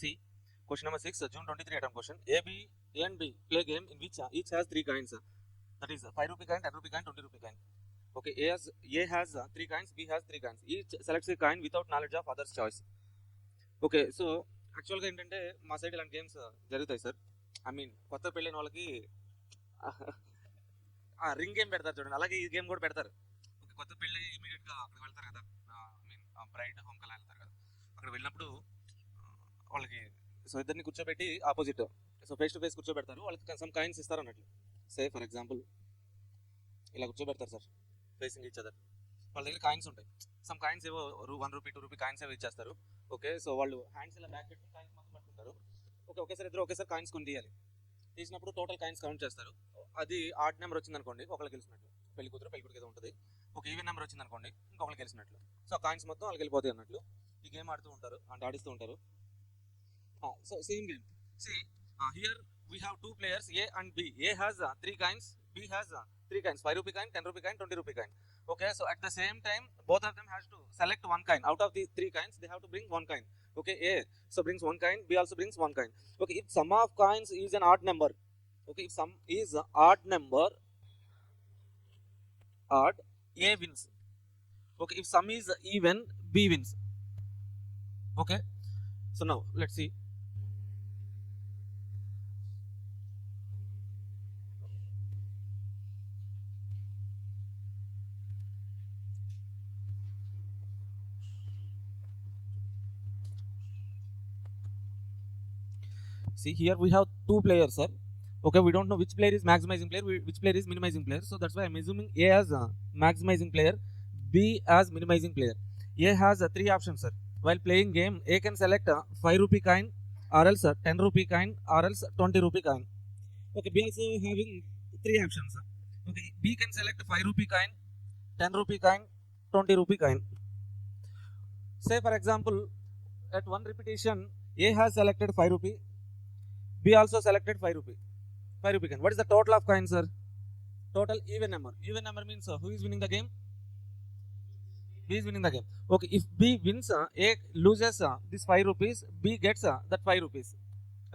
See, question number 6, June 23 attempt question. A and B play game in which each has 3 coins. That is 5 rupee coin, 10 rupee coin, 20 rupee coin. Okay, A has 3 coins, B has 3 coins. Each selects a coin without knowledge of other's choice. Okay, so యాక్చువల్గా ఏంటంటే మా side ఇలాంటి games జరుగుతాయి sir. I mean కొత్త పెళ్ళైన వాళ్ళకి ring game పెడతారు చూడండి, అలాగే ఈ గేమ్ కూడా పెడతారు. ఓకే, కొత్త పెళ్ళి ఇమీడియట్గా అక్కడ వెళ్తారు కదా, ఐ మీన్ బ్రైడ్ హోమ్ కల్లా వెళ్తారు కదా, అక్కడ వెళ్ళినప్పుడు వాళ్ళకి సో ఇద్దరిని కూర్చోబెట్టి opposite so face to face కూర్చోబెడతారు. వాళ్ళకి సమ్ కాయిన్స్ ఇస్తారు అన్నట్లు. సే ఫర్ ఎగ్జాంపుల్ ఇలా కూర్చోబెడతారు సార్, ఫేసింగ్ ఈచ్ అదర్. వాళ్ళ దగ్గర కాయిన్స్ ఉంటాయి. సమ్ కాయిన్స్ ఏవో 1 రూపీ 2 రూపీ కాయిన్స్ ఏవో ఇచ్చేస్తారు. ఓకే, సో వాళ్ళు హ్యాండ్స్ ఇలా బ్యాక్ పెట్టి కాయిన్స్ మొత్తం పట్టుకుంటారు. ఓకే, ఒకేసారి ఇద్దరు ఒకేసారి కాయిన్స్ కొని తీయాలి. తీసినప్పుడు టోటల్ కాయిన్స్ కౌంట్ చేస్తారు. అది ఆడ్ నెంబర్ వచ్చింది అనుకోండి, ఒకళ్ళు గెలిచినట్లు. పెళ్లి కూతురు పెళ్లి కొడుకు ఏదో ఉంటుంది. ఒక ఈవెన్ నెంబర్ వచ్చింది అనుకోండి, ఇంకొకళ్ళు గెలిచినట్లు. సో కాయిన్స్ మొత్తం వాళ్ళకి వెళ్ళిపోతాయి అన్నట్లు. ఈ గేమ్ ఆడుతూ ఉంటారు, అంటే ఆడిస్తూ ఉంటారు. So same game. See, here we have 2 players, A and B. A has 3 coins, B has 3 coins, 5 rupee coin, 10 rupee coin, 20 rupee coin. Okay, so at the same time, both of them has to select 1 coin. Out of the 3 coins, they have to bring 1 coin. Okay, A so brings 1 coin, B also brings 1 coin. Okay, if sum of coins is an odd number, okay, if sum is odd number, odd, A wins. Okay, if sum is even, B wins. Okay, so now let's see. See, here we have 2 players, sir. Okay, we don't know which player is maximizing player, which player is minimizing player. So that's why I'm assuming A as a maximizing player, B as minimizing player. A has 3 options, sir. While playing game, A can select 5 rupee coin, or else 10 rupee coin, or else 20 rupee coin. Okay, B also having 3 options, sir. Okay, B can select 5 rupee coin, 10 rupee coin, 20 rupee coin. Say for example, at one repetition, A has selected 5 rupee, B also selected 5 rupee. 5 rupee coin. What is the total of coins, sir? Total even number. Even number means who is winning the game? B is winning the game. Okay, if B wins, A loses this 5 rupees, B gets that 5 rupees.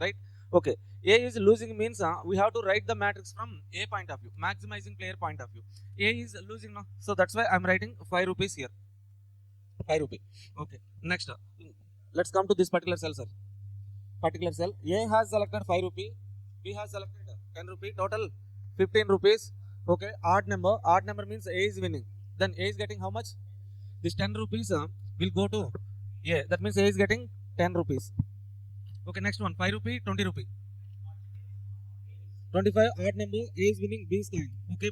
Right? Okay. A is losing means we have to write the matrix from A point of view, maximizing player point of view. A is losing now. So that's why I'm writing 5 rupees here. 5 rupee. Okay. Next, let's come to this particular cell, sir. Particular cell. A has selected 5 rupee, B has selected 10 rupee, total 15 rupees. Okay, odd number. Odd number means A is winning. Then A is getting how much? This 10 rupees will go to A. That means A is getting 10 rupees. Okay, next one, 5 rupee, 20 rupee. 25 odd number, A is winning, B is coin. Okay,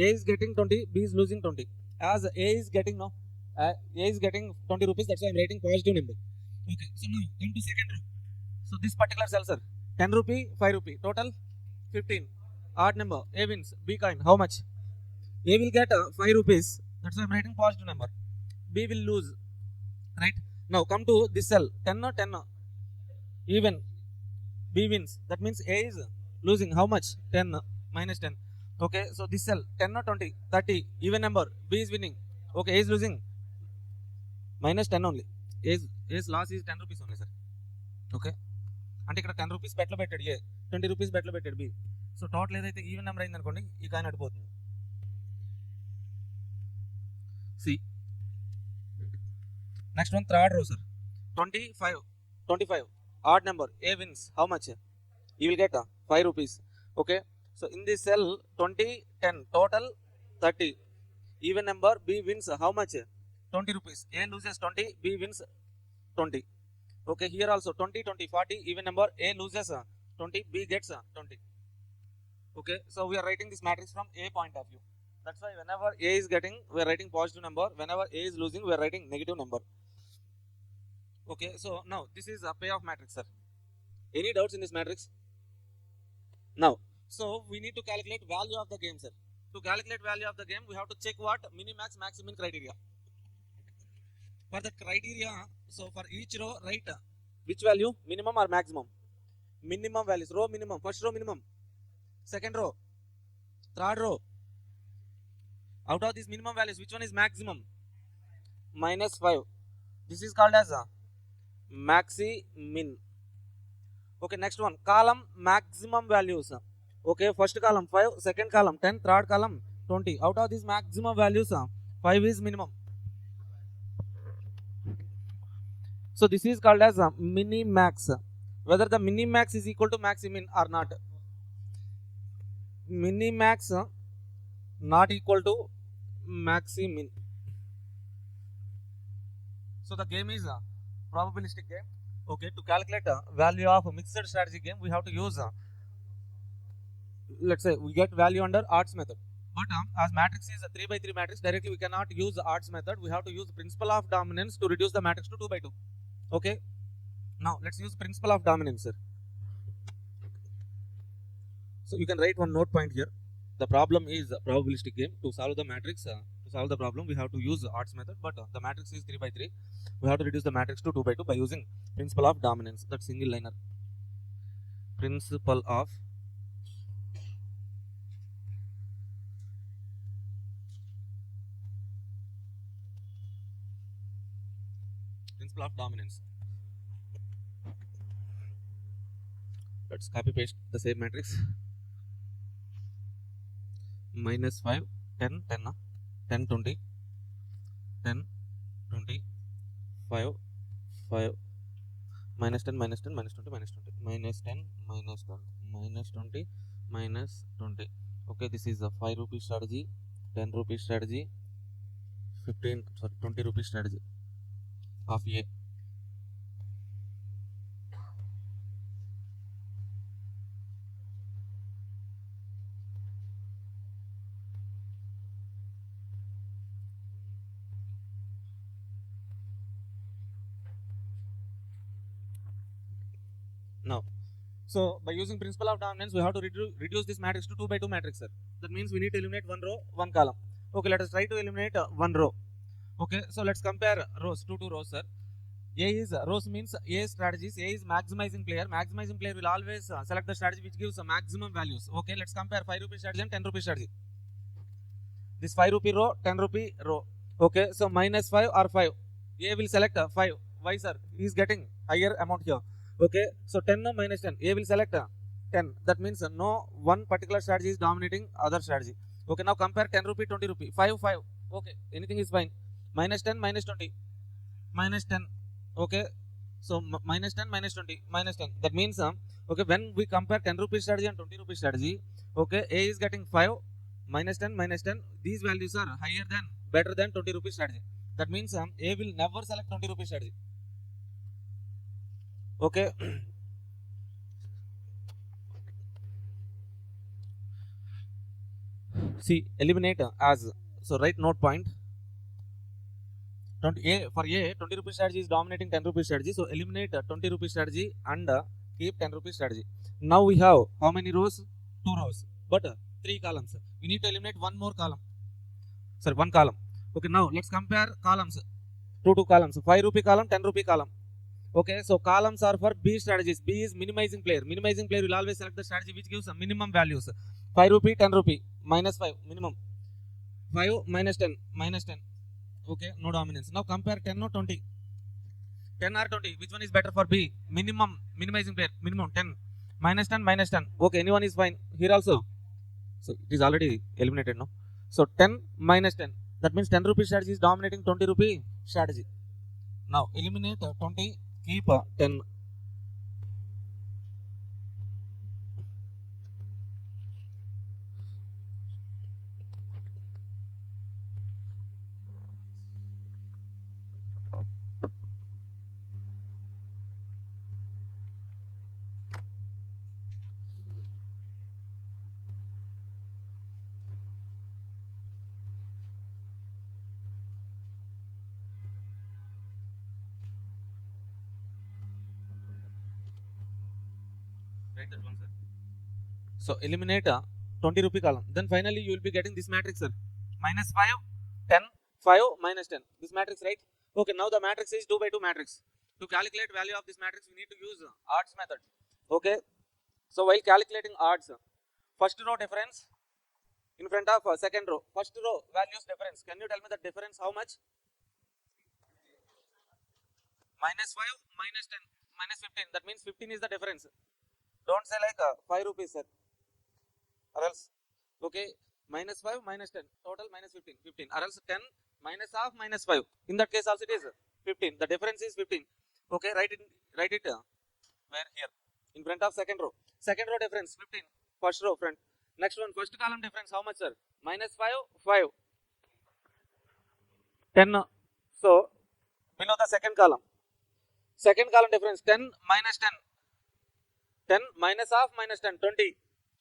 A is getting 20, B is losing 20. As A is getting now, A is getting 20 rupees, that's why I'm writing positive number. Okay, so now come to second row. So this particular cell, sir, 10 rupee, 5 rupee, total 15. Odd number, A wins, B coin, how much? A will get 5 rupees, that's why I'm writing positive number. B will lose, right? Now come to this cell, 10 or 10 even, B wins, that means A is losing, how much? 10 minus 10. Okay, so this cell, 10 or 20, 30, even number, B is winning. Okay, A is losing, minus 10 only. A's loss is 10 rupees only, sir. Okay. అంటే ఇక్కడ 10 rupees బెట్లో పెట్టాడు ఏ, 20 rupees బెట్లో పెట్టాడు B. So total ఏదైతే even number అయింది అనుకోండి, ఈ కాయిన్ అడిపోతుంది. C next one third row, sir, 25 odd number, A wins, how much? He will get 5 rupees. Okay, so in this cell 20, 10, total 30. Even number, B wins, how much? 20 rupees. A loses 20, B wins 20. Okay, here also 20, 20, 40, even number, A loses 20, B gets 20. Okay, so we are writing this matrix from A point of view. That's why whenever A is getting, we are writing positive number. Whenever A is losing, we are writing negative number. Okay, so now this is a payoff matrix, sir. Any doubts in this matrix? Now, so we need to calculate value of the game, sir. To calculate value of the game, we have to check what minimax, maximum criteria. For the criteria, so for each row, write which value, minimum or maximum. Minimum values, row minimum, first row minimum, second row, third row. Out of these minimum values, which one is maximum? -5. This is called as a maxi-min. Okay, next one, column maximum values. Okay, first column 5, second column 10, third column 20. Out of these maximum values, 5 is minimum. So this is called as a minimax. Whether the minimax is equal to maximin or not. Minimax not equal to maximin. So the game is a probabilistic game. Okay, to calculate value of a mixed strategy game, we have to use let's say we get value under odds method. But as matrix is a 3 by 3 matrix, directly we cannot use the odds method. We have to use principle of dominance to reduce the matrix to 2 by 2. Okay. Now let's use principle of dominance, sir. So you can write one note point here. The problem is a probabilistic game. To solve the matrix, to solve the problem, we have to use the odds method. But the matrix is 3 by 3. We have to reduce the matrix to 2 by 2 by using principle of dominance. That single liner. Principle of dominance. Let's copy paste the same matrix. -5, 10, 10, 10, 20, 10, 20, 5, 5, -10, -10, -20, -20, -10, -10, -20, -20. Okay, this is a 5 rupee strategy, 10 rupee strategy, 20 rupee strategy of A. Now, so by using principle of dominance, we have to reduce this matrix to 2 by 2 matrix, sir. That means we need to eliminate one row, one column. Okay, let us try to eliminate one row. Okay, so let's compare rows, two rows, sir. A is rows means A strategies. A is maximizing player. Maximizing player will always select the strategy which gives maximum values. Okay, let's compare 5 rupee strategy and 10 rupee strategy. This 5 rupee row, 10 rupee row. Okay, so -5 or 5. A will select 5. Why, sir? He is getting higher amount here. Okay, so 10 no -10. A will select 10. That means no one particular strategy is dominating other strategy. Okay, now compare 10 rupee, 20 rupee. 5, 5. Okay, anything is fine. -10, -20, -10. Okay, so -10, -20, -10. That means okay, when we compare 10 rupee strategy and 20 rupee strategy, okay, A is getting 5, -10, -10. These values are higher than, better than 20 rupee strategy. That means A will never select 20 rupee strategy. Okay. See, eliminate as, so write note point. 20 A, for A, 20 rupee strategy is dominating 10 rupee strategy. So eliminate 20 rupee strategy and keep 10 rupee strategy. Now we have how many rows? 2 rows, but 3 columns. We need to eliminate one more column. Sorry, one column. Okay, now let's compare columns. Two columns. 5 rupee column, 10 rupee column. Okay, so columns are for B strategies. B is minimizing player. Minimizing player will always select the strategy which gives minimum values. 5 rupee, 10 rupee, -5 minimum. 5, -10, -10. Okay, no dominance. Now compare 10 or 20. 10 or 20, which one is better for B? Minimum, minimizing player, minimum 10. -10, -10. Okay, anyone is fine. Here also. So it is already eliminated, no? So 10 -10. That means 10 rupee strategy is dominating 20 rupee strategy. Now eliminate 20, keep 10. Write that one, sir. So eliminate 20 rupee column. Then finally you will be getting this matrix, sir. Minus 5, 10, 5, minus 10. This matrix, right? Okay, now the matrix is 2 by 2 matrix. To calculate value of this matrix, we need to use odds method. Okay. So while calculating odds, first row difference in front of second row. First row values difference. Can you tell me the difference how much? Minus 5, minus 10, minus 15. That means 15 is the difference. Don't say like 5 rupees, sir. Or else, okay, minus 5, minus 10. Total minus 15. 15. Or else 10 minus half minus 5. In that case also it is 15. The difference is 15. Okay, write it where here? In front of second row. Second row difference 15. First row front. Next one, first column difference how much, sir? Minus 5, 5. 10. So, below the second column. Second column difference 10 minus 10. 10 minus half minus 10, 20.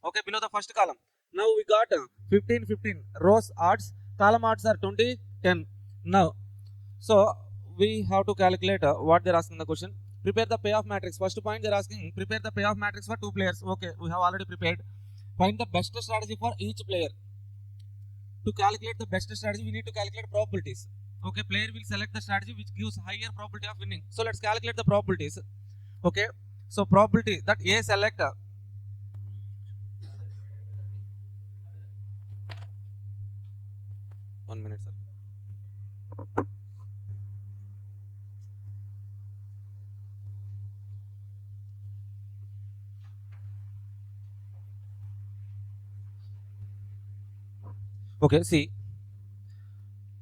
Okay, below the first column. Now we got 15, 15. Rows odds, column odds are 20, 10. Now, so we have to calculate what they're asking the question. Prepare the payoff matrix. First point they're asking, prepare the payoff matrix for 2 players. Okay, we have already prepared. Find the best strategy for each player. To calculate the best strategy, we need to calculate probabilities. Okay, player will select the strategy which gives higher probability of winning. So let's calculate the probabilities. Okay, so probability that A select 1 minute, sir. Okay, see,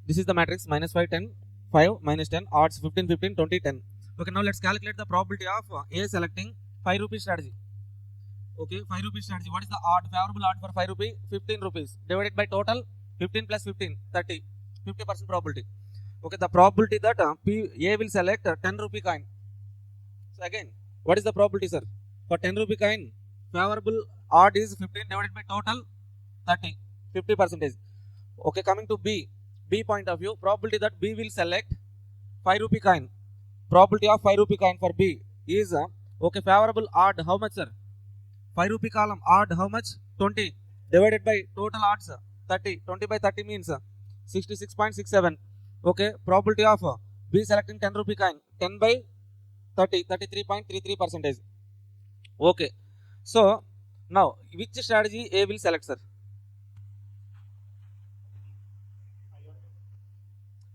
this is the matrix minus 5, 10, 5, minus 10, odds 15, 15, 20, 10. Okay, now let's calculate the probability of A selecting 5 rupee strategy. Okay, 5 rupee strategy. What is the odd, favorable odd for 5 rupee? 15 rupees. Divided by total 15 plus 15, 30. 50% probability. Okay, the probability that A will select 10 rupee coin. So again, what is the probability, sir? For 10 rupee coin, favorable odd is 15 divided by total 30. 50%. Okay, coming to B point of view, probability that B will select 5 rupee coin. Probability of 5 rupee coin for B is okay, favorable odd how much, sir? 5 rupee column odd how much? 20 divided by total odds 30. 20 by 30 means 66.67. Okay, probability of B selecting 10 rupee coin 10 by 30, 33.33%. Okay, so now which strategy A will select, sir?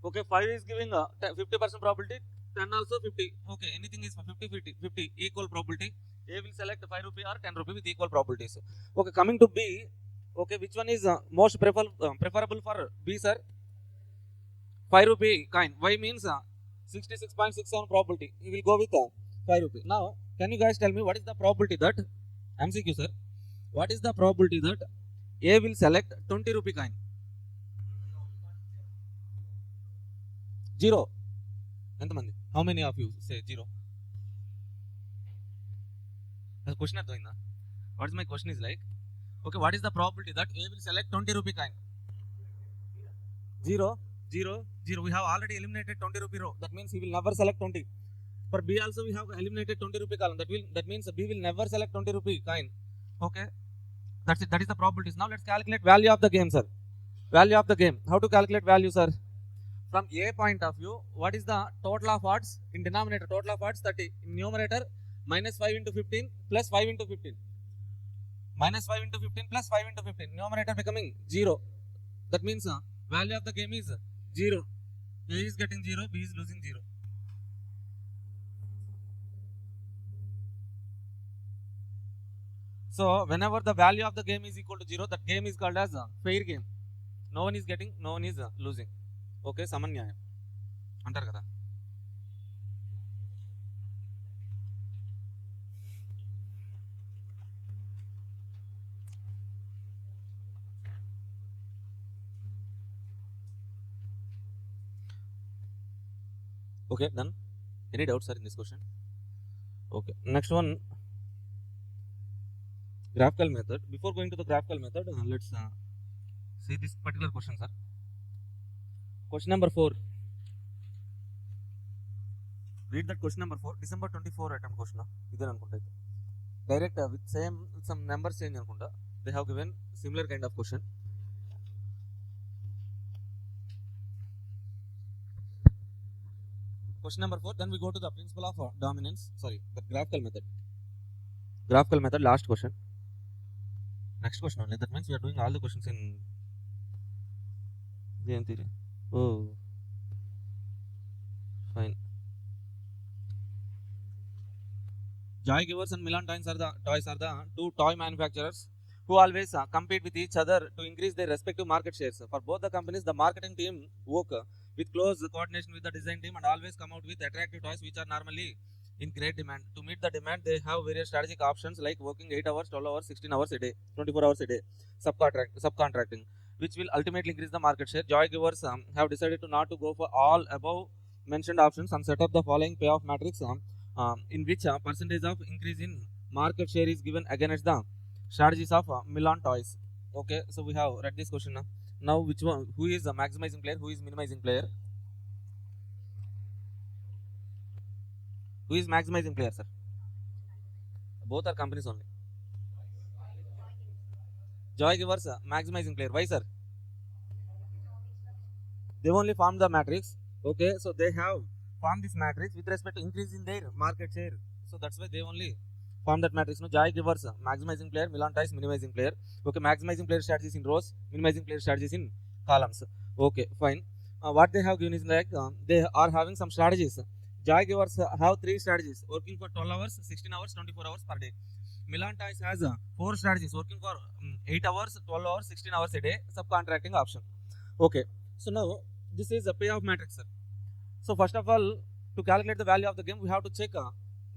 Okay, 5 is giving 50% probability, 10 also 50. Okay, anything is 50, 50, 50 equal probability. A will select 5 rupee or 10 rupee with equal probabilities. Okay, coming to B. Okay, which one is most preferable for B, sir? 5 rupee coin. Y means 66.67 probability. We will go with 5 rupee. Now, can you guys tell me what is the probability that MCQ, sir? What is the probability that A will select 20 rupee coin? 0. How many of you say 0? The question is doing. What is my question is like? Okay, what is the probability that A will select 20 rupee coin? 0, 0, 0. We have already eliminated 20 rupee row. That means he will never select 20. For B also we have eliminated 20 rupee column. That means B will never select 20 rupee coin. Okay, that's it. That is the probabilities. Now let's calculate value of the game, sir. Value of the game. How to calculate value, sir? From A point of view, what is the total of odds? In denominator, total of odds 30. In numerator, minus 5 into 15 plus 5 into 15. Minus 5 into 15 plus 5 into 15. Numerator becoming 0. That means value of the game is 0. A is getting 0, B is losing 0. So whenever the value of the game is equal to 0, that game is called as a fair game. No one is getting, no one is losing. Okay, samanyaya antaru kada. Okay, done. Any doubts, sir, in this question? Okay, next one, graphical method. Before going to the graphical method, let's see this particular question, sir. Question number 4. Read that question number 4. December 24 attempt question. direct with same some numbers change anukunda. They have given similar kind of question. Question number 4. Then we go to the principle of dominance. Sorry, the graphical method. Graphical method, last question. Next question only. That means we are doing all the questions in game theory. Oh, fine. Joy Givers and Milan Toys are the two toy manufacturers who always compete with each other to increase their respective market shares. For both the companies, the marketing team work with close coordination with the design team and always come out with attractive toys which are normally in great demand. To meet the demand, they have various strategic options like working 8 hours, 12 hours, 16 hours a day, 24 hours a day, subcontracting, which will ultimately increase the market share. Joy Givers have decided to not to go for all above mentioned options and set up the following payoff matrix in which percentage of increase in market share is given against the strategies of Milan Toys. Okay, so we have read this question now. Now, which one? Who is the maximizing player? Who is minimizing player? Who is maximizing player, sir? Both are companies only. Joy Givers maximizing player. Why, sir? They only form the matrix. Okay, so they have formed this matrix with respect to increase in their market share. So that's why they only form that matrix. No, Joy Givers maximizing player, Milan Toys minimizing player. Okay, maximizing player strategies in rows, minimizing player strategies in columns. Okay, fine. What they have given is like they are having some strategies. Joy Givers have 3 strategies working for 12 hours, 16 hours, 24 hours per day. Milan Toys has 4 strategies working for 8 hours, 12 hours, 16 hours a day, subcontracting option. Okay, so now this is a payoff matrix, sir. So first of all, to calculate the value of the game, we have to check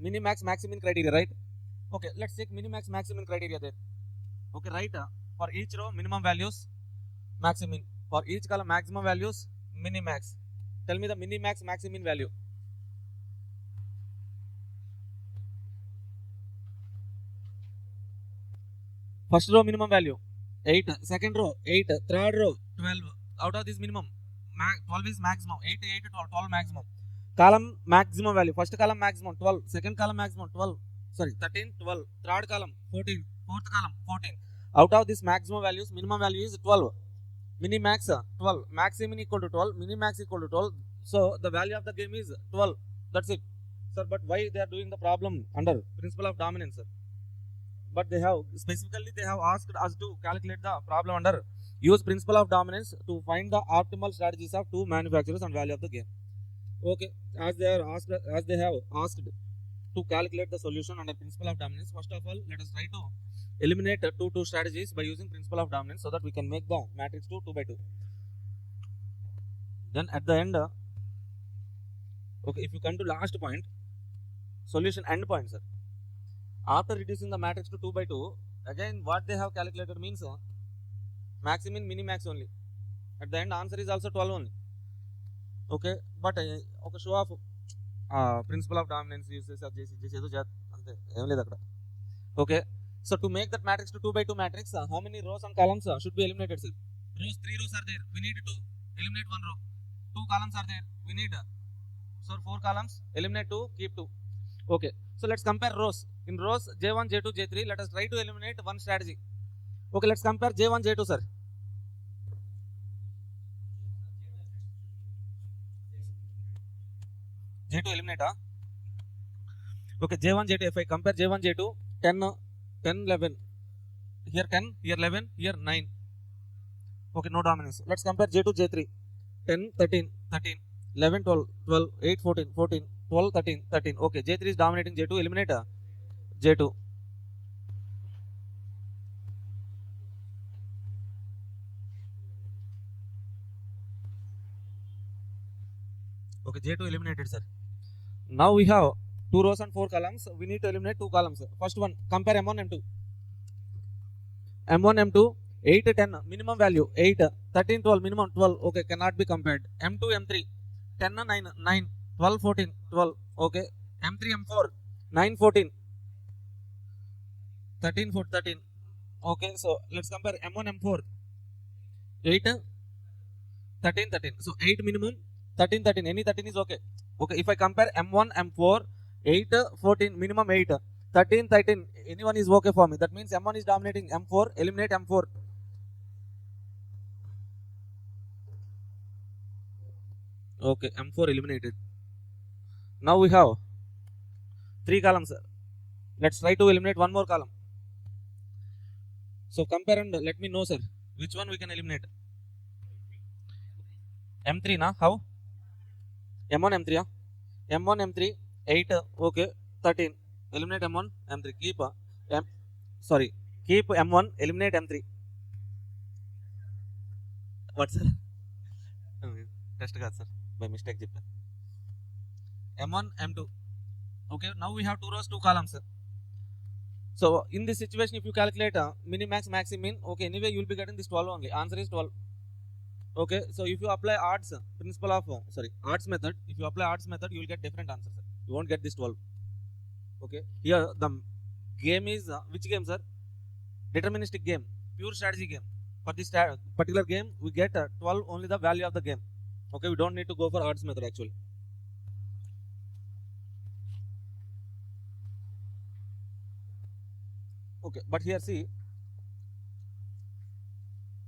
minimax maximin criteria, right? Okay, let's check minimax maximin criteria there. Okay, right? For each row, minimum values, maximin. For each column, maximum values, minimax. Tell me the minimax maximin value. First row minimum value 8, second row 8, third row 12. Out of this minimum, 12 is maximum, 8, 8, 12, 12 maximum. Column maximum value, first column maximum 12, second column maximum 12, sorry 13, 12, third column 14, fourth column 14. Out of this maximum values, minimum value is 12, minimax 12, maximin equal to 12, minimax equal to 12. So the value of the game is 12. That's it, sir. But why they are doing the problem under principle of dominance, sir? But they have specifically asked us to calculate the problem under use principle of dominance to find the optimal strategies of 2 manufacturers and value of the game. Okay, as they have asked to calculate the solution under principle of dominance, first of all, let us try to eliminate 2 strategies by using principle of dominance so that we can make the matrix 2 by 2. Then at the end, okay, if you come to last point, solution end point, sir. After reducing the matrix to 2 by 2, again what they have calculated means maximin minimax only. At the end, answer is also 12 only. Okay, but okay, show off principle of dominance uses okay. So to make that matrix to 2 by 2 matrix, how many rows and columns should be eliminated, sir? 3 rows are there, we need to eliminate 1 row. 2 columns are there, we need 4 columns, eliminate 2, keep 2. Okay, so let's compare rows. In rows J1, J2, J3, let us try to eliminate one strategy. Okay, let's compare J1, J2, sir. J2 eliminate, okay, J1, J2, if I compare J1, J2, 10, 11, here 10, here 11, here 9. Okay, no dominance. Let's compare J2, J3, 10, 13, 13, 11, 12, 12, 8, 14, 14, 12, 13, 13. Okay, J3 is dominating J2, eliminate J2. Okay, J2 eliminated, sir. Now we have 2 rows and 4 columns. We need to eliminate 2 columns. First one, compare M1, M2. M1, M2, 8, 10, minimum value 8, 13, 12, minimum 12. Okay, cannot be compared. M2, M3, 10, 9, 9, 12, 14, 12. Okay, M3, M4, 9, 14, 13, 4, 13. Okay, so let's compare M1, M4, 8, 13, 13. So 8 minimum, 13, 13. Any 13 is okay. Okay, if I compare M1, M4, 8, 14, minimum 8, 13, 13. Anyone is okay for me. That means M1 is dominating M4. Eliminate M4. Okay, M4 eliminated. Now we have 3 columns. Let's try to eliminate one more column. So compare and let me know, sir, which one we can eliminate. M3 na? How? M1, M3 ah? M1, M3, 8, okay, 13. Eliminate M1, M3. Keep keep M1, eliminate M3. What, sir? Test kaad, sir. By mistake chippa. M1, M2. Okay, now we have 2 rows, 2 columns. So in this situation, if you calculate minimax, maximin, okay, anyway you will be getting this 12 only. Answer is 12. Okay, so if you apply odds principle of odds method, if you apply odds method, you will get different answers. You won't get this 12. Okay, here the game is which game, sir? Deterministic game, pure strategy game. For this particular game, we get 12 only the value of the game. Okay, we don't need to go for odds method actually. Okay, but here see,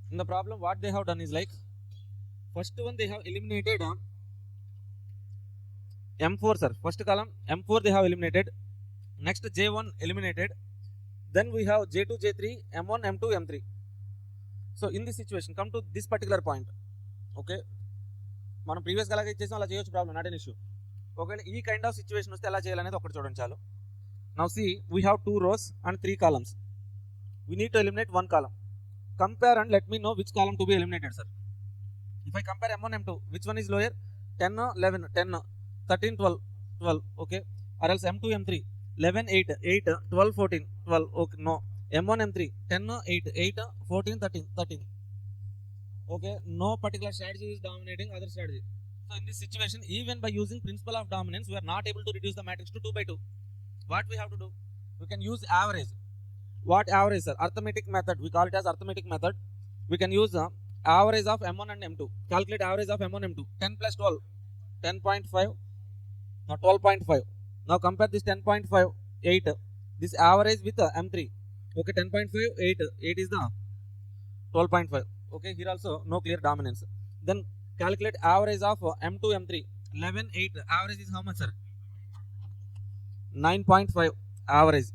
in the problem what they have done is like, first one they have eliminated M4, sir. First column M4 they have eliminated. Next J1 eliminated. Then we have J2, J3, M1, M2, M3. So in this situation, come to this particular point. Okay, మనం previous గా చేసాం అలా చేయొచ్చు, problem not an issue. Okay, ఈ kind of situation వస్తే ఎలా చేయాలనేది ఒకటి చూడండి చాలు. Now see, we have 2 rows and 3 columns. We need to eliminate one column. Compare and let me know which column to be eliminated, sir. If I compare M1, M2, which one is lower? 10, 11, 10, 13, 12, 12, okay. Or else M2, M3, 11, 8, 8, 12, 14, 12, okay, no. M1, M3, 10, 8, 8, 14, 13, 13. Okay, no particular strategy is dominating other strategy. So in this situation, even by using principle of dominance, we are not able to reduce the matrix to 2 by 2. What we have to do? We can use average. What average, sir? Arithmetic method. We call it as arithmetic method. We can use average of M1 and M2. Calculate average of M1 and M2. 10 plus 12, 10.5. Now 12.5. Now compare this 10.5, 8. This average with M3. Okay, 10.5, 8. 8 is the 12.5. Okay, here also no clear dominance. Then calculate average of M2, M3. 11, 8. Average is how much, sir? 9.5 average.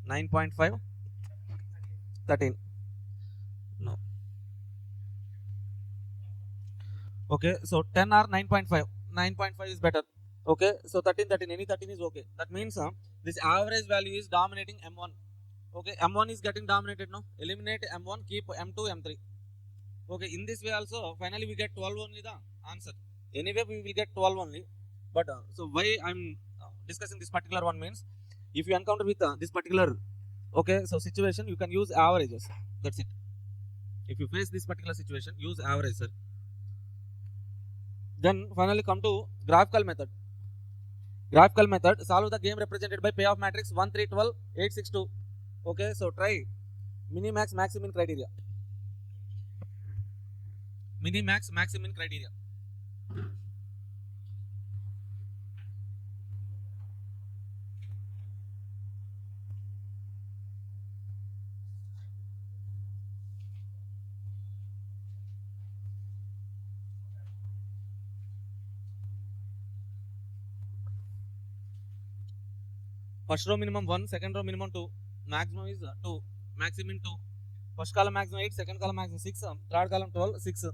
9.5, 13. No. Okay, so 10 or 9.5. 9.5 is better. Okay, so 13, 13. Any 13 is okay. That means this average value is dominating M1. Okay, M1 is getting dominated now. Eliminate M1, keep M2, M3. Okay, in this way also, finally we get 12 only the answer. Anyway, we will get 12 only. But so why I'm discussing this particular one means, if you encounter with this particular so situation, you can use averages. That's it. If you face this particular situation, use average, sir. Then finally come to graphical method. Graphical method, solve the game represented by payoff matrix 1, 3, 12, 8, 6, 2. Okay, so try minimax, maximin criteria. Minimax, maximin criteria. First row minimum 1, second row minimum 2, maximum is 2, maximum 2. First column maximum 8, second column maximum 6, third column 12, 6.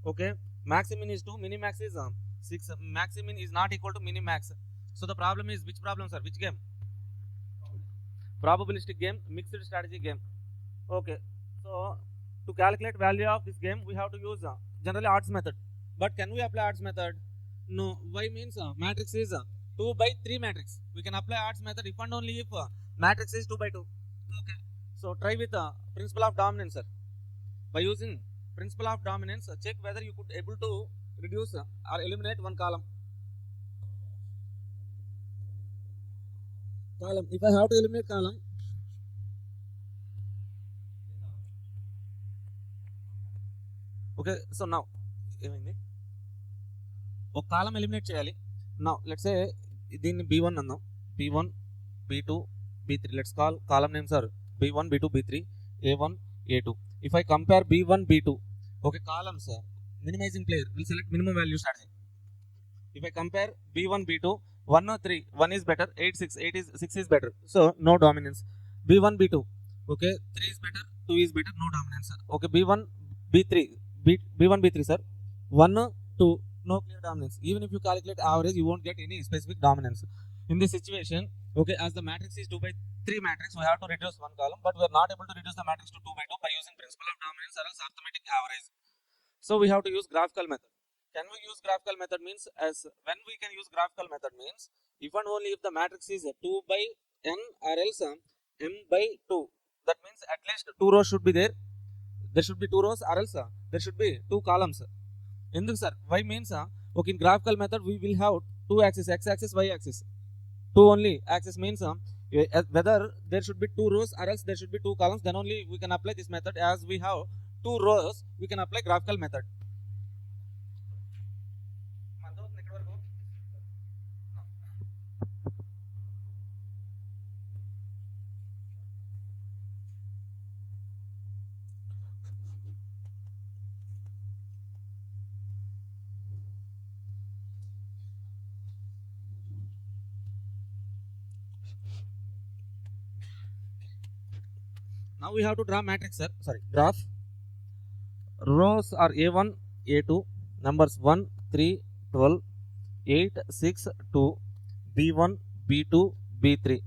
Okay, maximum is 2, minimax is 6. Maximum is not equal to minimax. So the problem is, which problem, sir? Which game? Probabilistic game, mixed strategy game. Okay, so to calculate value of this game, we have to use generally odds method. But can we apply odds method? No. Why means matrix is 2 by 3 matrix. We can apply odds method if and only if matrix is 2 by 2. Okay. So try with principle of dominance, sir. By using principle of dominance, check whether you could able to reduce or eliminate one column. If I have to eliminate column, okay. So now, ఒక కాలం eliminate చేయాలి. Now let's say దీన్ని B1 అన్నాం, P1, P2, B3. Let's call column names are B1, B2, B3, A1, A2. If I compare B1, B2, okay, columns, minimizing player will select minimum value strategy. If I compare B1, B2, 1 or 3, 1 is better, 8, 6, 8 is 6 is better. So no dominance. B1, B2, okay, 3 is better, 2 is better, no dominance. Okay, B1, B3, B1, B3, sir, 1, 2, no clear dominance. Even if you calculate average, you won't get any specific dominance. In this situation, okay, as the matrix is 2 by 3 matrix, we have to reduce one column, but we are not able to reduce the matrix to 2 by 2 by using principle of dominance or else arithmetic average. So we have to use graphical method. Can we use graphical method means, as when we can use graphical method means, if and only if the matrix is 2 by n or else m by 2. That means at least 2 rows should be there. There should be 2 rows or else there should be 2 columns. Enduku sir? Why means okay, in graphical method we will have 2 axes, x axis, y axis. 2 only axis means whether there should be 2 rows or else there should be 2 columns, then only we can apply this method. As we have 2 rows, we can apply graphical method. Now we have to draw matrix, sir. Sorry, graph. Rows are A1, A2, numbers 1, 3, 12, 8, 6, 2, B1, B2, B3.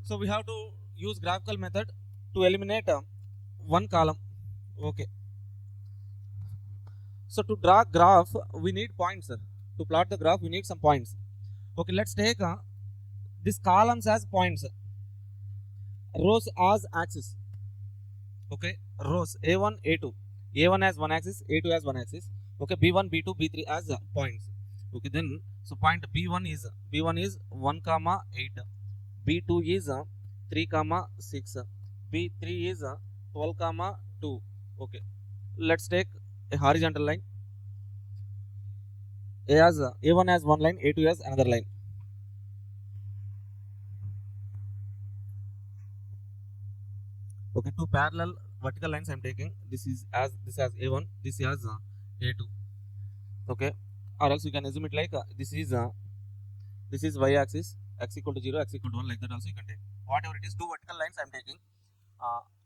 So we have to use graphical method to eliminate one column. Okay. So to draw graph, we need points, sir. To plot the graph, we need some points. Okay, let's take these columns as points, rows as axis. Okay, rows A1, A2. A1 has one axis, A2 has one axis. Okay, B1, B2, B3 as points. Okay, then so point B1 is 1, 8. B2 is 3, 6. B3 is 12, 2. Okay, let's take a horizontal line. A1 has one line, A2 has another line. Okay, two parallel vertical lines I am taking. This as A1, this as A2. Okay, or else you can assume it like this is y axis, x equal to 0, x equal to 1, like that also you can take. Whatever it is, two vertical lines I am taking.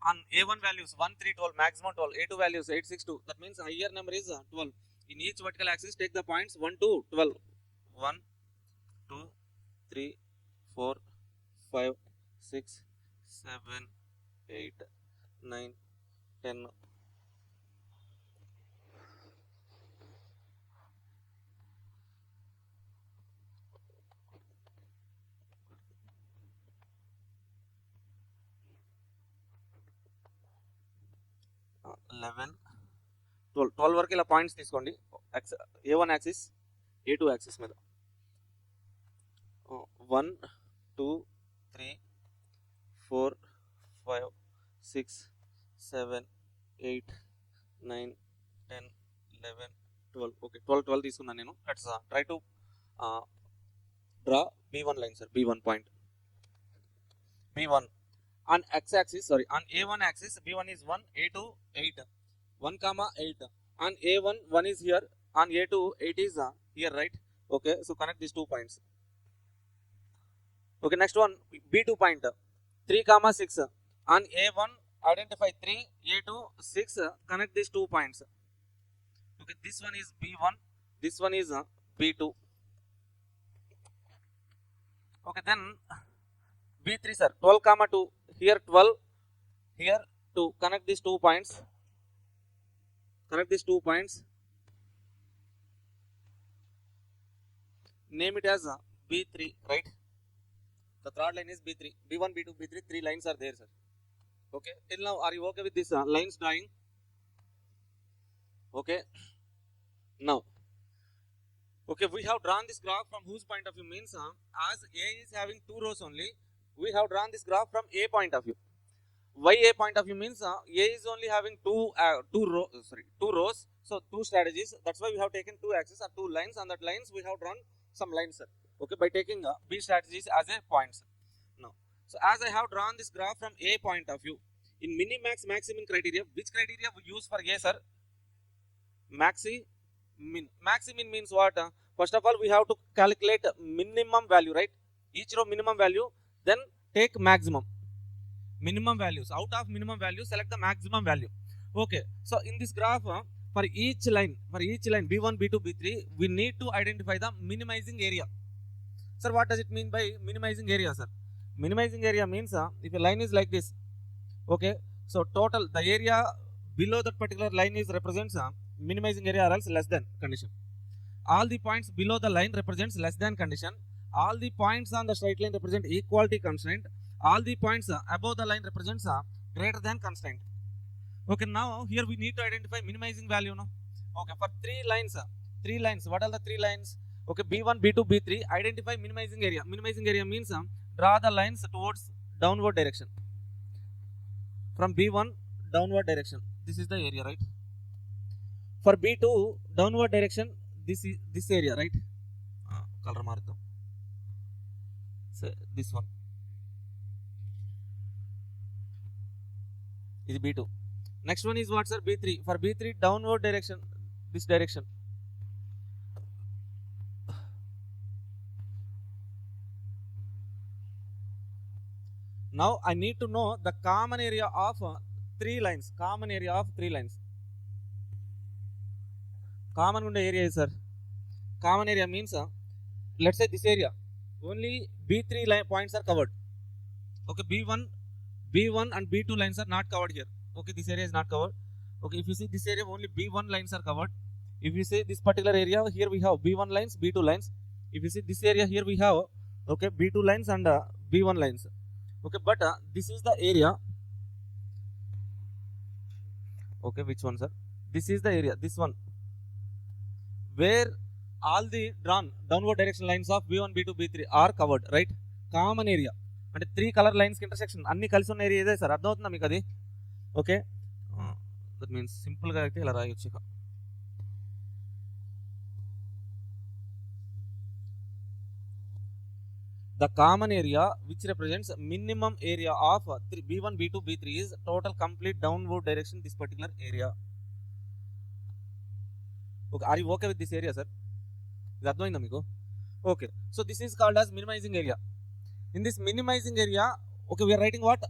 On A1 values 1, 3, 12, maximum 12, A2 values 8, 6, 2. That means higher number is 12. In each vertical axis, take the points 1 to 12. 1, 2, 3, 4, 5, 6, 7, 8, 9, 10. Eleven, 12 వరకు ఇలా points తీసుకోండి. A1 axis, A2 axis మీద 1, 2, 3, 4, 5, 6, 7, 8, 9, 10, 11, 12. Okay, 12 తీసుకున్నాను నేను. Let's try to draw B1 line, sir. B1 point, B1 on x-axis, sorry, on A1 axis, B1 is 1, A2 8, 1, 8. On A1 1 is here, on A2 8 is here, right? Okay, so connect these 2 points. Okay, next one, B2 point, 3, 6. On A1 identify 3, A2 6. Connect these 2 points. Okay, this one is B1, this one is B2. Okay, then B3, sir, 12, 2. Here 12, here 2. Connect these 2 points. Connect these 2 points. Name it as B3, right? The third line is B3. B1, B2, B3. 3 lines are there, sir. Okay. Till now, are you okay with this lines drawing? Okay. Now, okay, we have drawn this graph from whose point of view means as A is having 2 rows only. We have drawn this graph from A point of view. Why A point of view means A is only having two rows. So 2 strategies. That's why we have taken 2 axes or 2 lines. On that lines we have drawn some lines, sir. Okay, by taking B strategies as a points. Now, so as I have drawn this graph from A point of view, in minimax maximum criteria, which criteria we use for A, sir? Maximin. Maximin means what? First of all, we have to calculate minimum value, right? Each row minimum value, then take maximum. Minimum values. Out of minimum value, select the maximum value. Okay. So in this graph, for each line B1, B2, B3, we need to identify the minimizing area. Sir, what does it mean by minimizing area, sir? Minimizing area means if a line is like this, okay, so total the area below that particular line is represents minimizing area or else less than condition. All the points below the line represents less than condition. All the points on the straight line represent equality constraint. All the points above the line represents greater than constraint. Okay, now here we need to identify minimizing value. No? Okay, for three lines. What are the three lines? Okay, B1, B2, B3. Identify minimizing area. Minimizing area means draw the lines towards downward direction. From B1 downward direction. This is the area, right? For B2 downward direction, this is this area, right? Color mark. So this one. Is B2. Next one is what, sir? B3. For B3 downward direction, this direction. Now I need to know the common area of three lines. Common area of three lines. Common area is, sir. Common area means let's say this area. Only B3 line points are covered. Okay, B1 and B2 lines are not covered here. Okay, this area is not covered. Okay, if you see this area, only B1 lines are covered. If you see this particular area, here we have B1 lines, B2 lines. If you see this area, here we have okay B2 lines and B1 lines. Okay, but this is the area. Okay, which one, sir? This is the area. This one, where all the drawn downward direction lines of B1, B2, B3 are covered, right? Common area. అంటే three colour lines intersection అన్ని కలిసి ఉన్న area ఇదే sir. అర్థమవుతుందా మీకు అది? Okay, that means సింపుల్గా అయితే ఇలా రాయొచ్చు. The common area which represents minimum area of B1, B2, B3 is total complete downward direction this particular area. Okay, are you okay with this area, sir? Is that knowing amigo? Okay, so this is called as minimizing area. In this minimizing area, okay, we are writing what?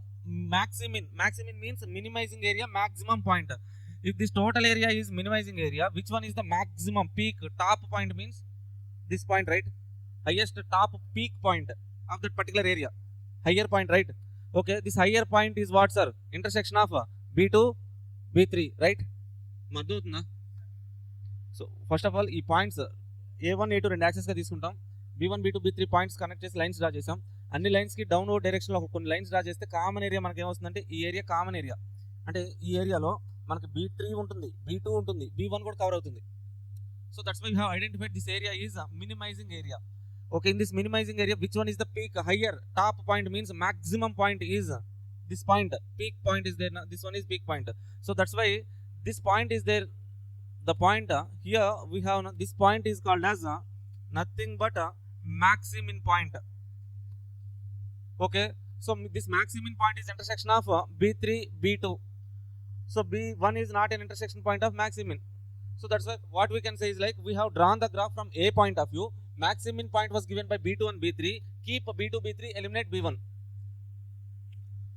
Maximin. Maximin means minimizing area, maximum point. If this total area is minimizing area, which one is the maximum peak top point means this point, right? Highest top peak point of that particular area. Higher point, right? Okay, this higher point is what, sir? Intersection of B2, B3, right? Madhutna. So first of all, ఈ points A1, A2 రెండు access గా తీసుకుంటాం. B1, B2, B3 points connect చేసి lines draw చేసాం. అన్ని lines కి downward direction లో కొన్ని లైన్స్ డ్రా చేస్తే కామన్ ఏరియా మనకి ఏమొస్తుందంటే ఈ ఏరియా కామన్ ఏరియా. అంటే ఈ ఏరియాలో మనకి B3 ఉంటుంది, B2 ఉంటుంది, B1 కూడా కవర్ అవుతుంది. So that's why we have identified this area is a minimizing area. Okay, in this minimizing area, which one is the peak? Higher top point means maximum point is this point. Peak point is there. This one is peak point. So that's why this point is there. The point here we have this point is called as nothing but a maximin point. Okay, so this maximin point is intersection of B3, B2. So B1 is not an intersection point of maximin. So that's why what we can say is like we have drawn the graph from A point of view. Maximin point was given by B2 and B3. Keep B2, B3, eliminate B1.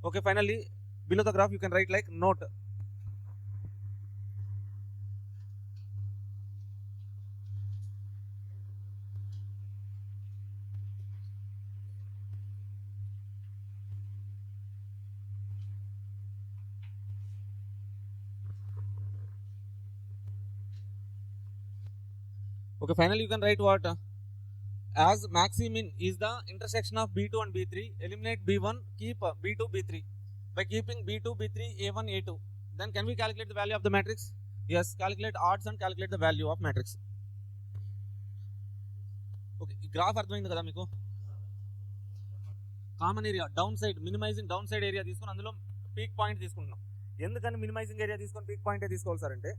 Okay, finally below the graph you can write like note. Okay, finally you can write what? As maximin is the intersection of B2 and B3, eliminate B1, keep B2, B3. By keeping B2, B3, A1, A2, then can we calculate the value of the matrix? Yes, calculate odds and calculate the value of matrix. Okay, graph అర్థమైంది కదా మీకు? Common area down side, minimising down side area తీసుకుని అందులో peak point తీసుకుంటున్నాం. ఎందుకని minimising area తీసుకొని peak point తీసుకోవాలి sir అంటే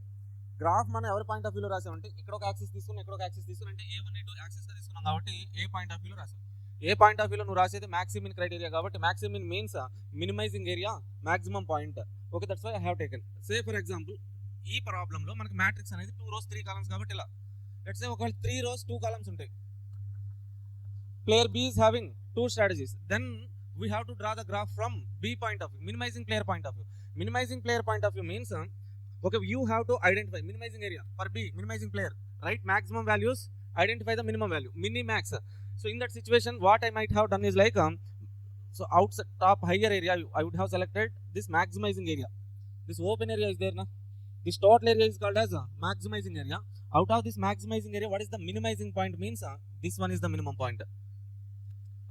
గ్రాఫ్ మనం ఎవరి పాయింట్ ఆఫ్ వ్యూలో రాసామంటే ఇక్కడ ఒక యాక్సిస్ తీసుకుని ఇక్కడ ఒక యాక్సిస్ తీసుకుని అంటే A1 A2 యాక్సిస్ గా తీసుకున్నాం కాబట్టి ఏ పాయింట్ ఆఫ్ వ్యూలో రాసాం. ఏ పాయింట్ ఆఫ్ వ్యూలో నువ్వు రాసేది మాక్సిమిన్ క్రైటీరియా కాబట్టి maximin means minimizing area maximum point. Okay, that's why I have taken. Say for example ఈ ప్రాబ్లమ్ లో మనకి మ్యాట్రిక్స్ అనేది 2 rows 3 columns కాబట్టి ఇలా లెట్స్ సే ఒకవేళ 3 rows 2 columns ఉంటాయి. Player B is having 2 strategies. Then we have to draw the graph from B point of view, minimizing player point of view. Minimizing player point of view means okay, you have to identify minimizing area for B, minimizing player, right? Maximum values, identify the minimum value, minimax. So in that situation, what I might have done is like so outside top higher area, I would have selected this maximizing area. This open area is there na. This total area is called as maximizing area. Out of this maximizing area, what is the minimizing point means this one is the minimum point.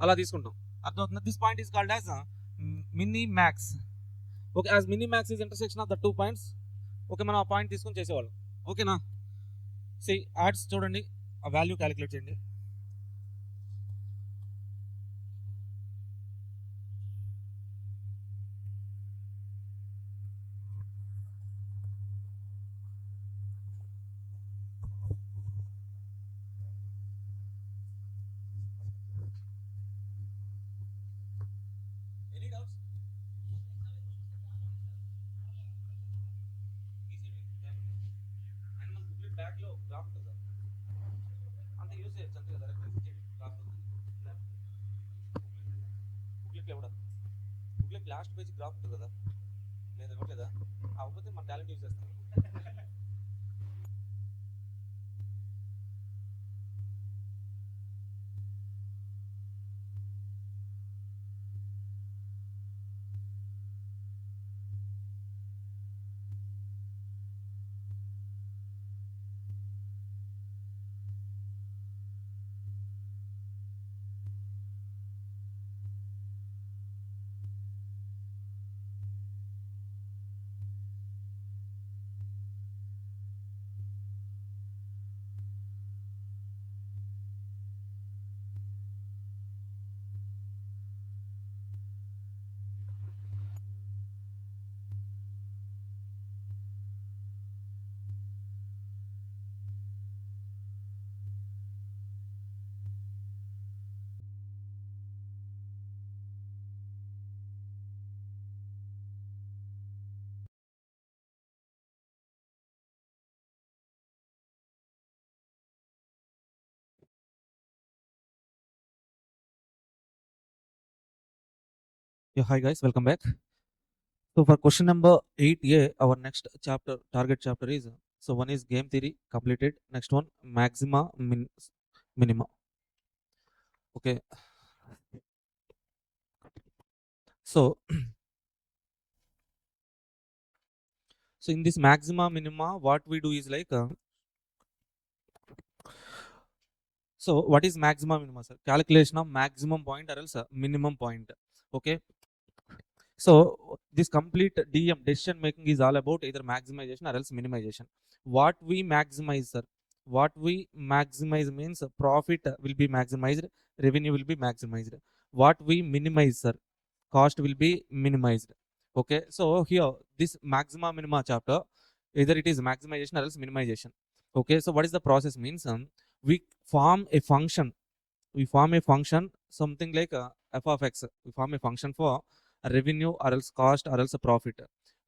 అలా తీసుకుంటాం, అర్థమవుతుంది. This point is called as minimax. Okay, as minimax is intersection of the 2 points. Okay, మనం ఆ point తీసుకొని చేసేవాళ్ళం. ఓకేనా? C ads చూడండి, ఆ వాల్యూ క్యాలిక్యులేట్ చేయండి. బ్యాక్లో గ్రాఫ్ ఉంటుంది అంత యూజ్ చేయొచ్చు అంతే కదా. గ్రాఫ్ బుక్లెట్ ఇవ్వడం, బుక్లెట్ లాస్ట్ పేజ్ గ్రాఫ్ ఉంటుంది కదా, లేదా ఇవ్వట్లేదా? అవ్వకపోతే మన టాలెంట్ యూజ్ చేస్తాం. Yeah, hi guys, welcome back. So for question number 8A, our next chapter, target chapter is, so one is game theory completed. Next one, maxima, minima. Okay. So, so in this maxima, minima, what we do is like, so what is maxima, minima, sir? Calculation of maximum point or else minimum point. Okay. So this complete DM decision making is all about either maximization or else minimization. What we maximize, sir? What we maximize means profit will be maximized, revenue will be maximized. What we minimize, sir? Cost will be minimized. Okay, so here this maxima minima chapter, either it is maximization or else minimization. Okay, so what is the process means? We form a function. We form a function something like f of x. We form a function for revenue or else cost or else profit.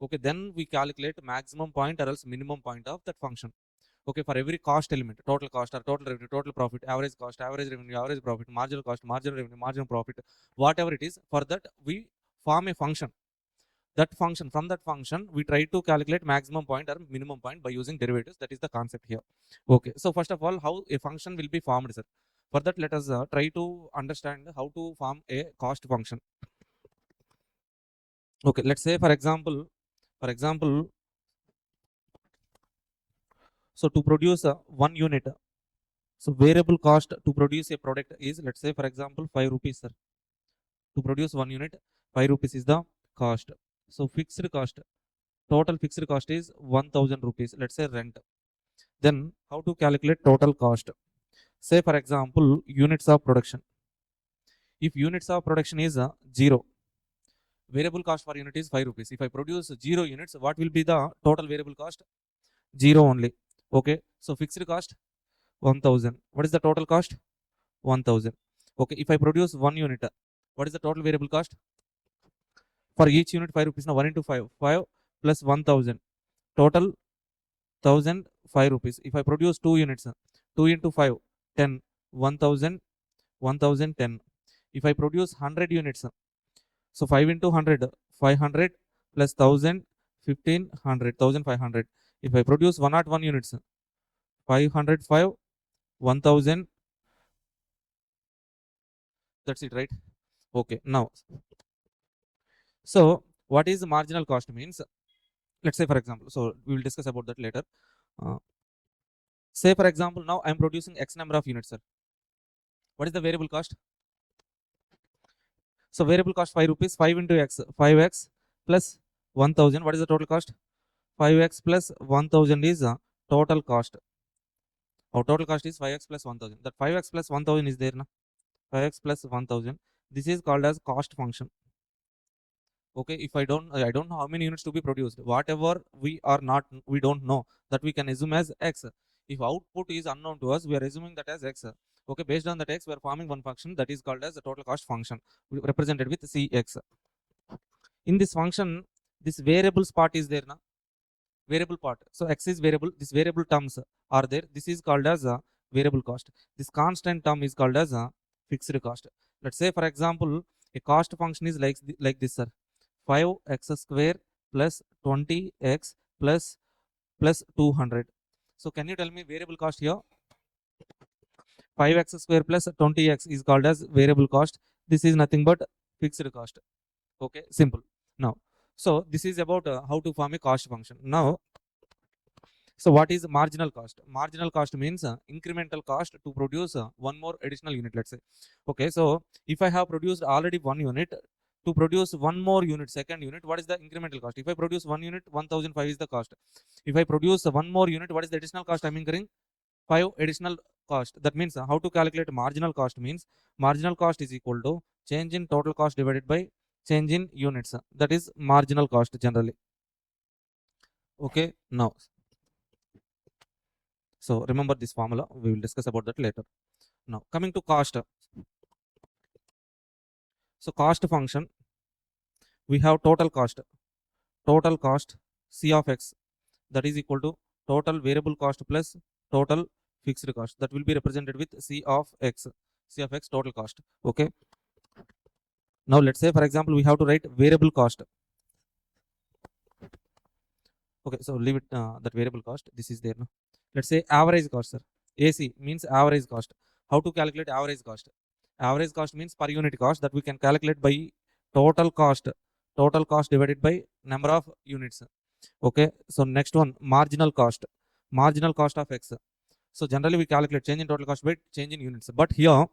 Okay, then we calculate maximum point or else minimum point of that function. Okay, for every cost element, total cost or total revenue, total profit, average cost, average revenue, average profit, marginal cost, marginal revenue, marginal profit, whatever it is, for that we form a function. That function, from that function we try to calculate maximum point or minimum point by using derivatives. That is the concept here. Okay, so first of all, how a function will be formed, sir? For that, let us try to understand how to form a cost function. Okay, let's say for example, so to produce 1 unit, so variable cost to produce a product is, let's say for example, 5 rupees, sir. To produce 1 unit, 5 rupees is the cost. So fixed cost, total fixed cost is 1000 rupees, let's say rent. Then how to calculate total cost? Say for example, units of production. If units of production is 0, variable cost per unit is 5 rupees. If I produce 0 units, what will be the total variable cost? 0 only. Okay, so fixed cost 1000. What is the total cost? 1000. Okay, if I produce 1 unit, what is the total variable cost? For each unit 5 rupees. Now 1 into 5, 5 plus 1000, total 1005 rupees. If I produce 2 units, 2 into 5, 10, 1000, 1010. If I produce 100 units, so 5 into 100, 500 plus 1000, 1500, 1500. If I produce 101 units, 505, 1000. That's it, right? Okay, now, so what is the marginal cost means? Let's say, for example, so we will discuss about that later. Uh, say, for example, now I'm producing X number of units, sir. What is the variable cost? So variable cost 5 rupees, 5 into X, 5X plus 1000. What is the total cost? 5X plus 1000 is total cost. Our total cost is 5X plus 1000. That 5X plus 1000 is there, na? 5X plus 1000. This is called as cost function. Okay, if I don't know how many units to be produced. Whatever we don't know, that we can assume as X. If output is unknown to us, we are assuming that as X. Okay, based on that X, we are forming one function that is called as the total cost function, represented with Cx. In this function, this variables part is there, na? Variable part. So X is variable. This variable terms are there. This is called as a variable cost. This constant term is called as a fixed cost. Let's say, for example, a cost function is like this, sir. 5x square plus 20x plus 200. So can you tell me variable cost here? 5x square plus 20x is called as variable cost. This is nothing but fixed cost. Okay, simple. Now, so this is about how to form a cost function. Now, so what is marginal cost? Marginal cost means incremental cost to produce one more additional unit, let's say. Okay, so if I have produced already 1 unit, to produce one more unit, second unit, what is the incremental cost? If I produce 1 unit, 1005 is the cost. If I produce one more unit, what is the additional cost I'm incurring? 5 additional cost. That means how to calculate marginal cost means marginal cost is equal to change in total cost divided by change in units. That is marginal cost generally. Okay, now, so remember this formula. We will discuss about that later. Now, coming to cost. So cost function, we have total cost. Total cost C of X, that is equal to total variable cost plus total fixed cost. That will be represented with C of X. C of X total cost. Okay. Now let's say, for example, we have to write variable cost. Okay, so leave it that variable cost. This is there. No? Let's say average cost, sir. AC means average cost. How to calculate average cost? Average cost means per unit cost that we can calculate by total cost. Total cost divided by number of units. Okay, so next one, marginal cost. Marginal cost of X. So generally we calculate change in total cost by change in units. But here,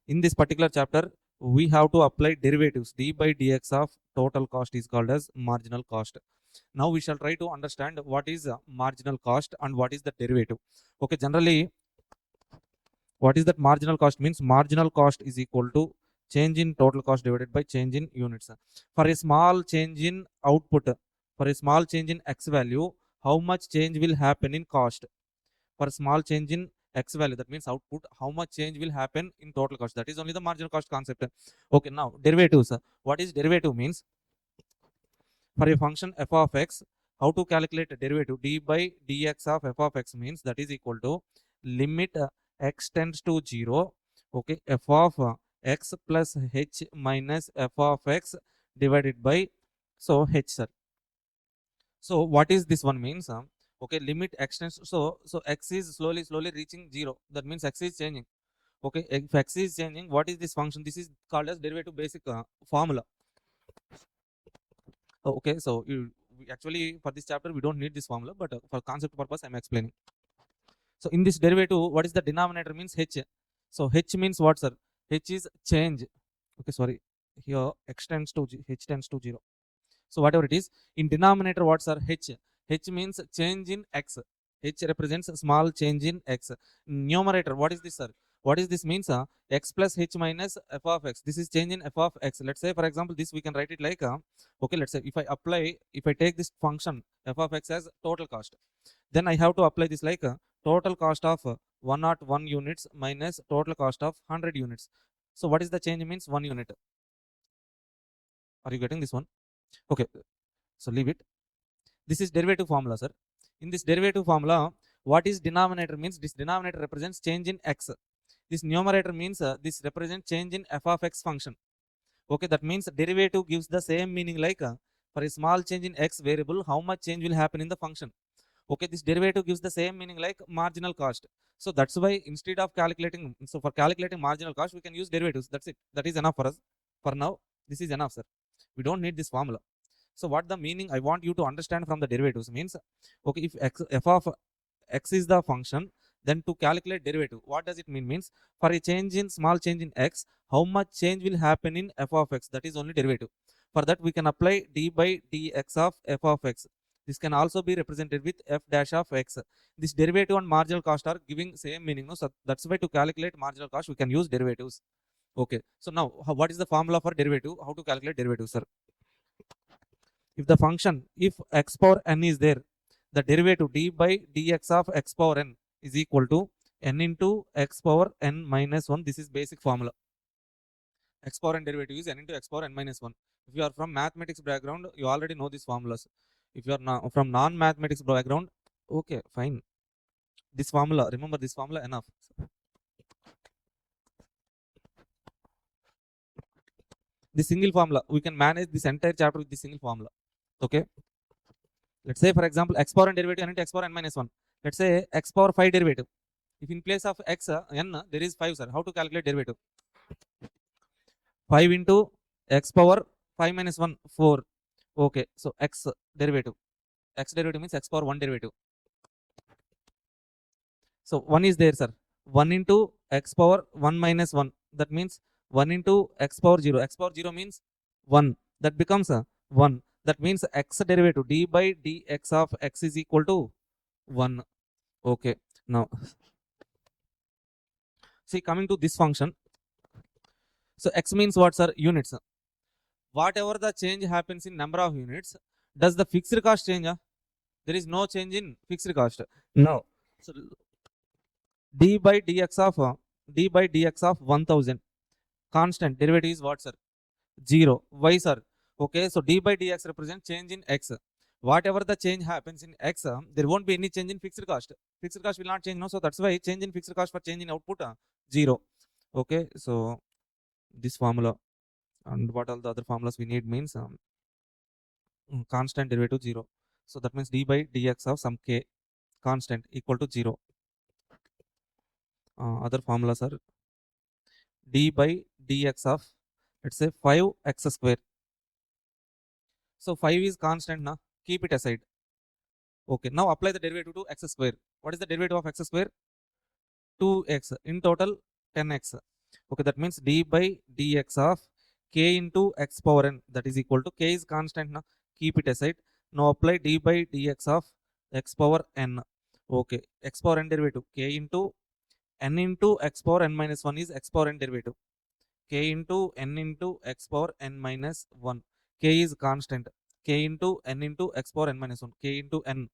in this particular chapter, we have to apply derivatives. D by dx of total cost is called as marginal cost. Now we shall try to understand what is marginal cost and what is the derivative. Okay, generally, what is that marginal cost means? Marginal cost is equal to change in total cost divided by change in units. For a small change in output, for a small change in X value, how much change will happen in cost? For a small change in X value, that means output, how much change will happen in total cost? That is only the marginal cost concept. Okay, now derivatives. What is derivative means? For a function f of x, how to calculate a derivative? D by dx of f of x means that is equal to limit x tends to 0. Okay, f of x plus h minus f of x divided by, so h, sir. So what is this one means? Okay, limit x tends, so x is slowly reaching 0. That means x is changing. Okay, if x is changing, what is this function? This is called as derivative basic formula. Okay, so we actually for this chapter we don't need this formula, but for concept purpose I'm explaining. So in this derivative, what is the denominator means? H. So h means what, sir? H is change. Okay, sorry, here x tends to h tends to 0. So whatever it is, in denominator, what's our h? H means change in x. H represents small change in x. Numerator, what is this, sir? What is this means? X plus h minus f of x. This is change in f of x. Let's say, for example, this we can write it like, okay, let's say if I take this function f of x as total cost, then I have to apply this like total cost of 101 units minus total cost of 100 units. So what is the change means 1 unit? Are you getting this one? Okay, so leave it. This is derivative formula, sir. In this derivative formula, what is denominator means this denominator represents change in x. This numerator means this represents change in f of x function. Okay, that means derivative gives the same meaning like for a small change in x variable, how much change will happen in the function. Okay, this derivative gives the same meaning like marginal cost. So that's why instead of calculating, so for calculating marginal cost, we can use derivatives. That's it. That is enough for us. For now, this is enough, sir. We don't need this formula. So what the meaning I want you to understand from the derivatives means, okay, if f of x is the function, then to calculate derivative, what does it mean? Means for a change in small change in x, how much change will happen in f of x? That is only derivative. For that, we can apply d by dx of f of x. This can also be represented with f dash of x. This derivative and marginal cost are giving same meaning. No? So that's why to calculate marginal cost, we can use derivatives. Okay. So now, what is the formula for derivative? How to calculate derivative, sir? If the function, if x power n is there, the derivative d by dx of x power n is equal to n into x power n minus 1. This is basic formula. X power n derivative is n into x power n minus 1. If you are from mathematics background, you already know these formulas. If you are from non-mathematics background, okay, fine. This formula, remember this formula enough. This single formula, we can manage this entire chapter with this single formula. Okay. Let's say, for example, x power n derivative n into x power n minus 1. Let's say x power 5 derivative. If in place of x n there is 5, sir, how to calculate derivative? 5 into x power 5 minus 1, 4. Okay, so x derivative. X derivative means x power 1 derivative. So 1 is there, sir. 1 into x power 1 minus 1. That means 1 into x power 0. X power 0 means 1. That becomes 1. That means x derivative d by dx of x is equal to 1. Okay. Now, see, coming to this function. So x means what, sir? Units. Whatever the change happens in number of units, does the fixed cost change? There is no change in fixed cost. No. So d by dx of 1000 constant derivative is what, sir? 0. Why, sir? Okay, so d by dx represents change in x. Whatever the change happens in x, there won't be any change in fixed cost. Fixed cost will not change, no. So that's why change in fixed cost for change in output 0. Okay, so this formula and what all the other formulas we need means constant derivative 0. So that means d by dx of some k constant equal to 0. Other formulas are d by dx of, let's say, 5x square. So 5 is constant now. Keep it aside. Okay, now apply the derivative to x square. What is the derivative of x square? 2x. In total, 10x. Okay, that means d by dx of k into x power n, that is equal to, k is constant now. Keep it aside. Now apply d by dx of x power n. Okay, x power n derivative, k into n into x power n minus 1 is x power n derivative. K into n into x power n minus 1. K is constant. K into n into x power n minus 1. K into n,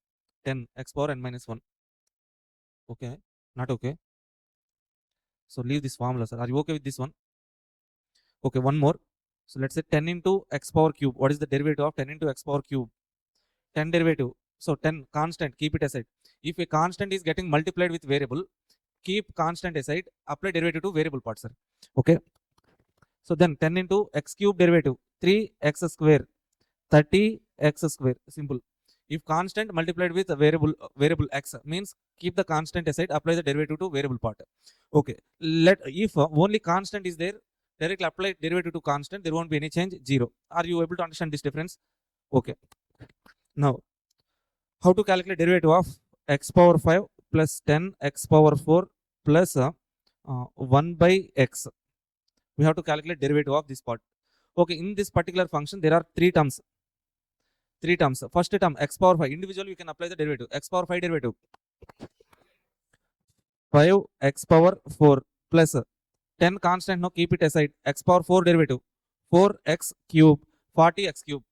10 x power n minus 1. Okay, not okay. So leave this formula, sir. Are you okay with this one? Okay, one more. So let's say 10 into x power cube. What is the derivative of 10 into x power cube? 10 derivative. So 10 constant, keep it aside. If a constant is getting multiplied with variable, keep constant aside, apply derivative to variable part, sir. Okay. So then 10 into x cube derivative, 3x square, 30x square. Simple. If constant multiplied with a variable x means keep the constant aside, apply the derivative to variable part. Okay. If only constant is there, directly apply derivative to constant, there won't be any change, 0. Are you able to understand this difference? Okay. Now, how to calculate derivative of x power 5 plus 10 x power 4 plus 1 by x? We have to calculate derivative of this part. Okay, in this particular function, there are 3 terms. 3 terms. First term, x power 5. Individually, we can apply the derivative. X power 5 derivative. 5 x power 4 plus 10 constant, now keep it aside, x power 4 derivative, 4x cube, 40x cube,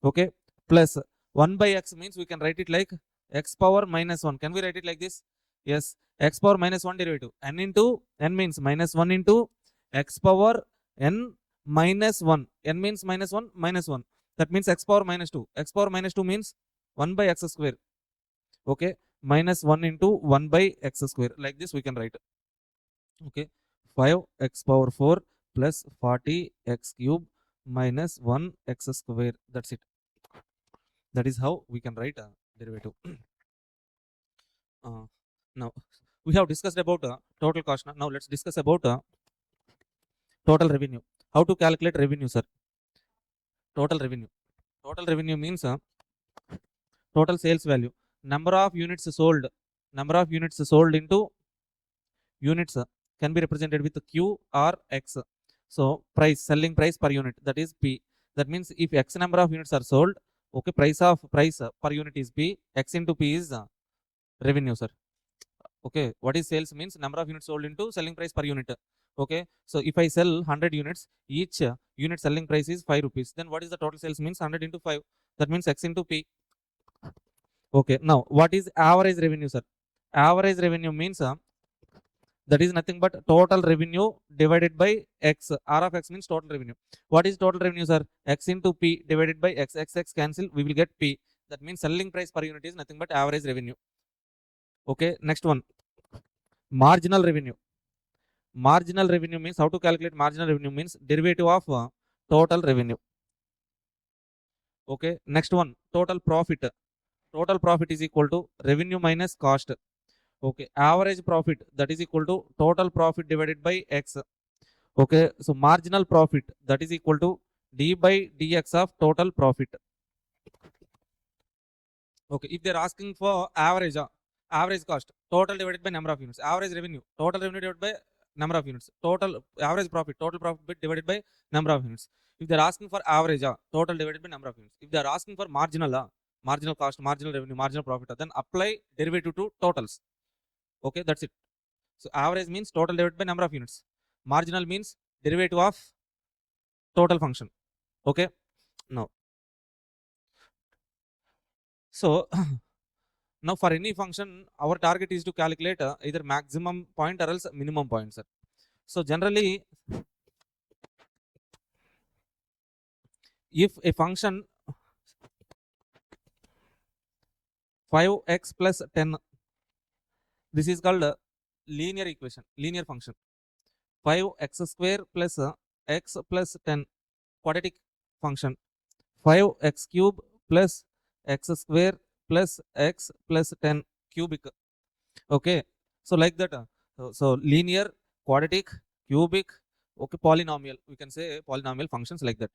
okay, plus 1 by x means we can write it like x power minus 1. Can we write it like this? Yes, x power minus 1 derivative, n into, n means minus 1 into x power n minus 1, n means minus 1 minus 1, that means x power minus 2. X power minus 2 means 1 by x square, okay, minus 1 into 1 by x square, like this we can write, okay, 5x power 4 plus 40x cube minus 1x square, that's it. That is how we can write a derivative. Now we have discussed about total cost. Now let's discuss about total revenue. How to calculate revenue, sir? Total revenue. Total revenue means total sales value. Number of units sold. Number of units sold into units can be represented with Q or X. So price, selling price per unit, that is P. That means if X number of units are sold, okay, price per unit is P. X into P is revenue, sir. Okay, what is sales means number of units sold into selling price per unit. Okay, so if I sell 100 units, each unit selling price is 5 rupees. Then what is the total sales means 100 into 5. That means X into P. Okay, now what is average revenue, sir? Average revenue means that is nothing but total revenue divided by x. R of x means total revenue. What is total revenue, sir? X into P divided by x. X cancel, we will get P. That means selling price per unit is nothing but average revenue. Okay, next one, marginal revenue. Marginal revenue means, how to calculate marginal revenue means derivative of total revenue. Okay, next one, total profit. Total profit is equal to revenue minus cost. Okay, average profit, that is equal to total profit divided by x. Okay, so marginal profit, that is equal to d by dx of total profit. Okay, if they're asking for average cost, total divided by number of units. Average revenue, total revenue divided by number of units. Total average profit, total profit divided by number of units. If they're asking for average, total divided by number of units. If they're asking for marginal, marginal cost, marginal revenue, marginal profit, then apply derivative to totals. Okay, that's it. So average means total divided by number of units. Marginal means derivative of total function. Okay, now, so now for any function, our target is to calculate either maximum point or else minimum point, sir. So generally, if a function 5x plus 10, this is called a linear equation, linear function. 5x square plus x plus 10, quadratic function. 5x cube plus x square plus x plus 10 cubic. Okay, so like that. So linear, quadratic, cubic, okay, polynomial. We can say polynomial functions like that.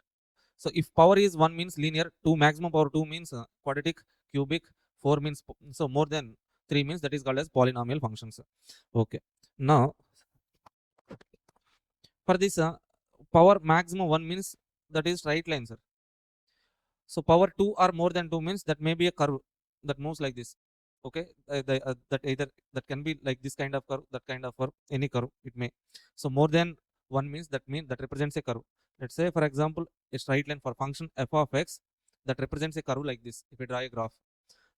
So if power is 1 means linear, 2 maximum power 2 means quadratic, cubic, 4 means so more than 3 means that is called as polynomial functions. Okay, now for this power maximum 1 means that is straight line, sir. So power 2 or more than 2 means that may be a curve that moves like this. Okay, that either that can be like this kind of curve, that kind of curve, any curve it may. So more than 1 means that represents a curve. Let's say for example a straight line for function f of x that represents a curve like this. If we draw a graph,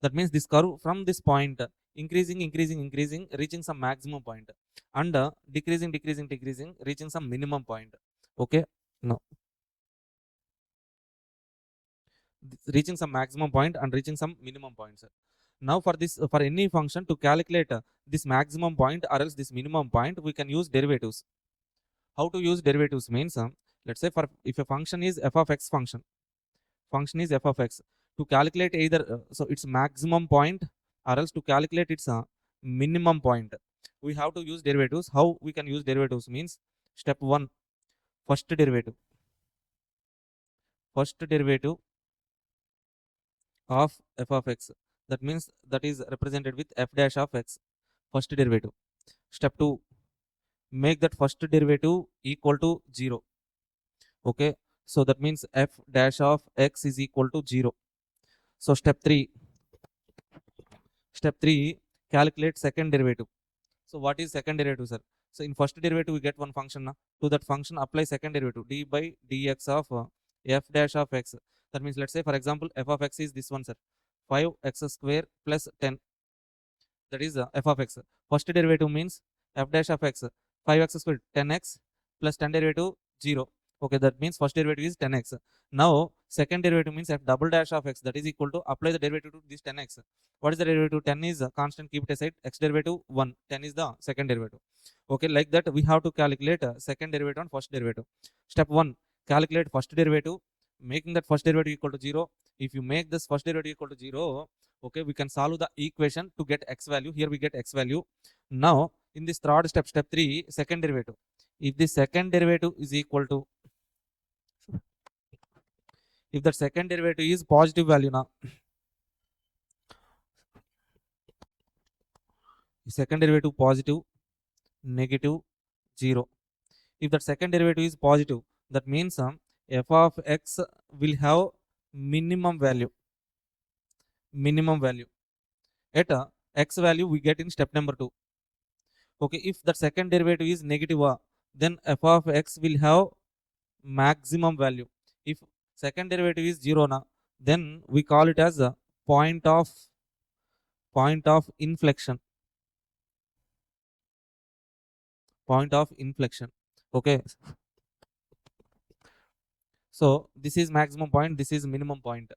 that means this curve from this point increasing, reaching some maximum point, and decreasing, reaching some minimum point. Okay, now reaching some maximum point and reaching some minimum points. Now for this, for any function to calculate this maximum point or else this minimum point, we can use derivatives. How to use derivatives means, let's say for if a function is f of x function is f of x, to calculate either so its maximum point or else to calculate its minimum point, we have to use derivatives. How we can use derivatives means, step 1, first derivative of f of x, that means that is represented with f dash of x, first derivative. Step 2, make that first derivative equal to 0. Okay, so that means f dash of x is equal to 0. So step 3, calculate second derivative. So what is second derivative, sir? So in first derivative we get one function. To that function apply second derivative d by dx of f dash of x. That means let's say for example f of x is this one, sir, 5x square plus 10. That is f of x. First derivative means f dash of x, 5x squared 10x plus 10 derivative 0. Okay, that means first derivative is 10x. Now second derivative means f double dash of x, that is equal to apply the derivative to this 10x. What is the derivative? 10 is a constant, keep it aside. X derivative 1, 10 is the second derivative. Okay, like that we have to calculate second derivative on first derivative. Step 1, calculate first derivative, making that first derivative equal to 0. If you make this first derivative equal to 0, okay, we can solve the equation to get x value. Here we get x value. Now in this third step, step 3, second derivative. If the second derivative is equal to, if the second derivative is positive value, now second derivative positive, negative, 0. If that second derivative is positive, that means f of x will have minimum value. At x value we get in step number 2. Okay, if the second derivative is negative, then f of x will have maximum value. If second derivative is 0 now, then we call it as a point of inflection. Okay, so this is maximum point, this is minimum point.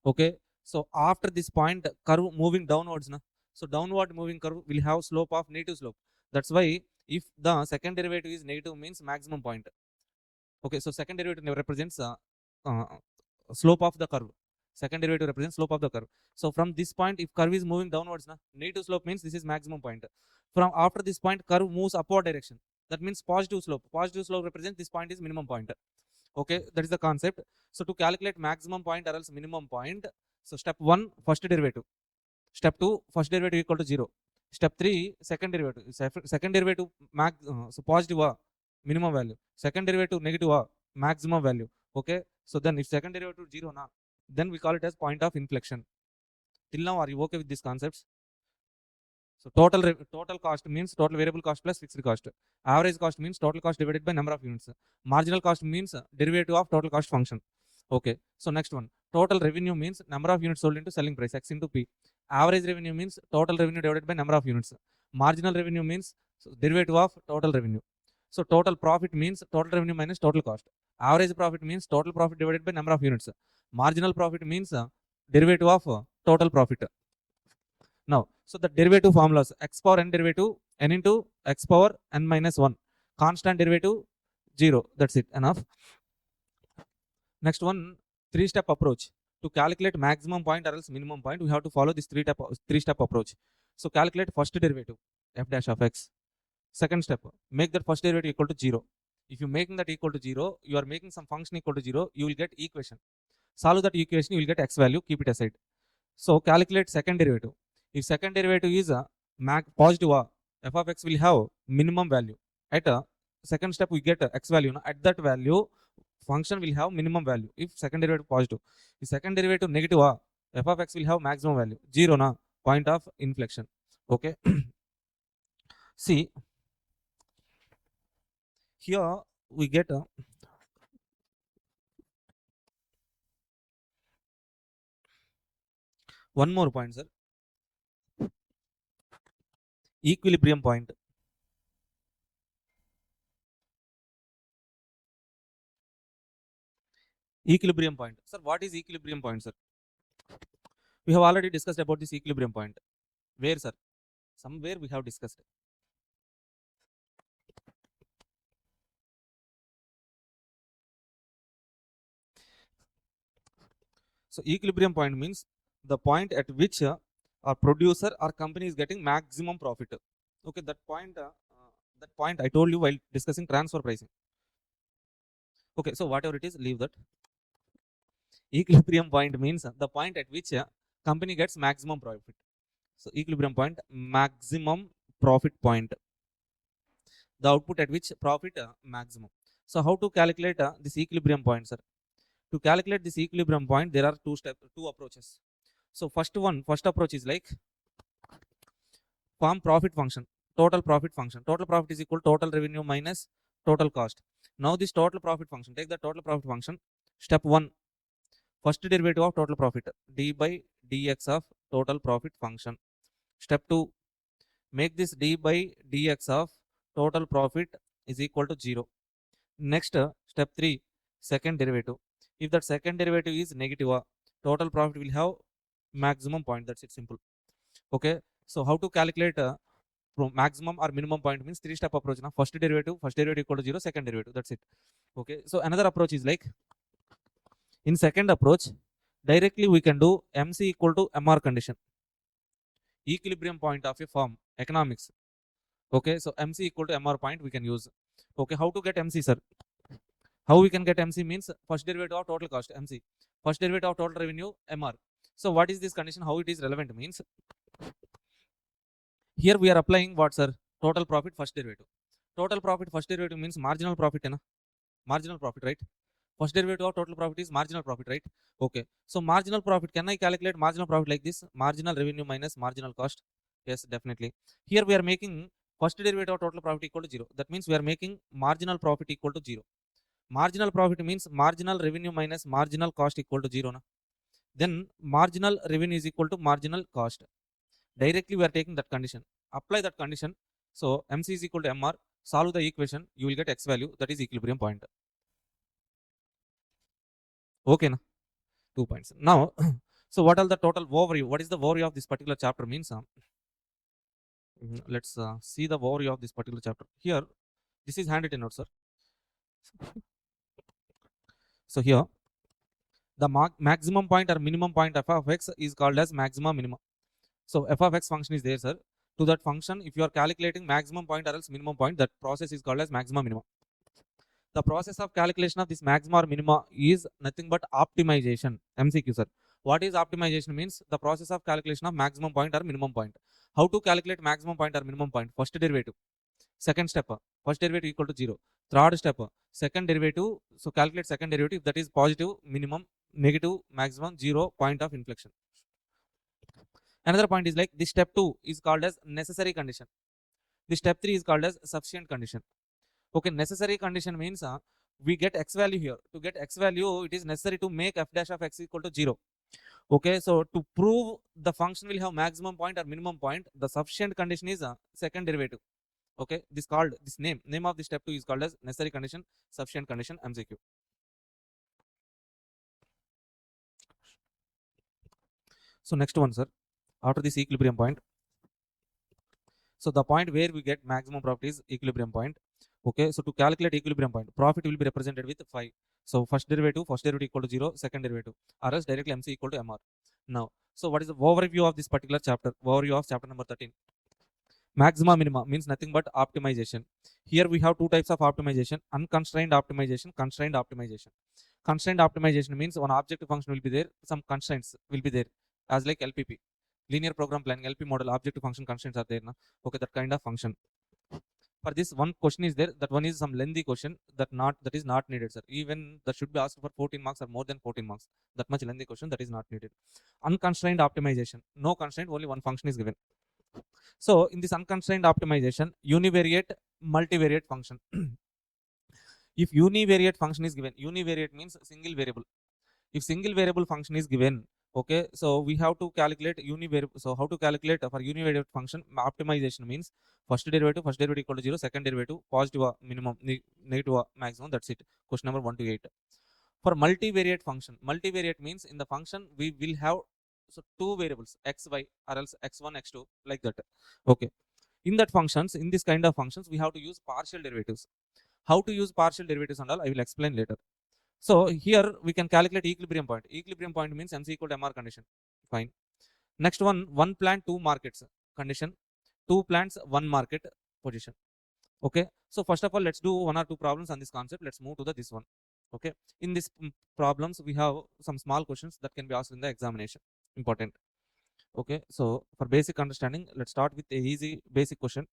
Okay, so after this point, curve moving downwards now. So downward moving curve will have slope of negative slope. That's why if the second derivative is negative means maximum point. Okay, so second derivative represents uh, slope of the curve. Second derivative represents slope of the curve. So from this point, if curve is moving downwards, negative slope means this is maximum point. From after this point, curve moves upward direction. That means positive slope. Positive slope represents this point is minimum point. Okay, that is the concept. So to calculate maximum point or else minimum point, so step 1, first derivative. Step 2, first derivative equal to 0. Step 3, second derivative. Second derivative so positive minimum value. Second derivative negative maximum value. Okay, so then if second derivative 0 now, then we call it as point of inflection. Till now, are you okay with these concepts? So total cost means total variable cost plus fixed cost. Average cost means total cost divided by number of units. Marginal cost means derivative of total cost function. Okay, so next one, total revenue means number of units sold into selling price, x into p. Average revenue means total revenue divided by number of units. Marginal revenue means derivative of total revenue. So total profit means total revenue minus total cost. Average profit means total profit divided by number of units. Marginal profit means derivative of total profit. Now, so the derivative formulas, x power n derivative n into x power n minus 1. Constant derivative 0. That's it, enough. Next one, 3-step approach. To calculate maximum point or else minimum point, we have to follow this 3-step approach. So calculate first derivative, f dash of x. Second step, make that first derivative equal to 0. If you making that equal to 0, you are making some function equal to 0, you will get equation. Solve that equation, you will get x value, keep it aside. So calculate second derivative. If second derivative is a positive, f of x will have minimum value. At a second step, we get x value. At that value, function will have minimum value. If second derivative positive, if second derivative negative, f of x will have maximum value. 0 na point of inflection. Okay. See, here we get one more point, sir. Equilibrium point. Equilibrium point. Sir, what is equilibrium point, sir? We have already discussed about this equilibrium point. Where, sir? Somewhere we have discussed. So equilibrium point means the point at which a producer or company is getting maximum profit. Okay, that point I told you while discussing transfer pricing. Okay, so whatever it is, leave that. Equilibrium point means the point at which a company gets maximum profit. So equilibrium point, maximum profit point. The output at which profit maximum. So how to calculate this equilibrium point, sir? To calculate this equilibrium point, there are two approaches. So first approach is like form profit function. total profit function. Total profit is equal to total revenue minus total cost. Now this total profit function, take the total profit function. Step 1, first derivative of total profit, d by dx of total profit function. Step 2, make this d by dx of total profit is equal to 0. Next, step 3, second derivative. If that second derivative is negative, total profit will have maximum point. That's it, simple. Okay, so how to calculate maximum or minimum point means 3-step approach. Now, first derivative equal to 0, second derivative. That's it. Okay, so another approach is like, in second approach, directly we can do MC equal to MR condition, equilibrium point of a firm, economics. Okay, so MC equal to MR point we can use. Okay, how to get MC, sir? How we can get MC means first derivative of total cost, MC. First derivative of total revenue, MR. So what is this condition? How it is relevant means, here we are applying what, sir? Total profit first derivative. Total profit first derivative means marginal profit, marginal profit, right? First derivative of total profit is marginal profit, right? Okay, so marginal profit, can I calculate marginal profit like this? Marginal revenue minus marginal cost. Yes, definitely. Here we are making first derivative of total profit equal to 0. That means we are making marginal profit equal to 0. Marginal profit means marginal revenue minus marginal cost equal to 0. Then marginal revenue is equal to marginal cost. Directly we are taking that condition. Apply that condition. So MC is equal to MR. Solve the equation. You will get X value. That is equilibrium point. Okay, na? 2 points. Now, so what are the total overview? What is the overview of this particular chapter means? Let's see the overview of this particular chapter. Here, this is handwritten note, sir. So here, the maximum point or minimum point f of x is called as maxima minima. So f of x function is there, sir. To that function, if you are calculating maximum point or else minimum point, that process is called as maxima minima. The process of calculation of this maxima or minima is nothing but optimization. MCQ, sir. What is optimization means? The process of calculation of maximum point or minimum point. How to calculate maximum point or minimum point? First derivative. Second step, first derivative equal to 0. Third step, second derivative. So calculate second derivative, that is positive minimum, negative maximum, 0 point of inflection. Another point is like, this step 2 is called as necessary condition. This step 3 is called as sufficient condition. Okay, necessary condition means we get x value here. To get x value, it is necessary to make f dash of x equal to 0. Okay, so to prove the function will have maximum point or minimum point, the sufficient condition is second derivative. Okay, this name of this step 2 is called as necessary condition, sufficient condition, MCQ. So next one, sir, after this equilibrium point. So the point where we get maximum profit is equilibrium point. Okay, so to calculate equilibrium point, profit will be represented with 5. So first derivative equal to 0, second derivative, or else directly MC equal to MR. Now, so what is the overview of this particular chapter? Overview of chapter number 13. Maxima minima means nothing but optimization. Here we have two types of optimization: unconstrained optimization, constrained optimization. Constrained optimization means one objective function will be there, some constraints will be there, as like LPP, linear program planning, LP model, objective function constraints are there. Na? Okay, that kind of function. For this one question is there, that one is some lengthy question that is not needed, sir. Even that should be asked for 14 marks or more than 14 marks. That much lengthy question, that is not needed. Unconstrained optimization, no constraint, only one function is given. So in this unconstrained optimization, univariate, multivariate function. If univariate function is given, univariate means single variable. If single variable function is given, okay, so we have to calculate univariable. So how to calculate for univariate function? Optimization means first derivative equal to 0, second derivative positive minimum, negative maximum. That's it. Question number 1 to 8. For multivariate function, multivariate means in the function we will have so two variables x, y, or else x1, x2, like that. Okay, in that functions, in this kind of functions, we have to use partial derivatives. How to use partial derivatives and all, I will explain later. So here we can calculate equilibrium point. Equilibrium point means MC equal to MR condition. Fine. Next one plant, two markets condition. Two plants, one market position. Okay. So first of all, let's do one or two problems on this concept. Let's move to this one. Okay. In this problems, we have some small questions that can be asked in the examination. Important. Okay. So for basic understanding, let's start with a easy basic question.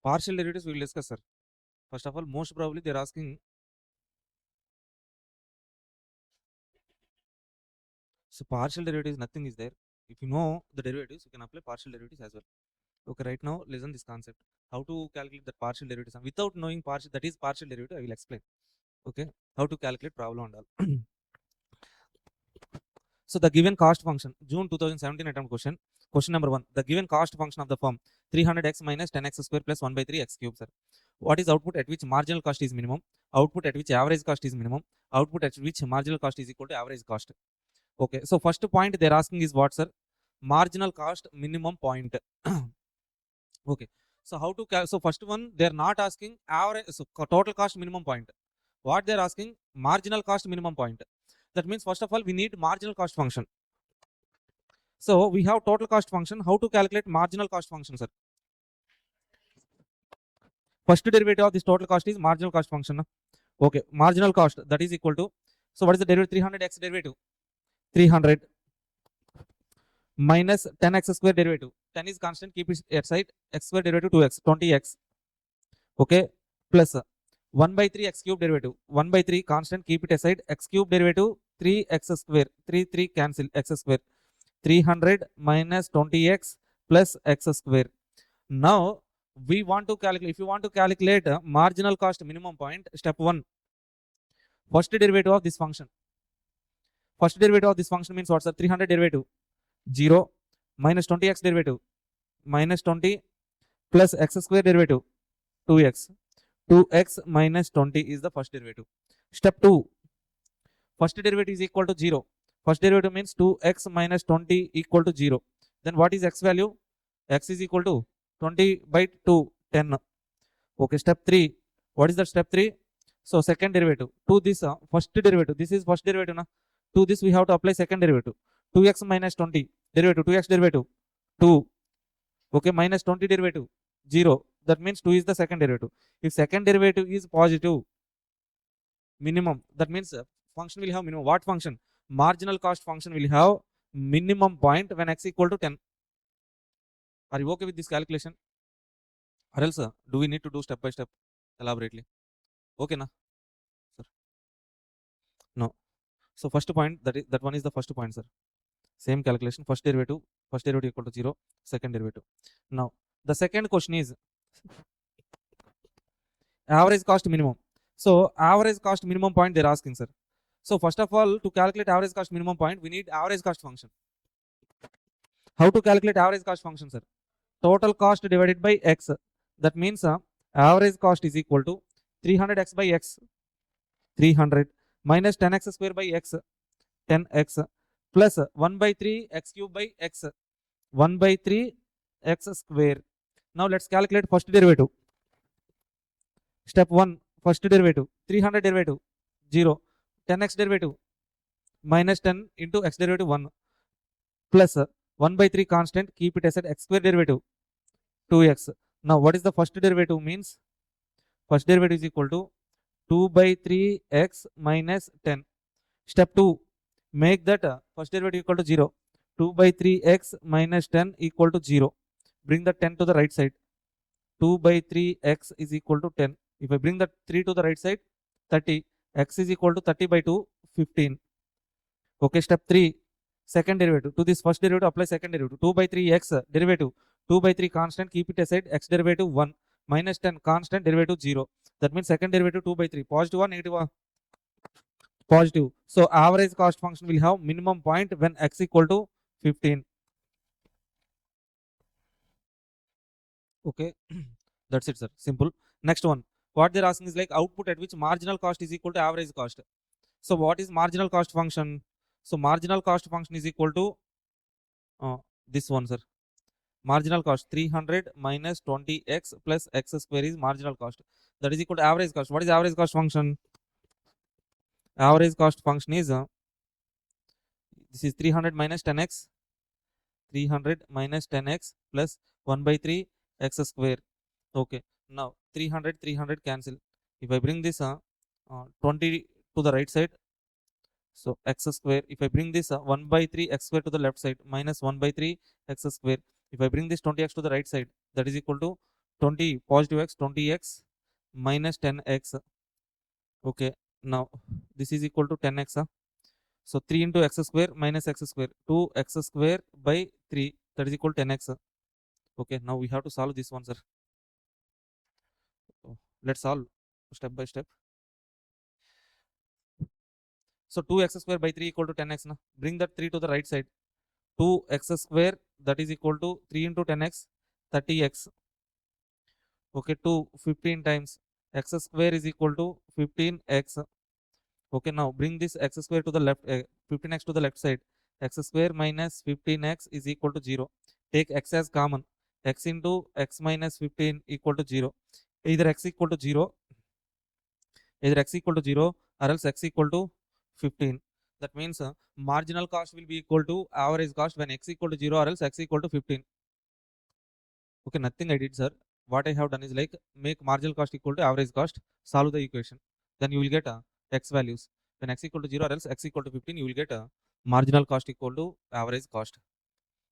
Partial derivatives we will discuss, sir. First of all, most probably they are asking. So partial derivatives, nothing is there. If you know the derivatives, you can apply partial derivatives as well. Okay, right now listen this concept. How to calculate the partial derivatives without knowing partial, that is partial derivative, I will explain. Okay, how to calculate problem and all. So the given cost function, June 2017 attempt question. Question number 1. The given cost function of the firm 300x minus 10x square plus 1 by 3 x cube, sir. What is output at which marginal cost is minimum? Output at which average cost is minimum? Output at which marginal cost is equal to average cost? Okay, so first point they are asking is what, sir? Marginal cost minimum point. Okay, so how to so first one they are not asking average, so total cost minimum point. What they are asking? Marginal cost minimum point. That means first of all we need marginal cost function. So we have total cost function. How to calculate marginal cost function, sir? First derivative of this total cost is marginal cost function. Okay, marginal cost, that is equal to, so what is the derivative? 300x derivative. 300 minus 10x square derivative. 10 is constant, keep it aside. X square derivative 2x, 20x. Okay, plus 1 by 3 x cube derivative. 1 by 3 constant, keep it aside. X cube derivative 3x square. 3 cancel, x square. 300 minus 20x plus x square. Now we want to calculate, if you want to calculate marginal cost minimum point, step 1, first derivative of this function. First derivative of this function means what, sir? 300 derivative 0 minus 20x derivative minus 20 plus x square derivative 2x. 2x minus 20 is the first derivative. Step 2, first derivative is equal to 0. First derivative means 2x minus 20 equal to 0. Then what is x value? X is equal to 20 by 2, 10. Okay, step 3. What is the step 3? So second derivative. To this first derivative. This is first derivative. Na? To this we have to apply second derivative. 2x minus 20 derivative. 2x derivative 2. Okay, minus 20 derivative 0. That means 2 is the second derivative. If second derivative is positive, minimum, that means function will have minimum. What function? Marginal cost function will have minimum point when x equal to 10. Are you okay with this calculation? Or else do we need to do step by step elaborately? Okay, na? Sir. No. So first point, that one is the first point, sir. Same calculation. First derivative equal to 0. Second derivative. Now the second question is average cost minimum. So average cost minimum point they're asking, sir. So first of all, to calculate average cost minimum point, we need average cost function. How to calculate average cost function, sir? Total cost divided by x. That means average cost is equal to 300x by x. 300 minus 10x square by x. 10x plus 1 by 3 x cube by x. 1 by 3 x square. Now let's calculate first derivative. Step 1, first derivative. 300 derivative 0. 10x derivative minus 10 into x derivative 1 plus 1 by 3 constant, keep it as x square derivative 2x. Now what is the first derivative means? First derivative is equal to 2 by 3x minus 10. Step 2, make that first derivative equal to 0. 2 by 3x minus 10 equal to 0. Bring the 10 to the right side. 2 by 3x is equal to 10. If I bring the 3 to the right side, 30. X is equal to 30 by 2, 15. Okay, step 3, second derivative. To this first derivative, apply second derivative. 2 by 3x derivative. 2 by 3 constant, keep it aside. X derivative 1. Minus 10 constant, derivative 0. That means second derivative 2 by 3. Positive or negative? Positive. So average cost function will have minimum point when x equal to 15. Okay, that's it, sir. Simple. Next one. What they're asking is like output at which marginal cost is equal to average cost. So what is marginal cost function? So marginal cost function is equal to this one, sir. Marginal cost 300 minus 20x plus x square is marginal cost. That is equal to average cost. What is average cost function? Average cost function is this is 300 minus 10x. 300 minus 10x plus 1 by 3 x square. Okay. Now 300 cancel. If I bring this 20 to the right side, so x square. If I bring this 1 by 3 x square to the left side minus 1 by 3 x square. If I bring this 20x to the right side, that is equal to 20 positive x 20x minus 10x. Okay, now this is equal to 10x. So 3 into x square minus x square, 2x square by 3, that is equal to 10x. Okay, now we have to solve this one, sir. Let's solve step by step. So 2x square by 3 equal to 10x. Now bring that 3 to the right side. 2x square, that is equal to 3 into 10x, 30x. Okay, 2 15 times x square is equal to 15x. Okay, now bring this x square to the left, 15x to the left side. X square minus 15x is equal to 0. Take x as common. X into x minus 15 equal to 0. Either x equal to 0, or else x equal to 15. That means marginal cost will be equal to average cost when x equal to 0 or else x equal to 15. Okay, nothing I did, sir. What I have done is like make marginal cost equal to average cost, solve the equation. Then you will get x values. When x equal to 0 or else x equal to 15, you will get marginal cost equal to average cost.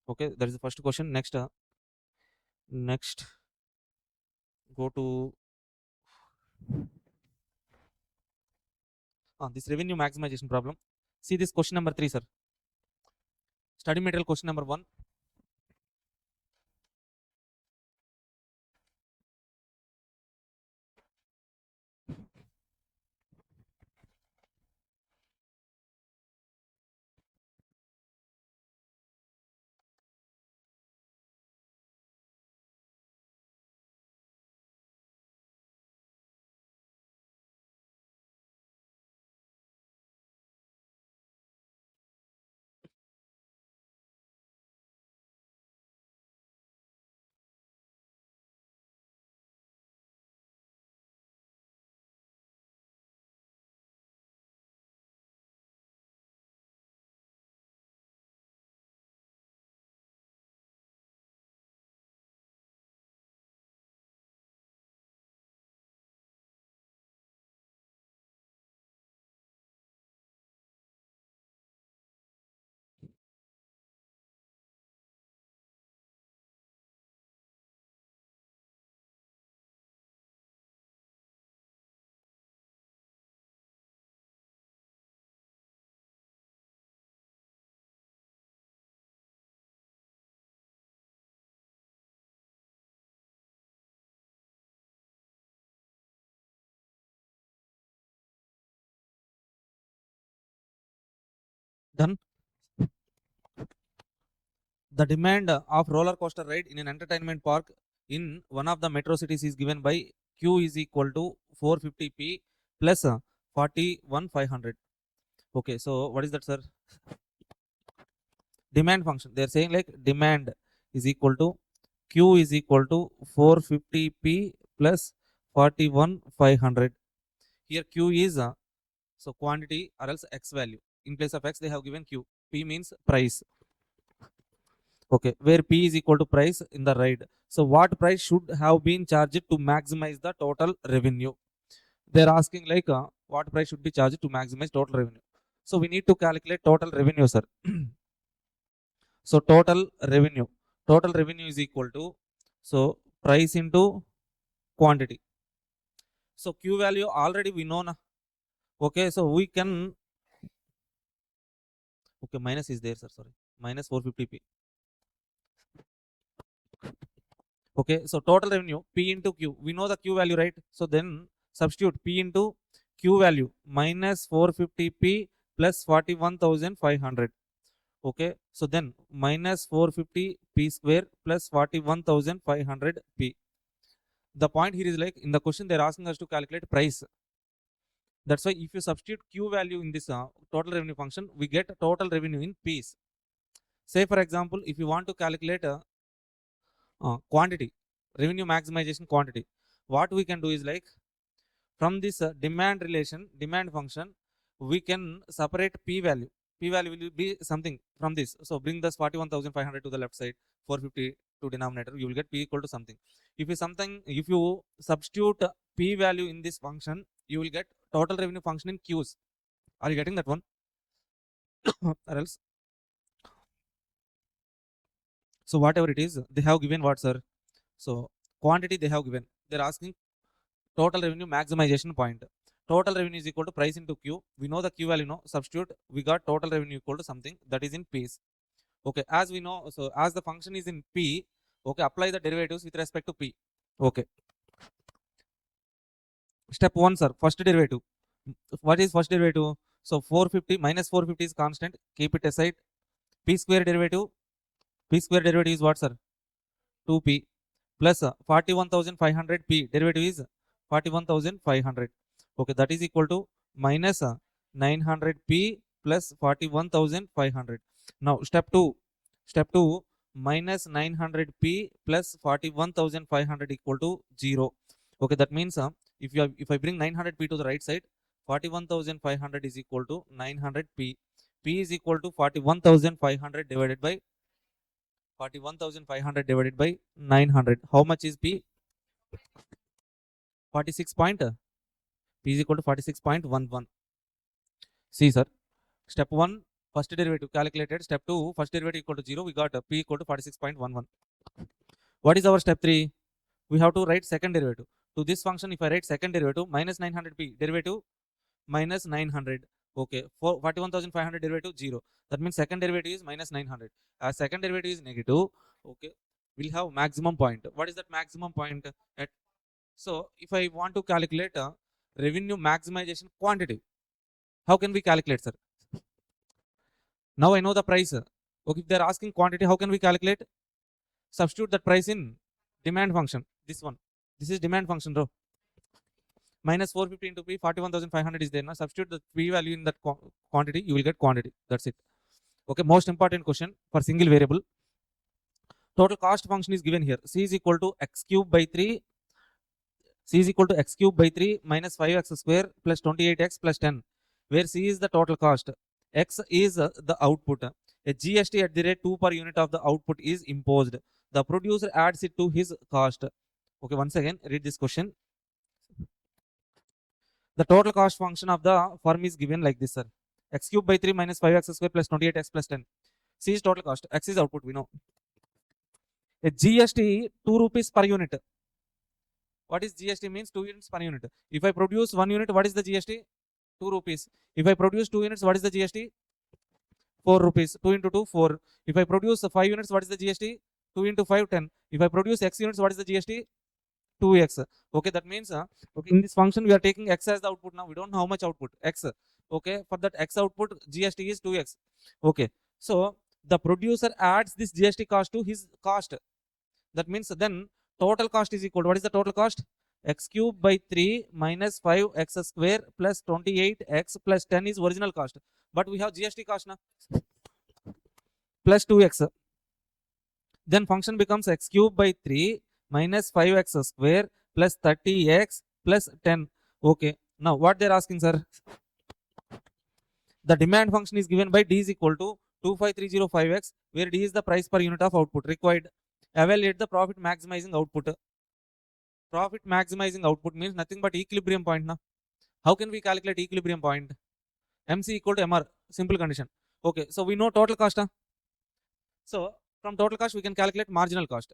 Okay, that is the first question. Next, go to this revenue maximization problem. See this question number 3, sir. Study material question number 1. Done. The demand of roller coaster ride in an entertainment park in one of the metro cities is given by Q is equal to 450p plus 41,500. Okay, so what is that, sir? Demand function. They are saying like demand is equal to Q is equal to 450p plus 41,500. Here Q is so quantity or else x value. In place of x, they have given Q. P means price. Okay, where P is equal to price in the ride. So what price should have been charged to maximize the total revenue? They're asking like what price should be charged to maximize total revenue. So we need to calculate total revenue, sir. So total revenue is equal to, so price into quantity. So Q value already we know na. Okay, so we can, okay, minus is there, sir, sorry, minus 450p. Okay, so total revenue P into Q, we know the Q value, right? So then substitute P into Q value minus 450p plus 41,500. Okay, so then minus 450p square plus 41,500p. The point here is like in the question they're asking us to calculate price. That's why if you substitute Q value in this total revenue function, we get total revenue in P's. Say for example, if you want to calculate quantity, revenue maximization quantity, what we can do is like from this demand function, we can separate P value. P value will be something from this. So bring this 41,500 to the left side, 450 to denominator, you will get P equal to something. If you substitute P value in this function, you will get total revenue function in Q's. Are you getting that one? Or else, so whatever it is, they have given what, sir? So quantity they have given. They're asking total revenue maximization point. Total revenue is equal to price into Q. We know the Q value, no? Substitute, we got total revenue equal to something that is in P's. Okay, as we know, so as the function is in P, okay, apply the derivatives with respect to P. Okay. Step 1, sir, first derivative. What is first derivative? So 450 minus 450 is constant. Keep it aside. P square derivative. P square derivative is what, sir? 2P plus 41,500 P derivative is 41,500. Okay, that is equal to minus 900 P plus 41,500. Now step 2. Step 2, minus 900 P plus 41,500 equal to 0. Okay, that means if I bring 900 P to the right side, 41,500 is equal to 900 P. P is equal to 41,500 divided by 41,500 divided by 900. How much is P? 46 point. P is equal to 46.11. See, sir. Step 1, first derivative calculated. Step 2, first derivative equal to 0. We got P equal to 46.11. What is our step 3? We have to write second derivative. To this function, if I write second derivative, minus 900 P derivative minus 900. Okay, for 41,500 derivative 0. That means second derivative is minus 900. As second derivative is negative, okay, we'll have maximum point. What is that maximum point? So if I want to calculate revenue maximization quantity, how can we calculate, sir? Now I know the price. Okay, if they're asking quantity, how can we calculate? Substitute that price in demand function. This one. This is demand function, bro. Minus 450 into P, 41,500 is there. Now substitute the P value in that quantity, you will get quantity. That's it. Okay, most important question for single variable. Total cost function is given here. C is equal to x cube by 3. C is equal to x cube by 3 minus 5x square plus 28x plus 10. Where C is the total cost. X is the output. A GST at the rate 2 per unit of the output is imposed. The producer adds it to his cost. Okay, once again, read this question. The total cost function of the firm is given like this, sir. X cube by 3 minus 5x square plus 28x plus 10. C is total cost. X is output, we know. A GST 2 rupees per unit. What is GST means? 2 units per unit. If I produce 1 unit, what is the GST? 2 rupees. If I produce 2 units, what is the GST? 4 rupees. 2 into 2, 4. If I produce 5 units, what is the GST? 2 into 5, 10. If I produce X units, what is the GST? 2x. Okay, that means okay, in this function we are taking x as the output. Now we don't know how much output x. Okay, for that x output GST is 2x. Okay, so the producer adds this GST cost to his cost. That means then total cost is equal to, what is the total cost? X cube by 3 minus 5x square plus 28x plus 10 is original cost. But we have GST cost now plus 2x. Then function becomes x cube by 3 minus 5x square plus 30x plus 10. Okay, now what they're asking, sir? The demand function is given by D is equal to 25305x, where D is the price per unit of output required. Evaluate the profit maximizing output. Profit maximizing output means nothing but equilibrium point. Now, how can we calculate equilibrium point? MC equal to MR, simple condition. Okay, so we know total cost. So from total cost we can calculate marginal cost.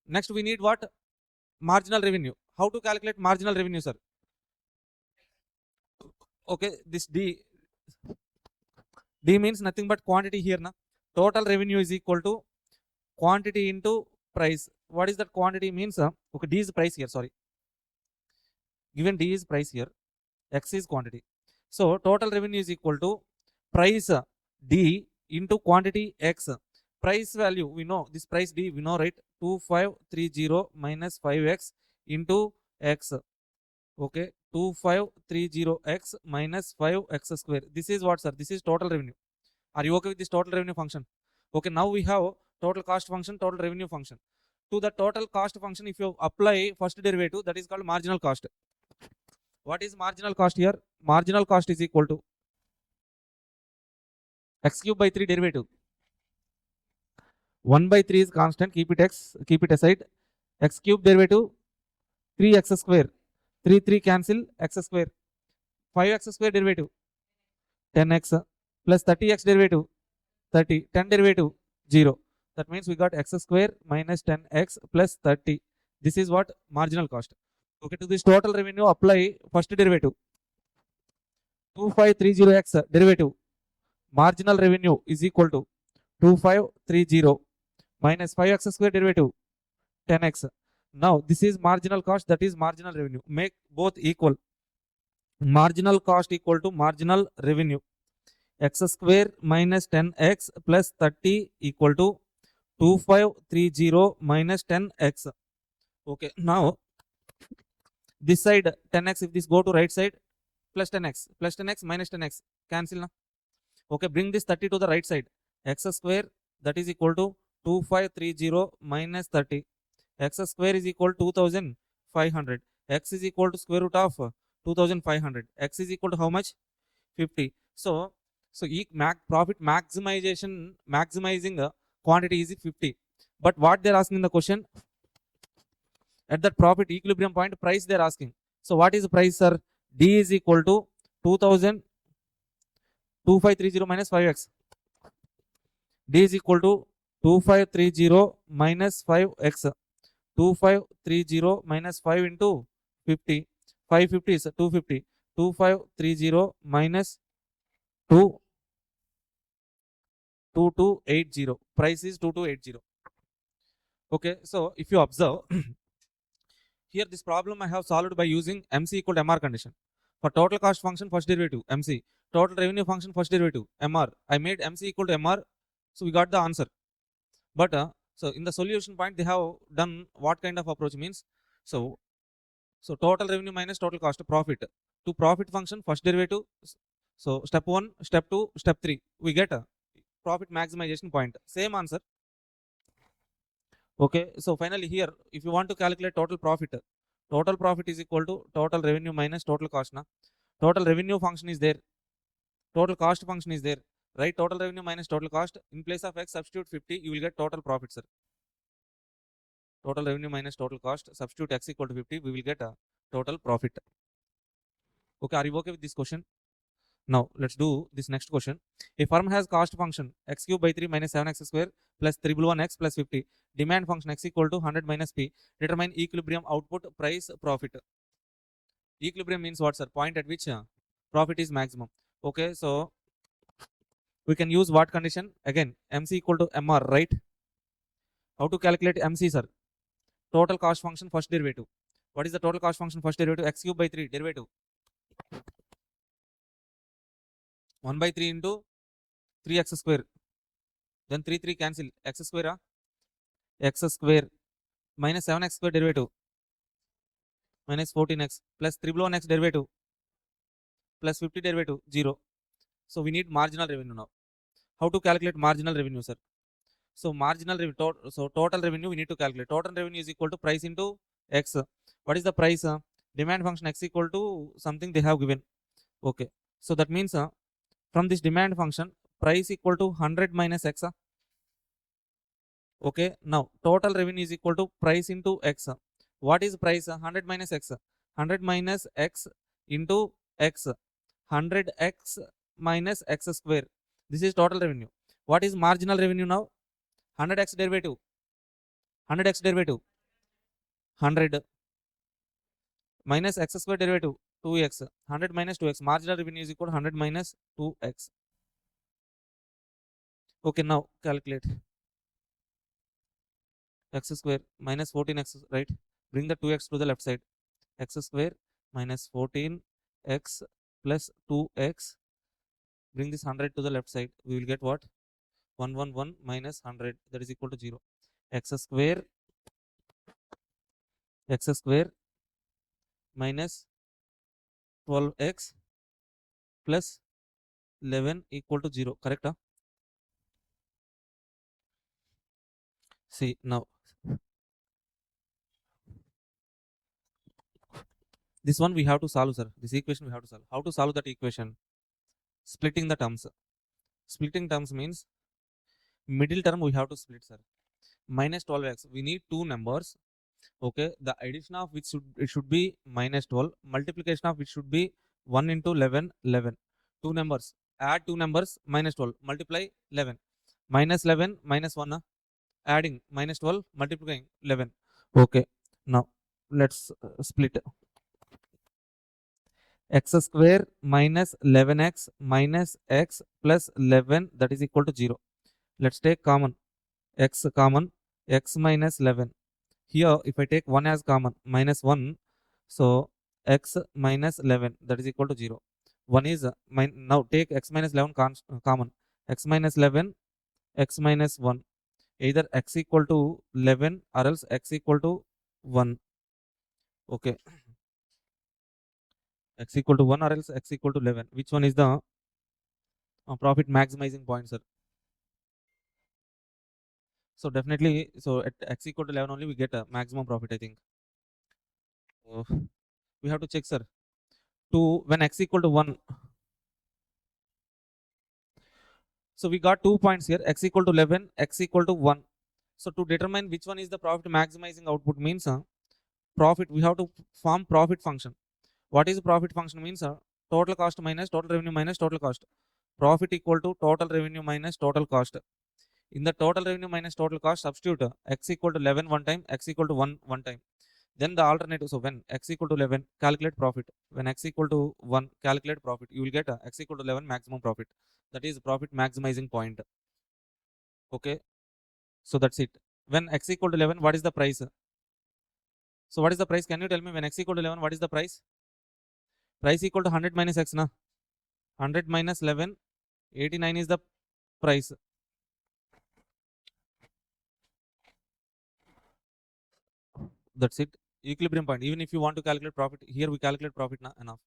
Next we need what? Marginal revenue. How to calculate marginal revenue, sir? Okay, this D means nothing but quantity here. Na? Total revenue is equal to quantity into price. What is that quantity means? Okay, D is price here, sorry. Given D is price here, X is quantity. So total revenue is equal to price D into quantity X. Price value, we know, this price D, we know, right? 2530 minus 5x into X. Okay, 2530x minus 5x square. This is what, sir? This is total revenue. Are you okay with this total revenue function? Okay, now we have total cost function, total revenue function. To the total cost function, if you apply first derivative, that is called marginal cost. What is marginal cost here? Marginal cost is equal to x cube by 3 derivative. 1 by 3 is constant, keep it aside. X cube derivative 3x square. 3 cancel, x square. 5x square derivative 10x plus 30x derivative 30. 10 derivative 0. That means we got x square minus 10x plus 30. This is what? Marginal cost. Okay, to this total revenue, apply first derivative. 2530x derivative. Marginal revenue is equal to 2530 minus 5x square derivative 10x. Now this is marginal cost, that is marginal revenue. Make both equal. Marginal cost equal to marginal revenue. X square minus 10x plus 30 equal to 2530 minus 10x. Okay, now this side 10x, if this go to right side, plus 10x minus 10x cancel na. Okay, bring this 30 to the right side. X square, that is equal to 2530 minus 30. X square is equal to 2500. X is equal to square root of 2500. X is equal to how much? 50. So profit maximizing quantity is 50. But what they're asking in the question, at that profit equilibrium point, price they're asking. So what is the price, sir? D is equal to 2530 minus 5x. D is equal to 2530 minus 5x. 2530 minus 5 into 50. 550 is 250. 2530 minus 2280. Price is 2280. Okay, so if you observe, here this problem I have solved by using MC equal to MR condition. For total cost function, first derivative, MC. Total revenue function, first derivative, MR. I made MC equal to MR, so we got the answer. But so in the solution point, they have done what kind of approach means? So total revenue minus total cost, profit. To profit function, first derivative. So step 1, step 2, step 3. We get a profit maximization point. Same answer. Okay, so finally here, if you want to calculate total profit is equal to total revenue minus total cost. Na? Total revenue function is there. Total cost function is there. Right? Total revenue minus total cost. In place of x, substitute 50, you will get total profit, sir. Total revenue minus total cost, substitute x equal to 50, we will get a total profit. Okay, are you okay with this question? Now let's do this next question. A firm has cost function x cube by 3 minus 7x square plus 1 x plus 50. Demand function x equal to 100 minus p. Determine equilibrium output, price, profit. Equilibrium means what, sir? Point at which profit is maximum. Okay, so we can use what condition? Again, MC equal to MR, right? How to calculate MC, sir? Total cost function, first derivative. What is the total cost function, first derivative? X cube by 3, derivative. 1 by 3 into 3x square. Then 3 cancel. X square, x square minus 7x square derivative minus 14x plus 1 x derivative plus 50 derivative 0. So we need marginal revenue now. How to calculate marginal revenue, sir? So marginal revenue, so total revenue we need to calculate. Total revenue is equal to price into x. What is the price? Demand function x equal to something they have given. Okay, so that means from this demand function, price equal to 100 minus x. Okay, now total revenue is equal to price into x. What is price? 100 minus x. 100 minus x into x. 100x minus x square. This is total revenue. What is marginal revenue now? 100x derivative. 100x derivative. 100 minus x square derivative 2x. 100 minus 2x. Marginal revenue is equal to 100 minus 2x. Okay, now calculate. X square minus 14x, right? Bring the 2x to the left side. X square minus 14x plus 2x. Bring this 100 to the left side. We will get what? 111 minus 100, that is equal to 0. X square minus 12x plus 11 equal to 0. Correct? Huh? See now. This one we have to solve, sir. This equation we have to solve. How to solve that equation? Splitting the terms. Splitting terms means middle term we have to split, sir. Minus 12x. We need two numbers. Okay, the addition of which should be minus 12. Multiplication of which should be 1 into 11, 11. Two numbers. Add two numbers, minus 12. Multiply 11. Minus 11, minus 1. Adding minus 12, multiplying 11. Okay. Now let's split x square minus 11x minus x plus 11, that is equal to 0. Let's take common, x common, x minus 11. Here if I take 1 as common, minus 1, so x minus 11, that is equal to 0. 1 is now take x minus 11 common, x minus 11, x minus 1, either x equal to 11 or else x equal to 1. Okay, x equal to 1 or else x equal to 11. Which one is the profit maximizing point, sir? So definitely, so at x equal to 11 only we get a maximum profit, I think. So we have to check, sir. To when x equal to 1, so we got 2 points here, x equal to 11, x equal to 1. So to determine which one is the profit maximizing output means profit, we have to form profit function. What is profit function means total cost minus total revenue minus total cost. Profit equal to total revenue minus total cost. In the total revenue minus total cost, substitute x equal to 11 one time, x equal to 1 one time. Then the alternative, so when x equal to 11, calculate profit. When x equal to 1, calculate profit. You will get x equal to 11 maximum profit. That is profit maximizing point. Okay, so that's it. When x equal to 11, what is the price? So what is the price? Can you tell me when x equal to 11, what is the price? Price equal to 100 minus x, na? 100 minus 11, 89 is the price. That's it. Equilibrium point. Even if you want to calculate profit, here we calculate profit enough.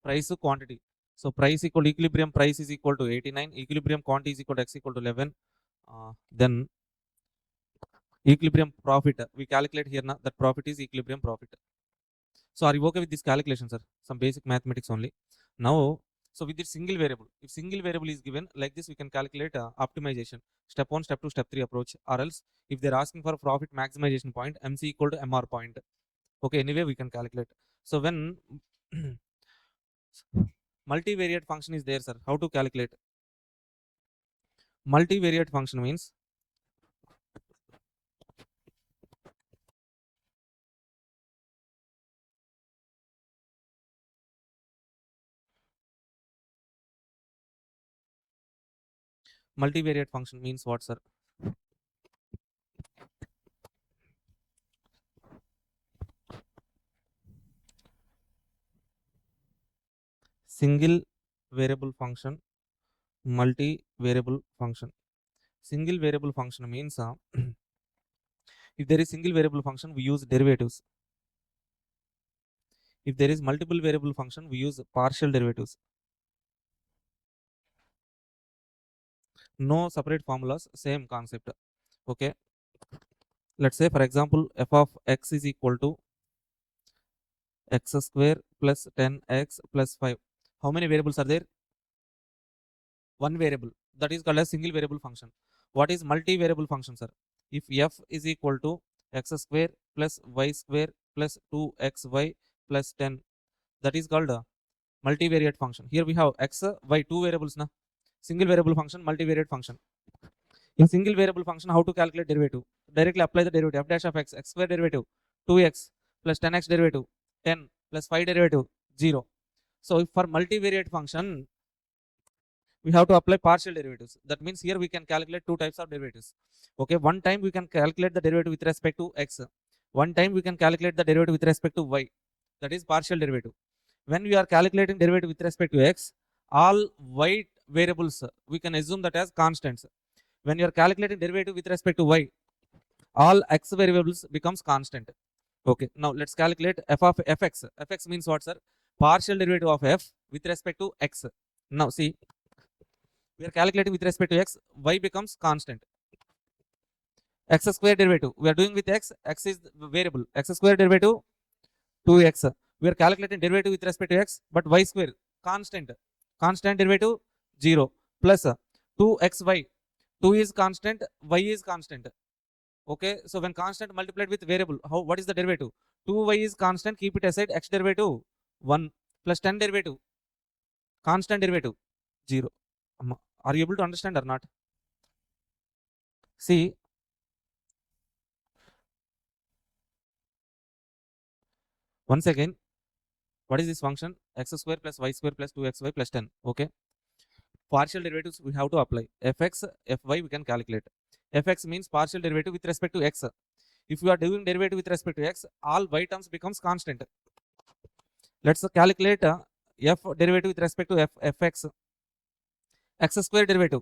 Price to quantity. So price equal to equilibrium price is equal to 89. Equilibrium quantity is equal to x equal to 11. Then equilibrium profit. We calculate here now that profit is equilibrium profit. So are you okay with this calculation, sir? Some basic mathematics only. Now, so with this single variable, if single variable is given like this, we can calculate optimization. Step 1, step 2, step 3 approach. Or else, if they're asking for a profit maximization point, MC equal to MR point. Okay, anyway, we can calculate. So when multivariate function is there, sir, how to calculate? Multivariate function means multivariate function means what, sir? Single variable function, multivariable function. Single variable function means if there is single variable function, we use derivatives. If there is multiple variable function, we use partial derivatives. No separate formulas, same concept. Okay. Let's say, for example, f of x is equal to x square plus 10x plus 5. How many variables are there? One variable. That is called as single variable function. What is multivariable function, sir? If f is equal to x square plus y square plus 2xy plus 10, that is called a multivariate function. Here we have x, y, two variables. Na? Single variable function, multivariate function. In single variable function, how to calculate derivative? Directly apply the derivative. F dash of x, x square derivative, 2x plus 10x derivative, 10 plus 5 derivative, 0. So if for multivariate function, we have to apply partial derivatives. That means here we can calculate two types of derivatives. Okay, one time we can calculate the derivative with respect to x. One time we can calculate the derivative with respect to y. That is partial derivative. When we are calculating derivative with respect to x, all y variables we can assume that as constants. When you are calculating derivative with respect to y, all x variables becomes constant. Okay, now let's calculate f of fx. Fx means what, sir? Partial derivative of f with respect to x. Now see, we are calculating with respect to x, y becomes constant. X square derivative, we are doing with x, x is the variable, x square derivative 2x. We are calculating derivative with respect to x, but y square constant, constant derivative 0 plus 2xy, 2 is constant, y is constant. Okay, so when constant multiplied with variable, how, what is the derivative? 2y is constant, keep it aside, x derivative 1 plus 10 derivative, constant derivative 0. Are you able to understand or not? See, Once again, what is this function? X square plus y square plus 2xy plus 10. Okay. Partial derivatives we have to apply. Fx, Fy we can calculate. Fx means partial derivative with respect to x. If you are doing derivative with respect to x, all y terms becomes constant. Let's calculate f derivative with respect to fx. X square derivative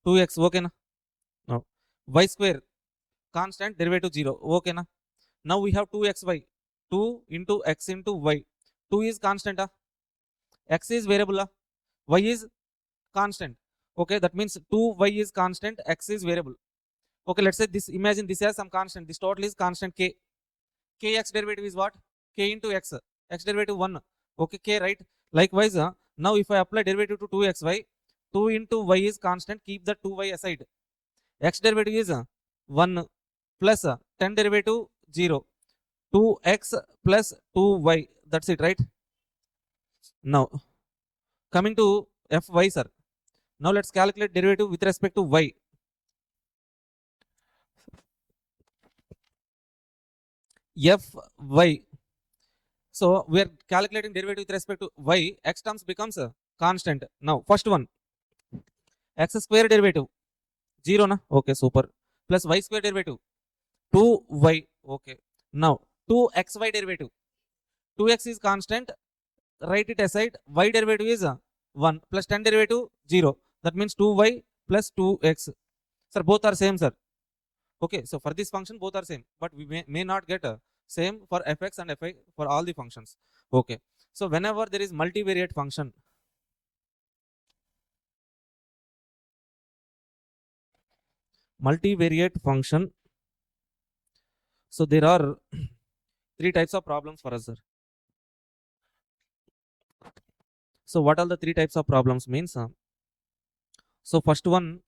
2x. Okay na? No. Y square constant, derivative 0. Okay na? Now we have 2xy. 2 into x into y. 2 is constant. X is variable. Y is constant. Okay, that means 2y is constant, x is variable. Okay, let's say this, imagine this has some constant. This total is constant k. Kx derivative is what? K into x. X derivative 1. Okay, k, right? Likewise, now if I apply derivative to 2xy, 2 into y is constant, keep the 2y aside. X derivative is 1 plus 10 derivative 0. 2x plus 2y. That's it, right? Now, coming to fy, sir. Now let's calculate derivative with respect to y. Fy. So we are calculating derivative with respect to y. X terms becomes a constant. Now first one, x square derivative 0 na. Okay, super. Plus y square derivative 2y. Okay. Now 2xy derivative. 2x is constant. Write it aside. Y derivative is 1 plus 10 derivative 0. That means 2y plus 2x. Sir, both are same, sir. Okay, so for this function both are same, but we may not get a same for fx and fy for all the functions. Okay, so whenever there is multivariate function, so there are three types of problems for us, sir. So what are the three types of problems means? So first one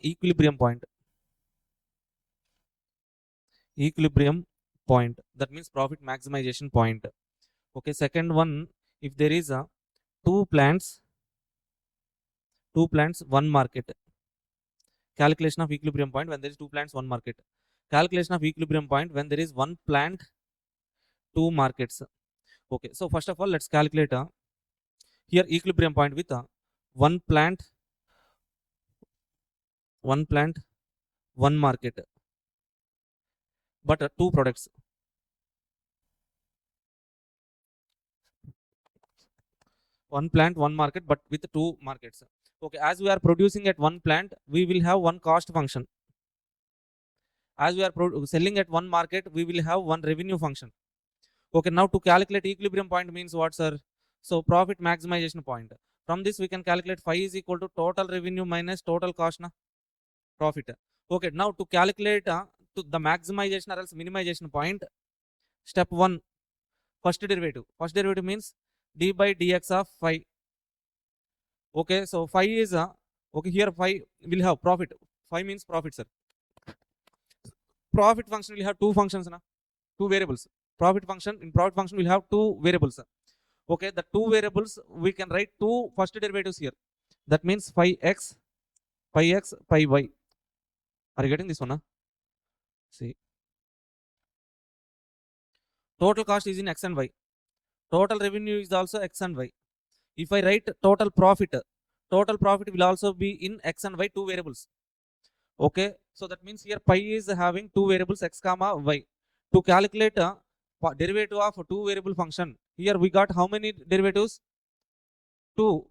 equilibrium point. That means profit maximization point. Okay, second one, if there is a two plants, one market. Calculation of equilibrium point when there is two plants, one market. Calculation of equilibrium point when there is one plant, two markets. Okay, so first of all, let's calculate here equilibrium point with one plant, one market, but two products. One plant, one market, but with two markets. Okay, as we are producing at one plant, we will have one cost function. As we are selling at one market, we will have one revenue function. Okay, now to calculate equilibrium point means what, sir? So profit maximization point. From this we can calculate phi is equal to total revenue minus total cost na profit. Okay, now to calculate to the maximization or else minimization point, step 1, first derivative. First derivative means d by dx of phi. Okay, so phi is okay, here phi will have profit. Phi means profit, sir. Profit function will have two functions na, two variables. Profit function will have two variables. Okay, the two variables we can write two first derivatives here. That means phi x, phi y. Are you getting this one? Huh? See, total cost is in x and y. Total revenue is also x and y. If I write total profit will also be in x and y, two variables. Okay, so that means here pi is having two variables x comma y. To calculate derivative of two variable function, here we got how many derivatives? 2.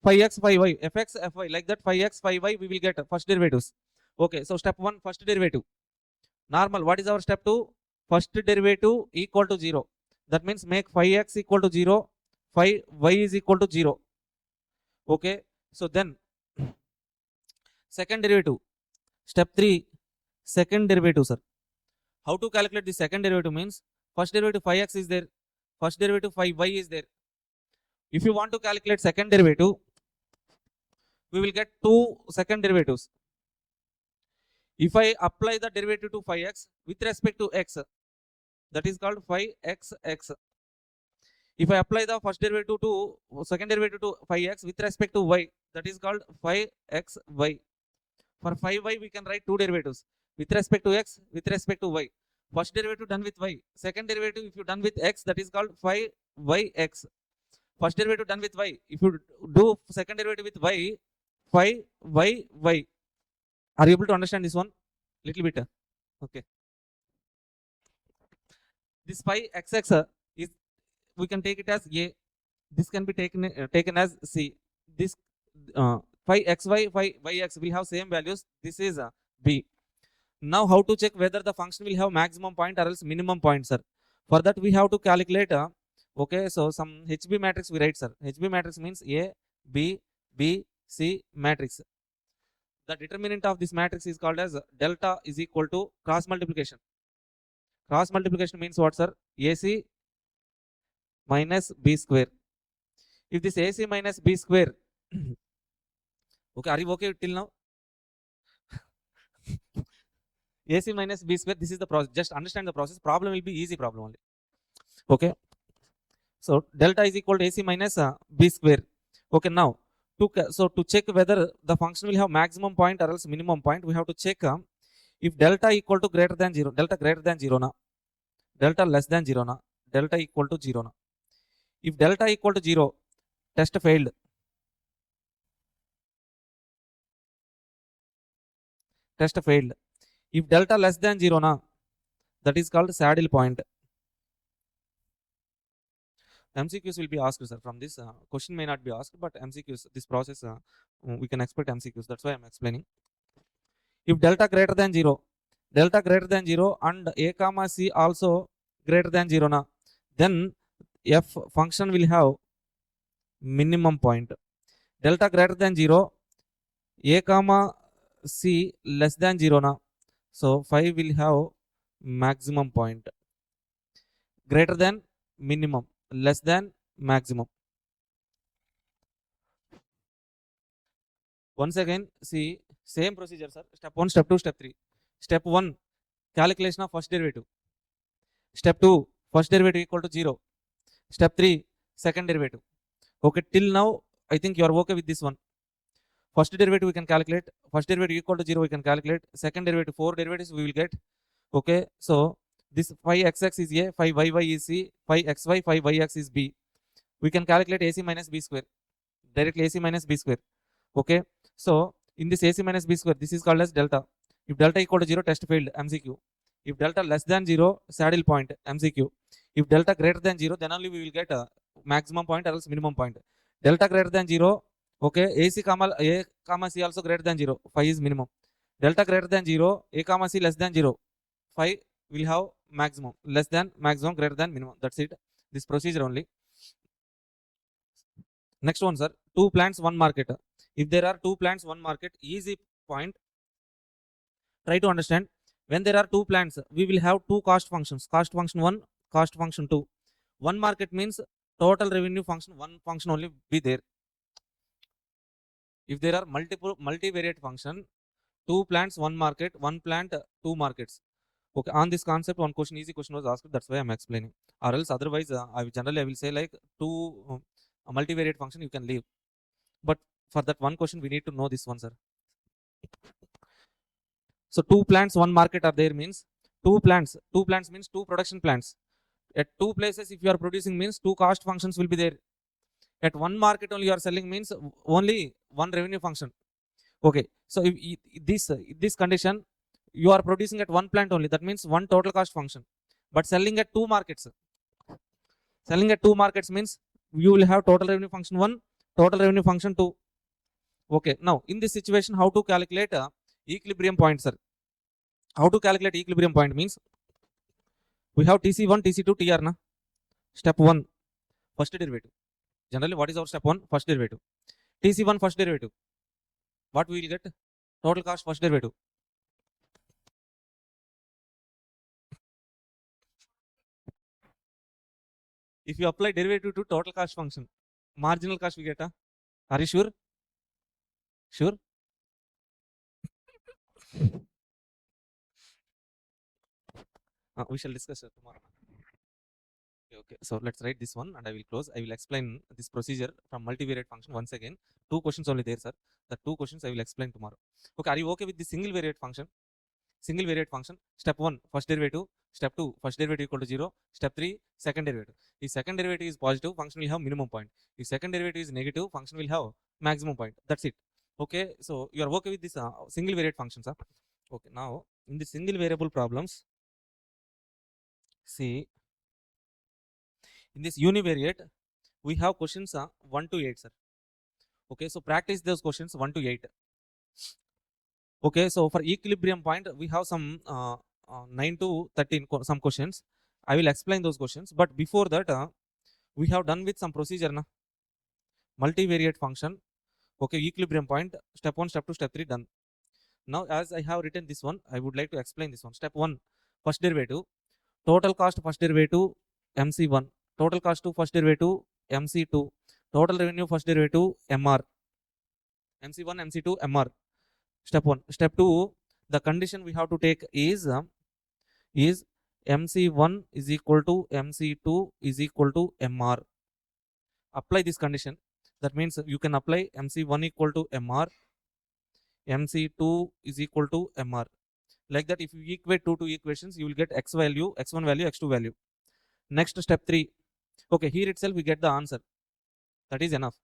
Phi x, phi y, fx, fy, like that phi x, phi y we will get first derivatives. Okay, so step 1, first derivative. Normal, what is our step 2? First derivative equal to 0. That means make phi x equal to 0, phi y is equal to 0. Okay, so then second derivative. Step 3, second derivative, sir. How to calculate the second derivative means first derivative phi x is there, first derivative phi y is there. If you want to calculate second derivative, we will get two second derivatives. If I apply the derivative to phi x with respect to x, that is called phi x x. If I apply the first derivative to second derivative to phi x with respect to y, that is called phi x y. For phi y, we can write two derivatives with respect to x, with respect to y. First derivative done with y. Second derivative, if you done with x, that is called phi yx. First derivative done with y. If you do second derivative with y, phi y. Are you able to understand this one? Little bit. Okay. This phi xx is, we can take it as a. This can be taken as c. This phi xy, phi yx will have same values. This is b. Now how to check whether the function will have maximum point or else minimum point, sir? For that we have to calculate okay, so some HB matrix we write, sir. HB matrix means A, B, B, C matrix. The determinant of this matrix is called as delta is equal to cross multiplication. Cross multiplication means what, sir? AC minus B square. If this AC minus B square, okay, are you okay till now? AC minus B square, this is the process. Just understand the process. Problem will be easy problem only. Okay. So delta is equal to AC minus B square. Okay, now to check whether the function will have maximum point or else minimum point, we have to check if delta equal to greater than 0, delta greater than 0 na, delta less than 0 na, delta equal to 0 na. If delta equal to 0, test failed. Test failed. If delta less than 0 na, that is called saddle point. MCQs will be asked, sir. From this question may not be asked, but MCQs, this process we can expect MCQs. That's why I'm explaining. If delta greater than 0, delta greater than 0 and a comma c also greater than 0 na, then f function will have minimum point. Delta greater than 0, a comma c less than 0 na, so 5 will have maximum point. Greater than minimum, less than maximum. Once again, see, same procedure, sir. Step 1, step 2, step 3. Step 1, calculation of first derivative. Step 2, first derivative equal to 0. Step 3, second derivative. Okay, till now, I think you are okay with this one. First derivative we can calculate. First derivative equal to 0 we can calculate. Second derivative, 4 derivatives we will get. Okay, so this phi xx is a, phi yy is c, phi xy, phi yx is b. We can calculate AC minus b square. Directly AC minus b square. Okay, so in this AC minus b square, this is called as delta. If delta equal to 0, test failed, MCQ. If delta less than 0, saddle point, MCQ. If delta greater than 0, then only we will get a maximum point or else minimum point. Delta greater than 0, okay, AC comma A comma C also greater than 0, phi is minimum. Delta greater than 0, A comma C less than 0, phi will have maximum, less than maximum, greater than minimum. That's it. This procedure only. Next one, sir. 2 plants, 1 market. If there are 2 plants, 1 market, easy point. Try to understand. When there are 2 plants, we will have 2 cost functions. Cost function 1, cost function 2. 1 market means total revenue function, 1 function only be there. If there are multivariate function, 2 plants, 1 market, 1 plant, 2 markets. Okay, on this concept, one question, easy question was asked. That's why I'm explaining. Or else, otherwise, I will say like 2 multivariate function you can leave. But for that one question, we need to know this one, sir. So 2 plants, 1 market are there means 2 plants. 2 plants means 2 production plants. At 2 places, if you are producing means 2 cost functions will be there. At 1 market only you are selling means only 1 revenue function. Okay, so if this condition, you are producing at 1 plant only, that means 1 total cost function. But selling at 2 markets. Selling at 2 markets means you will have total revenue function 1, total revenue function 2. Okay, now in this situation, how to calculate equilibrium point, sir? How to calculate equilibrium point means we have TC1, TC2, TR na. Step 1, first derivative. Generally, what is our step 1? First derivative. TC1 first derivative. What we will get? Total cost first derivative. If you apply derivative to total cost function, marginal cost we get. Are you sure? Sure? We shall discuss tomorrow. Okay, so let's write this one and I will close. I will explain this procedure from multivariate function once again. 2 questions only there, sir. The 2 questions I will explain tomorrow. Okay, are you okay with the single variate function? Single variate function. Step 1, first derivative. Step 2, first derivative equal to 0. Step 3, second derivative. If second derivative is positive, function will have minimum point. If second derivative is negative, function will have maximum point. That's it. Okay, so you are okay with this single variate functions. Okay, now in the single variable problems, see, in this univariate, we have questions 1 to 8, sir. Okay, so practice those questions 1 to 8. Okay, so for equilibrium point, we have some 9 to 13 some questions. I will explain those questions, but before that, we have done with some procedure, na? Multivariate function. Okay, equilibrium point, step 1, step 2, step 3 done. Now, as I have written this one, I would like to explain this one. Step 1, first derivative, total cost first derivative MC1, total cost to first derivative MC2, total revenue first derivative MR, MC1, MC2, MR. Step 1. Step 2, the condition we have to take is MC1 is equal to MC2 is equal to MR. Apply this condition. That means you can apply MC1 equal to MR, MC2 is equal to MR. Like that, if you equate two equations, you will get X value, X1 value, X2 value. Next, step 3. Okay, here itself we get the answer. That is enough.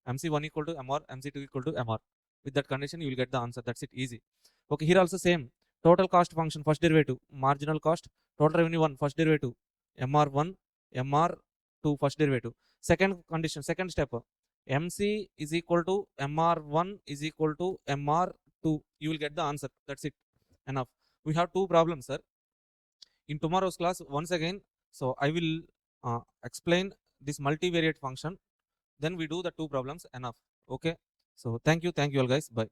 MC1 equal to MR, MC2 equal to MR. With that condition, you will get the answer. That's it, easy. Okay, here also same. Total cost function, first derivative, marginal cost, total revenue 1, first derivative, MR1, MR2, first derivative. Second condition, second step, MC is equal to MR1 is equal to MR2. You will get the answer. That's it, enough. We have two problems, sir. In tomorrow's class, once again, so I will explain this multivariate function. Then we do the two problems, enough. Okay, so thank you all guys, bye.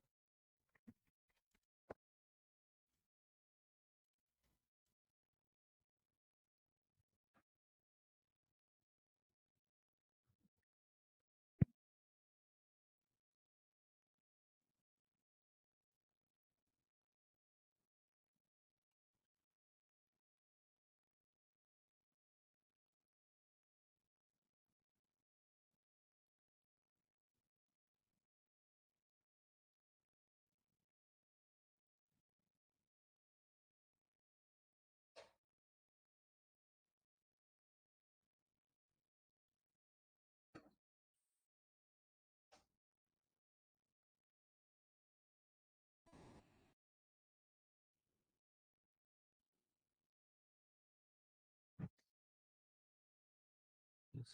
Yes.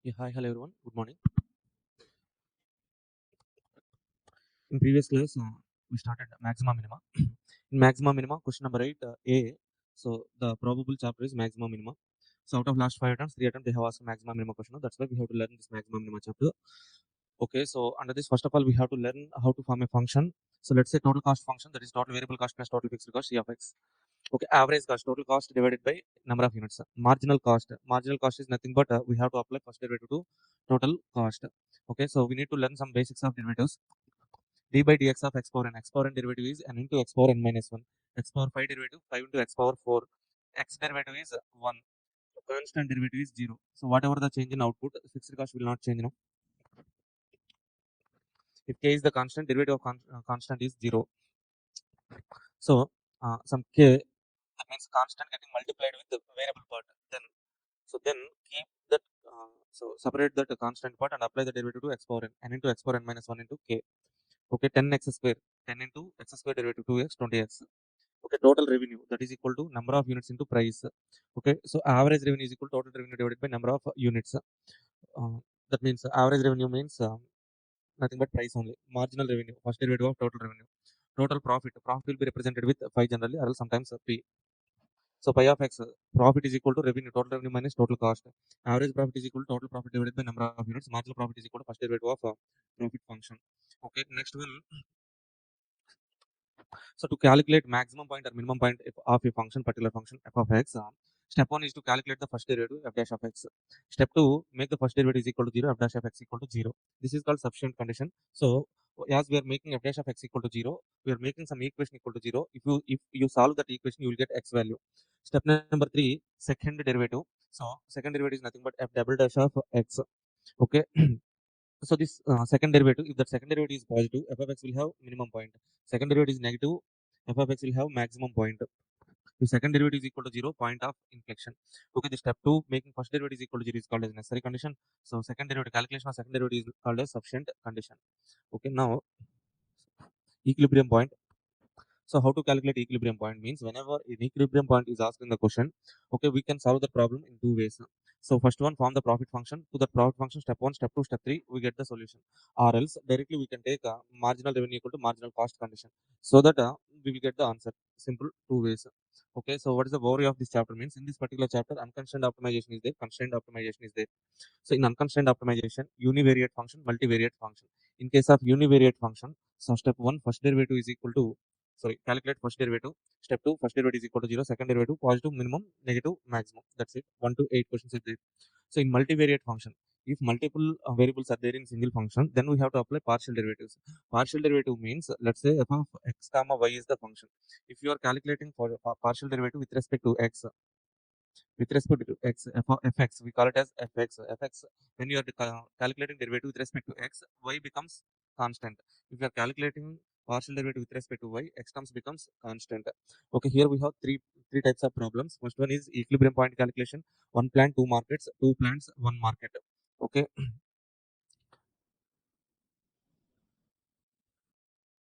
Yeah, hi, hello everyone, good morning. In previous class, we started maxima minima. In maxima minima, question number 8, A. So the probable chapter is maxima minima. So out of last 5 attempts, 3 attempts they have asked maxima minima question. That's why we have to learn this maxima minima chapter. Okay, so under this, first of all, we have to learn how to form a function. So let's say total cost function, that is total variable cost plus total fixed cost, C of x. Okay, average cost, total cost divided by number of units. Marginal cost is nothing but we have to apply first derivative to total cost. Okay, so we need to learn some basics of derivatives. D by dx of x power n. X power n derivative is n into x power n minus 1. X power 5 derivative, 5 into x power 4. X derivative is 1. Constant derivative is 0. So whatever the change in output, fixed cost will not change. If k is the constant, derivative of constant is 0. So some k, that means constant getting multiplied with the variable part. Then keep that, separate that constant part and apply the derivative to x power n into x power n minus 1 into k. Okay, 10x square, 10 into x square derivative 2x, 20x. Okay, total revenue, that is equal to number of units into price. Okay, so average revenue is equal to total revenue divided by number of units. That means average revenue means nothing but price only. Marginal revenue, first derivative of total revenue. Total profit will be represented with phi generally, or else sometimes p. So pi of x, profit is equal to revenue, total revenue minus total cost. Average profit is equal to total profit divided by number of units. Marginal profit is equal to first derivative of profit function. Okay, next one. So to calculate maximum point or minimum point of a function, particular function f of x, step 1 is to calculate the first derivative f dash of x. Step 2, make the first derivative is equal to 0, f dash of x equal to 0. This is called sufficient condition. So as we are making f dash of x equal to 0, we are making some equation equal to 0. If you solve that equation, you will get x value. Step number 3, second derivative. So second derivative is nothing but f double dash of x. Okay. So this second derivative, if that second derivative is positive, f of x will have minimum point. Second derivative is negative, f of x will have maximum point. If second derivative is equal to 0, point of inflection. Okay, the step 2, making first derivative is equal to 0 is called as necessary condition. So second derivative, calculation of second derivative is called as sufficient condition. Okay, now equilibrium point. So how to calculate equilibrium point means whenever an equilibrium point is asked in the question, okay, we can solve the problem in two ways. So first one, form the profit function. To the profit function, step 1, step 2, step 3, we get the solution. Or else directly we can take a marginal revenue equal to marginal cost condition, so that we will get the answer. Simple two ways. Okay, so what is the overview of this chapter means? In this particular chapter, unconstrained optimization is there, constrained optimization is there. So in unconstrained optimization, univariate function, multivariate function. In case of univariate function, so step 1, first derivative is equal to, calculate first derivative. Step 2, first derivative is equal to 0, second derivative, positive, minimum, negative, maximum. That's it. 1 to 8 questions are there. So in multivariate function, if multiple variables are there in single function, then we have to apply partial derivatives. Partial derivative means, let's say f of x comma y is the function. If you are calculating for partial derivative with respect to x, with respect to x, fx, we call it as fx. When you are calculating derivative with respect to x, y becomes constant. If you are calculating partial derivative with respect to y, x terms becomes constant. Okay, here we have three types of problems. First one is equilibrium point calculation. One plant, two markets, two plants, one market. Okay,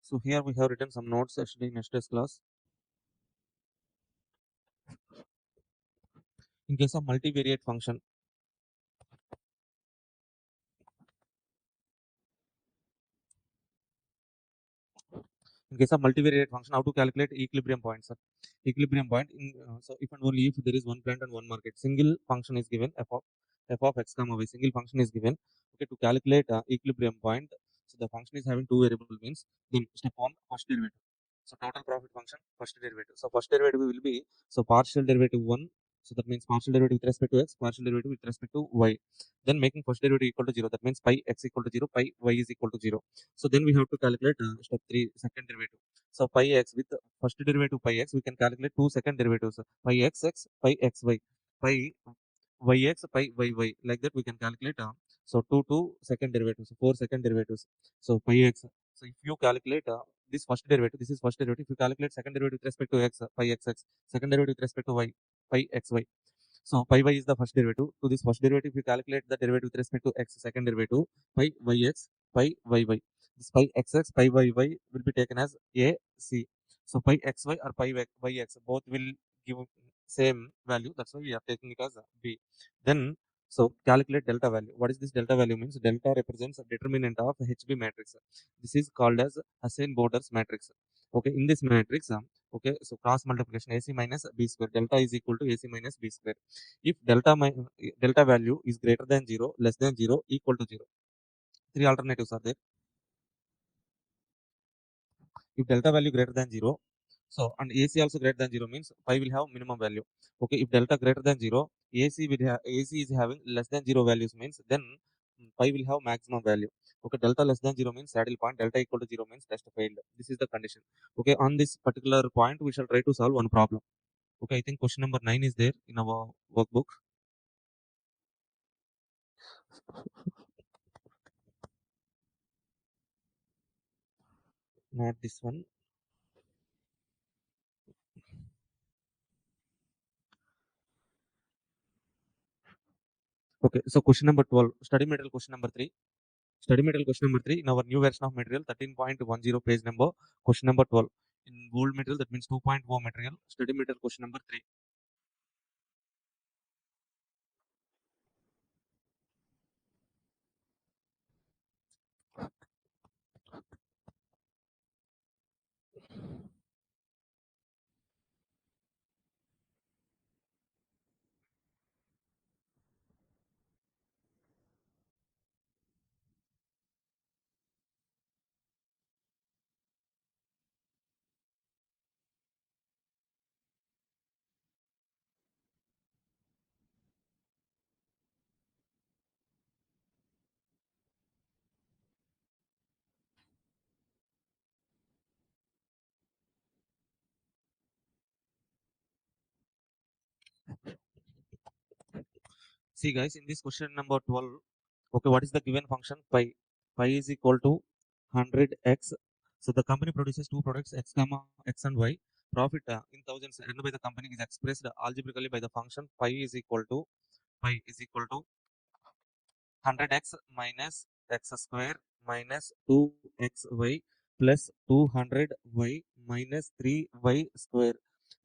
so here we have written some notes actually in yesterday's class. In case of multivariate function, in case of multivariate function, how to calculate equilibrium points? Equilibrium point. So if and only if there is one plant and one market, single function is given f of x comma y. Single function is given. Okay, to calculate equilibrium point, so the function is having two variable means. Then step one, first derivative. So total profit function, first derivative. So first derivative will be, so partial derivative 1. So that means partial derivative with respect to x, partial derivative with respect to y. Then making first derivative equal to 0. That means pi x equal to 0, pi y is equal to 0. So then we have to calculate step 3, second derivative. So pi x with first derivative pi x, we can calculate two second derivatives, pi x x, pi x y, pi y x, pi y y. Like that we can calculate. So two second derivatives, four second derivatives. So pi x. So if you calculate this first derivative, this is first derivative. If you calculate second derivative with respect to x, pi x x, second derivative with respect to y, pi x y. So pi y is the first derivative. To this first derivative, we calculate the derivative with respect to x, second derivative, pi yx, pi yy. This pi xx, pi yy will be taken as a, c. So pi xy or pi yx, both will give same value. That's why we are taking it as b. Then, so calculate delta value. What is this delta value means? Delta represents a determinant of HB matrix. This is called as Hessian borders matrix. Okay, in this matrix, okay, so cross multiplication AC minus B square. Delta is equal to AC minus B square. If delta value is greater than 0, less than 0, equal to 0. Three alternatives are there. If delta value greater than 0, so and AC also greater than 0 means pi will have minimum value. Okay, if delta greater than 0, AC is having less than 0 values means then pi will have maximum value. Okay, delta less than 0 means saddle point, delta equal to 0 means test failed. This is the condition. Okay, on this particular point, we shall try to solve one problem. Okay, I think question number 9 is there in our workbook. Not this one. Okay, so question number 12, study material question number 3. Study material question number 3 in our new version of material 13.10 page number, question number 12. In bold material, that means 2.0 material, study material question number 3. See guys, in this question number 12, okay, what is the given function? Pi is equal to 100x. So the company produces two products, x comma x and y. profit in thousands earned by the company is expressed algebraically by the function pi is equal to 100x minus x square minus 2xy plus 200y minus 3y square.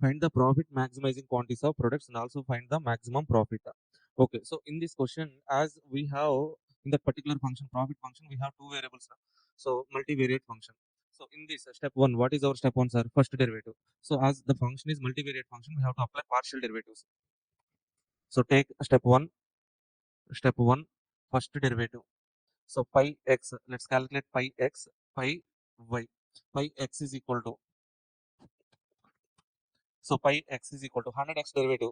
Find the profit maximizing quantities of products and also find the maximum profit. Okay, so in this question, as we have in that particular function, profit function, we have two variables. So multivariate function. So in this step one, what is our step one, sir? First derivative. So as the function is multivariate function, we have to apply partial derivatives. So take step one, first derivative. So pi x, let's calculate pi x, pi y. Pi x is equal to, so pi x is equal to 100x derivative.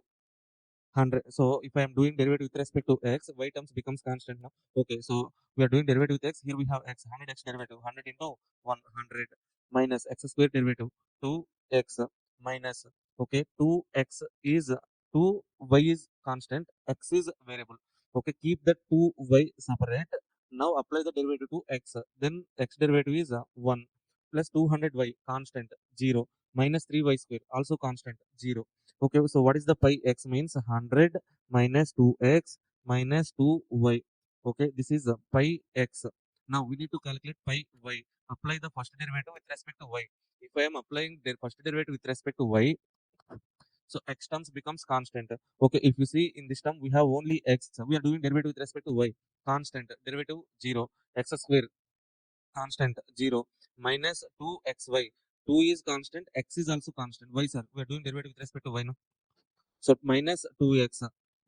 100. So if I am doing derivative with respect to x, y terms becomes constant now. Okay, so we are doing derivative with x. Here we have x, 100x derivative, 100 into 100 minus x square derivative, 2x minus, okay, 2x is 2y is constant, x is variable. Okay, keep the 2y separate. Now apply the derivative to x. Then x derivative is 1 plus 200y constant 0 minus 3y square also constant 0. Okay, so what is the pi x means 100 minus 2x minus 2y. Okay, this is pi x. Now we need to calculate pi y. Apply the first derivative with respect to y. If I am applying the first derivative with respect to y, so x terms becomes constant. Okay, if you see in this term we have only x. We are doing derivative with respect to y. Constant derivative 0. X square constant 0 minus 2xy. 2 is constant, x is also constant. Why, sir? We are doing derivative with respect to y. No? So minus 2x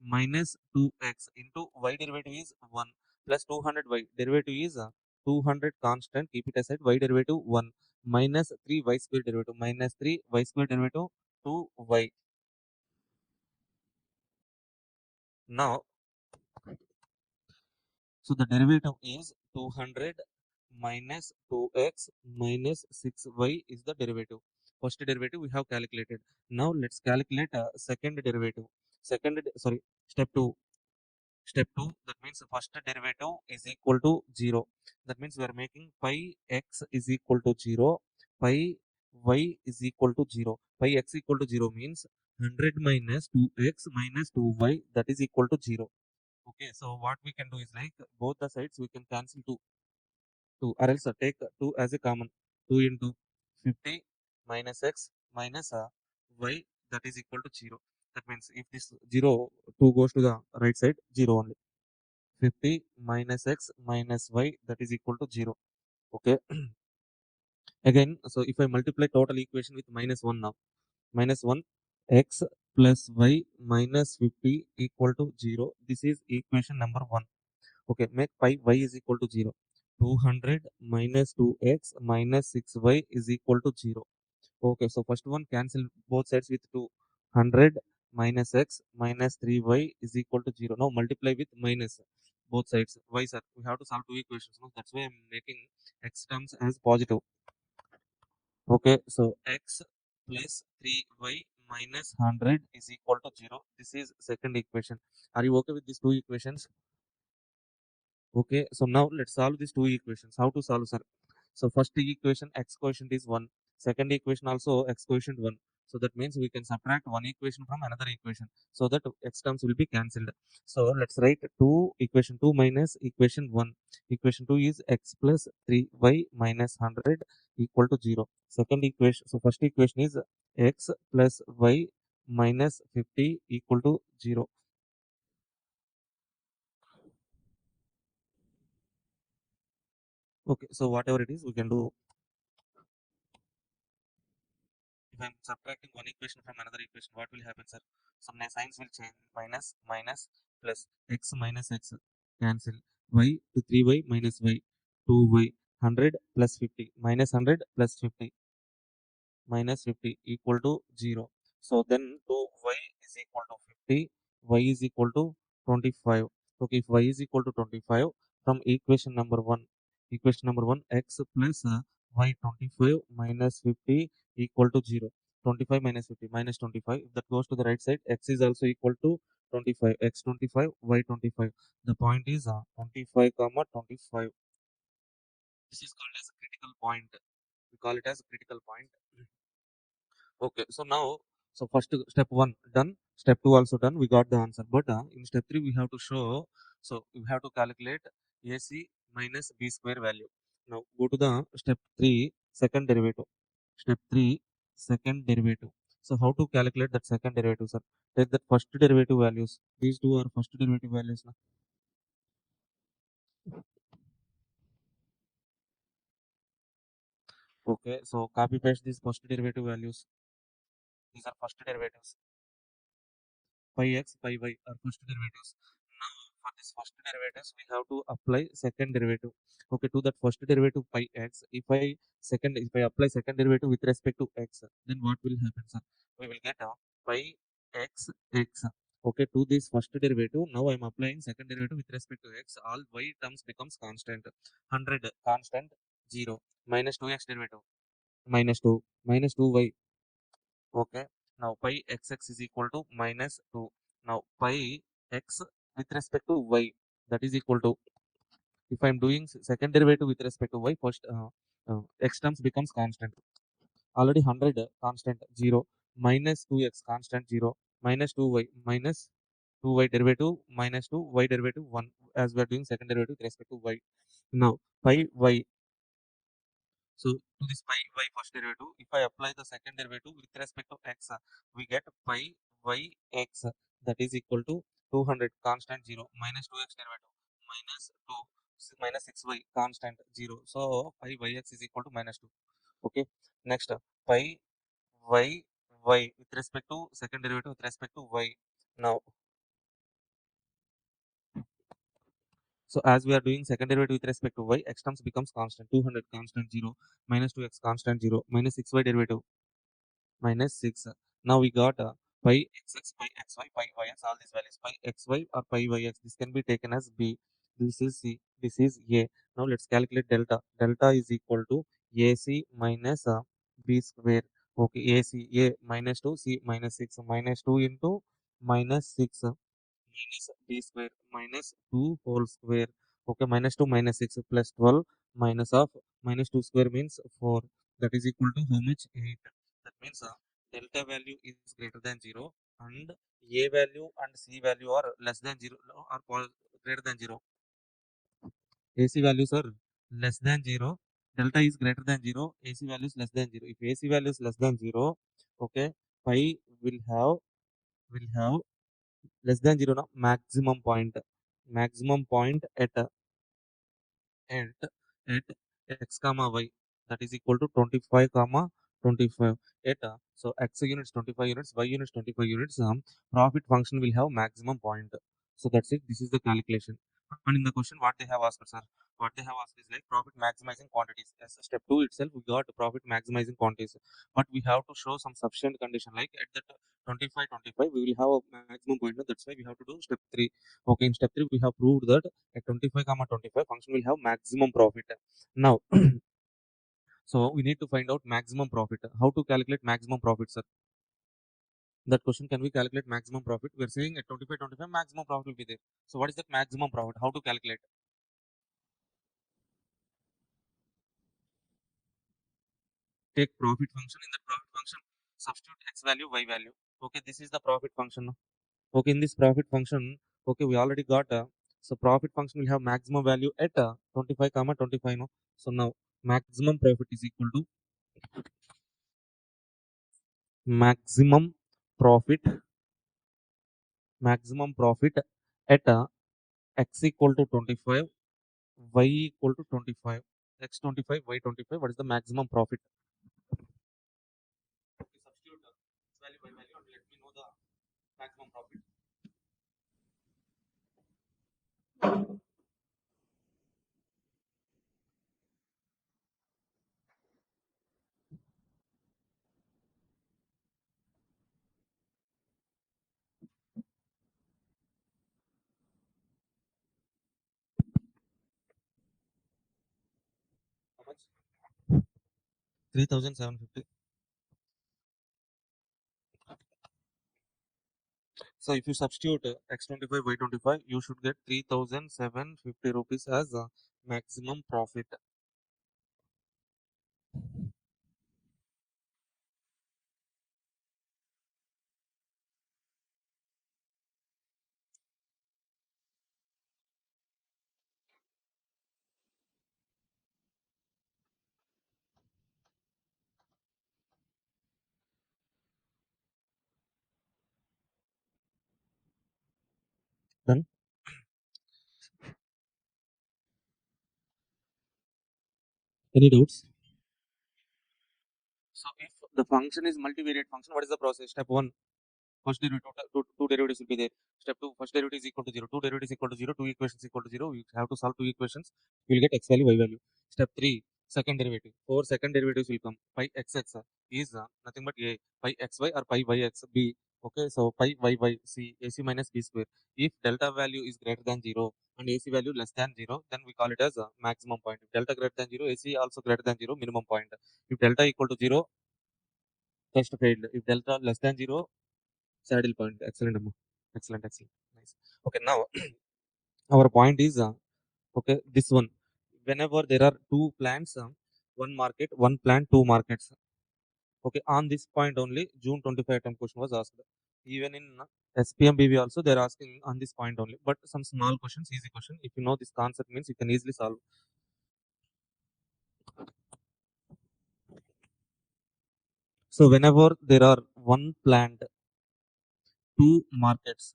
minus 2x into y derivative is 1 plus 200y derivative is 200 constant, keep it aside, y derivative 1 minus 3y square derivative minus 3y square derivative 2y. Now, so the derivative is 200 minus 2x minus 6y is the derivative. First derivative we have calculated. Now let's calculate second derivative. Step 2. Step 2, that means the first derivative is equal to 0. That means we are making pi x is equal to 0, pi y is equal to 0. Pi x equal to 0 means 100 minus 2x minus 2y, that is equal to 0. Okay, so what we can do is like both the sides we can cancel 2, or else take 2 as a common. 2 into 50 minus x minus y, that is equal to 0. That means if this 0, 2 goes to the right side, 0 only. 50 minus x minus y, that is equal to 0. Okay, again, so if I multiply total equation with minus 1 now, minus 1 x plus y minus 50 equal to 0, this is equation number 1. Okay, make pi y is equal to 0. 200 minus 2x minus 6y is equal to 0. Okay, so first one cancel both sides with 2. 100 minus x minus 3y is equal to 0. Now multiply with minus both sides. Why, sir? We have to solve two equations. No? That's why I'm making x terms as positive. Okay, so x plus 3y minus 100 is equal to 0. This is second equation. Are you okay with these two equations? Okay, so now let's solve these two equations. How to solve, sir? So first equation x quotient is 1. Second equation also x quotient 1. So that means we can subtract one equation from another equation so that x terms will be cancelled. So let's write 2 minus equation 1. Equation 2 is x plus 3y minus 100 equal to 0. Second equation, so first equation is x plus y minus 50 equal to 0. Okay, so whatever it is, we can do. If I'm subtracting one equation from another equation, what will happen, sir? Some signs will change. Minus, minus, plus x minus x. Cancel. Y to 3y minus y. 2y. 100 plus 50. Minus 100 plus 50. Minus 50 equal to 0. So then 2y is equal to 50. Y is equal to 25. Okay, if y is equal to 25, from equation number 1, x plus y 25 minus 50 equal to 0. 25 minus 50 minus 25. If that goes to the right side, x is also equal to 25. X 25, y 25. The point is 25 comma 25. This is called as a critical point. We call it as a critical point. Okay, so now, so first step one done, step two also done. We got the answer, but in step three we have to show. So we have to calculate AC minus B square value. Now go to the step three, second derivative. Step three, second derivative. So how to calculate that second derivative, sir? Take that first derivative values. These two are first derivative values. Na? Okay, so copy paste these first derivative values. These are first derivatives. Pi x, pi y are first derivatives. Now, for this first derivatives, we have to apply second derivative. Okay, to that first derivative pi x, if I apply second derivative with respect to x, then what will happen, sir? We will get a pi x x. Okay, to this first derivative, now I am applying second derivative with respect to x. All y terms becomes constant. 100 constant 0 minus 2x derivative minus 2 minus 2y. Okay. Now pi xx is equal to minus 2. Now pi x with respect to y, that is equal to, if I am doing second derivative with respect to y, first x terms becomes constant. Already 100 constant 0 minus 2x constant 0 minus 2y minus 2y derivative minus 2y derivative 1, as we are doing second derivative with respect to y. Now pi y. So to this pi y first derivative, if I apply the second derivative with respect to x, we get pi y x, that is equal to 200 constant 0 minus 2x derivative minus 2 minus 6y constant 0. So pi yx is equal to minus 2. Okay. Next, pi y y with respect to second derivative with respect to y. Now, so as we are doing second derivative with respect to y, x terms becomes constant. 200 constant 0 minus 2x constant 0 minus 6y derivative minus 6. Now we got pi xx, pi xy, pi yx, all these values, pi xy or pi yx. This can be taken as b. This is c. This is a. Now let's calculate delta. Delta is equal to ac minus b square. Okay, ac, a minus 2, c minus 6, minus 2 into minus 6 minus b square minus 2 whole square. Okay, minus 2 minus 6 plus 12 minus of minus 2 square means 4. That is equal to how much? 8. That means delta value is greater than 0 and a value and c value are less than 0, no, are greater than 0. AC values are less than 0. Delta is greater than 0. AC value is less than 0. If AC value is less than 0, okay, pi will have less than 0 now, maximum point at x comma y, that is equal to 25 comma 25 at so x units 25 units, y units 25 units, profit function will have maximum point. So that's it, this is the calculation. And in the question what they have asked, sir, what they have asked is like profit maximizing quantities. As step 2 itself we got profit maximizing quantities, but we have to show some sufficient condition, like at that 25 25 we will have a maximum point. That's why we have to do step 3. Okay, in step 3 we have proved that at 25 comma 25 function will have maximum profit. Now so we need to find out maximum profit. How to calculate maximum profit, sir? That question, can we calculate maximum profit? We are saying at 25 25 maximum profit will be there. So what is that maximum profit? How to calculate? Take profit function. In that profit function substitute x value, y value. Okay, this is the profit function. Okay, in this profit function, okay, we already got so profit function will have maximum value at 25 comma 25, no? So now maximum profit is equal to maximum profit at x equal to 25, y equal to 25, x 25, y 25. What is the maximum profit? Okay, substitute x value, y value, and let me know the maximum profit. How much? 3,750. So if you substitute x 25, y 25, you should get 3,750 rupees as maximum profit. Any doubts? So if the function is multivariate function, what is the process? Step 1, first derivative, two derivatives will be there. Step 2, first derivative is equal to 0, two derivatives equal to 0, two equations equal to 0. You have to solve two equations. You will get x value, y value. Step 3, second derivative. Four second derivatives will come. Pi xx is nothing but a. Pi xy or pi yx b. Okay, so pi y c ac minus b square. If delta value is greater than 0 and ac value less than 0, then we call it as a maximum point. If delta greater than 0, ac also greater than 0, minimum point. If delta equal to 0, test failed. If delta less than 0, saddle point. Excellent, Amma. Excellent, excellent. Nice. Okay, now our point is okay, this one. Whenever there are two plants, one market, one plant, two markets. Okay, on this point only, June 25 attempt question was asked. Even in SPMBV also, they're asking on this point only. But some small questions, easy question. If you know this concept means you can easily solve. So whenever there are one plant, two markets.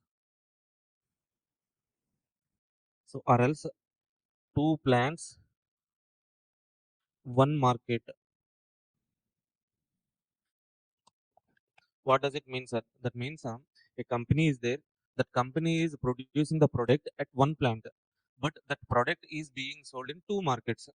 So or else two plants, one market. What does it mean, sir? That means a company is there. That company is producing the product at one plant, but that product is being sold in two markets.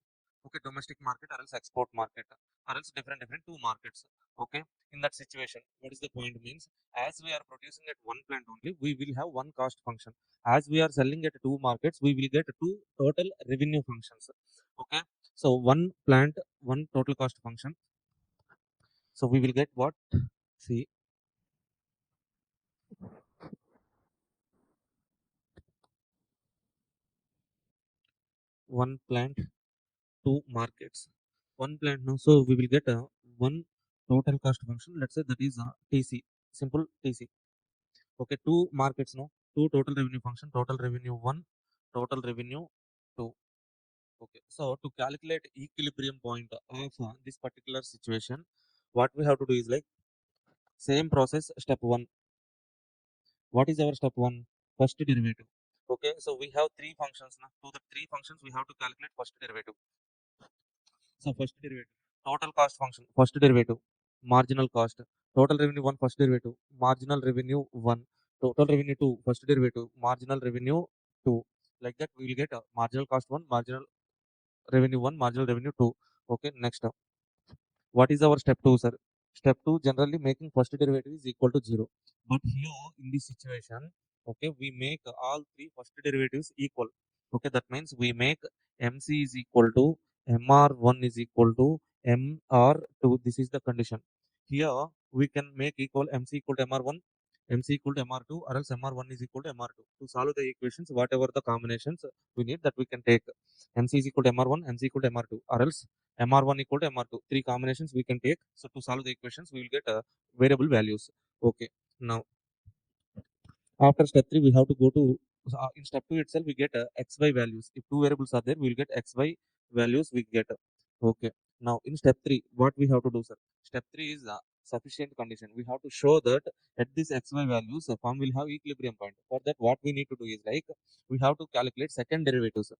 Okay, domestic market or else export market, or else different two markets. Okay, in that situation, what is the point means? As we are producing at one plant only, we will have one cost function. As we are selling at two markets, we will get two total revenue functions. Okay, so one plant, one total cost function. So we will get what? See, one plant, two markets. One plant now, so we will get a one total cost function. Let's say that is TC, simple TC. Okay, two markets now, two total revenue function, total revenue one, total revenue two. Okay, so to calculate equilibrium point of this particular situation, what we have to do is like same process. Step one. What is our step one? First derivative. Okay, so we have three functions now. To the three functions, we have to calculate first derivative. So first derivative, total cost function, first derivative, marginal cost, total revenue one, first derivative, marginal revenue one, total revenue two, first derivative, marginal revenue two. Like that, we will get a marginal cost one, marginal revenue one, marginal revenue two. Okay, next up. What is our step 2, sir? Step 2, generally making first derivative is equal to 0. But here in this situation, okay, we make all three first derivatives equal. Okay, that means we make MC is equal to MR1 is equal to MR2. This is the condition. Here we can make equal MC equal to MR1, MC equal to MR2, or else MR1 is equal to MR2. To solve the equations, whatever the combinations we need, that we can take. MC is equal to MR1, MC equal to MR2, or else MR1 equal to MR2. Three combinations we can take. So to solve the equations, we will get variable values. Okay. Now, after step 3, we have to go to, in step 2 itself, we get XY values. If two variables are there, we will get XY values we get. Okay. Now, in step 3, what we have to do, sir? Step 3 is sufficient condition. We have to show that at this XY values, the form will have equilibrium point. For that, what we need to do is like, we have to calculate second derivatives.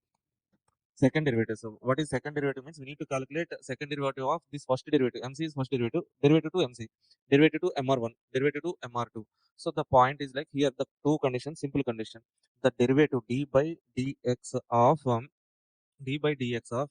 Second derivative. So what is second derivative means? We need to calculate second derivative of this first derivative. MC is first derivative. Derivative to MC. Derivative to MR1. Derivative to MR2. So the point is like here the two conditions, simple condition. The derivative d by dx of d by dx of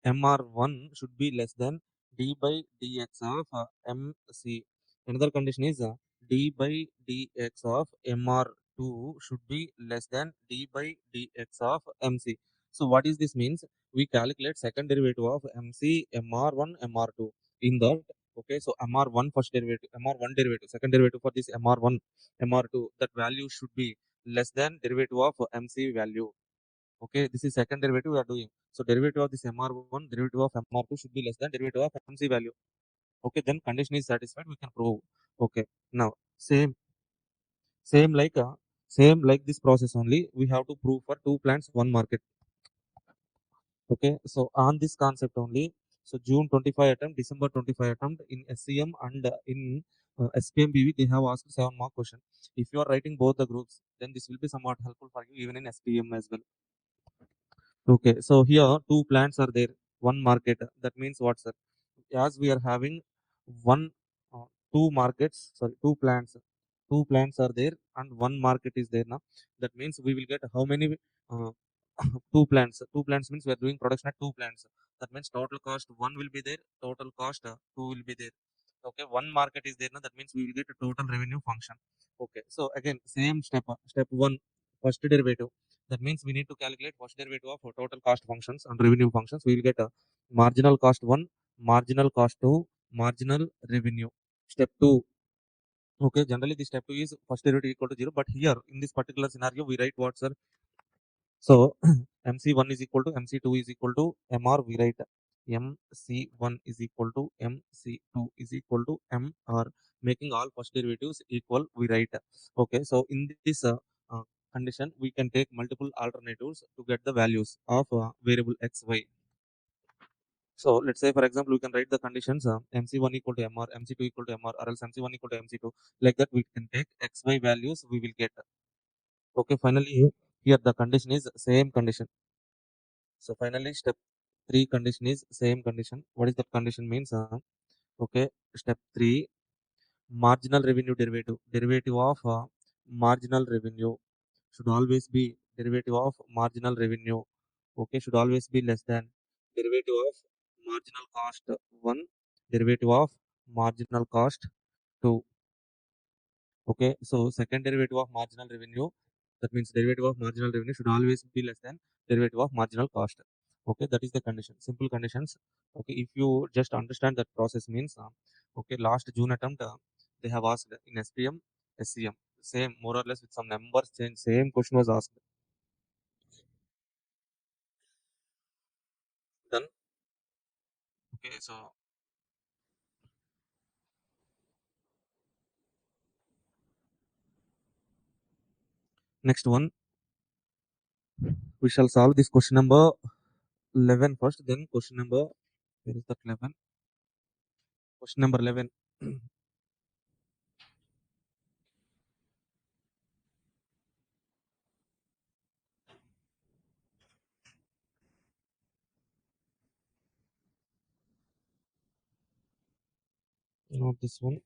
MR1 should be less than d by dx of MC. Another condition is d by dx of MR2 should be less than d by dx of MC. So what is this means? We calculate second derivative of MC, MR1, MR2. In that, okay, so MR1 first derivative, MR1 derivative, second derivative for this MR1, MR2, that value should be less than derivative of MC value. Okay, this is second derivative we are doing. So derivative of this MR1, derivative of MR2 should be less than derivative of MC value. Okay, then condition is satisfied, we can prove. Okay, now same like this process only, we have to prove for two plants, one market. Okay, so on this concept only, so June 25 attempt, December 25 attempt in SCM and in SPMBV, they have asked 7 mark question. If you are writing both the groups, then this will be somewhat helpful for you even in SPM as well. Okay, so here two plants are there. one market. That means what, sir? As we are having one, two markets, sorry, two plants are there, and one market is there now. That means we will get how many? Uh, two plants. Two plants means we are doing production at two plants. That means total cost one will be there, total cost two will be there. Okay, one market is there now. That means we will get a total revenue function. Okay, so again, same step. Step one, first derivative. That means we need to calculate first derivative of total cost functions and revenue functions. We will get a marginal cost one, marginal cost two, marginal revenue. Step two. Okay, generally the step two is first derivative equal to zero, but here in this particular scenario, we write what, sir? So MC1 is equal to MC2 is equal to MR. We write MC1 is equal to MC2 is equal to MR, making all first derivatives equal. We write. Okay, so in this condition, we can take multiple alternatives to get the values of variable x, y. So let's say, for example, we can write the conditions MC1 equal to MR, MC2 equal to MR, or else MC1 equal to MC2. Like that, we can take x, y values. We will get. Okay, finally, here the condition is same condition. So finally, step three condition is same condition. What is that condition means? Okay, step three, marginal revenue derivative. Derivative of marginal revenue should always be derivative of marginal revenue. Okay, should always be less than derivative of marginal cost one, derivative of marginal cost two. Okay, so second derivative of marginal revenue, that means derivative of marginal revenue should always be less than derivative of marginal cost. Okay, that is the condition. Simple conditions. Okay, if you just understand that process means, okay, last June attempt, they have asked in SPM, SCM, same more or less with some numbers change. Same question was asked. Done. Okay, so next one, we shall solve this question number 11 first. Then question number, where is that 11? Question number 11. Not this one.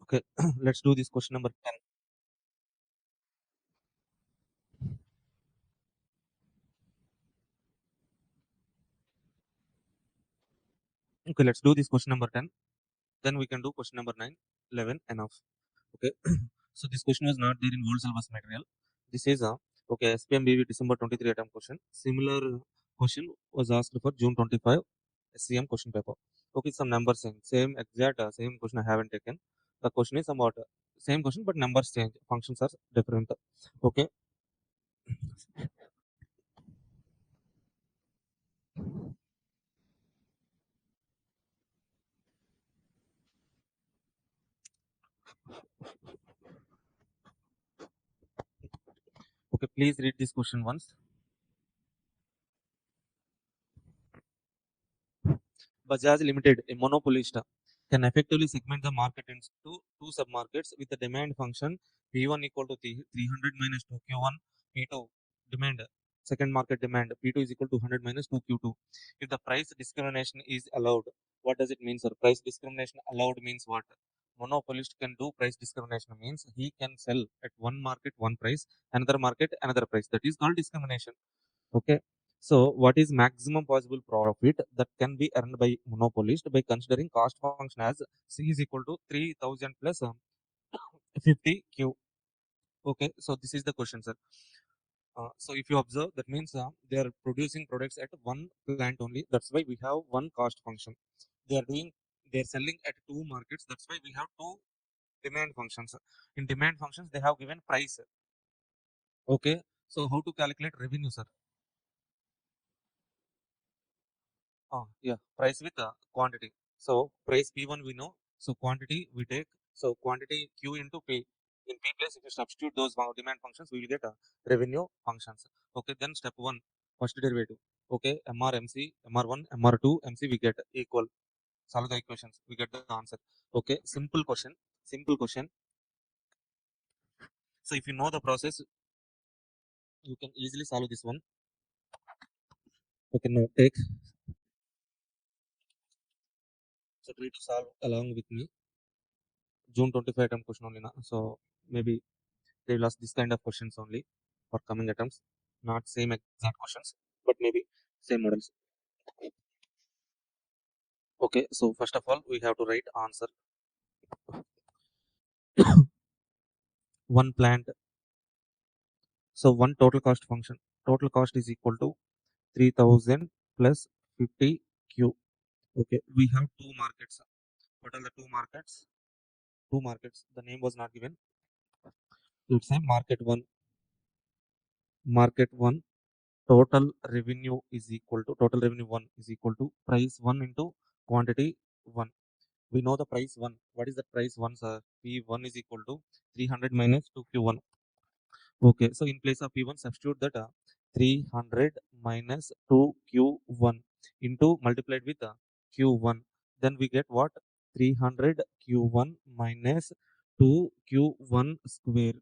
Okay, let's do this question number 10. Okay, let's do this question number 10. Then we can do question number 9, 11, enough. Okay, so this question was not there in world syllabus material. This is a okay SPMBV December 23 attempt question. Similar question was asked for June 25 SCM question paper. Okay, some numbers same exact same question I haven't taken. The question is about same question but numbers change. Functions are different. Okay, okay, please read this question once. Bajaj Limited, a monopolist, can effectively segment the market into two submarkets with the demand function P1 equal to 300 minus 2Q1, P2 demand, second market demand P2 is equal to 100 minus 2Q2. If the price discrimination is allowed, what does it mean, sir? Price discrimination allowed means what? Monopolist can do price discrimination means he can sell at one market one price, another market another price. That is called discrimination. Okay. So, what is maximum possible profit that can be earned by monopolist by considering cost function as C is equal to 3000 plus 50 Q? Okay. So, this is the question, sir. So, if you observe, that means they are producing products at one plant only. That's why we have one cost function. They are selling at two markets. That's why we have two demand functions. In demand functions, they have given price. Okay. So, how to calculate revenue, sir? Yeah, price with quantity. So price P1 we know. So quantity we take. So quantity Q into P. In P place, if you substitute those demand functions, we will get revenue functions. Okay, then step one, first derivative. Okay, MR, MC, MR1, MR2, MC we get equal. Solve the equations. We get the answer. Okay, simple question. Simple question. So if you know the process, You can easily solve this one. Okay, now take, so try to solve along with me. June 25 attempt question only na. So maybe they will ask this kind of questions only for coming attempts, not same exact questions, but maybe same models. Okay, so first of all, we have to write answer. One plant, so one total cost function. Total cost is equal to 3000 plus 50 Q. Okay, we have two markets. What are the two markets? Two markets. The name was not given. Let's say market one. Market one total revenue is equal to total revenue one is equal to price one into quantity one. We know the price one. What is the price one, sir? P1 is equal to 300 minus 2Q1. Okay, so in place of P1, substitute that 300 minus 2Q1 into multiplied with Q1. Then we get what? 300 Q1 minus 2Q1 square.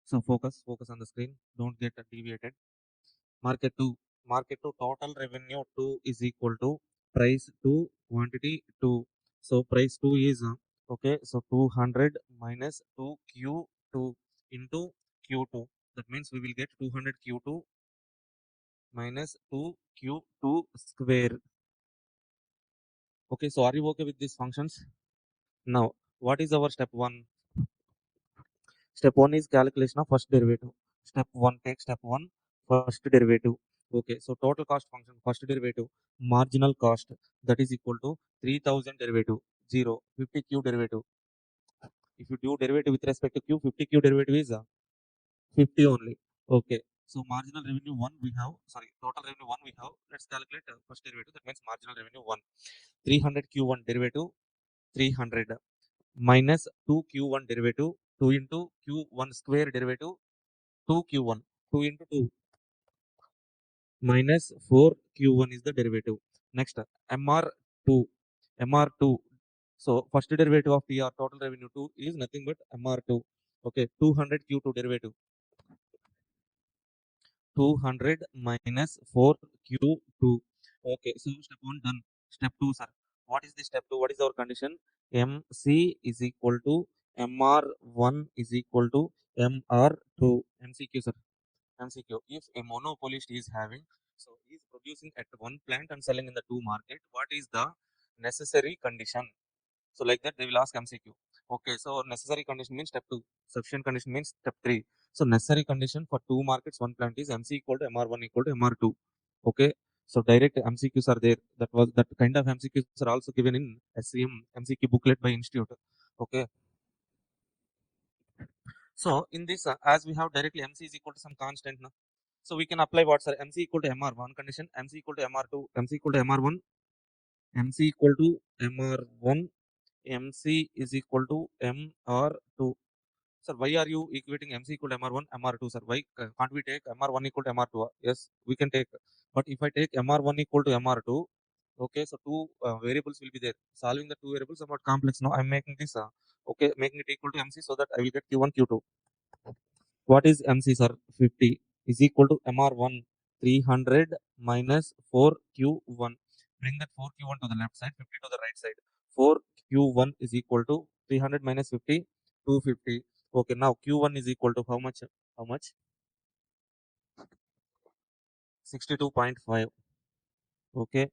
So focus on the screen. Don't get deviated. Market 2. Market 2 total revenue 2 is equal to price 2 quantity 2. So price 2 is okay. So 200 minus 2Q2 into Q2. That means we will get 200 Q2 minus 2Q2 square. Okay. So are you okay with these functions? Now, what is our step 1? Step 1 is calculation of first derivative. Step 1, take step 1, first derivative. Okay, so total cost function, first derivative, marginal cost, that is equal to 3000 derivative, 0, 50Q derivative. If you do derivative with respect to Q, 50Q derivative is 50 only. Okay, so marginal revenue 1 we have, sorry, total revenue 1 we have. Let's calculate first derivative, that means marginal revenue 1. 300 Q1 derivative, 300 minus 2Q1 derivative, 2 into Q1 square derivative, 2Q1, 2 into 2 minus 4Q1 is the derivative. Next, MR2, MR2. So first derivative of TR, total revenue 2, is nothing but MR2. Okay, 200 Q2 derivative, 200 minus 4Q2. Okay, so step 1 done. Step 2, sir. What is the step 2? What is our condition? MC is equal to MR1 is equal to MR2. MCQ, sir. MCQ. If a monopolist is having, so he is producing at one plant and selling in the two market, what is the necessary condition? So like that they will ask MCQ. Okay, so necessary condition means step 2. Sufficient condition means step 3. So necessary condition for two markets, one plant is MC equal to MR1 equal to MR2. Okay, so direct MCQs are there. That kind of MCQs are also given in SCM MCQ booklet by institute. Okay, so in this, as we have directly MC is equal to some constant now. So we can apply what, sir? MC equal to MR1 condition, MC equal to MR2, MC equal to MR1, MC equal to MR1, MC is equal to MR2. Sir, why are you equating MC equal to MR1, MR2, sir? Why can't we take MR1 equal to MR2? Yes, we can take. But if I take MR1 equal to MR2, okay, so two variables will be there. Solving the two variables somewhat complex. Now I'm making this, okay, making it equal to MC so that I will get Q1, Q2. What is MC, sir? 50 is equal to MR1, 300 minus 4Q1. Bring that 4Q1 to the left side, 50 to the right side. 4Q1 is equal to 300 minus 50, 250. Okay, now Q1 is equal to how much? How much? 62.5. Okay,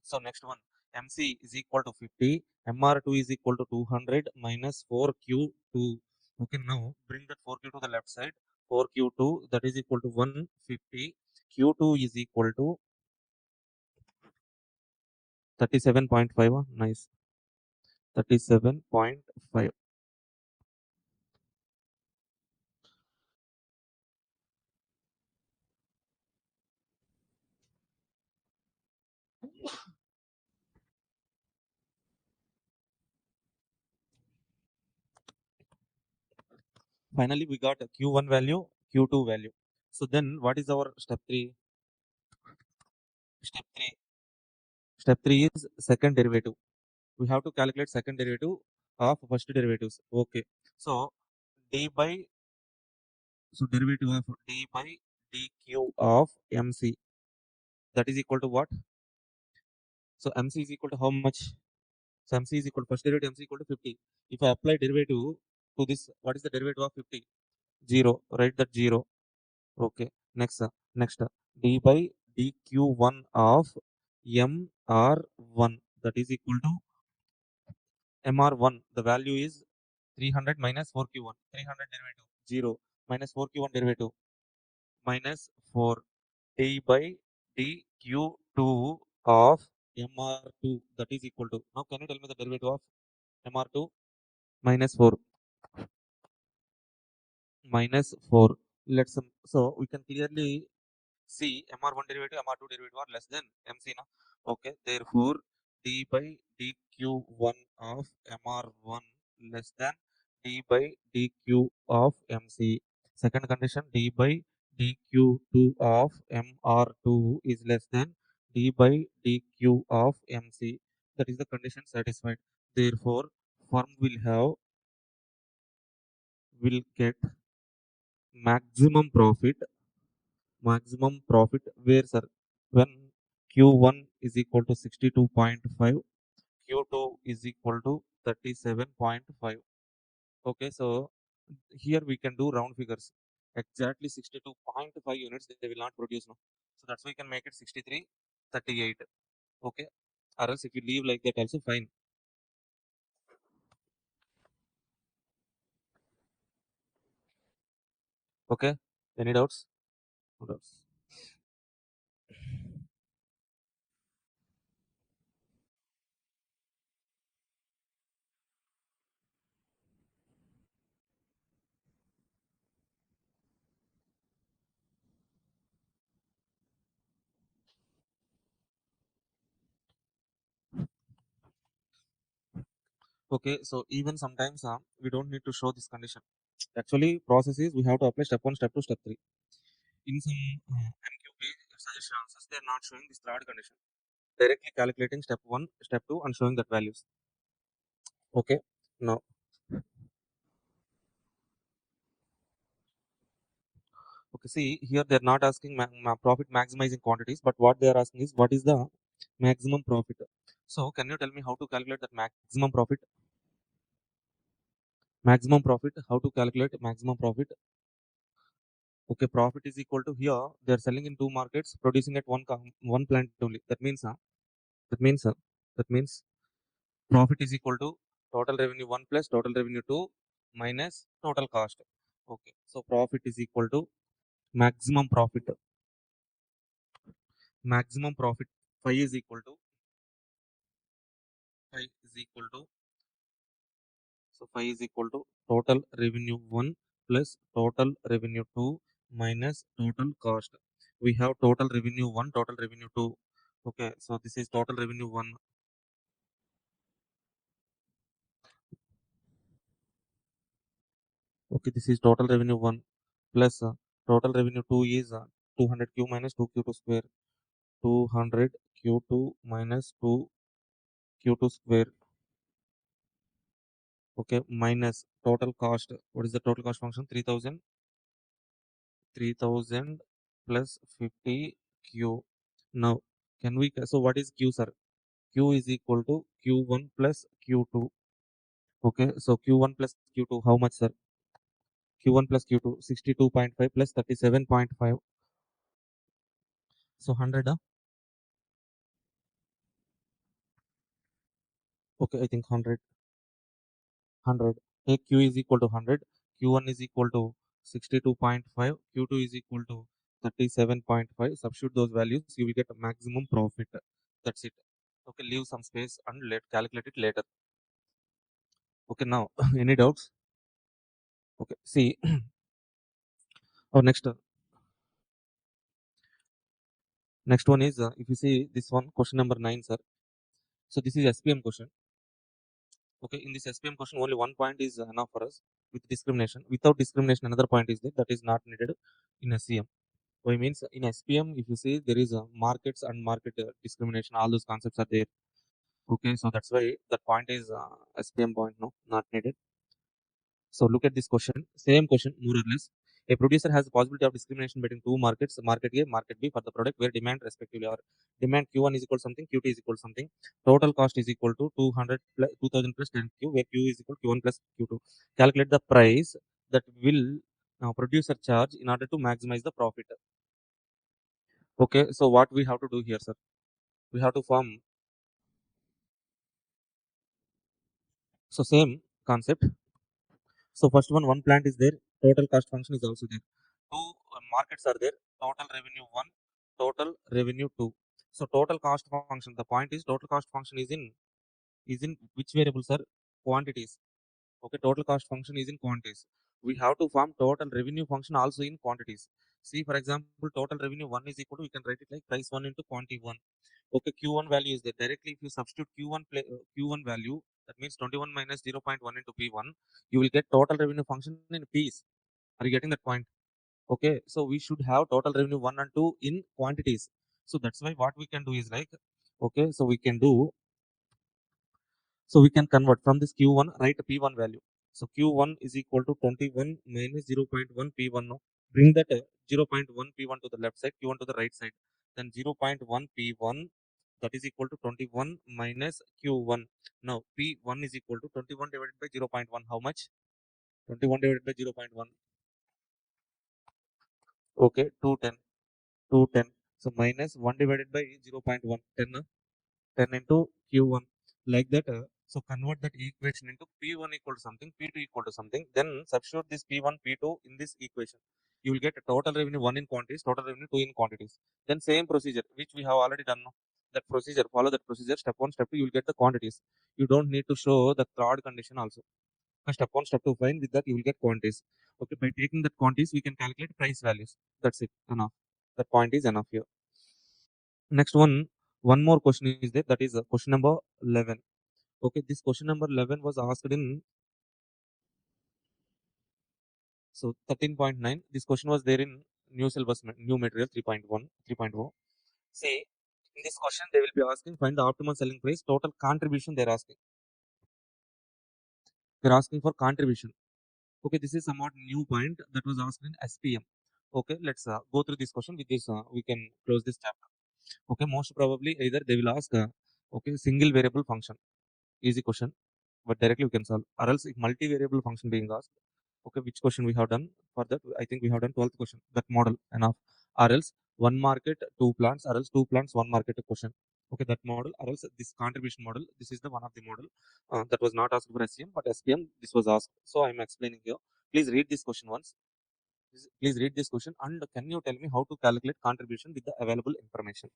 so next one, MC is equal to 50, MR2 is equal to 200 minus 4Q2. Okay, now bring that 4Q to the left side. 4Q2, that is equal to 150. Q2 is equal to 37.5. Nice. 37.5. Finally, we got a Q1 value, Q2 value. So then what is our step 3? Step 3. Step 3 is second derivative. We have to calculate second derivative. of first derivatives. Okay. So d by derivative of d by dq of mc, that is equal to what? So mc is equal to how much? So mc is equal to first derivative mc equal to 50. If I apply derivative to this, what is the derivative of 50? 0. Write that 0. Okay. Next d by dq1 of mr1, that is equal to mr1. The value is 300 minus 4q1. 300 derivative 0 minus 4q1 derivative minus 4 d by dq2 of mr2, that is equal to, now can you tell me the derivative of mr2? Minus 4 minus 4. Let's so we can clearly see mr1 derivative mr2 derivative are less than mc now. Okay, therefore d by dq1 of mr1 less than d by dq of mc. Second condition, d by dq2 of mr2 is less than d by dq of mc. That is the condition satisfied. Therefore firm will get maximum profit where, sir? When q1 is equal to 62.5, q2 is equal to 37.5. Okay, so here we can do round figures. Exactly 62.5 units they will not produce now, so that's why we can make it 63.38. Okay, or else if you leave like that also fine. Okay, any doubts? No doubts. Okay, so even sometimes we don't need to show this condition. Actually process is we have to apply step 1, step 2, step 3. In some MQP suggestion answers, they are not showing this third condition. Directly calculating step 1, step 2 and showing that values. Okay. Now, okay, see here they are not asking profit maximizing quantities, but what they are asking is what is the maximum profit. So can you tell me how to calculate that maximum profit? Maximum profit, how to calculate maximum profit? Okay, profit is equal to, here they are selling in two markets, producing at one plant only. That means that means uh, that means profit is equal to total revenue 1 plus total revenue 2 minus total cost. Okay, so profit is equal to maximum profit. Maximum profit phi is equal to phi is equal to phi is equal to total revenue 1 plus total revenue 2 minus total cost. We have total revenue 1, total revenue 2. Okay, so this is total revenue 1. Okay, this is total revenue 1 plus total revenue 2 is 200q minus 2q2 square. 200 q2 minus 2 q2 square. Okay, minus total cost. What is the total cost function? 3000 plus 50 q. Now can we, so what is q, sir? Q is equal to q1 plus q2. Okay, so q1 plus q2 how much, sir? Q1 plus q2 62.5 plus 37.5. So 100. Okay, I think 100. 100. Take q is equal to 100. Q1 is equal to 62.5. Q2 is equal to 37.5. Substitute those values, you will get a maximum profit. That's it. Okay, leave some space and let calculate it later. Okay, now any doubts? Okay, see our next one is if you see this one, question number 9, sir. So this is SPM question. Okay, in this SPM question, only one point is enough for us with discrimination. Without discrimination, another point is there that is not needed in SCM. Why means in SPM, if you see there is a markets and market discrimination, all those concepts are there. Okay, so that's why that point is SPM point, no, not needed. So look at this question, same question, more or less. A producer has the possibility of discrimination between two markets, market A, market B, for the product where demand respectively are demand Q1 is equal to something, Q2 is equal to something. Total cost is equal to 200 plus 2000 plus 10Q, where Q is equal to Q1 plus Q2. Calculate the price that will producer charge in order to maximize the profit. Okay, so what we have to do here, sir? We have to form. So same concept. So first one plant is there, total cost function is also there. Two markets are there, total revenue one, total revenue two. So total cost function, the point is total cost function is in which variable, sir? Quantities. Okay, total cost function is in quantities. We have to form total revenue function also in quantities. See, for example, total revenue one is equal to, we can write it like price one into quantity one. Okay, Q1 value is there. Directly, if you substitute Q1 value, that means 21 minus 0.1 into P1, you will get total revenue function in P's. Are you getting that point? Okay, so we should have total revenue 1 and 2 in quantities. So that's why what we can do is like, okay, so we can convert from this Q1, write P1 value. So Q1 is equal to 21 minus 0.1 P1. Now bring that 0.1 P1 to the left side, Q1 to the right side. Then 0.1 P1, that is equal to 21 minus Q1. Now P1 is equal to 21 divided by 0.1. How much? 21 divided by 0.1. Okay, 210. 210. So minus 1 divided by 0.1. 10. 10 into Q1. Like that. So convert that equation into P1 equal to something, P2 equal to something. Then substitute this P1, P2 in this equation. You will get a total revenue 1 in quantities, total revenue 2 in quantities. Then same procedure, which we have already done. No? That procedure, follow that procedure. Step 1, step 2, you will get the quantities. You don't need to show the third condition also. Step 1, step 2, fine. With that, you will get quantities. Okay, by taking that quantities, we can calculate price values. That's it. Enough. That point is enough here. Next one more question is there. That is question number 11. Okay, this question number 11 was asked in, so 13.9. This question was there in new syllabus, new material 3.1, 3.0. See, in this question, they will be asking find the optimal selling price, total contribution. They're asking. They're asking for contribution. Okay, this is somewhat new point that was asked in SPM. Okay, let's go through this question. With this, we can close this chapter. Okay, most probably either they will ask, okay, single variable function, easy question, but directly we can solve. Or else if multi-variable function being asked, okay, which question we have done for that? I think we have done 12th question, that model enough. Or else one market, two plants, or else two plants, one market question. Okay, that model, or else this contribution model, this is the one of the model that was not asked for SCM, but SPM, this was asked. So I'm explaining here. Please read this question once. Please read this question and can you tell me how to calculate contribution with the available information?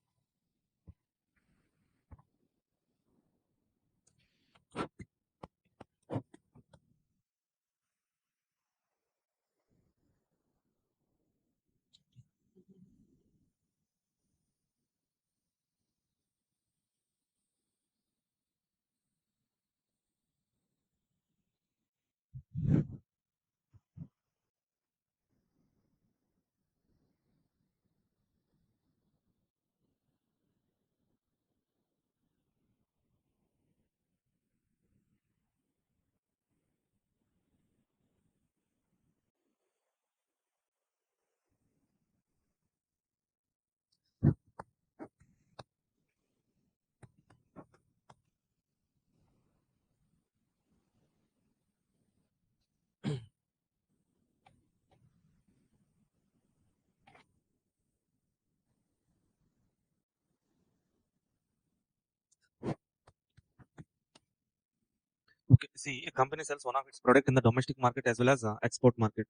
Okay, see, a company sells one of its product in the domestic market as well as export market.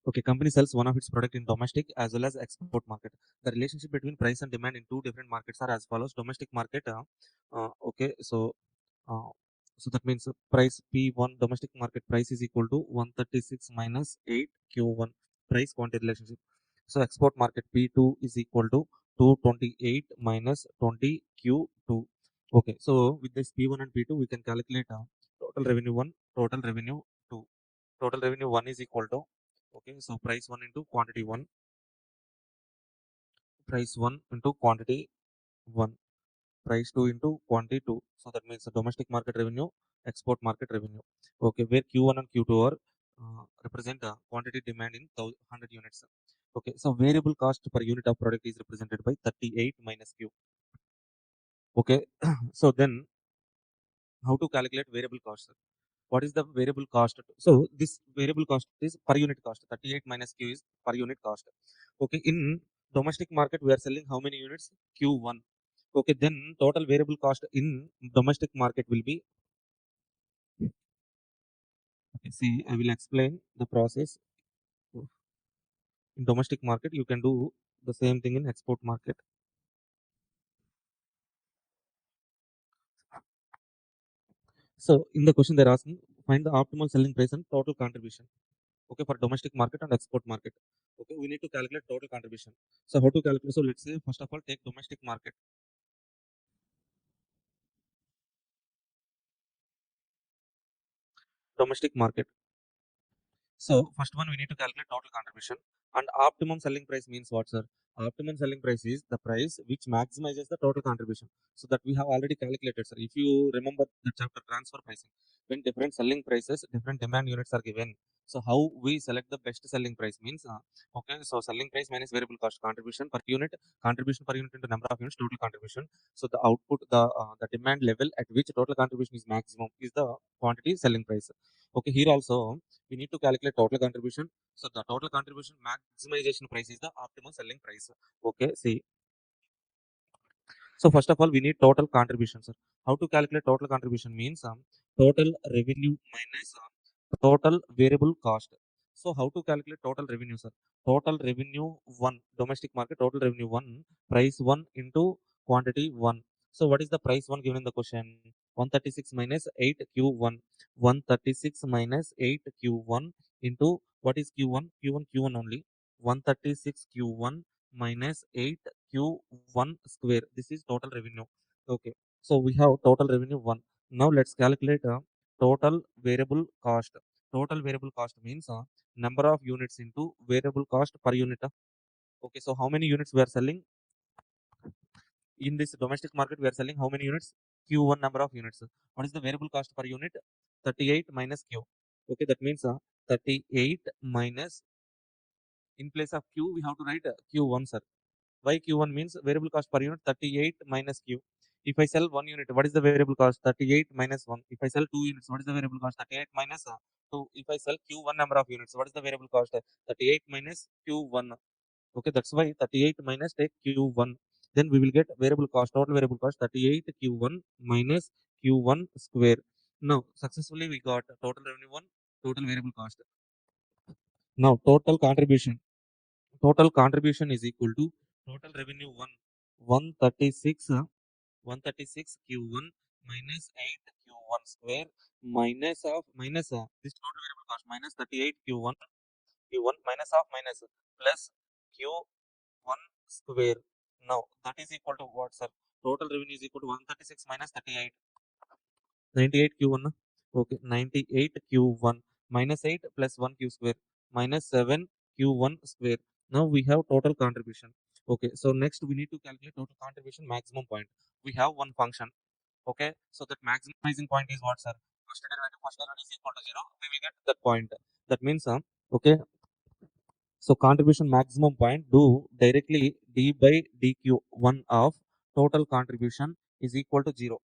Okay, company sells one of its product in domestic as well as export market. The relationship between price and demand in two different markets are as follows. Domestic market, okay, uh, so that means price P1 domestic market price is equal to 136 minus 8 Q1 price quantity relationship. So export market P2 is equal to 228 minus 20 Q2. Okay, so with this P1 and P2, we can calculate total revenue 1, total revenue 2. Total revenue 1 is equal to, okay, so price 1 into quantity 1, price 1 into quantity 1, price 2 into quantity 2. So that means the domestic market revenue, export market revenue. Okay, where Q1 and Q2 are represent quantity demand in 100 units. Okay, so variable cost per unit of product is represented by 38 minus Q. Okay, so then how to calculate variable cost? What is the variable cost? So this variable cost is per unit cost. 38 minus Q is per unit cost. Okay, in domestic market we are selling how many units? Q1. Okay, then total variable cost in domestic market will be, okay, see, I will explain the process. In domestic market you can do the same thing in export market. So in the question they're asking, find the optimal selling price and total contribution. Okay, for domestic market and export market. Okay, we need to calculate total contribution. So how to calculate? So let's say first of all take domestic market. Domestic market. So first one we need to calculate total contribution, and optimum selling price means what, sir? Optimum selling price is the price which maximizes the total contribution. So that we have already calculated, sir. If you remember the chapter transfer pricing, when different selling prices, different demand units are given. So how we select the best selling price means, okay, so selling price minus variable cost, contribution per unit into number of units, total contribution. So the output, the demand level at which total contribution is maximum is the quantity selling price. Okay, here also we need to calculate total contribution. So the total contribution maximization price is the optimal selling price. Okay, see. So first of all, we need total contribution, sir. How to calculate total contribution means, total revenue minus total variable cost. So how to calculate total revenue, sir? Total revenue 1, domestic market, total revenue 1, price 1 into quantity 1. So what is the price 1 given in the question? 136 minus 8Q1. 136 minus 8Q1 into what is Q1? Q1 only. 136 Q1 minus 8Q1 square. This is total revenue. Okay. So we have total revenue 1. Now let's calculate total variable cost. Total variable cost means number of units into variable cost per unit. Okay, so how many units we are selling? In this domestic market, we are selling how many units? Q1 number of units. What is the variable cost per unit? 38 minus Q. Okay, that means 38 minus, in place of Q, we have to write Q1, sir. Why Q1 means variable cost per unit 38 minus Q. If I sell 1 unit, what is the variable cost? 38 minus 1. If I sell 2 units, what is the variable cost? 38 minus 2. If I sell Q1 number of units, what is the variable cost? 38 minus Q1. Okay, that's why 38 minus take Q1. Then we will get variable cost, total variable cost 38 Q1 minus Q1 square. Now, successfully we got total revenue 1, total variable cost. Now, total contribution. Total contribution is equal to total revenue 1, 136, 136 Q1 minus 8 Q1 square minus this total variable cost minus 38 Q1 minus of minus plus Q1 square. Now that is equal to what, sir? Total revenue is equal to 136 minus 38. 98 Q1. Okay, 98 Q1 minus 8 plus 1 Q square minus 7 Q1 square. Now we have total contribution. Okay, so next we need to calculate total contribution maximum point. We have one function. Okay, so that maximizing point is what, sir? First derivative is equal to 0. We will get that point. That means, okay, so contribution maximum point do directly d by dq1 of total contribution is equal to 0.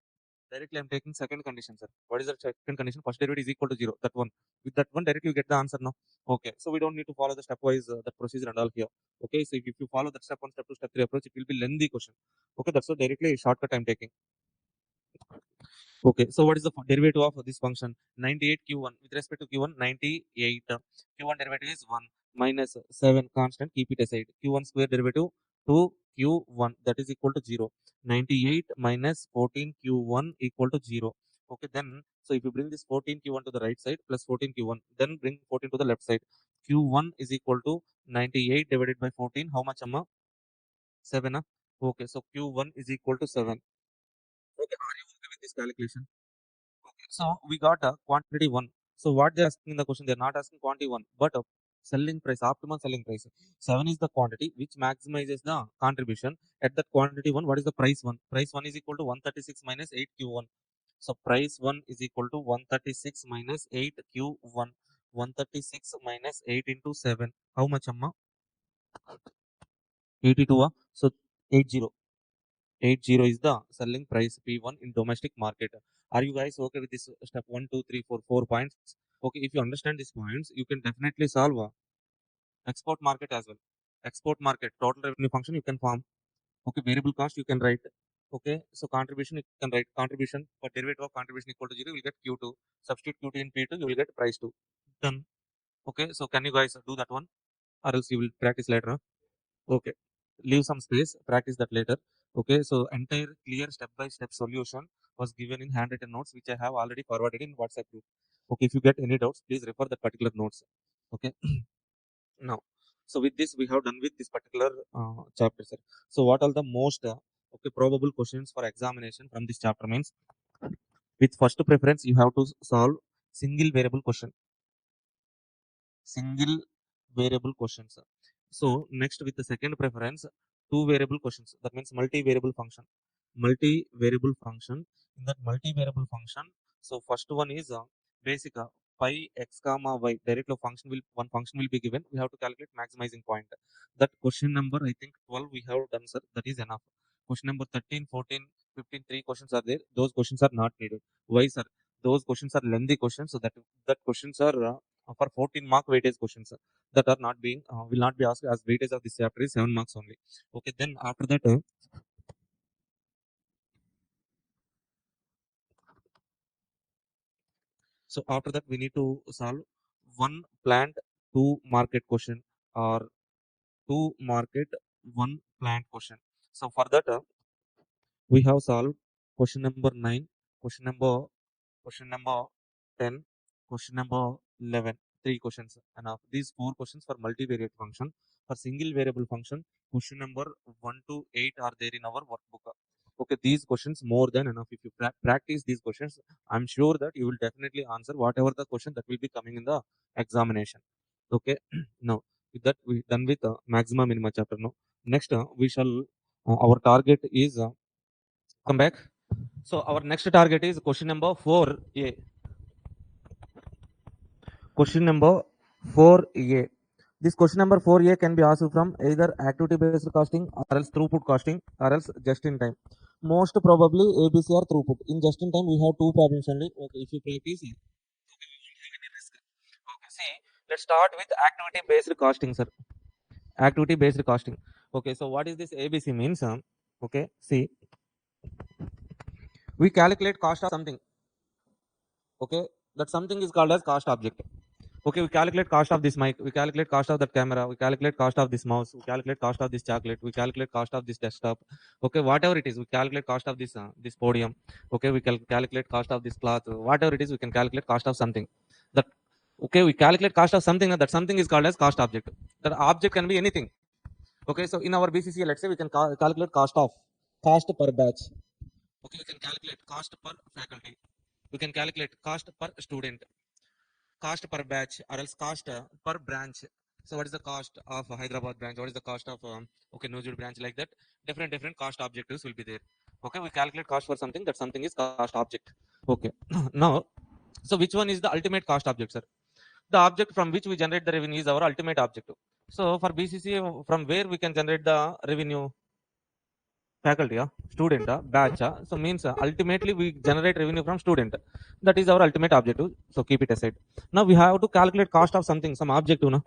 Directly I'm taking second condition, sir. What is the second condition? First derivative is equal to 0. That one. With that one, directly you get the answer now. Okay. So we don't need to follow the stepwise that procedure and all here. Okay. So if you follow that step 1, step 2, step 3 approach, it will be lengthy question. Okay. That's why directly a shortcut I'm taking. Okay, so what is the derivative of this function? 98 Q1 with respect to Q1, 98. Q1 derivative is 1 minus 7 constant, keep it aside. Q1 square derivative 2 Q1, that is equal to 0. 98 minus 14 Q1 equal to 0. Okay, then so if you bring this 14 Q1 to the right side plus 14 Q1, then bring 14 to the left side. Q1 is equal to 98 divided by 14. How much, Amma? 7. Okay, so Q1 is equal to 7. Okay, are you okay with this calculation? Okay, so we got a quantity 1. So what they're asking in the question, they're not asking quantity 1, but selling price, optimum selling price. 7 is the quantity which maximizes the contribution. At that quantity 1, what is the price 1? Price 1 is equal to 136 minus 8Q1. So price 1 is equal to 136 minus 8Q1. 136 minus 8 into 7. How much, Amma? 82. So 80. 80 is the selling price P1 in domestic market. Are you guys okay with this step 1, 2, 3, 4, 4 points? Okay, if you understand these points, you can definitely solve export market as well. Export market, total revenue function you can form. Okay, variable cost you can write. Okay, so contribution you can write contribution, but derivative of contribution equal to 0, you will get Q2. Substitute Q2 in P2, you will get price 2. Done. Okay, so can you guys do that one? Or else you will practice later. Huh? Okay, leave some space, practice that later. Okay, so entire clear step-by-step solution was given in handwritten notes, which I have already forwarded in WhatsApp group. Okay, if you get any doubts, please refer that particular notes. Okay, now, so with this, we have done with this particular chapter, sir. So what are the most okay probable questions for examination from this chapter means, with first preference, you have to solve single variable question. Single variable questions. So next with the second preference, two variable questions. That means multi-variable function. Multi-variable function. In that multi-variable function, so first one is basic pi x comma y. Directly function will one function will be given. We have to calculate maximizing point. That question number I think 12 we have done, sir. That is enough. Question number 13, 14, 15, 3 questions are there. Those questions are not needed. Why, sir? Those questions are lengthy questions. So that questions are for 14 mark weightage questions that are not being will not be asked, as weightage of this chapter is 7 marks only. Okay, then after that so after that we need to solve one plant two market question, or two market one plant question. So for that we have solved question number 9, question number 10, question number 11, three questions enough. These four questions for multivariate function. For single variable function, question number 1 to 8 are there in our workbook. Okay, these questions more than enough. If you practice these questions, I'm sure that you will definitely answer whatever the question that will be coming in the examination. Okay, now with that we done with maxima minima chapter. Now next we shall our target is come back. So our next target is question number 4a. Question number 4a. This question number 4a can be asked from either activity based costing or else throughput costing or else just in time. Most probably ABC or throughput. In just in time we have two problems only. Okay, if you practice, okay, we won't have any risk. Okay, see, let's start with activity based costing, sir. Activity based costing. Okay, so what is this ABC means? Okay, see, we calculate cost of something. Okay, that something is called as cost object. Okay, we calculate cost of this mic, we calculate cost of that camera, we calculate cost of this mouse, we calculate cost of this chocolate, we calculate cost of this desktop. Okay, whatever it is, we calculate cost of this podium. Okay, we calculate cost of this cloth, whatever it is, we can calculate cost of something. That okay, we calculate cost of something, and that something is called as cost object. That object can be anything. Okay, so in our BCCA, let's say we can calculate cost per batch. Okay, we can calculate cost per faculty. We can calculate cost per student, cost per batch, or else cost per branch. So what is the cost of Hyderabad branch? What is the cost of okay Nojud branch? Like that, different cost objectives will be there. Okay, we calculate cost for something. That something is cost object. Okay, now so which one is the ultimate cost object, sir? The object from which we generate the revenue is our ultimate objective. So for BCCA, from where we can generate the revenue? Faculty, student, batch. So means ultimately we generate revenue from student. That is our ultimate objective. So keep it aside. Now we have to calculate cost of something, some objective. No?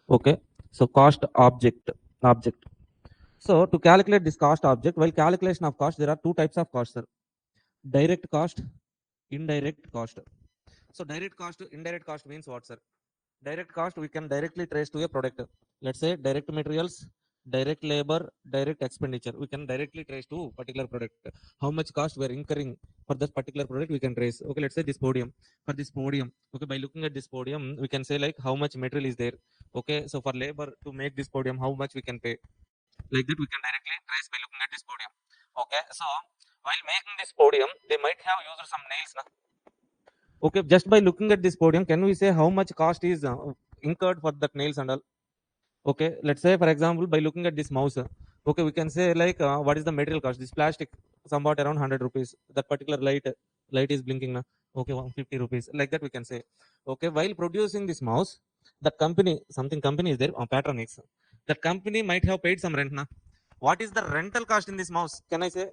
Okay. So cost object. So to calculate this cost object, while calculation of cost, there are two types of cost, sir. Direct cost, indirect cost. So direct cost, indirect cost means what, sir? Direct cost we can directly trace to a product. Let's say direct materials, direct labor, direct expenditure. We can directly trace to particular product. How much cost we are incurring for this particular product we can trace. Okay, let's say this podium. For this podium, okay, by looking at this podium, we can say like how much material is there. Okay, so for labor to make this podium, how much we can pay. Like that we can directly trace by looking at this podium. Okay, so while making this podium, they might have used some nails. Na? Okay, just by looking at this podium, can we say how much cost is incurred for that nails and all? Okay, let's say for example, by looking at this mouse, okay, we can say like what is the material cost? This plastic, somewhat around 100 rupees. That particular light is blinking now. Okay, 150 rupees. Like that we can say. Okay, while producing this mouse, that company, something company is there, Patronix. That company might have paid some rent now. What is the rental cost in this mouse? Can I say?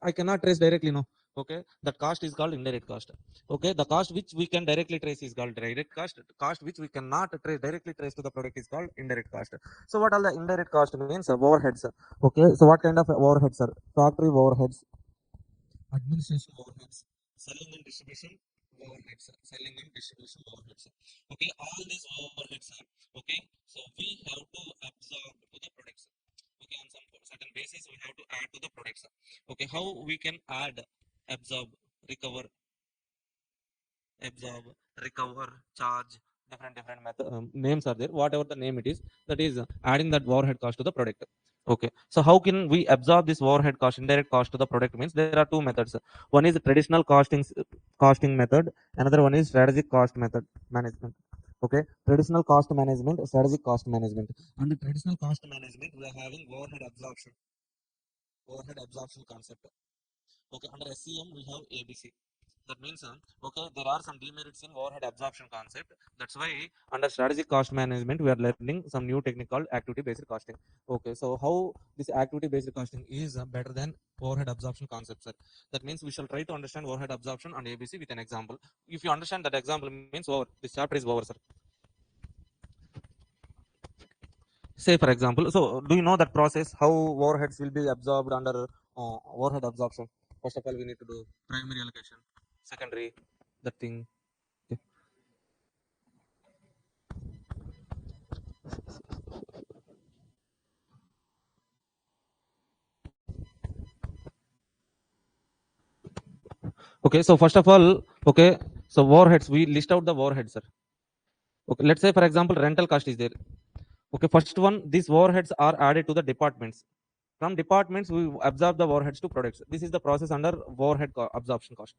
I cannot trace directly, no. Okay, that cost is called indirect cost. Okay, the cost which we can directly trace is called direct cost. Cost which we cannot trace directly trace to the product is called indirect cost. So what are the indirect cost means? Overheads. Okay, so what kind of overheads are? Factory overheads, administration overheads, selling and distribution overheads, selling and distribution overheads. Okay, all these overheads are okay. So we have to absorb to the products. Okay, on some certain basis we have to add to the products. Okay, how we can add, absorb, recover, absorb, recover, charge, different method names are there. Whatever the name it is, that is adding that overhead cost to the product. Okay, so how can we absorb this overhead cost, indirect cost to the product? Means there are two methods. One is traditional costing method. Another one is strategic cost method management. Okay, traditional cost management, strategic cost management. Under traditional cost management, we are having overhead absorption concept. Okay, under SCM we have ABC. That means okay, there are some demerits in overhead absorption concept. That's why under strategic cost management we are learning some new technique called activity based costing. Okay, so how this activity based costing is better than overhead absorption concept, sir? That means we shall try to understand overhead absorption and ABC with an example. If you understand that example means over, this chapter is over, sir. Say for example, so do you know that process how overheads will be absorbed under overhead absorption? First of all, we need to do primary allocation, secondary, that thing. Okay. Okay, so first of all, okay, so overheads, we list out the overheads, sir. Okay, let's say for example rental cost is there. Okay, first one, these overheads are added to the departments. From departments we absorb the overheads to products. This is the process under absorption cost.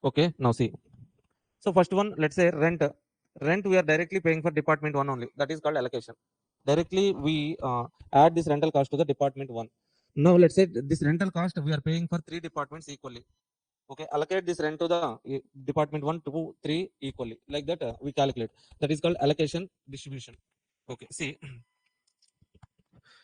Okay, now see, so first one, let's say rent we are directly paying for department one only, that is called allocation. Directly we add this rental cost to the department one. Now let's say this rental cost we are paying for three departments equally. Okay, allocate this rent to the department 1 2 3 equally, like that we calculate. That is called allocation distribution. Okay, see,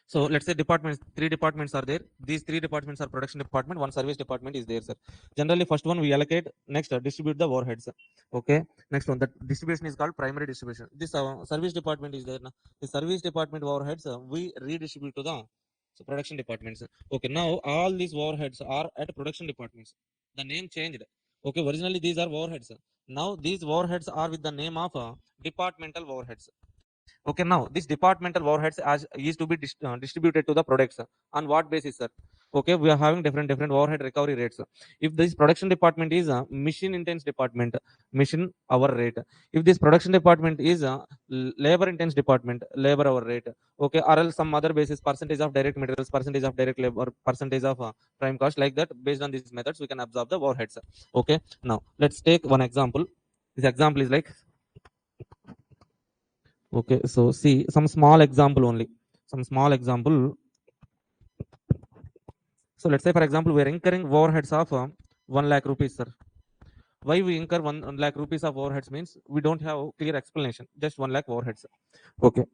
so let's say departments, three departments are there. These three departments are production department, one service department is there, sir. Generally first one we allocate, next distribute the overheads. Okay, next one, that distribution is called primary distribution. This service department is there now. The service department overheads we redistribute to the production departments. Okay, now all these overheads are at production departments. The name changed. Okay, originally these are overheads. Now these overheads are with the name of departmental overheads. Okay, now this departmental overheads as is to be distributed to the products. On what basis, sir? Okay, we are having different overhead recovery rates. If this production department is a machine intense department, machine hour rate. If this production department is a labor intense department, labor hour rate. Okay, or else some other basis, percentage of direct materials, percentage of direct labor, percentage of prime cost, like that. Based on these methods we can absorb the overheads. Okay, now let's take one example. This example is like, okay, so see some small example only. Some small example. So let's say for example we are incurring overheads of 1 lakh rupees, sir. Why we incur 1 lakh rupees of overheads means we don't have clear explanation. Just 1 lakh overheads. Okay.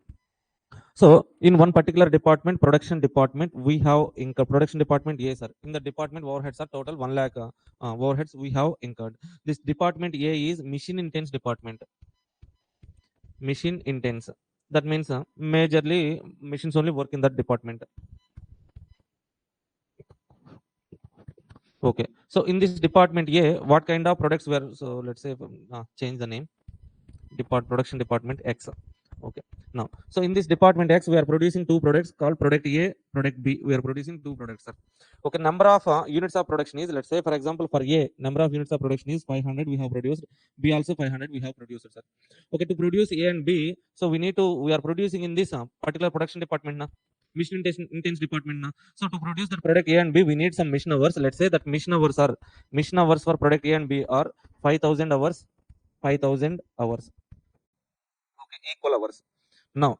So in one particular department, production department, we have incurred production department A, sir. In the department overheads are total 1 lakh overheads we have incurred. This department A is machine intense department. Machine intense. That means majorly machines only work in that department. Okay, so in this department A, what kind of products were, so let's say change the name, production department X. Okay, now so in this department X we are producing two products called product A, product B. We are producing two products, sir. Okay, number of units of production is, let's say for example for A, number of units of production is 500 we have produced, B also 500 we have produced, sir. Okay, to produce A and B, so we are producing in this particular production department now, mission intense department now. So to produce the product A and B we need some mission hours. Let's say that mission hours for product A and B are 5,000 hours, 5,000 hours. Okay, equal hours. Now,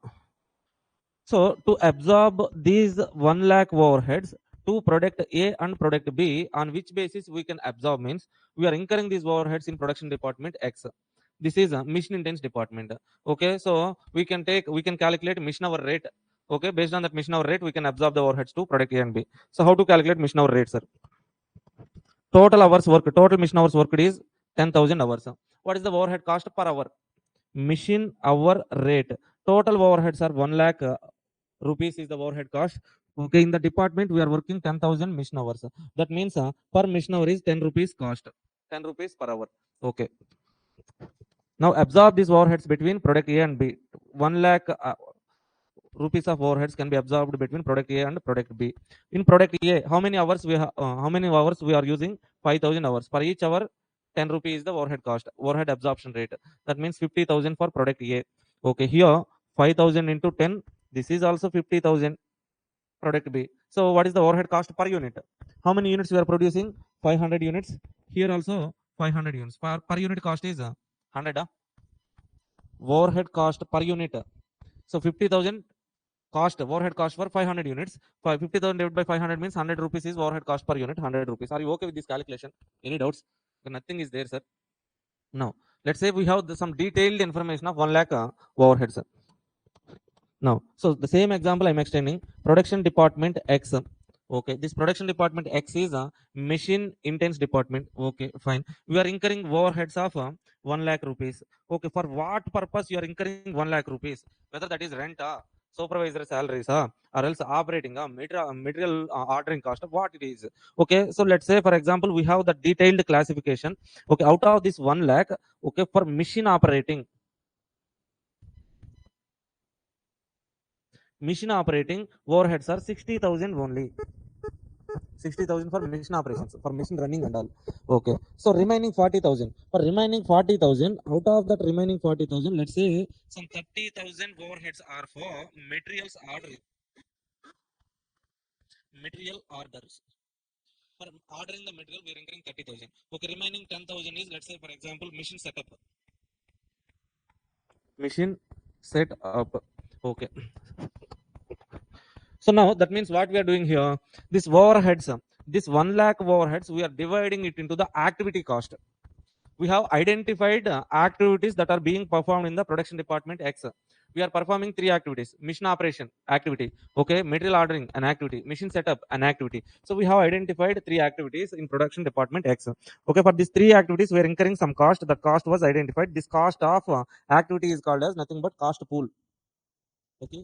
so to absorb these 1 lakh overheads to product A and product B, on which basis we can absorb means we are incurring these overheads in production department X. This is a mission intense department. Okay, so we can calculate mission hour rate. Okay, based on that mission hour rate, we can absorb the overheads to product A and B. So how to calculate mission hour rate, sir? Total hours work, total mission hours worked is 10,000 hours. What is the overhead cost per hour? Mission hour rate. Total overheads are 1 lakh rupees is the overhead cost. Okay, in the department we are working 10,000 mission hours. That means per mission hour is 10 rupees cost. 10 rupees per hour. Okay. Now absorb these overheads between product A and B. 1 lakh rupees of overheads can be absorbed between product A and product B. In product A, how many hours we are using? 5,000 hours. For each hour, 10 rupees is the overhead cost, overhead absorption rate. That means 50,000 for product A. Okay, here 5,000 into 10. This is also 50,000 product B. So what is the overhead cost per unit? How many units we are producing? 500 units. Here also 500 units. Per unit cost is 100. Overhead cost per unit. So 50,000 cost, overhead cost for 500 units. 50,000 divided by 500 means 100 rupees is overhead cost per unit. 100 rupees. Are you okay with this calculation? Any doubts? Nothing is there, sir. Now, let's say we have some detailed information of 1 lakh overheads. Now, so the same example I'm extending. Production department X. Okay, this production department X is a machine intense department. Okay, fine. We are incurring overheads of 1 lakh rupees. Okay, for what purpose you are incurring 1 lakh rupees? Whether that is rent, supervisor salaries, or else operating, material ordering cost, what it is. Okay, so let's say for example we have the detailed classification. Okay, out of this 1 lakh, okay, for machine operating overheads are 60,000 only. 60,000 for machine operations, for machine running and all. Okay, so remaining 40,000. For remaining 40,000, out of that remaining 40,000, let's say some 30,000 overheads are for materials order, material orders. For ordering the material, we are incurring 30,000. Okay, remaining 10,000 is, let's say for example, machine setup. Machine set up. Okay. So now that means what we are doing here, this overheads, this 1 lakh overheads, we are dividing it into the activity cost. We have identified activities that are being performed in the production department X. We are performing 3 activities: mission operation activity, okay, material ordering an activity, machine setup an activity. So we have identified 3 activities in production department X. Okay, for these 3 activities we are incurring some cost. The cost was identified. This cost of activity is called as nothing but cost pool. Okay,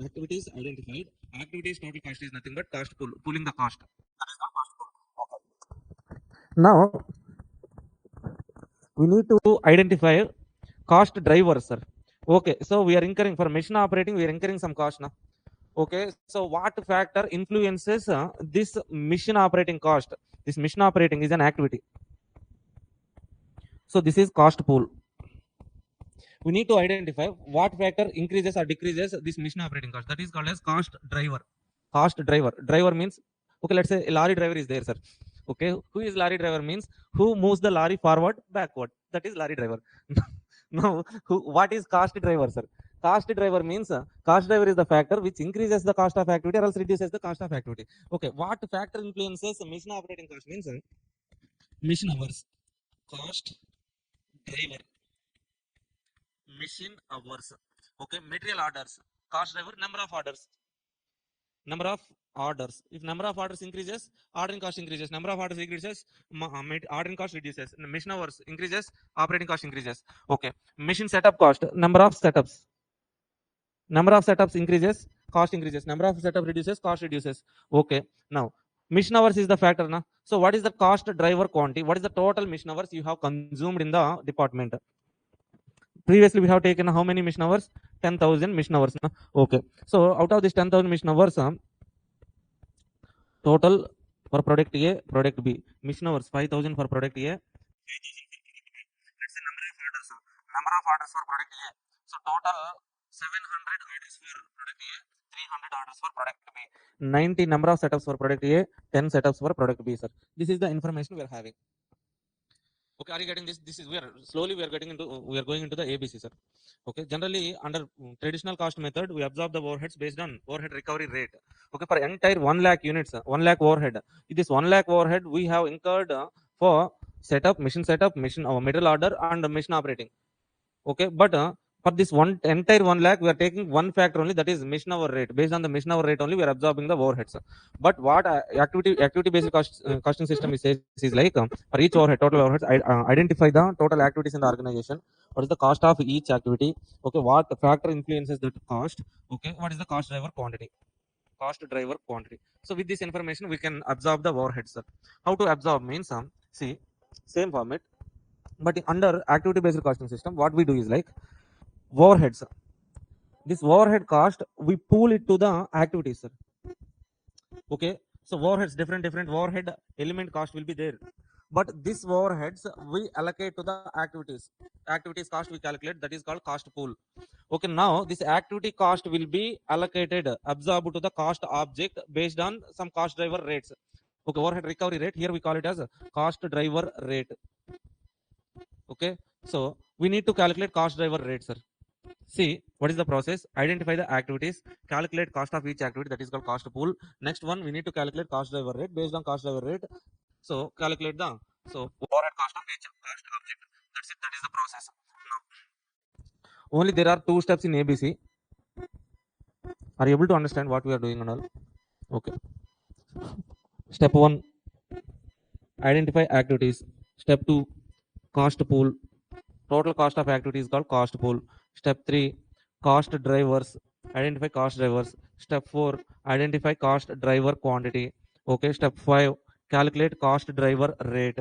activities identified. Activities total cost is nothing but cost pool, pooling the cost. Now we need to identify cost drivers, sir. Okay, so we are incurring for machine operating, we are incurring some cost now. Okay, so what factor influences this machine operating cost? This machine operating is an activity, so this is cost pool. We need to identify what factor increases or decreases this machine operating cost. That is called as cost driver. Cost driver. Driver means, okay, let's say a lorry driver is there, sir. Okay, who is lorry driver means who moves the lorry forward, backward. That is lorry driver. Now, what is cost driver, sir? Cost driver means cost driver is the factor which increases the cost of activity or else reduces the cost of activity. Okay, what factor influences machine operating cost means machine hours, cost driver, machine hours. Okay, material orders, cost driver, number of orders. Number of orders. If number of orders increases, ordering cost increases. Number of orders increases, ordering cost reduces. Machine hours increases, operating cost increases. Okay. Machine setup cost. Number of setups. Number of setups increases, cost increases. Number of setup reduces, cost reduces. Okay. Now, mission hours is the factor. Na? So, what is the cost driver quantity? What is the total mission hours you have consumed in the department? Previously, we have taken how many mission hours? 10,000 mission hours. Na? Okay. So, out of this 10,000 mission hours, total for product A, product B. Mission hours 5,000 for product A. 5,000 for product B. Let's say number of orders. Number of orders for product A. So total 700 orders for product A, 300 orders for product B. 90 number of setups for product A, 10 setups for product B, sir. This is the information we are having. Okay, are you getting this? This is we are slowly we are going into the ABC, sir. Okay, generally under traditional cost method, we absorb the overheads based on overhead recovery rate. Okay, for entire 1 lakh units, 1 lakh overhead. This 1 lakh overhead we have incurred for setup, machine material order and machine operating. Okay, but for this entire 1 lakh, we are taking one factor only, that is mission hour rate. Based on the mission hour rate only, we are absorbing the overheads. But what activity based costing system is says is like for each overhead, total overheads, identify the total activities in the organization. What is the cost of each activity? Okay, what factor influences that cost? Okay, what is the cost driver quantity? Cost driver quantity. So with this information, we can absorb the overheads, sir. How to absorb means see, same format, but under activity based costing system, what we do is like overheads. This overhead cost we pool it to the activities, sir. Okay, so overheads, different overhead element cost will be there, but this overheads we allocate to the activities cost we calculate, that is called cost pool. Okay, now this activity cost will be allocated, absorbed to the cost object based on some cost driver rates. Okay, overhead recovery rate, here we call it as a cost driver rate. Okay, so we need to calculate cost driver rate, sir. See, what is the process? Identify the activities, calculate cost of each activity, that is called cost pool. Next one, we need to calculate cost driver rate. Based on cost driver rate, so calculate the overhead cost of each cost object. That's it. That is the process. Now, only there are two steps in ABC. Are you able to understand what we are doing and all? Okay. Step one, identify activities. Step two, cost pool. Total cost of activity is called cost pool. Step 3, cost drivers. Identify cost drivers. Step 4, identify cost driver quantity. Okay. Step 5, calculate cost driver rate.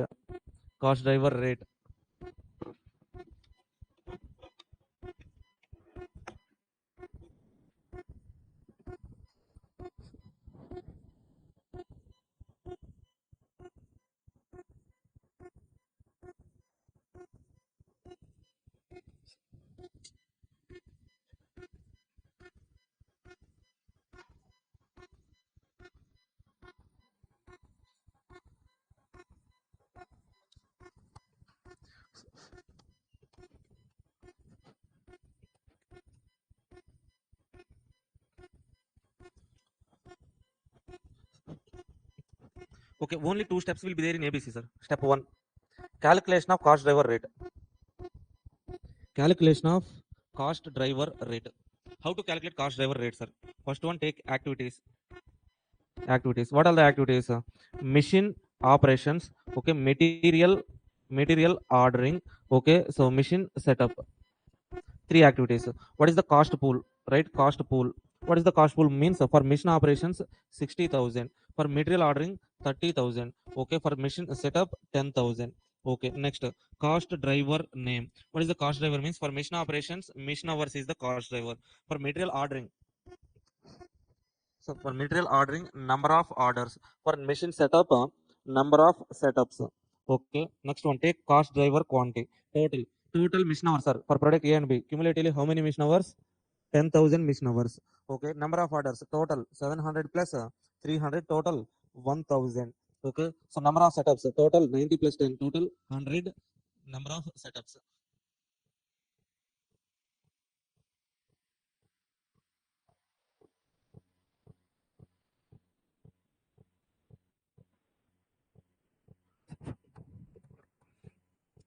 Cost driver rate. Okay. Only two steps will be there in ABC, sir. Step 1, calculation of cost driver rate. Calculation of cost driver rate. How to calculate cost driver rate, sir? First one, take activities. Activities, what are the activities? Machine operations. Okay, material ordering. Okay, so machine setup. Three activities. What is the cost pool? Right, cost pool. What is the cost pool means? For machine operations 60,000, for material ordering 30,000. Okay, for machine setup 10,000. Okay, next, cost driver name. What is the cost driver means? For machine operations, machine hours is the cost driver. For material ordering, so for material ordering, number of orders. For machine setup, number of setups. Okay. Next one, take cost driver quantity. Total mission hours, sir. For product A and B, cumulatively how many mission hours? 10,000 mission hours. Okay. Number of orders total 700 plus 300, total 1,000. Okay. So number of setups total 90 plus 10, total 100 number of setups.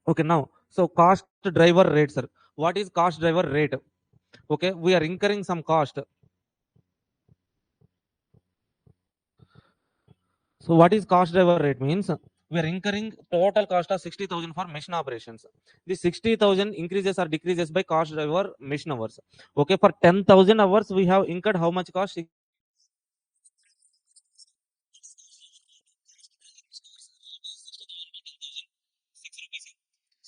Okay. Now, so cost driver rate, sir. What is cost driver rate? Okay, we are incurring some cost. So what is cost driver rate means? We are incurring total cost of 60,000 for machine operations. This 60,000 increases or decreases by cost driver machine hours. Okay, for 10,000 hours we have incurred how much cost? So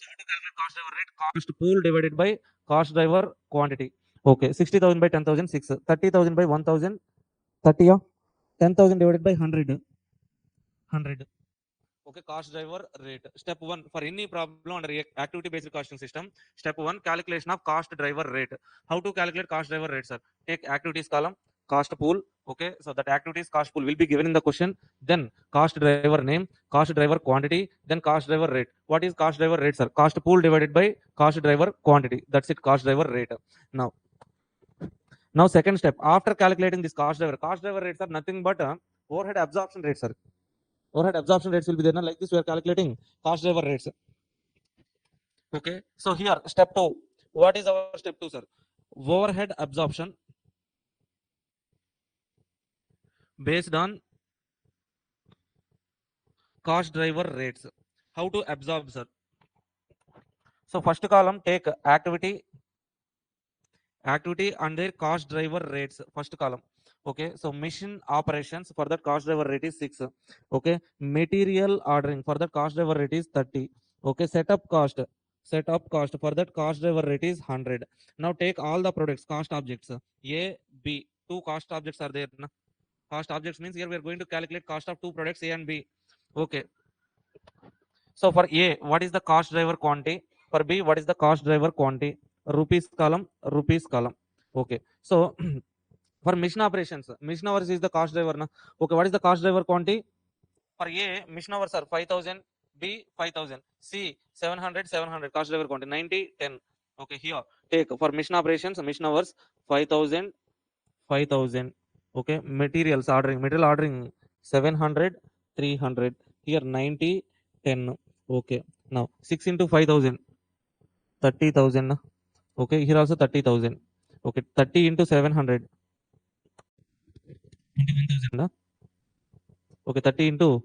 how to calculate cost driver rate? Cost pool divided by cost driver quantity. Okay, 60,000 by 10,000 6, 30,000 by 1,000 30, 10,000 divided by 100 100. Okay, cost driver rate. Step 1, for any problem under activity based costing system, step 1, calculation of cost driver rate. How to calculate cost driver rate, sir? Take activities column, cost pool, Okay, so that activities cost pool will be given in the question. Then cost driver name, cost driver quantity, then cost driver rate. What is cost driver rate, sir? Cost pool divided by cost driver quantity. That's it, cost driver rate. Now, now second step, after calculating this cost driver rates are nothing but overhead absorption rates, sir. Overhead absorption rates will be there. Now, like this, we are calculating cost driver rates. Okay, so here step 2. What is our step 2, sir? Overhead absorption based on cost driver rates. How to absorb, sir? So first column take activity and their cost driver rates. First column. Okay, so machine operations for that cost driver rate is 6. Okay, material ordering for that cost driver rate is 30. Okay, setup cost for that cost driver rate is 100. Now take all the products cost objects A, B. Two cost objects are there. Na? Cost objects means here we are going to calculate cost of two products A and B. Okay, so for A, what is the cost driver quantity? For B, what is the cost driver quantity? Rupees column, rupees column. Okay. So for mission operations, mission hours is the cost driver. Na? Okay, what is the cost driver quantity? For A, mission hours are 5,000, B 5,000, C 700, 700. Cost driver quantity 90, 10. Okay, here take for mission operations, mission hours 5,000, 5,000. Okay, material ordering 700, 300. Here 90, 10. Okay, now 6 into 5,000, 30,000. Okay, here also 30,000. Okay, 30 into 700, 21,000. Okay, 30 into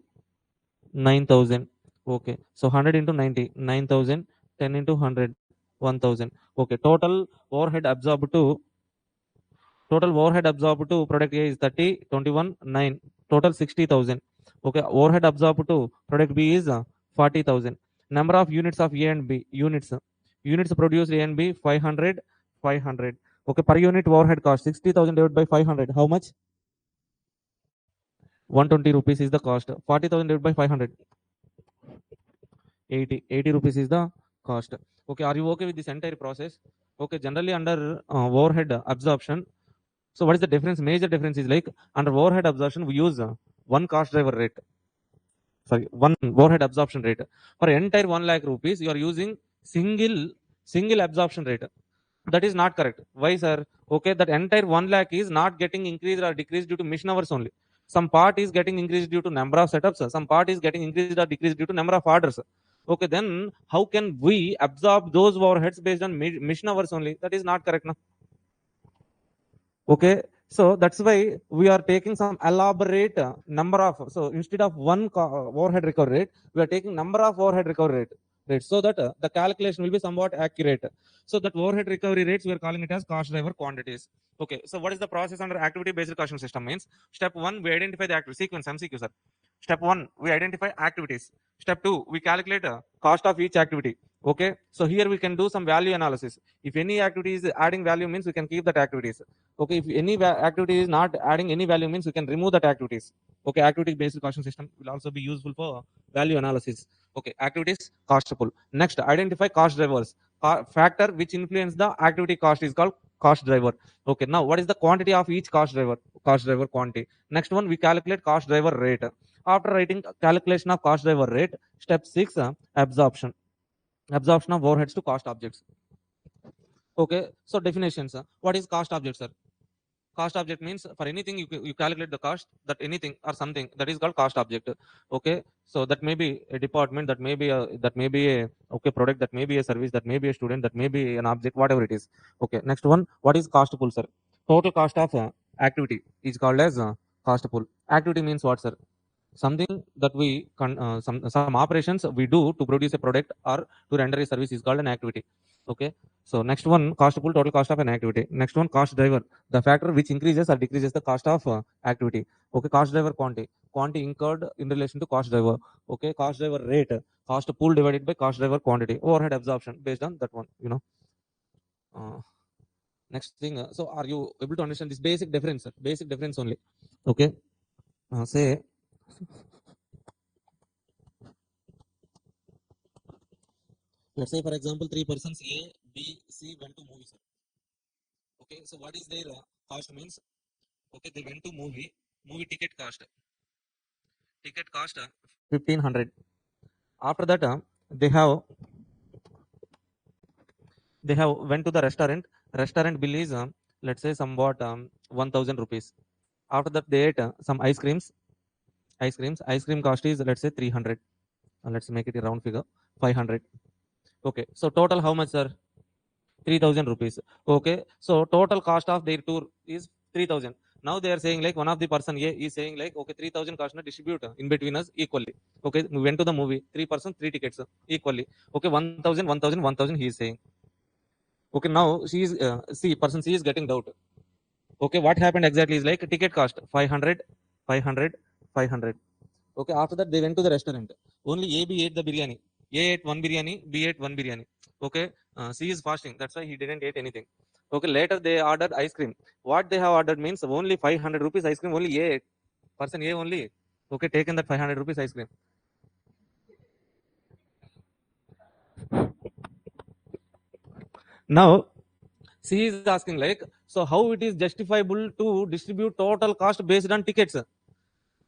9,000. Okay, so 100 into 90, 9,000. 10 into 100, 1,000. Okay, total overhead absorbed to product A is 30, 21, 9. Total 60,000. Okay, overhead absorbed to product B is 40,000. Number of units of A and B. Units produced A and B 500, 500. Okay, per unit overhead cost 60,000 divided by 500. How much? 120 rupees is the cost. 40,000 divided by 500. 80 rupees is the cost. Okay, are you okay with this entire process? Okay, generally under overhead absorption. So what is the difference? Major difference is like under overhead absorption, we use one cost driver rate. Sorry, one overhead absorption rate. For entire 1 lakh rupees, you are using single absorption rate. That is not correct. Why, sir? Okay, that entire 1 lakh is not getting increased or decreased due to mission hours only. Some part is getting increased due to number of setups. Some part is getting increased or decreased due to number of orders. Okay, then how can we absorb those overheads based on mission hours only? That is not correct. No? Okay, so that's why we are taking some elaborate number of, so instead of one overhead recovery rate, we are taking number of overhead recovery rate so that the calculation will be somewhat accurate. So that overhead recovery rates, we are calling it as cost driver quantities. Okay, so what is the process under activity based costing system? Means step 1, we identify the activity sequence, MCQ, sir. Step 1, we identify activities. Step 2, we calculate cost of each activity. Okay, so here we can do some value analysis. If any activity is adding value, means we can keep that activities. Okay, if any activity is not adding any value, means we can remove that activities. Okay, activity based costing system will also be useful for value analysis. Okay, activities cost pool. Next, identify cost drivers. Factor which influence the activity cost is called cost driver. Okay, now what is the quantity of each cost driver? Cost driver quantity. Next one, we calculate cost driver rate. After writing calculation of cost driver rate, step 6, absorption of overheads to cost objects. Okay, so definitions. What is cost object, sir? Cost object means for anything you calculate the cost, that anything or something, that is called cost object. Okay, so that may be a department, that may be a okay product, that may be a service, that may be a student, that may be an object, whatever it is. Okay, next one, what is cost pool, sir? Total cost of activity is called as cost pool. Activity means what, sir? Something that we some operations we do to produce a product or to render a service is called an activity. Okay, so next one, cost pool, total cost of an activity. Next one, cost driver, the factor which increases or decreases the cost of activity. Okay, cost driver quantity incurred in relation to cost driver. Okay, cost driver rate, cost pool divided by cost driver quantity. Overhead absorption based on that one, uh, next thing, so are you able to understand this basic difference, sir? Basic difference only. Okay, say let's say for example, three persons A, B, C went to movie, sir. Okay, so what is their cost means? Okay, they went to movie ticket cost 1500. After that, they have went to the restaurant bill is let's say somewhat 1000 rupees. After that they ate some ice cream cost is let's say 300. Let's make it a round figure, 500. Okay, so total how much, sir? 3000 rupees. Okay, so total cost of their tour is 3000. Now they are saying like one of the person A is saying like okay, 3000 cost na distribute in between us equally. Okay, we went to the movie, 3 person 3 tickets equally. Okay, 1000 1000 1000 he is saying. Okay, now she is person C is getting doubt. Okay, what happened exactly is like ticket cost 500 500 500. Okay, after that they went to the restaurant. Only A B ate the biryani. A ate one biryani, B ate one biryani. Okay, C is fasting. That's why he didn't eat anything. Okay, later they ordered ice cream. What they have ordered means only 500 rupees ice cream. Only A ate. Person A only. Okay, taken that 500 rupees ice cream. Now C is asking like, so how it is justifiable to distribute total cost based on tickets?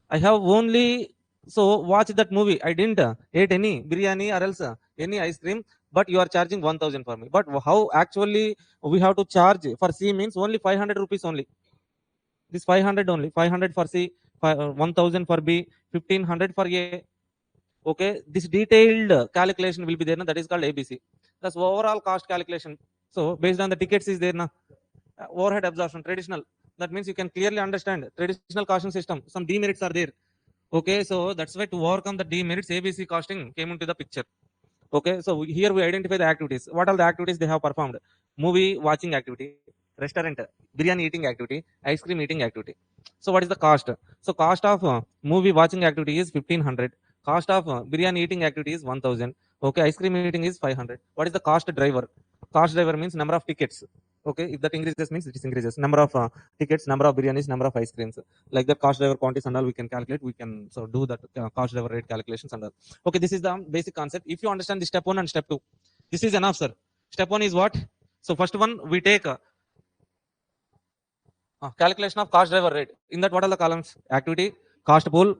I have only watched that movie. I didn't ate any biryani or else any ice cream, but you are charging 1000 for me. But how actually we have to charge for C means only 500 rupees only. This 500 only, 500 for C, 1000 for B, 1500 for A. Okay, this detailed calculation will be there. Na? That is called ABC. That's overall cost calculation. So based on the tickets is there. Na? Overhead absorption, traditional. That means you can clearly understand traditional costing system. Some demerits are there. Okay, so that's why to overcome the demerits, ABC costing came into the picture. Okay, so here we identify the activities. What are the activities they have performed? Movie watching activity, restaurant, biryani eating activity, ice cream eating activity. So what is the cost? So cost of movie watching activity is 1500. Cost of biryani eating activity is 1000. Okay, ice cream eating is 500. What is the cost driver? Cost driver means number of tickets. Okay, if that increases means it is increases. Number of tickets, number of biryanis, number of ice creams. Like the cost driver quantities and all we can calculate. We can so do that cost driver rate calculations and all. Okay, this is the basic concept. If you understand the step 1 and step 2, this is enough, sir. Step 1 is what? So first one we take calculation of cost driver rate. In that, what are the columns? Activity, cost pool,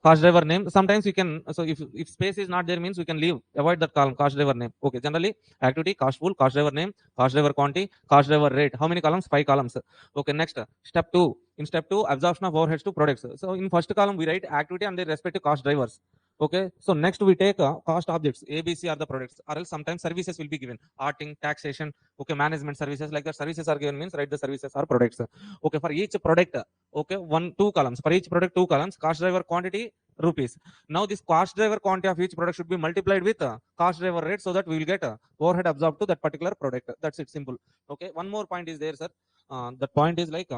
cost driver name. Sometimes we can, so if space is not there means we can leave, avoid that column, cost driver name. Okay, generally activity, cost pool, cost driver name, cost driver quantity, cost driver rate. How many columns? 5 columns. Okay, next step 2. In step 2, absorption of overheads to products. So in first column we write activity and their respective cost drivers. Okay, so next we take cost objects. ABC are the products, or else sometimes services will be given. Arting, taxation, okay, management services, like that services are given means write the services are products. Okay, for each product, okay, 2 columns. For each product, 2 columns. Cost driver quantity, rupees. Now this cost driver quantity of each product should be multiplied with cost driver rate, so that we will get overhead absorbed to that particular product. That's it, simple. Okay, one more point is there, sir. That point is like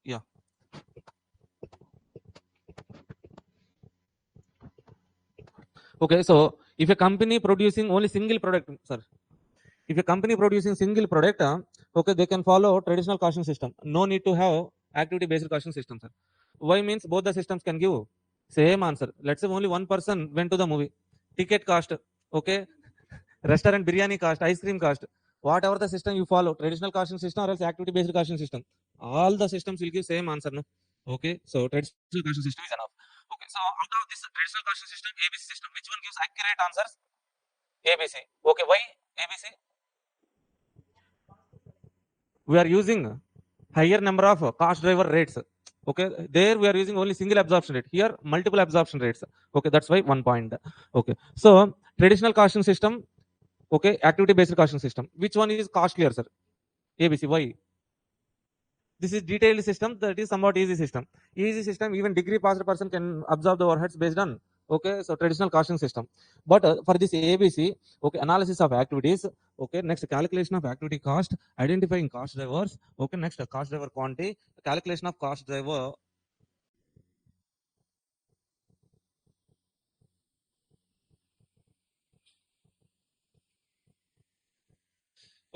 yeah. Okay, so if a company producing only single product, sir, if a company producing single product, okay, they can follow traditional costing system. No need to have activity based costing system, sir. Why means both the systems can give same answer. Let's say only one person went to the movie. Ticket cost, okay, restaurant biryani cost, ice cream cost, whatever the system you follow, traditional costing system or else activity based costing system, all the systems will give same answer. No? Okay, so traditional costing system is enough. Okay, so out of this traditional costing system, ABC system, which one gives accurate answers? ABC. Okay, why ABC? We are using higher number of cost driver rates. Okay, there we are using only single absorption rate. Here, multiple absorption rates. Okay, that's why 1 point. Okay, so traditional costing system, okay, activity based costing system. Which one is costlier, sir? ABC. Why? This is detailed system. That is somewhat easy system. Easy system, even degree passed person can absorb the overheads based on. Okay, so traditional costing system. But for this ABC, okay, analysis of activities. Okay, next calculation of activity cost, identifying cost drivers. Okay, next cost driver quantity, calculation of cost driver.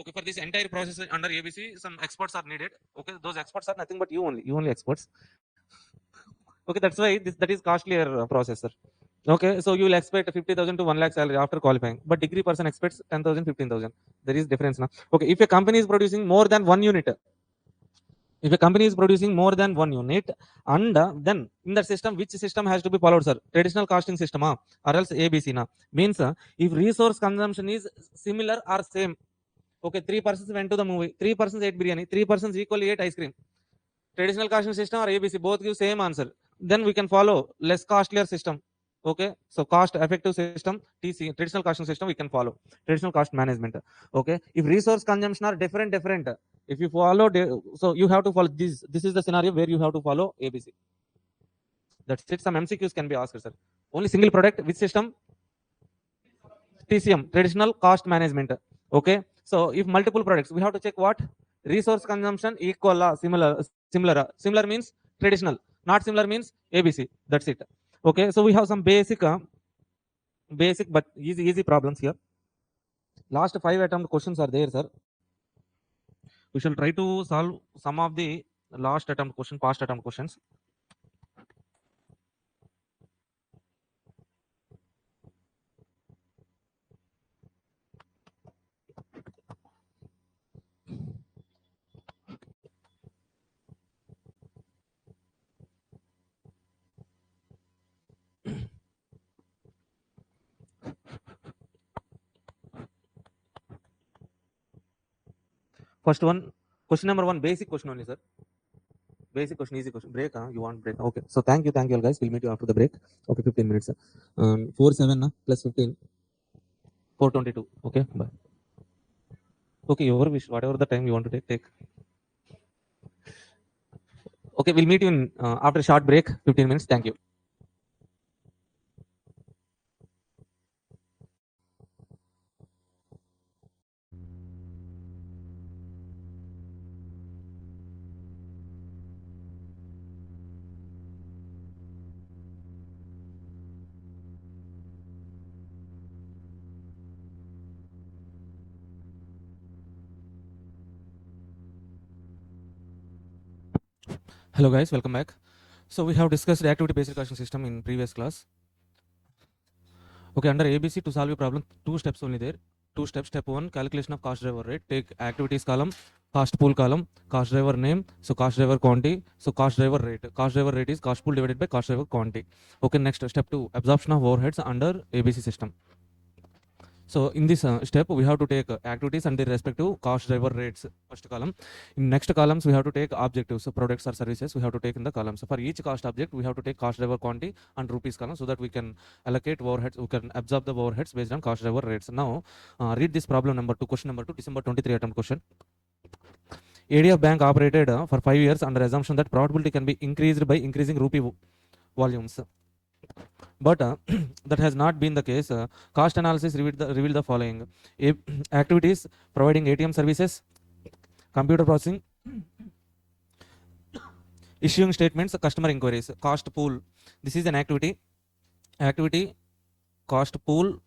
Okay, for this entire process under ABC, some experts are needed. Okay, those experts are nothing but you only experts. Okay, that's why that is costlier processor. Okay, so you will expect 50,000 to 1 lakh salary after qualifying, but degree person expects 10,000, 15,000. There is difference now. Okay, if a company is producing more than one unit, if a company is producing more than one unit, and then in that system, which system has to be followed, sir? Traditional costing system, or else ABC na? Means if resource consumption is similar or same. Okay, 3 persons went to the movie, 3 persons ate biryani, 3 persons equally ate ice cream. Traditional costing system or ABC, both give same answer. Then we can follow less costlier system. Okay, so cost effective system, TC, traditional costing system, we can follow traditional cost management. Okay, if resource consumption are different, if you follow, so you have to follow this. This is the scenario where you have to follow ABC. That's it. Some MCQs can be asked, sir. Only single product, which system? TCM, traditional cost management. Okay, so if multiple products, we have to check what? Resource consumption equal, similar means traditional, not similar means ABC. That's it. Okay, so we have some basic but easy problems here. Last 5 attempt questions are there, sir. We shall try to solve some of the past attempt questions. First one, question number 1, basic question only, sir. Basic question, easy question. Break, you want break? Okay. So thank you all guys. We'll meet you after the break. Okay, 15 minutes. 4/7 plus 15, 4:22. Okay, bye. Okay, your wish, whatever the time you want to take. Okay, we'll meet you in after a short break, 15 minutes. Thank you. Hello guys, welcome back. So we have discussed the activity based costing system in previous class. Okay, under ABC to solve a problem, 2 steps only there. 2 steps. Step 1, calculation of cost driver rate. Take activities column, cost pool column, cost driver name, so cost driver quantity, so cost driver rate. Cost driver rate is cost pool divided by cost driver quantity. Okay, next step 2, absorption of overheads under ABC system. So in this step, we have to take activities and their respective cost driver rates, first column. In next columns, we have to take objectives, so products or services, we have to take in the columns. So for each cost object, we have to take cost driver quantity and rupees column, so that we can allocate overheads, we can absorb the overheads based on cost driver rates. Now, read this problem number 2, question number 2, December 23 attempt question. ADF bank operated for 5 years under assumption that profitability can be increased by increasing rupee volumes. But that has not been the case. Cost analysis revealed the following: activities providing ATM services, computer processing, issuing statements, customer inquiries, cost pool. This is an activity. Activity, cost pool,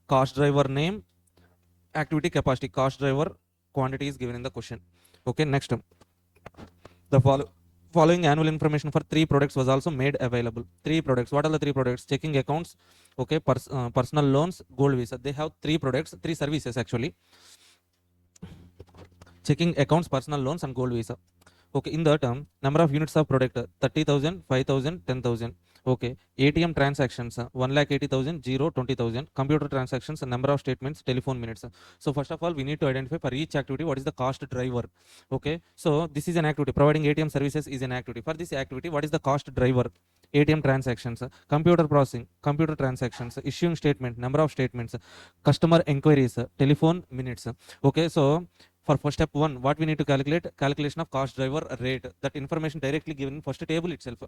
cost driver name, activity capacity, cost driver quantity is given in the question. Okay, next, the following annual information for 3 products was also made available. 3 products. What are the 3 products? Checking accounts, okay, personal loans, gold visa. They have 3 products, 3 services actually. Checking accounts, personal loans, and gold visa. Okay, in the term, number of units of product 30,000, 5,000, 10,000. Okay, ATM transactions 1,80,000, 0, 20,000. Computer transactions, number of statements, telephone minutes. So first of all, we need to identify for each activity what is the cost driver. Okay, so this is an activity. Providing ATM services is an activity. For this activity, what is the cost driver? ATM transactions, computer processing, computer transactions, issuing statement, number of statements, customer inquiries, telephone minutes. Okay, so for first step 1, what we need to calculate? Calculation of cost driver rate. That information directly given in first table itself.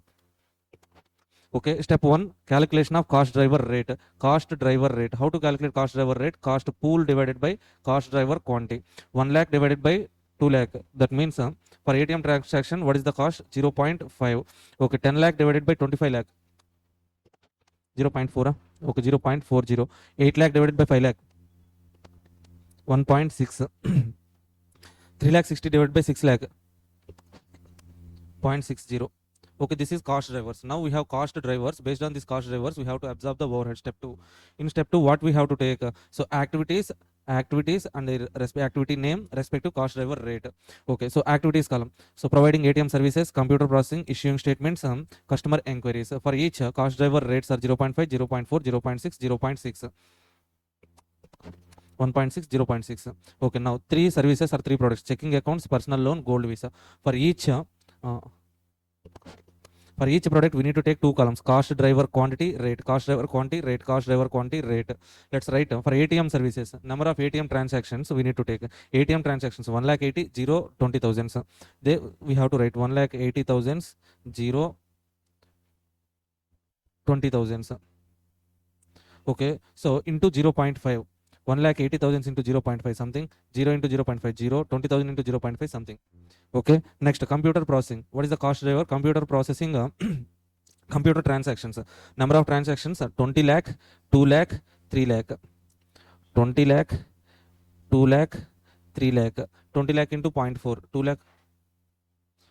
Okay, step 1, calculation of cost driver rate. Cost driver rate. How to calculate cost driver rate? Cost pool divided by cost driver quantity. 1 lakh divided by 2 lakh. That means for ATM transaction, what is the cost? 0.5. Okay, 10 lakh divided by 25 lakh. 0.4. Okay, 0.40. 8 lakh divided by 5 lakh. 1.6. 3 lakh 60 divided by 6 lakh. 0.60. Okay, this is cost drivers. Now we have cost drivers. Based on these cost drivers, we have to absorb the overhead. Step 2. In step 2, what we have to take? So activities and their activity name, respective cost driver rate. Okay, so activities column. So providing ATM services, computer processing, issuing statements, customer inquiries. For each cost driver rates are 0.5, 0.4, 0.6, 0.6. 1.6, 0.6. Okay, now 3 services or 3 products: checking accounts, personal loan, gold visa. For each for each product, we need to take 2 columns: cost driver quantity rate, cost driver quantity rate, cost driver quantity rate. Let's write for ATM services, number of ATM transactions we need to take. ATM transactions 1 lakh 80, 0, 20,000. They we have to write 1 lakh 80,000, 0, 20,000. Okay, so into 0.5. 1 lakh 80,000 into 0.5 something, 0 into 0.5, 0, 20,000 into 0.5 something. Okay, next computer processing. What is the cost driver? Computer processing computer transactions. Number of transactions are 20 lakh, 2 lakh, 3 lakh. 20 lakh, 2 lakh, 3 lakh. 20 lakh into 0.4, 2 lakh.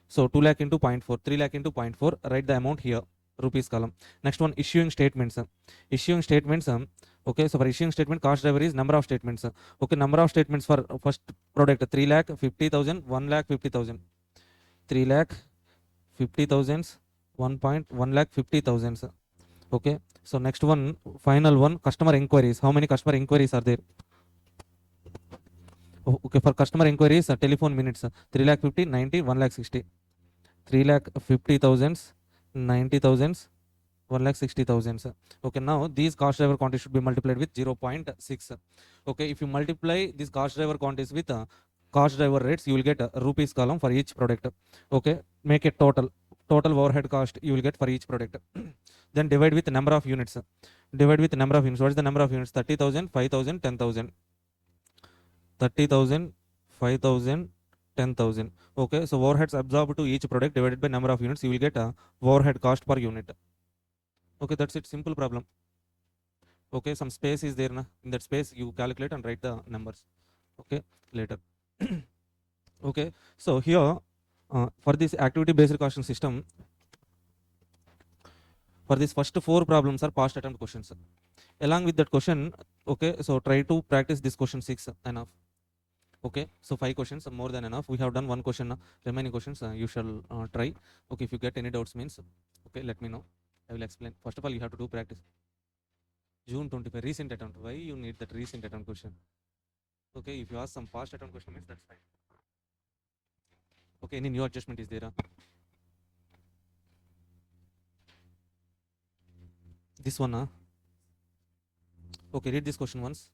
So 2 lakh into 0.4, 3 lakh into 0.4. Write the amount here, rupees column. Next one, issuing statements. Issuing statements. Okay, so for issuing statement, cost driver is number of statements. Okay, number of statements for first product 3 lakh 50,000, 1 lakh 50,000. 3 lakh 50,000, 1.1 lakh 50,000. Okay, so next one, final one, customer inquiries. How many customer inquiries are there? Okay, for customer inquiries, telephone minutes 3 lakh 50, 90, 1 lakh 60. 3 lakh 50,000, 90,000, 1 lakh 60,000. Okay, now these cost driver quantities should be multiplied with 0.6. Okay, if you multiply these cost driver quantities with cost driver rates, you will get a rupees column for each product. Okay, make it total overhead cost you will get for each product. Then divide with number of units. Divide with number of units. What is the number of units? 30,000, 5,000, 10,000. 30,000, 5,000, 10,000. Okay, so overheads absorbed to each product divided by number of units, you will get a overhead cost per unit. Okay, that's it. Simple problem. Okay, some space is there. In that space, you calculate and write the numbers. Okay, later. Okay, so here for this activity based costing system, for these first 4 problems are past attempt questions. Along with that question, okay, so try to practice this question 6 enough. Okay, so 5 questions more than enough. We have done 1 question. Remaining questions you shall try. Okay, if you get any doubts means, okay, let me know. I will explain. First of all, you have to do practice. June 25 recent attempt. Why you need that recent attempt question? Okay, if you ask some past attempt question means that's fine. Okay, any new adjustment is there? This one. Okay, read this question once.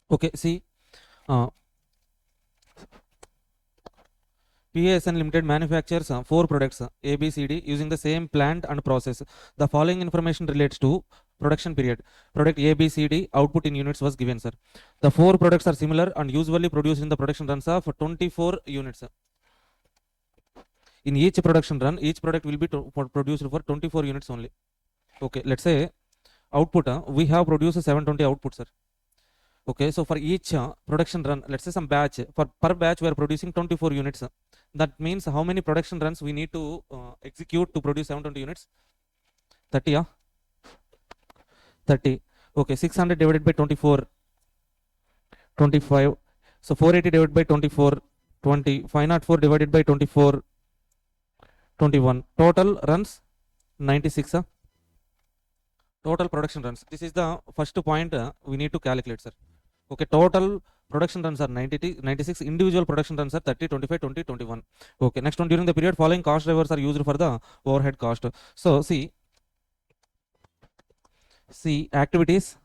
Okay, see, PASN Limited manufactures 4 products A, B, C, D using the same plant and process. The following information relates to production period. Product A, B, C, D output in units was given, sir. The 4 products are similar and usually produced in the production runs of 24 units. In each production run, each product will be produced for 24 units only. Okay, let's say output, we have produced 720 output, sir. Okay, so for each production run, let's say some batch, for per batch we are producing 24 units. That means how many production runs we need to execute to produce 720 units? 30, 30. Okay, 600 divided by 24, 25. So 480 divided by 24, 20. 504 divided by 24, 21. Total runs 96. Total production runs. This is the first point we need to calculate, sir. Okay, total production runs are 96. Individual production runs are 30, 25, 20, 21. Okay, next one, during the period following cost drivers are used for the overhead cost. So see activities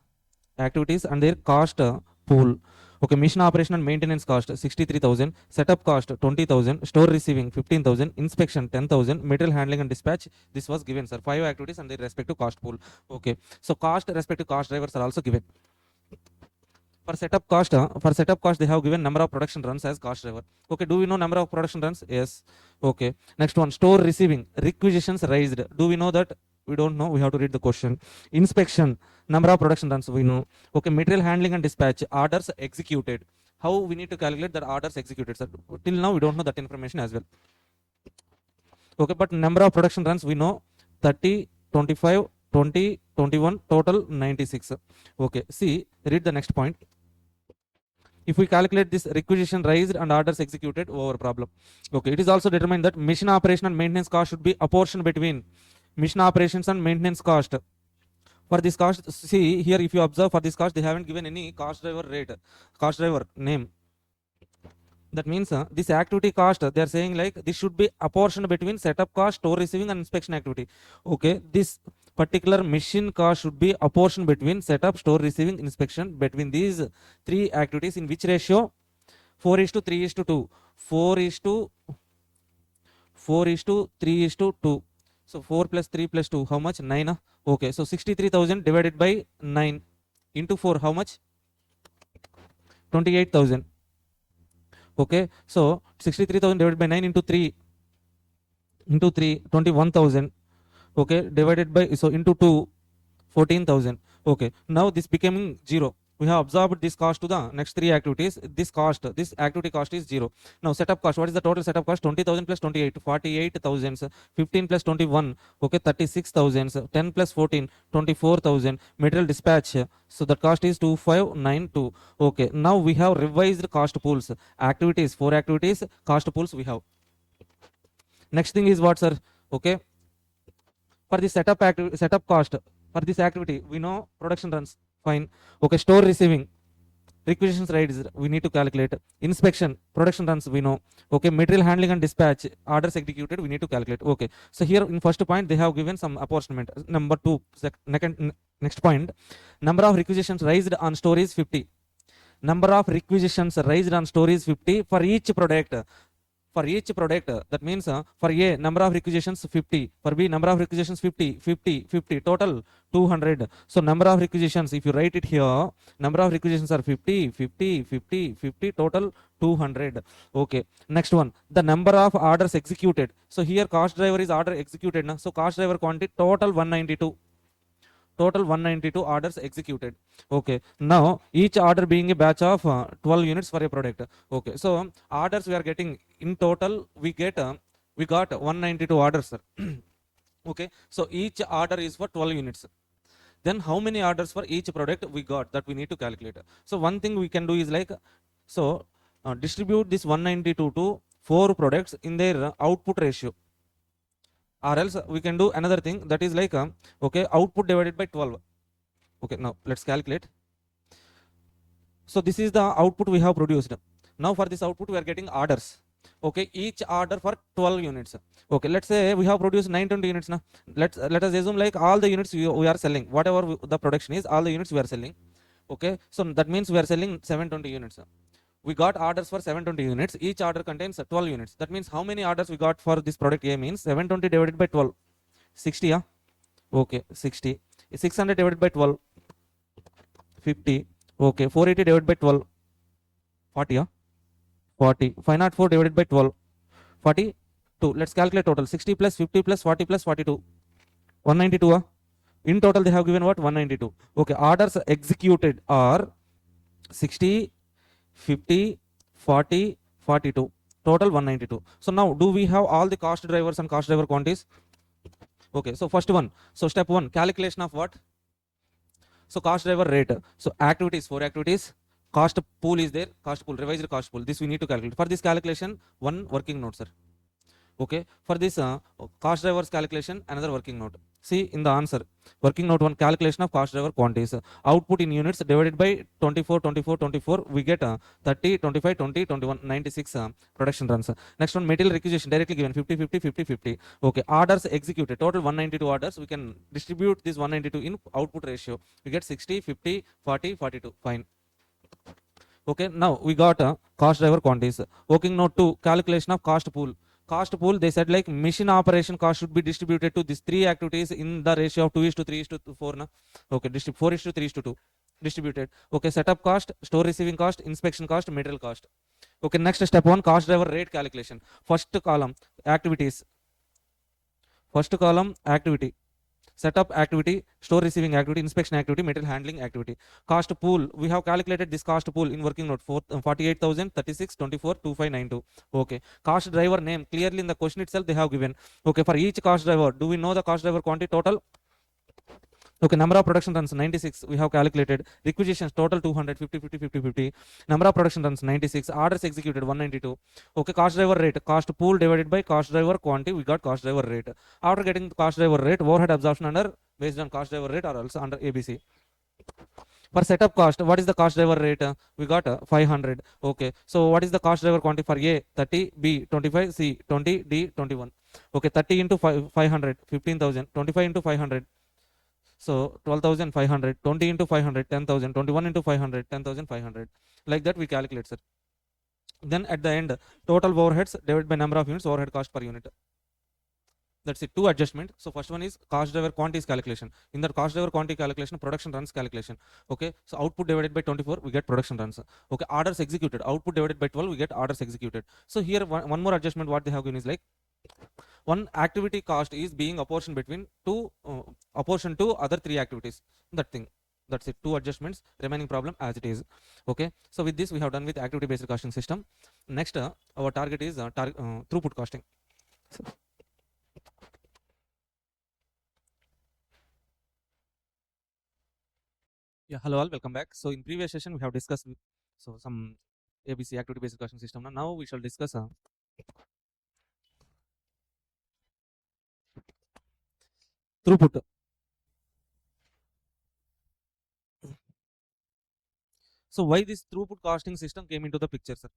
and their cost pool. Okay, mission operation and maintenance cost 63,000, setup cost 20,000, store receiving 15,000, inspection 10,000, material handling and dispatch. This was given, sir. 5 activities and their respective cost pool. Okay, so cost respective cost drivers are also given. For setup cost, they have given number of production runs as cost driver. Okay, do we know number of production runs? Yes. Okay, next one, store receiving, requisitions raised. Do we know that? We don't know. We have to read the question. Inspection, number of production runs, we know. Okay, material handling and dispatch, orders executed. How we need to calculate that orders executed, sir? Till now we don't know that information as well. Okay, but number of production runs we know 30, 25, 20, 21, total 96. Okay, see, read the next point. If we calculate this requisition raised and orders executed over problem. Okay, it is also determined that mission operation and maintenance cost should be apportioned between mission operations and maintenance cost. For this cost, see here, if you observe, for this cost they haven't given any cost driver rate, cost driver name. That means this activity cost, they are saying like this should be apportioned between setup cost, store receiving and inspection activity. Okay, this particular machine cost should be apportioned between setup, store receiving, inspection, between these 3 activities. In which ratio? 4:3:2. 4:3:2. So 4 plus 3 plus 2, how much? 9. Okay, so 63,000 divided by 9 into 4, how much? 28,000. Okay, so 63,000 divided by 9 into 3, 21,000. Okay, divided by, so into 2, 14,000. Okay, now this becoming 0. We have absorbed this cost to the next 3 activities. This activity cost is 0. Now setup cost, what is the total setup cost? 20,000 plus 28, 48,000. 15 plus 21, okay, 36,000. 10 plus 14, 24,000. Material dispatch, so the cost is 2592. Okay, now we have revised cost pools. Activities, 4 activities, cost pools we have. Next thing is what, sir? Okay, for the setup cost, for this activity we know production runs, fine. Okay, store receiving, requisitions raised, we need to calculate. Inspection, production runs we know. Okay, material handling and dispatch, orders executed, we need to calculate. Okay, so here in first point they have given some apportionment. Number 2, next point, number of requisitions raised on store is 50. Number of requisitions raised on store is 50 for each product. That means for A, number of requisitions 50, for B, number of requisitions 50, 50, 50, total 200. So number of requisitions, if you write it here, number of requisitions are 50, 50, 50, 50, total 200. Okay, next one, the number of orders executed. So here cost driver is order executed, so cost driver quantity total 192. Total 192 orders executed. Okay, now each order being a batch of 12 units for a product. Okay, so orders we are getting in total, we got 192 orders, sir. Okay, so each order is for 12 units. Then how many orders for each product we got, that we need to calculate. So one thing we can do is like, so distribute this 192 to 4 products in their output ratio. Or else we can do another thing, that is like okay, output divided by 12. Okay, now let's calculate. So this is the output we have produced. Now for this output we are getting orders. Okay, each order for 12 units. Okay, let's say we have produced 920 units now. Let us assume like all the units we are selling, whatever the production is, all the units we are selling. Okay, so that means we are selling 720 units. We got orders for 720 units. Each order contains 12 units. That means how many orders we got for this product A means 720 divided by 12. 60, yeah? Okay, 60. 600 divided by 12. 50. Okay, 480 divided by 12. 40, yeah? 40. 504 divided by 12. 42. Let's calculate total. 60 plus 50 plus 40 plus 42. 192, huh? In total, they have given what? 192. Okay, orders executed are 60, 50, 40, 42. Total 192. So now, do we have all the cost drivers and cost driver quantities? Okay, so first one. So step one, calculation of what? So cost driver rate. So activities, 4 activities. Cost pool is there. Cost pool, revised cost pool. This we need to calculate. For this calculation, one working note, sir. Okay, for this cost drivers calculation, another working note. See in the answer, working note one, calculation of cost driver quantities. Output in units divided by 24, 24, 24, we get 30, 25, 20, 21, 96 production runs. Next one, material requisition directly given 50, 50, 50, 50. Okay, orders executed, total 192 orders. We can distribute this 192 in output ratio. We get 60, 50, 40, 42. Fine. Okay, now we got cost driver quantities. Working note 2, calculation of cost pool. Cost pool, they said like machine operation cost should be distributed to these 3 activities in the ratio of 2 is to 3 is to 4. Na? Okay, 4 is to 3 is to 2 distributed. Okay, setup cost, store receiving cost, inspection cost, material cost. Okay, next step 1, cost driver rate calculation. First column, activities. First column, activity. Setup activity, store receiving activity, inspection activity, material handling activity. Cost pool, we have calculated this cost pool in working note 48,000, 36, 24, 2592. Okay, cost driver name, clearly in the question itself they have given. Okay, for each cost driver, do we know the cost driver quantity total? Okay, number of production runs 96, we have calculated. Requisitions total 200, 50, 50, 50, 50. Number of production runs 96, orders executed 192. Okay, cost driver rate, cost pool divided by cost driver quantity, we got cost driver rate. After getting the cost driver rate, overhead absorption under based on cost driver rate or also under ABC. For setup cost, what is the cost driver rate? We got 500. Okay, so what is the cost driver quantity for A? 30, B 25, C 20, D 21. Okay, 30 into 500, 15,000, 25 into 500. So 12,500, 20 into 500, 10,000, 21 into 500, 10,500. Like that we calculate, sir. Then at the end, total overheads divided by number of units, overhead cost per unit. That's it, 2 adjustment. So first one is cost driver quantities calculation. In that cost driver quantity calculation, production runs calculation. Okay, so output divided by 24, we get production runs. Okay, orders executed, output divided by 12, we get orders executed. So here one more adjustment what they have given is like, one activity cost is being apportioned between apportioned to other 3 activities. That thing. That's it, 2 adjustments, remaining problem as it is. Okay, so with this we have done with activity based costing system. Next our target is throughput costing. Yeah, hello all, welcome back. So in previous session we have discussed some ABC activity based costing system. Now we shall discuss throughput. So why this throughput costing system came into the picture, sir?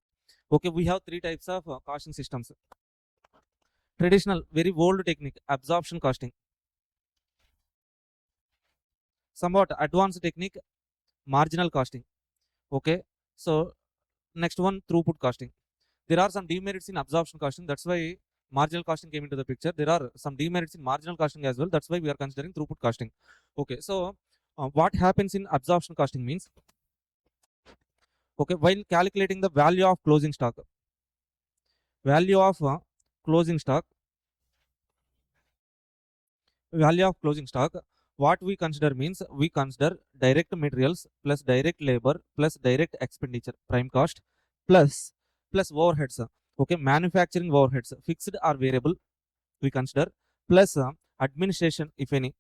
Okay, we have 3 types of costing systems. Traditional, very old technique, absorption costing. Somewhat advanced technique, marginal costing. Okay, so next one, throughput costing. There are some demerits in absorption costing. That's why marginal costing came into the picture. There are some demerits in marginal costing as well. That's why we are considering throughput costing. Okay, so what happens in absorption costing means, okay, while calculating the value of closing stock, value of closing stock, what we consider means, we consider direct materials plus direct labor plus direct expenditure, prime cost, plus overheads. Okay, manufacturing overheads, fixed or variable, we consider, plus administration, if any.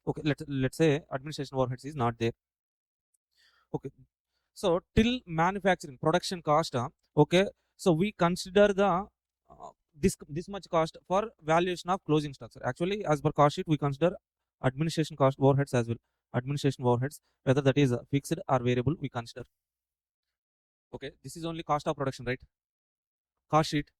Okay, let's say administration overheads is not there. Okay, so till manufacturing production cost, okay, so we consider the this much cost for valuation of closing stocks. Actually, as per cost sheet, we consider administration cost overheads as well. Administration overheads, whether that is fixed or variable, we consider. Okay, this is only cost of production, right? Cost sheet.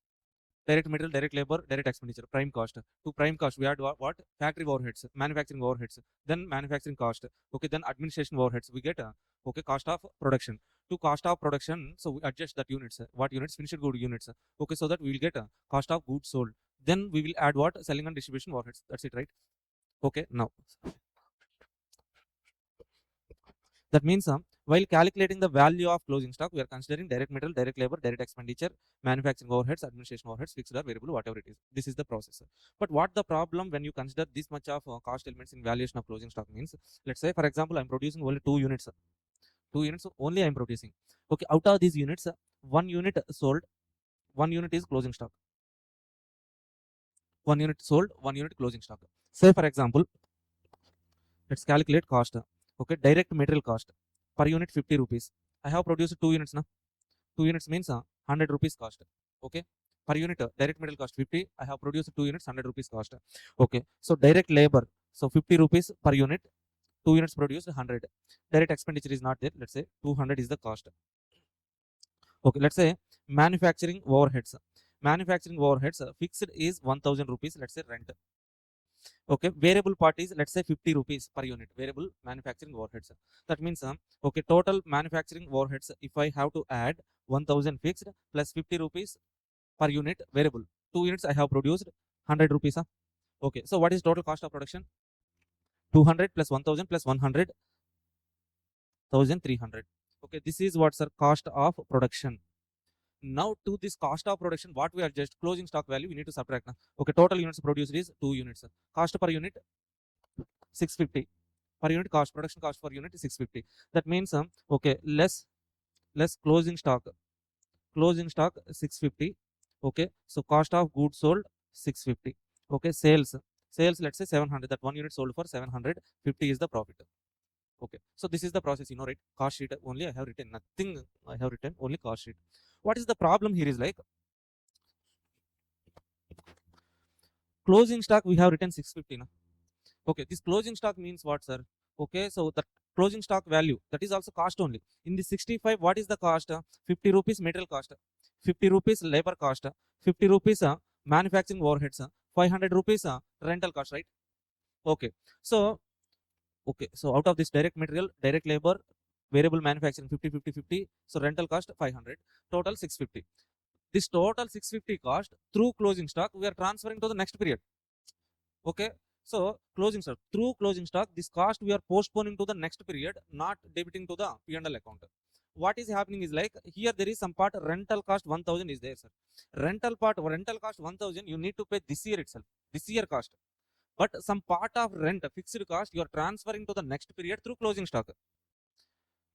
direct material, direct labor, direct expenditure, prime cost. To prime cost, we add what? Factory overheads, manufacturing overheads, then manufacturing cost. Okay, then administration overheads. We get okay, cost of production. To cost of production, so we adjust that units. What units? Finished good units. Okay, so that we will get cost of goods sold. Then we will add what? Selling and distribution overheads. That's it, right? Okay, now that means while calculating the value of closing stock, we are considering direct material, direct labor, direct expenditure, manufacturing overheads, administration overheads, fixed or variable, whatever it is. This is the process. But what the problem when you consider this much of cost elements in valuation of closing stock means? Let's say, for example, I'm producing only 2 units. 2 units only I'm producing. Okay, out of these units, 1 unit sold, 1 unit is closing stock. 1 unit sold, 1 unit closing stock. Say, for example, let's calculate cost. Okay, direct material cost per unit 50 rupees. I have produced 2 units now. 2 units means 100 rupees cost. Okay, per unit direct material cost 50. I have produced 2 units, 100 rupees cost. Okay, so direct labor, so 50 rupees per unit, 2 units produced 100. Direct expenditure is not there. Let's say 200 is the cost. Okay, let's say manufacturing overheads. Manufacturing overheads fixed is 1000 rupees. Let's say rent. Okay, variable part is let's say 50 rupees per unit, variable manufacturing overheads. That means okay, total manufacturing overheads, if I have to add 1000 fixed plus 50 rupees per unit variable, 2 units I have produced 100 rupees. Okay, so what is total cost of production? 200 plus 1000 plus 100, 1300. Okay, this is what's the cost of production. Now to this cost of production, what we are just closing stock value, we need to subtract now. Okay, total units produced is 2 units. Cost per unit 650. Per unit cost, production cost per unit is 650. That means okay, less closing stock. Closing stock 650. Okay, so cost of goods sold 650. Okay, sales let's say 700. That 1 unit sold for 750 is the profit. Okay, so this is the process, right? Cost sheet only I have written, nothing I have written, only cost sheet. What is the problem here is like closing stock we have written 650 now. Okay, this closing stock means what, sir? Okay, so the closing stock value, that is also cost only. In the 65, what is the cost? 50 rupees material cost, 50 rupees labor cost, 50 rupees manufacturing overheads, 500 rupees rental cost, right? Okay, so out of this direct material, direct labor, variable manufacturing 50, 50, 50, so rental cost 500, total 650. This total 650 cost through closing stock we are transferring to the next period. Okay, so closing stock, through closing stock, this cost we are postponing to the next period, not debiting to the P&L account. What is happening is like here there is some part rental cost 1000 is there, sir. Rental cost 1000 you need to pay this year itself, this year cost. But some part of rent, fixed cost, you are transferring to the next period through closing stock.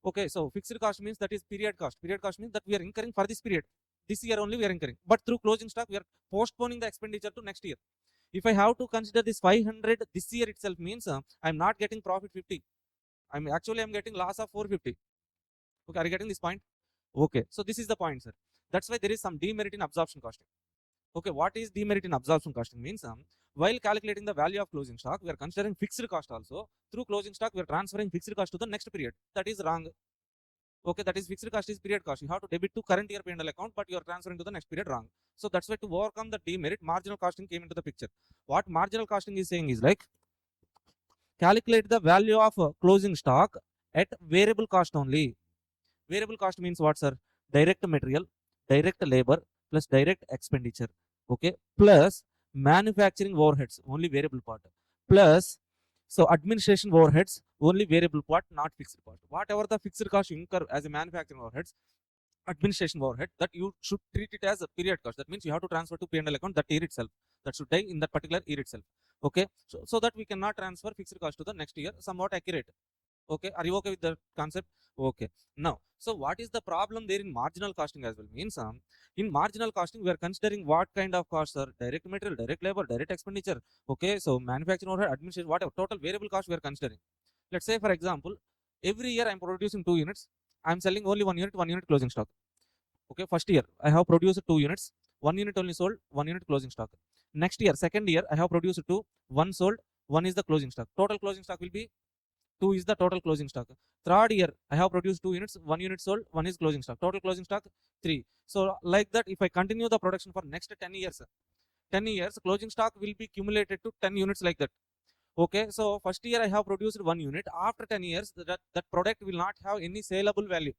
Okay, so fixed cost means that is period cost. Period cost means that we are incurring for this period. This year only we are incurring. But through closing stock, we are postponing the expenditure to next year. If I have to consider this 500 this year itself means I'm not getting profit 50. I'm getting loss of 450. Okay, are you getting this point? Okay, so this is the point, sir. That's why there is some demerit in absorption costing. Okay, what is demerit in absorption costing means while calculating the value of closing stock, we are considering fixed cost also. Through closing stock, we are transferring fixed cost to the next period. That is wrong. Okay, that is fixed cost is period cost. You have to debit to current year P&L account, but you are transferring to the next period, wrong. So that's why to overcome the demerit, marginal costing came into the picture. What marginal costing is saying is like calculate the value of closing stock at variable cost only. Variable cost means what, sir? Direct material, direct labor plus direct expenditure. Okay, plus manufacturing overheads, only variable part, plus so administration overheads, only variable part, not fixed part. Whatever the fixed cost you incur as a manufacturing overheads, administration overhead, that you should treat it as a period cost. That means you have to transfer to P&L account that year itself. That should die in that particular year itself. Okay, so that we cannot transfer fixed cost to the next year. Somewhat accurate. Okay, are you okay with the concept? Okay, now so what is the problem there in marginal costing as well means in marginal costing we are considering what kind of costs are direct material, direct labor, direct expenditure. Okay, so manufacturing overhead, administration, whatever total variable cost we are considering. Let's say for example, every year I'm producing 2 units, I'm selling only 1 unit, 1 unit closing stock. Okay, first year I have produced 2 units, 1 unit only sold, 1 unit closing stock. Next year, second year, I have produced 2, 1 sold, 1 is the closing stock. Total closing stock will be 2 is the total closing stock. Third year, I have produced 2 units, 1 unit sold, 1 is closing stock. Total closing stock 3. So like that, if I continue the production for next 10 years, 10 years, closing stock will be accumulated to 10 units like that. Okay, so first year I have produced 1 unit. After 10 years, that product will not have any saleable value.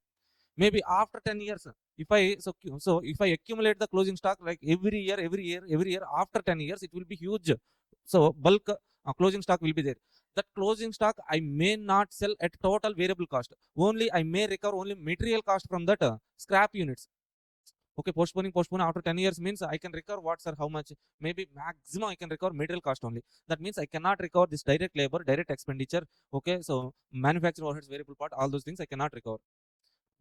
Maybe after 10 years, if I if I accumulate the closing stock like every year after 10 years, it will be huge. So bulk closing stock will be there. That closing stock I may not sell at total variable cost. Only I may recover only material cost from that scrap units. Okay, postponing after 10 years means I can recover what, sir, how much? Maybe maximum I can recover material cost only. That means I cannot recover this direct labor, direct expenditure. Okay, so manufacturing overheads, variable part, all those things I cannot recover.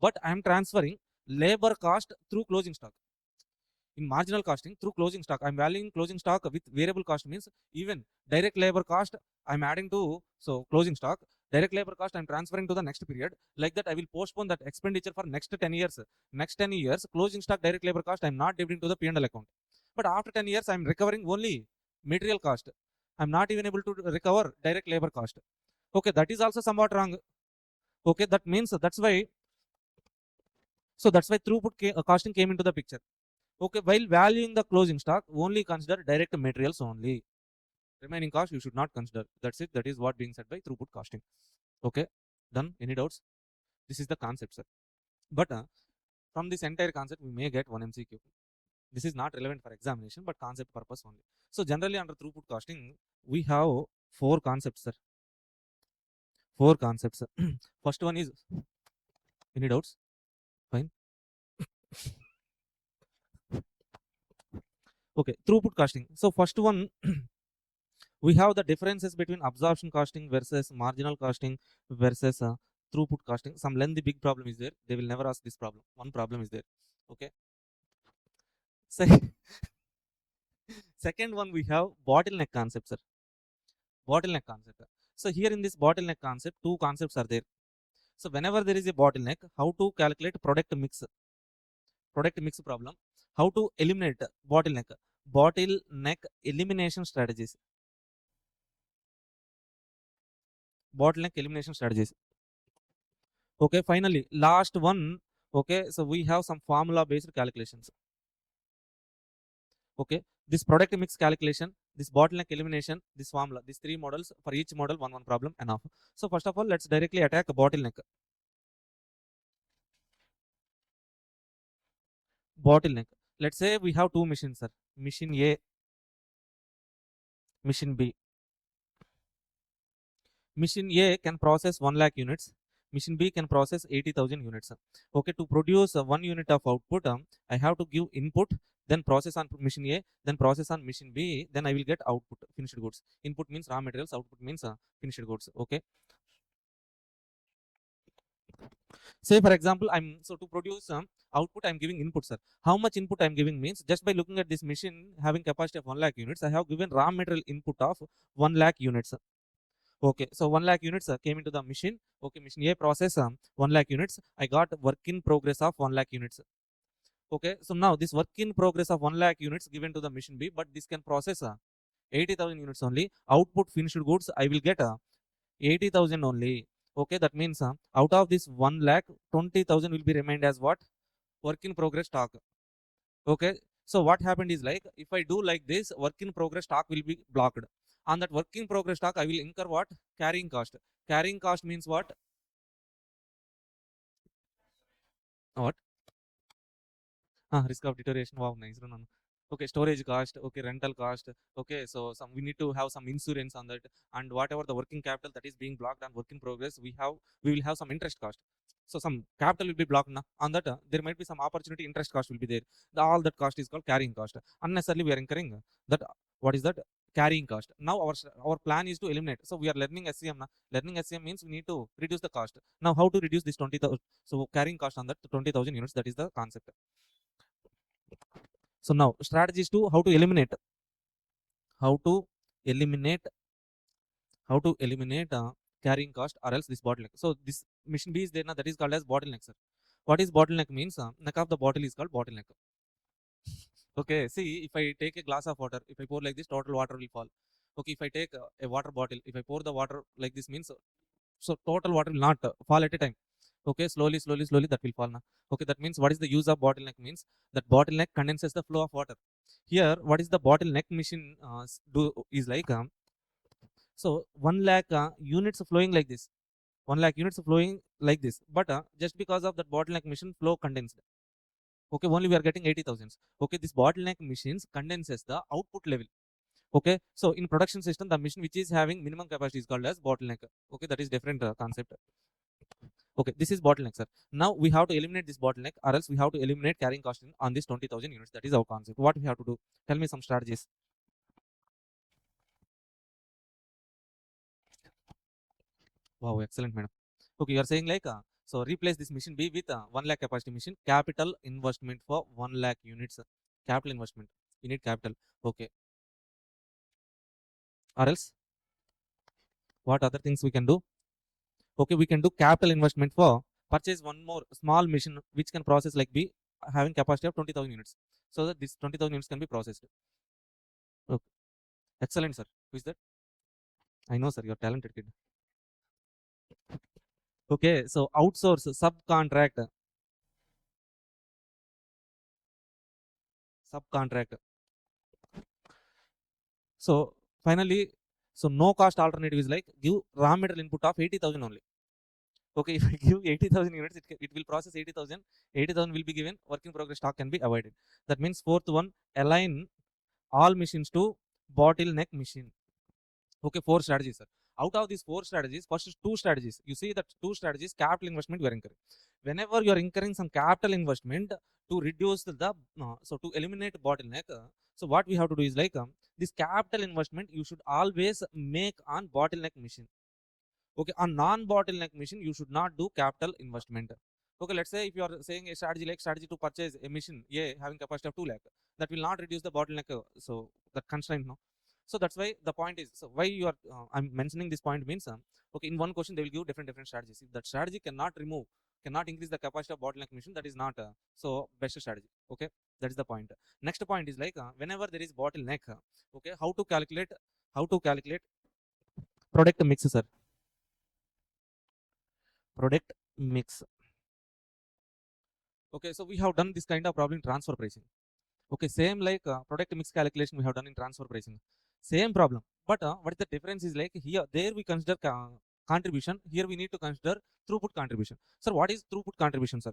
But I am transferring labor cost through closing stock. In marginal costing through closing stock, I'm valuing closing stock with variable cost means even direct labor cost I'm adding to closing stock. Direct labor cost I'm transferring to the next period. Like that, I will postpone that expenditure for next 10 years. Next 10 years, closing stock direct labor cost I'm not debiting to the P&L account. But after 10 years, I'm recovering only material cost. I'm not even able to recover direct labor cost. Okay, that is also somewhat wrong. Okay, that means that's why throughput costing came into the picture. Okay, while valuing the closing stock, only consider direct materials only. Remaining cost you should not consider. That's it. That is what being said by throughput costing. Okay, done. Any doubts? This is the concept, sir. But from this entire concept, we may get one MCQ. This is not relevant for examination, but concept purpose only. So generally under throughput costing, we have 4 concepts, sir. 4 concepts. First one is, any doubts? Fine. Okay, throughput costing. So first one, we have the differences between absorption costing versus marginal costing versus throughput costing. Some lengthy big problem is there. They will never ask this problem. One problem is there. Okay. Second one, we have bottleneck concept, sir. Bottleneck concept. So here in this bottleneck concept, 2 concepts are there. So whenever there is a bottleneck, how to calculate product mix problem, how to eliminate bottleneck elimination strategies. Bottleneck elimination strategies. Okay, finally, last one. Okay, so we have some formula based calculations. Okay, this product mix calculation, this bottleneck elimination, this formula, these 3 models, for each model one problem enough. So first of all, let's directly attack a bottleneck. Let's say we have 2 machines, sir. Machine A, machine B. Machine A can process 1 lakh units. Machine B can process 80,000 units. Okay, to produce 1 unit of output, I have to give input, then process on machine A, then process on machine B, then I will get output, finished goods. Input means raw materials, output means finished goods. Okay. Say for example, to produce output, I'm giving input, sir. How much input I'm giving means just by looking at this machine having capacity of 1 lakh units, I have given raw material input of 1 lakh units. Okay, so 1 lakh units came into the machine. Okay, machine A process 1 lakh units. I got work in progress of 1 lakh units. Okay, so now this work in progress of 1 lakh units given to the machine B, but this can process 80,000 units only. Output finished goods, I will get 80,000 only. Okay, that means out of this 1 lakh, 20,000 will be remained as what? Work in progress stock. Okay, so what happened is, like, if I do like this, work in progress stock will be blocked. On that work in progress stock, I will incur what? Carrying cost. Carrying cost means what? What? Risk of deterioration. Wow, nice. Okay, storage cost. Okay, rental cost. Okay, so we need to have some insurance on that, and whatever the working capital that is being blocked on work in progress, we will have some interest cost. So some capital will be blocked now. On that, there might be some opportunity interest cost will be there. All that cost is called carrying cost. Unnecessarily, we are incurring that. What is that? Carrying cost. Now our plan is to eliminate. So we are learning SCM now. Learning SCM means we need to reduce the cost. Now how to reduce this 20,000? So carrying cost on that 20,000 units. That is the concept. So now strategies to how to eliminate carrying cost or else this bottleneck. So this machine B is there now, that is called as bottleneck, sir. What is bottleneck means? Neck of the bottle is called bottleneck. Okay, see, if I take a glass of water, if I pour like this, total water will fall. Okay, if I take a water bottle, if I pour the water like this means So total water will not fall at a time. Okay, slowly that will fall now. Okay, that means what is the use of bottleneck means that bottleneck condenses the flow of water. Here what is the bottleneck machine do is like so 1 lakh units flowing like this, 1 lakh units flowing like this, but just because of that bottleneck machine flow condensed. Okay, only we are getting 80,000. Okay, this bottleneck machines condenses the output level. Okay, so in production system the machine which is having minimum capacity is called as bottleneck. Okay, that is different concept. Okay, this is bottleneck, sir. Now we have to eliminate this bottleneck, or else we have to eliminate carrying cost on this 20,000 units. That is our concept. What we have to do? Tell me some strategies. Wow, excellent, madam. Okay, you are saying like so replace this machine B with 1 lakh capacity machine. Capital investment for 1 lakh units. Capital investment. You need capital. Okay, or else what other things we can do? Okay, we can do capital investment for purchase one more small machine which can process like B having capacity of 20,000 units, so that this 20,000 units can be processed. Okay, excellent, sir. Who is that? I know, sir. You're talented kid. Okay, so outsource, subcontract, subcontract. So finally, so no cost alternative is like give raw material input of 80,000 only. Okay, if I give 80,000 units, it will process 80,000. 80,000 will be given. Work in progress stock can be avoided. That means fourth one, align all machines to bottleneck machine. Okay, 4 strategies, sir. Out of these 4 strategies, first is 2 strategies. You see that 2 strategies, capital investment you are incurring. Whenever you are incurring some capital investment to reduce the, so to eliminate bottleneck, so what we have to do is like this capital investment you should always make on bottleneck machine. Okay, on non-bottleneck machine you should not do capital investment. Okay, let's say if you are saying a strategy like strategy to purchase a machine A having capacity of 2 lakh, that will not reduce the bottleneck. So that constraint, no. So that's why the point is, so why you are I'm mentioning this point means okay, in one question they will give different strategies. If that strategy cannot increase the capacity of bottleneck machine, that is not so best strategy. Okay, that is the point. Next point is like whenever there is bottleneck, okay, how to calculate product mix, sir. Product mix. Okay, so we have done this kind of problem in transfer pricing. Okay, same like product mix calculation we have done in transfer pricing. Same problem, but what is the difference is like here there we consider contribution, here we need to consider throughput contribution. Sir, what is throughput contribution, sir?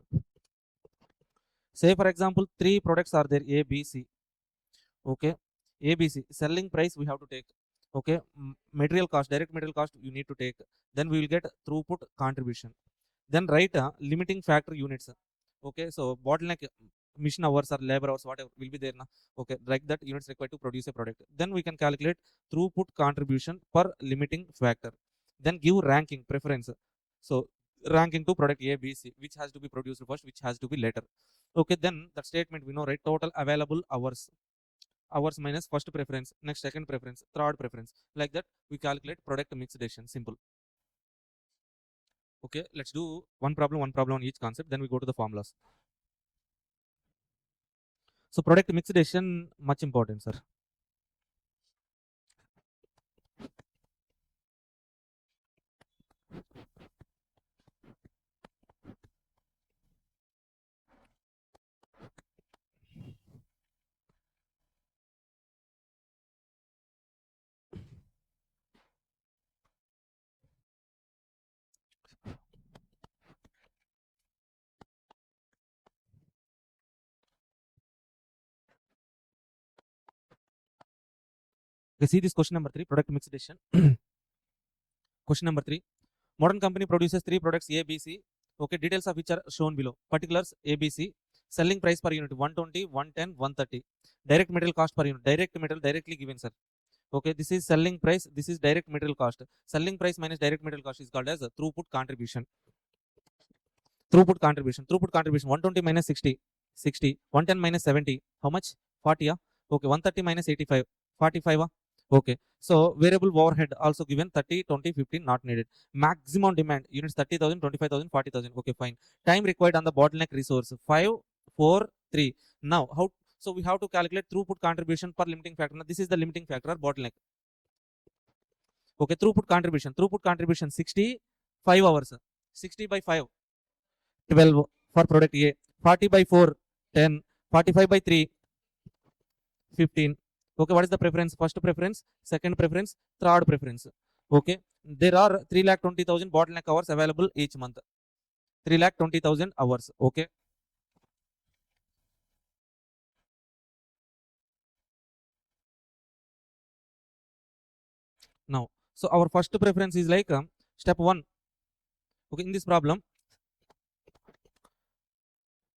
Say for example 3 products are there, A, B, C. Okay, A, B, C. Selling price we have to take. Okay, material cost, direct material cost you need to take. Then we will get throughput contribution. Then write limiting factor units. Okay, so bottleneck mission hours or labor hours whatever will be there now. Okay, like that units required to produce a product. Then we can calculate throughput contribution per limiting factor. Then give ranking preference. So ranking to product A, B, C, which has to be produced first, which has to be later. Okay, then that statement we know, right? Total available hours minus first preference, next second preference, third preference. Like that we calculate product mix decision. Simple. Okay, let's do one problem on each concept, then we go to the formulas. So product mix decision much important, sir. Okay, see this question number 3, product mix decision. Question number 3, modern company produces 3 products A, B, C. Okay, details of which are shown below. Particulars A, B, C. Selling price per unit 120, 110, 130. Direct material cost per unit. Direct material directly given, sir. Okay, this is selling price, this is direct material cost. Selling price minus direct material cost is called as a throughput contribution. Throughput contribution 120 minus 60, 60. 110 minus 70, how much? 40. Okay, 130 minus 85, 45. Okay, so variable overhead also given 30, 20, 15 not needed. Maximum demand units 30,000, 25,000, 40,000. Okay, fine. Time required on the bottleneck resource 5, 4, 3. Now how? So we have to calculate throughput contribution per limiting factor. Now this is the limiting factor or bottleneck. Okay, throughput contribution 60, 5 hours. 60 by 5, 12 for product A. 40 by 4, 10. 45 by 3, 15. Okay, what is the preference? First preference, second preference, third preference. Okay, there are 3,20,000 bottleneck hours available each month. 3,20,000 hours. Okay, now, so our first preference is like step 1. Okay, in this problem,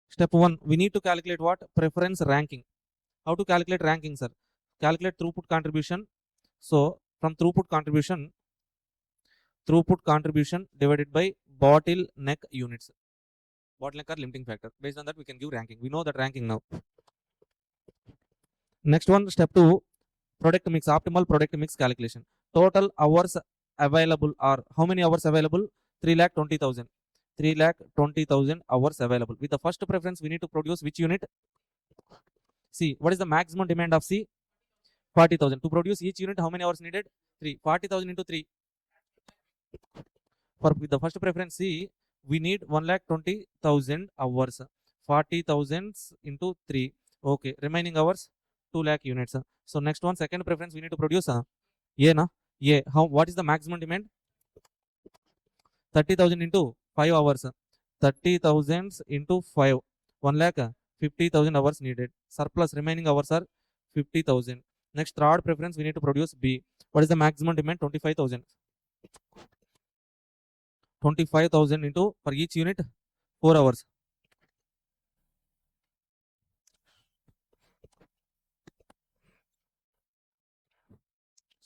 step 1, we need to calculate what? Preference ranking. How to calculate ranking, sir? Calculate throughput contribution. So from throughput contribution divided by bottleneck units. Bottleneck or limiting factor. Based on that, we can give ranking. We know that ranking now. Next one, step 2, product mix, optimal product mix calculation. Total hours available are, how many hours available? 3,20,000. 3,20,000 hours available. With the first preference, we need to produce which unit? C. What is the maximum demand of C? 40,000. To produce each unit, how many hours needed? 3. 40,000 into 3. For with the first preference C, we need 1,20,000 hours. 40,000 into 3. Okay, remaining hours 2 lakh units. So next one, second preference, we need to produce A na? A. How? What is the maximum demand? 30,000 into 5 hours. 30,000 into 5. 1,50,000 hours needed. Surplus remaining hours are 50,000. Next, third preference, we need to produce B. What is the maximum demand? 25,000. 25,000 into, for each unit, 4 hours.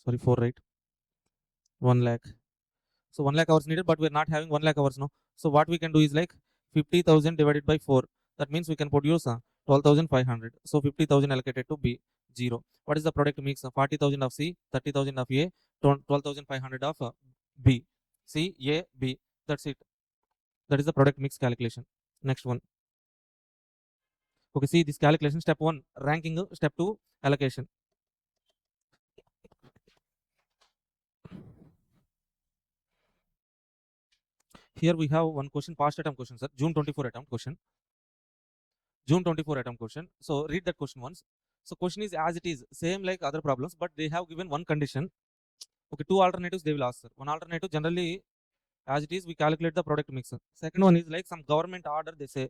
Sorry, 4, right? 1 lakh. So 1 lakh hours needed, but we're not having 1 lakh hours now. So what we can do is like 50,000 divided by 4. That means we can produce 12,500. So 50,000 allocated to B, 0. What is the product mix? 40,000 of C, 30,000 of A, 12,500 of B. C, A, B. That's it. That is the product mix calculation. Next one. Okay, see this calculation. Step 1, ranking. Step 2, allocation. Here we have one question, past attempt question, sir. June 24 attempt question. June 24 attempt question. So read that question once. So question is as it is, same like other problems, but they have given one condition. Okay, 2 alternatives they will ask, sir. One alternative, generally as it is, we calculate the product mix. Second one is like some government order, they say.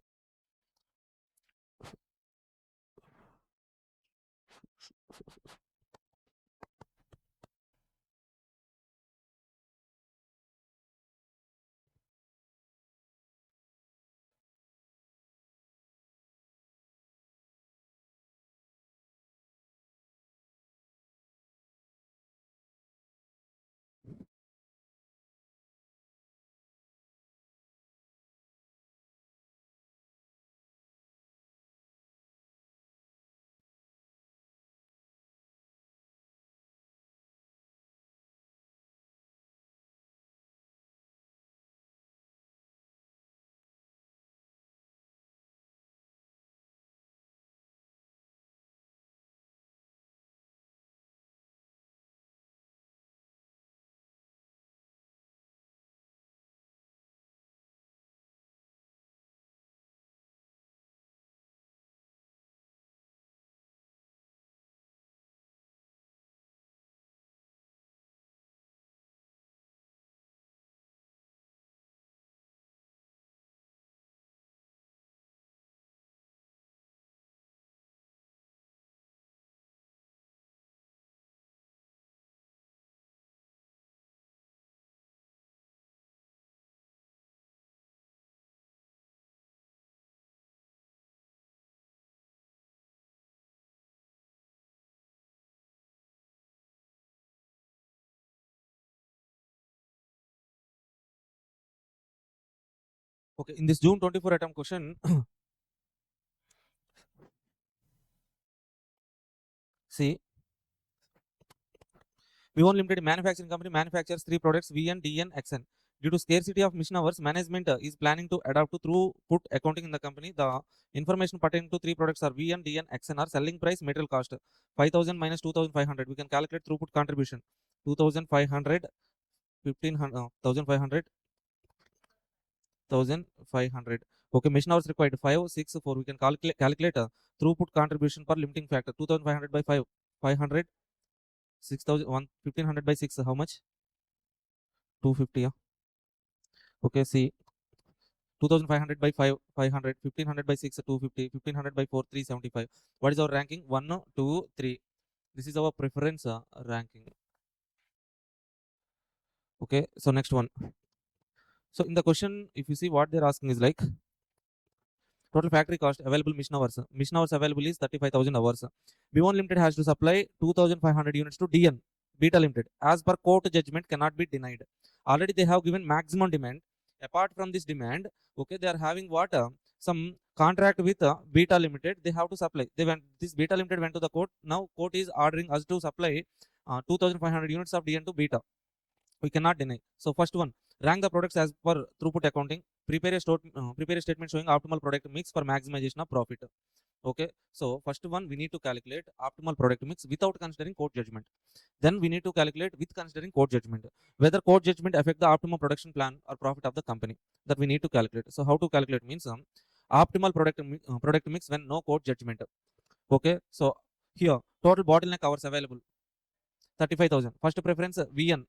Okay, in this June 24 attempt question, see, V1 Limited manufacturing company manufactures 3 products VN, DN, XN. Due to scarcity of mission hours, management is planning to adopt to throughput accounting in the company. The information pertaining to 3 products are VN, DN, XN are selling price, material cost. 5,000 minus 2,500. We can calculate throughput contribution. 2,500, 1,500, 1,500. 2500. Okay, machine hours required 5, 6, 4. We can calculate throughput contribution per limiting factor. 2500 by 5, 500, 6000, 1500 by 6. How much? 250. Yeah. Okay, see, 2500 by 5, 500, 1500 by 6, 250, 1500 by 4, 375. What is our ranking? 1, 2, 3. This is our preference ranking. Okay, so next one. So in the question, if you see what they're asking is like total factory cost available mission hours. Mission hours available is 35,000 hours. B1 Limited has to supply 2,500 units to DN. Beta Limited, as per court judgment, cannot be denied. Already they have given maximum demand. Apart from this demand, okay, they are having what? Some contract with Beta Limited. They have to supply. This Beta Limited went to the court. Now court is ordering us to supply 2,500 units of DN to Beta. We cannot deny. So first one, rank the products as per throughput accounting. Prepare a statement showing optimal product mix for maximization of profit. Okay, so first one, we need to calculate optimal product mix without considering court judgment. Then we need to calculate with considering court judgment, whether court judgment affect the optimal production plan or profit of the company. That we need to calculate. So how to calculate means optimal product mix when no court judgment. Okay, so here total bottleneck hours available 35,000. First preference VN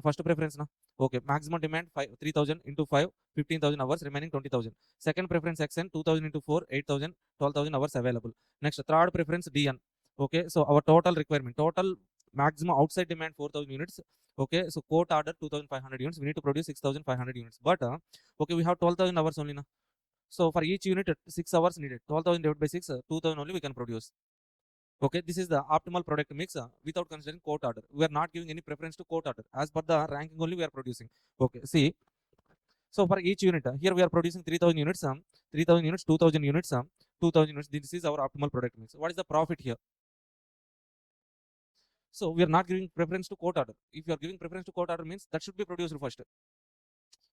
first preference na. Okay, maximum demand 3,000 into 5, 15,000 hours, remaining 20,000. Second preference XN 2,000 into 4, 8,000, 12,000 hours available. Next, third preference DN. Okay, so our total requirement, total maximum outside demand 4,000 units. Okay, so court order 2,500 units. We need to produce 6,500 units. But okay, we have 12,000 hours only na. So for each unit, 6 hours needed. 12,000 divided by 6, 2,000 only we can produce. Okay, this is the optimal product mix without considering court order. We are not giving any preference to court order. As per the ranking only we are producing. Okay, see. So for each unit, here we are producing 3,000 units, 3,000 units, 2,000 units, 2,000 units. This is our optimal product mix. What is the profit here? So we are not giving preference to court order. If you are giving preference to court order means that should be produced first.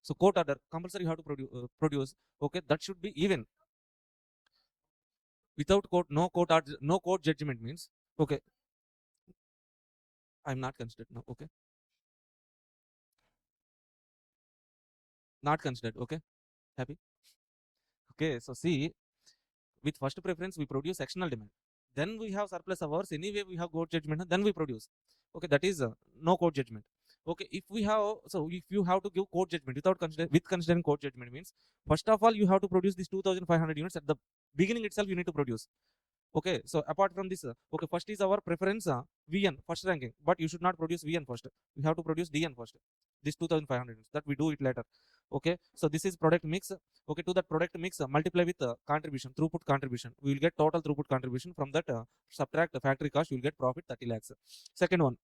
So court order, compulsory you have to produce. Okay, that should be even. Without court, no court order, no court judgment means, okay, I'm not considered. No, okay. Not considered. Okay, happy. Okay, so see, with first preference we produce external demand. Then we have surplus hours. Anyway, we have court judgment. Then we produce. Okay, that is no court judgment. Okay, if you have to give court judgment without considering court judgment means, first of all you have to produce these 2,500 units at the beginning itself. You need to produce. Okay, so apart from this, okay, first is our preference VN, first ranking, but you should not produce VN first. You have to produce DN first. This 2,500 units, that we do it later. Okay, so this is product mix. Okay, to that product mix, multiply with contribution, throughput contribution. We will get total throughput contribution. From that, subtract the factory cost, you will get profit 30 lakhs. Second one,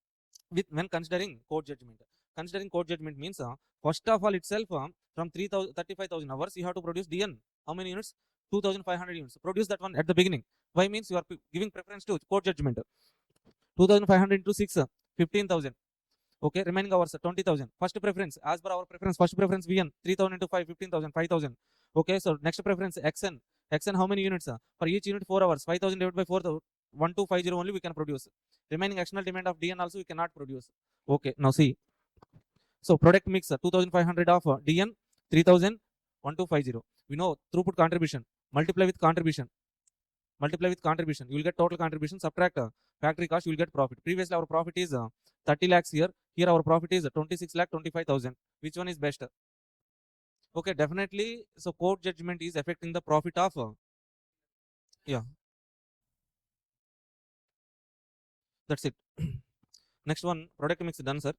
when considering court judgment. Considering court judgment means, first of all itself, from 35,000 hours, you have to produce DN. How many units? 2,500 units. Produce that one at the beginning. Why means you are giving preference to court judgment. 2,500 into 6, 15,000. Okay, remaining hours 20,000. First preference, as per our preference, first preference VN 3,000 into 5, 15,000, 5,000. Okay, so next preference XN. XN how many units? For each unit 4 hours, 5,000 divided by 4, 1250 only we can produce. Remaining external demand of DN also we cannot produce. Okay, now see. So product mix 2,500 of DN, 3,000, 1250. We know throughput contribution. Multiply with contribution. Multiply with contribution. You will get total contribution. Subtract factory cost. You will get profit. Previously our profit is 30 lakhs here. Here our profit is 26 lakh 25,000. Which one is best? Okay, definitely. So court judgment is affecting the profit of yeah. That's it. Next one, product mix done, sir.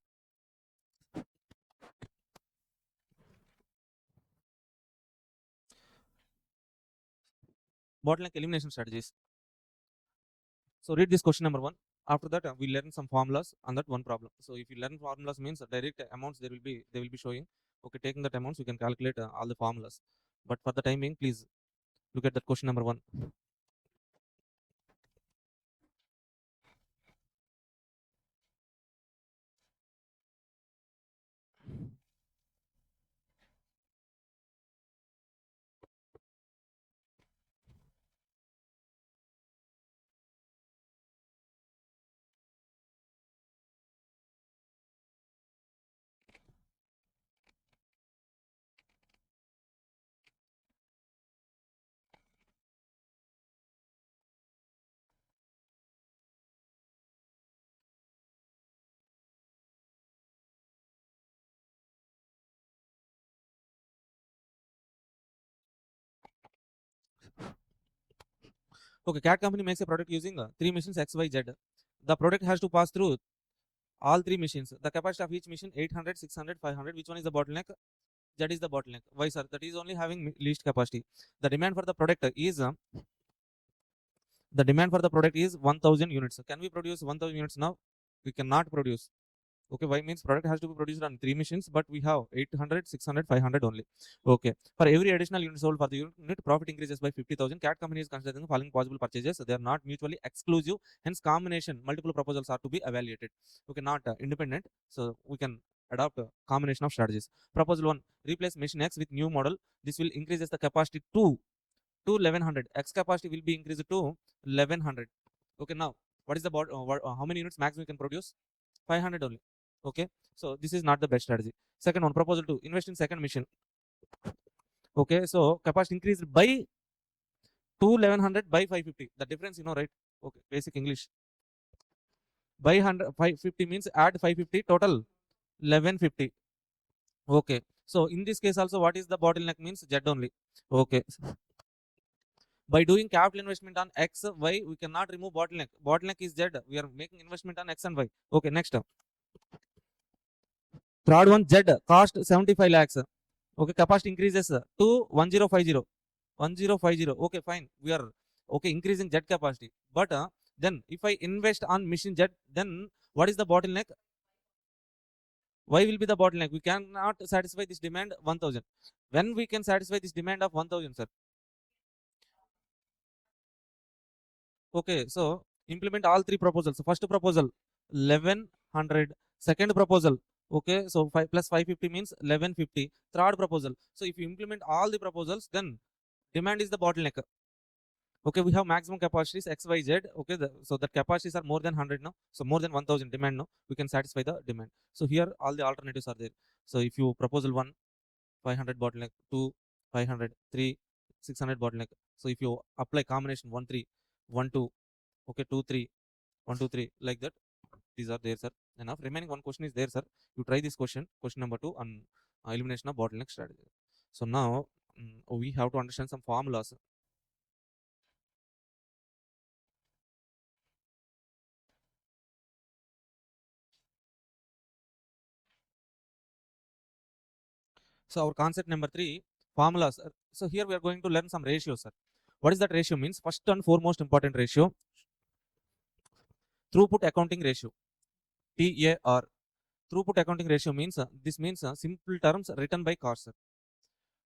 Bottleneck elimination strategies. So read this question number 1. After that, we learn some formulas on that one problem. So if you learn formulas means direct amounts they will be showing. Okay, taking that amounts we can calculate all the formulas. But for the time being, please look at that question number 1. Okay, CAT company makes a product using 3 machines X, Y, Z. The product has to pass through all 3 machines. The capacity of each machine 800, 600, 500. Which one is the bottleneck? Z is the bottleneck. Why, sir? That is only having least capacity. The demand for the product is 1000 units. Can we produce 1000 units now? We cannot produce. Okay, why? Means product has to be produced on 3 machines, but we have 800, 600, 500 only. Okay, for every additional unit sold for the unit, profit increases by 50,000. CAT company is considering the following possible purchases. They are not mutually exclusive, hence combination, multiple proposals are to be evaluated. Okay, not independent, so we can adopt a combination of strategies. Proposal 1, replace machine X with new model. This will increases the capacity to 1100. X capacity will be increased to 1100. Okay, now what is the how many units maximum we can produce? 500 only. Okay, so this is not the best strategy. Second one, proposal 2, invest in second machine. Okay, so capacity increased by 1100 by 550. The difference, right? Okay, basic English. By 550 means add 550, total 1150. Okay, so in this case also, what is the bottleneck? Means Z only. Okay, by doing capital investment on X, Y, we cannot remove bottleneck. Bottleneck is Z. We are making investment on X and Y. Okay, next. Third one, Z, cost 75 lakhs. Okay, capacity increases to 1050. 1050. Okay, fine. We are okay increasing Z capacity. But then if I invest on machine Z, then what is the bottleneck? Why will be the bottleneck? We cannot satisfy this demand 1000. When we can satisfy this demand of 1000, sir? Okay, so implement all 3 proposals. First proposal 1100. Second proposal, okay, so 5 plus 550 means 1150. Third proposal. So if you implement all the proposals, then demand is the bottleneck. Okay, we have maximum capacities XYZ. Okay, so that capacities are more than 100 now. So more than 1000 demand now. We can satisfy the demand. So here all the alternatives are there. So if you proposal 1, 500 bottleneck, 2, 500, 3, 600 bottleneck. So if you apply combination 1, 3, 1, 2, okay, 2, 3, 1, 2, 3, like that. These are there, sir. Enough. Remaining one question is there, sir. You try this question number 2 on elimination of bottleneck strategy. So now we have to understand some formulas. So our concept number 3, formulas. So here we are going to learn some ratios, sir. What is that ratio means? First and foremost important ratio, throughput accounting ratio, TAR. Throughput accounting ratio means, this means simple terms written by cost, sir.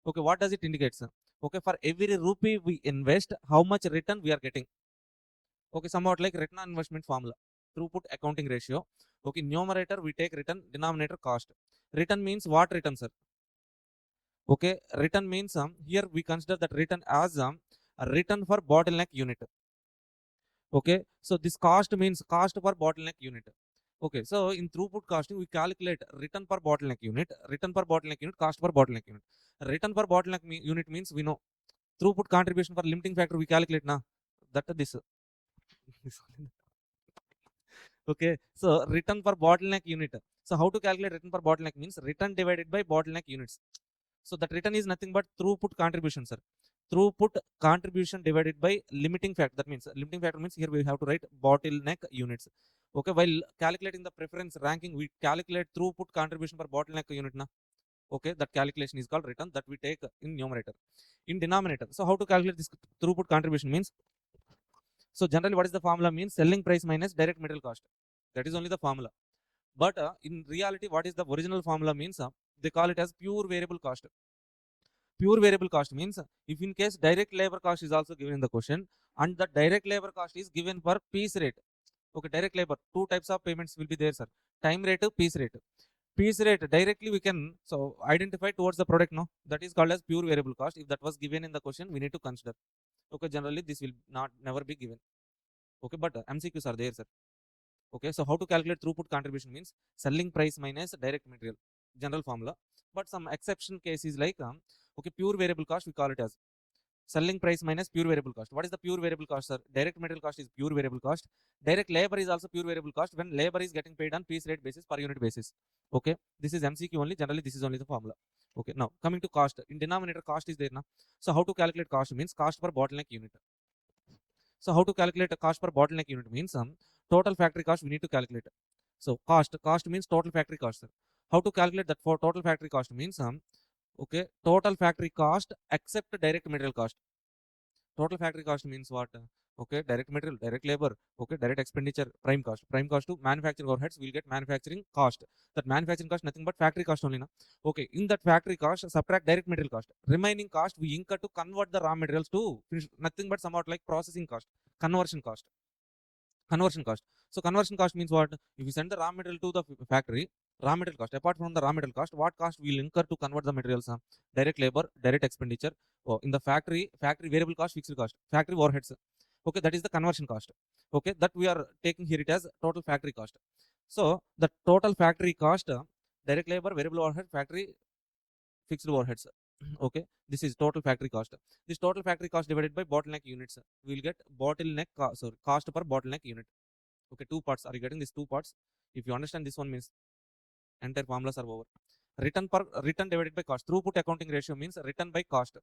Okay, what does it indicate, sir? Okay, for every rupee we invest, how much return we are getting? Okay, somewhat like return on investment formula. Throughput accounting ratio. Okay, numerator we take return, denominator cost. Return means what return, sir? Okay, return means here we consider that return as a return for bottleneck unit. Okay, so this cost means cost per bottleneck unit. Okay, so in throughput costing we calculate return per bottleneck unit, cost per bottleneck unit. Return per bottleneck unit means we know. Throughput contribution for limiting factor we calculate now. That this. Okay, so return per bottleneck unit. So how to calculate return per bottleneck means return divided by bottleneck units. So that return is nothing but throughput contribution, sir. Throughput contribution divided by limiting factor. That means limiting factor means here we have to write bottleneck units. Okay, while calculating the preference ranking, we calculate throughput contribution per bottleneck unit na. Okay, that calculation is called return that we take in numerator. In denominator, so how to calculate this throughput contribution means? So generally what is the formula means? Selling price minus direct material cost. That is only the formula. But in reality, what is the original formula means? They call it as pure variable cost. Pure variable cost means if in case direct labor cost is also given in the question and the direct labor cost is given for piece rate. Okay, direct labor, 2 types of payments will be there, sir. Time rate, piece rate. Piece rate directly we can so identify towards the product, no, that is called as pure variable cost. If that was given in the question, we need to consider. Okay, generally this will never be given. Okay, but MCQs are there, sir. Okay, so how to calculate throughput contribution means selling price minus direct material, general formula. But some exception case is like okay, pure variable cost we call it as selling price minus pure variable cost. What is the pure variable cost, sir? Direct material cost is pure variable cost. Direct labor is also pure variable cost when labor is getting paid on piece rate basis, per unit basis. Okay, this is MCQ only. Generally this is only the formula. Okay, now coming to cost. In denominator, cost is there now. So how to calculate cost means cost per bottleneck unit. So how to calculate a cost per bottleneck unit means total factory cost we need to calculate. So cost means total factory cost, sir. How to calculate that for total factory cost means okay, total factory cost except direct material cost. Total factory cost means what? Okay, direct material, direct labor, okay, direct expenditure, prime cost. Prime cost to manufacturing overheads, we'll get manufacturing cost. That manufacturing cost nothing but factory cost only. Na? Okay, in that factory cost, subtract direct material cost. Remaining cost we incur to convert the raw materials to finish, nothing but somewhat like processing cost, conversion cost. Conversion cost. So conversion cost means what? If you send the raw material to the factory, raw material cost. Apart from the raw material cost, what cost will incur to convert the materials? Direct labor, direct expenditure. Oh, in the factory variable cost, fixed cost, factory overheads. Okay, that is the conversion cost. Okay, that we are taking here it as total factory cost. So the total factory cost, direct labor, variable overhead, factory fixed overheads. Okay, this is total factory cost. This total factory cost divided by bottleneck units. We will get bottleneck cost per bottleneck unit. Okay, two parts. Are you getting these two parts? If you understand this one means entire formulas are over. Return divided by cost. Throughput accounting ratio means return by cost.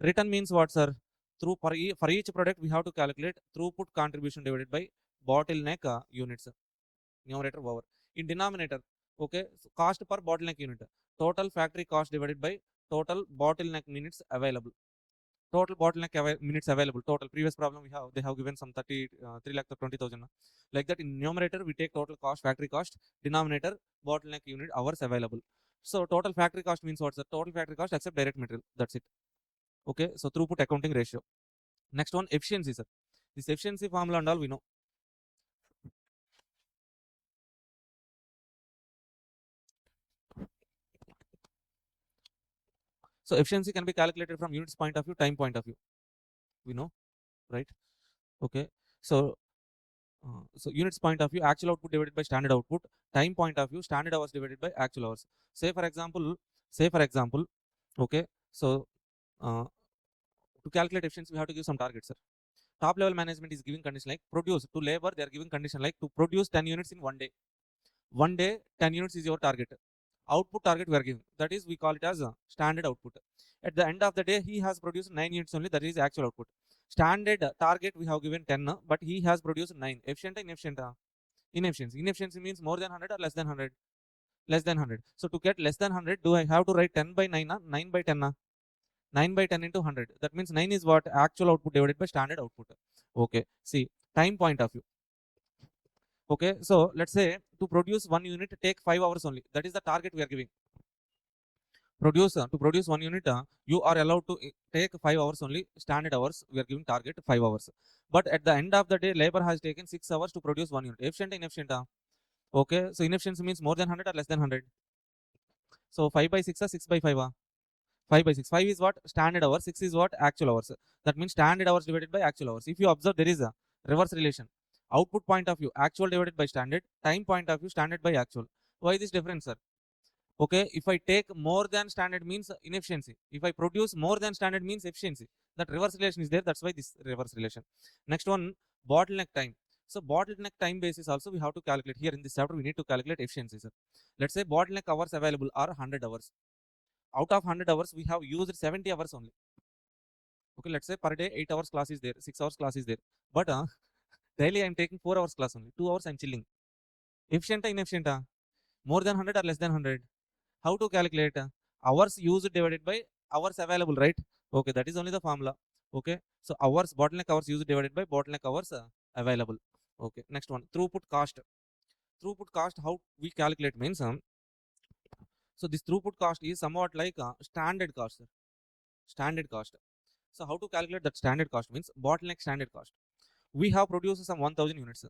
Return means what, sir? For each product we have to calculate throughput contribution divided by bottleneck units. Numerator over. In denominator, okay, so cost per bottleneck unit. Total factory cost divided by total bottleneck minutes available. Total bottleneck minutes available. Total previous problem they have given some 3,20,000. Like that, in numerator we take total cost, factory cost. Denominator, bottleneck unit hours available. So total factory cost means what's the total factory cost except direct material. That's it. Okay, so throughput accounting ratio. Next one, efficiency, sir. This efficiency formula and all we know. So efficiency can be calculated from units point of view, time point of view. We know, right? Okay, so units point of view, actual output divided by standard output. Time point of view, standard hours divided by actual hours. Say for example, okay, so to calculate efficiency we have to give some targets, sir. Top level management is giving condition like produce. To labor they are giving condition like to produce 10 units in 1 day. 1 day 10 units is your target. Output target we are giving, that is we call it as a standard output. At the end of the day he has produced 9 units only, that is actual output. Standard target we have given 10, but he has produced 9. Efficient or inefficient? Inefficiency. Inefficiency means more than 100 or less than 100? Less than 100. So to get less than 100, do I have to write 10 by 9? 9 by 10? 9 by 10 into 100. That means 9 is what? Actual output divided by standard output. Okay. See, time point of view. Okay. So let's say to produce 1 unit take 5 hours only. That is the target we are giving. To produce 1 unit, you are allowed to take 5 hours only. Standard hours we are giving target 5 hours. But at the end of the day, labor has taken 6 hours to produce 1 unit. Efficient, inefficient? Okay, so inefficiency means more than 100 or less than 100? So 5 by 6 or 6 by 5? 5 by 6. 5 is what? Standard hours. 6 is what? Actual hours. That means standard hours divided by actual hours. If you observe, there is a reverse relation. Output point of view, actual divided by standard. Time point of view, standard by actual. Why this difference, sir? Okay, if I take more than standard means inefficiency. If I produce more than standard means efficiency. That reverse relation is there. That's why this reverse relation. Next one, bottleneck time. So bottleneck time basis also we have to calculate. Here in this chapter we need to calculate efficiency, sir. Let's say bottleneck hours available are 100 hours. Out of 100 hours we have used 70 hours only. Okay, let's say per day 8 hours class is there, 6 hours class is there. But daily I am taking 4 hours class only. 2 hours I am chilling. Efficient or inefficient? More than 100 or less than 100? How to calculate? Hours used divided by hours available, right? Okay, that is only the formula. Okay, so hours, bottleneck hours used divided by bottleneck hours available. Okay, next one, throughput cost. Throughput cost, how we calculate means, so this throughput cost is somewhat like standard cost. Standard cost. So how to calculate that standard cost means bottleneck standard cost. We have produced some 1000 units.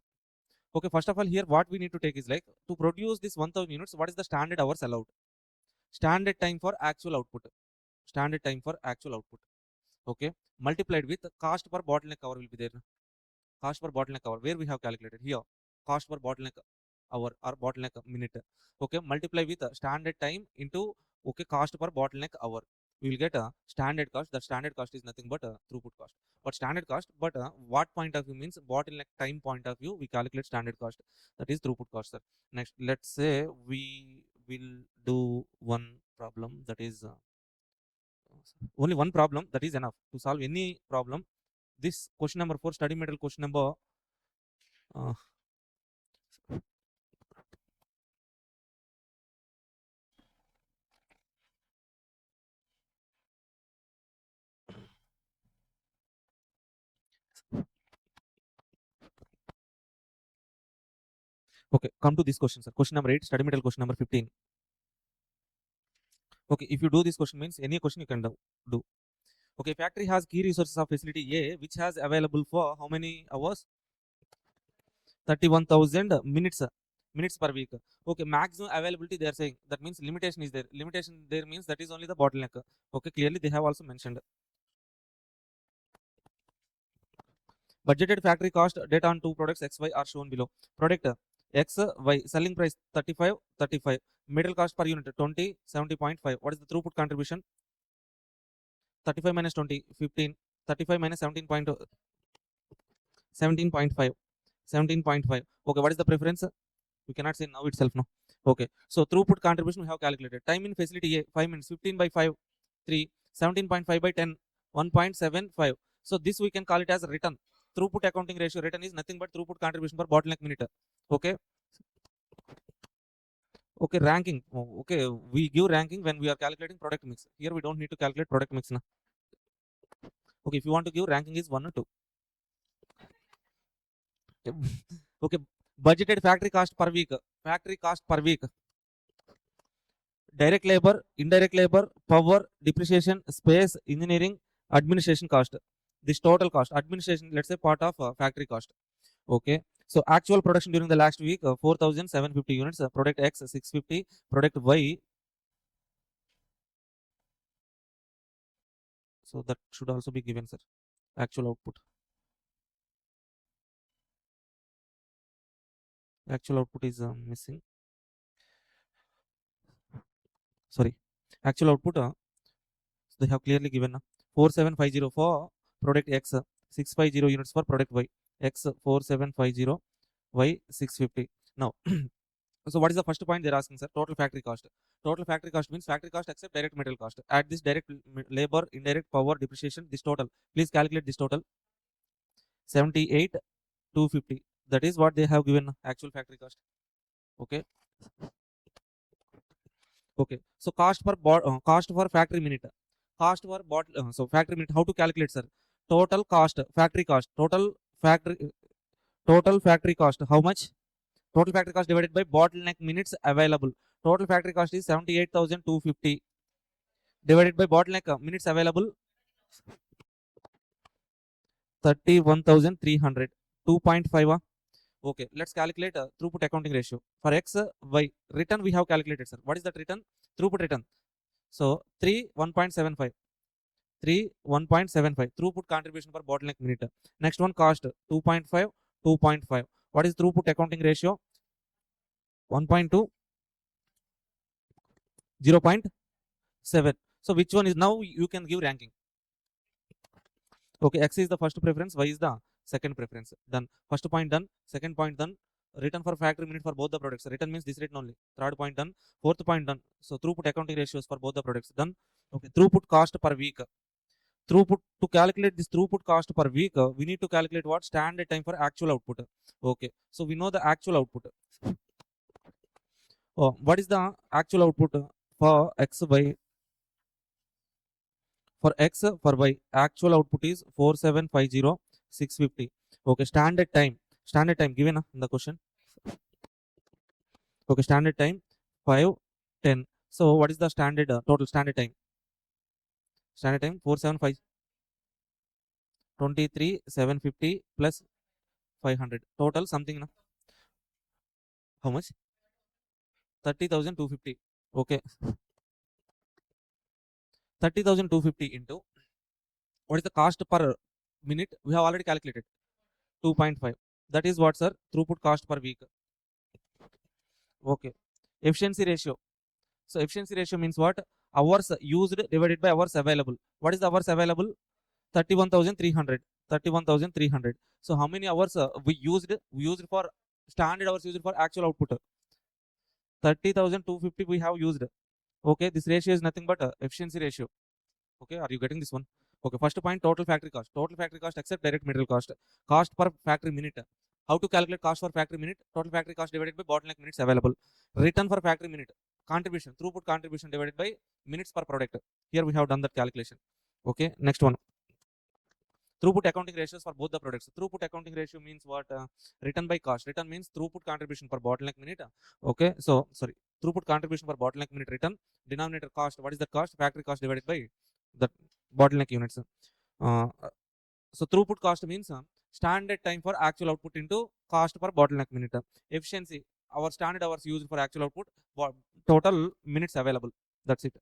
Okay, first of all, here what we need to take is like to produce this 1000 units, what is the standard hours allowed? Standard time for actual output. Standard time for actual output. Okay, multiplied with cost per bottleneck hour will be there. Cost per bottleneck hour, where we have calculated here. Cost per bottleneck hour or bottleneck minute. Okay, multiply with standard time into okay cost per bottleneck hour. We will get a standard cost. That standard cost is nothing but a throughput cost. But standard cost, but what point of view means bottleneck time point of view, we calculate standard cost. That is throughput cost, sir. Next, let's say we will do one problem, that is only one problem, that is enough to solve any problem. this question number 4 study material question number uh, okay, come to this question, sir. Question number 8 study material question number 15. Okay, if you do this question means any question you can do. Okay, factory has key resources of facility A which has available for how many hours? 31,000 minutes per week. Okay, maximum availability they are saying, that means limitation is there. Limitation there means that is only the bottleneck. Okay, clearly they have also mentioned. Budgeted factory cost data on two products XY are shown below. Product XY selling price 35. Material cost per unit 20 70.5. What is the throughput contribution? 35 minus 20 15. 35 minus 17.5. 17.5. Okay, what is the preference? We cannot say now itself, no. Okay, so throughput contribution we have calculated. Time in facility A 5 minutes. 15 by 5 3. 17.5 by 10 1.75. So this we can call it as return. Throughput accounting ratio return is nothing but throughput contribution per bottleneck minute. Okay. Okay, ranking. Okay, we give ranking when we are calculating product mix. Here we don't need to calculate product mix. Na. Okay, if you want to give ranking is 1 or 2. Okay, budgeted factory cost per week. Factory cost per week. Direct labor, indirect labor, power, depreciation, space, engineering, administration cost. This total cost. Administration, let's say part of factory cost. Okay. So actual production during the last week, 4,750 units. Product X 650. Product Y. So that should also be given, sir. Actual output. Actual output is missing. Sorry. Actual output they have clearly given 4750 for product X, 650 units for product Y. X 4750, Y 650. Now, so what is the first point they're asking, sir? Total factory cost. Total factory cost means factory cost except direct material cost. Add this direct labor, indirect power, depreciation, this total. Please calculate this total. 78,250. That is what they have given actual factory cost. Okay. Okay. So cost for factory minute. Cost for bottle. So factory minute. How to calculate, sir? Total cost, factory cost, total factory cost. How much? Total factory cost divided by bottleneck minutes available. Total factory cost is 78,250 divided by bottleneck minutes available 31,300. 2.5. Okay, let's calculate throughput accounting ratio for X, Y. Return we have calculated, sir. What is that return? Throughput return. So 3 1.75. 3 1.75 throughput contribution per bottleneck minute. Next one cost 2.5 2.5. What is throughput accounting ratio? 1.2 0.7. So which one is now you can give ranking? Okay, X is the first preference, Y is the second preference. Done. First point done, second point done. Return for factory minute for both the products. Return means this return only. Third point done. Fourth point done. So throughput accounting ratios for both the products done. Okay, throughput cost per week. Throughput, to calculate this throughput cost per week, we need to calculate what? Standard time for actual output. Okay, so we know the actual output. Oh, what is the actual output for X, Y? For X, for Y, actual output is 4750 650. Okay, standard time given in the question. Okay, standard time 510. So what is the standard total standard time? Standard time 475 23 750 plus 500 total something na? How much? 30,250. Okay, 30,250 into what is the cost per minute? We have already calculated 2.5. That is what, sir? Throughput cost per week. Okay, efficiency ratio. So efficiency ratio means what? Hours used divided by hours available. What is the hours available? 31,300. 31,300. So how many hours we used? We used for standard hours used for actual output. 30,250 we have used. Okay, this ratio is nothing but efficiency ratio. Okay, are you getting this one? Okay, first point, total factory cost. Total factory cost except direct material cost. Cost per factory minute. How to calculate cost for factory minute? Total factory cost divided by bottleneck minutes available. Return for factory minute. Contribution, throughput contribution divided by minutes per product. Here we have done that calculation. Okay, next one. Throughput accounting ratios for both the products. Throughput accounting ratio means what? Return by cost. Return means throughput contribution per bottleneck minute. Okay, so sorry, throughput contribution per bottleneck minute return. Denominator cost. What is the cost? Factory cost divided by the bottleneck units. Uh, so throughput cost means standard time for actual output into cost per bottleneck minute. Efficiency, our standard hours used for actual output, total minutes available. That's it.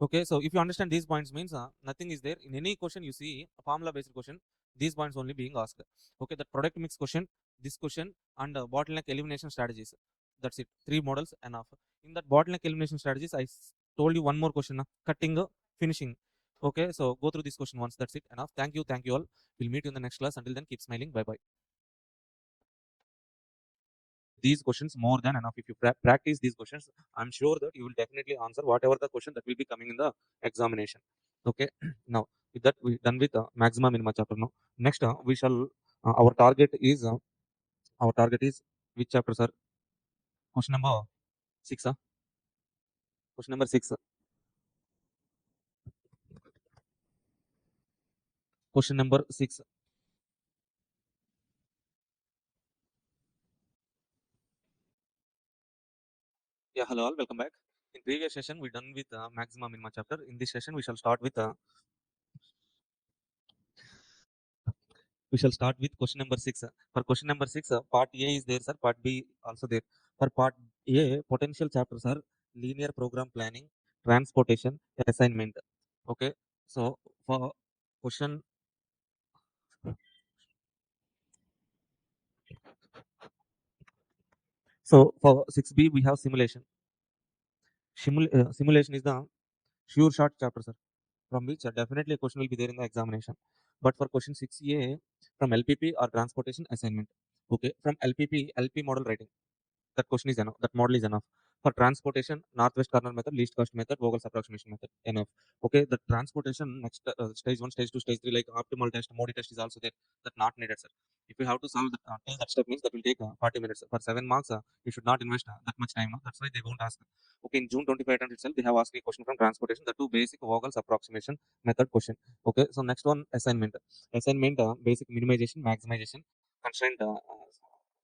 Okay, so if you understand these points means nothing is there. In any question you see, a formula based question, these points only being asked. Okay, the product mix question, this question, and bottleneck elimination strategies. That's it. 3 models enough. In that bottleneck elimination strategies, told you one more question, cutting, finishing. Okay, so go through this question once. That's it. Enough. Thank you all. We'll meet you in the next class. Until then, keep smiling. Bye bye. These questions more than enough. If you practice these questions, I'm sure that you will definitely answer whatever the question that will be coming in the examination. Okay. Now with that we done with maxima minima chapter. Now next we shall our target is which chapter, sir? Question number 6. Question number 6. Question number 6. Yeah, hello all, welcome back. In previous session we done with maxima minima chapter. In this session we shall start with question number 6. For question number 6, part A is there, sir. Part B also there. For part A, potential chapters are linear program planning, transportation, assignment. Okay. So for question, so for 6B we have simulation. Simulation is the sure shot chapter, sir, from which definitely a question will be there in the examination. But for question 6A, from LPP or transportation assignment. Okay, from LPP, LP model writing. That question is enough. That model is enough. For transportation, northwest corner method, least cost method, Vogel's approximation method, enough. Okay, the transportation next stage 1, stage 2, stage 3, like optimal test, modi test is also there. That not needed, sir. If you have to solve till that step means that will take 40 minutes. For 7 marks, you should not invest that much time. No? That's why they won't ask. Okay, in June 25 attempt itself, they have asked a question from transportation, the two basic Vogel's approximation method question. Okay, so next one, assignment. Assignment, basic minimization, maximization, constraint,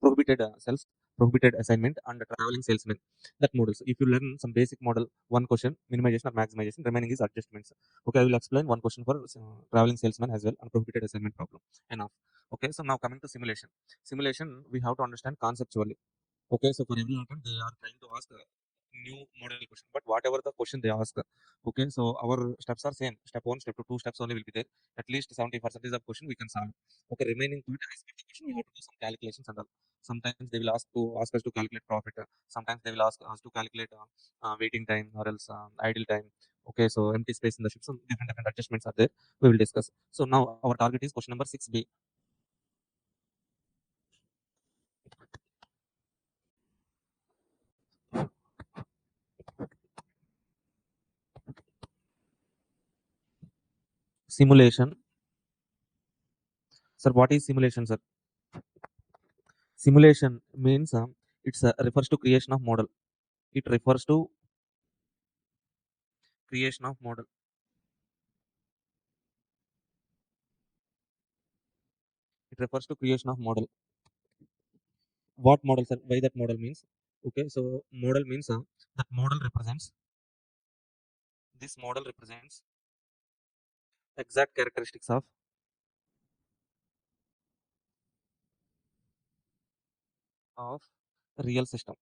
prohibited cells, prohibited assignment, and traveling salesman. That models. If you learn some basic model, one question, minimization or maximization, remaining is adjustments. Okay, I will explain one question for traveling salesman as well and prohibited assignment problem. Enough. Okay, so now coming to simulation. Simulation, we have to understand conceptually. Okay, so for every attempt, they are trying to ask a new model question, but whatever the question they ask, okay, so our steps are same. Step 1, step 2, 2 steps only will be there. At least 70% of question we can solve. Okay, remaining part as per the question, we have to do some calculations and all. Sometimes they will ask us to calculate profit. Sometimes they will ask us to calculate waiting time or else idle time. Okay, so empty space in the ship. Some different adjustments are there. We will discuss. So now our target is question number 6B. Simulation. Sir, what is simulation, sir? Simulation means it's refers to creation of model. It refers to creation of model. It refers to creation of model. What model, sir? Why that model means? Okay, so model means that model represents. This model represents exact characteristics of real system.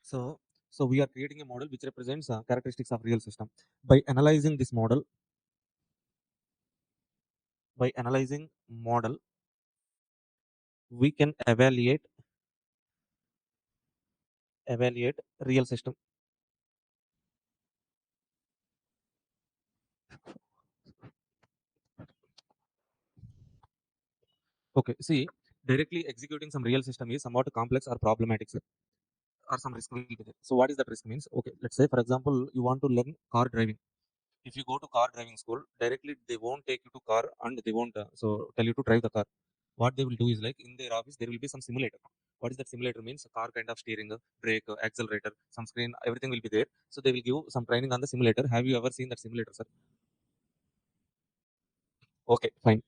So so we are creating a model which represents characteristics of real system. By analyzing this model, by analyzing model, we can evaluate real system. Okay, see, directly executing some real system is somewhat complex or problematic, sir. or some risk will be there. So what is that risk means? Okay, let's say for example you want to learn car driving. If you go to car driving school directly, they won't take you to car and they won't so tell you to drive the car. What they will do is like in their office there will be some simulator. What is that simulator means? A car kind of steering, brake, accelerator, some screen, everything will be there. So they will give some training on the simulator. Have you ever seen that simulator, sir? Okay, fine.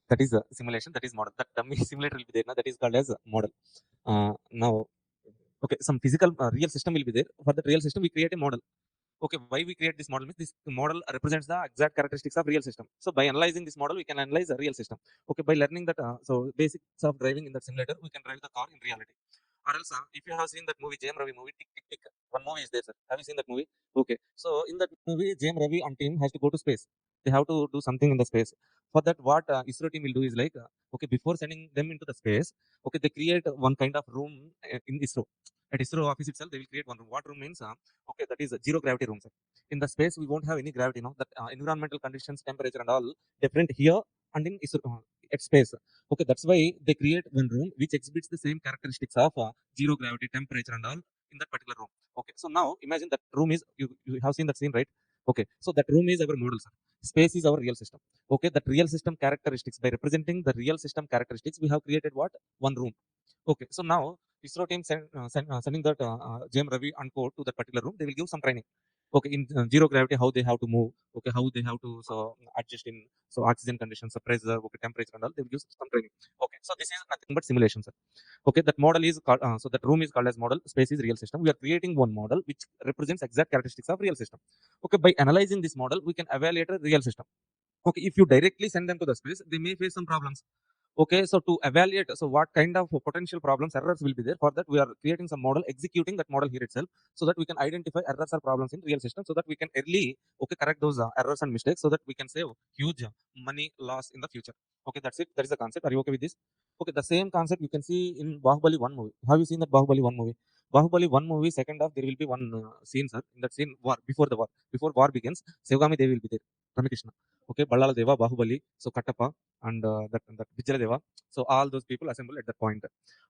That is a simulation, that is model. That dummy simulator will be there now, that is called as a model. Now, okay, some physical real system will be there. For that real system we create a model. Okay, why we create this model means this model represents the exact characteristics of real system. So by analyzing this model we can analyze a real system. Okay, by learning that so basics of driving in that simulator we can drive the car in reality. Or else if you have seen that movie, JM Ravi movie, Tick Tick Tick, one movie is there, sir. Have you seen that movie? Okay, so in that movie JM Ravi and team has to go to space. They have to do something in the space. For that what ISRO team will do is like okay, before sending them into the space, okay, they create one kind of room in ISRO. At ISRO office itself they will create one room. What room means? Okay, that is a zero gravity room, sir. In the space we won't have any gravity, no, that environmental conditions, temperature and all different here and in ISRO, at space. Okay, that's why they create one room which exhibits the same characteristics of zero gravity, temperature and all in that particular room. Okay, so now imagine that room is, you have seen that scene, right? Okay, so that room is our model, sir. Space is our real system. Okay, that real system characteristics, by representing the real system characteristics we have created what? One room. Okay, so now ISRO team sending that JM Ravi and code to that particular room. They will give some training. Okay, in zero gravity, how they have to move. Okay, how they have to so adjust in so oxygen conditions, so pressure, okay, temperature and all. They will give some training. Okay, so this is nothing but simulation, sir. Okay, that model is called so that room is called as model. Space is real system. We are creating one model which represents exact characteristics of real system. Okay, by analyzing this model, we can evaluate a real system. Okay, if you directly send them to the space, they may face some problems. Okay, so to evaluate, so what kind of potential problems, errors will be there? For that, we are creating some model, executing that model here itself, so that we can identify errors or problems in real system, so that we can early, okay, correct those errors and mistakes, so that we can save huge money loss in the future. Okay, that's it. That is the concept. Are you okay with this? Okay, the same concept you can see in Bahubali 1 movie. Have you seen that Bahubali 1 movie? Bahubali 1 movie, second half, there will be one scene, sir. In that scene, war, before war begins, Sivagami Devi will be there. Ramakrishna. Okay, Ballala Deva, Bahubali, so Kattappa, and that Vijayaladeva. So all those people assemble at that point.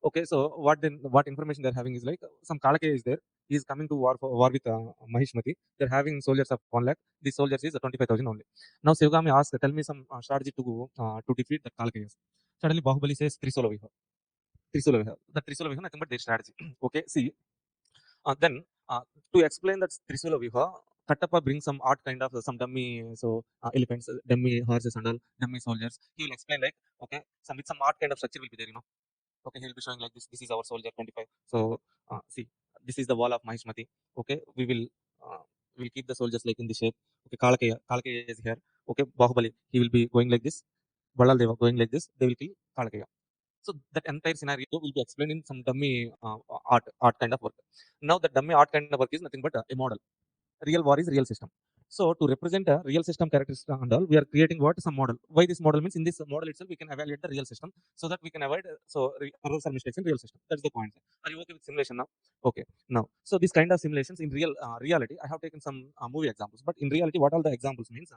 Okay, so what information they're having is like some Kalake is there. He is coming to war with Mahishmati. They're having soldiers of 1 lakh. These soldiers is 25,000 only. Now Sivagami asks, tell me some strategy to defeat the Kalakes. Suddenly Bahubali says Trisula Viha. Trisula Viha. The Trisula Viha nothing but their strategy. Okay, see. Then to explain that Trisula Viha, Kattappa brings some art kind of some dummy elephants, dummy horses and all, dummy soldiers. He will explain like okay, some with some art kind of structure will be there, you know. Okay, he will be showing like this. This is our soldier 25. So see, this is the wall of Mahishmati. Okay, we will keep the soldiers like in this shape. Okay, Kalakaya is here. Okay, Bahubali, he will be going like this. Ballal Deva going like this. They will kill Kalakaya. So that entire scenario will be explained in some dummy art kind of work. Now the dummy art kind of work is nothing but a model. Real war is real system. So to represent a real system characteristic and all, we are creating what? Some model. Why this model means in this model itself we can evaluate the real system, so that we can avoid errors and mistakes in real system. That's the point. Are you okay with simulation now? Okay. Now, so this kind of simulations in reality, I have taken some movie examples, but in reality, what all the examples means?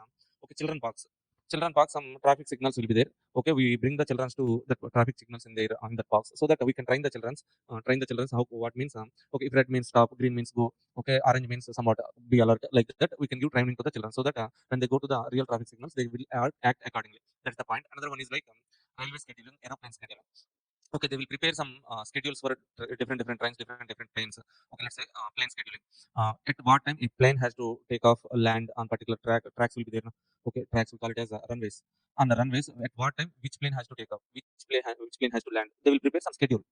Okay, children parks. Children parks, some traffic signals will be there. Okay, we bring the children to the traffic signals in their on the parks, so that we can train the children how what means. Okay, if red means stop, green means go. Okay, orange means somewhat be alert, like that we can give training to the children, so that when they go to the real traffic signals they will act accordingly. That's the point. Another one is like railway scheduling, aeroplane scheduling. Okay, they will prepare some schedules for different trains, different planes. Okay, let's say plane scheduling. At what time a plane has to take off, land on particular tracks will be there, no? Okay, tracks we call it as runways. On the runways, at what time which plane has to take off, which plane has to land, they will prepare some schedule.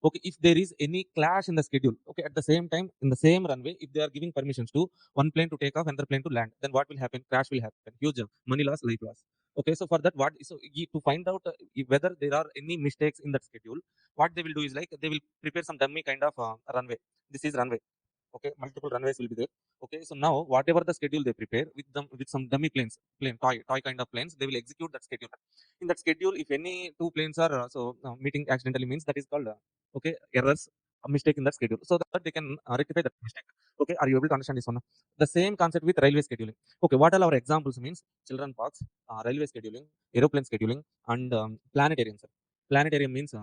Okay, if there is any clash in the schedule, okay, at the same time in the same runway, if they are giving permissions to one plane to take off, another plane to land, then what will happen? Crash will happen, huge money loss, life loss. Okay, so for that, to find out whether there are any mistakes in that schedule, what they will do is like they will prepare some dummy kind of runway. This is runway. Okay, multiple runways will be there. Okay, so now whatever the schedule they prepare with them, with some dummy toy kind of planes, they will execute that schedule. In that schedule, if any two planes are meeting accidentally, means that is called okay, errors, a mistake in that schedule, so that they can rectify that mistake. Okay, are you able to understand this one? The same concept with railway scheduling. Okay, what are our examples means? Children parks, railway scheduling, aeroplane scheduling, and planetarium, sir. Planetarium means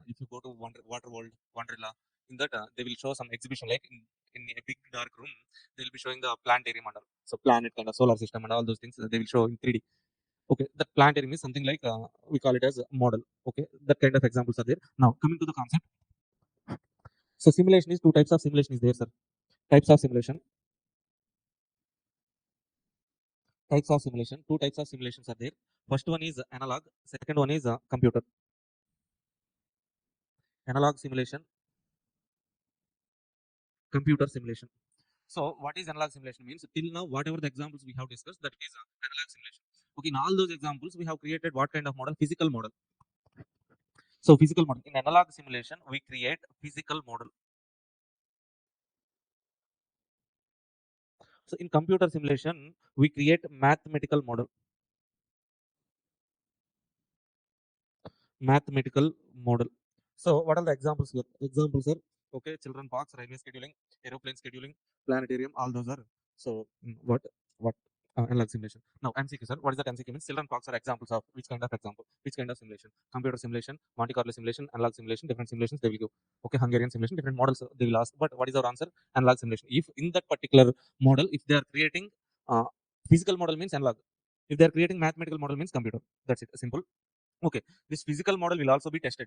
if you go to Water World, Wonderla, In that, they will show some exhibition like in a big dark room. They will be showing the planetarium and all. So planet kind of solar system and all those things they will show in 3D. Okay, that planetarium is something like we call it as a model. Okay, that kind of examples are there. Now coming to the concept. So simulation is two types of simulation is there, sir. Types of simulation. Types of simulation. Two types of simulations are there. First one is analog. Second one is computer. Analog simulation, computer simulation. So what is analog simulation means? Till now, whatever the examples we have discussed, that is analog simulation. Okay, in all those examples, we have created what kind of model? Physical model. So physical model. In analog simulation, we create physical model. So in computer simulation, we create mathematical model. Mathematical model. So what are the examples here? Examples are okay, children parks, railway scheduling, aeroplane scheduling, planetarium, all those are. So what analog simulation. Now MCQ, sir, what is that MCQ means? Children parks are examples of which kind of example, which kind of simulation? Computer simulation, Monte Carlo simulation, analog simulation, different simulations they will give. Okay, Hungarian simulation, different models they will ask. But what is our answer? Analog simulation. If in that particular model, if they are creating physical model means analog. If they are creating mathematical model means computer. That's it. Simple. Okay, this physical model will also be tested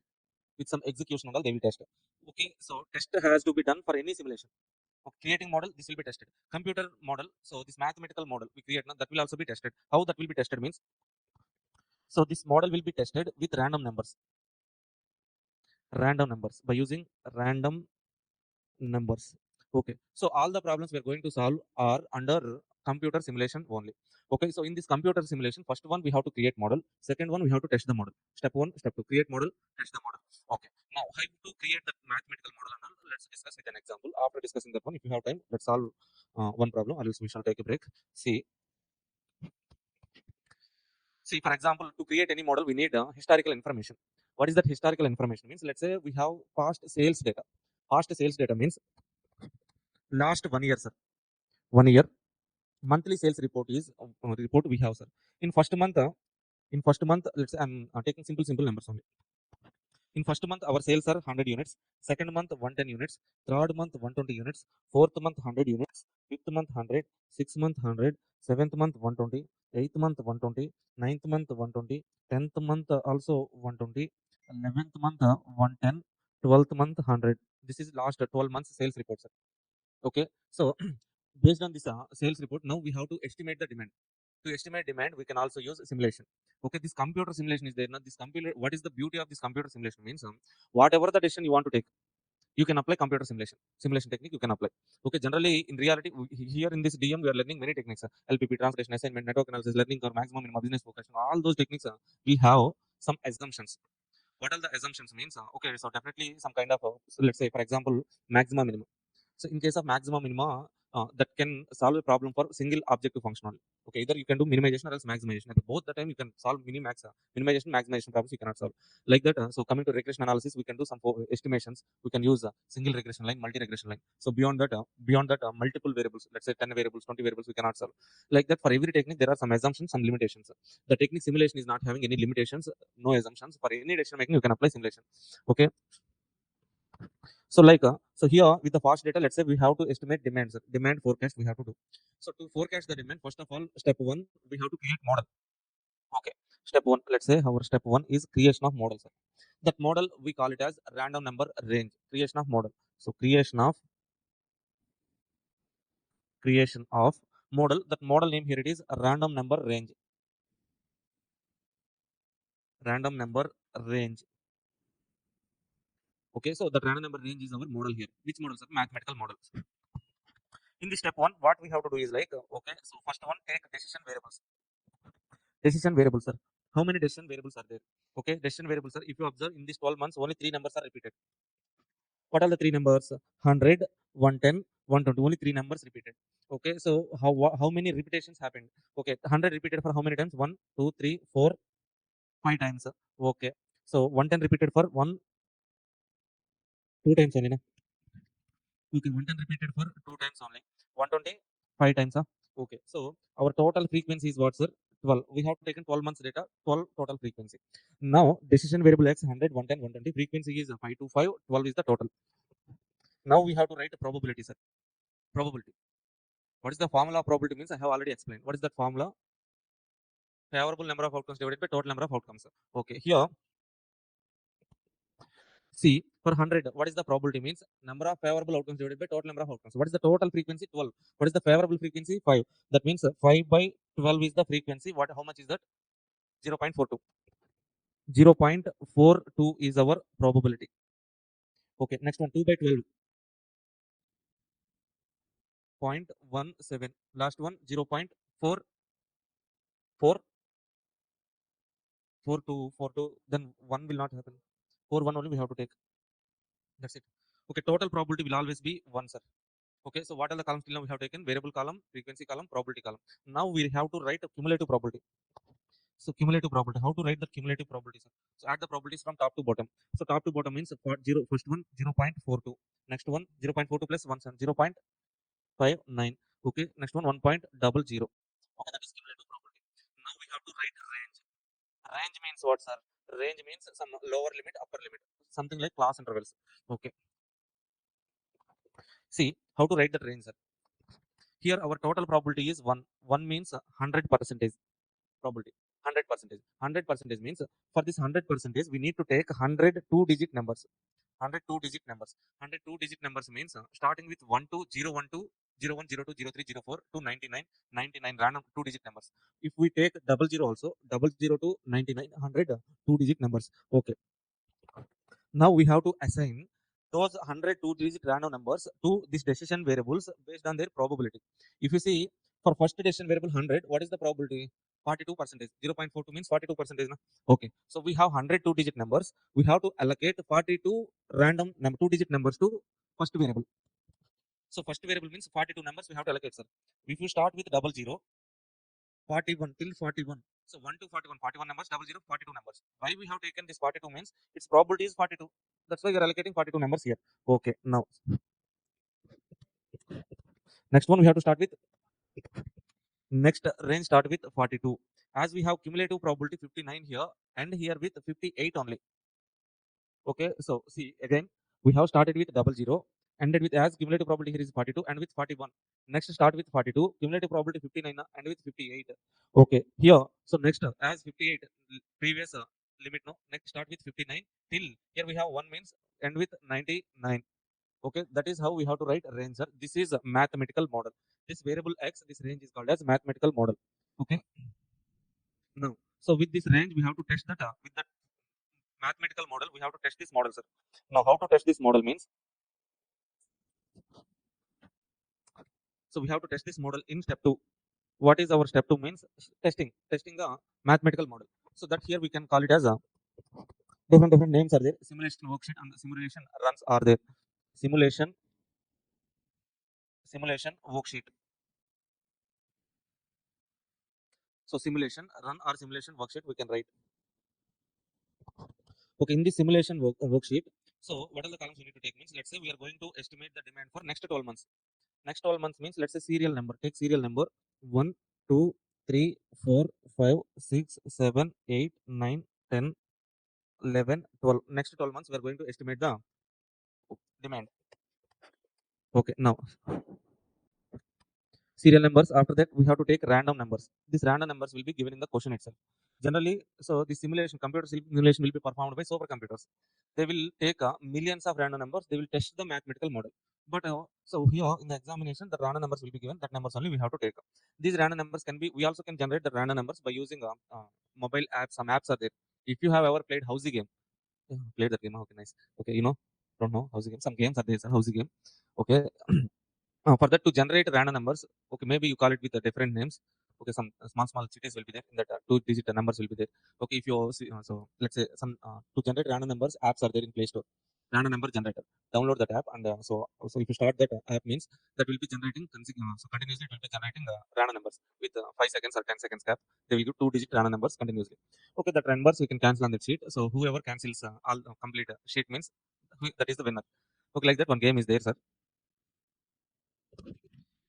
with some execution model they will test. Okay, so test has to be done for any simulation. Okay, creating model, this will be tested. Computer model, so this mathematical model we create now, that will also be tested. How that will be tested means, so this model will be tested with random numbers by using random numbers. Okay, so all the problems we are going to solve are under computer simulation only. Okay, so in this computer simulation, first one we have to create model, second one we have to test the model. Step one, step two, create model, test the model. Okay, now how to create the mathematical model and all, let's discuss with an example. After discussing that one, if you have time, let's solve one problem, or else we shall take a break. See, for example, to create any model, we need historical information. What is that historical information means? Let's say we have past sales data. Past sales data means last 1 year, sir. 1 year monthly sales report is report we have, sir. In first month, let's say I'm taking simple numbers only. In first month, our sales are 100 units. Second month, 110 units. Third month, 120 units. Fourth month, 100 units. Fifth month, 100. Sixth month, 100. Seventh month, 120. Eighth month, 120. Ninth month, 120. Tenth month, also 120. 11th month, 110. 12th month, 100. This is last 12 months sales report, sir. Okay, so based on this sales report, now we have to estimate the demand. To estimate demand, we can also use simulation. Okay, this computer simulation is there. Now, this computer, what is the beauty of this computer simulation means? Whatever the decision you want to take, you can apply computer simulation technique. You can apply. Okay, generally in reality, here in this DM, we are learning many techniques: LPP, translation, assignment, network analysis, learning curve, maximum, minimum, business focus. All those techniques, we have some assumptions. What are the assumptions means? Okay, so definitely some kind of, so let's say for example, maximum, minimum. So in case of maximum minima, that can solve a problem for single objective function only. Okay, either you can do minimization or else maximization. At both the time you can solve minimization, maximization problems you cannot solve like that. So coming to regression analysis, we can do some estimations. We can use a single regression line, multi regression line. So beyond that, multiple variables, let's say 10 variables, 20 variables, we cannot solve. Like that, for every technique there are some assumptions, some limitations. The technique simulation is not having any limitations, no assumptions. For any decision making, you can apply simulation. Okay, so like so here with the fast data, let's say we have to estimate demands, demand forecast we have to do. So to forecast the demand, first of all, step one, we have to create model. Okay, step one, let's say our step one is creation of model, sir. That model we call it as random number range. Creation of model. So creation of model. That model name here it is random number range. Random number range. Okay, so the random number range is our model here. Which model, sir? Mathematical model. In the step one, what we have to do is like, okay, so first one, take decision variables. Decision variables, sir. How many decision variables are there? Okay, decision variables, sir. If you observe in these 12 months, only three numbers are repeated. What are the three numbers? 100, 110, 120. Only three numbers repeated. Okay, so how many repetitions happened? Okay, 100 repeated for how many times? 1, 2, 3, 4, 5 times. Okay, so 110 repeated for 1, 2 times only. Na? Okay, 110 repeated for 2 times only. 120, 5 times. Okay, so our total frequency is what, sir? 12. We have taken 12 months data, 12 total frequency. Now, decision variable x 100, 110, 120. Frequency is 5 to 5, 12 is the total. Now we have to write a probability, sir. Probability. What is the formula of probability means? I have already explained. What is that formula? Favorable number of outcomes divided by total number of outcomes. Okay, here, see, for 100, what is the probability means? Number of favorable outcomes divided by total number of outcomes. What is the total frequency? 12. What is the favorable frequency? 5. That means 5 by 12 is the frequency. How much is that? 0.42. 0.42 is our probability. Okay, next one, 2 by 12. 0.17. Last one, 0.4. 42. Then 1 will not happen. 1 only we have to take. That's it. Okay, total probability will always be 1, sir. Okay, so what are the columns till now we have taken? Variable column, frequency column, probability column. Now we have to write a cumulative probability. So cumulative probability. How to write the cumulative probability, sir? So add the probabilities from top to bottom. So top to bottom means first one 0.42. Next one 0.42 plus 1, 0.59. Okay, next one 1.00. Okay, that is cumulative probability. Now we have to write range. Range means what, sir? Range means some lower limit, upper limit, something like class intervals. Okay. See how to write that range, sir. Here our total probability is 1. 1 means 100 percentage probability. 100 percentage. 100 percentage means for this 100 percentage we need to take 100 2-digit numbers. 100 2-digit numbers. 100 2-digit numbers means starting with 1 to 0, 1 to 0, 1, 0, 2, 0, 3, 0, 4 to 99, 99 random 2-digit numbers. If we take 00 also, 00 to 99, 100 2-digit numbers. Okay. Now we have to assign those 100 2-digit random numbers to these decision variables based on their probability. If you see for first decision variable 100, what is the probability? 42 percentage. 0.42 means 42 percentage. Okay, so we have 100 2-digit numbers. We have to allocate 42 random 2-digit numbers to first variable. So first variable means 42 numbers we have to allocate, sir. If you start with 00, 41 till 41. So 1 to 41, 41 numbers, 00, 42 numbers. Why we have taken this 42 means its probability is 42. That's why we are allocating 42 numbers here. Okay, now next one we have to start with next range start with 42. As we have cumulative probability 59 here and here with 58 only. Okay, so see again we have started with 00, ended with as cumulative probability here is 42 and with 41. Next start with 42, cumulative probability 59 and with 58. Okay, here so next as 58 previous limit, no, next start with 59 till here we have 1 means end with 99. Okay, that is how we have to write range, sir. This is a mathematical model. This variable x, this range is called as mathematical model. Okay, now so with this range we have to test that with that mathematical model we have to test this model, sir. Now how to test this model means, so we have to test this model in step 2. What is our step 2 means? Testing the mathematical model. So that here we can call it as a different names are there. Simulation worksheet and the simulation runs are there. Simulation worksheet. So simulation run or simulation worksheet we can write. Okay, in this simulation worksheet, so what are the columns we need to take means, let's say we are going to estimate the demand for next 12 months. Next 12 months means let's say serial number. Take serial number 1, 2, 3, 4, 5, 6, 7, 8, 9, 10, 11, 12. Next 12 months we are going to estimate the demand. Okay, now serial numbers. After that we have to take random numbers. These random numbers will be given in the question itself. Generally, so the computer simulation will be performed by supercomputers. They will take millions of random numbers. They will test the mathematical model. But so here in the examination the random numbers will be given. That numbers only we have to take. These random numbers can be, we also can generate the random numbers by using mobile apps. Some apps are there. If you have ever played housey game, yeah, played that game. Okay, nice. Okay, don't know housey game. Some games are there, housey game. Okay. For that to generate random numbers, okay, maybe you call it with different names. Okay, some small cities will be there in that 2-digit numbers will be there. Okay, if you see, so let's say some to generate random numbers apps are there in Play Store. Random number generator. Download that app and so if you start that app means that will be generating so continuously it will be generating random numbers with 5 seconds or 10 seconds gap. They will give 2-digit random numbers continuously. Okay, that numbers we can cancel on that sheet. So whoever cancels all complete sheet means that is the winner. Okay, like that one game is there, sir.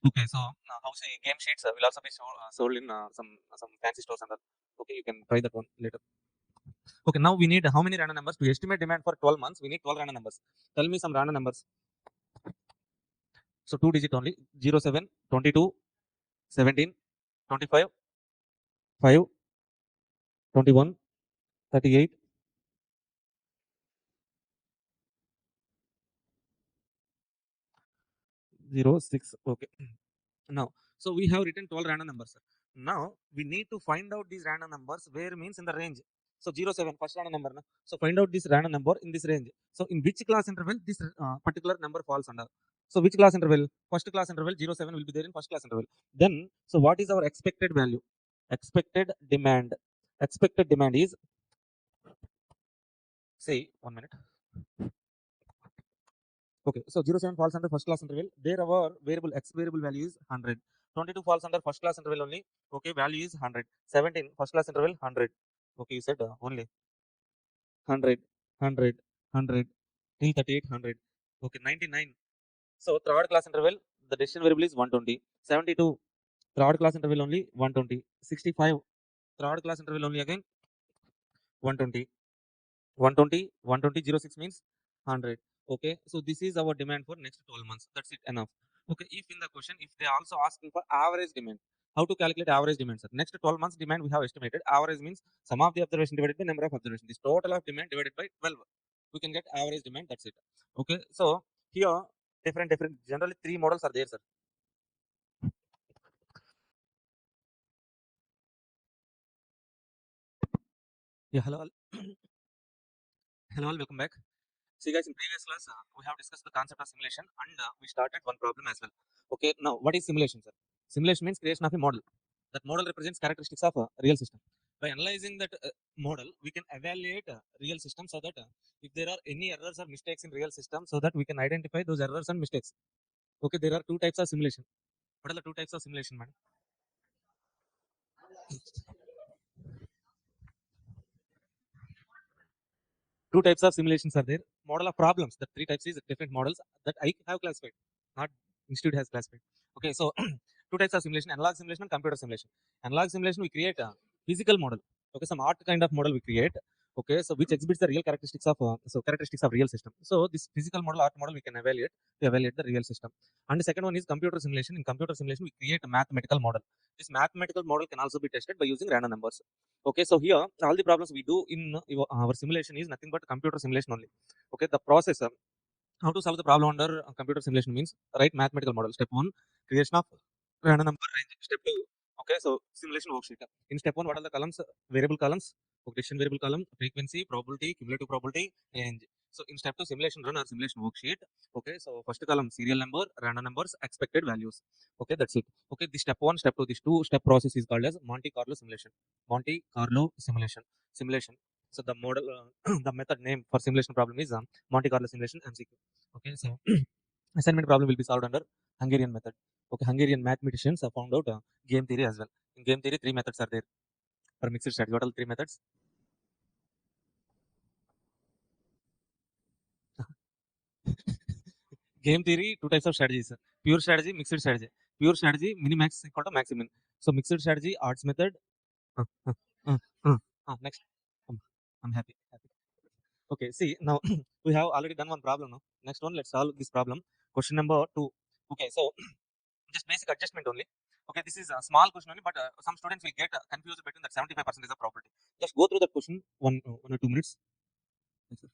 Okay, so how say game sheets will also be sold in some fancy stores and all. Okay, you can try that one later. Okay, now we need how many random numbers to estimate demand for 12 months? We need 12 random numbers. Tell me some random numbers. So 2 digit only 07, 22, 17, 25, 5, 21, 38, 06. Okay. Now, so we have written 12 random numbers, sir. Now we need to find out these random numbers where means in the range. So 07 first random number. Na? So find out this random number in this range. So in which class interval this particular number falls under. So which class interval? First class interval 07 will be there in first class interval. Then, so what is our expected value? Expected demand. Expected demand is, say, 1 minute. Okay, so 07 falls under first class interval. There our variable x variable value is 100. 22 falls under first class interval only. Okay, value is 100. 17 first class interval 100. Okay, you said only 100, 100, 100 till 38 100. Okay, 99. So third class interval the decision variable is 120. 72 third class interval only 120. 65 third class interval only again 120. 120, 120, 06 means 100. Okay, so this is our demand for next 12 months. That's it, enough. Okay, if in the question, if they also asking for average demand, how to calculate average demand, sir? Next 12 months demand we have estimated. Average means sum of the observation divided by number of observations. This total of demand divided by 12. We can get average demand. That's it. Okay, so here different generally three models are there, sir. Yeah, hello, hello, welcome back. See guys, in previous class, we have discussed the concept of simulation and we started one problem as well. Okay, now what is simulation, sir? Simulation means creation of a model. That model represents characteristics of a real system. By analyzing that model, we can evaluate real system so that if there are any errors or mistakes in real system, so that we can identify those errors and mistakes. Okay, there are two types of simulation. What are the two types of simulation, man? Two types of simulations are there. Model of problems. The three types is different models that I have classified, not institute has classified. Okay, so two types of simulation: analog simulation and computer simulation. Analog simulation we create a physical model. Okay, some art kind of model we create. Okay, so which exhibits the real characteristics of characteristics of real system. So this physical model, art model, we can evaluate to evaluate the real system. And the second one is computer simulation. In computer simulation, we create a mathematical model. This mathematical model can also be tested by using random numbers. Okay, so here all the problems we do in our simulation is nothing but computer simulation only. Okay, the process how to solve the problem under computer simulation means write mathematical model. Step one, creation of random number range. Step two, okay, so simulation worksheet. In step one, what are the columns? Variable columns, decision variable column, frequency, probability, cumulative probability, range. So in step two, simulation run or simulation worksheet. Okay, so first column serial number, random numbers, expected values. Okay, that's it. Okay, this step one, step two, this two-step process is called as Monte Carlo simulation. Monte Carlo simulation. Simulation. So the model, the method name for simulation problem is Monte Carlo simulation MCQ. Okay, so assignment problem will be solved under Hungarian method. Okay, Hungarian mathematicians have found out game theory as well. In game theory, three methods are there for mixed strategy. What are the three methods? Game theory, two types of strategies: pure strategy, mixed strategy. Pure strategy, minimax equal to maximum. So mixed strategy, arts method. Uh, uh, uh, Next, um, I'm happy. Okay, see now we have already done one problem. Now, next one, let's solve this problem. Question number two. Okay, so just basic adjustment only. Okay, this is a small question only, but some students will get confused between that 75% of probability. Just go through that question 1 or 2 minutes. Yes, sir.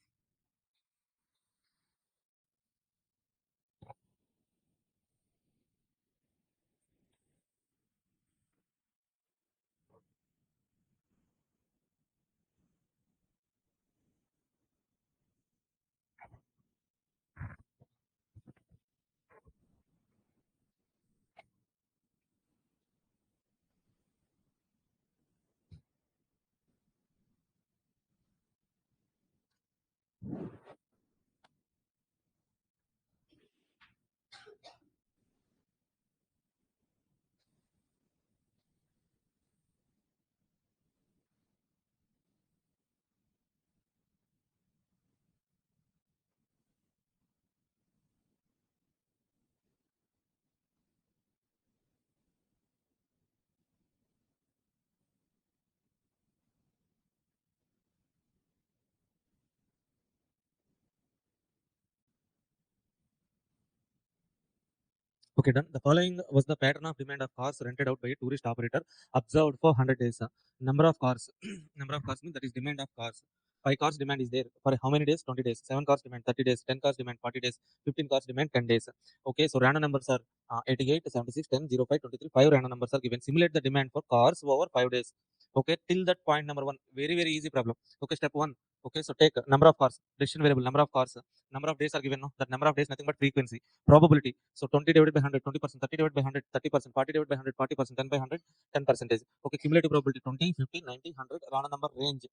Okay, done. The following was the pattern of demand of cars rented out by a tourist operator observed for 100 days. Number of cars. Number of cars means that is demand of cars. 5 cars demand is there for how many days? 20 days. 7 cars demand 30 days. 10 cars demand 40 days. 15 cars demand 10 days. Okay, so random numbers are 88, 76, 10, 05, 23. 5 random numbers are given. Simulate the demand for cars over 5 days. Okay, till that point number 1. Very, very easy problem. Okay, step 1. Okay, so take number of cars. Decision variable, number of cars. Number of days are given. No? That number of days nothing but frequency. Probability. So 20 divided by 100, 20%, 30 divided by 100, 30%, 40 divided by 100, 40%, 10 by 100, 10 percentage. Okay, cumulative probability 20, 50, 90, 100, random number range.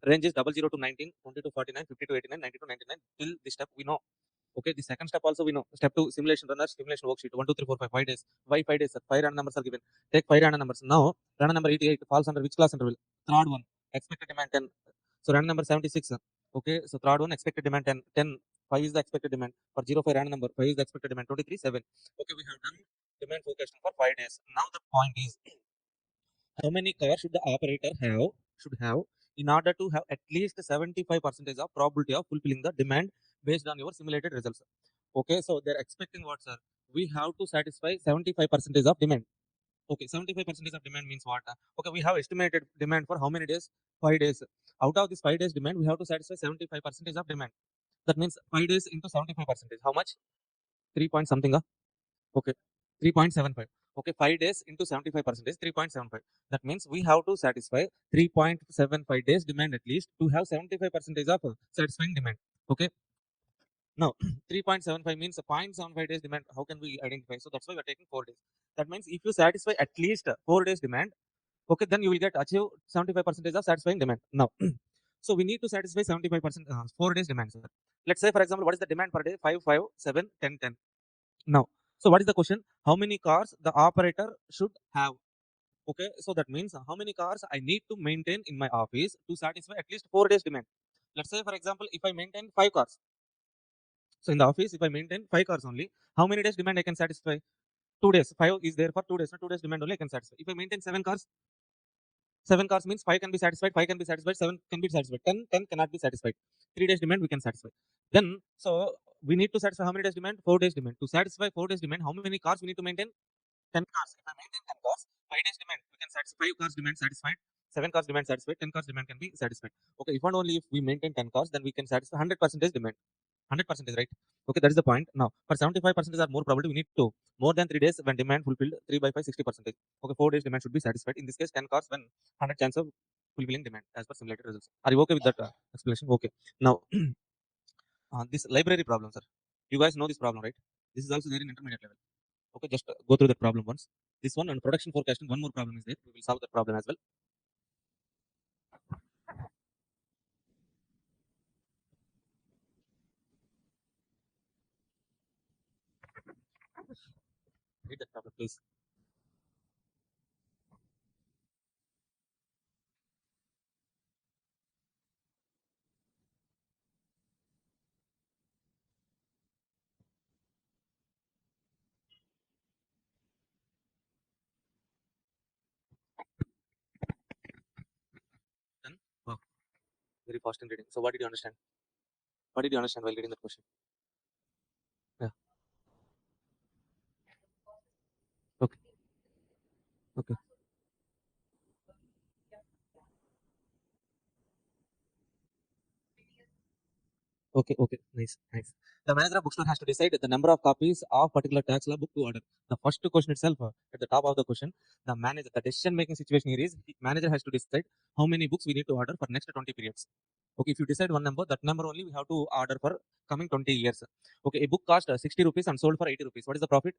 Range is 00 to 19, 20 to 49, 50 to 89, 90 to 99. Till this step we know. Okay, the second step also we know. Step 2, simulation runner, simulation worksheet. 1, 2, 3, 4, 5, 5 days. Why 5 days? Sir? 5 random numbers are given. Take 5 random numbers. Now, random number 88 falls under which class interval? Third one. Expected demand 10. So, random number 76. Okay, so third one, expected demand 10. 10. 5 is the expected demand. For 05 random number, 5 is the expected demand. 23, 7. Okay, we have done demand forecasting for 5 days. Now, the point is how many cars should the operator have in order to have at least 75% of probability of fulfilling the demand based on your simulated results. Okay, so they're expecting what, sir? We have to satisfy 75% of demand. Okay, 75% of demand means what? Okay, we have estimated demand for how many days? 5 days. Out of this 5 days demand, we have to satisfy 75% of demand. That means 5 days into 75%. How much? 3 point something. Okay, 3.75. Okay, 5 days into 75% is 3.75. That means we have to satisfy 3.75 days demand at least to have 75% of satisfying demand. Okay, now 3.75 means 0.75 days demand. How can we identify? So that's why we're taking 4 days. That means if you satisfy at least 4 days demand, okay, then you will get achieve 75% of satisfying demand. Now, so we need to satisfy 75% 4 days demand. Sir. Let's say, for example, what is the demand per day? 5, 5, 7, 10, 10. Now, so what is the question? How many cars the operator should have? Okay, so that means how many cars I need to maintain in my office to satisfy at least 4 days demand. Let's say, for example, if I maintain 5 cars. So in the office, if I maintain 5 cars only, how many days demand I can satisfy? 2 days. 5 is there for 2 days. So 2 days demand only I can satisfy. If I maintain 7 cars, 7 cars means 5 can be satisfied, 5 can be satisfied, 7 can be satisfied, 10 cannot be satisfied. 3 days demand we can satisfy. Then, so we need to satisfy how many days demand? 4 days demand. To satisfy 4 days demand, how many cars we need to maintain? 10 cars. If I maintain 10 cars, 5 days demand, we can satisfy 5 cars demand satisfied, 7 cars demand satisfied, 10 cars demand can be satisfied. Okay, if and only if we maintain 10 cars, then we can satisfy 100% demand. 100% right? Okay, that is the point. Now, for 75% or more probability, we need to more than 3 days when demand fulfilled 3 by 5, 60%. Okay, 4 days demand should be satisfied. In this case, 10 cars when 100 chance of fulfilling demand as per simulated results. Are you okay with that explanation? Okay. Now, this library problem, sir. You guys know this problem, right? This is also there in intermediate level. Okay, just go through that problem once. This one on production forecasting, one more problem is there. We will solve that problem as well. Read that problem, please. Done? Wow, very fast in reading. So, what did you understand? What did you understand while reading that question? Yeah. Okay. Okay. Okay, okay, nice, nice. The manager of bookstore has to decide the number of copies of particular tax law book to order. The first question itself, at the top of the question, the manager, the decision making situation here is the manager has to decide how many books we need to order for next 20 periods. Okay, if you decide one number, that number only we have to order for coming 20 years. Okay, a book cost 60 rupees and sold for 80 rupees. What is the profit?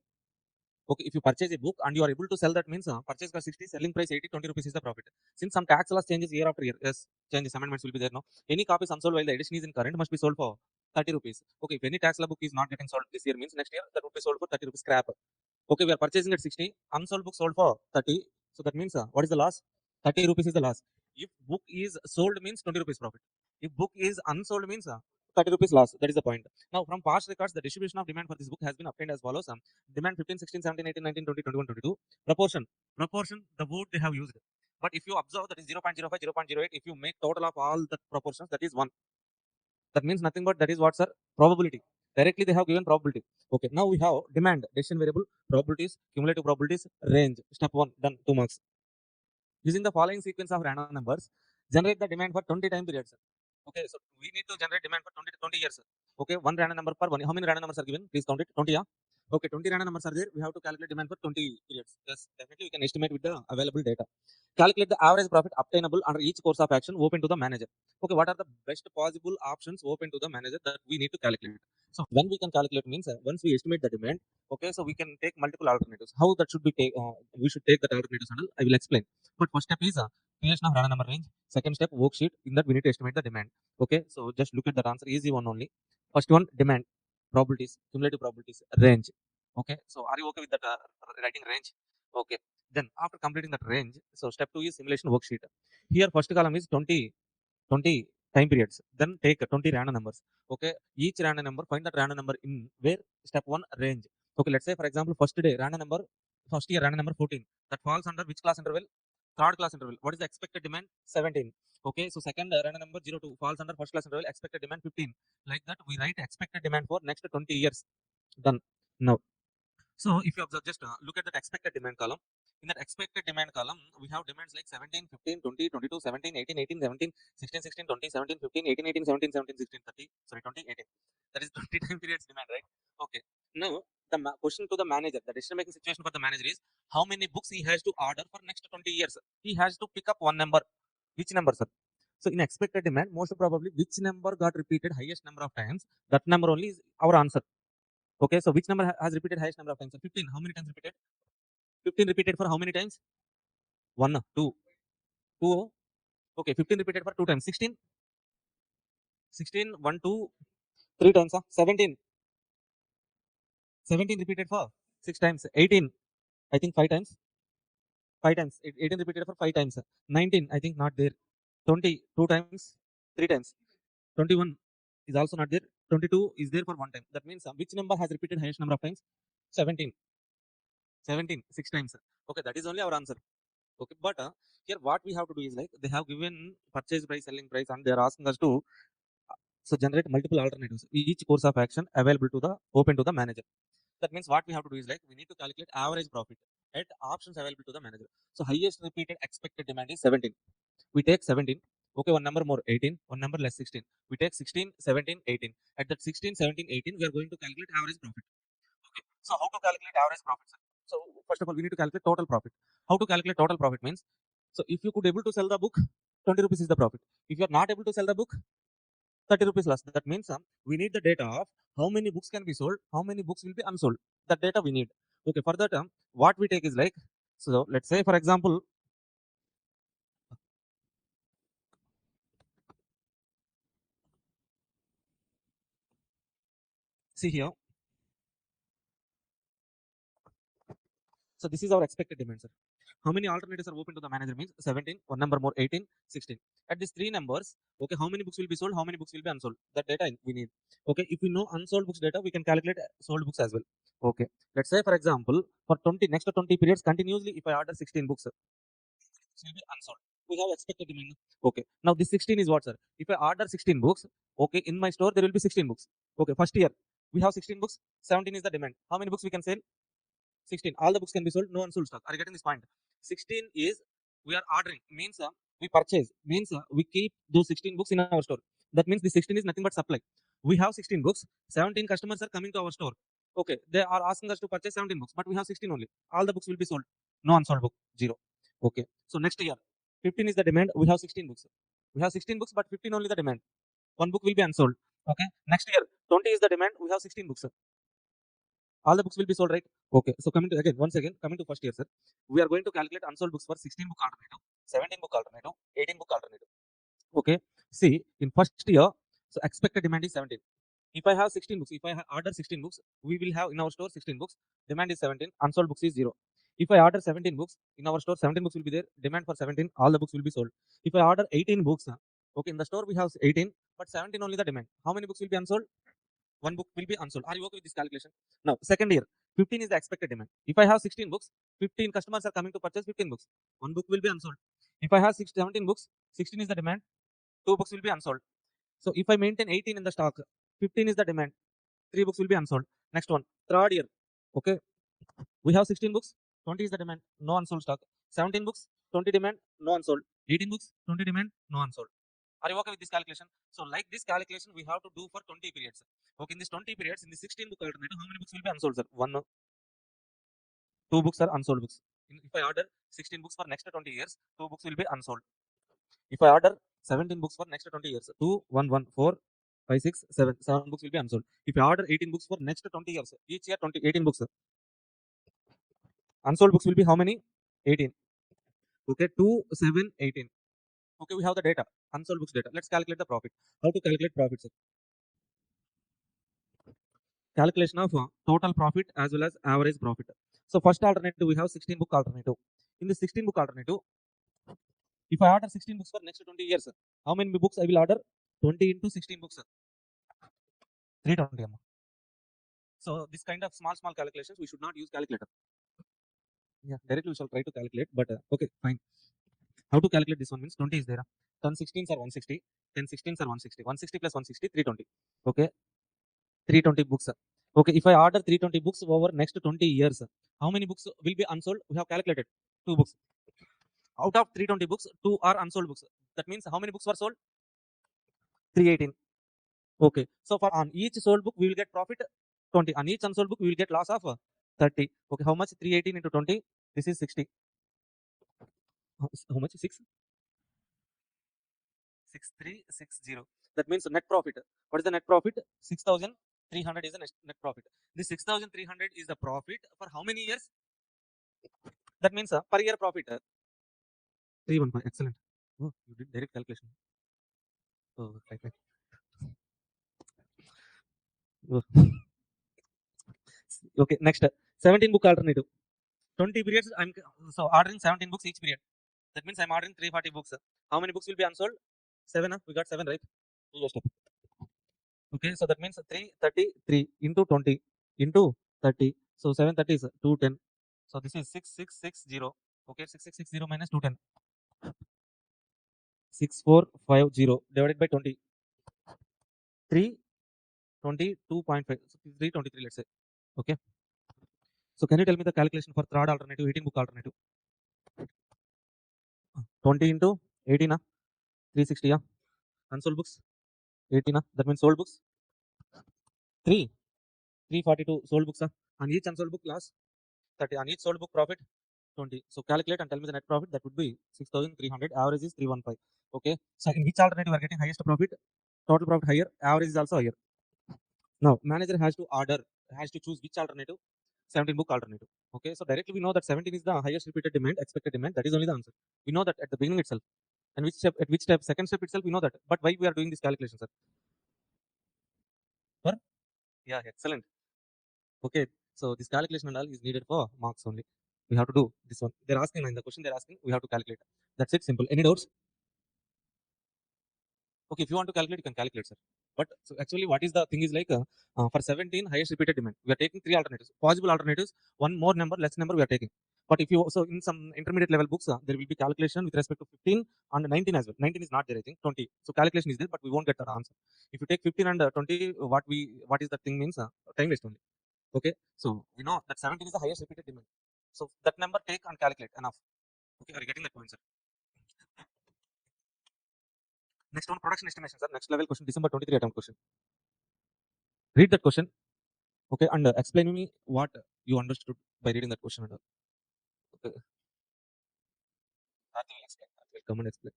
Okay, if you purchase a book and you are able to sell, that means purchase cost 60, selling price 80, 20 rupees is the profit. Since some tax laws changes year after year, yes, changes, amendments will be there now. Any copies unsold while the edition is in current must be sold for 30 rupees. Okay, if any tax law book is not getting sold this year, means next year that would be sold for 30 rupees scrap. Okay, we are purchasing at 60, unsold book sold for 30. So that means what is the loss? 30 rupees is the loss. If book is sold means 20 rupees profit. If book is unsold means 30 rupees loss. That is the point. Now, from past records, the distribution of demand for this book has been obtained as follows. Demand 15, 16, 17, 18, 19, 20, 21, 22. Proportion. Proportion, the word they have used. But if you observe that is 0.05, 0.08, if you make total of all the proportions, that is 1. That means nothing but that is what, sir? Probability. Directly they have given probability. Okay, now we have demand, decision variable, probabilities, cumulative probabilities, range. Step 1, done, 2 marks. Using the following sequence of random numbers, generate the demand for 20 time periods. Okay, so we need to generate demand for 20 to 20 years. Okay, one random number per one. How many random numbers are given? Please count it. 20, yeah? Okay, 20 random numbers are there. We have to calculate demand for 20 periods. Yes, definitely we can estimate with the available data. Calculate the average profit obtainable under each course of action open to the manager. Okay, what are the best possible options open to the manager that we need to calculate? So when we can calculate means once we estimate the demand, okay, so we can take multiple alternatives. How that should be take? We should take that alternatives and all, I will explain. But first step is creation of random number range. Second step, worksheet. In that we need to estimate the demand. Okay, so just look at that answer. Easy one only. First one, demand, probabilities, cumulative probabilities, range. Okay, so are you okay with that writing range? Okay. Then after completing that range, so step 2 is simulation worksheet. Here first column is 20 time periods. Then take 20 random numbers. Okay, each random number, find that random number in where step 1 range. Okay, let's say for example first day random number, first year random number 14. That falls under which class interval? Third class interval. What is the expected demand? 17. Okay, so second random number 02 falls under first class interval, expected demand 15. Like that we write expected demand for next 20 years. Done. Now, so if you observe, just look at that expected demand column. In that expected demand column, we have demands like 17, 15, 20, 22, 17, 18, 18, 17, 16, 16, 20, 17, 15, 18, 18, 17, 17, 16, 30, sorry, 20, 18. That is 20 time periods demand, right? Okay. Now, the question to the manager, the decision making situation for the manager is how many books he has to order for next 20 years. He has to pick up one number. Which number, sir? So, in expected demand, most probably which number got repeated highest number of times, that number only is our answer. Okay, so which number has repeated highest number of times? So 15. How many times repeated? 15 repeated for how many times? 1, 2, 2. Okay, 15 repeated for 2 times. 16, 16, 1, 2, 3 times. 17, 17 repeated for 6 times. 18, I think 5 times. 5 times. 18 repeated for 5 times. 19, I think not there. 20, 2 times, 3 times. 21 is also not there. 22 is there for 1 time. That means which number has repeated highest number of times? 17. 17, 6 times. Okay, that is only our answer. Okay, but here what we have to do is like they have given purchase price, selling price, and they are asking us to so generate multiple alternatives. Each course of action available to the open to the manager. That means what we have to do is like we need to calculate average profit at options available to the manager. So highest repeated expected demand is 17. We take 17. Okay, one number more 18, one number less 16. We take 16, 17, 18. At that 16, 17, 18, we are going to calculate average profit. Okay. So how to calculate average profit, sir? So first of all, we need to calculate total profit. How to calculate total profit means, so if you could able to sell the book, 20 rupees is the profit. If you are not able to sell the book, 30 rupees loss. That means we need the data of how many books can be sold, how many books will be unsold. That data we need. Okay, for that, what we take is like, so let's say for example, see here. So this is our expected demand, sir. How many alternatives are open to the manager means 17, one number more 18, 16. At these three numbers, okay, how many books will be sold, how many books will be unsold? That data we need. Okay, if we know unsold books data, we can calculate sold books as well. Okay, let's say for example, for 20 next 20 periods continuously, if I order 16 books, it will be unsold. We have expected demand. Okay, now this 16 is what, sir? If I order 16 books, okay, in my store there will be 16 books. Okay, first year we have 16 books, 17 is the demand. How many books we can sell? 16. All the books can be sold, no unsold stock. Are you getting this point? 16 is we are ordering, means we purchase, means we keep those 16 books in our store. That means the 16 is nothing but supply. We have 16 books, 17 customers are coming to our store. Okay, they are asking us to purchase 17 books, but we have 16 only. All the books will be sold. No unsold book, 0. Okay, so next year, 15 is the demand, we have 16 books. We have 16 books, but 15 only the demand. One book will be unsold. Okay, next year, 20 is the demand, we have 16 books. All the books will be sold, right? Okay, so coming to again, once again, coming to first year, sir, we are going to calculate unsold books for 16 book alternative, 17 book alternative, 18 book alternative. Okay, see, in first year, so expected demand is 17. If I have 16 books, if I order 16 books, we will have in our store 16 books, demand is 17, unsold books is 0. If I order 17 books, in our store 17 books will be there, demand for 17, all the books will be sold. If I order 18 books, okay, in the store we have 18, but 17 only the demand. How many books will be unsold? One book will be unsold. Are you okay with this calculation? Now, second year, 15 is the expected demand. If I have 16 books, 15 customers are coming to purchase 15 books. One book will be unsold. If I have 17 books, 16 is the demand, two books will be unsold. So if I maintain 18 in the stock, 15 is the demand, 3 books will be unsold. Next one, third year. Okay, we have 16 books, 20 is the demand, no unsold stock. 17 books, 20 demand, no unsold. 18 books, 20 demand, no unsold. Are you okay with this calculation? So like this calculation we have to do for 20 periods. Okay, in this 20 periods, in the 16 book alternative, how many books will be unsold, sir? One, two books are unsold books. If I order 16 books for next 20 years, two books will be unsold. If I order 17 books for next 20 years, 2, 1, 1, 4, 5, 6, 7, 7 books will be unsold. If I order 18 books for next 20 years, each year 18 books, unsold books will be how many? 18. Okay, 2, 7, 18. Okay, we have the data, unsold books data. Let's calculate the profit. How to calculate profits? Calculation of total profit as well as average profit. So first alternative, we have 16 book alternative. In the 16 book alternative, if I order 16 books for next 20 years, how many books I will order? 20 into 16 books, 320. So this kind of small calculations, we should not use calculator. Yeah, directly we shall try to calculate, but okay, fine. How to calculate this one means 20 is there. 10 16s are 160, 10 16s are 160. 160 plus 160, 320. Okay, 320 books. Okay, if I order 320 books over next 20 years, how many books will be unsold? We have calculated 2 books. Out of 320 books, 2 are unsold books. That means how many books were sold? 318. Okay, so for on each sold book, we will get profit 20. On each unsold book, we will get loss of 30. Okay, how much? 318 into 20. This is 60. How much? 6? 6360. That means net profit. What is the net profit? 6,300 is the net profit. This 6,300 is the profit for how many years? That means per year profit. 315. Excellent. Oh, you did direct calculation. Oh, right, right. Oh. Okay, next 17 book alternative. 20 periods. I'm so ordering 17 books each period. That means I'm ordering 340 books. How many books will be unsold? 7. We got 7, right? Yes. Okay, so that means 333 into 20 into 30. So 730 is 210. So this is 6660. Okay, 6660 minus 210. 6450 divided by 20. 322.5. So 323, let's say. Okay. So can you tell me the calculation for third alternative, 18 book alternative? 20 into 18, 360. Unsold books 18. That means sold books 342 sold books. On each unsold book loss 30. On each sold book profit 20. So calculate and tell me the net profit. That would be 6,300. Average is 315. Okay. So in which alternative we are getting highest profit? Total profit higher. Average is also higher. Now manager has to choose which alternative? 17 book alternative. Okay. So directly we know that 17 is the highest repeated demand, expected demand. That is only the answer. We know that at the beginning itself. And at which step? Second step itself we know that. But why we are doing this calculation, sir? For? Yeah, excellent. Okay. So this calculation and all is needed for marks only. We have to do this one. They're asking in the question they're asking, we have to calculate. That's it, simple. Any doubts? Okay, if you want to calculate, you can calculate, sir. But so actually, what is the thing is like for 17 highest repeated demand, we are taking 3 alternatives, possible alternatives, one more number, less number we are taking. But if you so in some intermediate level books, there will be calculation with respect to 15 and 19 as well. 19 is not there, I think 20. So calculation is there, but we won't get the answer. If you take 15 and 20, what is the thing means time waste only. Okay, so we know that 17 is the highest repeated demand. So that number take and calculate enough. Okay, are you getting that point, sir? Next one, production estimation, sir. Next level question, December 23 attempt question. Read that question, okay, and explain me what you understood by reading that question. And okay, I will explain. I will come and explain.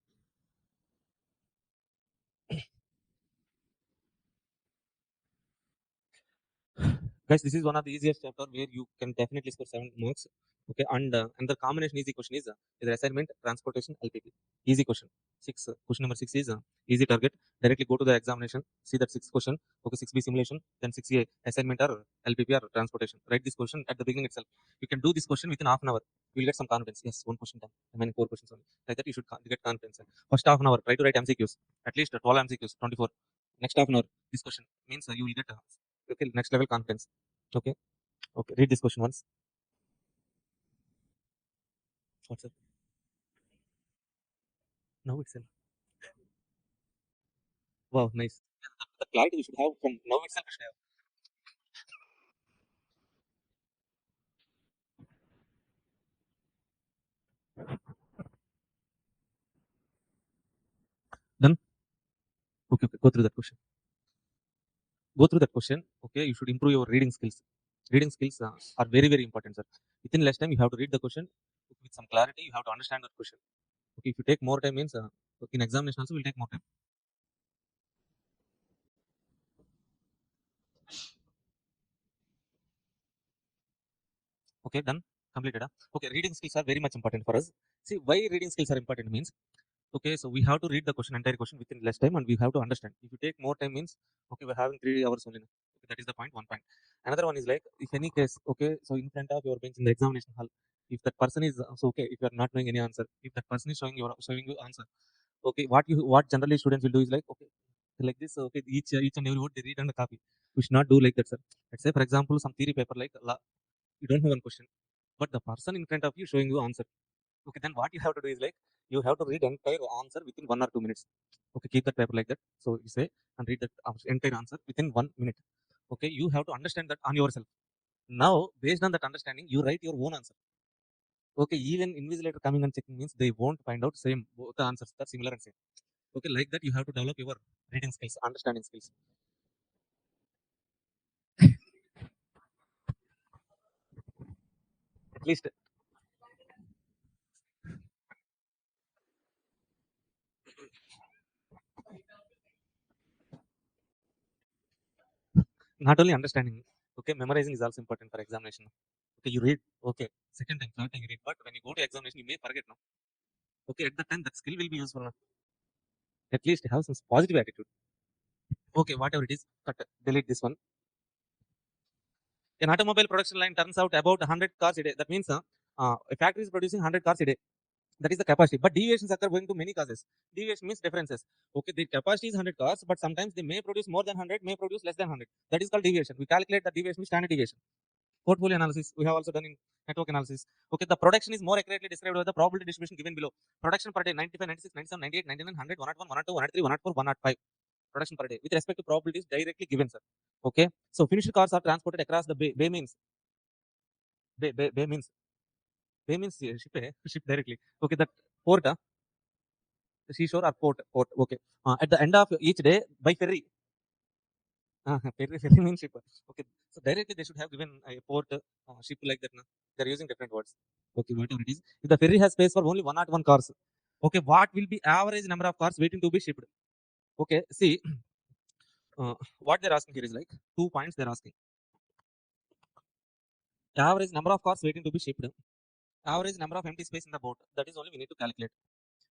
Guys, this is one of the easiest chapter where you can definitely score 7 marks. Okay, and the combination easy question is either assignment, transportation, LPP. Easy question. Question number 6 is easy target. Directly go to the examination. See that 6th question. Okay, 6B simulation. Then 6A assignment or LPP or transportation. Write this question at the beginning itself. You can do this question within half an hour. You will get some confidence. Yes, one question done. I mean 4 questions only. Like that you should get confidence. First half an hour, try to write MCQs. At least 12 MCQs, 24. Next half an hour, this question means you will get okay, next level confidence. Okay. Okay. Read this question once. What's it? Now itself. Wow, nice. The clarity we should have from now itself. We should have. Okay, go through that question. Go through that question. Okay, you should improve your reading skills. Reading skills are very, very important, sir. Within less time, you have to read the question with some clarity. You have to understand that question. Okay, if you take more time means in examination also will take more time. Okay, done, completed. Okay, reading skills are very much important for us. See, why reading skills are important means, okay, so we have to read the question, entire question within less time, and we have to understand. If you take more time means, okay, we're having 3 hours only. Okay, that is the point, one point. Another one is like, if any case, okay, so in front of your bench in the examination hall, if that person is so okay, if you are not knowing any answer, if that person is showing you answer, okay, what generally students will do is like, okay, like this, okay, each and every word they read and copy. We should not do like that, sir. Let's say, for example, some theory paper like you don't have one question, but the person in front of you showing you answer. Okay, then what you have to do is like, you have to read entire answer within 1 or 2 minutes. Okay, keep that paper like that. So you say and read that entire answer within 1 minute. Okay, you have to understand that on yourself. Now, based on that understanding, you write your own answer. Okay, even invigilator coming and checking means they won't find out same both the answers are similar and same. Okay, like that you have to develop your reading skills, understanding skills. At least not only understanding. Okay, memorizing is also important for examination. Okay, you read. Okay, second time, third time you read, but when you go to examination, you may forget now. Okay, at that time that skill will be useful now. At least have some positive attitude. Okay, whatever it is, cut, delete this one. An automobile production line turns out about 100 cars a day. That means a factory is producing 100 cars a day. That is the capacity. But deviations occur going to many causes. Deviation means differences. Okay, the capacity is 100 cars, but sometimes they may produce more than 100, may produce less than 100. That is called deviation. We calculate the deviation with standard deviation. Portfolio analysis, we have also done in network analysis. Okay, the production is more accurately described by the probability distribution given below. Production per day 95, 96, 97, 98, 99, 100, 101, 102, 103, 104, 105. Production per day with respect to probabilities directly given, sir. Okay, so finished cars are transported across the bay. Bay means bay means ship, ship directly. Okay, that port, seashore or port. Okay, at the end of each day by ferry. Ferry means ship. Okay, so directly they should have given a port, ship like that. No? They're using different words. Okay, whatever it is. If the ferry has space for only 101 cars, okay, what will be average number of cars waiting to be shipped? Okay, see, what they're asking here is like 2 points they're asking. Average number of cars waiting to be shipped. Average number of empty space in the boat. That is only we need to calculate.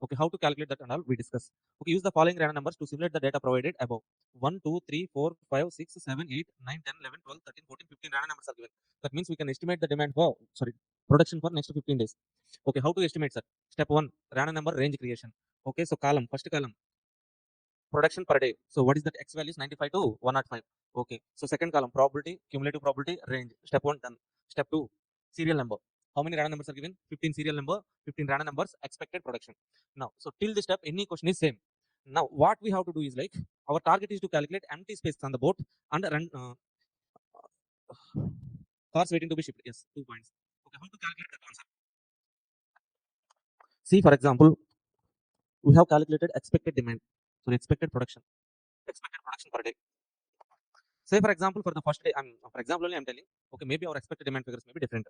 Okay, how to calculate that and all we discuss. Okay, use the following random numbers to simulate the data provided above. 1, 2, 3, 4, 5, 6, 7, 8, 9, 10, 11, 12, 13, 14, 15 random numbers are given. That means we can estimate the demand for, production for next 15 days. Okay, how to estimate, sir? Step 1, random number range creation. Okay, so first column, production per day. So what is that? X value is 95 to 105. Okay, so second column, probability, cumulative probability, range. Step 1 done. Step 2, serial number. How many random numbers are given? 15 serial number, 15 random numbers, expected production. Now, so till this step, any question is same. Now, what we have to do is like, our target is to calculate empty space on the boat and run cars waiting to be shipped. Yes, 2 points. Okay, how to calculate that answer? See, for example, we have calculated expected demand, so expected production per day. Say, for example, for the first day, for example, only I'm telling, okay, maybe our expected demand figures may be different.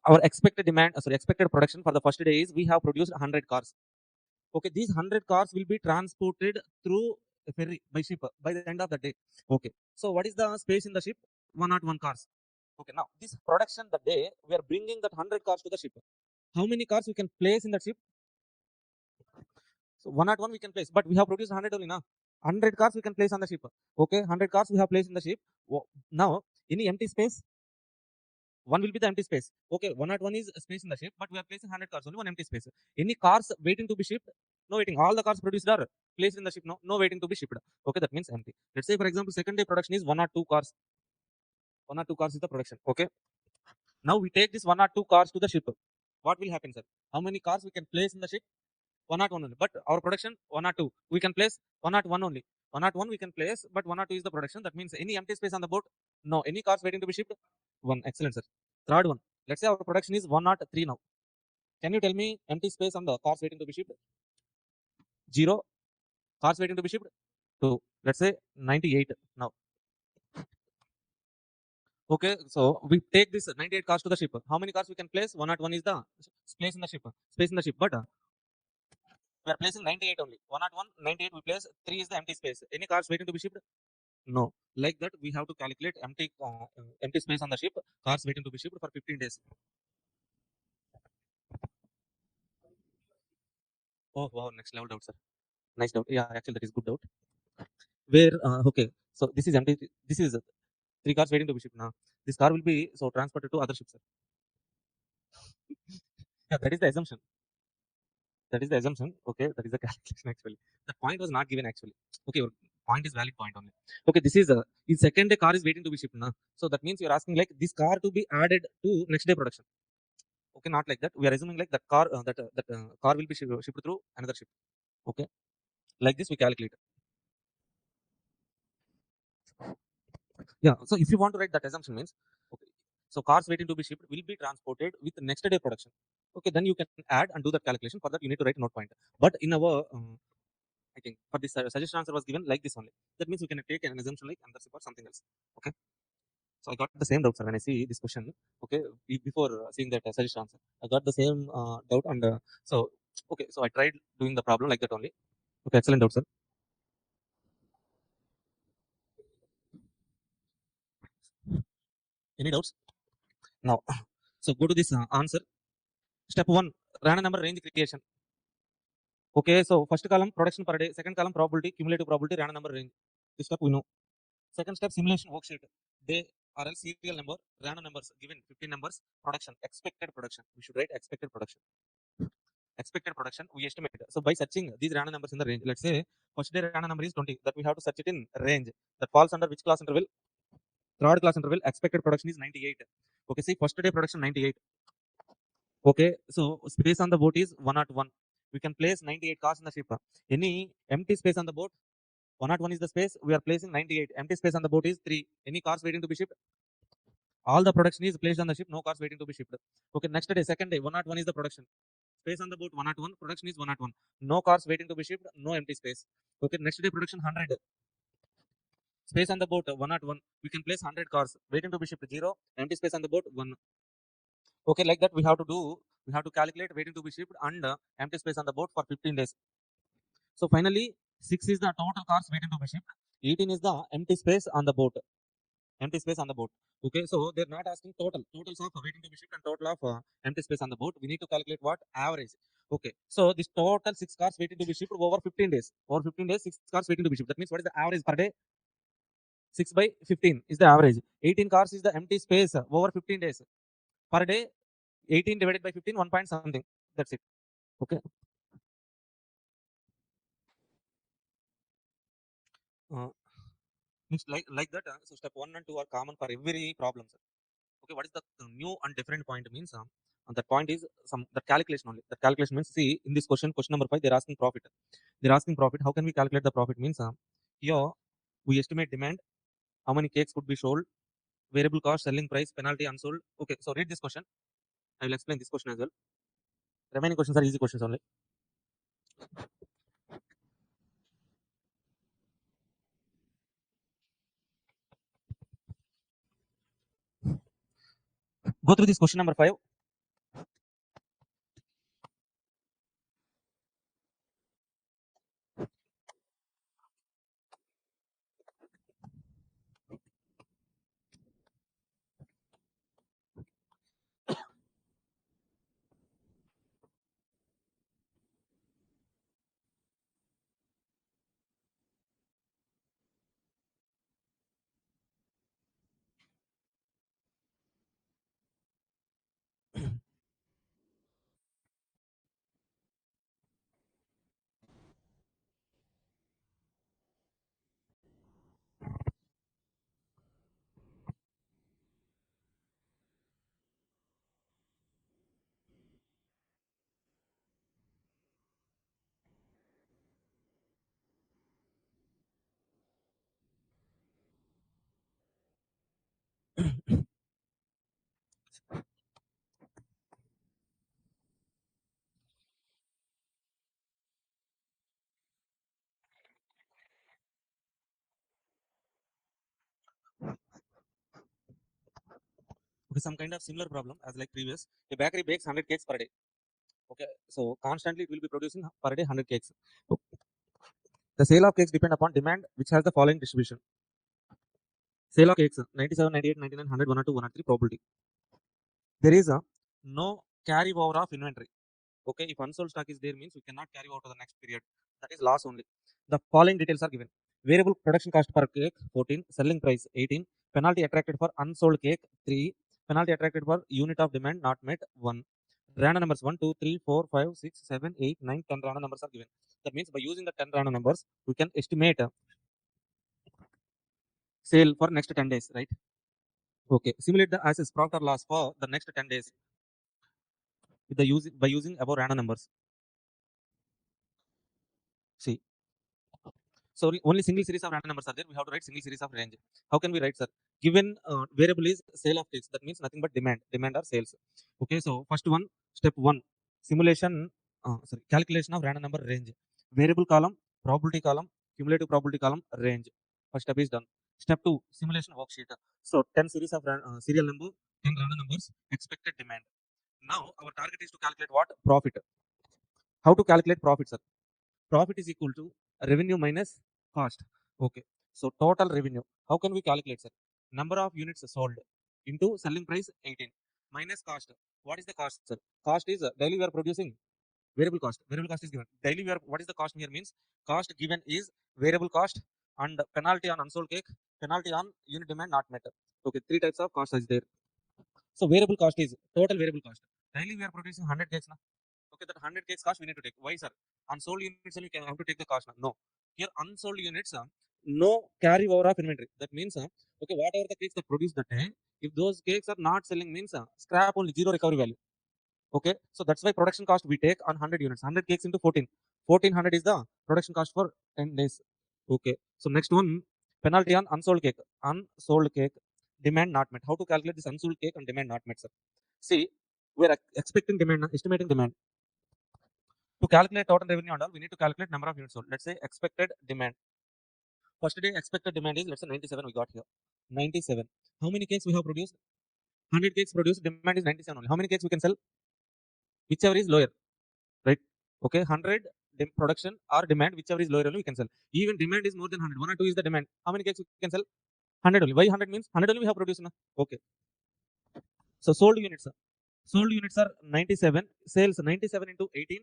Our expected demand, expected production for the first day is we have produced 100 cars. Okay, these 100 cars will be transported through a ferry by ship by the end of the day. Okay, so what is the space in the ship? 101 cars. Okay, now this production the day we are bringing that 100 cars to the ship. How many cars we can place in the ship? So 101 we can place, but we have produced 100 only now. 100 cars we can place on the ship. Okay, 100 cars we have placed in the ship. Now, any empty space? One will be the empty space. Okay, 101 is space in the ship, but we are placing 100 cars, only one empty space. Any cars waiting to be shipped? No waiting. All the cars produced are placed in the ship. No waiting to be shipped. Okay, that means empty. Let's say, for example, second day production is 1 or 2 cars. 1 or 2 cars is the production. Okay. Now we take this 1 or 2 cars to the ship. What will happen, sir? How many cars we can place in the ship? 101 only. But our production 1 or 2. We can place 101 only. 101 we can place, but 1 or 2 is the production. That means any empty space on the boat? No. Any cars waiting to be shipped? 1. Excellent, sir. Third one. Let's say our production is 103 now. Can you tell me empty space on the cars waiting to be shipped? 0. Cars waiting to be shipped? 2. Let's say 98 now. Okay, so we take this 98 cars to the ship. How many cars we can place? 101 is the space in the ship. Space in the ship. But we are placing 98 only. 101, 98 we place. 3 is the empty space. Any cars waiting to be shipped? No. Like that, we have to calculate empty space on the ship. Cars waiting to be shipped for 15 days. Oh, wow. Next level doubt, sir. Nice doubt. Yeah, actually, that is good doubt. Where, okay. So this is empty. This is 3 cars waiting to be shipped now. This car will be so transported to other ships, sir. Yeah, that is the assumption. That is the assumption. Okay, that is the calculation actually. The point was not given actually. Okay, your point is valid point only. Okay, this is in second day car is waiting to be shipped now. So that means you are asking like this car to be added to next day production. Okay, not like that. We are assuming like that car that car will be shipped through another ship. Okay, like this we calculate. Yeah. So if you want to write that assumption means okay. So cars waiting to be shipped will be transported with next day production. Okay, then you can add and do that calculation. For that you need to write note point. But in our I think for this suggestion answer was given like this only. That means we can take an assumption like another ship or something else. Okay. So I got the same doubt, sir, when I see this question. Okay, before seeing that suggestion answer, I got the same doubt, and so okay, so I tried doing the problem like that only. Okay, excellent doubt, sir. Any doubts? Now, so go to this answer. Step one: random number range creation. Okay, so first column production per day, second column probability, cumulative probability, random number range. This step we know. Second step simulation worksheet. Day or else serial number, random numbers given 15 numbers, production, expected production. We should write expected production. Expected production we estimate. So by searching these random numbers in the range, let's say first day random number is 20, that we have to search it in range. That falls under which class interval? Third class interval. Expected production is 98. Okay, see first day production 98. Okay, so space on the boat is 101. We can place 98 cars in the ship. Any empty space on the boat? 101 is the space. We are placing 98. Empty space on the boat is 3. Any cars waiting to be shipped? All the production is placed on the ship. No cars waiting to be shipped. Okay, next day, second day, 101 is the production. Space on the boat 101. Production is 101. No cars waiting to be shipped. No empty space. Okay, next day production 100. Space on the boat 101. We can place 100 cars waiting to be shipped. 0. Empty space on the boat 1. Okay, like that we have to do. We have to calculate waiting to be shipped and empty space on the boat for 15 days. So finally, 6 is the total cars waiting to be shipped. 18 is the empty space on the boat. Empty space on the boat. Okay, so they're not asking totals of waiting to be shipped and total of empty space on the boat. We need to calculate what average. Okay, so this total 6 cars waiting to be shipped over 15 days. Over 15 days, 6 cars waiting to be shipped. That means what is the average per day? 6 by 15 is the average. 18 cars is the empty space over 15 days. Per day, 18 divided by 15, 1 point something. That's it. Okay. Uh, means like that. So step 1 and 2 are common for every problem. Sir. Okay, what is the new and different point means? That point is some the calculation only. The calculation means see in this question number 5 they're asking profit. They're asking profit. How can we calculate the profit? Means here we estimate demand. How many cakes could be sold? Variable cost, selling price, penalty, unsold. Okay, so read this question. I will explain this question as well. Remaining questions are easy questions only. Go through this question number 5. Okay, some kind of similar problem as like previous. A bakery bakes 100 cakes per day. Okay, so constantly it will be producing per day 100 cakes. The sale of cakes depend upon demand, which has the following distribution. Sale of cakes 97, 98, 99, 100, 102, 103 probability. There is a no carry over of inventory. Okay, if unsold stock is there means we cannot carry over to the next period. That is loss only. The following details are given. Variable production cost per cake 14, selling price 18, penalty attracted for unsold cake 3, penalty attracted for unit of demand not met 1. Random numbers 1, 2, 3, 4, 5, 6, 7, 8, 9, 10 random numbers are given. That means by using the 10 random numbers, we can estimate sale for next 10 days, right? Okay, simulate the assets profit or loss for the next 10 days with the by using above random numbers. See, so only single series of random numbers are there. We have to write single series of range. How can we write, sir? Given variable is sale of cakes. That means nothing but demand or sales. Okay, so first one, step one, simulation, calculation of random number range. Variable column, probability column, cumulative probability columm, range. First step is done. Step two, simulation worksheet. So 10 series of serial number, 10 random numbers, expected demand. Now our target is to calculate what? Profit. How to calculate profit, sir? Profit is equal to revenue minus cost. Okay. So total revenue. How can we calculate, sir? Number of units sold into selling price 18 minus cost. What is the cost, sir? Cost is daily we are producing variable cost. Variable cost is given. Daily we are, what is the cost here means? Cost given is variable cost and penalty on unsold cake, penalty on unit demand not met. Okay, three types of cost is there. So variable cost is total variable cost. Daily we are producing 100 cakes. Okay, that 100 cakes cost we need to take. Why, sir? Unsold units only can have to take the cost. No. Here unsold units, no carry over of inventory. That means, okay, whatever the cakes that produce that day, if those cakes are not selling means scrap only, zero recovery value. Okay, so that's why production cost we take on 100 units. 100 cakes into 14. 1400 is the production cost for 10 days. Okay, so next one, penalty on unsold cake. Unsold cake, demand not met. How to calculate this unsold cake and demand not met, sir? See, we're expecting demand, estimating demand. To calculate total revenue and all, we need to calculate number of units sold. Let's say expected demand. First day expected demand is, let's say 97 we got here. 97. How many cakes we have produced? 100 cakes produced, demand is 97 only. How many cakes we can sell? Whichever is lower, right? Okay, 100 production or demand, whichever is lower only we can sell. Even demand is more than 100. 1 or 2 is the demand. How many cakes we can sell? 100 only. Why 100 means? 100 only we have produced. Na? Okay. So sold units. Sold units are 97. Sales 97 into 18.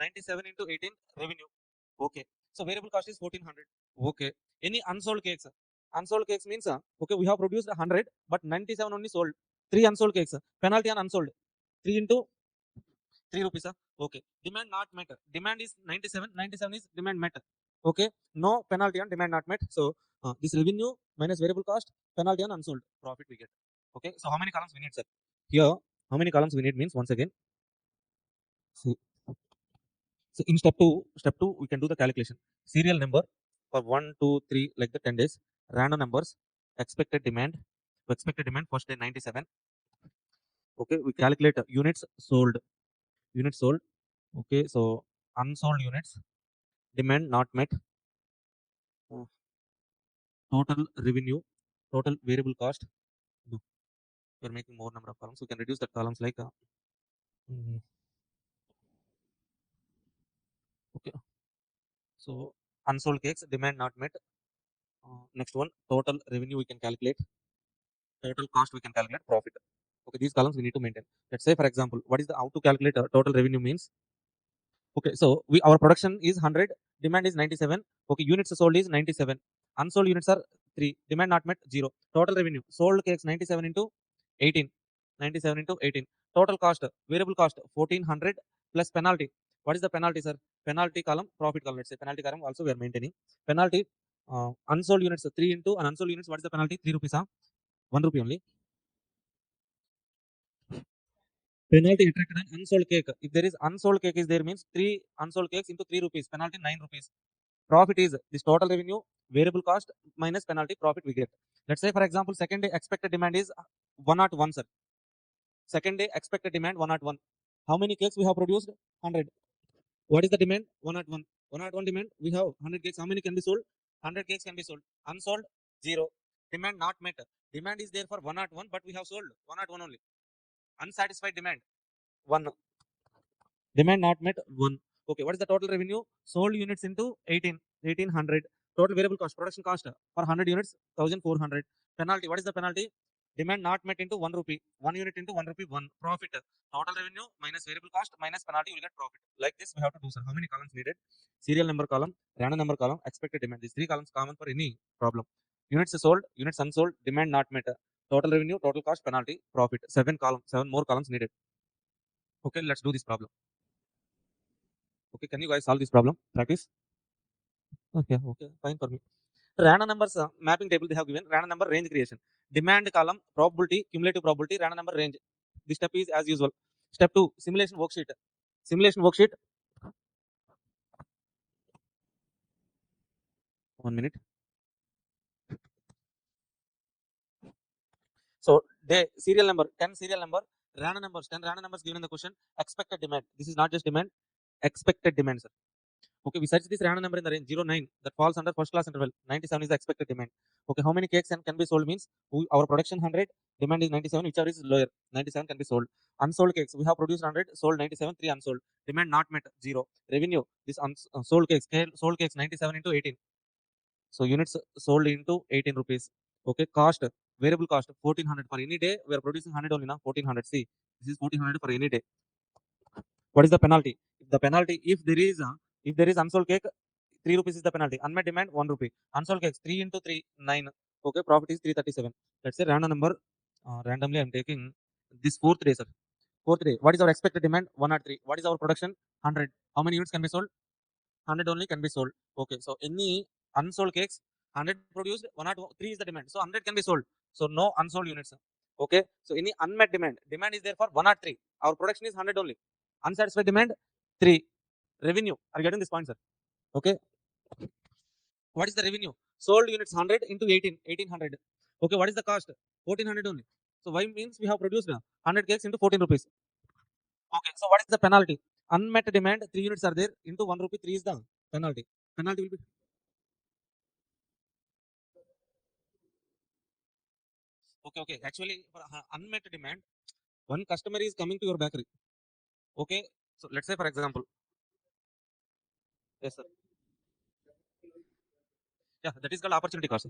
97 into 18 revenue. Okay. So variable cost is 1400. Okay. Any unsold cakes? Unsold cakes means, okay, we have produced 100, but 97 only sold. 3 unsold cakes. Penalty on unsold. 3 into 3 rupees. Okay. Demand not met. Demand is 97. 97 is demand met. Okay. No penalty on demand not met. So this revenue minus variable cost, penalty on unsold profit we get. Okay. So how many columns we need, sir? Here, how many columns we need means, once again, see. So in step two, we can do the calculation. Serial number for 1, 2, 3, like the 10 days. Random numbers, expected demand. Expected demand first day 97. Okay, we calculate units sold. Units sold. Okay, so unsold units, demand not met. Total revenue, total variable cost. No, we're making more number of columns. We can reduce the columns like mhm. Okay. So unsold cakes, demand not met. Next one, total revenue we can calculate. Total cost we can calculate, profit. Okay, these columns we need to maintain. Let's say, for example, what is the how to calculate total revenue means? Okay, so our production is 100, demand is 97. Okay, units sold is 97. Unsold units are 3. Demand not met 0. Total revenue sold cakes 97 into 18. 97 into 18. Total cost, variable cost 1400 plus penalty. What is the penalty, sir? Penalty column, profit column. Let's say penalty column also we are maintaining. Penalty, unsold units 3 into and unsold units. What is the penalty? 3 rupees. 1 rupee only. Penalty attracted on unsold cake. If there is unsold cake is there means 3 unsold cakes into 3 rupees. Penalty 9 rupees. Profit is this total revenue, variable cost minus penalty, profit we get. Let's say, for example, second day expected demand is 101, sir. Second day expected demand 101. How many cakes we have produced? 100. What is the demand? 101. 101 demand, we have 100 cakes. How many can be sold? 100 cakes can be sold. Unsold, 0. Demand not met. Demand is there for 101, but we have sold 101 only. Unsatisfied demand 1. Demand not met 1. Okay, what is the total revenue? Sold units into 1800. Total variable cost, production cost for 100 units 1400. Penalty, what is the penalty? Demand not met into 1 rupee. 1 unit into 1 rupee 1. Profit. Total revenue minus variable cost minus penalty, you will get profit. Like this we have to do, sir. How many columns needed? Serial number column, random number column, expected demand. These 3 columns common for any problem. Units sold, units unsold, demand not met. Total revenue, total cost, penalty, profit. 7 columns, 7 more columns needed. Okay, let's do this problem. Okay, can you guys solve this problem? Practice. Okay, fine for me. Random numbers mapping table they have given. Random number range creation. Demand column, probability, cumulative probability, random number range. This step is as usual. Step 2, simulation worksheet. Simulation worksheet. 1 minute. So day serial number 10 serial number, random numbers 10 random numbers given in the question. Expected demand. This is not just demand. Expected demand, sir. Okay, we search this random number in the range 09 that falls under first class interval. 97 is the expected demand. Okay, how many cakes can be sold means our production 100, demand is 97, whichever is lower. 97 can be sold. Unsold cakes, we have produced 100, sold 97, 3 unsold. Demand not met 0. Revenue, this sold cakes, sold cakes 97 into 18. So units sold into 18 rupees. Okay, cost, variable cost 1400 for any day. We are producing 100 only now. 1400. See, this is 1400 for any day. What is the penalty? The penalty, if there is unsold cake, 3 rupees is the penalty. Unmet demand 1 rupee. Unsold cakes 3 into 3 9. Okay, profit is 337. Let's say random number. Randomly I'm taking this 4th day, sir. 4th day. What is our expected demand? 103. What is our production? 100. How many units can be sold? 100 only can be sold. Okay, so any unsold cakes 100 produced, 103 is the demand. So 100 can be sold. So no unsold units. Okay, so any unmet demand is there for 103. Our production is 100 only. Unsatisfied demand 3. Revenue. Are you getting this point, sir? Okay. What is the revenue? Sold units 100 into 18, 1800. Okay, what is the cost? 1400 only. So why means we have produced 100 cakes into 14 rupees. Okay, so what is the penalty? Unmet demand 3 units are there into 1 rupee 3 is the penalty. Penalty will be okay. Actually, for unmet demand, one customer is coming to your bakery. Okay, so let's say for example, yes sir, yeah, that is called opportunity cost.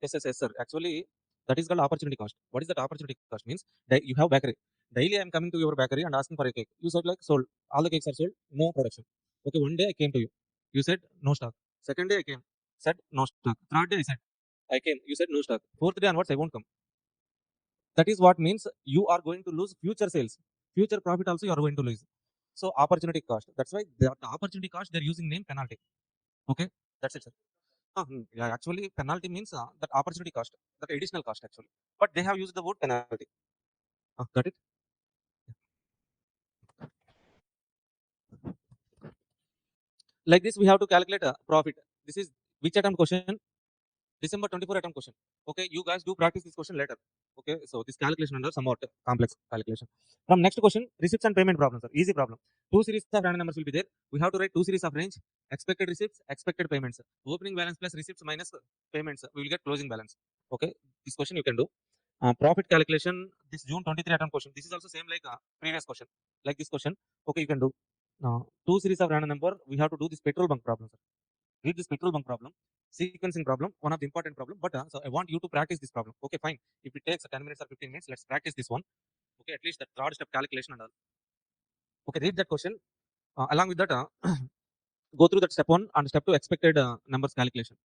Yes, sir. Actually, that is called opportunity cost. What is that opportunity cost? Means you have bakery. Daily I am coming to your bakery and asking for a cake. You said like sold. All the cakes are sold. No production. Okay, one day I came to you. You said no stock. Second day I came. Said no stock. Third day I came. You said no stock. Fourth day onwards I won't come. That is what means you are going to lose future sales. Future profit also you are going to lose. So opportunity cost. That's why the opportunity cost they're using name penalty. Okay, that's it, sir. Yeah, actually, penalty means that opportunity cost, that additional cost actually. But they have used the word penalty. Got it? Like this, we have to calculate a profit. This is which attempt question? December 24 attempt question. Okay, you guys do practice this question later. Okay, so this calculation under somewhat complex calculation. From next question, receipts and payment problems. Easy problem. 2 series of random numbers will be there. We have to write 2 series of range, expected receipts, expected payments. Opening balance plus receipts minus payments. We will get closing balance. Okay, this question you can do. Profit calculation, this June 23 attempt question. This is also same like previous question. Like this question. Okay, you can do. 2 series of random number. We have to do this petrol bunk problem. Sir. Read this petrol bunk problem, sequencing problem, one of the important problem. But so I want you to practice this problem. Okay, fine. If it takes 10 minutes or 15 minutes, let's practice this one. Okay, at least the third step calculation and all. Okay, read that question. Along with that, go through that step 1 and step 2 expected numbers calculation.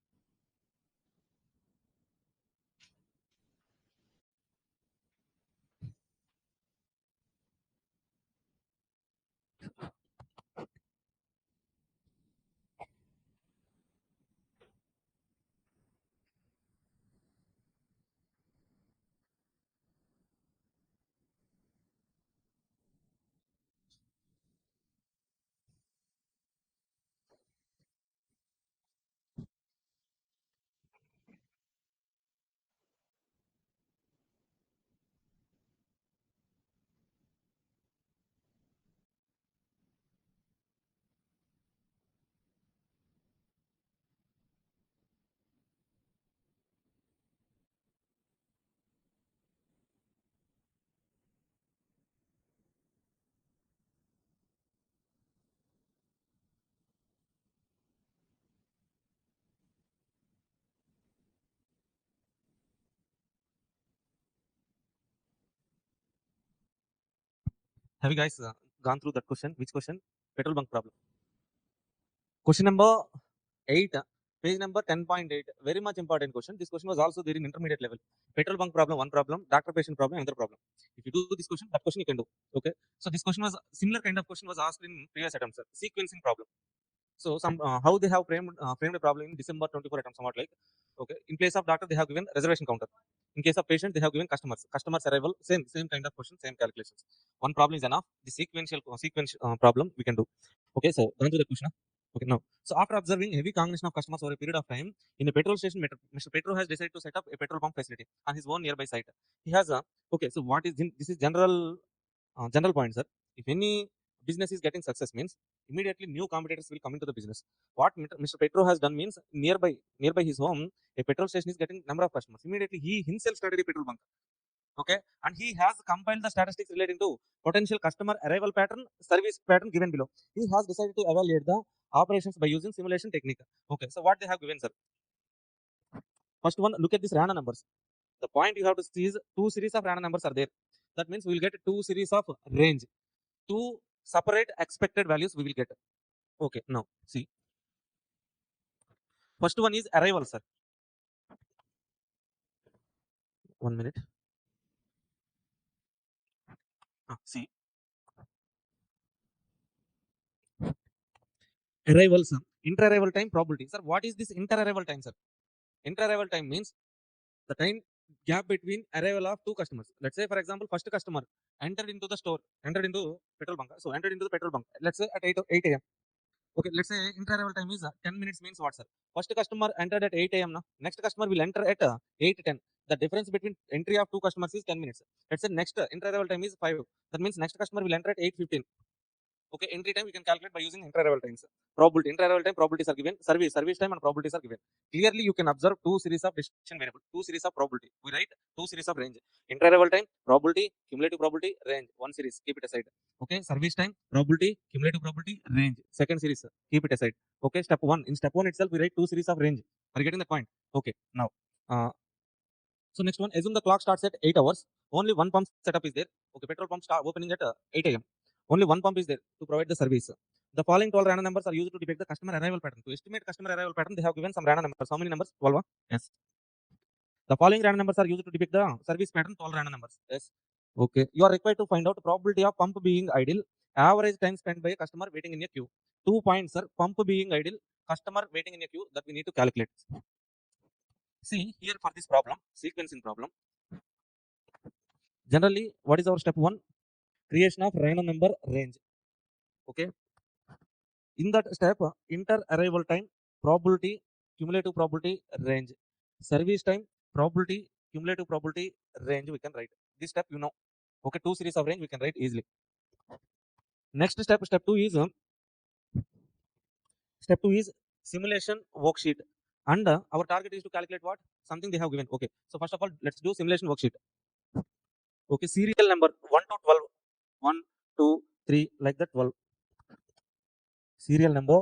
Have you guys gone through that question? Which question? Petrol bunk problem. Question number 8, page number 10.8. Very much important question. This question was also there in intermediate level. Petrol bunk problem, one problem. Doctor patient problem, another problem. If you do this question, that question you can do. Okay. So this question was similar kind of question was asked in previous attempts. Sir. Sequencing problem. So some how they have framed a problem in December 24 attempt, somewhat like, okay. In place of doctor, they have given reservation counter. In case of patient, they have given customers arrival, same kind of question, same calculations. One problem is enough. The sequence problem we can do. Okay, so down to the question. Okay, now, so after observing heavy congregation of customers over a period of time in a petrol station, Mr. Petro has decided to set up a petrol pump facility on his own nearby site. He has a, okay. So what is this is general point, sir. If any business is getting success means immediately new competitors will come into the business. What Mr. Petro has done means nearby his home, a petrol station is getting number of customers. Immediately he himself started a petrol bunk. Okay, and he has compiled the statistics relating to potential customer arrival pattern, service pattern given below. He has decided to evaluate the operations by using simulation technique. Okay, so what they have given, sir? First one, look at this random numbers. The point you have to see is two series of random numbers are there. That means we will get two series of range. Two separate expected values we will get. Okay, now see. First one is arrival, sir. 1 minute. See. Arrival, sir. Inter-arrival time probability. Sir, what is this inter-arrival time, sir? Inter-arrival time means the time gap between arrival of two customers. Let's say, for example, first customer entered into the store, entered into petrol bunk. So entered into the petrol bunk. Let's say at 8 a.m. Okay, let's say inter-arrival time is 10 minutes means what, sir? First customer entered at 8 a.m. Now. Next customer will enter at 8:10. The difference between entry of two customers is 10 minutes. Let's say next inter-arrival time is 5. That means next customer will enter at 8:15. Okay, entry time we can calculate by using inter-arrival times. Probability, inter-arrival time probabilities are given. Service time and probabilities are given. Clearly, you can observe two series of decision variable, two series of probability. We write two series of range. Inter-arrival time, probability, cumulative probability, range. One series, keep it aside. Okay, service time, probability, cumulative probability, range. Second series, keep it aside. Okay, step one. In step one itself, we write two series of range. Are you getting the point? Okay, now. So next one, assume the clock starts at 8 hours. Only one pump setup is there. Okay, petrol pump start opening at 8 a.m. Only one pump is there to provide the service. The following 12 random numbers are used to depict the customer arrival pattern. To estimate customer arrival pattern, they have given some random numbers. How many numbers? 12. Yes. The following random numbers are used to depict the service pattern. 12 random numbers. Yes. Okay. You are required to find out probability of pump being idle, average time spent by a customer waiting in a queue. 2 points, sir. Pump being idle, customer waiting in a queue, that we need to calculate. See here for this problem, sequencing problem. Generally, what is our step one? Creation of random number range. Okay. In that step, inter-arrival time, probability, cumulative probability, range. Service time, probability, cumulative probability, range we can write. This step you know. Okay, two series of range we can write easily. Next step, step two is simulation worksheet. And our target is to calculate what? Something they have given. Okay, so first of all, let's do simulation worksheet. Okay, serial number 1 to 12. 1, 2, 3, like that 12. Serial number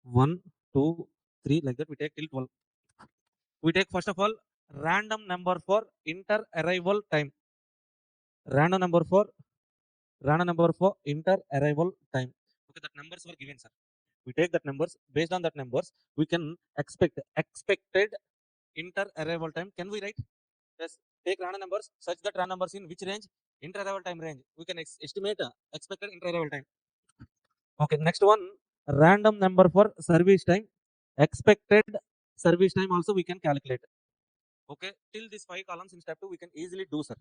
1, 2, 3, like that we take till 12. We take first of all random number for inter-arrival time. Random number for inter-arrival time. Okay, that numbers were given, sir. We take that numbers. Based on that numbers, we can expected inter-arrival time. Can we write? Yes. Take random numbers such that random numbers in which range? Inter-arrival time range. We can estimate expected inter-arrival time. Okay, next one, random number for service time. Expected service time also we can calculate. Okay, till these 5 columns in step 2 we can easily do, sir.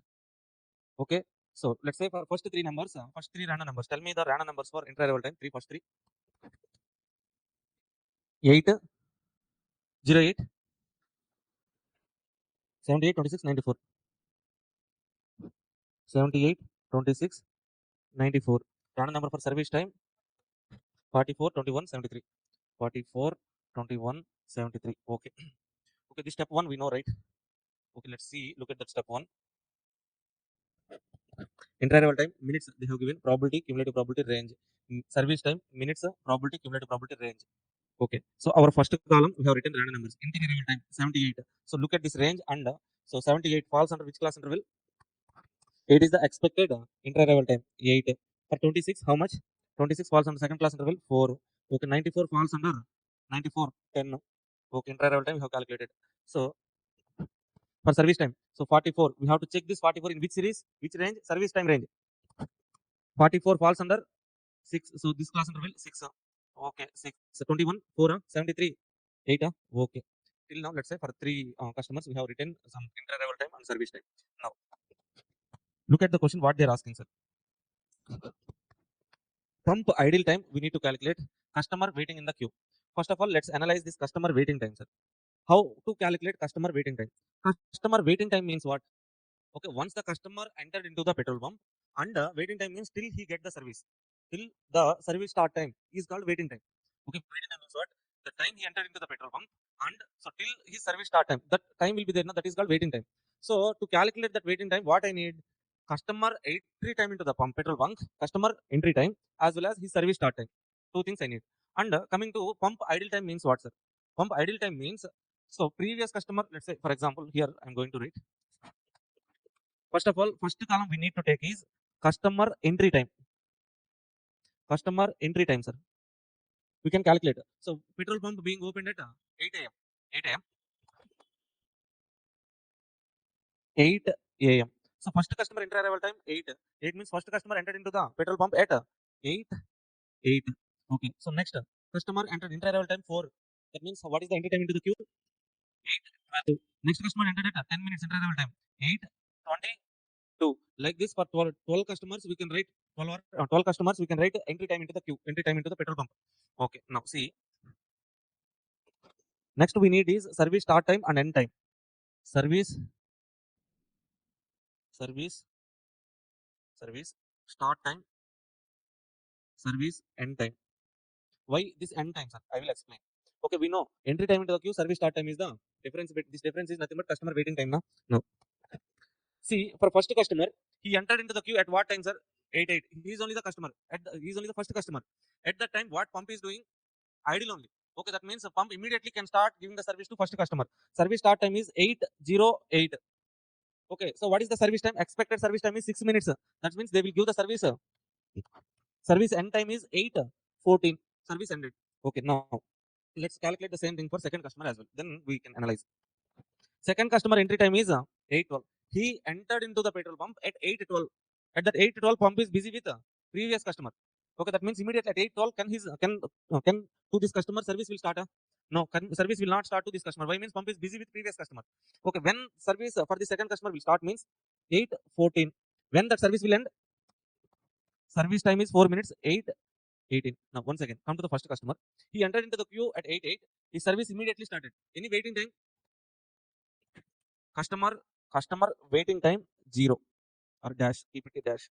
Okay, so let's say for first 3 numbers, first 3 random numbers. Tell me the random numbers for inter-arrival time. First 3. 8, 08, 78, 26, 94. 78, 26, 94. Random number for service time 44, 21, 73. 44, 21, 73. Okay. Okay, this step 1 we know, right? Okay, let's see. Look at that step 1. Inter-arrival time, minutes they have given, probability, cumulative probability, range. Service time, minutes, probability, cumulative probability, range. Okay, so our first column we have written random numbers. Inter-arrival time 78. So look at this range and so 78 falls under which class interval? 8 is the expected inter-arrival time. 8. For 26, how much? 26 falls under second class interval, 4. Okay, 94 falls under 94, 10. Okay, inter-arrival time we have calculated. So, for service time, so 44, we have to check this 44 in which series, which range? Service time range. 44 falls under 6. So, this class interval, 6. Okay, 6. So, 21, 4, 73, 8. Okay. Till now, let's say for 3 customers, we have written some inter-arrival time and service time. Now, look at the question, what they are asking, sir. Pump idle time, we need to calculate customer waiting in the queue. First of all, let's analyze this customer waiting time, sir. How to calculate customer waiting time? Customer waiting time means what? Okay, once the customer entered into the petrol pump, and waiting time means till he get the service, till the service start time is called waiting time. Okay, waiting time means what? The time he entered into the petrol pump, and so till his service start time, that time will be there. That is called waiting time. So to calculate that waiting time, what I need? Customer entry time into the pump petrol bunk, customer entry time as well as his service start time. Two things I need. And coming to pump idle time means what, sir? Pump idle time means, so previous customer, let's say for example here I'm going to write. First of all, first column we need to take is customer entry time. Customer entry time, sir. We can calculate. So petrol pump being opened at 8 a.m. 8 a.m. 8 a.m. So first customer entry arrival time 8. 8 means first customer entered into the petrol pump at 8. 8. Okay. So next customer entered entry arrival time 4. That means what is the entry time into the queue? 8:12. Next customer entered at 10 minutes entry arrival time 8:22. Like this for 12 customers we can write 12 customers we can write entry time into the queue, entry time into the petrol pump. Okay. Now see. Next we need is service start time and end time. Service service start time, service end time. Why this end time, sir? I will explain. Okay, we know entry time into the queue, service start time is the difference. This difference is nothing but customer waiting time. No. See, for first customer, he entered into the queue at what time, sir? 8:08. He is only the customer. He is only the first customer. At that time, what pump is doing? Idle only. Okay, that means the pump immediately can start giving the service to first customer. Service start time is 8:08. Okay, so what is the service time? Expected service time is 6 minutes. That means they will give the service. Service end time is 8:14. Service ended. Okay, now let's calculate the same thing for second customer as well. Then we can analyze. Second customer entry time is 8:12. He entered into the petrol pump at 8:12. At that 8:12, pump is busy with previous customer. Okay, that means immediately at 8:12, can to this customer service will start? No, service will not start to this customer. Why? Means pump is busy with previous customer. Okay, when service for the second customer will start means 8:14. When that service will end? Service time is 4 minutes. 8:18. Now once again, come to the first customer. He entered into the queue at 8:08. His service immediately started. Any waiting time? Customer waiting time 0 or dash, keep it a dash.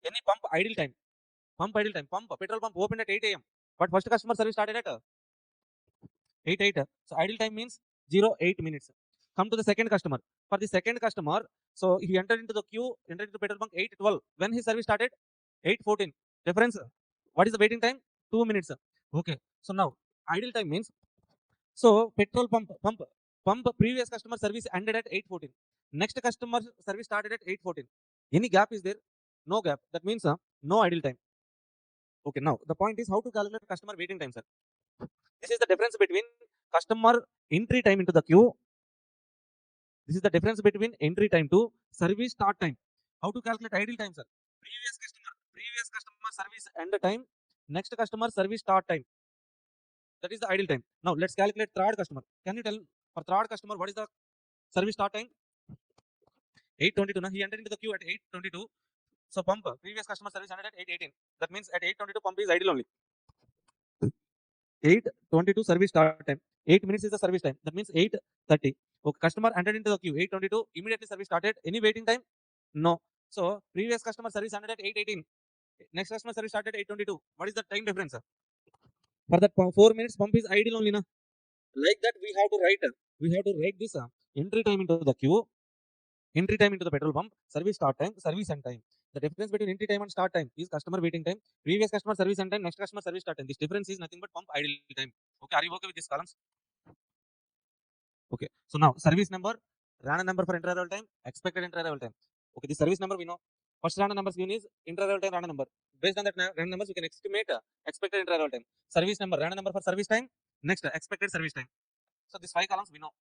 Any pump idle time? Petrol pump opened at 8 a.m. But first customer service started at 8:08. So idle time means 0:08 minutes. Come to the second customer. For the second customer, so he entered into the queue, entered into petrol pump 8:12. When his service started? 8:14. Difference. What is the waiting time? 2 minutes. Okay. So now idle time means, so petrol pump previous customer service ended at 8:14. Next customer service started at 8:14. Any gap is there? No gap. That means no idle time. Okay, now the point is how to calculate customer waiting time, sir. This is the difference between customer entry time into the queue. This is the difference between entry time to service start time. How to calculate idle time, sir? Previous customer service end time. Next customer service start time. That is the idle time. Now let's calculate third customer. Can you tell for third customer what is the service start time? 8:22. Now he entered into the queue at 8:22. So pump previous customer service ended at 8:18. That means at 8:22 pump is idle only. 8:22 service start time. 8 minutes is the service time. That means 8:30. Okay, customer entered into the queue 8:22. Immediately service started. Any waiting time? No. So previous customer service ended at 8:18. Next customer service started at 8:22. What is the time difference? For that 4 minutes pump is idle only. Like that we have to write this entry time into the queue, entry time into the petrol pump, service start time, service end time. The difference between entry time and start time is customer waiting time, previous customer service end time, next customer service start time. This difference is nothing but pump idle time. Okay, are you okay with these columns? Okay, so now service number, random number for entry arrival time, expected entry arrival time. Okay, the service number we know. First random numbers given is inter-arrival time random number. Based on that random numbers, you can estimate expected inter-arrival time. Service number, random number for service time. Next, expected service time. So these 5 columns we know.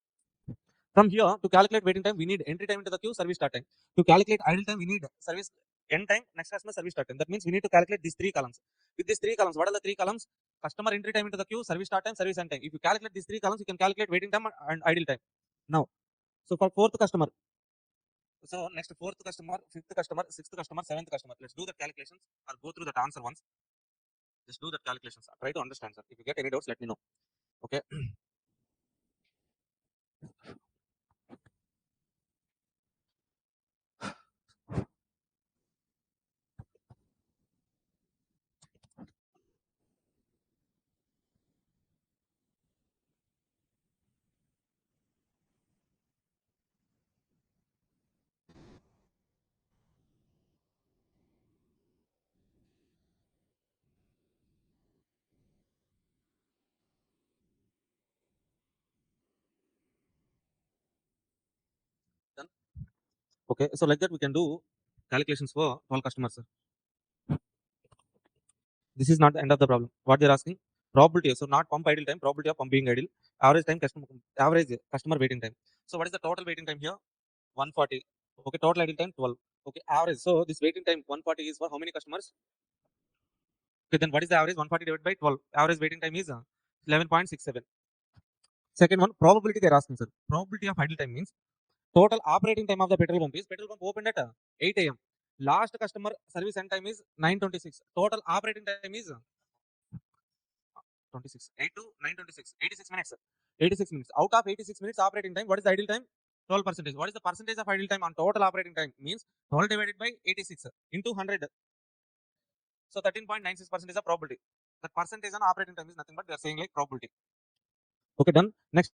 From here, to calculate waiting time, we need entry time into the queue, service start time. To calculate idle time, we need service end time, next customer service start time. That means we need to calculate these 3 columns. With these 3 columns, what are the 3 columns? Customer entry time into the queue, service start time, service end time. If you calculate these 3 columns, you can calculate waiting time and idle time. Now, so for fourth customer, so next fourth customer, fifth customer, sixth customer, seventh customer. Let's do the calculations or go through that answer once. Just do the calculations. Try to understand, sir. If you get any doubts, let me know. Okay. Done. Okay. So like that, we can do calculations for 12 customers, sir. This is not the end of the problem. What they're asking, probability. So not pump idle time, probability of pump being idle, average time customer waiting time. So what is the total waiting time here? 140. Okay, total idle time 12. Okay, average. So this waiting time 140 is for how many customers? Okay, then what is the average? 140 divided by 12. Average waiting time is 11.67. Second one, probability they're asking, sir. Probability of idle time means total operating time of the petrol pump is petrol pump opened at 8 a.m. Last customer service end time is 9:26. Total operating time is 26. 8 to 9:26. 86 minutes. 86 minutes. Out of 86 minutes operating time, what is the idle time? 12%. What is the percentage of idle time on total operating time? Means 12 divided by 86 into 100. So 13.96% is the probability. The percentage on operating time is nothing but they are saying like probability. Okay, done. Next,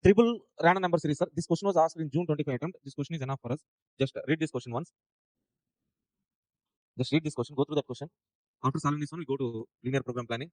triple random number series, sir. This question was asked in June 25 attempt. This question is enough for us. Just read this question once. Just read this question. Go through that question. After solving this one, we go to linear program planning.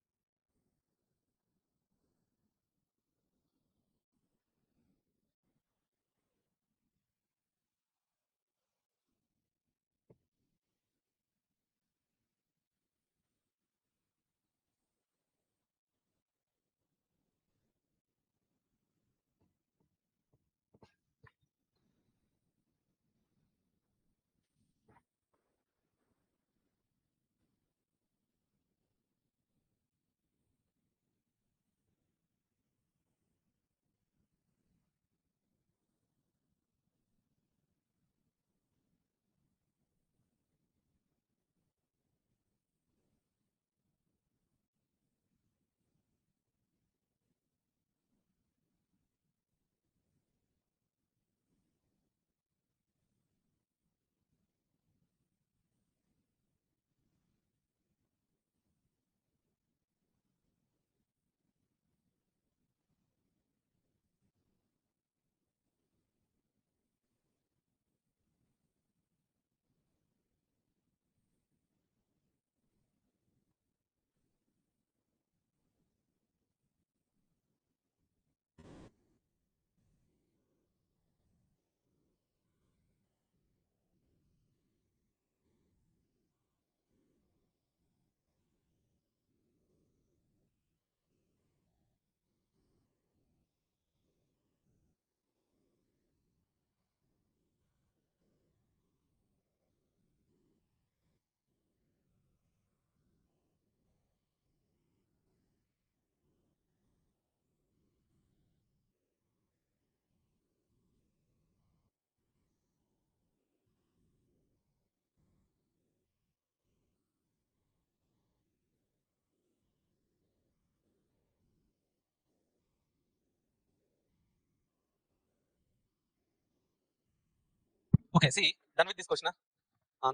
Okay, see, done with this question.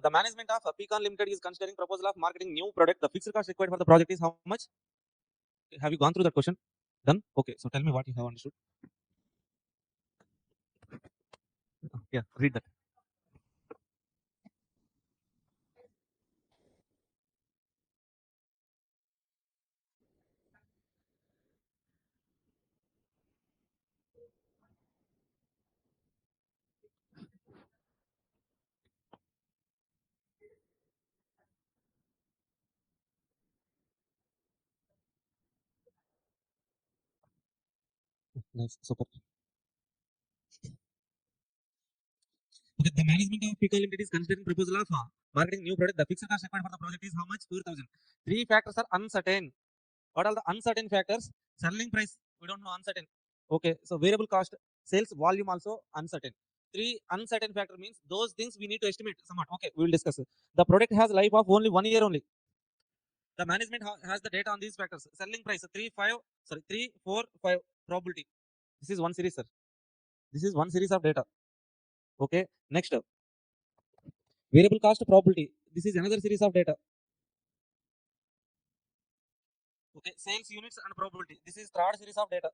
The management of Pecan Limited is considering proposal of marketing new product. The fixed cost required for the project is how much? Have you gone through that question? Done. Okay, so tell me what you have understood. Yeah, read that. Nice, super. Okay, the management of Pico Limited is considering proposal of marketing new product. The fixed cost required for the project is how much? 4,000. Three factors are uncertain. What are the uncertain factors? Selling price, we don't know, uncertain. Okay, so variable cost, sales volume also uncertain. Three uncertain factor means those things we need to estimate somewhat. Okay, we will discuss. The product has life of only 1 year only. The management has the data on these factors. Selling price 3, 4, 5 probability. This is one series, sir. This is one series of data. Okay, next variable cost probability. This is another series of data. Okay, sales units and probability. This is third series of data.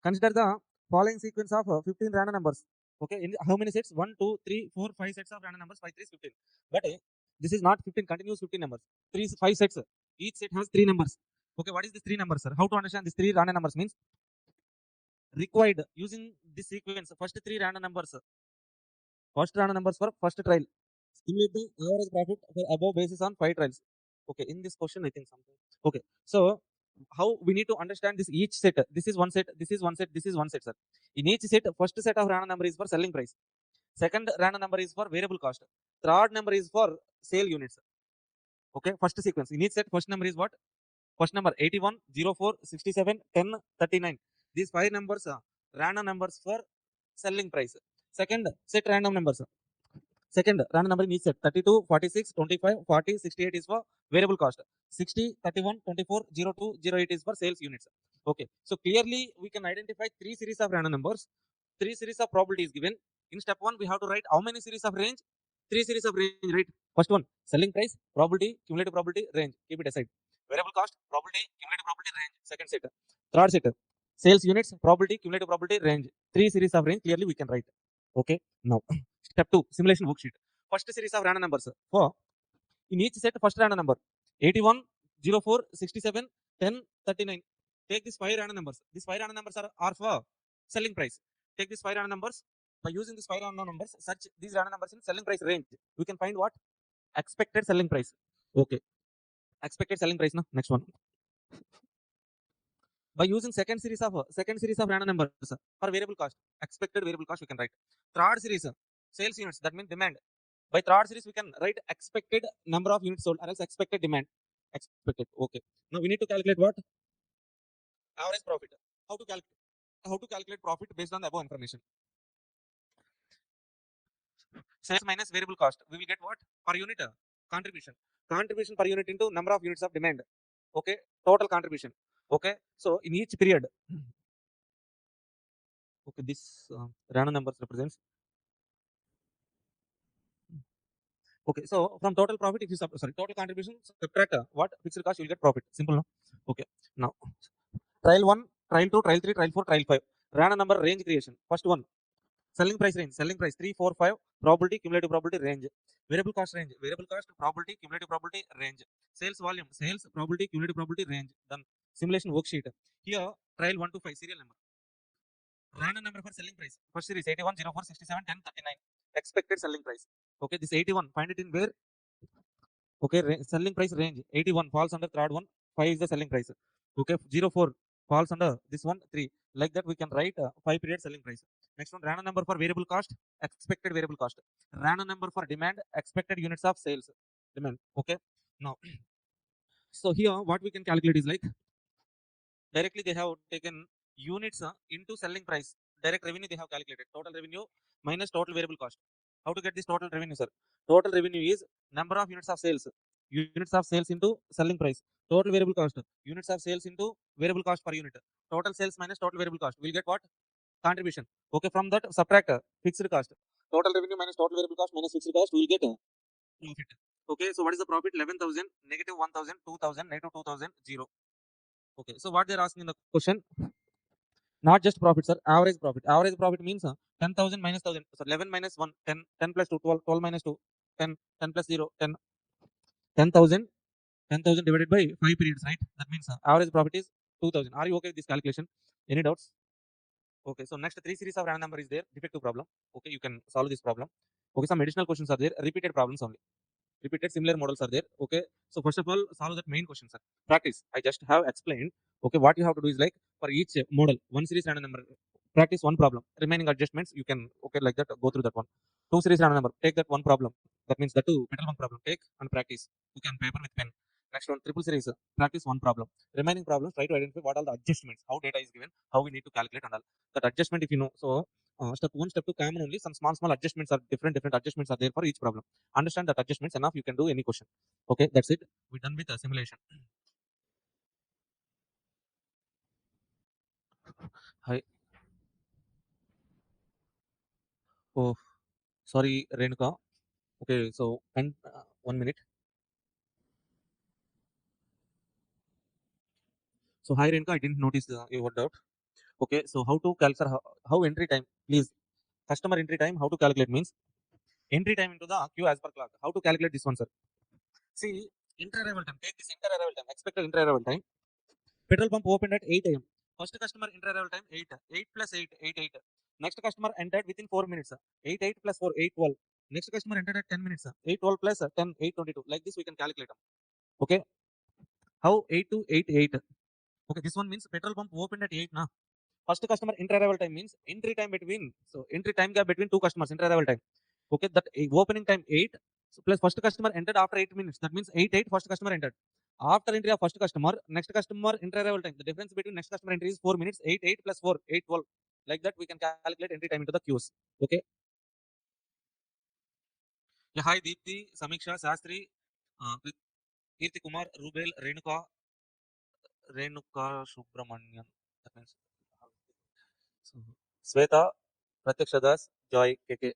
Consider the following sequence of 15 random numbers. Okay, in how many sets? 1, 2, 3, 4, 5 sets of random numbers. 5, 3 is 15. But this is not 15 continuous 15 numbers. 3, 5 sets. Each set has 3 numbers. Okay, what is this 3 numbers, sir? How to understand these 3 random numbers means required using this sequence. First 3 random numbers. First random numbers for first trial. Simulate the average profit for above basis on 5 trials. Okay, in this question, I think something. Okay, so how we need to understand this each set. This is one set, this is one set, this is one set, sir. In each set, first set of random number is for selling price. Second random number is for variable cost. Third number is for sale units. Okay, first sequence. In each set, first number is what? First number 81, 04, 67, 10, 39. These 5 numbers are random numbers for selling price. Second set random numbers. Second random number in each set 32, 46, 25, 40, 68 is for variable cost. 60, 31, 24, 02, 08 is for sales units. Okay, so clearly we can identify 3 series of random numbers, 3 series of probability is given. In step 1, we have to write how many series of range? 3 series of range, right? First one, selling price, probability, cumulative probability, range. Keep it aside. Variable cost, probability, cumulative probability, range. Second set. Third set, sales units, probability, cumulative probability, range. 3 series of range, clearly we can write. Okay, now step 2, simulation worksheet. First series of random numbers. For in each set, first random number 81, 04, 67, 10, 39. Take these 5 random numbers. These 5 random numbers are for selling price. Take these 5 random numbers. By using these 5 random numbers, search these random numbers in selling price range. We can find what? Expected selling price. Okay. Expected selling price. No? Next one. By using second series of random numbers for variable cost, expected variable cost we can write. Third series, sales units, that means demand. By third series we can write expected number of units sold or else expected demand. Expected. Okay. Now we need to calculate what? Average profit. How to calculate? How to calculate profit based on the above information? Sales minus variable cost. We will get what? Per unit contribution. Contribution per unit into number of units of demand. Okay. Total contribution. Okay. So in each period. Okay. This random numbers represents. Okay. So from total profit, if you total contribution, subtract what? Fixed cost, you will get profit. Simple, no? Okay. Now trial 1, trial 2, trial 3, trial 4, trial 5. Random number range creation. First one. Selling price range. Selling price 3, 4, 5. Probability, cumulative probability range. Variable cost range. Variable cost, probability, cumulative probability range. Sales volume. Sales, probability, cumulative probability range. Done. Simulation worksheet. Here, trial 1 to 5, serial number. Random number for selling price. First series 81, 04, 67, 10, 39. Expected selling price. Okay, this 81. Find it in where? Okay, selling price range 81 falls under third one. 5 is the selling price. Okay, 04 falls under this one. 3. Like that we can write 5 period selling price. Next one, random number for variable cost, expected variable cost. Random number for demand, expected units of sales demand. Okay, now so here what we can calculate is like directly they have taken units into selling price. Direct revenue they have calculated. Total revenue minus total variable cost. How to get this total revenue, sir? Total revenue is number of units of sales. Units of sales into selling price. Total variable cost. Units of sales into variable cost per unit. Total sales minus total variable cost. We'll get what? Contribution. Okay, from that subtract fixed cost. Total revenue minus total variable cost minus fixed cost. We'll get profit. Okay, so what is the profit? 11,000, negative 1,000, 2,000, negative 2,000, 0. Okay, so what they're asking in the question, not just profit, sir, average profit. Average profit means 10,000 minus 1,000. So 11 minus 1, 10, 10 plus 2, 12, 12 minus 2, 10, 10 plus 0, 10, 10,000, 10,000 divided by 5 periods, right? That means average profit is 2,000. Are you okay with this calculation? Any doubts? Okay, so next 3 series of random number is there, defective problem. Okay, you can solve this problem. Okay, some additional questions are there, repeated problems only. Repeated similar models are there. Okay, so first of all, solve that main question, sir. Practice. I just have explained. Okay, what you have to do is like for each model. One series random number. Practice one problem. Remaining adjustments you can like that go through that one. Two series random number. Take that one problem. That means the two petal one problem. Take and practice. You can paper with pen. Next one, triple series. Practice one problem. Remaining problems, try to identify what are the adjustments, how data is given, how we need to calculate and all. That adjustment if you know. So step one, step two common only. Some small adjustments are different adjustments are there for each problem. Understand that adjustments enough, you can do any question. Okay, that's it. We're done with the simulation. Hi. Oh, sorry, Renuka. Okay, so and 1 minute. So hi Renuka, I didn't notice your doubt. Okay, so how to calculate how entry time? Please, customer entry time. How to calculate means entry time into the queue as per clock. How to calculate this one, sir? See, inter-arrival time. Take this inter-arrival time. Expected inter-arrival time. Petrol pump opened at 8 a.m. First customer inter-arrival time 8. 8 plus 8, 8, 8. Next customer entered within 4 minutes. 8, 8 plus 4, 8, 12. Next customer entered at 10 minutes. 8, 12 plus 10, 8, 22. Like this we can calculate them. Okay. How 8 to 8, 8. Okay, this one means petrol pump opened at 8 now. First customer inter-arrival time means entry time between, so entry time gap between two customers, inter-arrival time. Okay, that opening time 8, so plus first customer entered after 8 minutes. That means 8, 8, first customer entered. After entry of first customer, next customer inter-arrival time. The difference between next customer entry is 4 minutes, 8, 8 plus 4, 8, 12. Like that, we can calculate entry time into the queues. Okay. Yeah, hi, Deepthi, Samiksha, Sastri, Kirti Kumar, Rubel, Renuka Subramanian. That means, so, Sweta, Pratiksha Das, Joy, KK.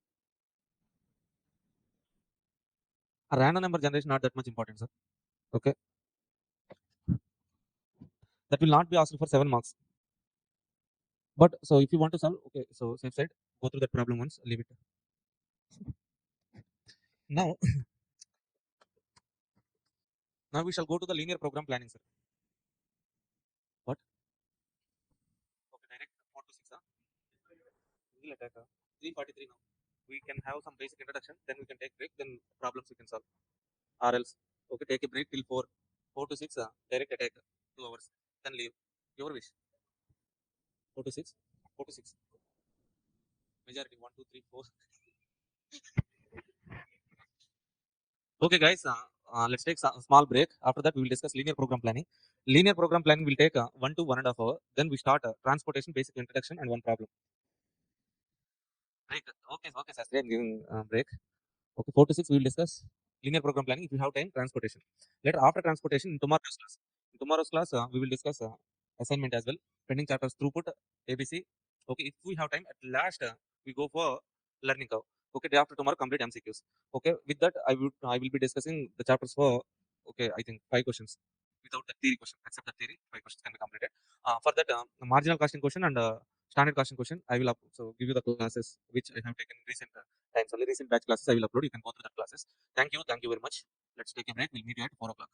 A random number generation not that much important, sir. Okay, that will not be asked for 7 marks. But so if you want to solve, okay, so safe side, go through that problem once, leave it. Now, now we shall go to the linear program planning, sir. What? Okay, direct 4 to 6. Single attack. 343 now. We can have some basic introduction, then we can take break, then problems we can solve. Or else, okay, take a break till 4. 4 to 6, direct attack, 2 hours, then leave. Your wish. 4 to 6. 4 to 6. Majority 1, 2, 3, 4. Okay, guys, let's take a small break. After that, we will discuss linear program planning. Linear program planning will take 1 to 1.5 hours. Then we start transportation, basic introduction, and one problem. Break. Okay, okay, sir. I'm giving break. Okay, 4 to 6, we will discuss linear program planning. If you have time, transportation. Later, after transportation, in tomorrow's class. In tomorrow's class, we will discuss assignment as well. Pending chapters, throughput, ABC. Okay, if we have time, at last, we go for learning curve. Okay, day after tomorrow, complete MCQs. Okay, with that, I will be discussing the chapters for, okay, I think 5 questions without the theory question. Except the theory, 5 questions can be completed. For that, marginal costing question and standard costing question, I will so give you the classes which I have taken in recent times. Only recent batch classes I will upload. You can go through the classes. Thank you very much. Let's take a break. We'll meet you at 4 o'clock.